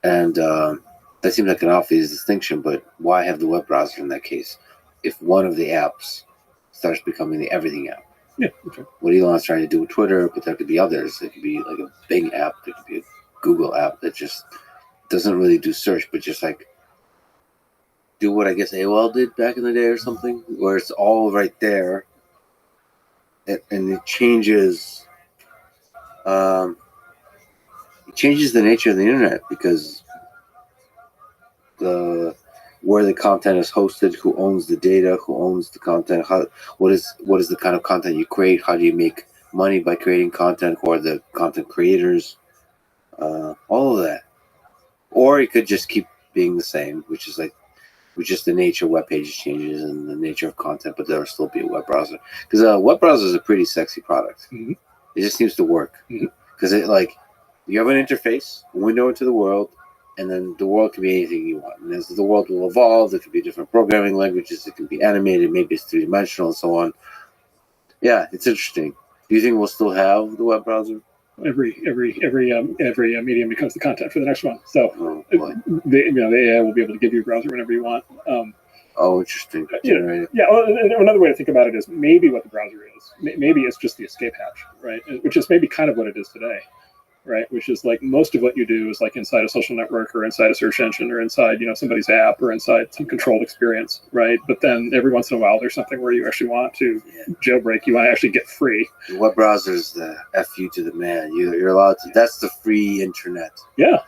And that seems like an obvious distinction, but why have the web browser in that case if one of the apps starts becoming the everything app? Yeah, okay. What Elon's trying to do with Twitter, but there could be others. It could be like a Bing app. There could be a Google app that just doesn't really do search, but just do what I guess AOL did back in the day or something, where it's all right there, and it changes. It changes the nature of the internet, because where the content is hosted, who owns the data, who owns the content, what is the kind of content you create, how do you make money by creating content, who are the content creators, all of that. Or it could just keep being the same, which is with just the nature of web pages changes and the nature of content, but there will still be a web browser. Because a web browser is a pretty sexy product. Mm-hmm. It just seems to work. Because you have an interface, a window into the world, and then the world can be anything you want. And as the world will evolve, there could be different programming languages, it can be animated, maybe it's three-dimensional and so on. Yeah, it's interesting. Do you think we'll still have the web browser? Every medium becomes the content for the next one. So the AI will be able to give you a browser whenever you want. Interesting. Another way to think about it is maybe what the browser is. Maybe it's just the escape hatch, right? Which is maybe kind of what it is today, right? Which is most of what you do is inside a social network or inside a search engine or inside somebody's app or inside some controlled experience, right? But then every once in a while there's something where you actually want to jailbreak, you want to actually get free. The web browser is the FU to the man. You're allowed to. That's the free internet. Yeah.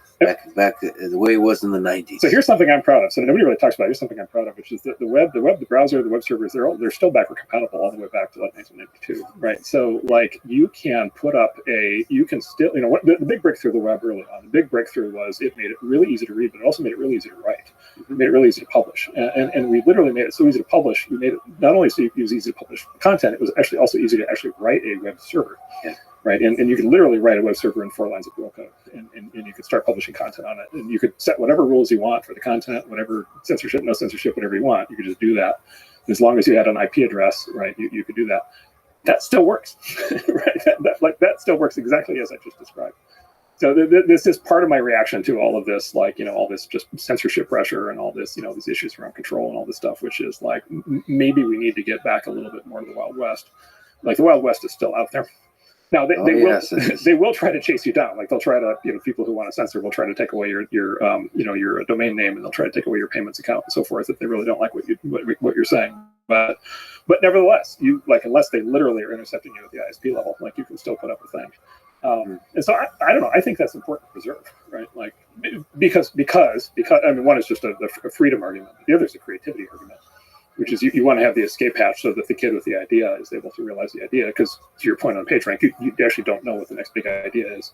Back the way it was in the 90s. So here's something I'm proud of. So nobody really talks about it. Here's something I'm proud of, which is that the browser, the web servers, they're still backward compatible all the way back to 1992, right? So you can put up you can still, what the big breakthrough of the web early on, the big breakthrough was it made it really easy to read, but it also made it really easy to write. It made it really easy to publish. And we literally made it so easy to publish. We made it not only so it was easy to publish content, it was actually also easy to actually write a web server. Yeah. Right, and you can literally write a web server in 4 lines of real code, and you could start publishing content on it. And you could set whatever rules you want for the content, whatever censorship, no censorship, whatever you want. You could just do that. As long as you had an IP address, right, you could do that. That still works, right? That still works exactly as I just described. So this is part of my reaction to all of this, all this just censorship pressure and all this, these issues around control and all this stuff, which is maybe we need to get back a little bit more to the Wild West. Like the Wild West is still out there. Now they yes, will it is. they will try to chase you down. Like they'll try to, people who want to censor will try to take away your domain name, and they'll try to take away your payments account and so forth if they really don't like what you're saying. But nevertheless, you like, unless they literally are intercepting you at the ISP level, like you can still put up a thing. And so I don't know. I think that's important to preserve, right? Like because I mean, one is just a freedom argument. The other is a creativity argument, which is you want to have the escape hatch so that the kid with the idea is able to realize the idea. Because to your point on PageRank, you actually don't know what the next big idea is.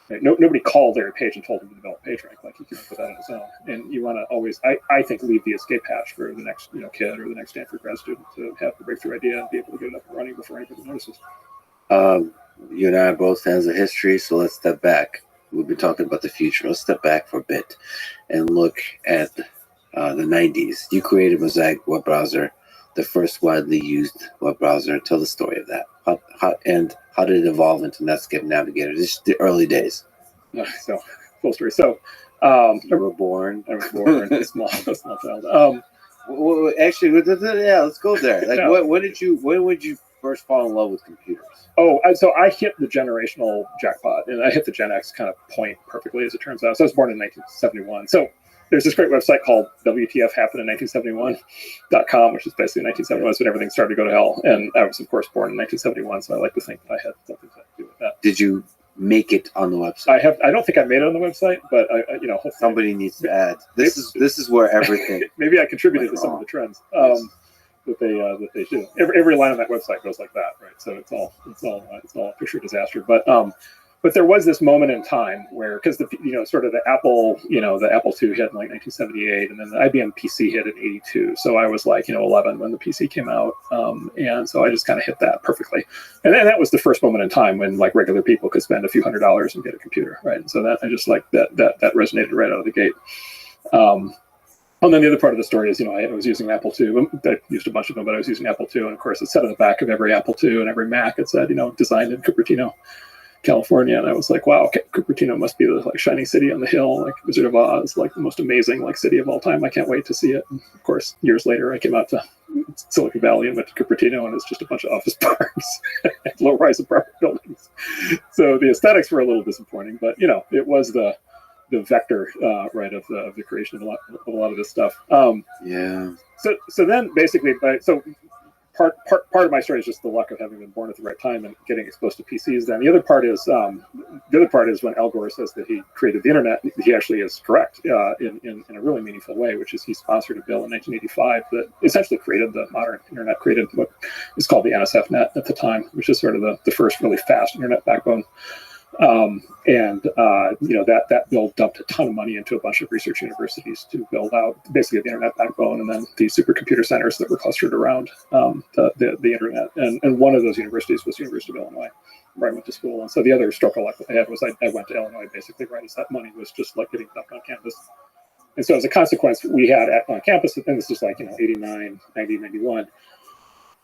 Right? Nobody called Larry Page and told him to develop PageRank. Like he can put that on his own. And you want to always, I think, leave the escape hatch for the next kid or the next Stanford grad student to have the breakthrough idea and be able to get it up and running before anybody notices. You and I are both fans of history, so let's step back. We've been talking about the future. Let's step back for a bit and look at the 90s. You created Mosaic web browser, the first widely used web browser. Tell the story of that. How did it evolve into Netscape Navigator? This is the early days. So, full story. So, you were born. I was born a small child. Well, actually, yeah, let's go there. Like, Yeah. when would you first fall in love with computers? Oh, so I hit the generational jackpot, and I hit the Gen X kind of point perfectly, as it turns out. So I was born in 1971. So there's this great website called WTFHappened in1971.com, which is basically 1971 when everything started to go to hell. And I was, of course, born in 1971, so I like to think that I had something to do with that. Did you make it on the website? I don't think I made it on the website, but hopefully somebody needs to add. This is where everything. Maybe I contributed to some of the trends. That they do. Every line on that website goes like that, right? So it's all a picture disaster. But there was this moment in time where, because sort of the Apple II hit in like 1978, and then the IBM PC hit in 82. So I was like 11 when the PC came out, and so I just kind of hit that perfectly. And then that was the first moment in time when like regular people could spend a few $100s and get a computer, right? And so that I just like that resonated right out of the gate. And then the other part of the story is, I was using Apple II. I used a bunch of them, but I was using Apple II. And of course, it said on the back of every Apple II and every Mac, it said, designed in Cupertino, California. And I was like, wow, Cupertino must be the like shining city on the hill, like Wizard of Oz, like the most amazing like city of all time. I can't wait to see it. And of course, years later, I came out to Silicon Valley and went to Cupertino, and it's just a bunch of office parks and low-rise apartment buildings. So the aesthetics were a little disappointing, but it was the vector, right, of the creation of a lot of this stuff. Yeah. So then basically, part of my story is just the luck of having been born at the right time and getting exposed to PCs. Then the other part is when Al Gore says that he created the internet. He actually is correct in a really meaningful way, which is he sponsored a bill in 1985 that essentially created the modern internet, created what is called the NSFNet at the time, which is sort of the first really fast internet backbone. That bill dumped a ton of money into a bunch of research universities to build out basically the internet backbone, and then the supercomputer centers that were clustered around the internet. And one of those universities was the University of Illinois, where I went to school. And so the other stroke of luck that I had was I went to Illinois basically right as that money was just like getting dumped on campus. And so as a consequence, we had on campus, and this was like 89, 90, 91.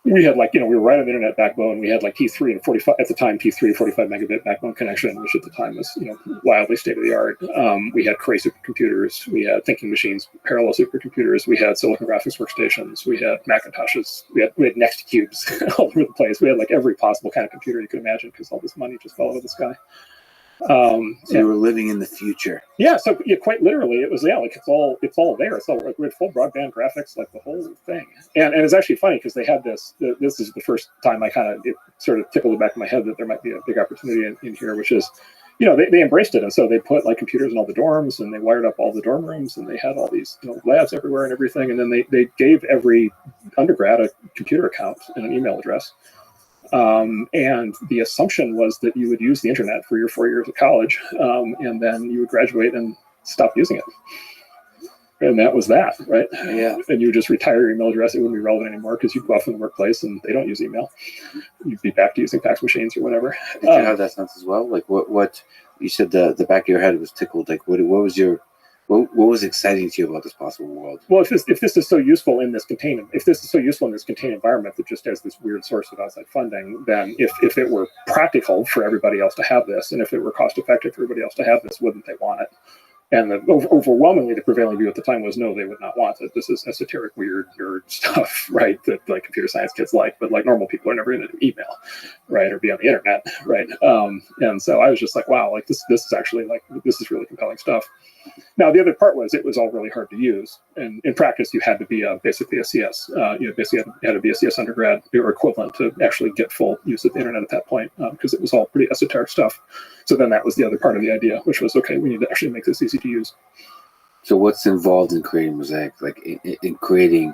We had we were right on the internet backbone. We had like T3 and 45 at the time, T3 45 megabit backbone connection, which at the time was wildly state of the art. We had Cray supercomputers. We had thinking machines, parallel supercomputers. We had Silicon graphics workstations. We had Macintoshes. We had Nextcubes all over the place. We had like every possible kind of computer you could imagine because all this money just fell out of the sky. So you were living in the future. Yeah, so quite literally, it was like it's all there. It's all like we had full broadband graphics, like the whole thing. And it's actually funny because they had this. This is the first time it sort of tickled the back of my head that there might be a big opportunity in here, which is, they embraced it, and so they put like computers in all the dorms, and they wired up all the dorm rooms, and they had all these labs everywhere and everything, and then they gave every undergrad a computer account and an email address. And the assumption was that you would use the internet for your 4 years of college, and then you would graduate and stop using it. And that was that, right? Yeah. And you would just retire your email address. It wouldn't be relevant anymore because you'd go off in the workplace and they don't use email. You'd be back to using fax machines or whatever. Did you have that sense as well? Like what you said, the back of your head was tickled. Like what was exciting to you about this possible world? Well, if this is so useful in this contained environment that just has this weird source of outside funding, then if it were practical for everybody else to have this, and if it were cost effective for everybody else to have this, wouldn't they want it? And overwhelmingly, the prevailing view at the time was no, they would not want it. This is esoteric, weird, nerd stuff, right? That like computer science kids like, but like normal people are never going to do email, right, or be on the internet, right? And so I was just like, wow, like this is actually like this is really compelling stuff. Now the other part was it was all really hard to use, and in practice you had to be basically a CS. You basically had to be a CS undergrad or equivalent to actually get full use of the internet at that point, because it was all pretty esoteric stuff. So then that was the other part of the idea, which was, okay, we need to actually make this easy to use. So what's involved in creating Mosaic, like in creating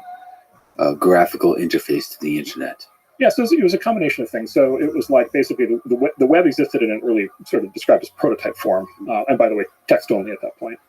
a graphical interface to the internet? Yeah, so it was a combination of things. So it was like basically the web existed in an early sort of described as prototype form, and by the way, text only at that point.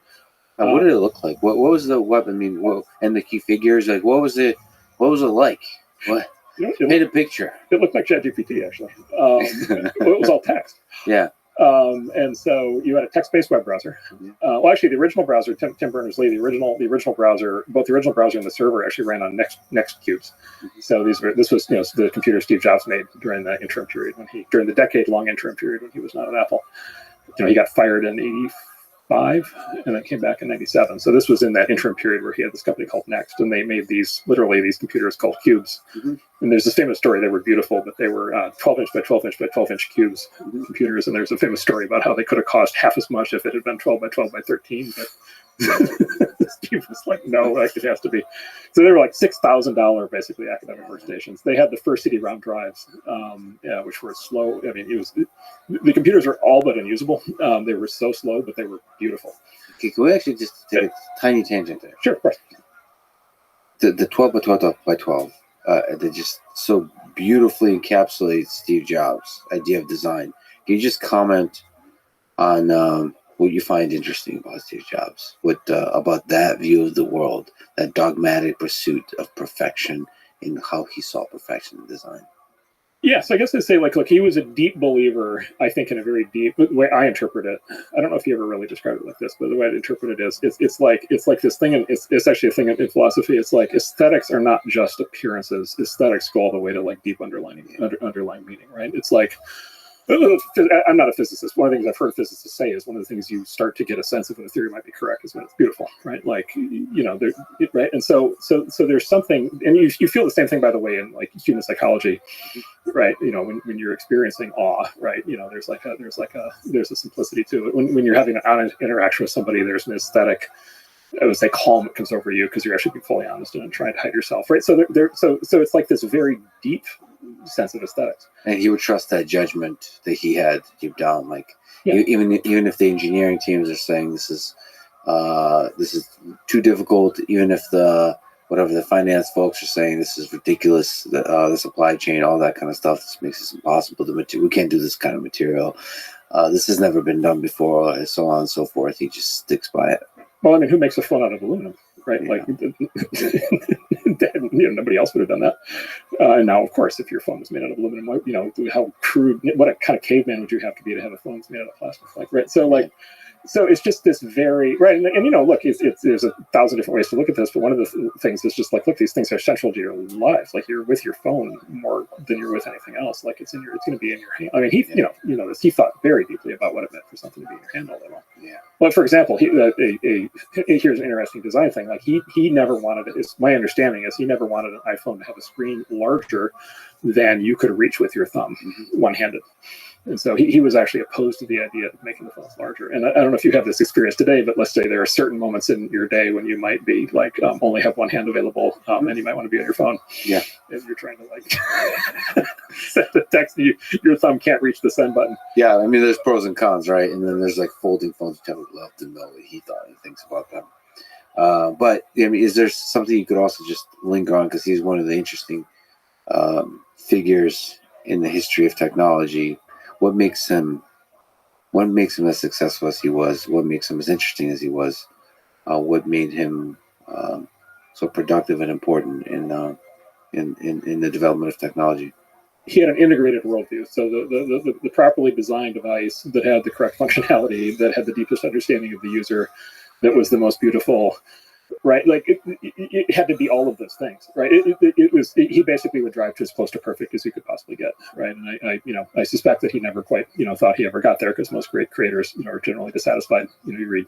What did it look like? What was the web? I mean, and the key figures, like what was it like? What? Paint a picture. It looked like ChatGPT actually. It was all text. Yeah. And so you had a text-based web browser. Well, actually, the original browser, Tim Berners-Lee, the original browser, both the original browser and the server actually ran on Next cubes. So this was the computer Steve Jobs made during the interim period during the decade-long interim period when he was not at Apple. He got fired in '85 and then came back in '97. So this was in that interim period where he had this company called Next, and they made these computers called cubes. And there's this famous story. They were beautiful, but they were 12-inch by 12-inch by 12-inch cubes computers. And there's a famous story about how they could have cost half as much if it had been 12 by 12 by 13. But Steve was like, no, like it has to be. So they were like $6,000 basically academic workstations. They had the first CD-ROM drives, which were slow. I mean, the computers were all but unusable. They were so slow, but they were beautiful. Okay, can we actually just take a tiny tangent there? Sure, of course. The 12 by 12 by 12. They just so beautifully encapsulate Steve Jobs' idea of design. Can you just comment on what you find interesting about Steve Jobs? What about that view of the world, that dogmatic pursuit of perfection, and how he saw perfection in design? Yes, I guess I'd say, like, look, he was a deep believer, I think, in a very deep the way I interpret it. I don't know if he ever really described it like this, but the way I interpret it is it's like this thing, and it's actually a thing in philosophy. It's like aesthetics are not just appearances. Aesthetics go all the way to like deep underlying meaning, right? It's like, I'm not a physicist. One of the things I've heard physicists say is one of the things you start to get a sense of when a theory might be correct is when it's beautiful, right? Like, right? And so there's something, and you feel the same thing, by the way, in like human psychology, right? When you're experiencing awe, right? There's a simplicity to it. When you're having an honest interaction with somebody, there's an aesthetic, I would say, calm that comes over you because you're actually being fully honest and trying to hide yourself, right? So so it's like this very deep sense of aesthetics. And he would trust that judgment that he had deep down, like even if the engineering teams are saying this is too difficult, even if the finance folks are saying this is ridiculous, the supply chain, all that kind of stuff, this makes this impossible we can't do this kind of material. This has never been done before, and so on and so forth. He just sticks by it. Well, I mean, who makes a phone out of aluminum, right? Yeah. Like, nobody else would have done that. And now, of course, if your phone was made out of aluminum, how crude, what a kind of caveman would you have to be to have a phone that's made out of plastic, like, right? So, like, so it's just this very, right, and look, it's there's 1,000 different ways to look at this, but one of the things is just like, look, these things are central to your life. Like, you're with your phone more than you're with anything else. Like, it's going to be in your hand. I mean, he thought very deeply about what it meant for something to be in your hand all day long. Yeah. Well, for example, here's an interesting design thing. Like, he never wanted it. My understanding is he never wanted an iPhone to have a screen larger than you could reach with your thumb, one-handed. And so he was actually opposed to the idea of making the phones larger. And I don't know if you have this experience today, but let's say there are certain moments in your day when you might be like only have one hand available, and you might want to be on your phone. Yeah. If you're trying to like send a text, your thumb can't reach the send button. Yeah, I mean, there's pros and cons, right? And then there's like folding phones, which I would love to know what he thought and thinks about them. But I mean, is there something you could also just linger on, because he's one of the interesting figures in the history of technology? What makes him as successful as he was? What makes him as interesting as he was? What made him so productive and important in the development of technology? He had an integrated worldview. So the properly designed device that had the correct functionality, that had the deepest understanding of the user, that was the most beautiful, right? Like it had to be all of those things, right? He basically would drive to as close to perfect as he could possibly get, right? And I suspect that he never quite thought he ever got there, because most great creators are generally dissatisfied. You read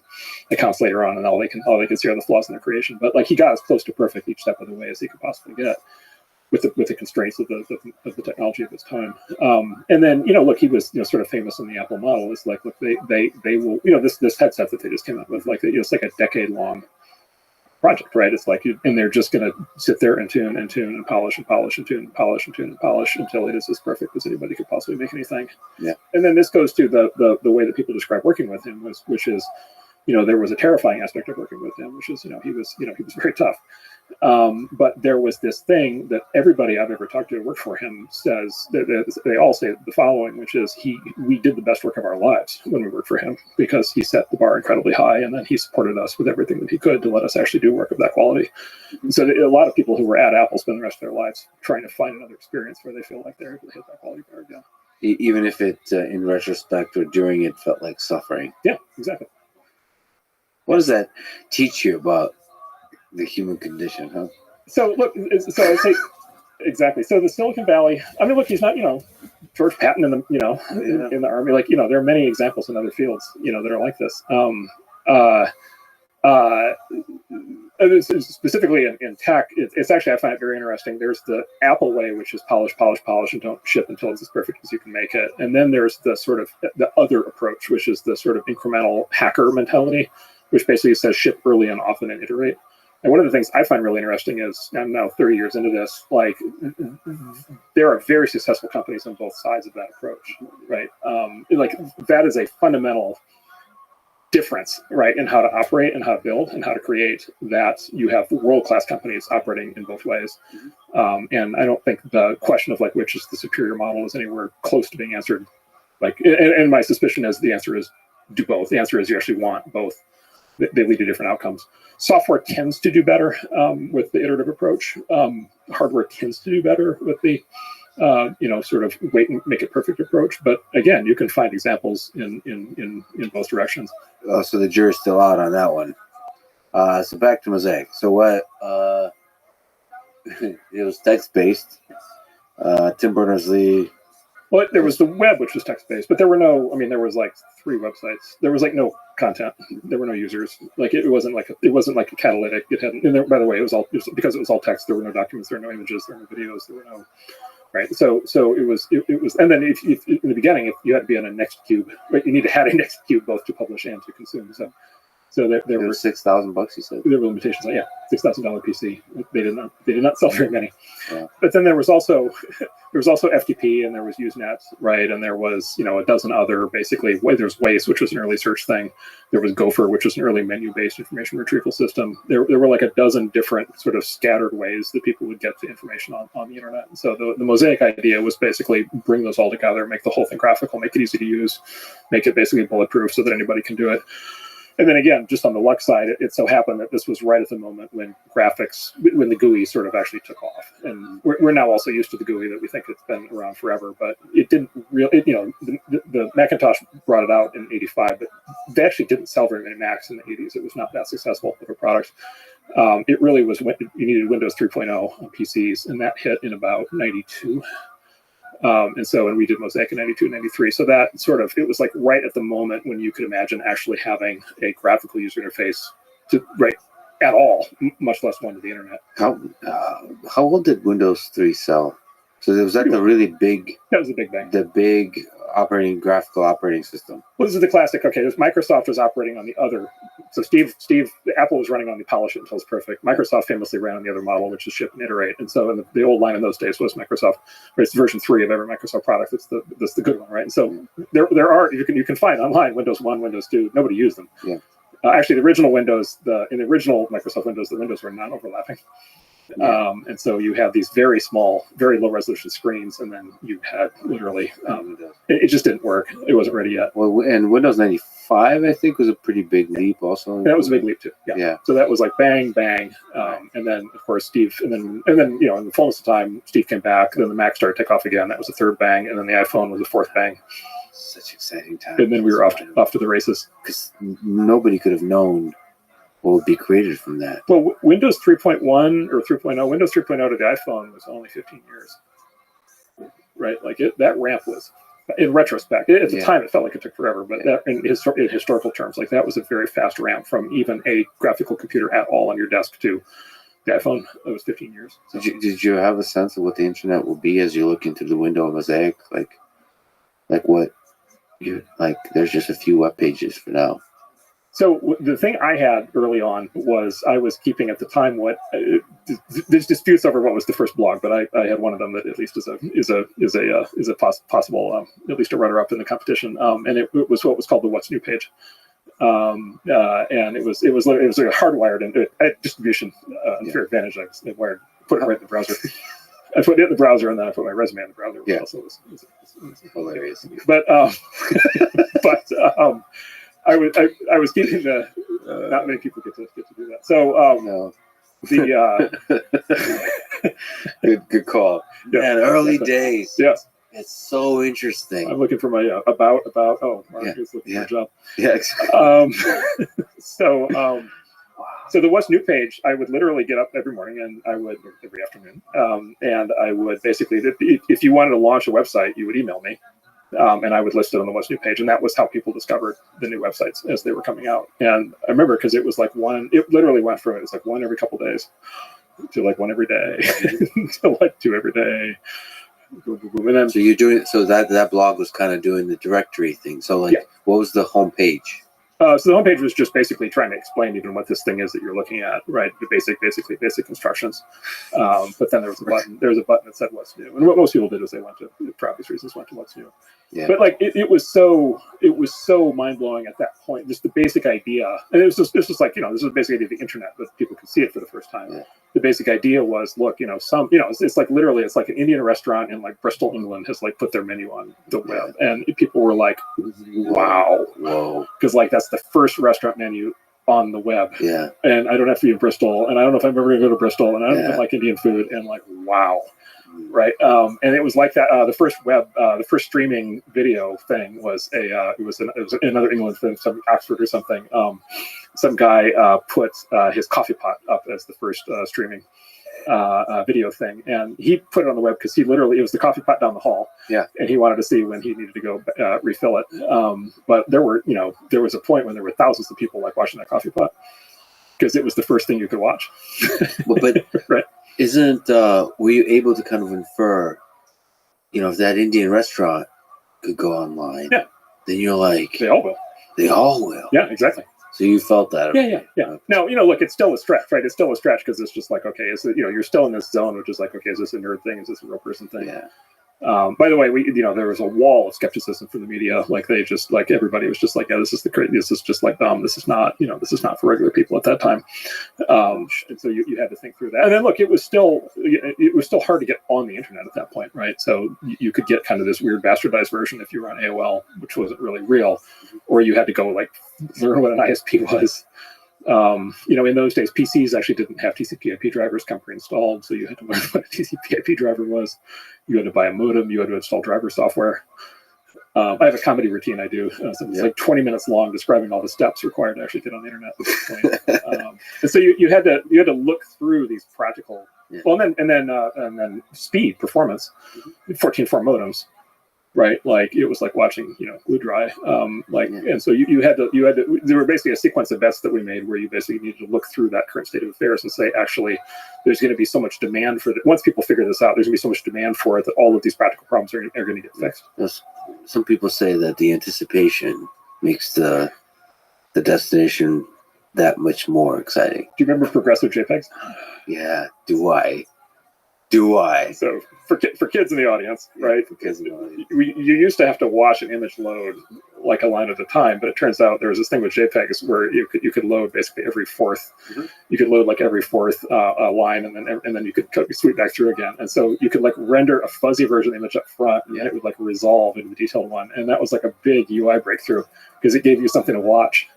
accounts later on, and all they can see are the flaws in their creation. But like, he got as close to perfect each step of the way as he could possibly get, with the constraints of the technology of his time. And then, look, he was sort of famous in the Apple model. It's like, look, they will, this headset that they just came out with, like, it's like a decade long project, right? It's like, and they're just going to sit there and tune and polish and polish and tune and polish and tune and polish until it is as perfect as anybody could possibly make anything. Yeah. And then this goes to the way that people describe working with him, which is, there was a terrifying aspect of working with him, which is, he was very tough. But there was this thing that everybody I've ever talked to who worked for him says, they all say the following, which is, we did the best work of our lives when we worked for him, because he set the bar incredibly high, and then he supported us with everything that he could to let us actually do work of that quality. And so a lot of people who were at Apple spend the rest of their lives trying to find another experience where they feel like they're able to hit that quality bar again. Even if it, in retrospect or during it, felt like suffering. Yeah, exactly. What does that teach you about the human condition, huh? So look, I say exactly. So the Silicon Valley. I mean, look, he's not, George Patton in the, in the Army. Like, there are many examples in other fields, that are like this. Specifically in tech, it's actually, I find it very interesting. There's the Apple way, which is polish, and don't ship until it's as perfect as you can make it. And then there's the sort of the other approach, which is the sort of incremental hacker mentality, which basically says ship early and often and iterate. And one of the things I find really interesting is, I'm now 30 years into this, like, there are very successful companies on both sides of that approach, right? Like, that is a fundamental difference, right, in how to operate and how to build and how to create, that you have world-class companies operating in both ways. And I don't think the question of, like, which is the superior model is anywhere close to being answered. Like, and my suspicion is the answer is do both. The answer is you actually want both. They lead to different outcomes. Software tends to do better with the iterative approach. Hardware tends to do better with the, sort of wait and make it perfect approach. But again, you can find examples in both directions. So the jury's still out on that one. So back to Mosaic. So what? It was text-based. Tim Berners-Lee. Well, there was the web, which was text-based, but there were no. I mean, there was like 3 websites. There was like no content. There were no users. Like it wasn't like a catalytic. It hadn't. And there, by the way, because it was all text. There were no documents. There were no images. There were no videos. There were no. Right. So it was. And then if in the beginning, if you had to be on a Nextcube, right, you need to have a Nextcube both to publish and to consume. So there were $6,000. You said there were limitations. Yeah, $6,000 PC. They did not sell very many. Yeah. But then there was also FTP, and there was Usenet, right? And there was a dozen other basically. There's Waze, which was an early search thing. There was Gopher, which was an early menu-based information retrieval system. There were like a dozen different sort of scattered ways that people would get to information on the internet. And so the Mosaic idea was basically bring those all together, make the whole thing graphical, make it easy to use, make it basically bulletproof so that anybody can do it. And then again, just on the luck side, it so happened that this was right at the moment when the GUI sort of actually took off. And we're now also used to the GUI that we think it's been around forever, but it didn't really, the Macintosh brought it out in '85, but they actually didn't sell very many Macs in the '80s. It was not that successful of a product. It really was, you needed Windows 3.0 on PCs, and that hit in about '92. And we did Mosaic in '92, '93. So that sort of, it was like right at the moment when you could imagine actually having a graphical user interface to write at all, much less one to the internet. How old did Windows 3 sell? So was that the really big? That was the big bang. The big graphical operating system. Well, this is the classic. Okay, Microsoft was operating on the other. So Apple was running on the polish it until it's perfect. Microsoft famously ran on the other model, which is ship and iterate. And so the old line in those days was Microsoft. Right, it's version 3 of every Microsoft product. That's the good one, right? And so there are you can find online Windows 1, Windows 2. Nobody used them. Yeah. Actually, the original Windows, in the original Microsoft Windows, the windows were non-overlapping. Yeah. And so you have these very small, very low resolution screens, and then you had literally, it just didn't work. It wasn't ready yet. Well, and Windows 95, I think, was a pretty big leap also. And that was a big leap too. Yeah. So that was like bang, bang. And then of course Steve, and then, in the fullness of time, Steve came back, then the Mac started to take off again. That was the 3rd bang. And then the iPhone was the 4th bang. Such exciting time. And then we were off to the races. Because nobody could have known What would be created from that? Well, Windows 3.1 or 3.0, Windows 3.0 to the iPhone was only 15 years, right? Like that ramp was, in retrospect, at the time it felt like it took forever, but that in historical terms, like that was a very fast ramp from even a graphical computer at all on your desk to the iPhone. That was 15 years. So. Did you have a sense of what the internet will be as you look into the window of Mosaic? Like what you like? There's just a few web pages for now. So the thing I had early on was I was keeping at the time what there's disputes over what was the first blog, but I had one of them that at least is a possible at least a runner up in the competition, and it was what was called the What's New page, and it was like hardwired into distribution unfair advantage. I put it right in the browser. I put it in the browser and then I put my resume in the browser. Yeah, so it was hilarious. But I was keeping the. Not many people get to do that. So no. Good call. Yeah, man, early days. Yes, it's so interesting. I'm looking for my about. Oh, Mark is looking for a job. Yeah. Exactly. So the What's New page, I would literally get up every morning and I would every afternoon, and I would basically, if you wanted to launch a website, you would email me. And I would list it on the What's New page, and that was how people discovered the new websites as they were coming out. And I remember because it was like it literally went from it was like one every couple days to like one every day to like two every day. And then, so you're doing that blog was kind of doing the directory thing. So what was the home page? So the homepage was just basically trying to explain even what this thing is that you're looking at, right? The basic instructions. But then there was a button. There was a button that said "What's New," and what most people did was they went to, for obvious reasons, went to "What's New." Yeah. But like it was so mind blowing at that point. Just the basic idea, and this was like this is the basic idea of the internet, but people could see it for the first time. Yeah. The basic idea was, look, it's like literally, it's like an Indian restaurant in like Bristol, England, has like put their menu on the web, and people were like, wow, whoa, because like that's the first restaurant menu on the web. Yeah. And I don't have to be in Bristol, and I don't know if I'm ever going to go to Bristol, and I don't like Indian food, and like, wow. Right. And it was like that. The first streaming video thing was it was another England thing, some Oxford or something. Some guy put his coffee pot up as the first streaming video thing, and he put it on the web because it was the coffee pot down the hall. Yeah. And he wanted to see when he needed to go refill it. But there was a point when there were thousands of people like watching that coffee pot because it was the first thing you could watch. But right. Were you able to kind of infer, if that Indian restaurant could go online, then you're like, they all will. They all will. Yeah, exactly. So you felt that. Yeah. Now, look, it's still a stretch, right? It's still a stretch because it's just like, okay, is it, you're still in this zone, which is like, okay, is this a nerd thing? Is this a real person thing? Yeah. By the way, there was a wall of skepticism from the media. Like they just like everybody was just like, yeah, this is just like dumb. This is not, this is not for regular people at that time. And so you had to think through that. And then look, it was still hard to get on the internet at that point, right? So you could get kind of this weird bastardized version if you were on AOL, which wasn't really real, or you had to go like learn what an ISP was. In those days, PCs actually didn't have TCP/IP drivers come pre-installed, so you had to learn what a TCP/IP driver was. You had to buy a modem. You had to install driver software. I have a comedy routine I do. It's like 20 minutes long, describing all the steps required to actually get on the internet. And so you had to look through these practical. Yeah. Well, and then speed, performance, 14.4 modems. Right, like it was like watching, glue dry. And so you had to. There were basically a sequence of bets that we made where you basically needed to look through that current state of affairs and say, actually, there's going to be so much demand for it. Once people figure this out, there's going to be so much demand for it that all of these practical problems are going to get fixed. Yes. Some people say that the anticipation makes the destination that much more exciting. Do you remember progressive JPEGs? Yeah. Do I? So for kids in the audience, right? For kids in the audience. You used to have to watch an image load like a line at a time, but it turns out there was this thing with JPEGs where you could load basically every fourth. Mm-hmm. You could load like every fourth line, and then you could sweep back through again. And so you could like render a fuzzy version of the image up front, and then it would like resolve into the detailed one. And that was like a big UI breakthrough because it gave you something to watch.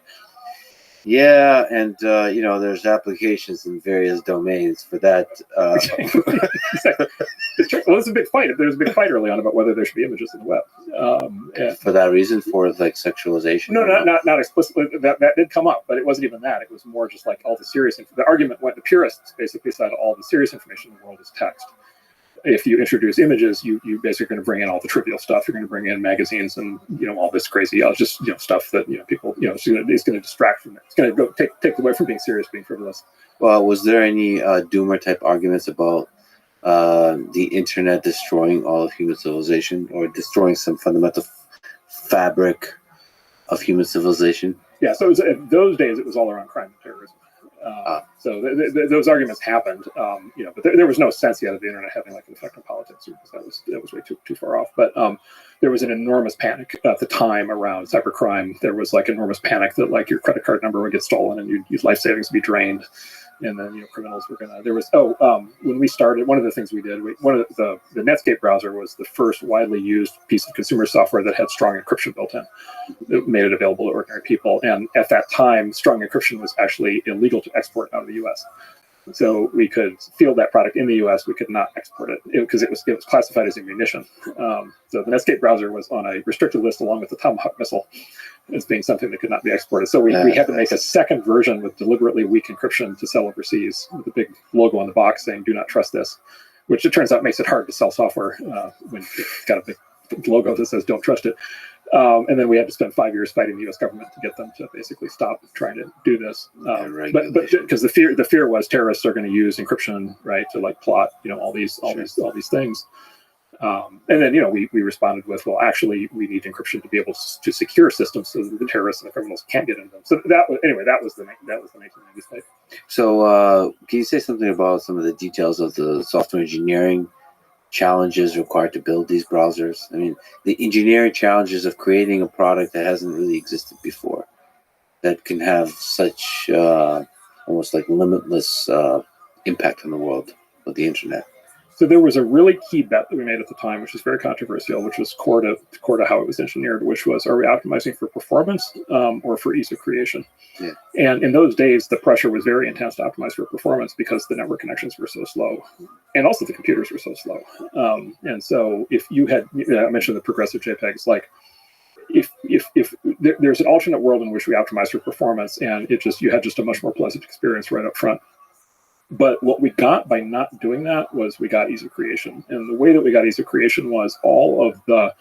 Yeah, and there's applications in various domains for that. Well, it's a big fight. There was a big fight early on about whether there should be images in the web. For that reason, for like sexualization. No, not explicitly. That did come up, but it wasn't even that. It was more just like all the serious. The argument went. The purists basically said all the serious information in the world is text. If you introduce images, you basically going to bring in all the trivial stuff. You're going to bring in magazines and all this crazy, just stuff that people it's going to distract from it. It's going to go take away from being serious, being frivolous. Well, was there any doomer type arguments about the internet destroying all of human civilization or destroying some fundamental fabric of human civilization? Yeah. So in those days, it was all around crime and terrorism. So those arguments happened, but there was no sense yet of the internet having like an effect on politics, because that was way too far off. But there was an enormous panic at the time around cybercrime. There was like enormous panic that like your credit card number would get stolen and your life savings would be drained, and then criminals were gonna. There was when we started, one of the things we did, one of the Netscape browser was the first widely used piece of consumer software that had strong encryption built in. It made it available to ordinary people, and at that time, strong encryption was actually illegal to export out of the U.S. So we could field that product in the U.S. We could not export it because it was classified as a munition. So the Netscape browser was on a restricted list along with the Tomahawk missile as being something that could not be exported. So we had to make a second version with deliberately weak encryption to sell overseas with a big logo on the box saying "Do not trust this," which it turns out makes it hard to sell software when it's got a big logo that says "Don't trust it." And then we had to spend 5 years fighting the U.S. government to get them to basically stop trying to do this. But because the fear was terrorists are going to use encryption, right, to like plot, all these things. And then we responded with, well, actually, we need encryption to be able to secure systems so that the terrorists and the criminals can't get into them. So that was the 1990s type. So can you say something about some of the details of the software engineering challenges required to build these browsers? I mean, the engineering challenges of creating a product that hasn't really existed before, that can have such almost like limitless impact on the world with the internet. So there was a really key bet that we made at the time, which was very controversial, which was core to how it was engineered, which was, are we optimizing for performance or for ease of creation? Yeah. And in those days, the pressure was very intense to optimize for performance because the network connections were so slow, and also the computers were so slow. And so if you had, I mentioned the progressive JPEGs, like if there's an alternate world in which we optimize for performance, and you had just a much more pleasant experience right up front. But what we got by not doing that was we got ease of creation. And the way that we got ease of creation was all of the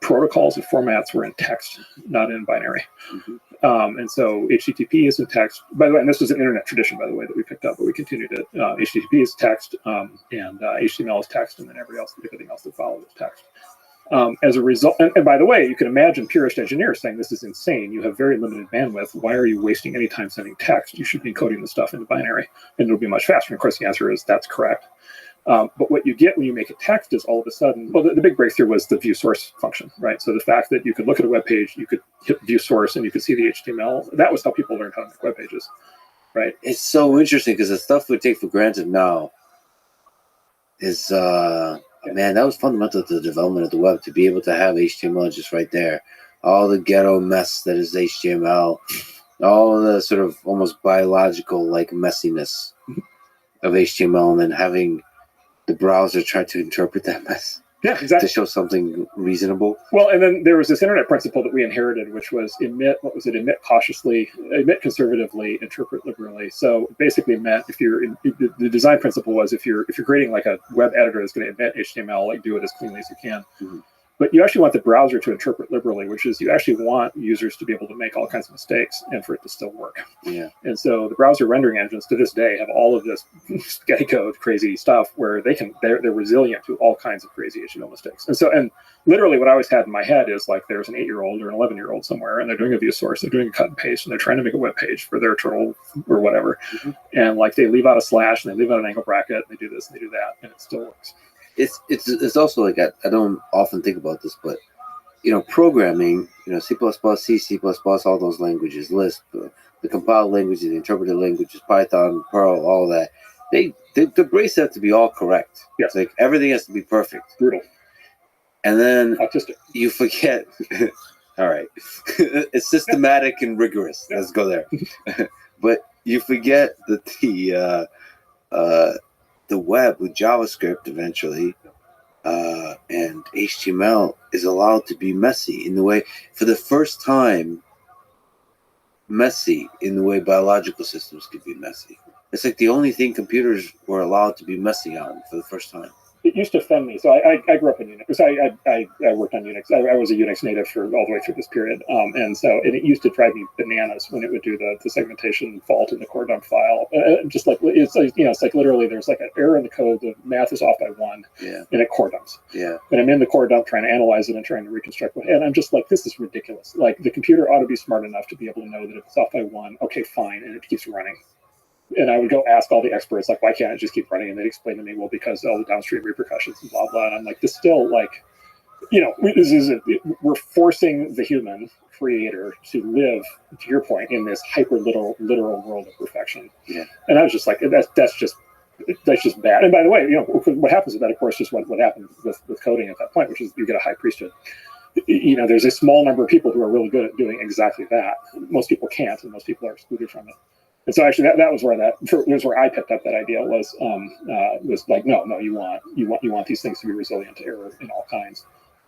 protocols and formats were in text, not in binary. Mm-hmm. And so HTTP is in text. By the way, and this was an internet tradition, by the way, that we picked up, but we continued it. HTTP is text, and HTML is text, and then everything else that followed is text. As a result, and by the way, you can imagine purist engineers saying this is insane. You have very limited bandwidth. Why are you wasting any time sending text? You should be encoding the stuff into binary, and it'll be much faster. And of course, the answer is that's correct. But what you get when you make it text is all of a sudden, well, the big breakthrough was the view source function, right? So the fact that you could look at a web page, you could hit view source, and you could see the HTML. That was how people learned how to make web pages, right? It's so interesting because the stuff we take for granted now is. Man, that was fundamental to the development of the web, to be able to have HTML just right there. All the ghetto mess that is HTML, all the sort of almost biological like messiness of HTML, and then having the browser try to interpret that mess. Yeah, exactly. To show something reasonable. Well, and then there was this internet principle that we inherited, which was emit cautiously, emit conservatively, interpret liberally. So it basically meant the design principle was if you're creating like a web editor that's going to emit HTML, like do it as cleanly as you can. Mm-hmm. But you actually want the browser to interpret liberally, which is you actually want users to be able to make all kinds of mistakes and for it to still work. Yeah. And so the browser rendering engines to this day have all of this spaghetti code, crazy stuff where they're resilient to all kinds of crazy HTML mistakes. And literally what I always had in my head is like there's an 8-year-old or an 11-year-old somewhere, and they're doing a view source, they're doing a cut and paste, and they're trying to make a web page for their turtle or whatever. Mm-hmm. And like they leave out a slash and they leave out an angle bracket, and they do this and they do that, and it still works. It's also like I don't often think about this, but programming, C++, C++, all those languages, Lisp, the compiled languages, the interpreted languages, Python, Perl, all of that. The brace have to be all correct. Yeah. It's like everything has to be perfect. Brutal. And then autistic. You forget. All right, it's systematic and rigorous. Yeah. Let's go there. But you forget that the web with JavaScript eventually and HTML is allowed to be messy in the way, for the first time, messy in the way biological systems could be messy. It's like the only thing computers were allowed to be messy on for the first time. It used to offend me. So I grew up in Unix. So I worked on Unix. I was a Unix native for all the way through this period. And it used to drive me bananas when it would do the segmentation fault in the core dump file. Just like it's like, it's like literally there's like an error in the code. The math is off by 1. Yeah. And it core dumps. Yeah. And I'm in the core dump trying to analyze it and trying to reconstruct it. And I'm just like, this is ridiculous. Like the computer ought to be smart enough to be able to know that if it's off by 1, okay, fine, and it keeps running. And I would go ask all the experts, like, why can't it just keep running? And they'd explain to me, well, because all the downstream repercussions and blah, blah. And I'm like, this still, like, we're forcing the human creator to live, to your point, in this hyper literal world of perfection. Yeah. And I was just like, that's just bad. And by the way, what happens with that, of course, is what happened with coding at that point, which is you get a high priesthood. There's a small number of people who are really good at doing exactly that. Most people can't, and most people are excluded from it. And so actually, that was where I picked up that idea was like, no, you want these things to be resilient to error in all kinds.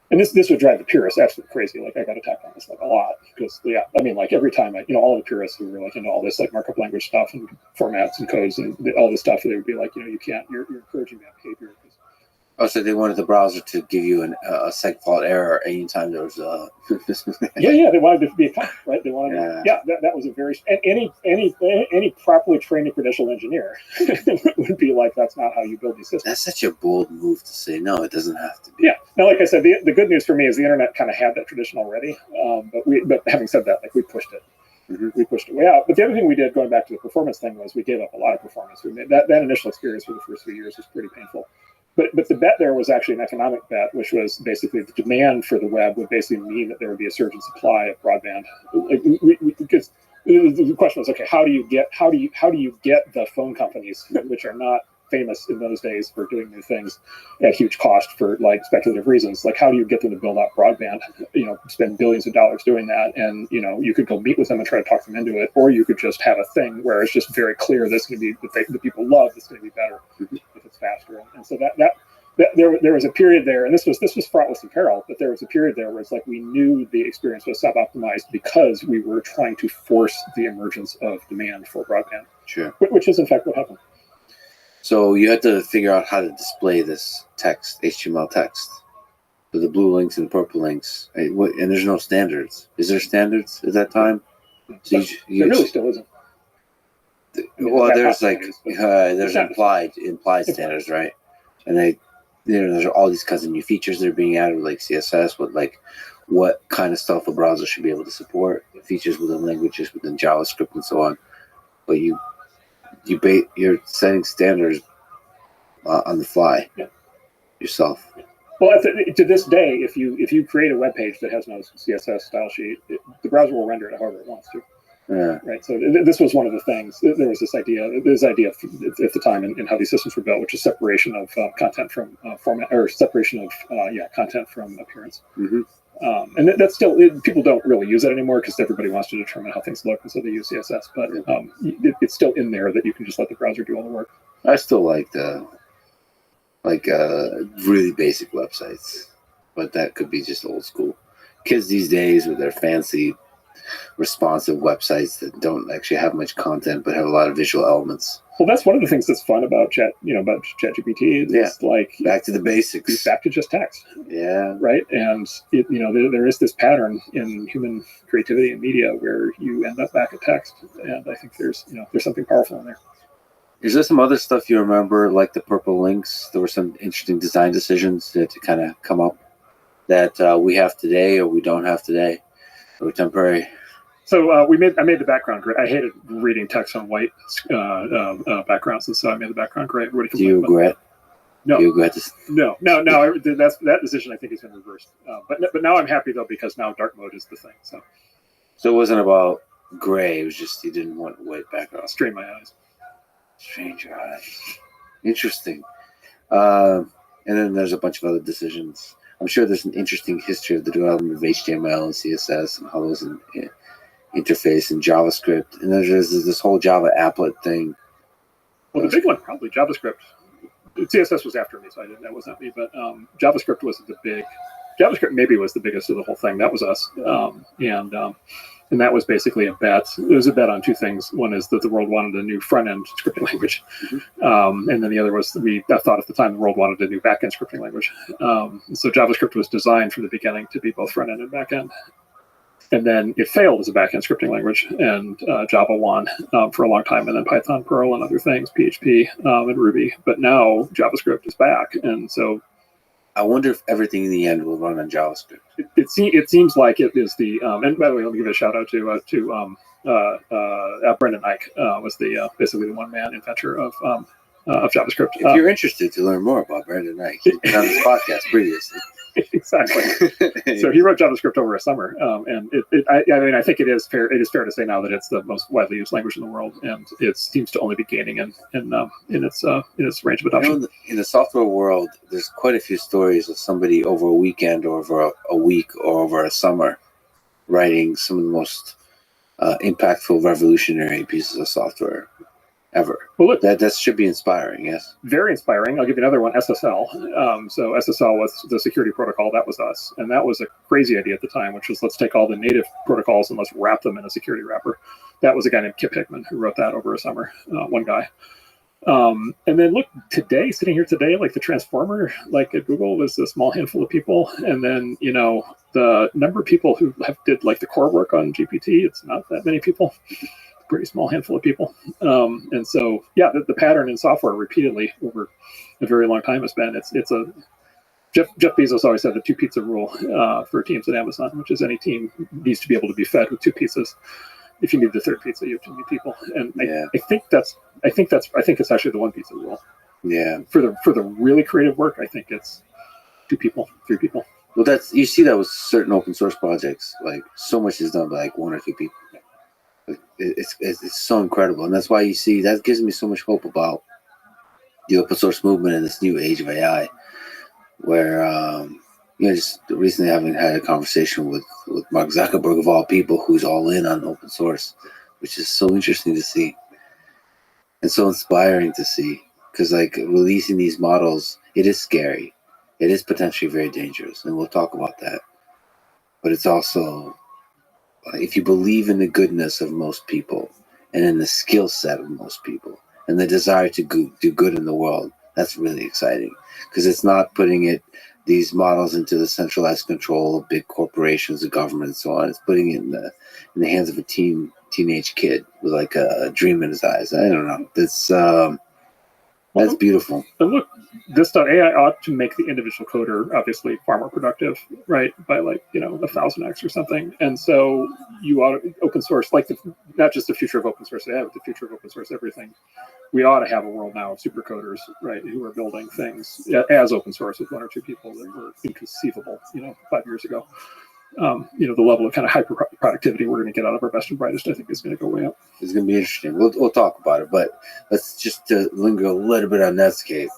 And this would drive the purists absolutely crazy. Like I got attacked on this like a lot because like every time all the purists who were like into all this like markup language stuff and formats and codes and all this stuff, they would be like, you can't, you're encouraging that behavior. Oh, so they wanted the browser to give you a seg fault error anytime there was a. yeah, they wanted it to be a fact, right? They wanted, that was a very, and any properly trained and credentialed engineer would be like, that's not how you build these systems. That's such a bold move to say, no, it doesn't have to be. Yeah, now, like I said, the good news for me is the internet kind of had that tradition already, but having said that, like we pushed it. Mm-hmm. We pushed it way out. But the other thing we did, going back to the performance thing, was we gave up a lot of performance. We made that initial experience for the first few years was pretty painful. But the bet there was actually an economic bet, which was basically the demand for the web would basically mean that there would be a surge in supply of broadband. Because the question was, okay, how do you get the phone companies, which are not famous in those days for doing new things at huge cost for like speculative reasons, like how do you get them to build out broadband? Spend billions of dollars doing that, and you could go meet with them and try to talk them into it, or you could just have a thing where it's just very clear that's going to be the people love. That's going to be better if it's faster. And so that there was a period there, and this was fraught with some peril, but there was a period there where it's like we knew the experience was sub-optimized because we were trying to force the emergence of demand for broadband. Sure. Which is in fact what happened. So you had to figure out how to display this text, HTML text, with the blue links and the purple links. And there's no standards. Is there standards at that time? So there really still isn't. Well, there's like there's implied standards, right? And there's all these kinds of new features that are being added, like CSS, with like what kind of stuff a browser should be able to support, features within languages, within JavaScript, and so on. But you're setting standards on the fly yourself. Well, to this day, if you create a web page that has no CSS style sheet, the browser will render it however it wants to. Yeah. Right. So this was one of the things. There was this idea at the time in how these systems were built, which is separation of content from format, or separation of content from appearance. Mm-hmm. And that's still, people don't really use that anymore because everybody wants to determine how things look, and so they use CSS. But it's still in there that you can just let the browser do all the work. I still like really basic websites, but that could be just old school. Kids these days with their fancy, responsive websites that don't actually have much content but have a lot of visual elements. Well, that's one of the things that's fun about ChatGPT. It's like back to the basics, back to just text. Yeah. Right. And there is this pattern in human creativity and media where you end up back at text, and I think there's something powerful in there. Is there some other stuff you remember, like the purple links? There were some interesting design decisions that kind of come up that we have today or we don't have today, or temporary. So I made the background gray. I hated reading text on white backgrounds, and so I made the background gray. Do you regret? No. Do you regret this? No. That decision I think has been reversed. But now I'm happy though, because now dark mode is the thing. So it wasn't about gray. It was just you didn't want white background. Strain my eyes. Strain your eyes. Interesting. And then there's a bunch of other decisions. I'm sure there's an interesting history of the development of HTML and CSS and how those interface in JavaScript, and there's this whole Java applet thing. Well, the big one probably JavaScript. CSS was after me, so that wasn't me. But JavaScript was JavaScript maybe was the biggest of the whole thing. That was us, and that was basically a bet. It was a bet on two things. One is that the world wanted a new front-end scripting language, and then the other was I thought at the time the world wanted a new back-end scripting language. So JavaScript was designed from the beginning to be both front-end and back-end. And then it failed as a back-end scripting language, and Java won for a long time, and then Python, Perl, and other things, PHP, and Ruby. But now JavaScript is back, and so I wonder if everything in the end will run on JavaScript. It seems like it is the and by the way, let me give a shout out to Brendan Eich, was the basically the one-man inventor of JavaScript. If you're interested to learn more about Brendan Eich, he's been on this podcast previously. Exactly. So he wrote JavaScript over a summer, and I think it is fair to say now that it's the most widely used language in the world, and it seems to only be gaining in its range of adoption. In the software world, there's quite a few stories of somebody over a weekend or over a week or over a summer writing some of the most impactful, revolutionary pieces of software ever. Well, look, that should be inspiring, yes. Very inspiring. I'll give you another one, SSL. So SSL was the security protocol. That was us. And that was a crazy idea at the time, which was let's take all the native protocols and let's wrap them in a security wrapper. That was a guy named Kip Hickman who wrote that over a summer, one guy. And then look, today, sitting here today, like the transformer, like at Google, was a small handful of people. And then, the number of people who did like the core work on GPT, it's not that many people. Pretty small handful of people. And so, yeah, the pattern in software repeatedly over a very long time has been, Jeff Bezos always said the 2 pizza rule for teams at Amazon, which is any team needs to be able to be fed with 2 pizzas. If you need the 3rd pizza, you have too many people. And I think it's actually the 1 pizza rule. Yeah. For the really creative work, I think it's 2 people, 3 people. Well, you see that with certain open source projects. Like so much is done by like 1 or 2 people. It's so incredible, and that's why you see that gives me so much hope about the open source movement in this new age of AI, where just recently having had a conversation with Mark Zuckerberg of all people, who's all in on open source, which is so interesting to see and so inspiring to see, because like releasing these models, it is scary, it is potentially very dangerous, and we'll talk about that, but it's also, if you believe in the goodness of most people and in the skill set of most people and the desire to do good in the world, that's really exciting, because it's not putting these models into the centralized control of big corporations, the government, and so on. It's putting it in the hands of a teenage kid with like a dream in his eyes. I don't know. That's beautiful. And look, this.ai ought to make the individual coder obviously far more productive, right? By like, 1,000x or something. And so you ought to open source, like not just the future of open source AI, but the future of open source everything. We ought to have a world now of super coders, right, who are building things as open source with 1 or 2 people that were inconceivable, 5 years ago. The level of kind of hyper productivity we're going to get out of our best and brightest, I think, is going to go way up. It's going to be interesting. We'll talk about it, but let's just linger a little bit on Netscape.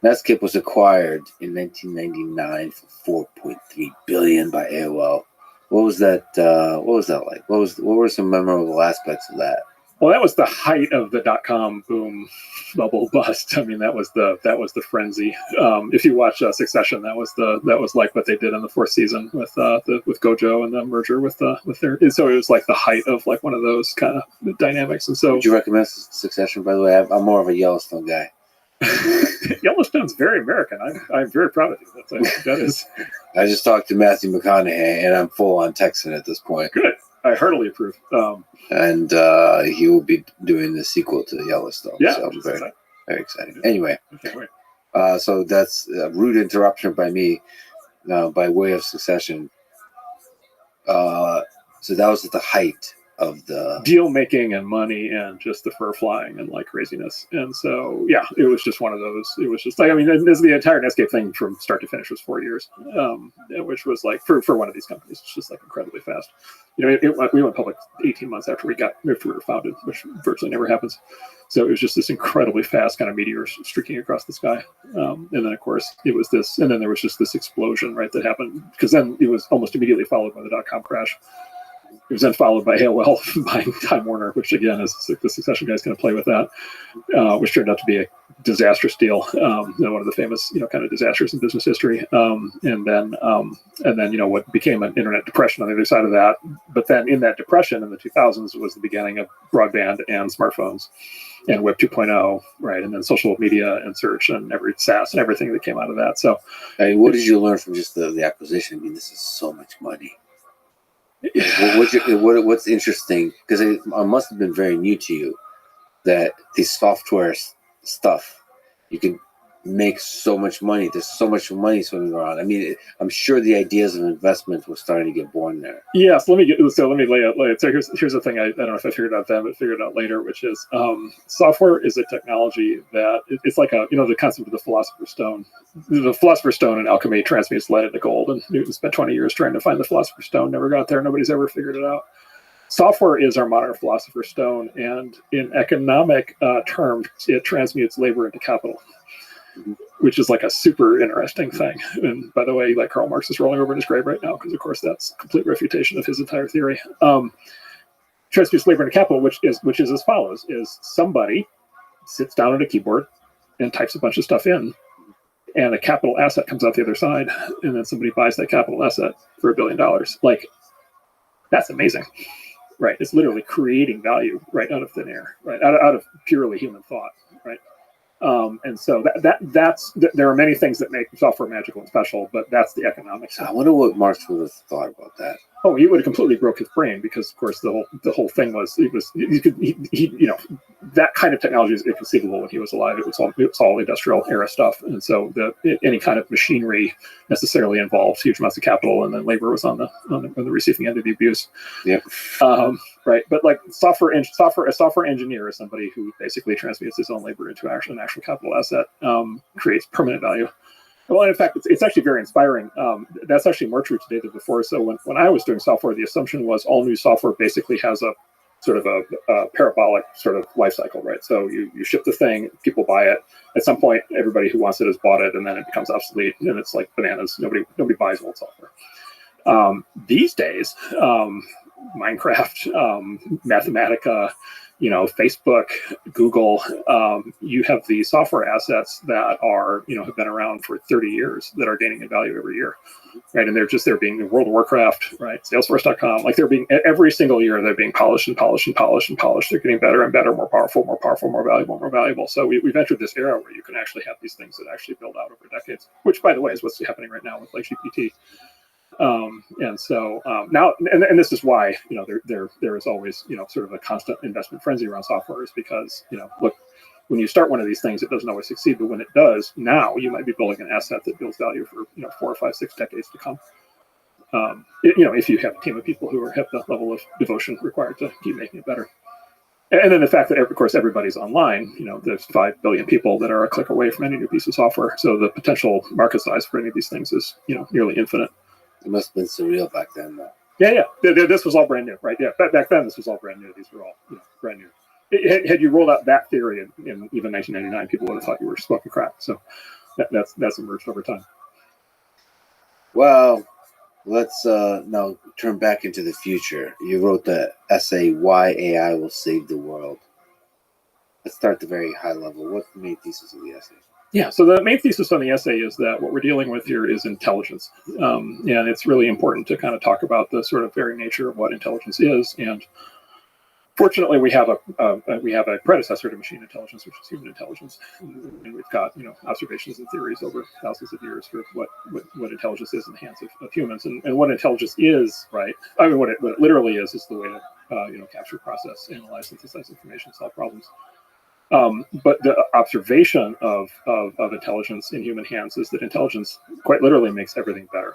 Netscape was acquired in 1999 for $4.3 billion by AOL. What was that? What was that like? What were some memorable aspects of that? Well, that was the height of the .com boom bubble bust. I mean, that was the frenzy. If you watch Succession, that was like what they did in the 4th season with Gojo and the merger with their. And so it was like the height of like one of those kind of dynamics. And so, would you recommend Succession? By the way, I'm more of a Yellowstone guy. Yellowstone's very American. I'm very proud of you. That is. I just talked to Matthew McConaughey, and I'm full on Texan at this point. Good. I heartily approve. And he will be doing the sequel to Yellowstone. Yeah, so I'm very excited. Anyway, so that's a rude interruption by me by way of Succession. So that was at the height of the deal making and money and just the fur flying and like craziness. And so, yeah, it was just one of those. It was just like, I mean, this, the entire Netscape thing from start to finish was 4 years, which was like for one of these companies, it's just like incredibly fast. We went public 18 months after we were founded, which virtually never happens. So it was just this incredibly fast kind of meteor streaking across the sky. And then, of course, it was this, and then there was just this explosion, right, that happened, because then it was almost immediately followed by the .com crash. It was then followed by AOL buying Time Warner, which again is like the Succession guys going to play with that, which turned out to be a disastrous deal, one of the famous, kind of disasters in business history. And then, what became an internet depression on the other side of that. But then in that depression in the 2000s was the beginning of broadband and smartphones and Web 2.0, right? And then social media and search and SaaS and everything that came out of that. So, what did you learn from just the acquisition? I mean, this is so much money. What's interesting, because it must have been very new to you, that these software stuff, you can make so much money. There's so much money swimming around. I mean, I'm sure the ideas of investment were starting to get born there. Yes, let me lay out. So here's the thing. I don't know if I figured out then, but figured out later, which is software is a technology that it's like the concept of the Philosopher's Stone. The Philosopher's Stone in alchemy transmutes lead into gold, and Newton spent 20 years trying to find the Philosopher's Stone. Never got there. Nobody's ever figured it out. Software is our modern Philosopher's Stone, and in economic terms, it transmutes labor into capital, which is like a super interesting thing. And by the way, like Karl Marx is rolling over in his grave right now, because of course that's a complete refutation of his entire theory. Transmutes labor into capital, which is as follows: is somebody sits down at a keyboard and types a bunch of stuff in, and a capital asset comes out the other side, and then somebody buys that capital asset for $1 billion. Like, that's amazing. Right, it's literally creating value right out of thin air, right out of purely human thought, right? And so that's there are many things that make software magical and special, but that's the economics. I wonder what Marx would have thought about that. Oh, he would have completely broke his brain, because of course the whole thing was that kind of technology is inconceivable when he was alive. It was all industrial era stuff, and so any kind of machinery necessarily involved huge amounts of capital, and then labor was on the receiving end of the abuse. Yep. Right, but like a software engineer is somebody who basically transmutes his own labor into an actual capital asset, creates permanent value. Well, in fact, it's actually very inspiring. That's actually more true today than before. So when I was doing software, the assumption was all new software basically has a sort of a parabolic sort of life cycle, right? So you ship the thing, people buy it. At some point, everybody who wants it has bought it, and then it becomes obsolete, and it's like bananas. Nobody buys old software. These days, Minecraft, Mathematica, Facebook, Google, you have the software assets that are, have been around for 30 years that are gaining in value every year, right? And they're being World of Warcraft, right? Salesforce.com, like every single year, they're being polished and polished and polished and polished. They're getting better and better, more powerful, more valuable. So we've entered this era where you can actually have these things that actually build out over decades, which, by the way, is what's happening right now with like GPT. And so now, and this is why, there is always, sort of a constant investment frenzy around software, is because, look, when you start one of these things, it doesn't always succeed, but when it does, now you might be building an asset that builds value for, 4 or 5, 6 decades to come. If you have a team of people who have the level of devotion required to keep making it better. And then the fact that, of course, everybody's online, there's 5 billion people that are a click away from any new piece of software. So the potential market size for any of these things is, nearly infinite. It must have been surreal back then, though. Yeah. This was all brand new, right? Yeah, back then this was all brand new. These were all brand new. Had you rolled out that theory in even 1999, people would have thought you were smoking crack. So that's emerged over time. Well, let's now turn back into the future. You wrote the essay, Why AI Will Save the World. Let's start at the very high level. What's the main thesis of the essay? Yeah, so the main thesis on the essay is that what we're dealing with here is intelligence. And it's really important to kind of talk about the sort of very nature of what intelligence is. And fortunately, we have a predecessor to machine intelligence, which is human intelligence. And we've got, observations and theories over thousands of years for what intelligence is in the hands of humans. And what intelligence is, right? I mean, what it literally is the way to, capture, process, analyze, synthesize information, solve problems. But the observation of intelligence in human hands is that intelligence quite literally makes everything better.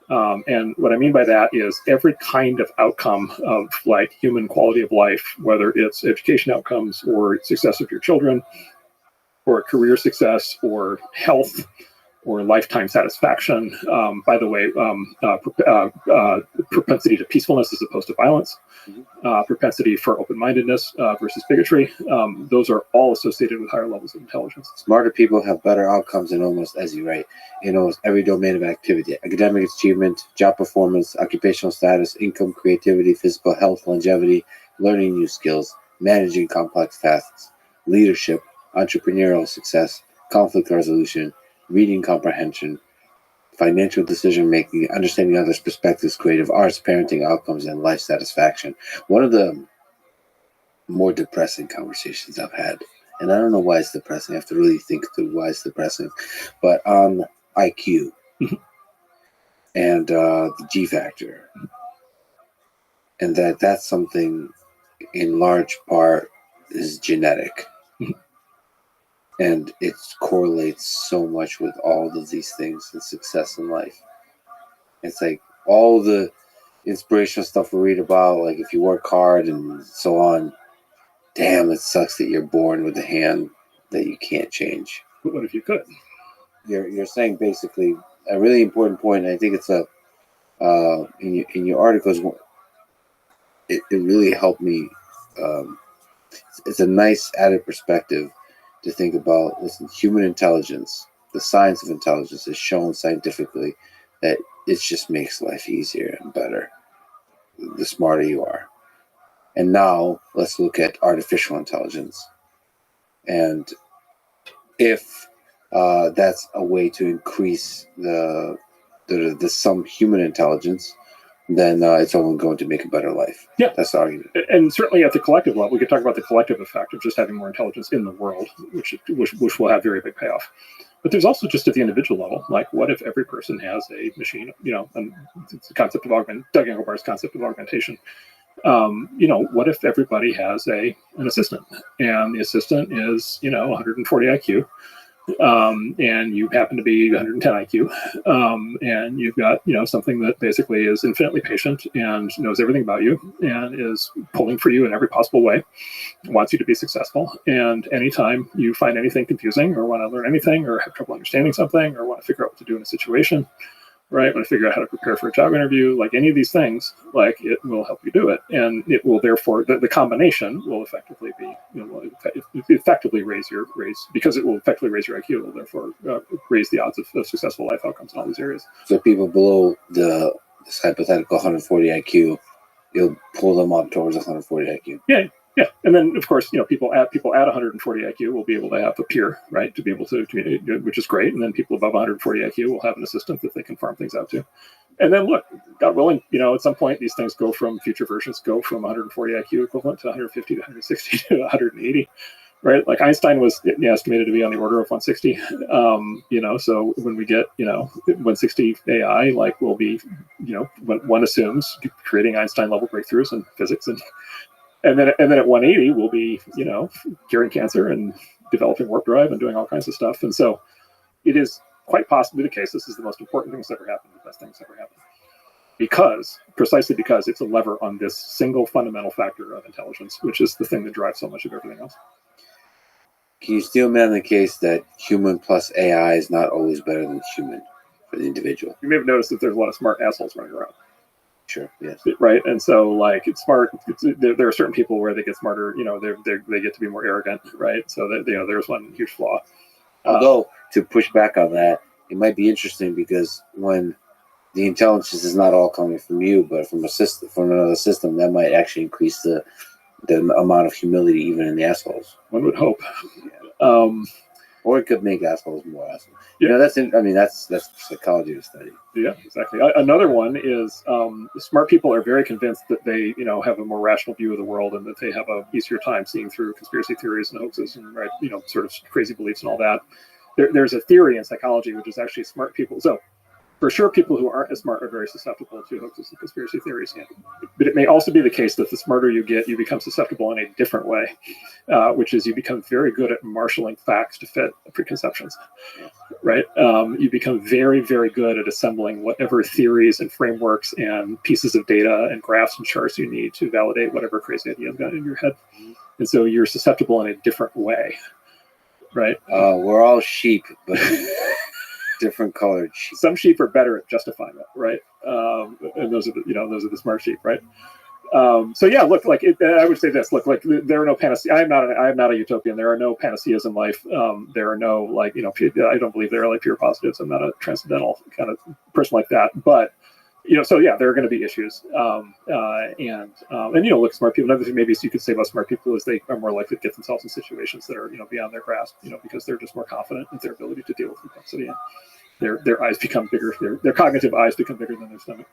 And what I mean by that is every kind of outcome of like human quality of life, whether it's education outcomes or success of your children or career success or health or lifetime satisfaction. By the way, propensity to peacefulness as opposed to violence, propensity for open-mindedness versus bigotry. Those are all associated with higher levels of intelligence. Smarter people have better outcomes in almost, as you write, in almost every domain of activity: academic achievement, job performance, occupational status, income, creativity, physical health, longevity, learning new skills, managing complex tasks, leadership, entrepreneurial success, conflict resolution, reading comprehension, financial decision making, understanding others' perspectives, creative arts, parenting outcomes, and life satisfaction. One of the more depressing conversations I've had, and I don't know why it's depressing. I have to really think through why it's depressing, but on IQ and the G factor, and that's something in large part is genetic. And it correlates so much with all of these things and success in life. It's like all the inspirational stuff we read about, like if you work hard and so on, damn, it sucks that you're born with a hand that you can't change. But what if you could? You're saying basically a really important point, and I think it's in your articles, it really helped me. It's a nice added perspective to think about. Listen, human intelligence, the science of intelligence, is shown scientifically that it just makes life easier and better the smarter you are. And now let's look at artificial intelligence. And if that's a way to increase the some human intelligence, then it's only going to make a better life. Yeah. That's the argument. And certainly at the collective level, we could talk about the collective effect of just having more intelligence in the world, which will have very big payoff. But there's also just at the individual level, like what if every person has a machine, and it's the concept of Doug Engelbart's concept of augmentation. What if everybody has an assistant, and the assistant is, 140 IQ, and you happen to be 110 IQ, and you've got, something that basically is infinitely patient and knows everything about you and is pulling for you in every possible way, wants you to be successful. And anytime you find anything confusing or want to learn anything or have trouble understanding something or want to figure out what to do in a situation, right, want to figure out how to prepare for a job interview, like any of these things, like it will help you do it. And it will therefore, the combination will effectively be, effectively raise because it will effectively raise your IQ, it will therefore raise the odds of successful life outcomes in all these areas. So people below this hypothetical 140 IQ, you'll pull them up towards 140 IQ. Yeah. Yeah, and then of course, people at 140 IQ will be able to have a peer, right, to be able to communicate, which is great. And then people above 140 IQ will have an assistant that they can farm things out to. And then look, God willing, at some point these things future versions go from 140 IQ equivalent to 150 to 160 to 180, right? Like Einstein was estimated to be on the order of 160. So when we get 160 AI, like will be, when one assumes creating Einstein level breakthroughs in physics and then at 180 we'll be, curing cancer and developing warp drive and doing all kinds of stuff. And so it is quite possibly the case this is the most important thing that's ever happened, the best thing that's ever happened. Precisely because it's a lever on this single fundamental factor of intelligence, which is the thing that drives so much of everything else. Can you still man the case that human plus AI is not always better than human for the individual? You may have noticed that there's a lot of smart assholes running around. Sure. Yes. Right. And so, like, it's smart. There are certain people where they get smarter. They get to be more arrogant. Right. So that there's one huge flaw. Although to push back on that, it might be interesting because when the intelligence is not all coming from you, but from another system, that might actually increase the amount of humility even in the assholes. One would hope. Yeah. Or it could make assholes more assholes. Yeah. That's psychology to study. Yeah, exactly. Another one is smart people are very convinced that they, have a more rational view of the world and that they have a easier time seeing through conspiracy theories and hoaxes and sort of crazy beliefs and all that. There's a theory in psychology which is actually smart people. So for sure, people who aren't as smart are very susceptible to hoaxes and conspiracy theories. Yeah. But it may also be the case that the smarter you get, you become susceptible in a different way, which is you become very good at marshaling facts to fit preconceptions, right? You become very, very good at assembling whatever theories and frameworks and pieces of data and graphs and charts you need to validate whatever crazy idea you've got in your head. And so you're susceptible in a different way, right? We're all sheep, but... different colored sheep. Some sheep are better at justifying it, right? And those are the smart sheep, right? So yeah, look, like I would say this. Look, like there are no panacea. I am not a utopian. There are no panaceas in life. There are no I don't believe there are like pure positives. I'm not a transcendental kind of person like that. But So yeah, there are going to be issues, and look, smart people. Another thing maybe you could say about smart people is they are more likely to get themselves in situations that are beyond their grasp, because they're just more confident in their ability to deal with complexity. And their eyes become bigger. Their cognitive eyes become bigger than their stomach.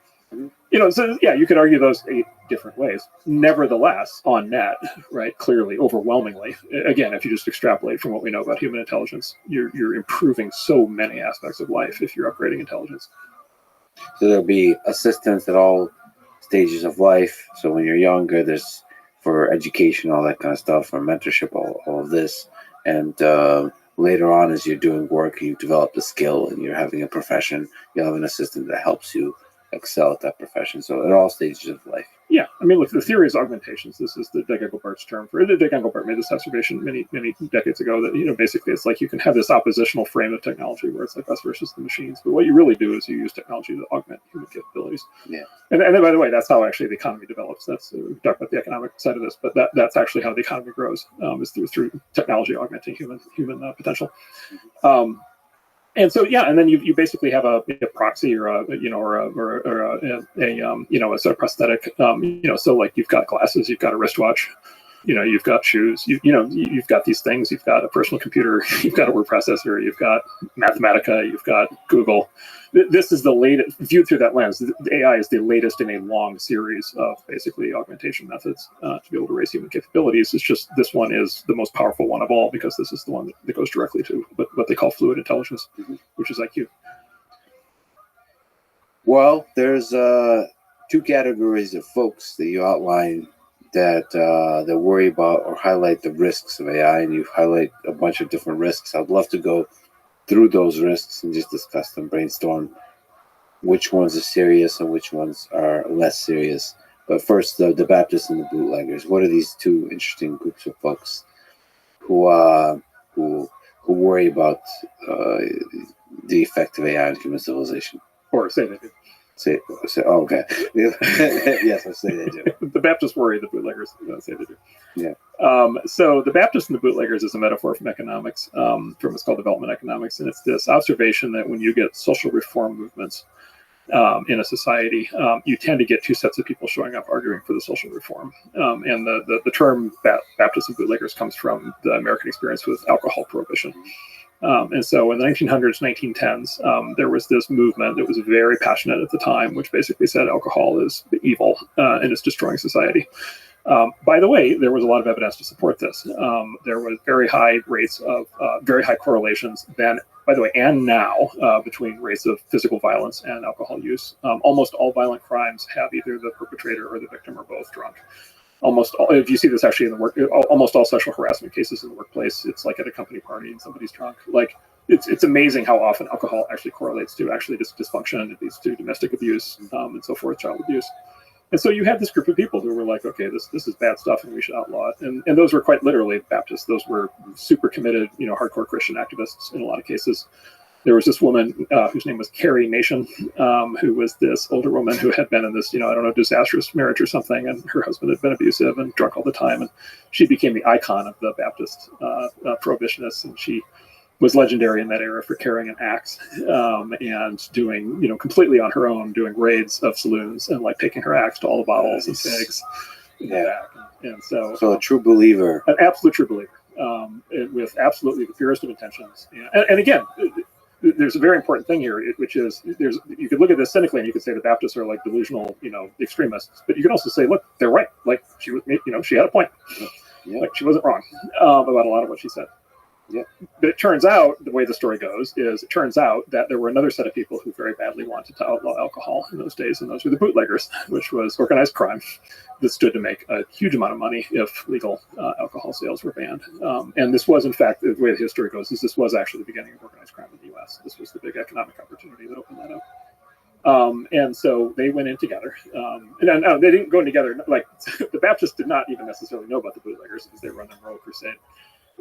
So yeah, you could argue those 8 different ways. Nevertheless, on net, right, clearly, overwhelmingly, again, if you just extrapolate from what we know about human intelligence, you're improving so many aspects of life if you're upgrading intelligence. So there'll be assistance at all stages of life. So when you're younger, there's for education, all that kind of stuff, for mentorship, all of this. And later on, as you're doing work and you've developed a skill and you're having a profession, you'll have an assistant that helps you excel at that profession. So at all stages of life. Yeah, I mean, look, the theory is augmentations. This is the Engelbart's term for it. Engelbart made this observation many decades ago that basically it's like you can have this oppositional frame of technology where it's like us versus the machines, but what you really do is you use technology to augment human capabilities. Yeah, and then by the way, that's how actually the economy develops. That's we talk about the economic side of this, but that's actually how the economy grows is through technology augmenting human potential. And so yeah, and then you basically have a proxy or a sort of prosthetic. So like you've got glasses, you've got a wristwatch, you've got shoes, you've got these things, you've got a personal computer, you've got a word processor, you've got Mathematica, you've got Google. This is the latest, viewed through that lens. The AI is the latest in a long series of basically augmentation methods to be able to raise human capabilities. It's just this one is the most powerful one of all because this is the one that goes directly to what they call fluid intelligence, which is IQ. Well, there's 2 categories of folks that you outline that worry about or highlight the risks of AI, and you highlight a bunch of different risks. I'd love to go through those risks and just discuss them, brainstorm which ones are serious and which ones are less serious. But first, the Baptists and the bootleggers. What are these 2 interesting groups of folks who worry about the effect of AI on human civilization? Or say they do. Oh, okay. Yes, I say they do. The Baptists worry, the bootleggers say they do. Yeah. So the Baptists and the bootleggers is a metaphor from economics, from what's called development economics, and it's this observation that when you get social reform movements in a society, you tend to get 2 sets of people showing up arguing for the social reform. And the term Baptists and bootleggers comes from the American experience with alcohol prohibition. And so in the 1900s, 1910s, there was this movement that was very passionate at the time, which basically said alcohol is evil and it's destroying society. By the way, there was a lot of evidence to support this. There was very high rates of very high correlations then, by the way, and now between rates of physical violence and alcohol use. Almost all violent crimes have either the perpetrator or the victim or both drunk. Almost all, if you see this actually in the work, almost all sexual harassment cases in the workplace, it's like at a company party and somebody's drunk. Like it's amazing how often alcohol actually correlates to actually just dysfunction. It leads to domestic abuse and so forth, child abuse. And so you had this group of people who were like, okay, this is bad stuff and we should outlaw it. And those were quite literally Baptists. Those were super committed, hardcore Christian activists in a lot of cases. There was this woman whose name was Carrie Nation, who was this older woman who had been in this, disastrous marriage or something, and her husband had been abusive and drunk all the time. And she became the icon of the Baptist prohibitionists, and she was legendary in that era for carrying an axe and doing, completely on her own, doing raids of saloons and like taking her axe to all the bottles and pigs. Yeah. And so a true believer. An absolute true believer with absolutely the purest of intentions. And again, there's a very important thing here, which is you could look at this cynically and you could say the Baptists are like delusional, extremists, but you could also say, look, they're right. Like she had a point. Yeah. Like she wasn't wrong about a lot of what she said. Yeah. But it turns out, the way the story goes is, it turns out that there were another set of people who very badly wanted to outlaw alcohol in those days, and those were the bootleggers, which was organized crime that stood to make a huge amount of money if legal alcohol sales were banned. And this was, in fact, the way the history goes, is this was actually the beginning of organized crime in the U.S. This was the big economic opportunity that opened that up. And so they went in together. And they didn't go in together. Like the Baptists did not even necessarily know about the bootleggers because they were on the moral crusade.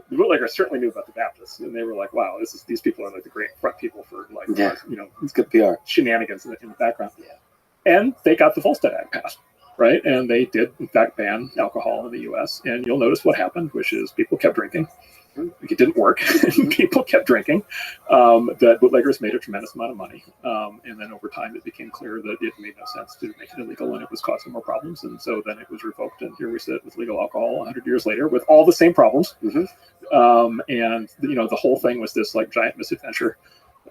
The bootleggers certainly knew about the Baptists, and they were like, "Wow, these people are like the great front people for like, it's good PR shenanigans in the background." Yeah. And they got the Volstead Act passed, right? And they did, in fact, ban alcohol in the U.S. And you'll notice what happened, which is people kept drinking. Like, it didn't work. People kept drinking. That bootleggers made a tremendous amount of money. And then over time, it became clear that it made no sense to make it illegal, and it was causing more problems. And so then it was revoked. And here we sit with legal alcohol 100 years later with all the same problems. And, the whole thing was this like giant misadventure.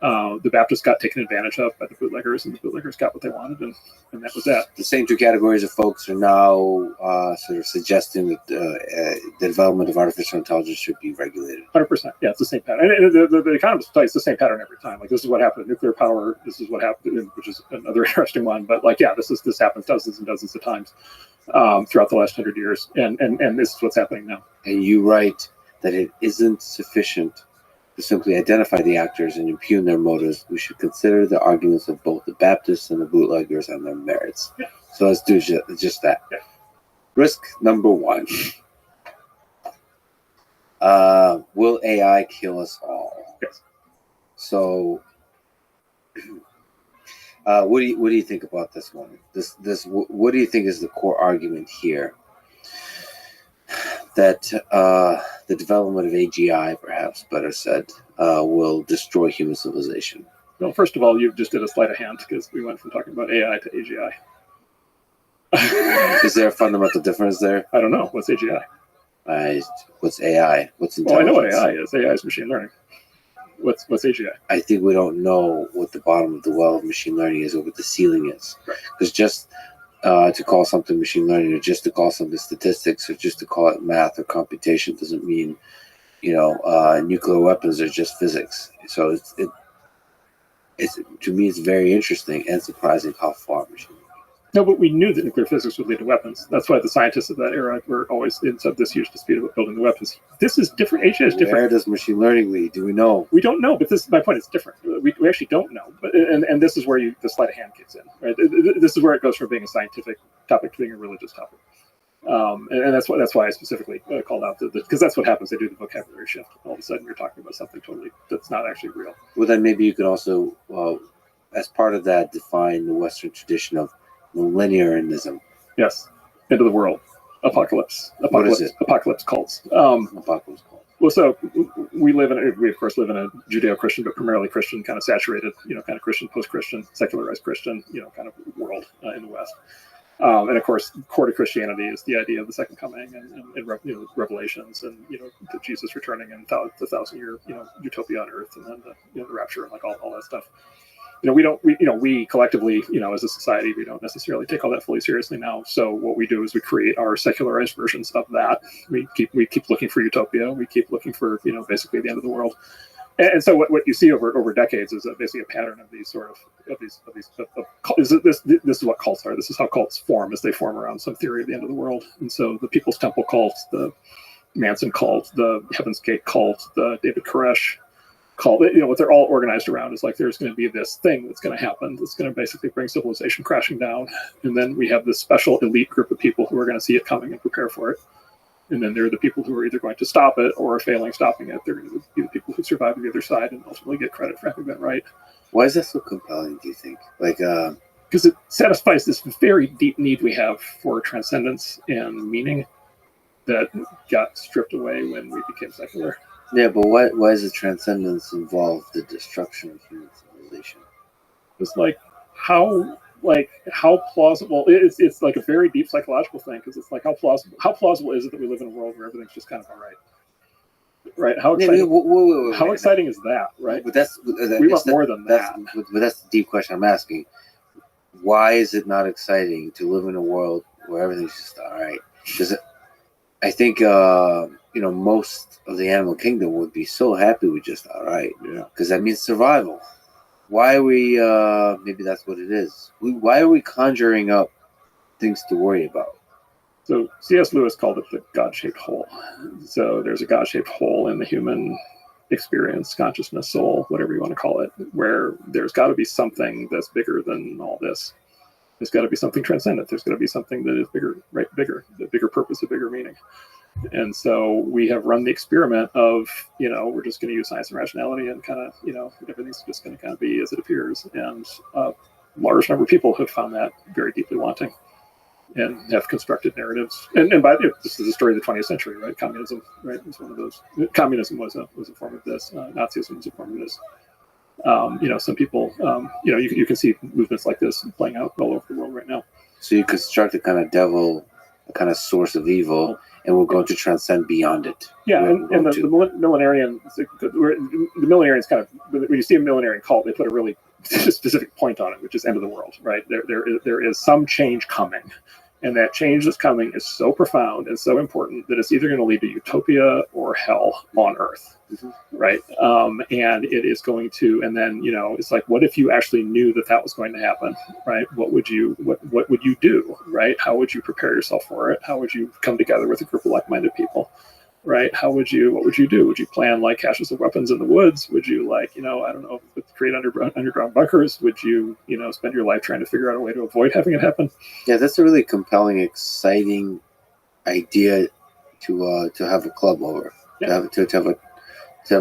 The Baptists got taken advantage of by the bootleggers, and the bootleggers got what they wanted, and that was that. The same two categories of folks are now sort of suggesting that the development of artificial intelligence should be regulated. 100%. Yeah, it's the same pattern. And the economists tell you it's the same pattern every time. Like, this is what happened with nuclear power. This is what happened, which is another interesting one. But like, yeah, this happens dozens and dozens of times throughout the last 100 years, and this is what's happening now. And you write that it isn't sufficient to simply identify the actors and impugn their motives. We should consider the arguments of both the Baptists and the bootleggers and their merits. Yeah. So let's do just that. Yeah. Risk number 1. Will AI kill us all? Yes. So, what do you think about this one? What do you think is the core argument here? That the development of AGI, perhaps better said, will destroy human civilization. Well, first of all, you just did a sleight of hand because we went from talking about AI to AGI. Is there a fundamental difference there? I don't know. What's AGI? What's AI? What's intelligence? Well, I know what AI is. AI is machine learning. What's AGI? I think we don't know what the bottom of the well of machine learning is or what the ceiling is. Because just to call something machine learning, or just to call something statistics, or just to call it math or computation doesn't mean, nuclear weapons are just physics. So it's to me, it's very interesting and surprising how far machine learning. No, but we knew that nuclear physics would lead to weapons. That's why the scientists of that era were always in this huge dispute about building the weapons. This is different. AGI is different. Where does machine learning lead? Do we know? We don't know, but this, my point, is different. We actually don't know. But and this is where the sleight of hand kicks in. Right? This is where it goes from being a scientific topic to being a religious topic. And that's why I specifically called out because that's what happens. They do the vocabulary shift. All of a sudden, you're talking about something totally that's not actually real. Well, then maybe you could also, as part of that, define the Western tradition of millenarianism. Yes, end of the world, apocalypse. What is it? Apocalypse cults. Apocalypse cults. Well, so we of course live in a Judeo-Christian, but primarily Christian, kind of saturated, kind of Christian, post-Christian, secularized Christian, kind of world in the West. And of course, core to Christianity is the idea of the second coming and Revelations and the Jesus returning and the 1,000-year utopia on earth, and then the rapture and like all that stuff. We collectively, as a society, we don't necessarily take all that fully seriously now. So what we do is we create our secularized versions of that. We keep looking for utopia. We keep looking for, basically the end of the world. And so what you see over decades is basically a pattern of these sort of this is what cults are. This is how cults form, as they form around some theory of the end of the world. And so the People's Temple cult, the Manson cult, the Heaven's Gate cult, the David Koresh cult, what they're all organized around is like there's going to be this thing that's going to happen that's going to basically bring civilization crashing down, and then we have this special elite group of people who are going to see it coming and prepare for it, and then there are the people who are either going to stop it or are failing stopping it. They're going to be the people who survive on the other side and ultimately get credit for having been right. Why is that so compelling, do you think? Because it satisfies this very deep need we have for transcendence and meaning that got stripped away when we became secular. Yeah, but why does the transcendence involve the destruction of human civilization? It's how plausible it's like a very deep psychological thing, because it's like how plausible is it that we live in a world where everything's just kind of all right? How exciting? How exciting is that, right? But we want more than that. But that's the deep question I'm asking. Why is it not exciting to live in a world where everything's just all right? Because I think most of the animal kingdom would be so happy with just all right, because that means survival. Why are we? Maybe that's what it is. Why are we conjuring up things to worry about? So C.S. Lewis called it the God-shaped hole. So there's a God-shaped hole in the human experience, consciousness, soul, whatever you want to call it, where there's got to be something that's bigger than all this. There's got to be something transcendent. There's got to be something that is bigger, right? Bigger, the bigger purpose, a bigger meaning. And so we have run the experiment of, we're just going to use science and rationality and kind of, everything's just going to kind of be as it appears. And a large number of people have found that very deeply wanting. and have constructed narratives. And by the way, this is the story of the 20th century, right? Communism, right? Was one of those. Communism was a form of this. Nazism was a form of this. Some people, you can see movements like this playing out all over the world right now. So you construct a kind of devil, a kind of source of evil, and we're going to transcend beyond it. Yeah, and the millenarian, the millenarians kind of, when you see a millenarian cult, they put a really specific point on it, which is end of the world, right? There is some change coming, and that change that's coming is so profound and so important that it's either going to lead to utopia or hell on Earth, right? And it is going to, and then it's like, what if you actually knew that was going to happen, right? What would you do, right? How would you prepare yourself for it? How would you come together with a group of like-minded people? Right? What would you do? Would you plan like caches of weapons in the woods? Would you I don't know, create underground bunkers? Would you, spend your life trying to figure out a way to avoid having it happen? Yeah, that's a really compelling, exciting idea to have a club over. Yeah. To have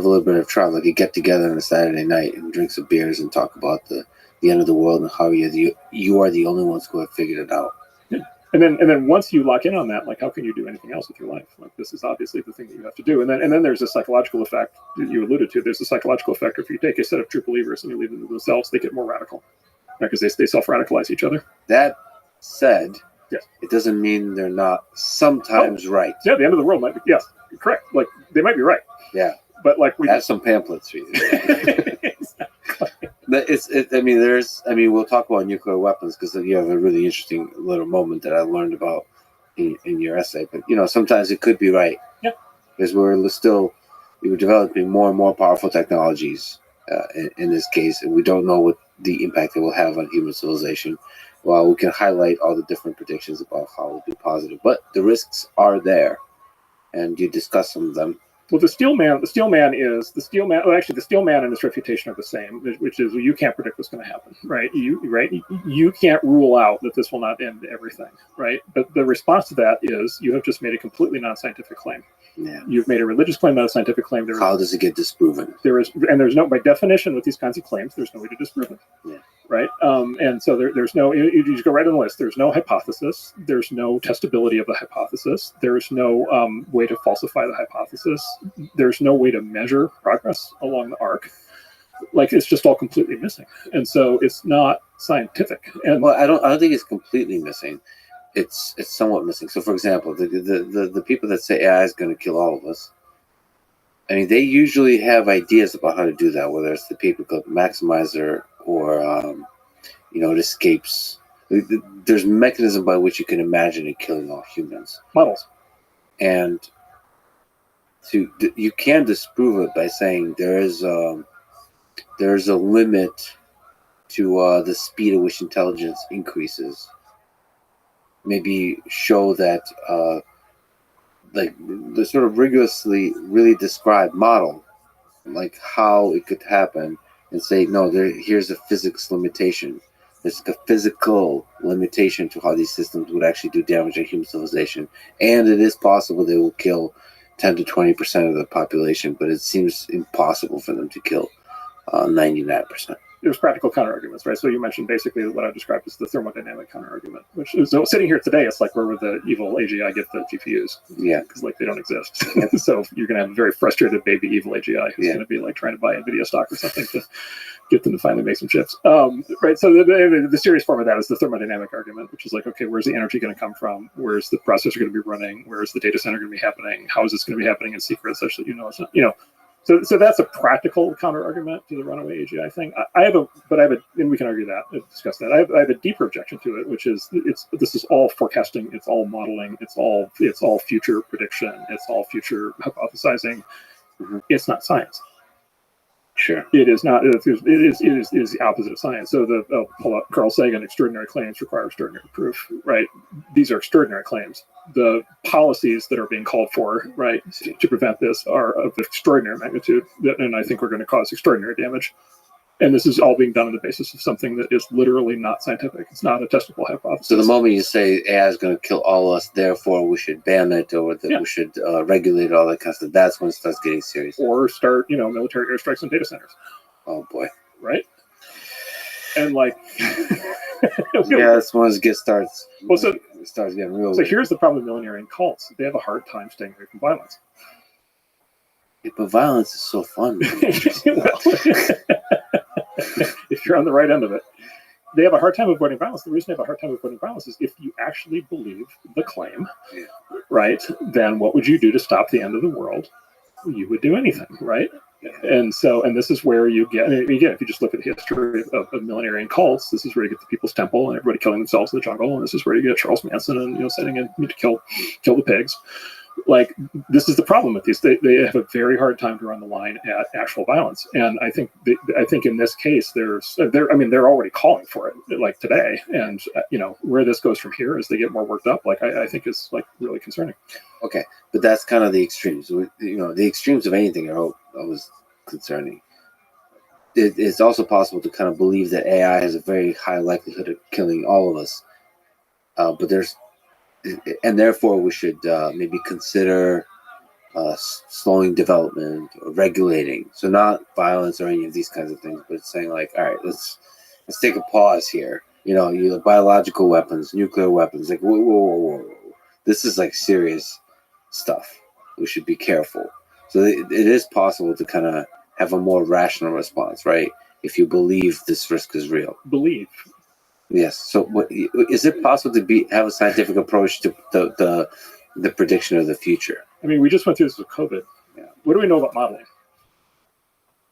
a little bit of trouble, like you get together on a Saturday night and drink some beers and talk about the end of the world and how you are the only ones who have figured it out. Yeah. And then once you lock in on that, like, how can you do anything else with your life? Like, this is obviously the thing that you have to do. And then there's a psychological effect that you alluded to. There's a psychological effect. If you take a set of true believers and you leave them to themselves, they get more radical, right? Because they self-radicalize each other. That said, yes, it doesn't mean they're not sometimes right. Yeah, the end of the world might be, yes, correct. Like, they might be right. Yeah. But like we have some pamphlets for you. Exactly. We'll talk about nuclear weapons because you have a really interesting little moment that I learned about in your essay. But sometimes it could be right. Yeah. Because we were developing more and more powerful technologies in this case, and we don't know what the impact it will have on human civilization. While we can highlight all the different predictions about how it will be positive, but the risks are there, and you discuss some of them. Well, the steel man and the steel man and his reputation are the same, which is you can't predict what's going to happen, right? You can't rule out that this will not end everything, right? But the response to that is you have just made a completely non-scientific claim. Yeah. You've made a religious claim, not a scientific claim. How does it get disproven? There's no, by definition, with these kinds of claims, there's no way to disprove it. Yeah. Right. And so there's no, you just go right on the list. There's no hypothesis. There's no testability of the hypothesis. There's no way to falsify the hypothesis. There's no way to measure progress along the arc. Like, it's just all completely missing. And so it's not scientific. And well, I don't think it's completely missing. It's somewhat missing. So, for example, the people that say AI is going to kill all of us, I mean, they usually have ideas about how to do that, whether it's the paperclip maximizer or, it escapes. There's a mechanism by which you can imagine it killing all humans. Models. And you can disprove it by saying there's a limit to the speed at which intelligence increases. Maybe show that like the sort of rigorously really described model, like how it could happen, and say, no, here's a physics limitation. There's a physical limitation to how these systems would actually do damage to human civilization. And it is possible they will kill 10 to 20% of the population, but it seems impossible for them to kill 99%. There's practical counterarguments, right? So you mentioned basically what I described as the thermodynamic counterargument, which is, so sitting here today, it's like, where would the evil AGI get the GPUs? Yeah. Because they don't exist. So you're going to have a very frustrated baby evil AGI who's going to be trying to buy NVIDIA stock or something to get them to finally make some chips. Right. So the serious form of that is the thermodynamic argument, which is like, okay, where's the energy going to come from? Where's the processor going to be running? Where's the data center going to be happening? How is this going to be happening in secret, such that it's not, So that's a practical counter argument to the runaway AGI thing. I have a, and we can argue that, discuss that. I have a deeper objection to it, which is this is all forecasting, it's all modeling, it's all future prediction, it's all future hypothesizing. Mm-hmm. It's not science. Sure. It is not. It is the opposite of science. So pull up Carl Sagan, extraordinary claims require extraordinary proof, right? These are extraordinary claims. The policies that are being called for, right, to prevent this are of extraordinary magnitude, and I think we're going to cause extraordinary damage. And this is all being done on the basis of something that is literally not scientific. It's not a testable hypothesis. So the moment you say AI is going to kill all of us, therefore we should ban it, or that we should regulate all that kind of stuff, that's when it starts getting serious. Or start, military airstrikes on data centers. Oh boy. Right? And like... yeah, that's when it starts. Well, so it starts getting real. So here's the problem with millenarian cults: they have a hard time staying away from violence. Yeah, but violence is so fun. Well, if you're on the right end of it, they have a hard time avoiding violence. The reason they have a hard time avoiding violence is if you actually believe the claim, right? Then what would you do to stop the end of the world? You would do anything, right? And this is where you get, and again, if you just look at the history of millenarian cults, this is where you get the People's Temple and everybody killing themselves in the jungle, and this is where you get Charles Manson and sending in to kill the pigs. Like, this is the problem with these. They have a very hard time to run the line at actual violence, and I think in this case they're already calling for it, like today, and where this goes from here as they get more worked up, like I think is like really concerning. Okay, but that's kind of the extremes. The extremes of anything are always concerning. It's also possible to kind of believe that AI has a very high likelihood of killing all of us, and therefore we should maybe consider slowing development or regulating. So not violence or any of these kinds of things, but saying like, all right, let's take a pause here. Biological weapons, nuclear weapons, like whoa. This is like serious stuff. We should be careful. So it is possible to kind of have a more rational response, right? If you believe this risk is real. Believe. Yes. So, is it possible to have a scientific approach to the prediction of the future? I mean, we just went through this with COVID. Yeah. What do we know about modeling?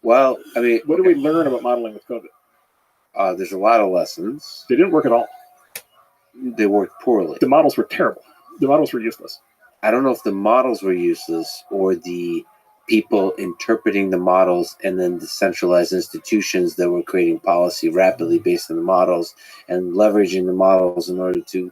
Well, I mean, what do we learn about modeling with COVID? There's a lot of lessons. They didn't work at all. They worked poorly. The models were terrible. The models were useless. I don't know if the models were useless or the people interpreting the models and then the centralized institutions that were creating policy rapidly based on the models and leveraging the models in order to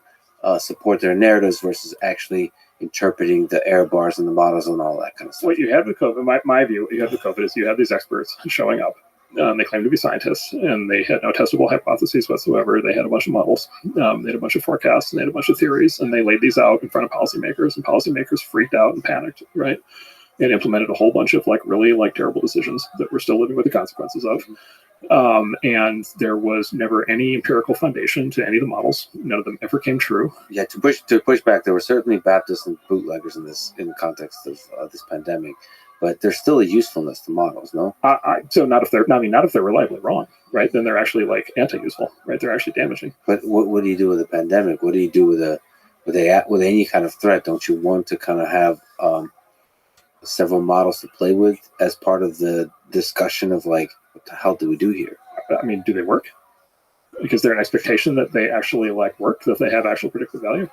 support their narratives versus actually interpreting the error bars in the models and all that kind of stuff. What you have with COVID, my view, what you have with COVID is you have these experts showing up. They claim to be scientists, and they had no testable hypotheses whatsoever. They had a bunch of models, they had a bunch of forecasts, and they had a bunch of theories, and they laid these out in front of policymakers, and policymakers freaked out and panicked, right? And implemented a whole bunch of really terrible decisions that we're still living with the consequences of. And there was never any empirical foundation to any of the models. None of them ever came true. Yeah, to push back, there were certainly Baptists and bootleggers in the context of this pandemic, but there's still a usefulness to models, no? So not if they're reliably wrong, right? Then they're actually anti-useful, right? They're actually damaging. But what do you do with a pandemic? What do you do with any kind of threat? Don't you want to kind of have several models to play with as part of the discussion of what the hell do we do here? I mean, do they work? Because there's an expectation that they actually work, that they have actual predictive value.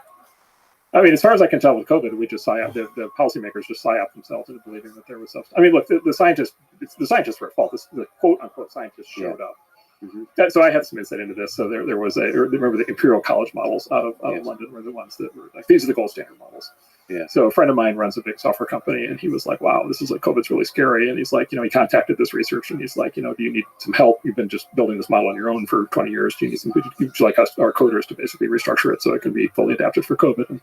I mean, as far as I can tell with COVID, we just the policymakers just psyop themselves into believing that there was stuff. I mean, look, the scientists were at fault. The quote unquote scientists showed up. Mm-hmm. So I have some insight into this. So there was remember the Imperial College models out of London were the ones that were these are the gold standard models. Yeah. So a friend of mine runs a big software company, and he was like, "Wow, this is COVID's really scary." And he's like, he contacted this research, and he's like, do you need some help? You've been just building this model on your own for 20 years. Do you need would you like us, our coders, to basically restructure it so it can be fully adapted for COVID? And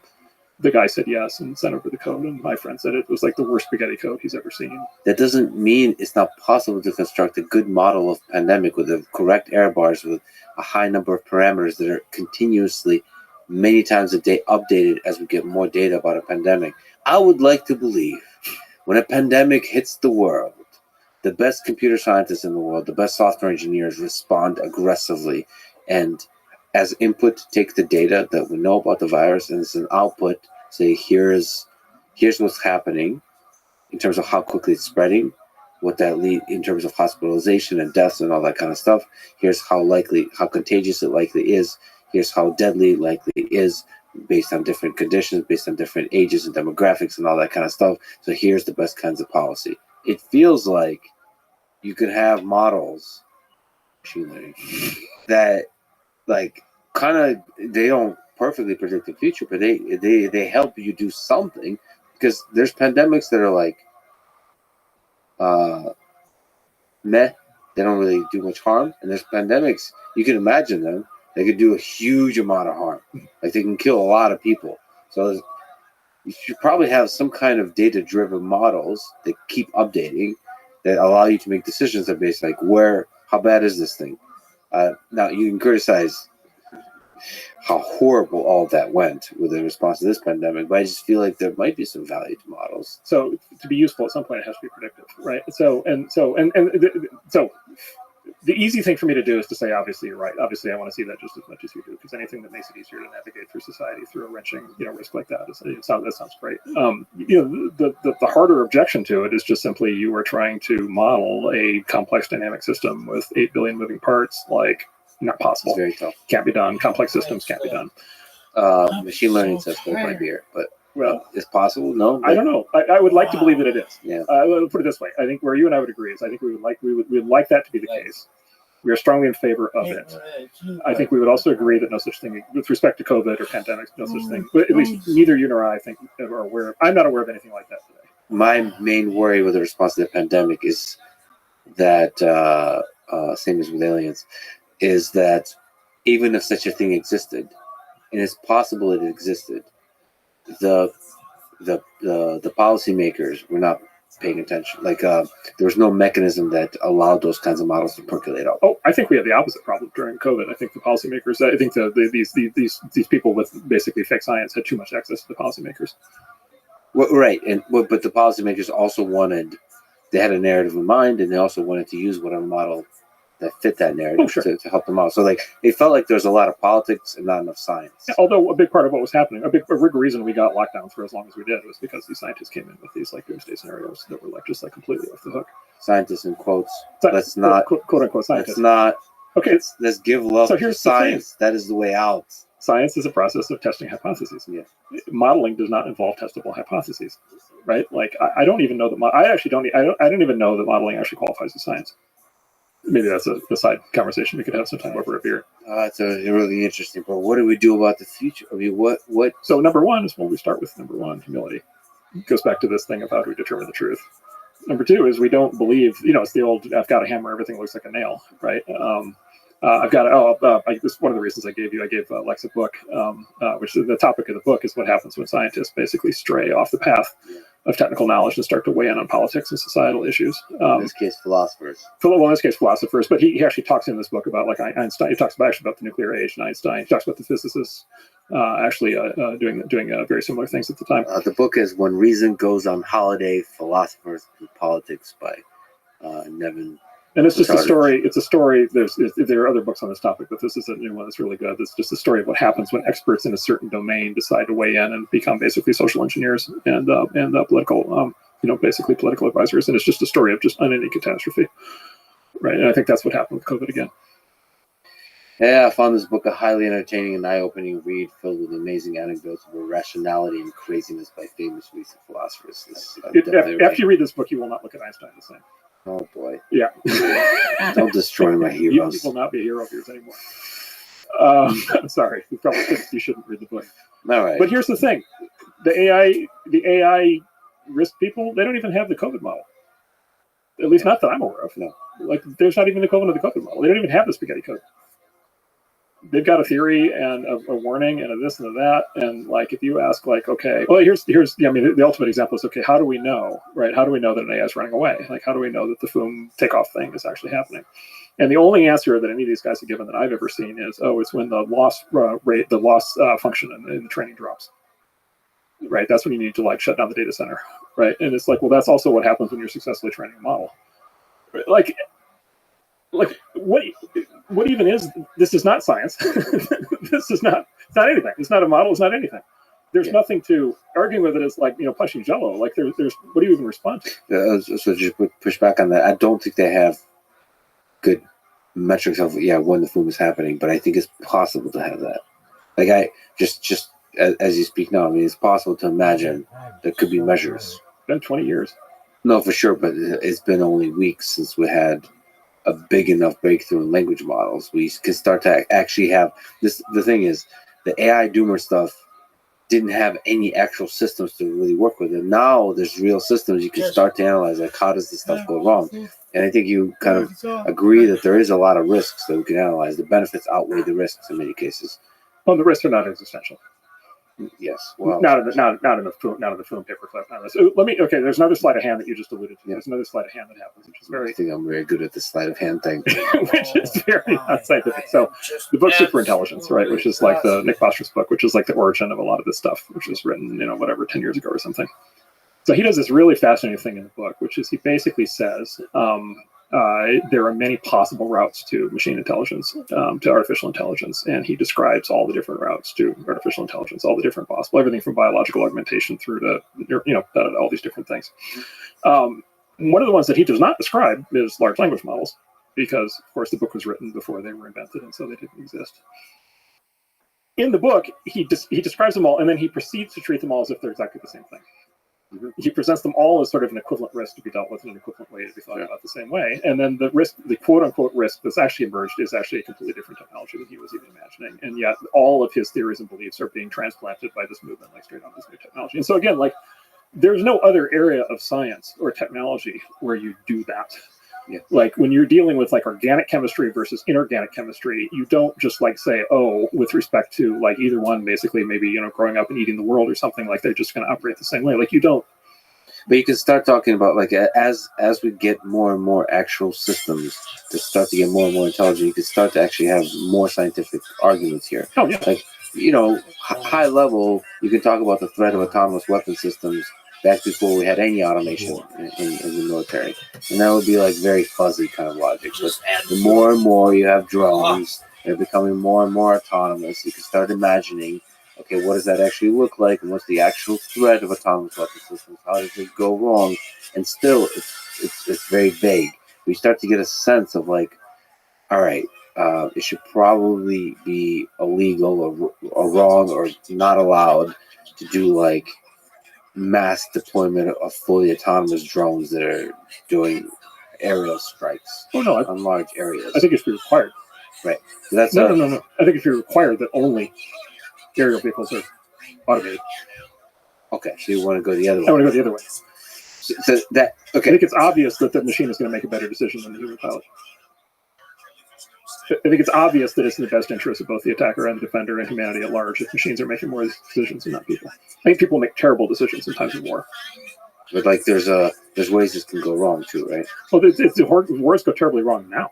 the guy said yes and sent over the code. And my friend said it was the worst spaghetti code he's ever seen. That doesn't mean it's not possible to construct a good model of pandemic with the correct error bars with a high number of parameters that are continuously many times a day updated as we get more data about a pandemic. I would like to believe when a pandemic hits the world, the best computer scientists in the world, the best software engineers respond aggressively and as input take the data that we know about the virus and as an output say here's what's happening in terms of how quickly it's spreading, what that lead in terms of hospitalization and deaths and all that kind of stuff. Here's how contagious it likely is. Here's how deadly it likely is based on different conditions, based on different ages and demographics and all that kind of stuff. So here's the best kinds of policy. It feels like you could have models, machine learning, that kind of they don't perfectly predict the future, but they help you do something, because there's pandemics that are meh, they don't really do much harm, and there's pandemics you can imagine them, they could do a huge amount of harm, they can kill a lot of people. So you should probably have some kind of data-driven models that keep updating that allow you to make decisions that are based how bad is this thing? Now you can criticize how horrible all that went with the response to this pandemic. But I just feel like there might be some value to models. So to be useful at some point, it has to be predictive, right? So the easy thing for me to do is to say, obviously, you're right. Obviously, I want to see that just as much as you do, because anything that makes it easier to navigate through society through a wrenching, risk like that that sounds great. The harder objection to it is just simply you are trying to model a complex dynamic system with 8 billion moving parts, like not possible. It's very tough. Can't be done. Complex systems can't be done. Machine learning says hold my beer, but Well, it's possible. No, I don't know. I would like to believe that it is. Yeah. I'll put it this way. I think where you and I would agree is I think we would like that to be the case. We are strongly in favor of it. I think we would also agree that no such thing, with respect to COVID or pandemics, no such thing. But at least neither you nor I think are aware of. I'm not aware of anything like that today. My main worry with the response to the pandemic is that same as with aliens, is that even if such a thing existed, and it's possible it existed, the policymakers were not paying attention. Like there was no mechanism that allowed those kinds of models to percolate out. Oh, I think we had the opposite problem during COVID. I think the policymakers, I think these people with basically fake science had too much access to the policymakers. Well, right, but the policymakers also they had a narrative in mind, and they also wanted to use whatever model that fit that narrative to help them out. So it felt like there was a lot of politics and not enough science. Yeah, although a big part of what was happening, a big reason we got locked down for as long as we did was because these scientists came in with these doomsday scenarios that were just completely off the hook. Scientists in quotes. Let's not quote unquote scientists. Let's not. Okay. Let's give love to science. That is the way out. Science is a process of testing hypotheses. Yeah. Modeling does not involve testable hypotheses, right? I don't even know that. I don't even know that modeling actually qualifies as science. Maybe that's a side conversation we could have sometime over a beer. It's really interesting. But what do we do about the future? I mean, what? So number one is when we start with number one, humility. It goes back to this thing of how do we determine the truth. Number two is we don't believe. It's the old "I've got a hammer, everything looks like a nail," right? This is one of the reasons I gave Lex a book, which is the topic of the book is what happens when scientists basically stray off the path of technical knowledge and start to weigh in on politics and societal issues. In this case, philosophers. Well, in this case, philosophers. But he actually talks in this book about Einstein. He talks about the nuclear age and Einstein. He talks about the physicists doing very similar things at the time. The book is When Reason Goes on Holiday: Philosophers and Politics by Nevin. And it's just a story. It's a story. There are other books on this topic, but this is a new one that's really good. It's just a story of what happens when experts in a certain domain decide to weigh in and become basically social engineers and political, basically political advisors. And it's just a story of just unending catastrophe, right? And I think that's what happened with COVID again. Yeah, I found this book a highly entertaining and eye-opening read filled with amazing anecdotes of irrationality and craziness by famous recent philosophers. After you read this book, you will not look at Einstein the same. Oh boy! Yeah, don't destroy my heroes. You will not be a hero of yours anymore. I'm sorry, you shouldn't read the book. All right. But here's the thing: the AI risk people, they don't even have the COVID model. At least not that I'm aware of. No, there's not even the equivalent of the COVID model. They don't even have the spaghetti code. They've got a theory and a warning and a this and a that. And if you ask okay, well, here's the ultimate example is, okay, how do we know, right? How do we know that an AI is running away? How do we know that the FOOM takeoff thing is actually happening? And the only answer that any of these guys have given that I've ever seen is, it's when the loss rate, the loss function in the training drops, right? That's when you need to shut down the data center, right? And it's well, that's also what happens when you're successfully training a model. Right? What even is this? Is not science. This is not. It's not anything. It's not a model. It's not anything. There's nothing to arguing with it. It's punching jello. There's what do you even respond to? So just push back on that. I don't think they have good metrics of when the FOOM is happening, but I think it's possible to have that. I just as you speak now, it's possible to imagine there could be measures. It's been 20 years. No, for sure, but it's been only weeks since we had a big enough breakthrough in language models. We can start to actually have this. The thing is, the AI doomer stuff didn't have any actual systems to really work with. And now there's real systems you can start to analyze, how does this stuff go wrong? And I think you kind of agree that there is a lot of risks that we can analyze. The benefits outweigh the risks in many cases. Well, the risks are not existential. Yes. Well, not in the film paperclip. No, okay, there's another sleight of hand that you just alluded to. Yeah. There's another sleight of hand that happens, which is I very think I'm very good at the sleight of hand thing. which is very unscientific. So the book Superintelligence, right, which is like the Nick Bostrom's book, which is like the origin of a lot of this stuff, which was written, 10 years ago or something. So he does this really fascinating thing in the book, which is he basically says there are many possible routes to machine intelligence, to artificial intelligence, and he describes all the different routes to artificial intelligence, all the different possible, everything from biological augmentation through to all these different things. One of the ones that he does not describe is large language models, because of course the book was written before they were invented, and so they didn't exist. In the book, he describes them all, and then he proceeds to treat them all as if they're exactly the same thing. Mm-hmm. He presents them all as sort of an equivalent risk to be dealt with in an equivalent way to be thought about the same way. And then the risk, the quote unquote risk that's actually emerged is actually a completely different technology than he was even imagining. And yet all of his theories and beliefs are being transplanted by this movement, like straight on this new technology. And so again, like there's no other area of science or technology where you do that. Yeah. Like when you're dealing with like organic chemistry versus inorganic chemistry, you don't just like say, oh, with respect to like either one, basically maybe, growing up and eating the world or something, like they're just going to operate the same way. Like you don't. But you can start talking about like as we get more and more actual systems to start to get more and more intelligent, you can start to actually have more scientific arguments here. Oh yeah. Like, high level, you can talk about the threat of autonomous weapon systems back before we had any automation in the military. And that would be like very fuzzy kind of logic. But the more and more you have drones, they're becoming more and more autonomous. You can start imagining, okay, what does that actually look like? And what's the actual threat of autonomous weapon systems? How does it go wrong? And still, it's very vague. We start to get a sense of like, all right, it should probably be illegal or wrong or not allowed to do like mass deployment of fully autonomous drones that are doing aerial strikes on large areas. I think it should be required. Right. So that's no. I think it should be required that only aerial vehicles are automated. Okay, so you want to go the other way. I want to go the other way. So that, okay. I think it's obvious that the machine is going to make a better decision than the human pilot. I think it's obvious that it's in the best interest of both the attacker and the defender and humanity at large if machines are making more decisions and not people. I think people make terrible decisions in times of war. But like there's ways this can go wrong too, right? Well, wars go terribly wrong now.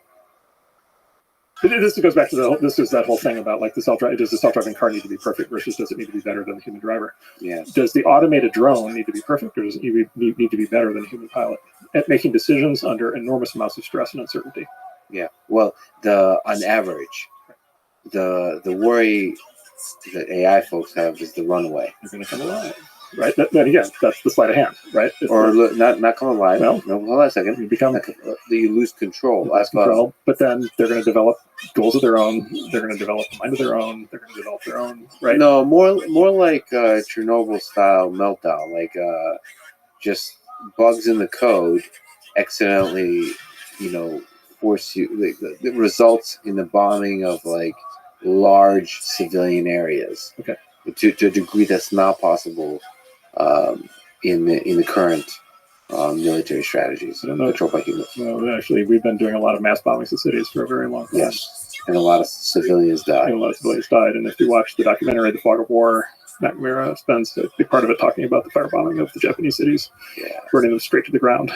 This goes back to that whole thing about like does the self-driving car need to be perfect versus does it need to be better than the human driver? Yeah. Does the automated drone need to be perfect or does it need to be better than the human pilot at making decisions under enormous amounts of stress and uncertainty? Yeah. Well, on average, the worry that AI folks have is the runaway. They're going to come alive, right? Then again, that's the sleight of hand, right? Not come alive. No, hold on a second. You lose control. But then they're going to develop goals of their own. They're going to develop a mind of their own. They're going to develop their own, right? No, more like Chernobyl style meltdown, like just bugs in the code accidentally, force you. It results in the bombing of like large civilian areas. Okay. To a degree that's not possible in the current military strategies controlled by humans. No, actually, we've been doing a lot of mass bombings of cities for a very long time. Yes, and a lot of civilians died. And if you watch the documentary "The Fog of War," Matt Mira spends a big part of it talking about the firebombing of the Japanese cities, burning them straight to the ground.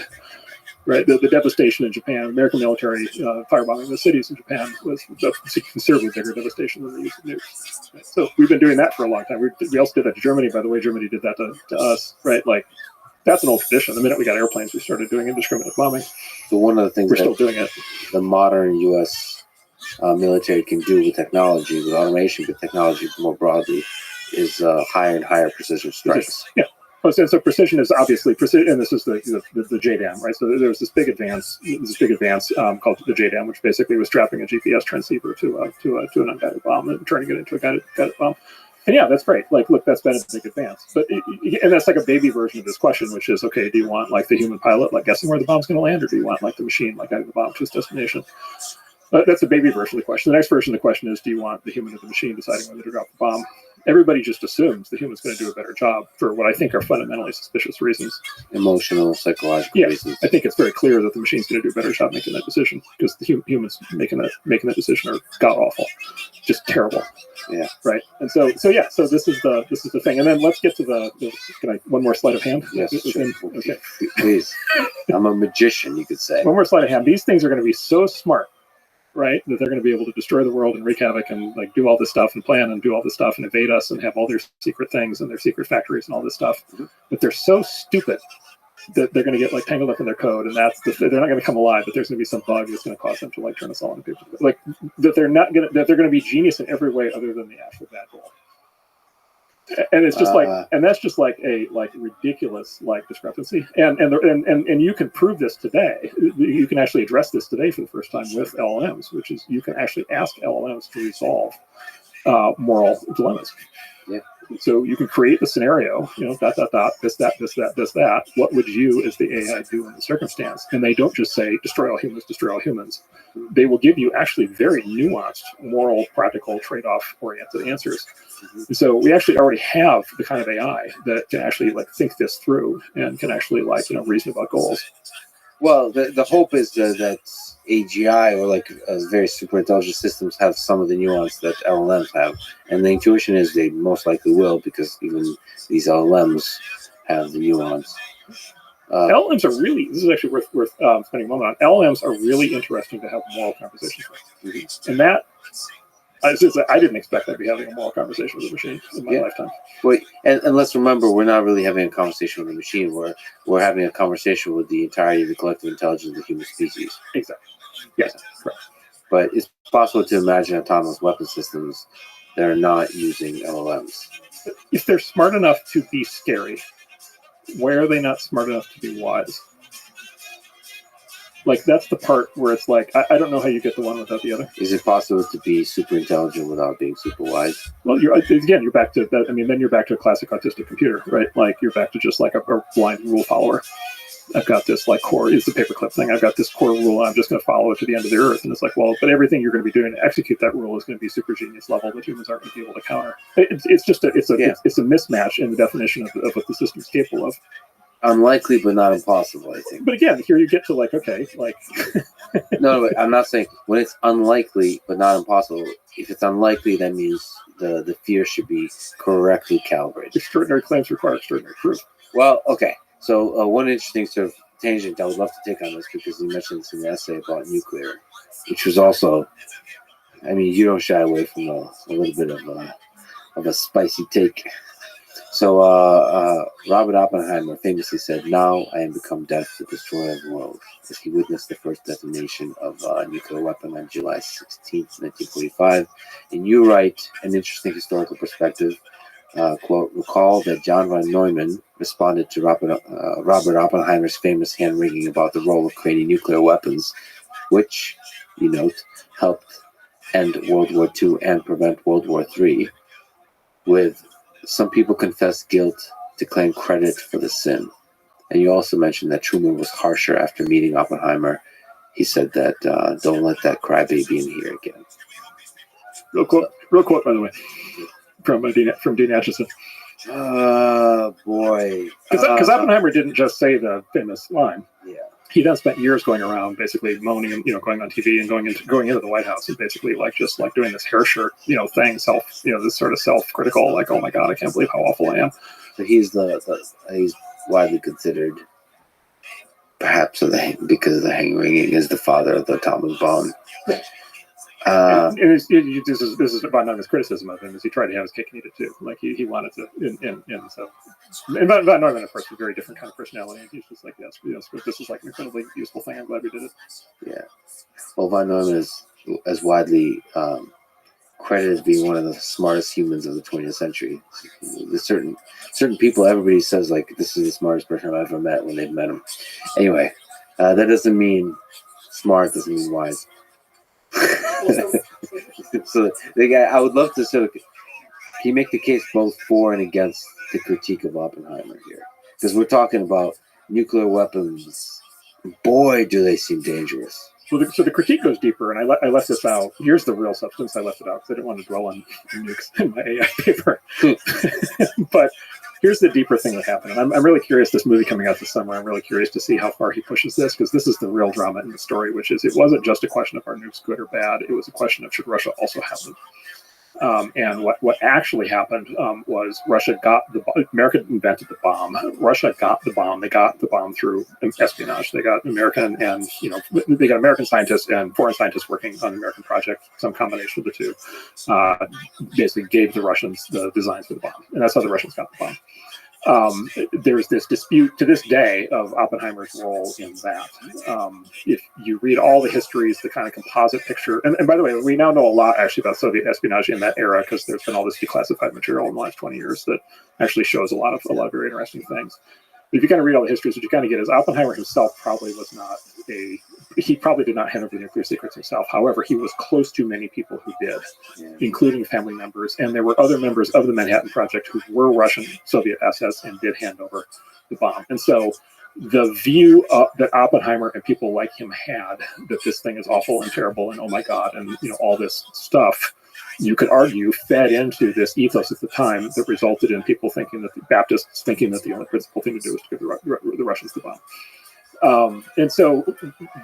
Right, the devastation in Japan, American military firebombing the cities in Japan was a considerably bigger devastation than the use of nukes. Right? So we've been doing that for a long time. We also did that to Germany, by the way. Germany did that to us, right? Like that's an old tradition. The minute we got airplanes, we started doing indiscriminate bombing. So one of the things we're still doing it. The modern U.S. Military can do with technology, with automation, but technology more broadly, is higher and higher precision strikes. Yeah. So precision is obviously precision, and this is the JDAM, right? So there was this big advance called the JDAM, which basically was strapping a GPS transceiver to an unguided bomb and turning it into a guided bomb. And yeah, that's great. Like, look, that's been a big advance. And that's like a baby version of this question, which is, okay, do you want like the human pilot, like guessing where the bomb's going to land, or do you want like the machine, like guiding the bomb to its destination? That's a baby version of the question. The next version of the question is, do you want the human or the machine deciding whether to drop the bomb? Everybody just assumes the human's going to do a better job for what I think are fundamentally suspicious reasons. Emotional, psychological reasons. I think it's very clear that the machine's going to do a better job making that decision because the humans making that decision are god awful, just terrible. Yeah. Right. And so this is the thing. And then let's get to one more sleight of hand. Yes, sure. Okay. Please. I'm a magician, you could say. One more sleight of hand. These things are going to be so smart, right, that they're going to be able to destroy the world and wreak havoc and like do all this stuff and plan and do all this stuff and evade us and have all their secret things and their secret factories and all this stuff. Mm-hmm. But they're so stupid that they're going to get like tangled up in their code, and they're not going to come alive. But there's going to be some bug that's going to cause them to like turn us all into people. Like that they're going to be genius in every way other than the actual bad goal. And it's just and that's just like a ridiculous like discrepancy. And you can prove this today. You can actually address this today for the first time with LLMs, which is you can actually ask LLMs to resolve moral dilemmas. Yeah. So you can create the scenario, this, that. What would you, as the AI, do in the circumstance? And they don't just say, destroy all humans, destroy all humans. They will give you actually very nuanced, moral, practical, trade-off oriented answers. Mm-hmm. So we actually already have the kind of AI that can actually like think this through and can actually reason about goals. Well, the hope is that AGI or like very super intelligent systems have some of the nuance that LLMs have, and the intuition is they most likely will, because even these LLMs have the nuance. LLMs are really, this is actually worth spending a moment on. LLMs are really interesting to have moral conversations with. Mm-hmm. And that, I didn't expect that to be having a moral conversation with a machine in my lifetime. Wait, and let's remember, we're not really having a conversation with a machine. We're having a conversation with the entirety of the collective intelligence of the human species. Exactly. Yes, correct. But it's possible to imagine autonomous weapon systems that are not using LLMs. If they're smart enough to be scary, why are they not smart enough to be wise? Like, that's the part where it's like, I don't know how you get the one without the other. Is it possible to be super intelligent without being super wise? Well, you're back to that. I mean, then you're back to a classic autistic computer, right? Like, you're back to just like a blind rule follower. I've got this like core, it's the paperclip thing. I've got this core rule. I'm just going to follow it to the end of the earth. And it's like, well, but everything you're going to be doing to execute that rule is going to be super genius level that humans aren't going to be able to counter. It's just a mismatch in the definition of what the system's capable of. Unlikely, but not impossible, I think. But again, here you get to like, okay, like. No, I'm not saying when it's unlikely, but not impossible. If it's unlikely, that means the fear should be correctly calibrated. Extraordinary claims require extraordinary proof. Well, okay. So one interesting sort of tangent I would love to take on this, because you mentioned this in the essay about nuclear, which was also, I mean, you don't shy away from a little bit of a spicy take. So Robert Oppenheimer famously said, "Now I am become death, the destroyer of the world," as he witnessed the first detonation of a nuclear weapon on July 16th, 1945. And you write an interesting historical perspective. Quote, recall that John von Neumann responded to Robert Oppenheimer's famous hand-wringing about the role of creating nuclear weapons, which, you note, helped end World War II and prevent World War III, with some people confess guilt to claim credit for the sin. And you also mentioned that Truman was harsher after meeting Oppenheimer. He said that, don't let that crybaby in here again. Real quote, by the way. From Dean Acheson. Boy. Because Oppenheimer didn't just say the famous line. Yeah. He then spent years going around, basically moaning and going on TV and going into the White House and basically just doing this hair shirt thing, this sort of self-critical, like, oh my God, I can't believe how awful I am. So he's widely considered, perhaps because of the hand-wringing, is the father of the atomic bomb. And this is von Neumann's criticism of him, is he tried to have his cake and eat it too. Like he wanted to, and von Neumann, of course, was a very different kind of personality. He's just like, yes, this is like an incredibly useful thing. I'm glad we did it. Yeah. Well, von Neumann is as widely credited as being one of the smartest humans of the 20th century. There's certain people, everybody says like, this is the smartest person I've ever met when they've met him. Anyway, that doesn't mean smart, doesn't mean wise. So the guy, I would love to sort of, can you make the case both for and against the critique of Oppenheimer here? Because we're talking about nuclear weapons. Boy, do they seem dangerous. So the critique goes deeper, and I left this out. Here's the real substance. I left it out because I didn't want to dwell on nukes in my AI paper. But here's the deeper thing that happened. And I'm really curious, this movie coming out this summer, I'm really curious to see how far he pushes this, because this is the real drama in the story, which is it wasn't just a question of are nukes good or bad. It was a question of should Russia also have them. And what actually happened was America invented the bomb. Russia got the bomb. They got the bomb through espionage. They got American they got American scientists and foreign scientists working on the American project, some combination of the two. Basically gave the Russians the designs for the bomb. And that's how the Russians got the bomb. There's this dispute to this day of Oppenheimer's role in that. If you read all the histories, the kind of composite picture, and by the way, we now know a lot actually about Soviet espionage in that era because there's been all this declassified material in the last 20 years that actually shows a lot of very interesting things. But if you kind of read all the histories, what you kind of get is Oppenheimer himself probably was not he probably did not handle the nuclear secrets himself. However, he was close to many people who did, including family members. And there were other members of the Manhattan Project who were Russian Soviet assets and did hand over the bomb. And so the view that Oppenheimer and people like him had, that this thing is awful and terrible and oh my God, and all this stuff, you could argue fed into this ethos at the time that resulted in people thinking that the Baptists thinking that the only principal thing to do is to give the Russians the bomb. And so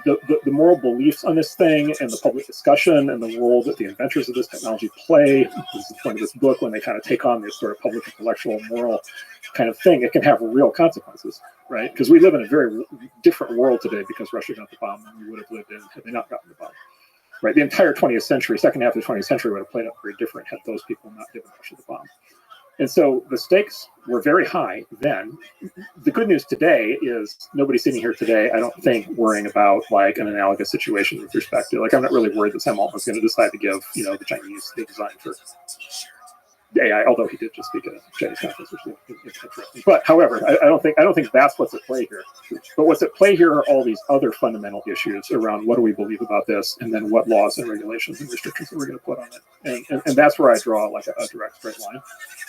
the moral beliefs on this thing and the public discussion and the role that the inventors of this technology play, this is the point of this book, when they kind of take on this sort of public intellectual moral kind of thing, it can have real consequences, right? Because we live in a very different world today because Russia got the bomb than we would have lived in had they not gotten the bomb. Right, the entire 20th century, second half of the 20th century would have played out very different had those people not given Russia the bomb. And so the stakes were very high then. The good news today is nobody's sitting here today, I don't think, worrying about like an analogous situation with respect to, like, I'm not really worried that Sam Altman's going to decide to give, the Chinese the design for AI, although he did just speak at a Chinese conference, which is interesting. But however, I don't think that's what's at play here. But what's at play here are all these other fundamental issues around what do we believe about this, and then what laws and regulations and restrictions that we're going to put on it. And that's where I draw like a direct straight line.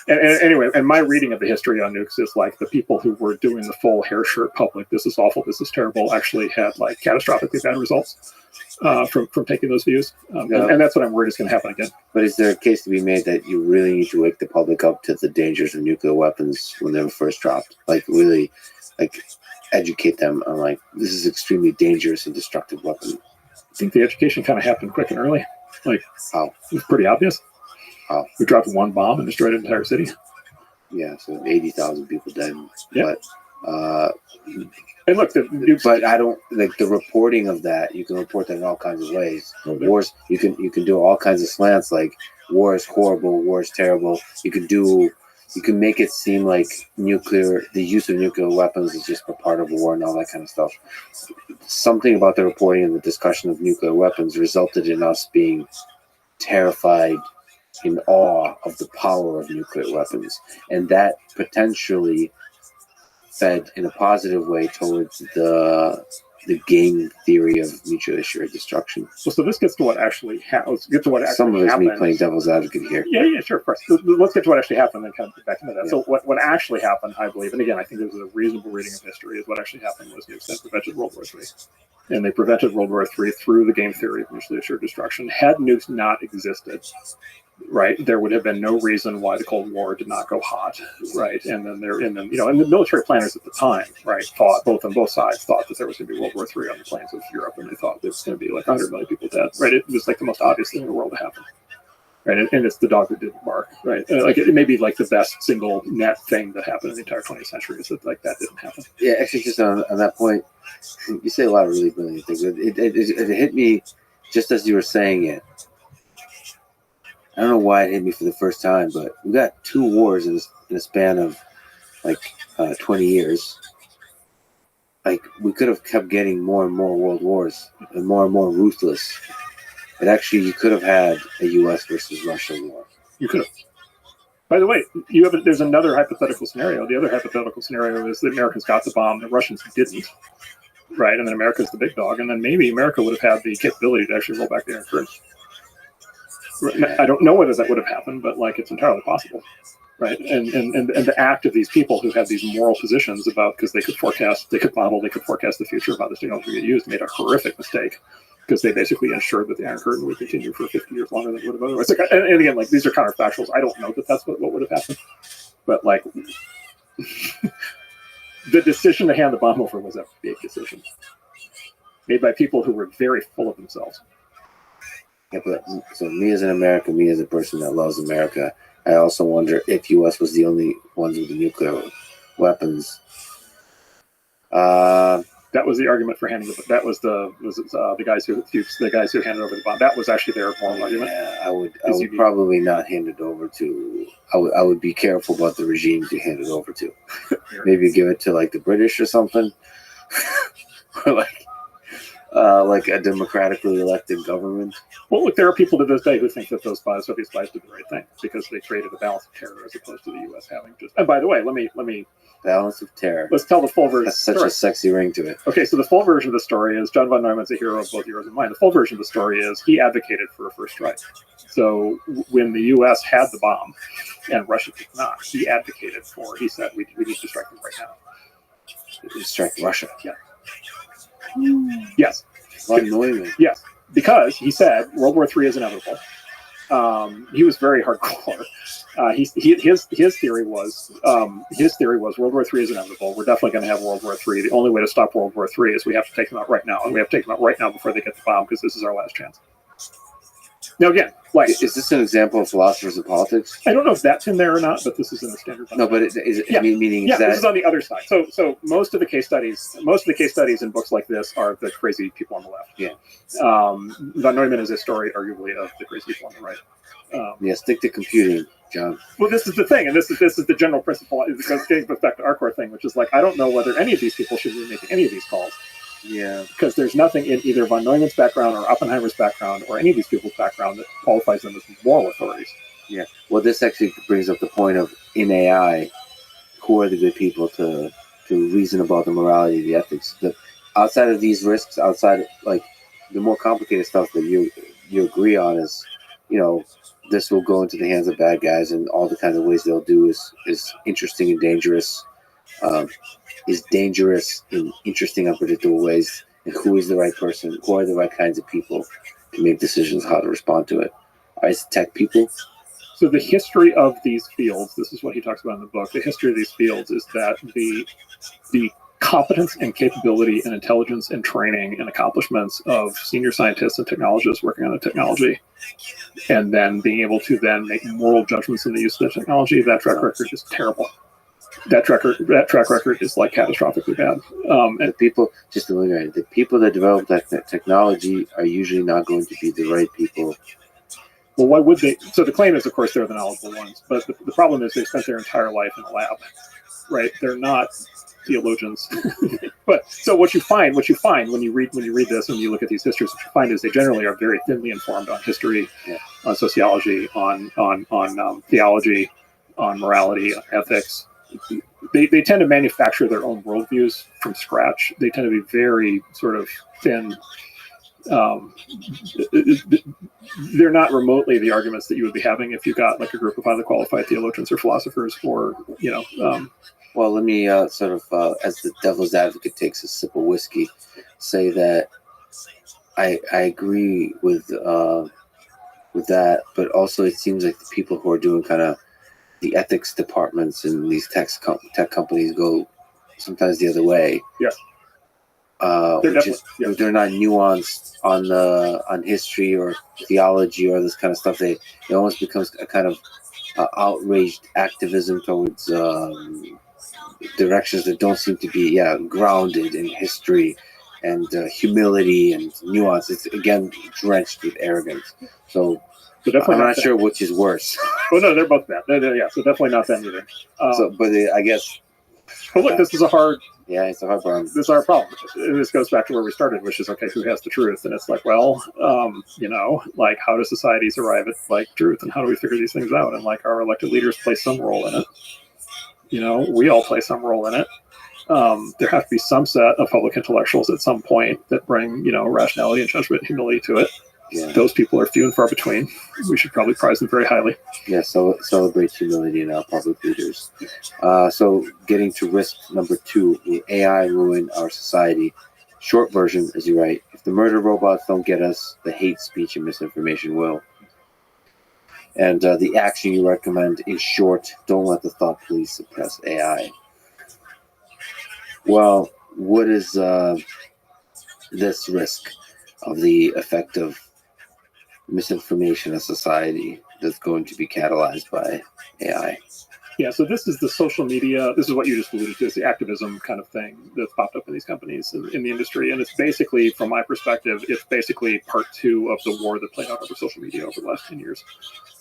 And anyway, and my reading of the history on nukes is like the people who were doing the full hair shirt public, this is awful, this is terrible, actually had like catastrophically bad results from taking those views. And that's what I'm worried is going to happen again. But is there a case to be made that you really need to wake the public up to the dangers of nuclear weapons when they were first dropped? Like really, like educate them on like, this is extremely dangerous and destructive weapon. I think the education kind of happened quick and early. Like, how? It was pretty obvious. How? We dropped one bomb and destroyed an entire city. Yeah, so 80,000 people dead. Yeah. But, and look, but I don't like the reporting of that. You can report that in all kinds of ways. Wars, you can do all kinds of slants like war is horrible, war is terrible. You can make it seem like the use of nuclear weapons is just a part of war and all that kind of stuff. Something about the reporting and the discussion of nuclear weapons resulted in us being terrified, in awe of the power of nuclear weapons, and that potentially fed in a positive way towards the game theory of mutually assured destruction. Well, so this gets to what actually happened. Some of it's me playing devil's advocate here. Yeah, sure, of course. Let's get to what actually happened and kind of get back into that. Yeah. So what actually happened, I believe, and again, I think this is a reasonable reading of history, is what actually happened was nukes that prevented World War III. And they prevented World War III through the game theory of mutually assured destruction. Had nukes not existed, right, there would have been no reason why the Cold War did not go hot, right? And then and the military planners at the time, right, thought both sides thought that there was going to be World War III on the plains of Europe, and they thought there was going to be like 100 million people dead, right? It was like the most obvious thing in the world to happen, right? And it's the dog that didn't bark, right? Like it may be like the best single net thing that happened in the entire 20th century is that like that didn't happen. Yeah, actually, just on that point, you say a lot of really brilliant things. It hit me just as you were saying it. I don't know why it hit me for the first time, but we got 2 wars in a span of like 20 years. Like we could have kept getting more and more world wars and more ruthless. But actually, you could have had a U.S. versus Russia war. You could have. By the way, there's another hypothetical scenario. The other hypothetical scenario is the Americans got the bomb, the Russians didn't, right? And then America's the big dog, and then maybe America would have had the capability to actually roll back the Iron Curtain. I don't know whether that would have happened, but like it's entirely possible, right? And the act of these people who have these moral positions about, because they could forecast the future of how this technology would get used, made a horrific mistake because they basically ensured that the Iron Curtain would continue for 50 years longer than it would have otherwise. Like, and again, like these are counterfactuals. I don't know that that's what would have happened, but like the decision to hand the bomb over was a big decision made by people who were very full of themselves. Yeah, but so me as an American, me as a person that loves America, I also wonder if U.S. was the only ones with the nuclear weapons. That was the argument for handing that was the guys who handed over the bomb. That was actually their moral argument. Yeah, I would probably not hand it over to. I would be careful about the regimes you hand it over to. Maybe give it to like the British or something, or like a democratically elected government. Well, look, there are people to this day who think that those Soviet spies did the right thing because they created a balance of terror as opposed to the U.S. having just. And by the way, let me balance of terror. Let's tell the full version. That's such a sexy ring to it. Okay, so the full version of the story is John von Neumann's a hero of both yours and mine. The full version of the story is he advocated for a first strike. So when the U.S. had the bomb and Russia did not, he advocated for. He said we need to strike them right now. Strike Russia. Yeah. Yes. Von Neumann. Yes, because he said World War III is inevitable. He was very hardcore. His theory was World War III is inevitable. We're definitely going to have World War III. The only way to stop World War III is we have to take them out right now, and we have to take them out right now before they get the bomb because this is our last chance. Now again, like, is this an example of philosophers of politics? I don't know if that's in there or not, but this is in the standard. No, but meaning that this is on the other side. So most of the case studies in books like this are the crazy people on the left. Yeah. Von Neumann is a story, arguably, of the crazy people on the right. Stick to computing, John. Well, this is the thing, and this is the general principle. It goes back to our core thing, which is like I don't know whether any of these people should be making any of these calls. Yeah. Because there's nothing in either von Neumann's background or Oppenheimer's background or any of these people's background that qualifies them as moral authorities. Yeah. Well, this actually brings up the point of in AI, who are the good people to reason about the morality, the ethics, outside of these risks, outside like the more complicated stuff that you agree on is, this will go into the hands of bad guys, and all the kinds of ways they'll do is interesting and dangerous. Is dangerous in interesting, unpredictable ways, and who is the right person, who are the right kinds of people to make decisions how to respond to it. Are it tech people? So the history of these fields, this is what he talks about in the book, the history of these fields is that the competence and capability and intelligence and training and accomplishments of senior scientists and technologists working on a technology, and then being able to then make moral judgments in the use of the technology, that track record is terrible. That track record is like catastrophically bad. And the people that develop that technology are usually not going to be the right people. Well, why would they? So the claim is, of course, they're the knowledgeable ones, but the problem is they spent their entire life in a lab, right? They're not theologians. But so what you find when you read this and you look at these histories, what you find is they generally are very thinly informed on history, on sociology, on theology, on morality, on ethics. They tend to manufacture their own worldviews from scratch. They tend to be very sort of thin. They're not remotely the arguments that you would be having if you got like a group of highly qualified theologians or philosophers, or Well, let me sort of, as the devil's advocate takes a sip of whiskey, say that I agree with that, but also it seems like the people who are doing kind of the ethics departments in these tech companies go sometimes the other way. Yeah. They're not nuanced on history or theology or this kind of stuff. It almost becomes a kind of outraged activism towards directions that don't seem to be grounded in history and humility and nuance. It's again drenched with arrogance. So I'm not sure which is worse. Well, no, they're both bad. So definitely not them either. I guess. But look, this is a hard. Yeah, it's a hard problem. This is our problem. This goes back to where we started, which is okay, who has the truth? And it's like, well, like how do societies arrive at like truth, and how do we figure these things out? And like our elected leaders play some role in it. We all play some role in it. There has to be some set of public intellectuals at some point that bring, rationality and judgment, humility to it. Yeah. Those people are few and far between. We should probably prize them very highly. Yeah, so celebrate humility in our public leaders. So getting to risk number 2, will AI ruin our society? Short version, as you write, if the murder robots don't get us, the hate speech and misinformation will. And the action you recommend is short, don't let the thought police suppress AI. Well, what is this risk of the effect of misinformation in society that's going to be catalyzed by AI. Yeah, so this is the social media. This is what you just alluded to, is the activism kind of thing that's popped up in these companies in the industry. And it's basically, from my perspective, it's basically part two of the war that played out over social media over the last 10 years.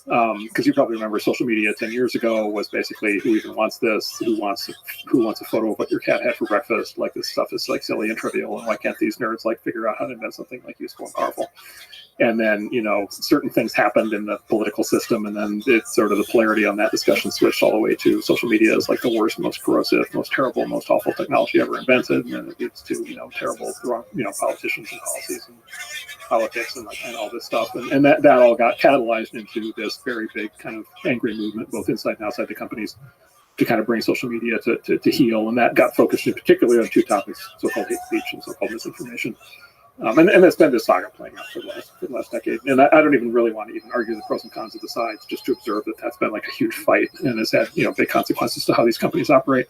Because you probably remember social media 10 years ago was basically, who even wants this? Who wants a photo of what your cat had for breakfast? Like, this stuff is like silly and trivial, and why can't these nerds like figure out how to invent something like useful and powerful? And then, certain things happened in the political system, and then it's sort of the polarity on that discussion switched all the way to social media is like the worst, most corrosive, most terrible, most awful technology ever invented, and then it leads to terrible, politicians and policies and politics and all this stuff, and that all got catalyzed into this very big kind of angry movement, both inside and outside the companies, to kind of bring social media to heal, and that got focused in particularly on two topics: so-called hate speech and so-called misinformation. And it's been this saga playing out for the last decade. And I don't even really want to even argue the pros and cons of the sides, just to observe that that's been like a huge fight and has had, big consequences to how these companies operate.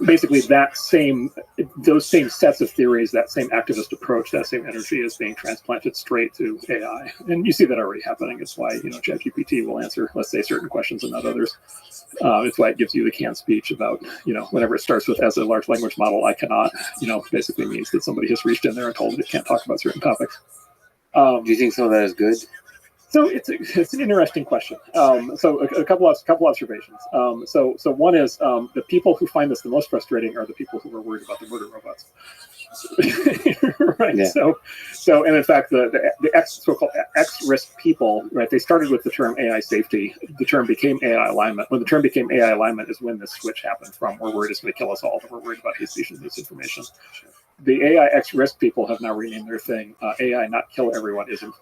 Basically, those same sets of theories, that same activist approach, that same energy is being transplanted straight to AI. And you see that already happening. It's why, ChatGPT will answer, let's say, certain questions and not others. It's why it gives you the canned speech about, whenever it starts with "as a large language model, I cannot," basically means that somebody has reached in there and told it can't talk about certain topics. Do you think some of that is good? So it's an interesting question. So a couple observations. So one is the people who find this the most frustrating are the people who are worried about the murder robots. Right. Yeah. So and in fact the so-called X-risk people, right? They started with the term AI safety. The term became AI alignment. When the term became AI alignment is when this switch happened from "we're worried it's going to kill us all" to "we're worried about hate speech and misinformation." The AI X-risk people have now renamed their thing AI not kill everyone isn't.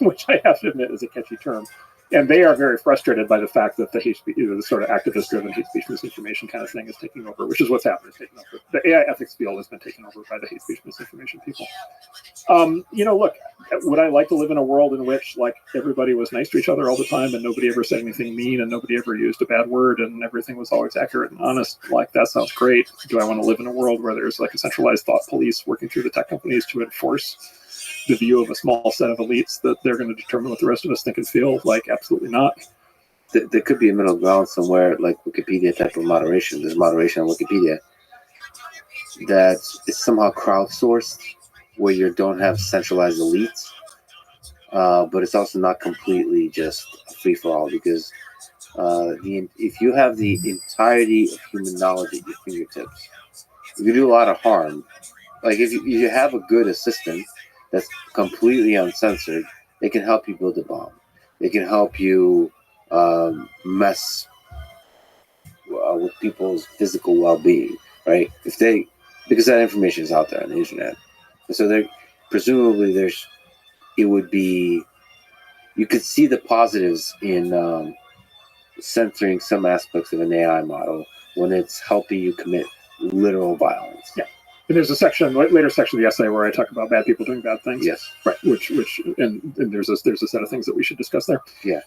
Which I have to admit is a catchy term. And they are very frustrated by the fact that the hate speech, the sort of activist-driven hate speech misinformation kind of thing is taking over, which is what's happening. Taking over. The AI ethics field has been taken over by the hate speech misinformation people. Look, would I like to live in a world in which like everybody was nice to each other all the time and nobody ever said anything mean and nobody ever used a bad word and everything was always accurate and honest? Like, that sounds great. Do I want to live in a world where there's like a centralized thought police working through the tech companies to enforce the view of a small set of elites that they're going to determine what the rest of us think and feel? Like, absolutely not. There could be a middle ground somewhere, like Wikipedia type of moderation. There's moderation on Wikipedia that is somehow crowdsourced, where you don't have centralized elites, but it's also not completely just a free-for-all, because if you have the entirety of human knowledge at your fingertips, you can do a lot of harm. Like, if you have a good assistant that's completely uncensored, they can help you build a bomb. They can help you mess with people's physical well-being, right? Because that information is out there on the internet. So presumably you could see the positives in censoring some aspects of an AI model when it's helping you commit literal violence. Yeah. And there's a later section of the essay where I talk about bad people doing bad things. Yes. Right. And there's a set of things that we should discuss there. Yeah.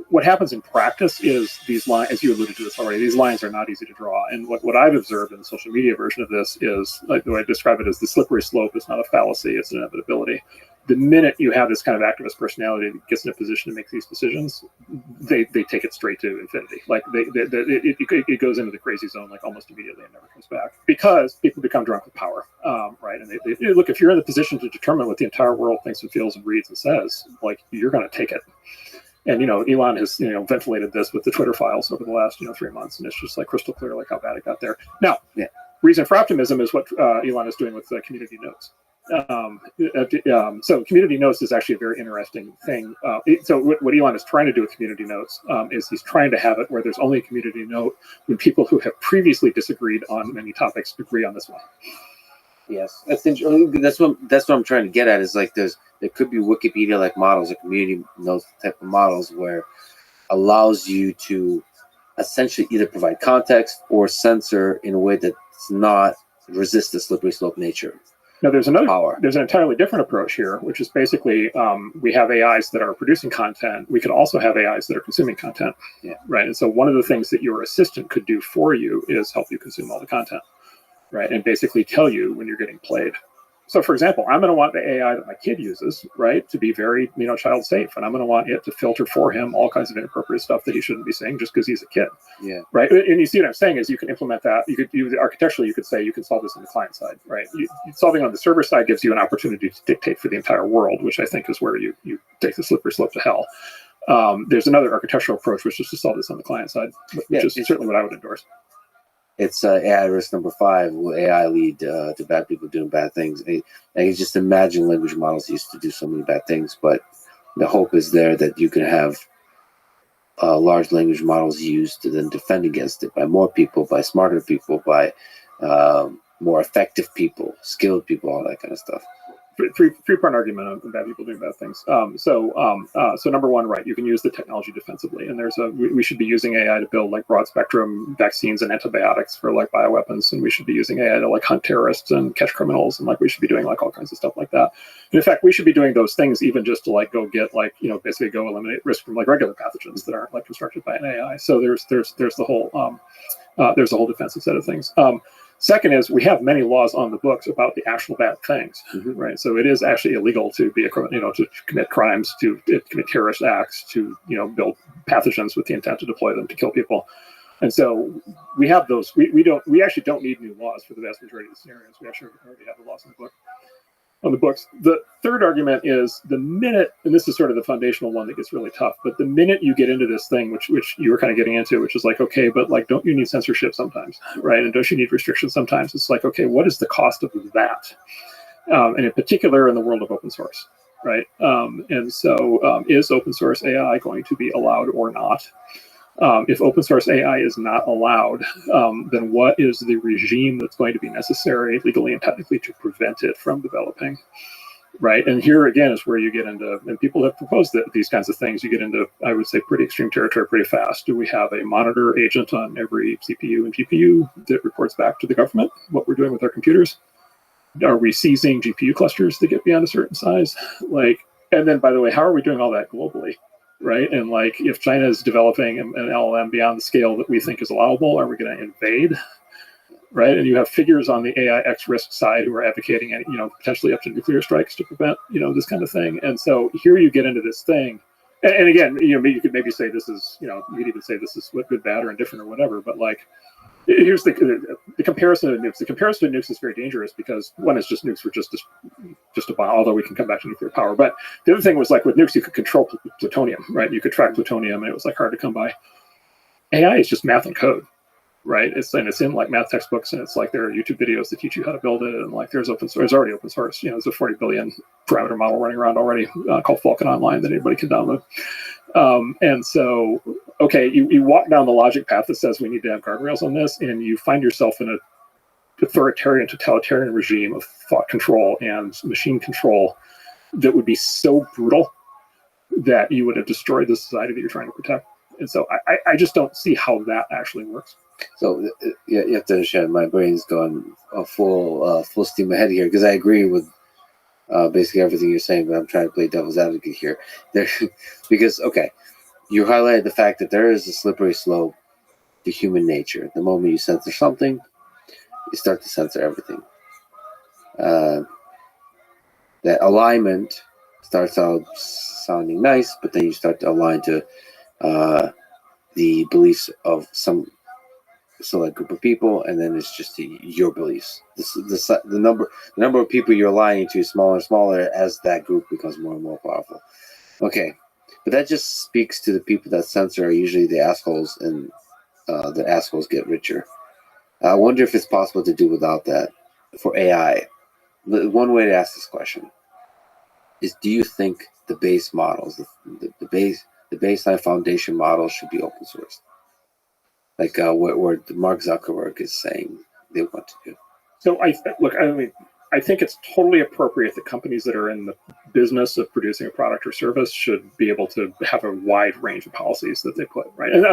What happens in practice is these lines, as you alluded to this already, these lines are not easy to draw. And what I've observed in the social media version of this is, like the way I describe it, is the slippery slope is not a fallacy, it's an inevitability. The minute you have this kind of activist personality that gets in a position to make these decisions, they take it straight to infinity. Like it goes into the crazy zone like almost immediately and never comes back, because people become drunk with power, right? And they look, if you're in the position to determine what the entire world thinks and feels and reads and says, like, you're going to take it. And Elon has ventilated this with the Twitter files over the last 3 months, and it's just like crystal clear like how bad it got there. Now, reason for optimism is what Elon is doing with community notes. So community notes is actually a very interesting thing. So what Elon is trying to do with community notes is he's trying to have it where there's only a community note when people who have previously disagreed on many topics agree on this one. Yes, that's interesting. That's what I'm trying to get at, is like there could be Wikipedia like models or community notes type of models where allows you to essentially either provide context or censor in a way that's not resist the slippery slope nature. Now, there's an entirely different approach here, which is basically we have AIs that are producing content. We could also have AIs that are consuming content, right? And so one of the things that your assistant could do for you is help you consume all the content, right? And basically tell you when you're getting played. So for example, I'm going to want the AI that my kid uses, right, to be very, child safe. And I'm going to want it to filter for him all kinds of inappropriate stuff that he shouldn't be saying just because he's a kid. Yeah. Right. And you see what I'm saying is you can implement that. You could use architecturally, you could say you can solve this on the client side, right? Solving on the server side gives you an opportunity to dictate for the entire world, which I think is where you take the slippery slope to hell. There's another architectural approach, which is to solve this on the client side, which is certainly what I would endorse. It's AI risk number 5. Will AI lead to bad people doing bad things? I can just imagine language models used to do so many bad things, but the hope is there that you can have large language models used to then defend against it by more people, by smarter people, by more effective people, skilled people, all that kind of stuff. Three-part argument on bad people doing bad things. So number one, right, you can use the technology defensively, and we should be using AI to build like broad spectrum vaccines and antibiotics for like bioweapons, and we should be using AI to like hunt terrorists and catch criminals, and like we should be doing like all kinds of stuff like that. And in fact, we should be doing those things even just to like go get like basically go eliminate risk from like regular pathogens that aren't like constructed by an AI. So there's the whole defensive set of things. Second is we have many laws on the books about the actual bad things, right? So it is actually illegal to be to commit crimes, to commit terrorist acts, to build pathogens with the intent to deploy them to kill people. And so we have those. We actually don't need new laws for the vast majority of the scenarios. We actually already have the laws on the books. The third argument is the minute, and this is sort of the foundational one that gets really tough, but the minute you get into this thing, which you were kind of getting into, which is like, okay, but like, don't you need censorship sometimes, right? And don't you need restrictions sometimes? It's like, okay, what is the cost of that? And in particular, in the world of open source, right? And so is open source AI going to be allowed or not? If open source AI is not allowed, then what is the regime that's going to be necessary legally and technically to prevent it from developing, right? And here again is where you get into, and people have proposed that these kinds of things, you get into, I would say, pretty extreme territory pretty fast. Do we have a monitor agent on every CPU and GPU that reports back to the government what we're doing with our computers? Are we seizing GPU clusters that get beyond a certain size? And then, by the way, how are we doing all that globally? Right. And like if China is developing an LLM beyond the scale that we think is allowable, are we going to invade? Right. And you have figures on the AI X risk side who are advocating, potentially up to nuclear strikes to prevent, this kind of thing. And so here you get into this thing. And again, you could maybe say this is, you could even say this is good, bad, or indifferent or whatever. But like, here's the comparison of nukes. The comparison of nukes is very dangerous because one is just nukes were just a bomb, although we can come back to nuclear power. But the other thing was like with nukes, you could control plutonium, right? You could track plutonium, and it was like hard to come by. AI is just math and code, right? It's in like math textbooks, and it's like there are YouTube videos that teach you how to build it, and like there's already open source. There's a 40 billion parameter model running around already called Falcon Online that anybody can download. And so, okay, you walk down the logic path that says we need to have guardrails on this, and you find yourself in a authoritarian, totalitarian regime of thought control and machine control that would be so brutal that you would have destroyed the society that you're trying to protect. And so I just don't see how that actually works. So you have to understand, my brain's going full steam ahead here because I agree with basically everything you're saying, but I'm trying to play devil's advocate here. Because, okay, you highlighted the fact that there is a slippery slope to human nature. The moment you censor something, you start to censor everything. That alignment starts out sounding nice, but then you start to align to the beliefs of some select group of people, and then it's just your beliefs. The number of people you're aligning to is smaller and smaller as that group becomes more and more powerful. Okay, but that just speaks to the people that censor are usually the assholes, and the assholes get richer. I wonder if it's possible to do without that for AI. One way to ask this question is: do you think the base models, the baseline foundation models, should be open source? Like what Mark Zuckerberg is saying they want to do. So I think it's totally appropriate that companies that are in the business of producing a product or service should be able to have a wide range of policies that they put, right? And I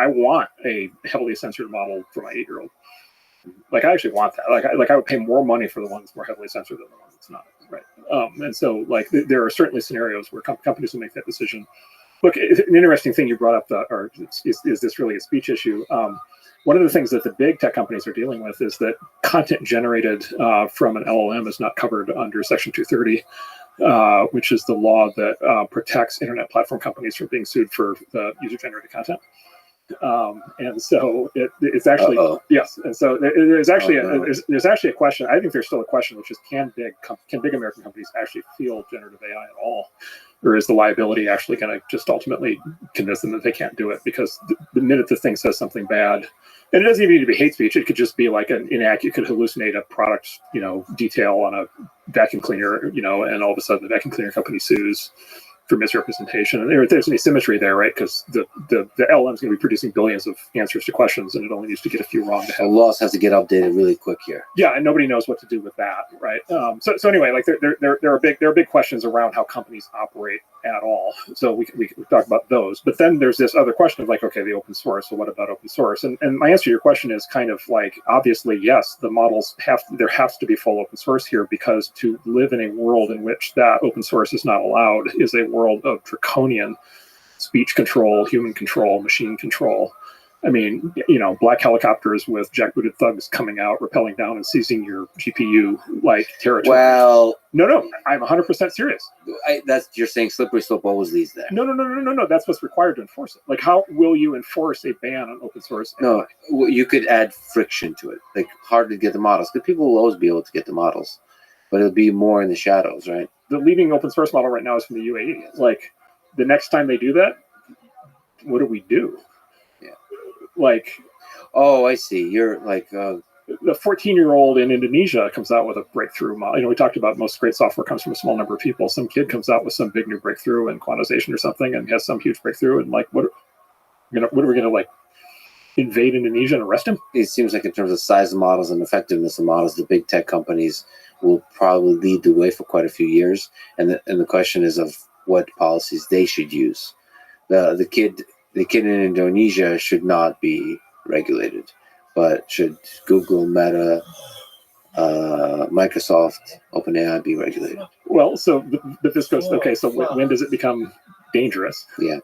want a heavily censored model for my 8-year-old. Like I actually want that. Like I would pay more money for the one that's more heavily censored than the one that's not, right? And so like there are certainly scenarios where companies will make that decision. Look, an interesting thing you brought up, is this really a speech issue? one of the things that the big tech companies are dealing with is that content generated from an LLM is not covered under Section 230, which is the law that protects internet platform companies from being sued for user-generated content. And so it's actually yes. And so there's actually there's actually a question. I think there's still a question, which is can big American companies actually field generative AI at all, or is the liability actually going to just ultimately convince them that they can't do it? Because the minute the thing says something bad, and it doesn't even need to be hate speech, it could just be like an inaccurate. It could hallucinate a product, detail on a vacuum cleaner, and all of a sudden the vacuum cleaner company sues for misrepresentation. And there's an asymmetry there, right? Because the LLM is going to be producing billions of answers to questions, and it only needs to get a few wrong to So have. laws has to get updated really quick here. Yeah, and nobody knows what to do with that, right? So anyway, like there are big questions around how companies operate at all. So we talk about those, but then there's this other question of like, okay, the open source. So what about open source? And my answer to your question is kind of like, obviously, yes, the models there has to be full open source here, because to live in a world in which that open source is not allowed is a world of draconian speech control, human control, machine control. I mean, black helicopters with jackbooted thugs coming out, rappelling down and seizing your GPU like territory. Well, no, I'm 100% serious. You're saying slippery slope always leads there. No. That's what's required to enforce it. Like, how will you enforce a ban on open source AI? No, you could add friction to it. Like, hard to get the models, because people will always be able to get the models, but it'll be more in the shadows, right? The leading open source model right now is from the UAE. Like, the next time they do that, what do we do? Yeah. Like, oh, I see. You're like the 14-year-old in Indonesia comes out with a breakthrough model. We talked about most great software comes from a small number of people. Some kid comes out with some big new breakthrough in quantization or something, and has some huge breakthrough. And like, what are we gonna like invade Indonesia and arrest him? It seems like in terms of size of models and effectiveness of models, the big tech companies will probably lead the way for quite a few years. And the question is of what policies they should use. The kid in Indonesia should not be regulated, but should Google, Meta, Microsoft, OpenAI be regulated? Well, so but this goes, okay, so when does it become dangerous? Yeah.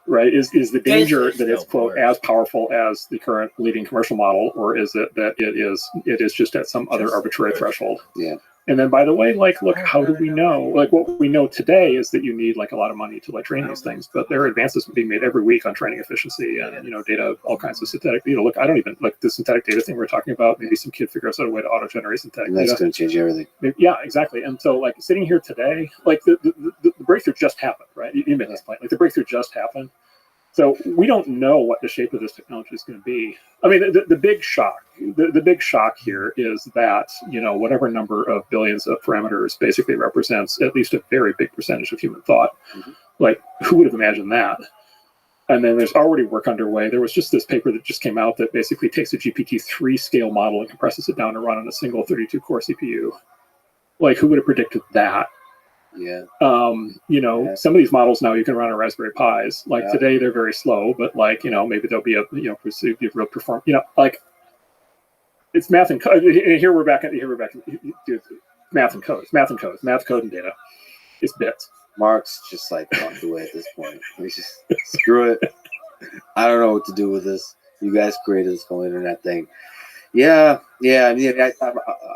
Right? Is the danger that it's, quote, as powerful as the current leading commercial model, or is it that it is just at some other arbitrary threshold? Yeah. And then, by the way, like, look, how do we know? Like, what we know today is that you need like a lot of money to like train these things, but there are advances being made every week on training efficiency and data, all kinds of synthetic. Look, I don't even like the synthetic data thing we're talking about. Maybe some kid figures out a way to auto generate synthetic And that's data. going to change everything. Yeah, exactly. And so, like, sitting here today, like the breakthrough just happened, right? You made this point. Like, the breakthrough just happened. So we don't know what the shape of this technology is going to be. I mean, the big shock, the big shock here is that, whatever number of billions of parameters basically represents at least a very big percentage of human thought. Mm-hmm. Like, who would have imagined that? And then there's already work underway. There was just this paper that just came out that basically takes a GPT-3 scale model and compresses it down to run on a single 32-core CPU. Like, who would have predicted that? Yeah. Some of these models now you can run on Raspberry Pis. Like, today they're very slow, but like, maybe there'll be a real perform. Like, it's math and code. Here we're back. Math and code. Math, code, and data. It's bits. Mark's just like walked away at this point. He's just screw it. I don't know what to do with this. You guys created this whole internet thing. Yeah. I mean,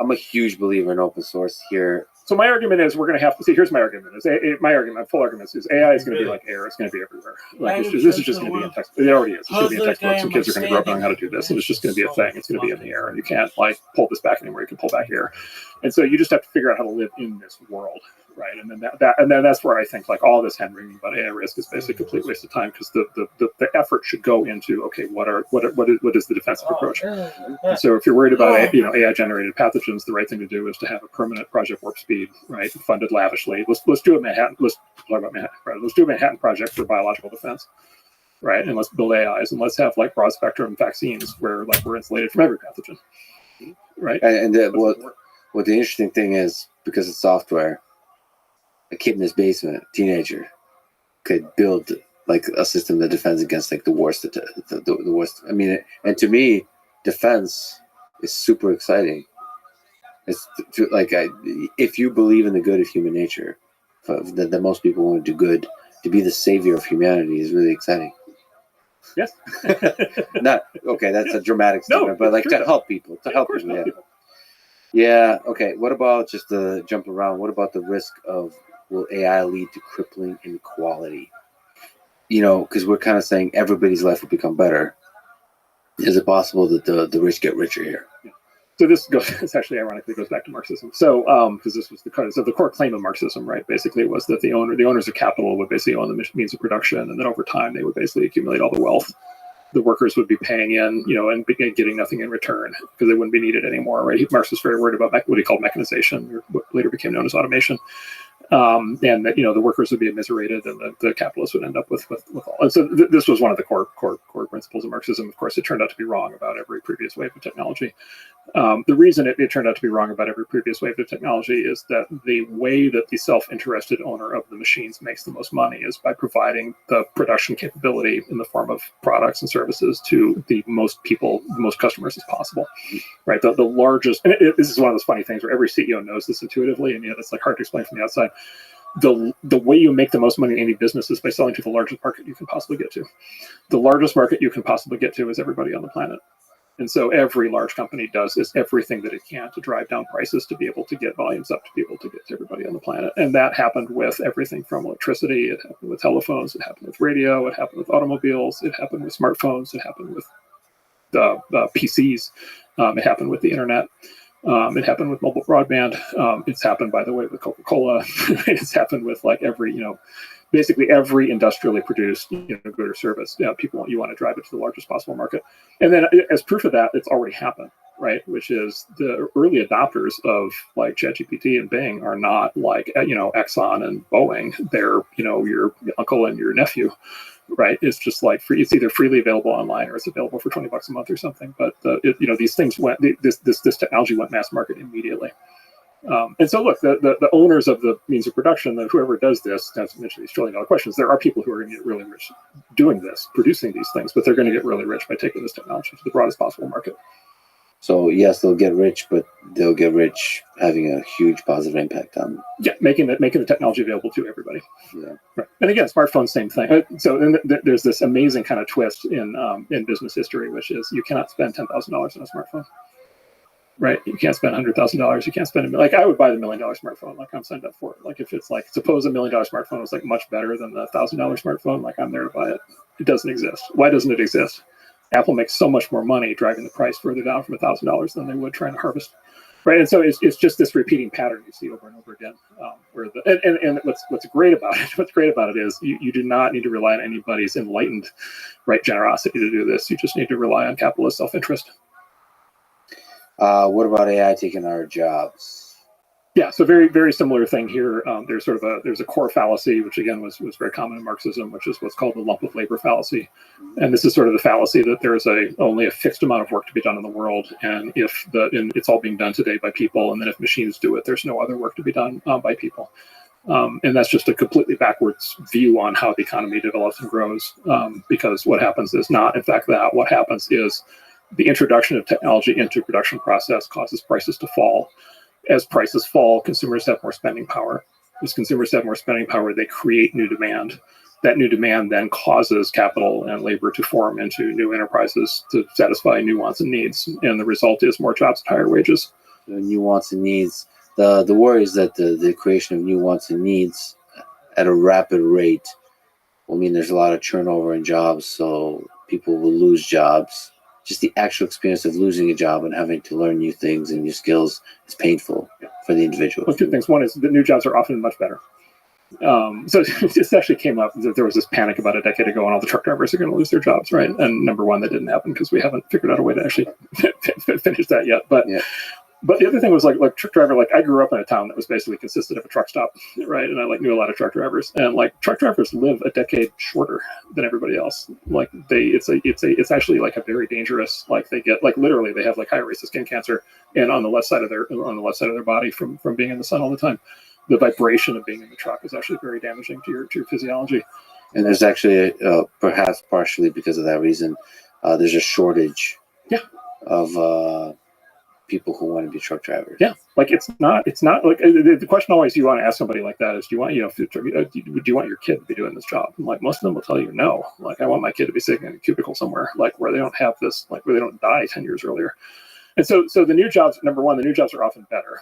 I'm a huge believer in open source here. So my argument is we're going to have to see. Here's my argument. My full argument is AI is going to be like air. It's going to be everywhere. Like, this is just going to be in textbooks. It already is. It's going to be in textbooks. Some kids are going to grow up knowing how to do this, and it's just going to be a thing. It's going to be in the air, and you can't like pull this back anymore. You can pull back here, and so you just have to figure out how to live in this world, right? And then that's where I think like all this hand wringing about AI risk is basically a complete waste of time, because the effort should go into, okay, what is the defensive approach? And so if you're worried about AI generated pathogens, the right thing to do is to have a permanent Project Warp Speed, right, funded lavishly. Let's do a Manhattan. Let's talk about Manhattan. Right? Let's do a Manhattan Project for biological defense, right? And let's build AIs, and let's have like broad spectrum vaccines where like we're insulated from every pathogen, right? And what the interesting thing is, because it's software, a kid in his basement, teenager, could build like a system that defends against like the worst. The worst. I mean, and to me, defense is super exciting. It's if you believe in the good of human nature, that most people want to do good, to be the savior of humanity is really exciting. Yes. Not okay. That's a dramatic No, statement, but it's like true, to though. help people. To Yeah, help of course, people. help Yeah. people. Yeah. Okay. What about just to jump around? What about the risk of will AI lead to crippling inequality? You know, because we're kind of saying everybody's life will become better. Is it possible that the rich get richer here? So this goes, it's actually ironically goes back to Marxism. So, because this was the core claim of Marxism, right? Basically, was that the owners of capital would basically own the means of production, and then over time they would basically accumulate all the wealth. The workers would be paying in, and getting nothing in return because they wouldn't be needed anymore, right? Marx was very worried about what he called mechanization, or what later became known as automation. And that the workers would be immiserated, and the capitalists would end up with all. And so this was one of the core principles of Marxism. Of course, it turned out to be wrong about every previous wave of technology. The reason it turned out to be wrong about every previous wave of technology is that the way that the self-interested owner of the machines makes the most money is by providing the production capability in the form of products and services to the most people, the most customers as possible. Right, the largest, and this is one of those funny things where every CEO knows this intuitively, and yet it's like hard to explain from the outside. The way you make the most money in any business is by selling to the largest market you can possibly get to. The largest market you can possibly get to is everybody on the planet. And so every large company does is everything that it can to drive down prices to be able to get volumes up, to be able to get to everybody on the planet. And that happened with everything from electricity, it happened with telephones, it happened with radio, it happened with automobiles, it happened with smartphones, it happened with the PCs, it happened with the internet. It happened with mobile broadband. It's happened, by the way, with Coca-Cola. It's happened with like basically every industrially produced good or service. You want to drive it to the largest possible market. And then as proof of that, it's already happened, right? Which is the early adopters of like ChatGPT and Bing are not like Exxon and Boeing. They're your uncle and your nephew. Right, it's just like free. It's either freely available online or it's available for $20 a month or something. But these things went. This technology went mass market immediately. And so, look, the owners of the means of production, whoever does this, not to mention these trillion-dollar questions, there are people who are going to get really rich doing this, producing these things, but they're going to get really rich by taking this technology to the broadest possible market. So yes, they'll get rich, but they'll get rich having a huge positive impact on. Yeah, making the technology available to everybody. Yeah. Right. And again, smartphones, same thing. So there's this amazing kind of twist in business history, which is you cannot spend $10,000 on a smartphone. Right, you can't spend $100,000. You can't spend like I would buy the $1 million smartphone. Like I'm signed up for it. Like if it's like suppose $1 million smartphone was like much better than the $1,000 smartphone. Like I'm there to buy it. It doesn't exist. Why doesn't it exist? Apple makes so much more money driving the price further down from $1,000 than they would trying to harvest. Right, and so it's just this repeating pattern you see over and over again. Where what's great about it is you do not need to rely on anybody's enlightened generosity to do this. You just need to rely on capitalist self-interest. What about AI taking our jobs? Yeah, so very, very similar thing here. There's a core fallacy, which again was very common in Marxism, which is what's called the lump of labor fallacy. And this is sort of the fallacy that there's only a fixed amount of work to be done in the world, and it's all being done today by people, and then if machines do it, there's no other work to be done by people. And that's just a completely backwards view on how the economy develops and grows, because what happens is not, in fact, that. What happens is the introduction of technology into production process causes prices to fall. As prices fall, consumers have more spending power. As consumers have more spending power, they create new demand. That new demand then causes capital and labor to form into new enterprises to satisfy new wants and needs. And the result is more jobs at higher wages. The new wants and needs. The worry is that the creation of new wants and needs at a rapid rate will mean there's a lot of turnover in jobs, so people will lose jobs. Just the actual experience of losing a job and having to learn new things and new skills is painful for the individual. Well, two things. One is the new jobs are often much better. So this actually came up that there was this panic about a decade ago and all the truck drivers are going to lose their jobs, right? And number one, that didn't happen because we haven't figured out a way to actually finish that yet. But the other thing was like truck driver, like I grew up in a town that was basically consisted of a truck stop, right? And I knew a lot of truck drivers, and like truck drivers live a decade shorter than everybody else. Like it's actually like a very dangerous, like they get like literally they have like higher rates of skin cancer and on the left side of their body from being in the sun all the time. The vibration of being in the truck is actually very damaging to your physiology. And there's actually perhaps partially because of that reason, there's a shortage of people who want to be truck drivers. Yeah, like it's not like the question always you want to ask somebody like that is, do you want do you want your kid to be doing this job? And like most of them will tell you no. Like I want my kid to be sitting in a cubicle somewhere, like where they don't have this, like where they don't die 10 years earlier. And so the new jobs, number one, the new jobs are often better,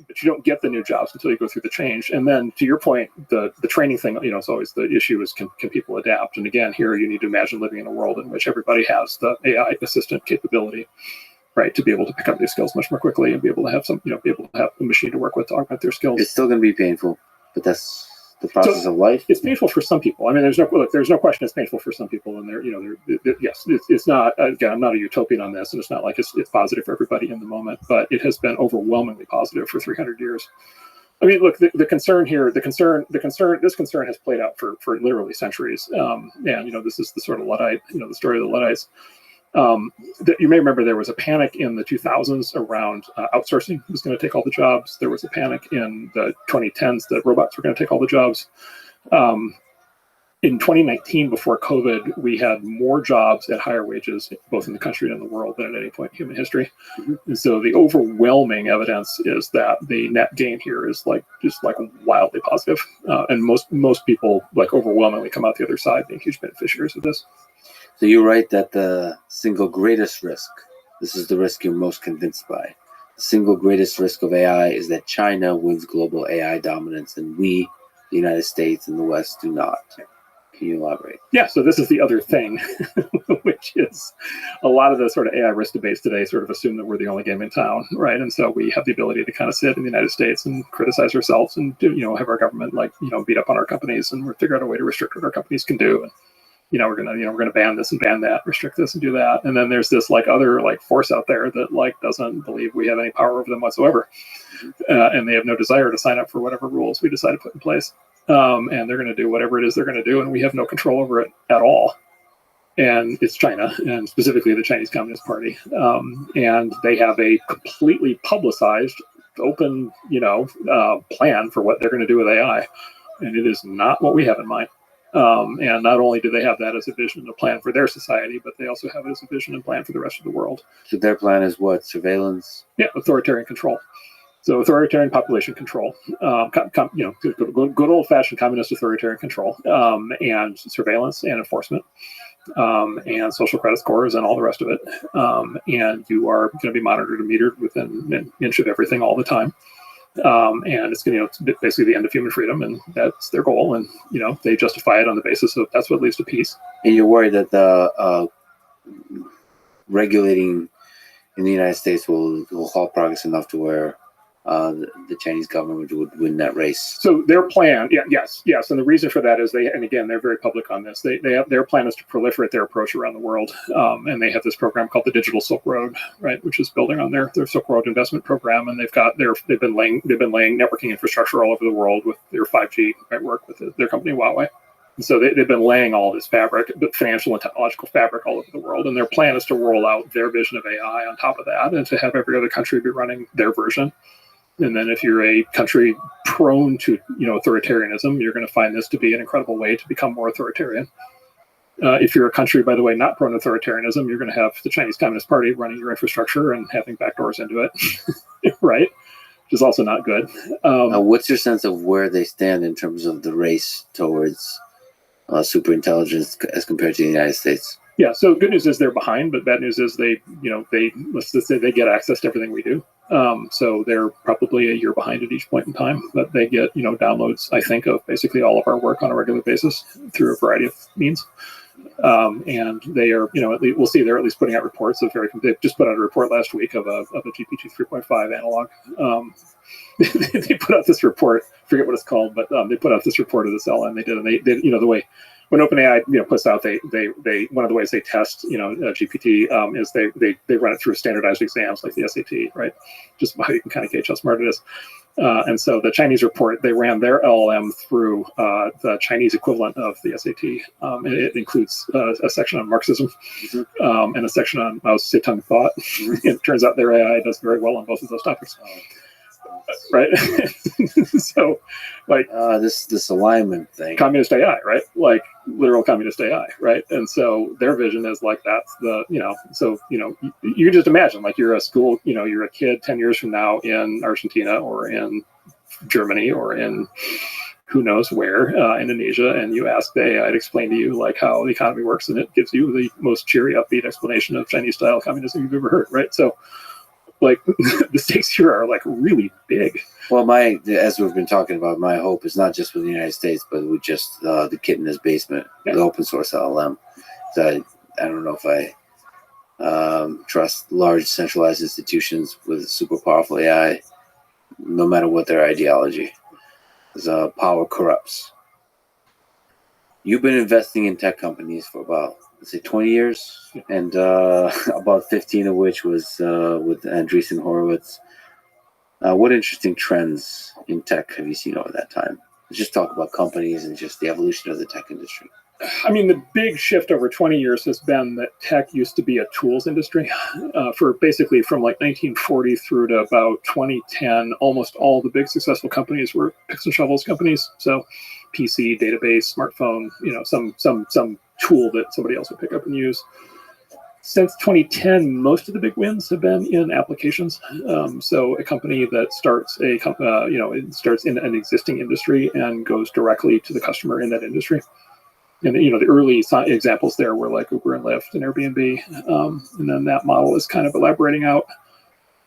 but you don't get the new jobs until you go through the change. And then to your point, the training thing, it's always the issue is can people adapt? And again, here you need to imagine living in a world in which everybody has the AI assistant capability, right, to be able to pick up these skills much more quickly and be able to have be able to have a machine to work with to augment their skills. It's still going to be painful, but that's the process of life. It's painful for some people. I mean, there's no question it's painful for some people, and yes, it's not. Again, I'm not a utopian on this, and it's not like it's positive for everybody in the moment, but it has been overwhelmingly positive for 300 years. I mean, look, the concern here, this concern has played out for literally centuries, and this is the sort of Luddite, the story of the Luddites. You may remember there was a panic in the 2000s around outsourcing was going to take all the jobs. There was a panic in the 2010s that robots were going to take all the jobs. In 2019, before COVID, we had more jobs at higher wages, both in the country and in the world, than at any point in human history. Mm-hmm. And so the overwhelming evidence is that the net gain here is just wildly positive. And most people overwhelmingly come out the other side being huge beneficiaries of this. So you write that the single greatest risk, this is the risk you're most convinced by, the single greatest risk of AI is that China wins global AI dominance and we, the United States and the West, do not. Can you elaborate? Yeah, so this is the other thing, which is a lot of the sort of AI risk debates today sort of assume that we're the only game in town, right? And so we have the ability to kind of sit in the United States and criticize ourselves and have our government beat up on our companies and we're figure out a way to restrict what our companies can do. And we're gonna ban this and ban that, restrict this and do that. And then there's this other force out there that doesn't believe we have any power over them whatsoever, and they have no desire to sign up for whatever rules we decide to put in place. And they're going to do whatever it is they're going to do, and we have no control over it at all. And it's China, and specifically the Chinese Communist Party, and they have a completely publicized, open, plan for what they're going to do with AI, and it is not what we have in mind. And not only do they have that as a vision and a plan for their society, but they also have it as a vision and plan for the rest of the world. So their plan is what? Surveillance? Yeah, authoritarian control. So authoritarian population control, good old-fashioned communist authoritarian control, and surveillance and enforcement, and social credit scores and all the rest of it. And you are going to be monitored and metered within an inch of everything all the time. And it's it's basically the end of human freedom, and that's their goal. And they justify it on the basis of that's what leads to peace. And you're worried that the regulating in the United States will halt progress enough to where the Chinese government would win that race. So their plan, yes, and the reason for that is they're very public on this. Their plan is to proliferate their approach around the world, and they have this program called the Digital Silk Road, right, which is building on their Silk Road investment program, and they've been laying networking infrastructure all over the world with their 5G network with their company Huawei. And so they've been laying all this fabric, financial and technological fabric all over the world, and their plan is to roll out their vision of AI on top of that, and to have every other country be running their version. And then if you're a country prone to, authoritarianism, you're going to find this to be an incredible way to become more authoritarian. If you're a country, by the way, not prone to authoritarianism, you're going to have the Chinese Communist Party running your infrastructure and having backdoors into it, right? Which is also not good. What's your sense of where they stand in terms of the race towards superintelligence as compared to the United States? Yeah, so good news is they're behind, but bad news is let's just say they get access to everything we do. So they're probably a year behind at each point in time, but they get, downloads, I think, of basically all of our work on a regular basis through a variety of means. And they are, we'll see, they're at least putting out reports of they just put out a report last week of a GPT 3.5 analog. They put out this report, forget what it's called, but they put out this report of this LM they did, and they the way, when OpenAI puts out, they one of the ways they test GPT is they run it through standardized exams like the SAT, right? Just how you can kind of gauge how smart it is. And so the Chinese report, they ran their LLM through the Chinese equivalent of the SAT. And it includes a section on Marxism and a section on Mao Zedong thought. It turns out their AI does very well on both of those topics. right? So, like this alignment thing. communist AI, right? Like literal communist AI, right? And so their vision is like that's the so you just imagine like you're a school, you're a kid 10 years from now in Argentina or in Germany or in who knows where, Indonesia, and you ask the AI to explain to you like how the economy works, and it gives you the most cheery, upbeat explanation of Chinese-style communism you've ever heard, right? So, like, the stakes here are like really big. Well, as we've been talking about, my hope is not just with the United States, but with just the kid in his basement, the open source LLM. So I don't know if I trust large centralized institutions with super powerful AI, no matter what their ideology. Because power corrupts. You've been investing in tech companies for about, let's say, 20 years, and about 15 of which was with Andreessen Horowitz. What interesting trends in tech have you seen over that time? Let's just talk about companies and just the evolution of the tech industry. I mean, the big shift over 20 years has been that tech used to be a tools industry. For basically from like 1940 through to about 2010, almost all the big successful companies were picks and shovels companies. So PC, database, smartphone, some tool that somebody else would pick up and use. Since 2010, most of the big wins have been in applications. So a company that starts it starts in an existing industry and goes directly to the customer in that industry. And the early examples there were like Uber and Lyft and Airbnb, and then that model is kind of elaborating out.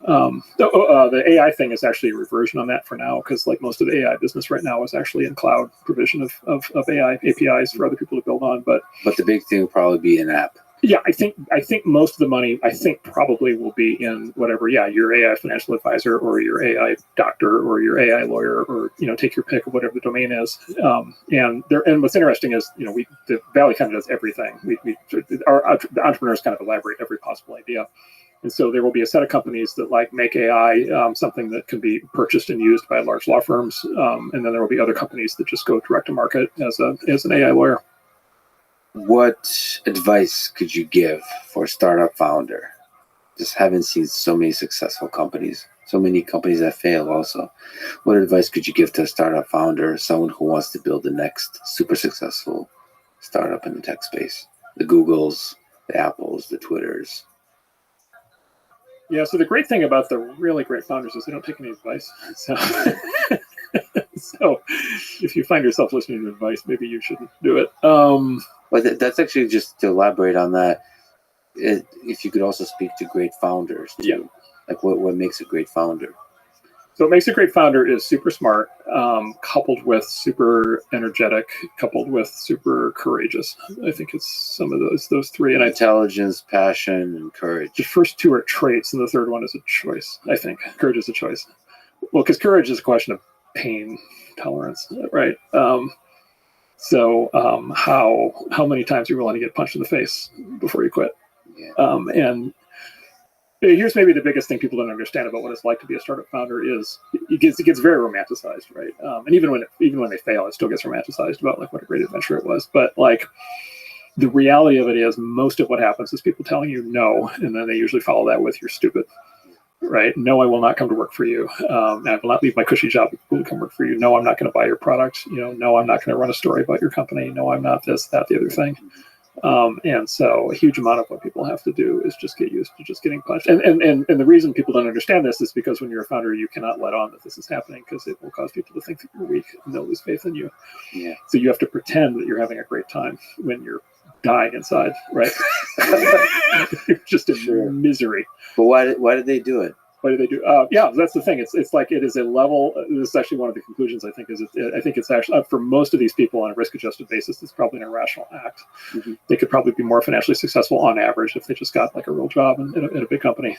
The AI thing is actually a reversion on that for now, because like most of the AI business right now is actually in cloud provision of AI APIs for other people to build on. But the big thing will probably be an app. Yeah, I think most of the money probably will be in whatever. Yeah, your AI financial advisor or your AI doctor or your AI lawyer, or take your pick of whatever the domain is. And what's interesting is the Valley kind of does everything. The entrepreneurs kind of elaborate every possible idea, and so there will be a set of companies that like make AI something that can be purchased and used by large law firms, and then there will be other companies that just go direct to market as an AI lawyer. What advice could you give for a startup founder? Just haven't seen so many successful companies, so many companies that fail also. What advice could you give to a startup founder, someone who wants to build the next super successful startup in the tech space? The Googles, the Apples, the Twitters. Yeah, so the great thing about the really great founders is they don't take any advice. So, so if you find yourself listening to advice, maybe you shouldn't do it. But that's actually, just to elaborate on that, if you could also speak to great founders too. Yeah. Like what makes a great founder? So what makes a great founder is super smart, coupled with super energetic, coupled with super courageous. I think it's some of those three. And Intelligence, passion, and courage. The first two are traits, and the third one is a choice, I think. Courage is a choice. Well, because courage is a question of pain tolerance, right? So how many times are you willing to get punched in the face before you quit? Yeah. And here's maybe the biggest thing people don't understand about what it's like to be a startup founder is it gets very romanticized, right? And even when they fail, it still gets romanticized about like what a great adventure it was. But like the reality of it is most of what happens is people telling you no, and then they usually follow that with "you're stupid." Right? No, I will not come to work for you. I will not leave my cushy job to come work for you. No, I'm not going to buy your product. No, I'm not going to run a story about your company. No, I'm not this, that, the other thing. And so a huge amount of what people have to do is just get used to just getting punched. And the reason people don't understand this is because when you're a founder, you cannot let on that this is happening, because it will cause people to think that you're weak and they'll lose faith in you. Yeah. So you have to pretend that you're having a great time when you're dying inside, right? You're just in misery. But why did they do it? What do they do? Yeah, that's the thing. It's like it is a level. This is actually one of the conclusions. I think it's actually for most of these people on a risk-adjusted basis, it's probably an irrational act. Mm-hmm. They could probably be more financially successful on average if they just got like a real job in a big company.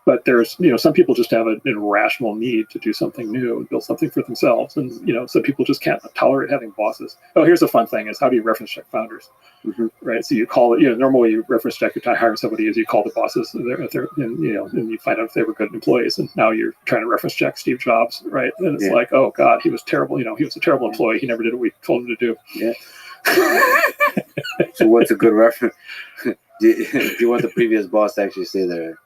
But there's, some people just have an irrational need to do something new and build something for themselves. And, some people just can't tolerate having bosses. Oh, here's a fun thing is how do you reference check founders? Mm-hmm. Right. So you call it, normally you reference check, you're hiring somebody is you call the bosses and you find out if they were good employees. And now you're trying to reference check Steve Jobs. Right. And it's like, oh God, he was terrible. He was a terrible employee. He never did what we told him to do. Yeah. So what's a good reference? Do you want the previous boss to actually say their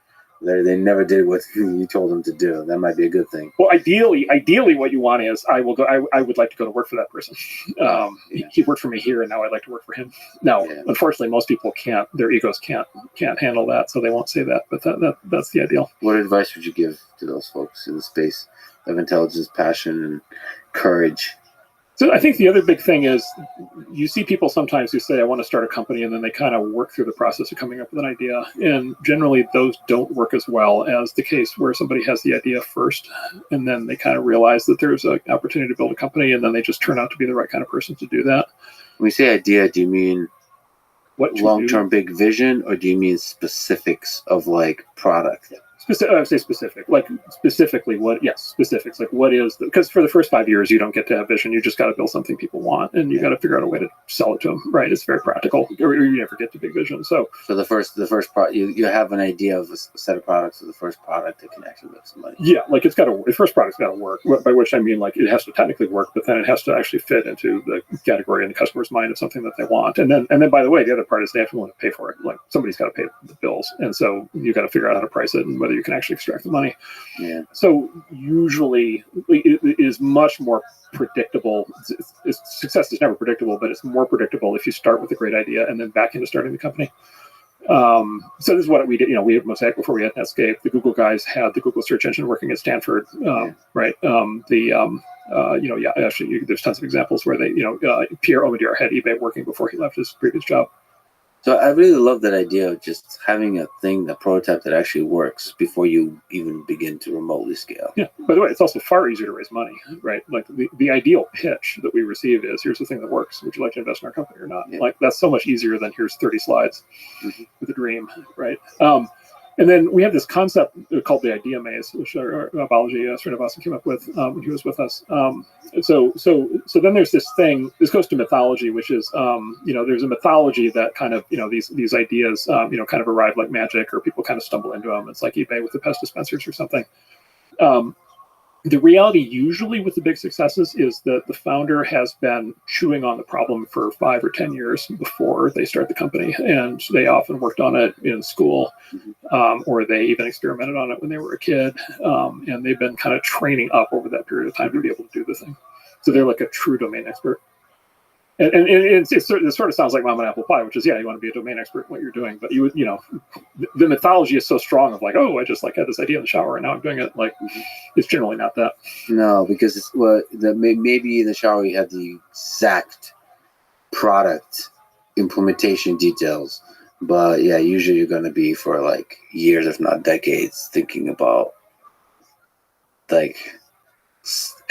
They never did what you told them to do. That might be a good thing. Well, ideally, what you want is I will go. I would like to go to work for that person. He worked for me here, and now I'd like to work for him. Now, unfortunately, most people can't. Their egos can't handle that, so they won't say that. But that's the ideal. What advice would you give to those folks in the space of intelligence, passion, and courage? So I think the other big thing is you see people sometimes who say, I want to start a company, and then they kind of work through the process of coming up with an idea. And generally those don't work as well as the case where somebody has the idea first, and then they kind of realize that there's an opportunity to build a company, and then they just turn out to be the right kind of person to do that. When you say idea, do you mean what long-term big vision, or do you mean specifics of like product? I would say specific, like specifically what, yes, specifics, like what is, because for the first 5 years, you don't get to have vision. You just got to build something people want, and you got to figure out a way to sell it to them, right? It's very practical, or you never get to big vision. So the first product, you have an idea of a set of products for the first product that can actually make some money. Yeah, like it's got to, the first product's got to work, by which I mean like it has to technically work, but then it has to actually fit into the category in the customer's mind of something that they want. And then by the way, the other part is they have to want to pay for it. Like somebody's got to pay the bills. And so you got to figure out how to price it and whether you can actually extract the money. Yeah. So usually it is much more predictable. Success is never predictable, but it's more predictable if you start with a great idea and then back into starting the company. So this is what we did. We had Mosaic before we had Netscape. The Google guys had the Google search engine working at Stanford, right? Actually, there's tons of examples where they, Pierre Omidyar had eBay working before he left his previous job. So I really love that idea of just having a prototype that actually works before you even begin to remotely scale. Yeah. By the way, it's also far easier to raise money, right? Like the ideal pitch that we receive is, here's the thing that works. Would you like to invest in our company or not? Yeah. Like that's so much easier than here's 30 slides with a dream, right? And then we have this concept called the idea maze, which our Balaji Srinivasan came up with when he was with us. So then there's this thing. This goes to mythology, which is there's a mythology that kind of these ideas kind of arrive like magic, or people kind of stumble into them. It's like eBay with the pest dispensers or something. The reality usually with the big successes is that the founder has been chewing on the problem for 5 or 10 years before they start the company. And they often worked on it in school, or they even experimented on it when they were a kid. And they've been kind of training up over that period of time to be able to do the thing. So they're like a true domain expert. And it sort of sounds like mom and apple pie, which is, you want to be a domain expert in what you're doing. But the mythology is so strong of like, oh, I just like had this idea in the shower and now I'm doing it. Like, it's generally not that. No, because it's maybe in the shower you have the exact product implementation details. But yeah, usually you're going to be for like years, if not decades, thinking about like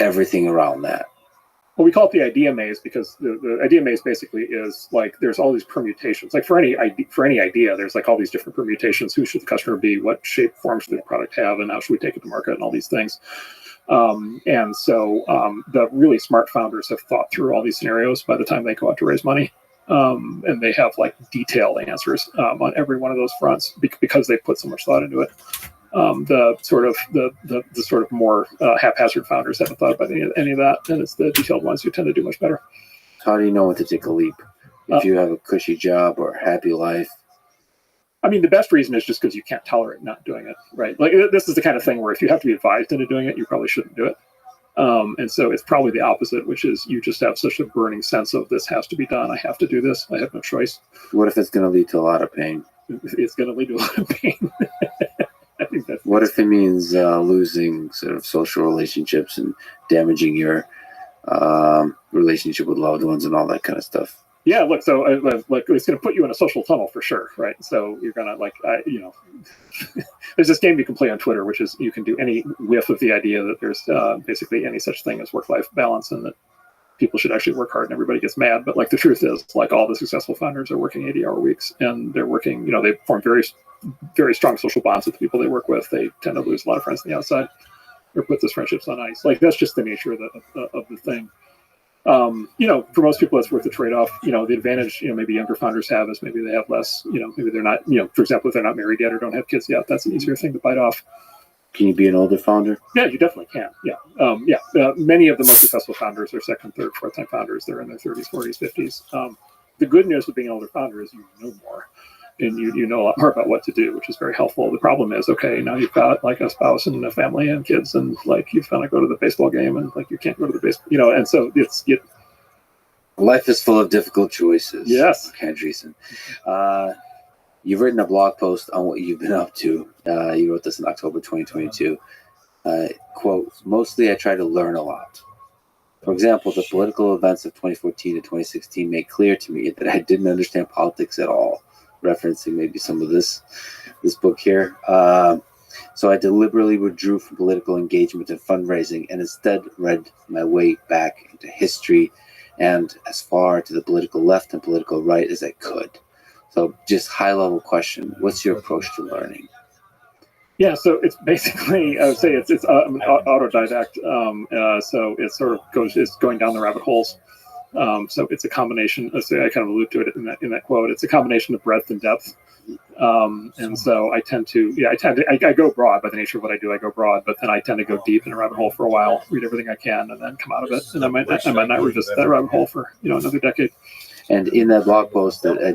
everything around that. Well, we call it the idea maze because the idea maze basically is like there's all these permutations. Like for any idea, there's like all these different permutations. Who should the customer be? What shape, form should the product have? And how should we take it to market? And all these things. And so the really smart founders have thought through all these scenarios by the time they go out to raise money. And they have like detailed answers on every one of those fronts because they put so much thought into it. The sort of more haphazard founders haven't thought about any of that, and it's the detailed ones who tend to do much better. How do you know when to take a leap? If you have a cushy job or a happy life? I mean, the best reason is just because you can't tolerate not doing it, right? Like this is the kind of thing where if you have to be advised into doing it, you probably shouldn't do it. And so it's probably the opposite, which is you just have such a burning sense of this has to be done. I have to do this. I have no choice. What if it's going to lead to a lot of pain? It's going to lead to a lot of pain. I think that's. What if it means losing sort of social relationships and damaging your relationship with loved ones and all that kind of stuff? Yeah, look, so like it's going to put you in a social tunnel for sure, right? So you're going to there's this game you can play on Twitter, which is you can do any whiff of the idea that there's basically any such thing as work-life balance and that people should actually work hard and everybody gets mad. But like the truth is, like all the successful founders are working 80-hour weeks and they're working, they form very, very strong social bonds with the people they work with. They tend to lose a lot of friends on the outside or put those friendships on ice. Like that's just the nature of the thing. For most people, it's worth the trade-off. The advantage, maybe younger founders have is maybe they have less, maybe they're not, for example, if they're not married yet or don't have kids yet, that's an easier thing to bite off. Can you be an older founder? Yeah, you definitely can. Yeah. Many of the most successful founders are second, third, fourth-time founders. They're in their 30s, 40s, 50s. The good news with being an older founder is you know more. and you know a lot more about what to do, which is very helpful. The problem is, okay, now you've got like a spouse and a family and kids, and like you've got to go to the baseball game, and like you can't go to the baseball, and so life is full of difficult choices. Yes. Andreessen. You've written a blog post on what you've been up to. You wrote this in October 2022. Quote, mostly I try to learn a lot. For example, the political events of 2014 and 2016 made clear to me that I didn't understand politics at all, referencing maybe some of this book here. So I deliberately withdrew from political engagement and fundraising and instead read my way back into history and as far to the political left and political right as I could. So just high-level question, what's your approach to learning? Yeah, so it's basically, I would say it's I'm an autodidact. So it sort of it's going down the rabbit holes. So it's a combination. So I kind of allude to it in that quote. It's a combination of breadth and depth. And so I go broad by the nature of what I do. I go broad, but then I tend to go deep in a rabbit hole for a while, read everything I can, and then come out of it. And I might not revisit that rabbit hole for another decade. And in that blog post that I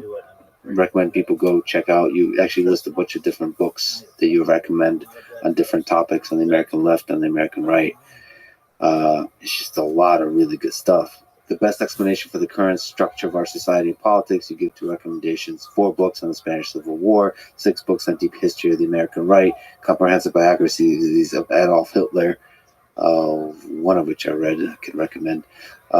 recommend people go check out, you actually list a bunch of different books that you recommend on different topics on the American left and the American right. It's just a lot of really good stuff. The best explanation for the current structure of our society and politics, you give 2 recommendations: 4 books on the Spanish Civil War, 6 books on deep history of the American right, comprehensive biographies of Adolf Hitler, one of which I read, I could recommend,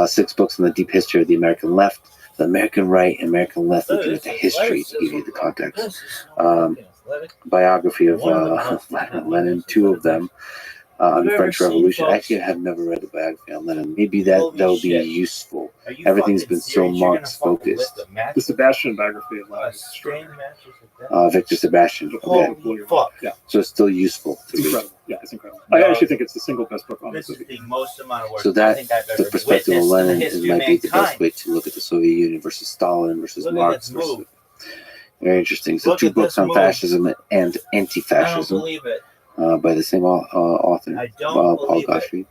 6 books on the deep history of the American left, the American right and American left, looking at the history to give you the context. Biography of Lenin, 2 of them, on the French Revolution. Actually, I have never read the biography on Lenin. Maybe that would be useful. Everything's been so Marx focused. The Sebastian biography of Lenin. Victor Sebastian. Okay. Yeah. So it's still useful to read. Incredible. Yeah, it's incredible. I actually think it's the single best book on this. So that the perspective of Lenin might be the best way to look at the Soviet Union versus Stalin versus Marx. Very interesting. So 2 books on fascism and anti-fascism. By the same author, Paul Gottfried.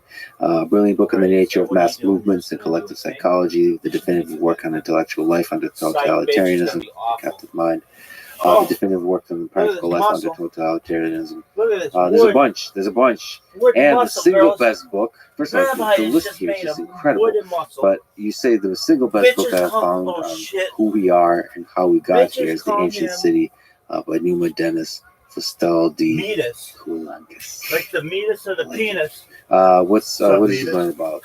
Brilliant book on the nature of mass movements and collective psychology, the definitive work on intellectual life under totalitarianism, the captive mind, the definitive work on the practical life under totalitarianism. There's a bunch. And the single best book, first of all, the list here is just incredible. But you say the single best book I have found on who we are and how we got here is The Ancient City by Numa Dennis. Fustel D. Meatus. Like the meatus of the penis. What did you learn about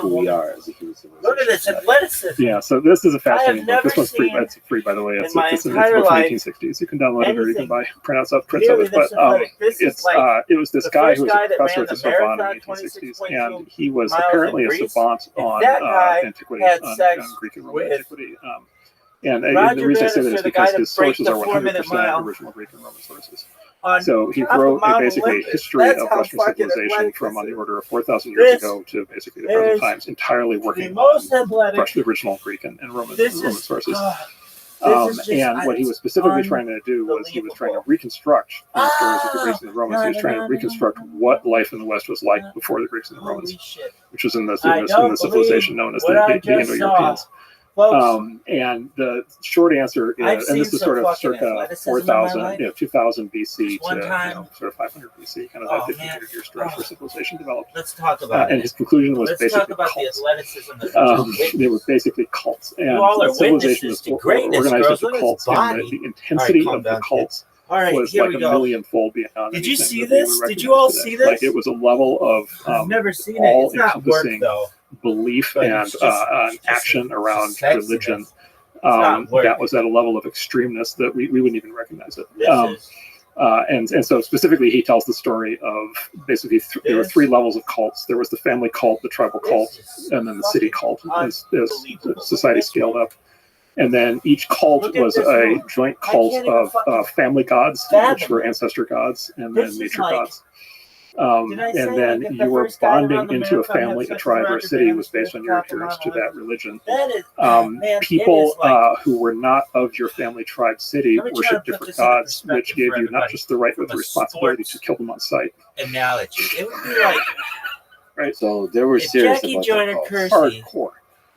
who we are as a human civilization? Look at this athleticism. Yeah, so this is a fascinating book. This one's free. It's free, by the way. It's a book from the 1960s. You can download it or you can buy printouts of prints of it. But it was this guy who was a professor at the Sorbonne in the 1960s, and he was apparently a savant on antiquity, on Greek and Roman antiquity. And the reason I say that is because his sources are 100% original Greek and Roman sources. So he wrote basically a history of Western civilization from on the order of 4,000 years ago to basically the present times, entirely working on the original Greek and Roman sources. And what he was specifically trying to do was he was trying to reconstruct the stories of the Greeks and the Romans. He was trying to reconstruct what life in the West was like before the Greeks and the Romans, which was in the civilization known as the Indo-Europeans. And the short answer is, and this is sort of circa 4,000, 2000 BC to sort of 500 BC, kind of that 1,500-year stretch where civilization developed. Let's talk about and his conclusion was basically cults. They were basically cults, and civilization was organized into cults, and the intensity of the cults was like a millionfold beyond. Did you see this? Did you all see this? Like it was a level of I've never seen it. It's not work though. Belief and action around religion that was at a level of extremeness that we wouldn't even recognize it. And so specifically he tells the story of basically there were 3 levels of cults. There was the family cult, the tribal cult, and then the city cult as society scaled up. And then each cult was a joint cult of family gods, which were ancestor gods, and then nature gods. And then you were bonding into a family, a tribe, or a city was based on your adherence to that religion. People who were not of your family, tribe, city worshiped different gods, which gave you not just the right but the responsibility to kill them on sight. Analogy. It would be like right. So there were serious about Jackie Joyner hardcore.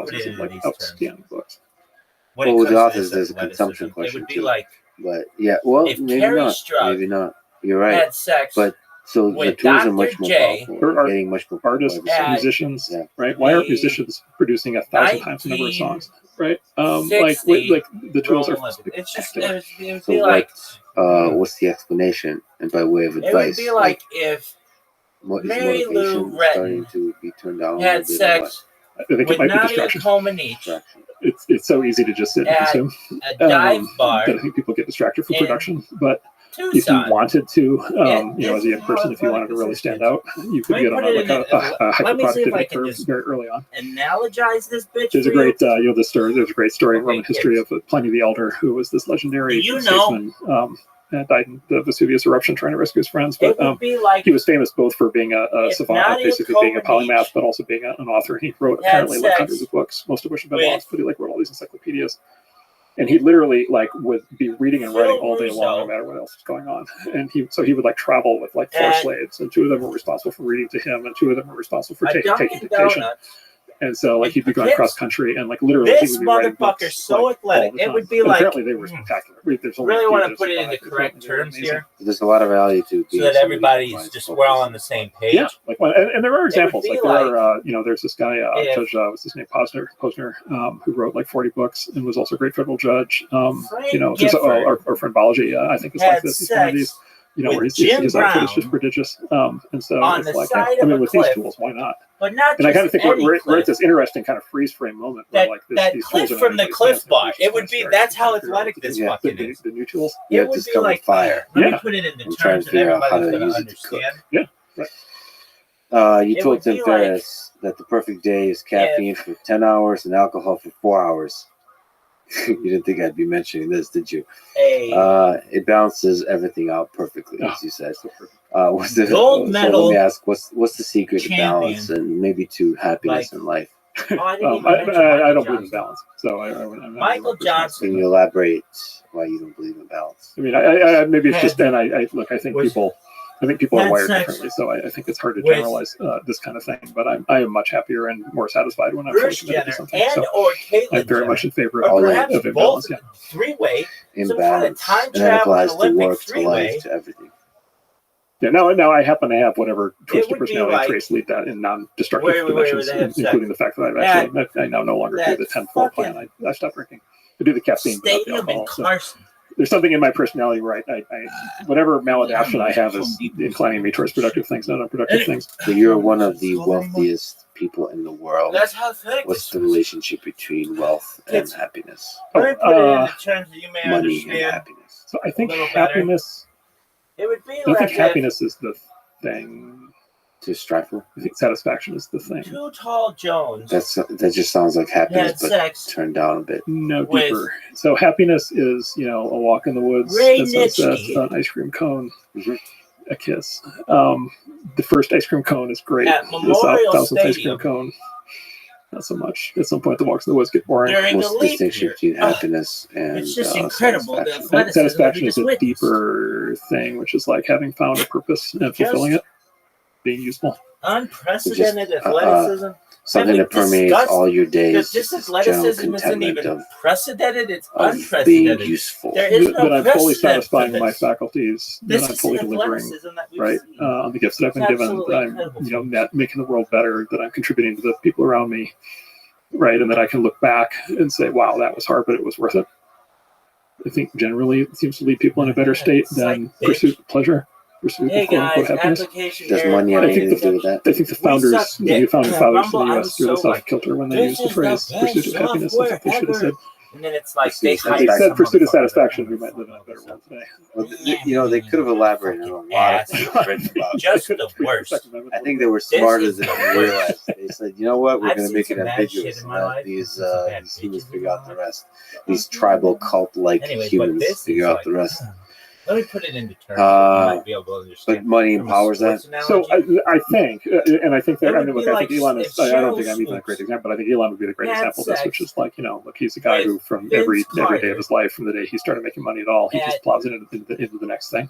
thousands it of in like these terms. outstanding books. When Well, it with the comes to authors, there's a consumption it question would be too. like But yeah, well, if maybe Carrie not. Struck Maybe not. You're right. had sex But so the with tools are Dr. much more J, powerful. Or They're getting much more powerful. Artists, at musicians, Yeah. right? Why aren't the musicians producing 1,000 times the number of songs, right? Like 60 the tools are Roman Olympics. It's just spectacular. it would So be like what's the explanation? And by way of it advice, would be like if what is Mary Lou motivation Retton starting to be turned down a had little bit or what? sex I think it with might be not a distraction. Coleman each It's so easy to just sit and at consume. a dive bar That I think people get distracted from in production. But if you Tucson. wanted to, Yeah, you know, as a young person, if you wanted to really stand out, you could Let me get on put it like in a let me see if I hyper-productivity can curve just very early on. analogize this bitch There's a for you. great, you know, there's a great story in Okay, Roman history of Pliny the Elder, who was this legendary Do you know- statesman, and died in the Vesuvius eruption trying to rescue his friends. It But would be like he was famous both for being a if savant, Nadia basically being a Comaneci polymath, but also being an author. He wrote had apparently like sex hundreds of books, most of which have been with- lost, but he like wrote all these encyclopedias. And he literally like would be reading and writing Phil all day long, no Russo matter what else was going on. And he would like travel with like 4 at slaves, and 2 of them were responsible for reading to him, and 2 of them were responsible for a taking Dunkin' dictation. Donuts. And so like with he'd be going kids. cross country, and like literally he This would be writing books, motherfucker's so like, athletic. all the It time. would be And like- apparently they were spectacular. There's only a Really few want that to have put it survived. into They're correct amazing. terms here There's a lot of value to so being that somebody everybody's who just provides we're all focus. on the same page. Yeah, like and there are examples. be Like there like are, you know, there's this guy, if- Judge, what's his name, Posner, who wrote like 40 books and was also a great federal judge. Frank You know, Gifford our friend Balaji, I think is had like this. He's one of these, sex you know, with where his Jim output is just Brown prodigious. And so on it's the like, side I of mean, a with cliff. these tools, why not? but not And I just kind of think any we're at cliff. this interesting kind of freeze frame moment where That, like that these cliff tools are from not the Cliff advanced, Bar. and It would be start that's to how figure out athletic what to this do. Yeah, fucking the is. new tools. You It have would be discovered like fire. Let Yeah. me put it into I'm trying terms to that figure out how everybody's to going to use it to cook. understand. You It told would be Tim Ferriss that the perfect day is caffeine for 10 hours and alcohol for 4 hours. You didn't think I'd be mentioning this, did you? It balances everything out perfectly, as you said. What's the Gold so medal let me ask, what's the secret to champion. balance and maybe to happiness Like- in life? Oh, I didn't even I mention don't Michael believe in Johnson. balance, so I'm not Michael a person. Johnson. Can you elaborate why you don't believe in balance? I mean, I maybe it's Had- just, and I look, I think was- people are had wired sex differently, so I think it's hard to with generalize this kind of thing. But I am much happier and more satisfied when I'm fully Bruce committed to Jenner something. and So or Caitlyn I'm very Jenner, much in favor or of perhaps of both imbalance. Yeah. three-way, some kind of Imbalance. time And that travel applies to Olympic work, to three-way. life, to everything. Yeah. Now I happen to have whatever twisted would be personality like- traits lead that in non-destructive where dimensions, they have sex. including the fact that I've actually I now no longer do that the 10-4 plan. fucking I stopped drinking. I do the caffeine, but not the Stadium in alcohol. So Carson. there's something in my personality where I whatever maladaption I have is inclining me towards productive things, not unproductive things. So you're one of the wealthiest people in the world. That's how thick What's this the is. relationship between wealth and It's- happiness? Let me put it into terms that you may Money and understand. happiness. So I think A little better. happiness. It would be I don't like think if happiness is the thing. To strive for? I think satisfaction is the thing. Too Tall Jones That just sounds like happiness, had but sex turned down a bit. No with- deeper. So happiness is, you know, a walk in the woods, Ray a sunset, Nitschke. an ice cream cone, Mhm. a kiss. The first ice cream cone is great. At The Memorial thousandth ice Stadium. cream cone, not so much. At some point, the walks in the woods get boring. during What's the the leap distinction year. between happiness and It's just incredible. The satisfaction? athleticism that Satisfaction we is just a witnessed. deeper thing, which is like having found a purpose and fulfilling it, being useful. Unprecedented Just, athleticism. Something I that mean, permeates disgust- all your Because days. this Just general athleticism isn't contentment even of precedented, it's being unprecedented. useful. There is no That I'm fully precedent for satisfying this. my faculties, This that I'm is fully an delivering, athleticism that we've right, seen. on the gifts that I've been It's given, absolutely that I'm, incredible. you know, making the world better, that I'm contributing to the people around me, right, and that I can look back and say, wow, that was hard, but it was worth it. I think generally it seems to lead people in a better state It's than like, bitch. pursuit of pleasure, pursuit Hey of quote-unquote guys, happiness. application Does error money have I finding. think anything to do with that? I think the We founders, suck the dick. founding Yeah, fathers Rumble, of the I'm U.S. threw so this off like, kilter when they this used the is the phrase best pursuit of happiness. I think they should have said, And then it's like Pursuit they of hire they satisfaction. said pursuit of some satisfaction, motherfucker we to might do live in a better world today. Well, they could have elaborated on a lot of things written about. Just the worst. I think they were smarter is than the they realized. They said, you know what, we're I've going to seen make it some bad ambiguous shit in and my let life. these Some bad humans bitches figure in out my the life. rest. These tribal cult-like Anyway, but humans this figure is out like, the rest. Let me put it into terms. Uh, you might be able to understand. But money From a empowers that. sports So analogy, I think, and I think that, It I would mean, be look, I like think Elon if is, I don't Cheryl think I'm even a great Swoops example, but I think Elon would be the great had example of this, sex which is like, you know, look, he's a guy with who from Vince every day Carter of his life, from the day he started making money at all, he at- just plows into the next thing.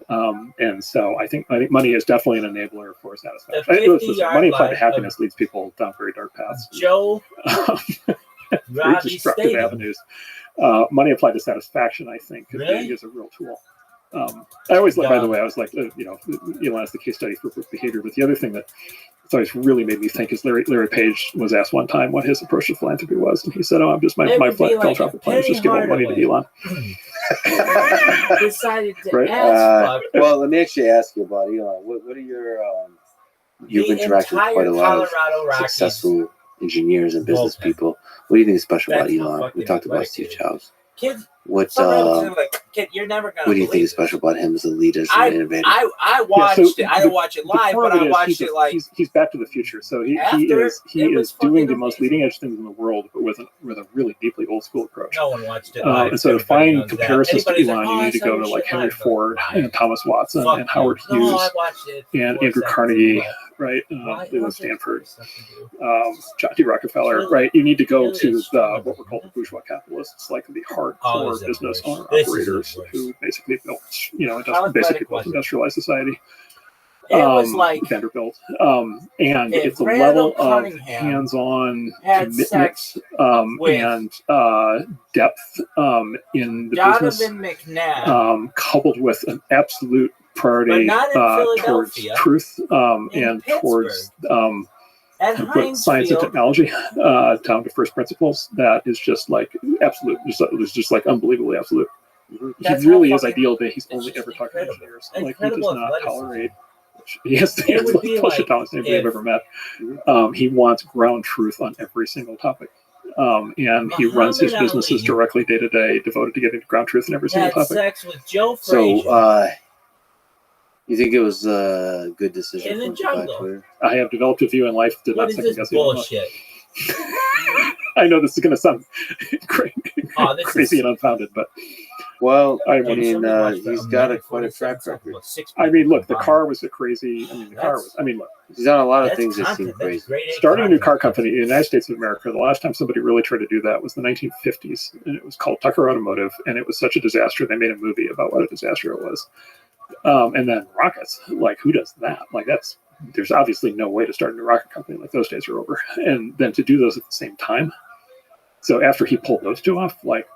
And so I think money is definitely an enabler for satisfaction. The Listen, 50-yard money applied line to happiness leads people down very dark paths. Joe Very Robbie destructive Stadium. avenues. Money applied to satisfaction, I think, Really? is a real tool. I always, by Yeah. the way, I was like, you know, Elon is the case study for behavior. But the other thing that it's always really made me think is Larry Page was asked one time what his approach to philanthropy was, and he said, "Oh, I'm just my It would be philanthropic like plan is just give all money to Penny Elon." decided to Right. ask fuck Well, let me actually ask you about Elon. What are your you've the interacted with entire quite a lot of Colorado Rockies successful engineers and business Bullpen. people. What do you think is special about That's how Elon? We fucking talked about athletic Steve he is. Jobs. Kids, What some rabbits are like, kid, you're never gonna what do you think believe is special about him as a leader, as an innovator? I watched it. I didn't watch it the live, core but of it I is watched it like he's Back to the Future. So he after is it was doing fucking the most amazing. leading edge things in the world, but with a really deeply old school approach. no one watched it live. And so to Everybody find knows that. comparisons to Anybody's Elon, like, you "Oh, need to I go saw to this like shit Henry live." Ford and Thomas Watson Fuck and Howard you. Hughes No, I watched it. and before Andrew Saturday Carnegie, Night. right? Why- Leland what's it Stanford, supposed to do? John D. Rockefeller, Really- right? You need to go really to is strong. what were called the bourgeois capitalists, like the Oh, hardcore this is business worse. owner This is operators worse. who basically built, How athletic basically built was it? industrialized society. It was like Vanderbilt, and if it's a Randall level of Cunningham hands-on had commitment sex with and depth in the business, Donovan McNabb, coupled with an absolute but priority not in towards Philadelphia, truth in and towards at put Heinz science and Field. technology down to first principles. That is just like absolute. It was just like unbelievably absolute. That's He really how is fucking- ideal that he's it's only just ever talking to incredible. engineers. Like he does Incredible not athleticism. tolerate. He has the It would most be bullshit like tolerance anybody I've if- ever met. He wants ground truth on every single topic. And he runs his Muhammad businesses Ali directly day to day, devoted to getting ground truth in every single Had topic. sex with Joe So, Frazier you think it was a good decision in for the him to buy jungle. Twitter? I have developed a view in life. Did What not is second this guess Elon Musk. bullshit? I know this is going to sound Oh, this crazy is- and unfounded, but Well, I I mean, mean, Somebody watched he's that got American quite a 47 track talking record. about 6 I mean, people look, the combined. car was a crazy. I mean, the car That's- was. I mean, look, He's done a lot of That's things that content. seem That's crazy. grade A starting a new car content. company in the United States of America. The last time somebody really tried to do that was the 1950s, and it was called Tucker Automotive, and it was such a disaster. They made a movie about what a disaster it was. And then rockets, like who does that? Like there's obviously no way to start a new rocket company. Like those days are over. And then to do those at the same time. So after he pulled those two off, like,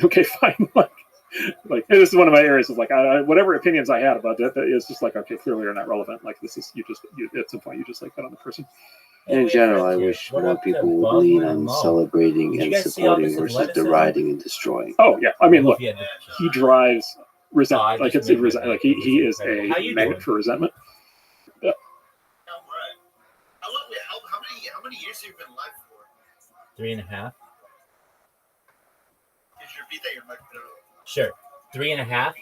okay, fine. Like this is one of my areas of like whatever opinions I had about that is just like, okay, clearly you're not relevant. Like this is you at some point you just like that on the person. In general, I wish What more up to people would Baldwin lean and on Mo? celebrating Did you and guys see all supporting this versus athleticism? deriding and destroying. Oh yeah, I mean, look, If you had to- he drives Oh, I resentment. Like just it's made like he is How a you magnet doing? for resentment. I'm right. How many years have you been alive for? 3.5. Could you repeat that? Your mic cut out. Sure. 3.5. 3.5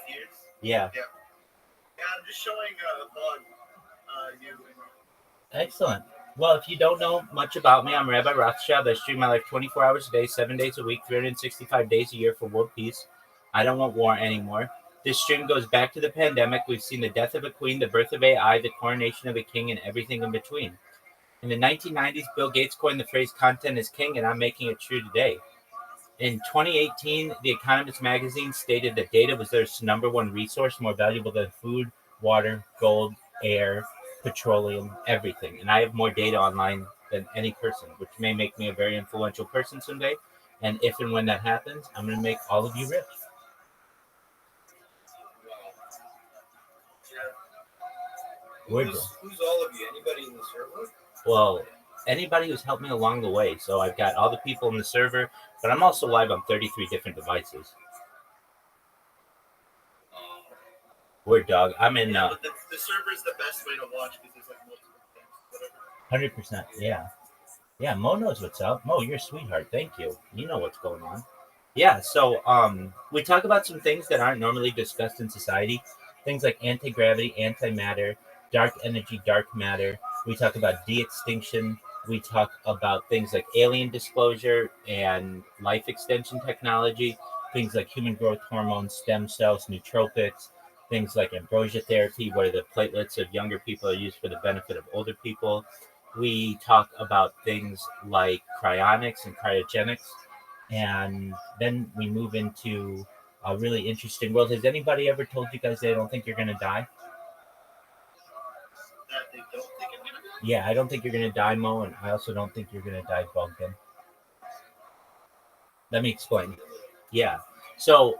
years. Yeah. Yeah, I'm just showing Vaughn, you. Excellent. Well, if you don't know much about me, I'm Rabbi Rothschild. I stream my life 24 hours a day, 7 days a week, 365 days a year for world peace. I don't want war anymore. This stream goes back to the pandemic. We've seen the death of a queen, the birth of AI, the coronation of a king, and everything in between. In the 1990s, Bill Gates coined the phrase content is king, and I'm making it true today. In 2018, The Economist magazine stated that data was their number one resource, more valuable than food, water, gold, air, petroleum, everything. And I have more data online than any person, which may make me a very influential person someday. And if and when that happens, I'm going to make all of you rich. We're good. Who's all of you? Anybody in the server? Well, anybody who's helped me along the way. So I've got all the people in the server, but I'm also live on 33 different devices. We're dog. I'm in But the server is the best way to watch because there's like multiple things. Whatever. 100%. Yeah. Yeah, Mo knows what's up. Mo, you're a sweetheart. Thank you. You know what's going on. Yeah, so we talk about some things that aren't normally discussed in society. Things like anti-gravity, antimatter, dark energy, dark matter. We talk about de-extinction. We talk about things like alien disclosure and life extension technology. Things like human growth hormones, stem cells, nootropics. Things like ambrosia therapy, where the platelets of younger people are used for the benefit of older people. We talk about things like cryonics and cryogenics. And then we move into a really interesting world. Has anybody ever told you guys they don't think you're going to die? That they don't think I'm gonna die? Yeah, I don't think you're going to die, Mo, and I also don't think you're going to die, Bogdan. Let me explain. Yeah. So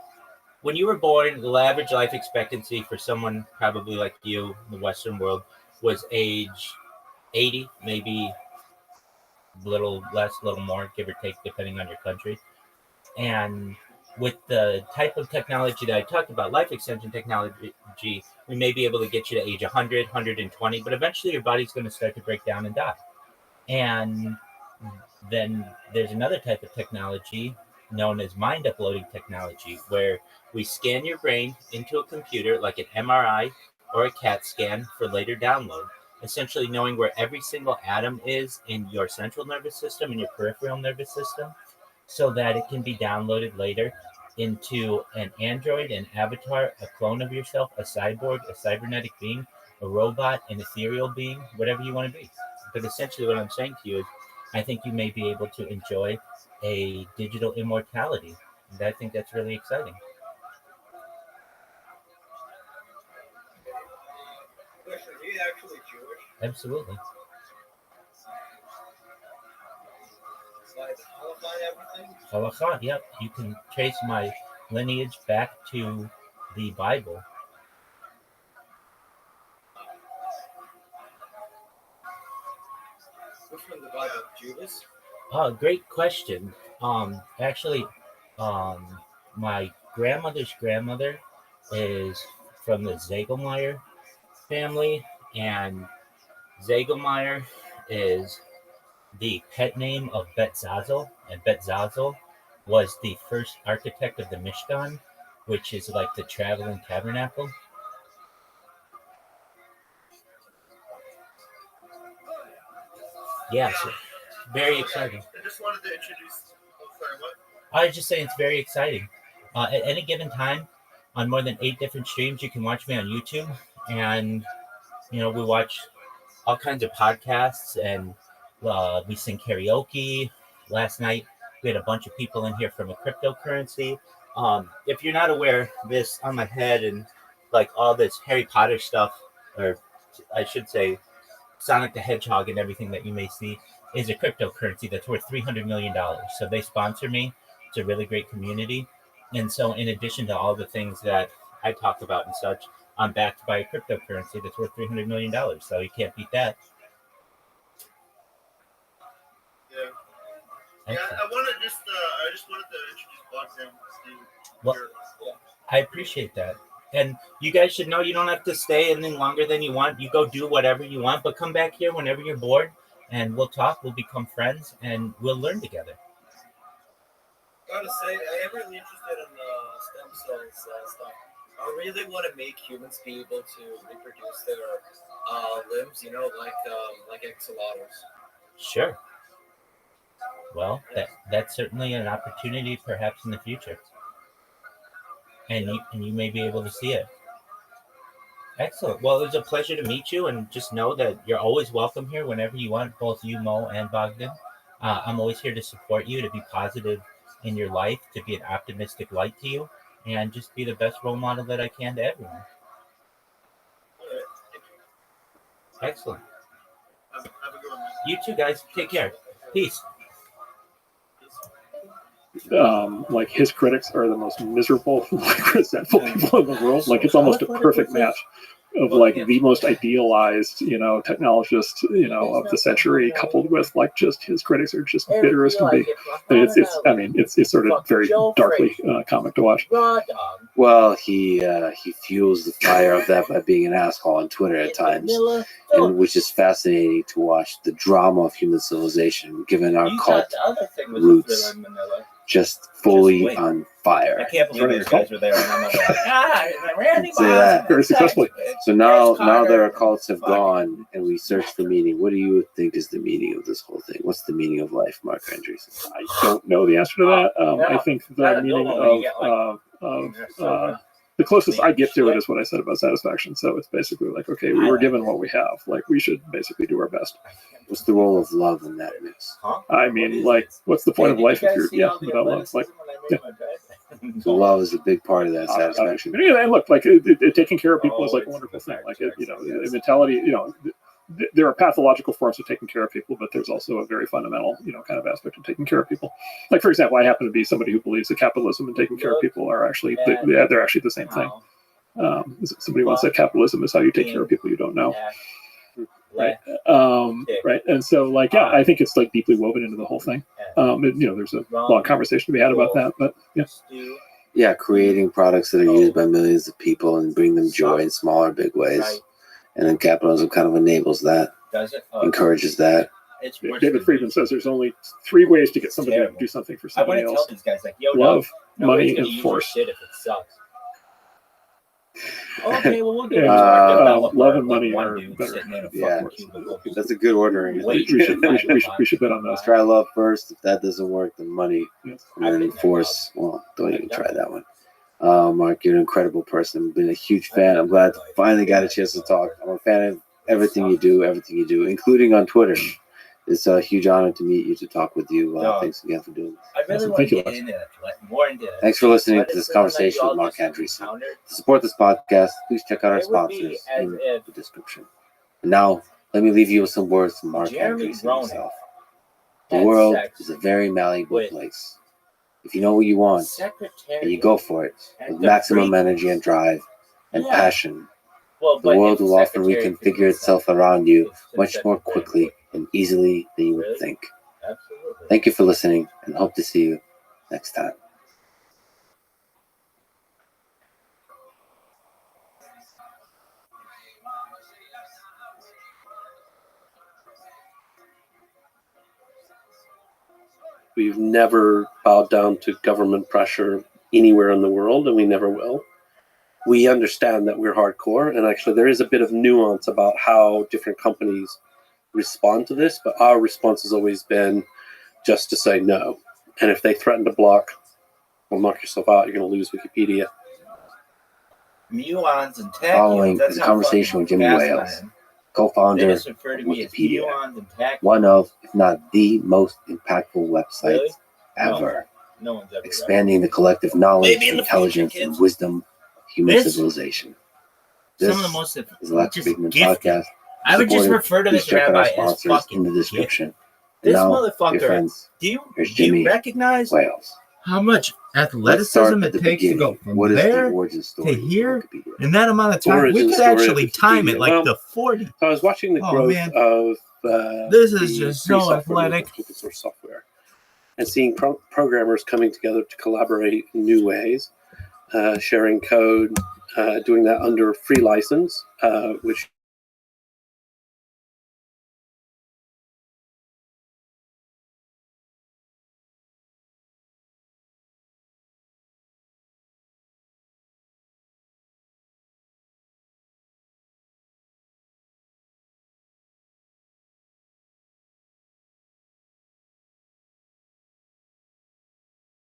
when you were born, the average life expectancy for someone probably like you in the Western world was age 80, maybe a little less, a little more, give or take, depending on your country. And with the type of technology that I talked about, life extension technology, we may be able to get you to age 100, 120, but eventually your body's going to start to break down and die. And then there's another type of technology known as mind uploading technology, where we scan your brain into a computer like an MRI or a CAT scan for later download, essentially knowing where every single atom is in your central nervous system and your peripheral nervous system, so that it can be downloaded later into an android, an avatar, a clone of yourself, a cyborg, a cybernetic being, a robot, an ethereal being, whatever you want to be. But essentially what I'm saying to you is I think you may be able to enjoy a digital immortality. And I think that's really exciting. Question, are you actually Jewish? Absolutely. Like Holocaust everything? Halakha, yep. You can trace my lineage back to the Bible. Which one the Bible? Judas? Oh, great question. Actually, my grandmother's grandmother is from the Zagelmeyer family, and Zagelmeyer is the pet name of Betzazel, and Betzazel was the first architect of the Mishkan, which is like the traveling tabernacle. Yes, very exciting. I just wanted to introduce. Oh, sorry, what? I was just saying it's very exciting. At any given time, on more than 8 different streams, you can watch me on YouTube, and we watch all kinds of podcasts, and we sing karaoke. Last night, we had a bunch of people in here from a cryptocurrency. If you're not aware, this on my head and like all this Harry Potter stuff, or I should say Sonic the Hedgehog and everything that you may see, is a cryptocurrency that's worth $300 million. So they sponsor me. It's a really great community. And so in addition to all the things that I talk about and such, I'm backed by a cryptocurrency that's worth $300 million. So you can't beat that. Yeah. Yeah, Excellent. I just wanted to introduce Bogdan to Well, I appreciate that. And you guys should know you don't have to stay any longer than you want. You go do whatever you want, but come back here whenever you're bored, and we'll talk, we'll become friends, and we'll learn together. Gotta say, I am really interested in stem cells stuff. I really want to make humans be able to reproduce their limbs, like axolotls. Sure. Well, that's certainly an opportunity perhaps in the future. And you may be able to see it. Excellent. Well, it was a pleasure to meet you, and just know that you're always welcome here whenever you want, both you, Mo, and Bogdan. I'm always here to support you, to be positive in your life, to be an optimistic light to you, and just be the best role model that I can to everyone. Excellent. Have a good one. You too, guys. Take care. Peace. Like his critics are the most miserable, resentful people in the world. Like it's almost a perfect match of like the most idealized, technologist, of the century, coupled with like just his critics are just bitter as can be. It's sort of very darkly comic to watch. Well, he fuels the fire of that by being an asshole on Twitter at times, and which is fascinating to watch the drama of human civilization, given our cult roots, just fully on fire. I can't believe those guys were there, and I'm like, Randy Say that. Very successfully. So now their cults have gone, and we search for meaning. What do you think is the meaning of this whole thing? What's the meaning of life, Mark Andreessen? I don't know the answer to that. I think the meaning of the closest I get to it is what I said about satisfaction. So it's basically like, okay, we were given what we have. Like we should basically do our best. What's the role of love in that mix? I mean, like, what's the point of life if you're without love? Like, So love is a big part of that satisfaction. And look, like taking care of people is like a wonderful thing. Like the mentality, there are pathological forms of taking care of people, but there's also a very fundamental, kind of aspect of taking care of people. Like, for example, I happen to be somebody who believes that capitalism and taking care of people are actually, they're actually the same thing. Somebody once said capitalism is how you take care of people you don't know. right? Right. And so, like, yeah, I think it's like deeply woven into the whole thing. There's a long conversation to be had about that, but yeah. Yeah, creating products that are used by millions of people and bring them joy in small or big ways. And then capitalism kind of enables that, encourages that. David Friedman says there's only 3 ways to get somebody to do something for somebody else. I want to tell these guys, like, yo, love, nobody's money, gonna and use force. your shit if it sucks. Okay, well, we'll get love and money are better. Yeah, that's a good ordering. We should bet on those. Try love first. If that doesn't work, then money. Yes. And then force. Well, don't even try that one. Mark, you're an incredible person. I've been a huge fan. I'm glad I finally got a chance to talk. I'm a fan of everything you do, including on Twitter. It's a huge honor to meet you, to talk with you. Thanks again for doing this. I really want to get into that, more into it. Thanks for listening to this conversation with Mark Andreessen. To support this podcast, please check out our sponsors in the description. And now, let me leave you with some words from Mark Andreessen himself. The world is a very malleable place. If you know what you want, and you go for it with maximum energy and drive and passion, the world will often reconfigure itself around you much more quickly and easily than you would think. Thank you for listening, and hope to see you next time. We've never bowed down to government pressure anywhere in the world, and we never will. We understand that we're hardcore, and actually there is a bit of nuance about how different companies respond to this, but our response has always been just to say no. And if they threaten to block, well, knock yourself out, you're going to lose Wikipedia. Muons and tachyons. Following is a conversation with Jimmy Wales, co-founder of Wikipedia, one of, if not the most impactful websites ever, no one's ever expanding the collective knowledge, intelligence, and wisdom of human civilization. This some of the most is Electric Friedman Podcast. I would just refer to this rabbi as fucking in the description. This now, motherfucker, friends, do Jimmy you recognize Wales. How much athleticism it takes to go from there to here in that amount of time? We could actually time it like the 40. So I was watching the growth of this is just so athletic. Open source software, and seeing programmers coming together to collaborate in new ways, sharing code, doing that under free license, which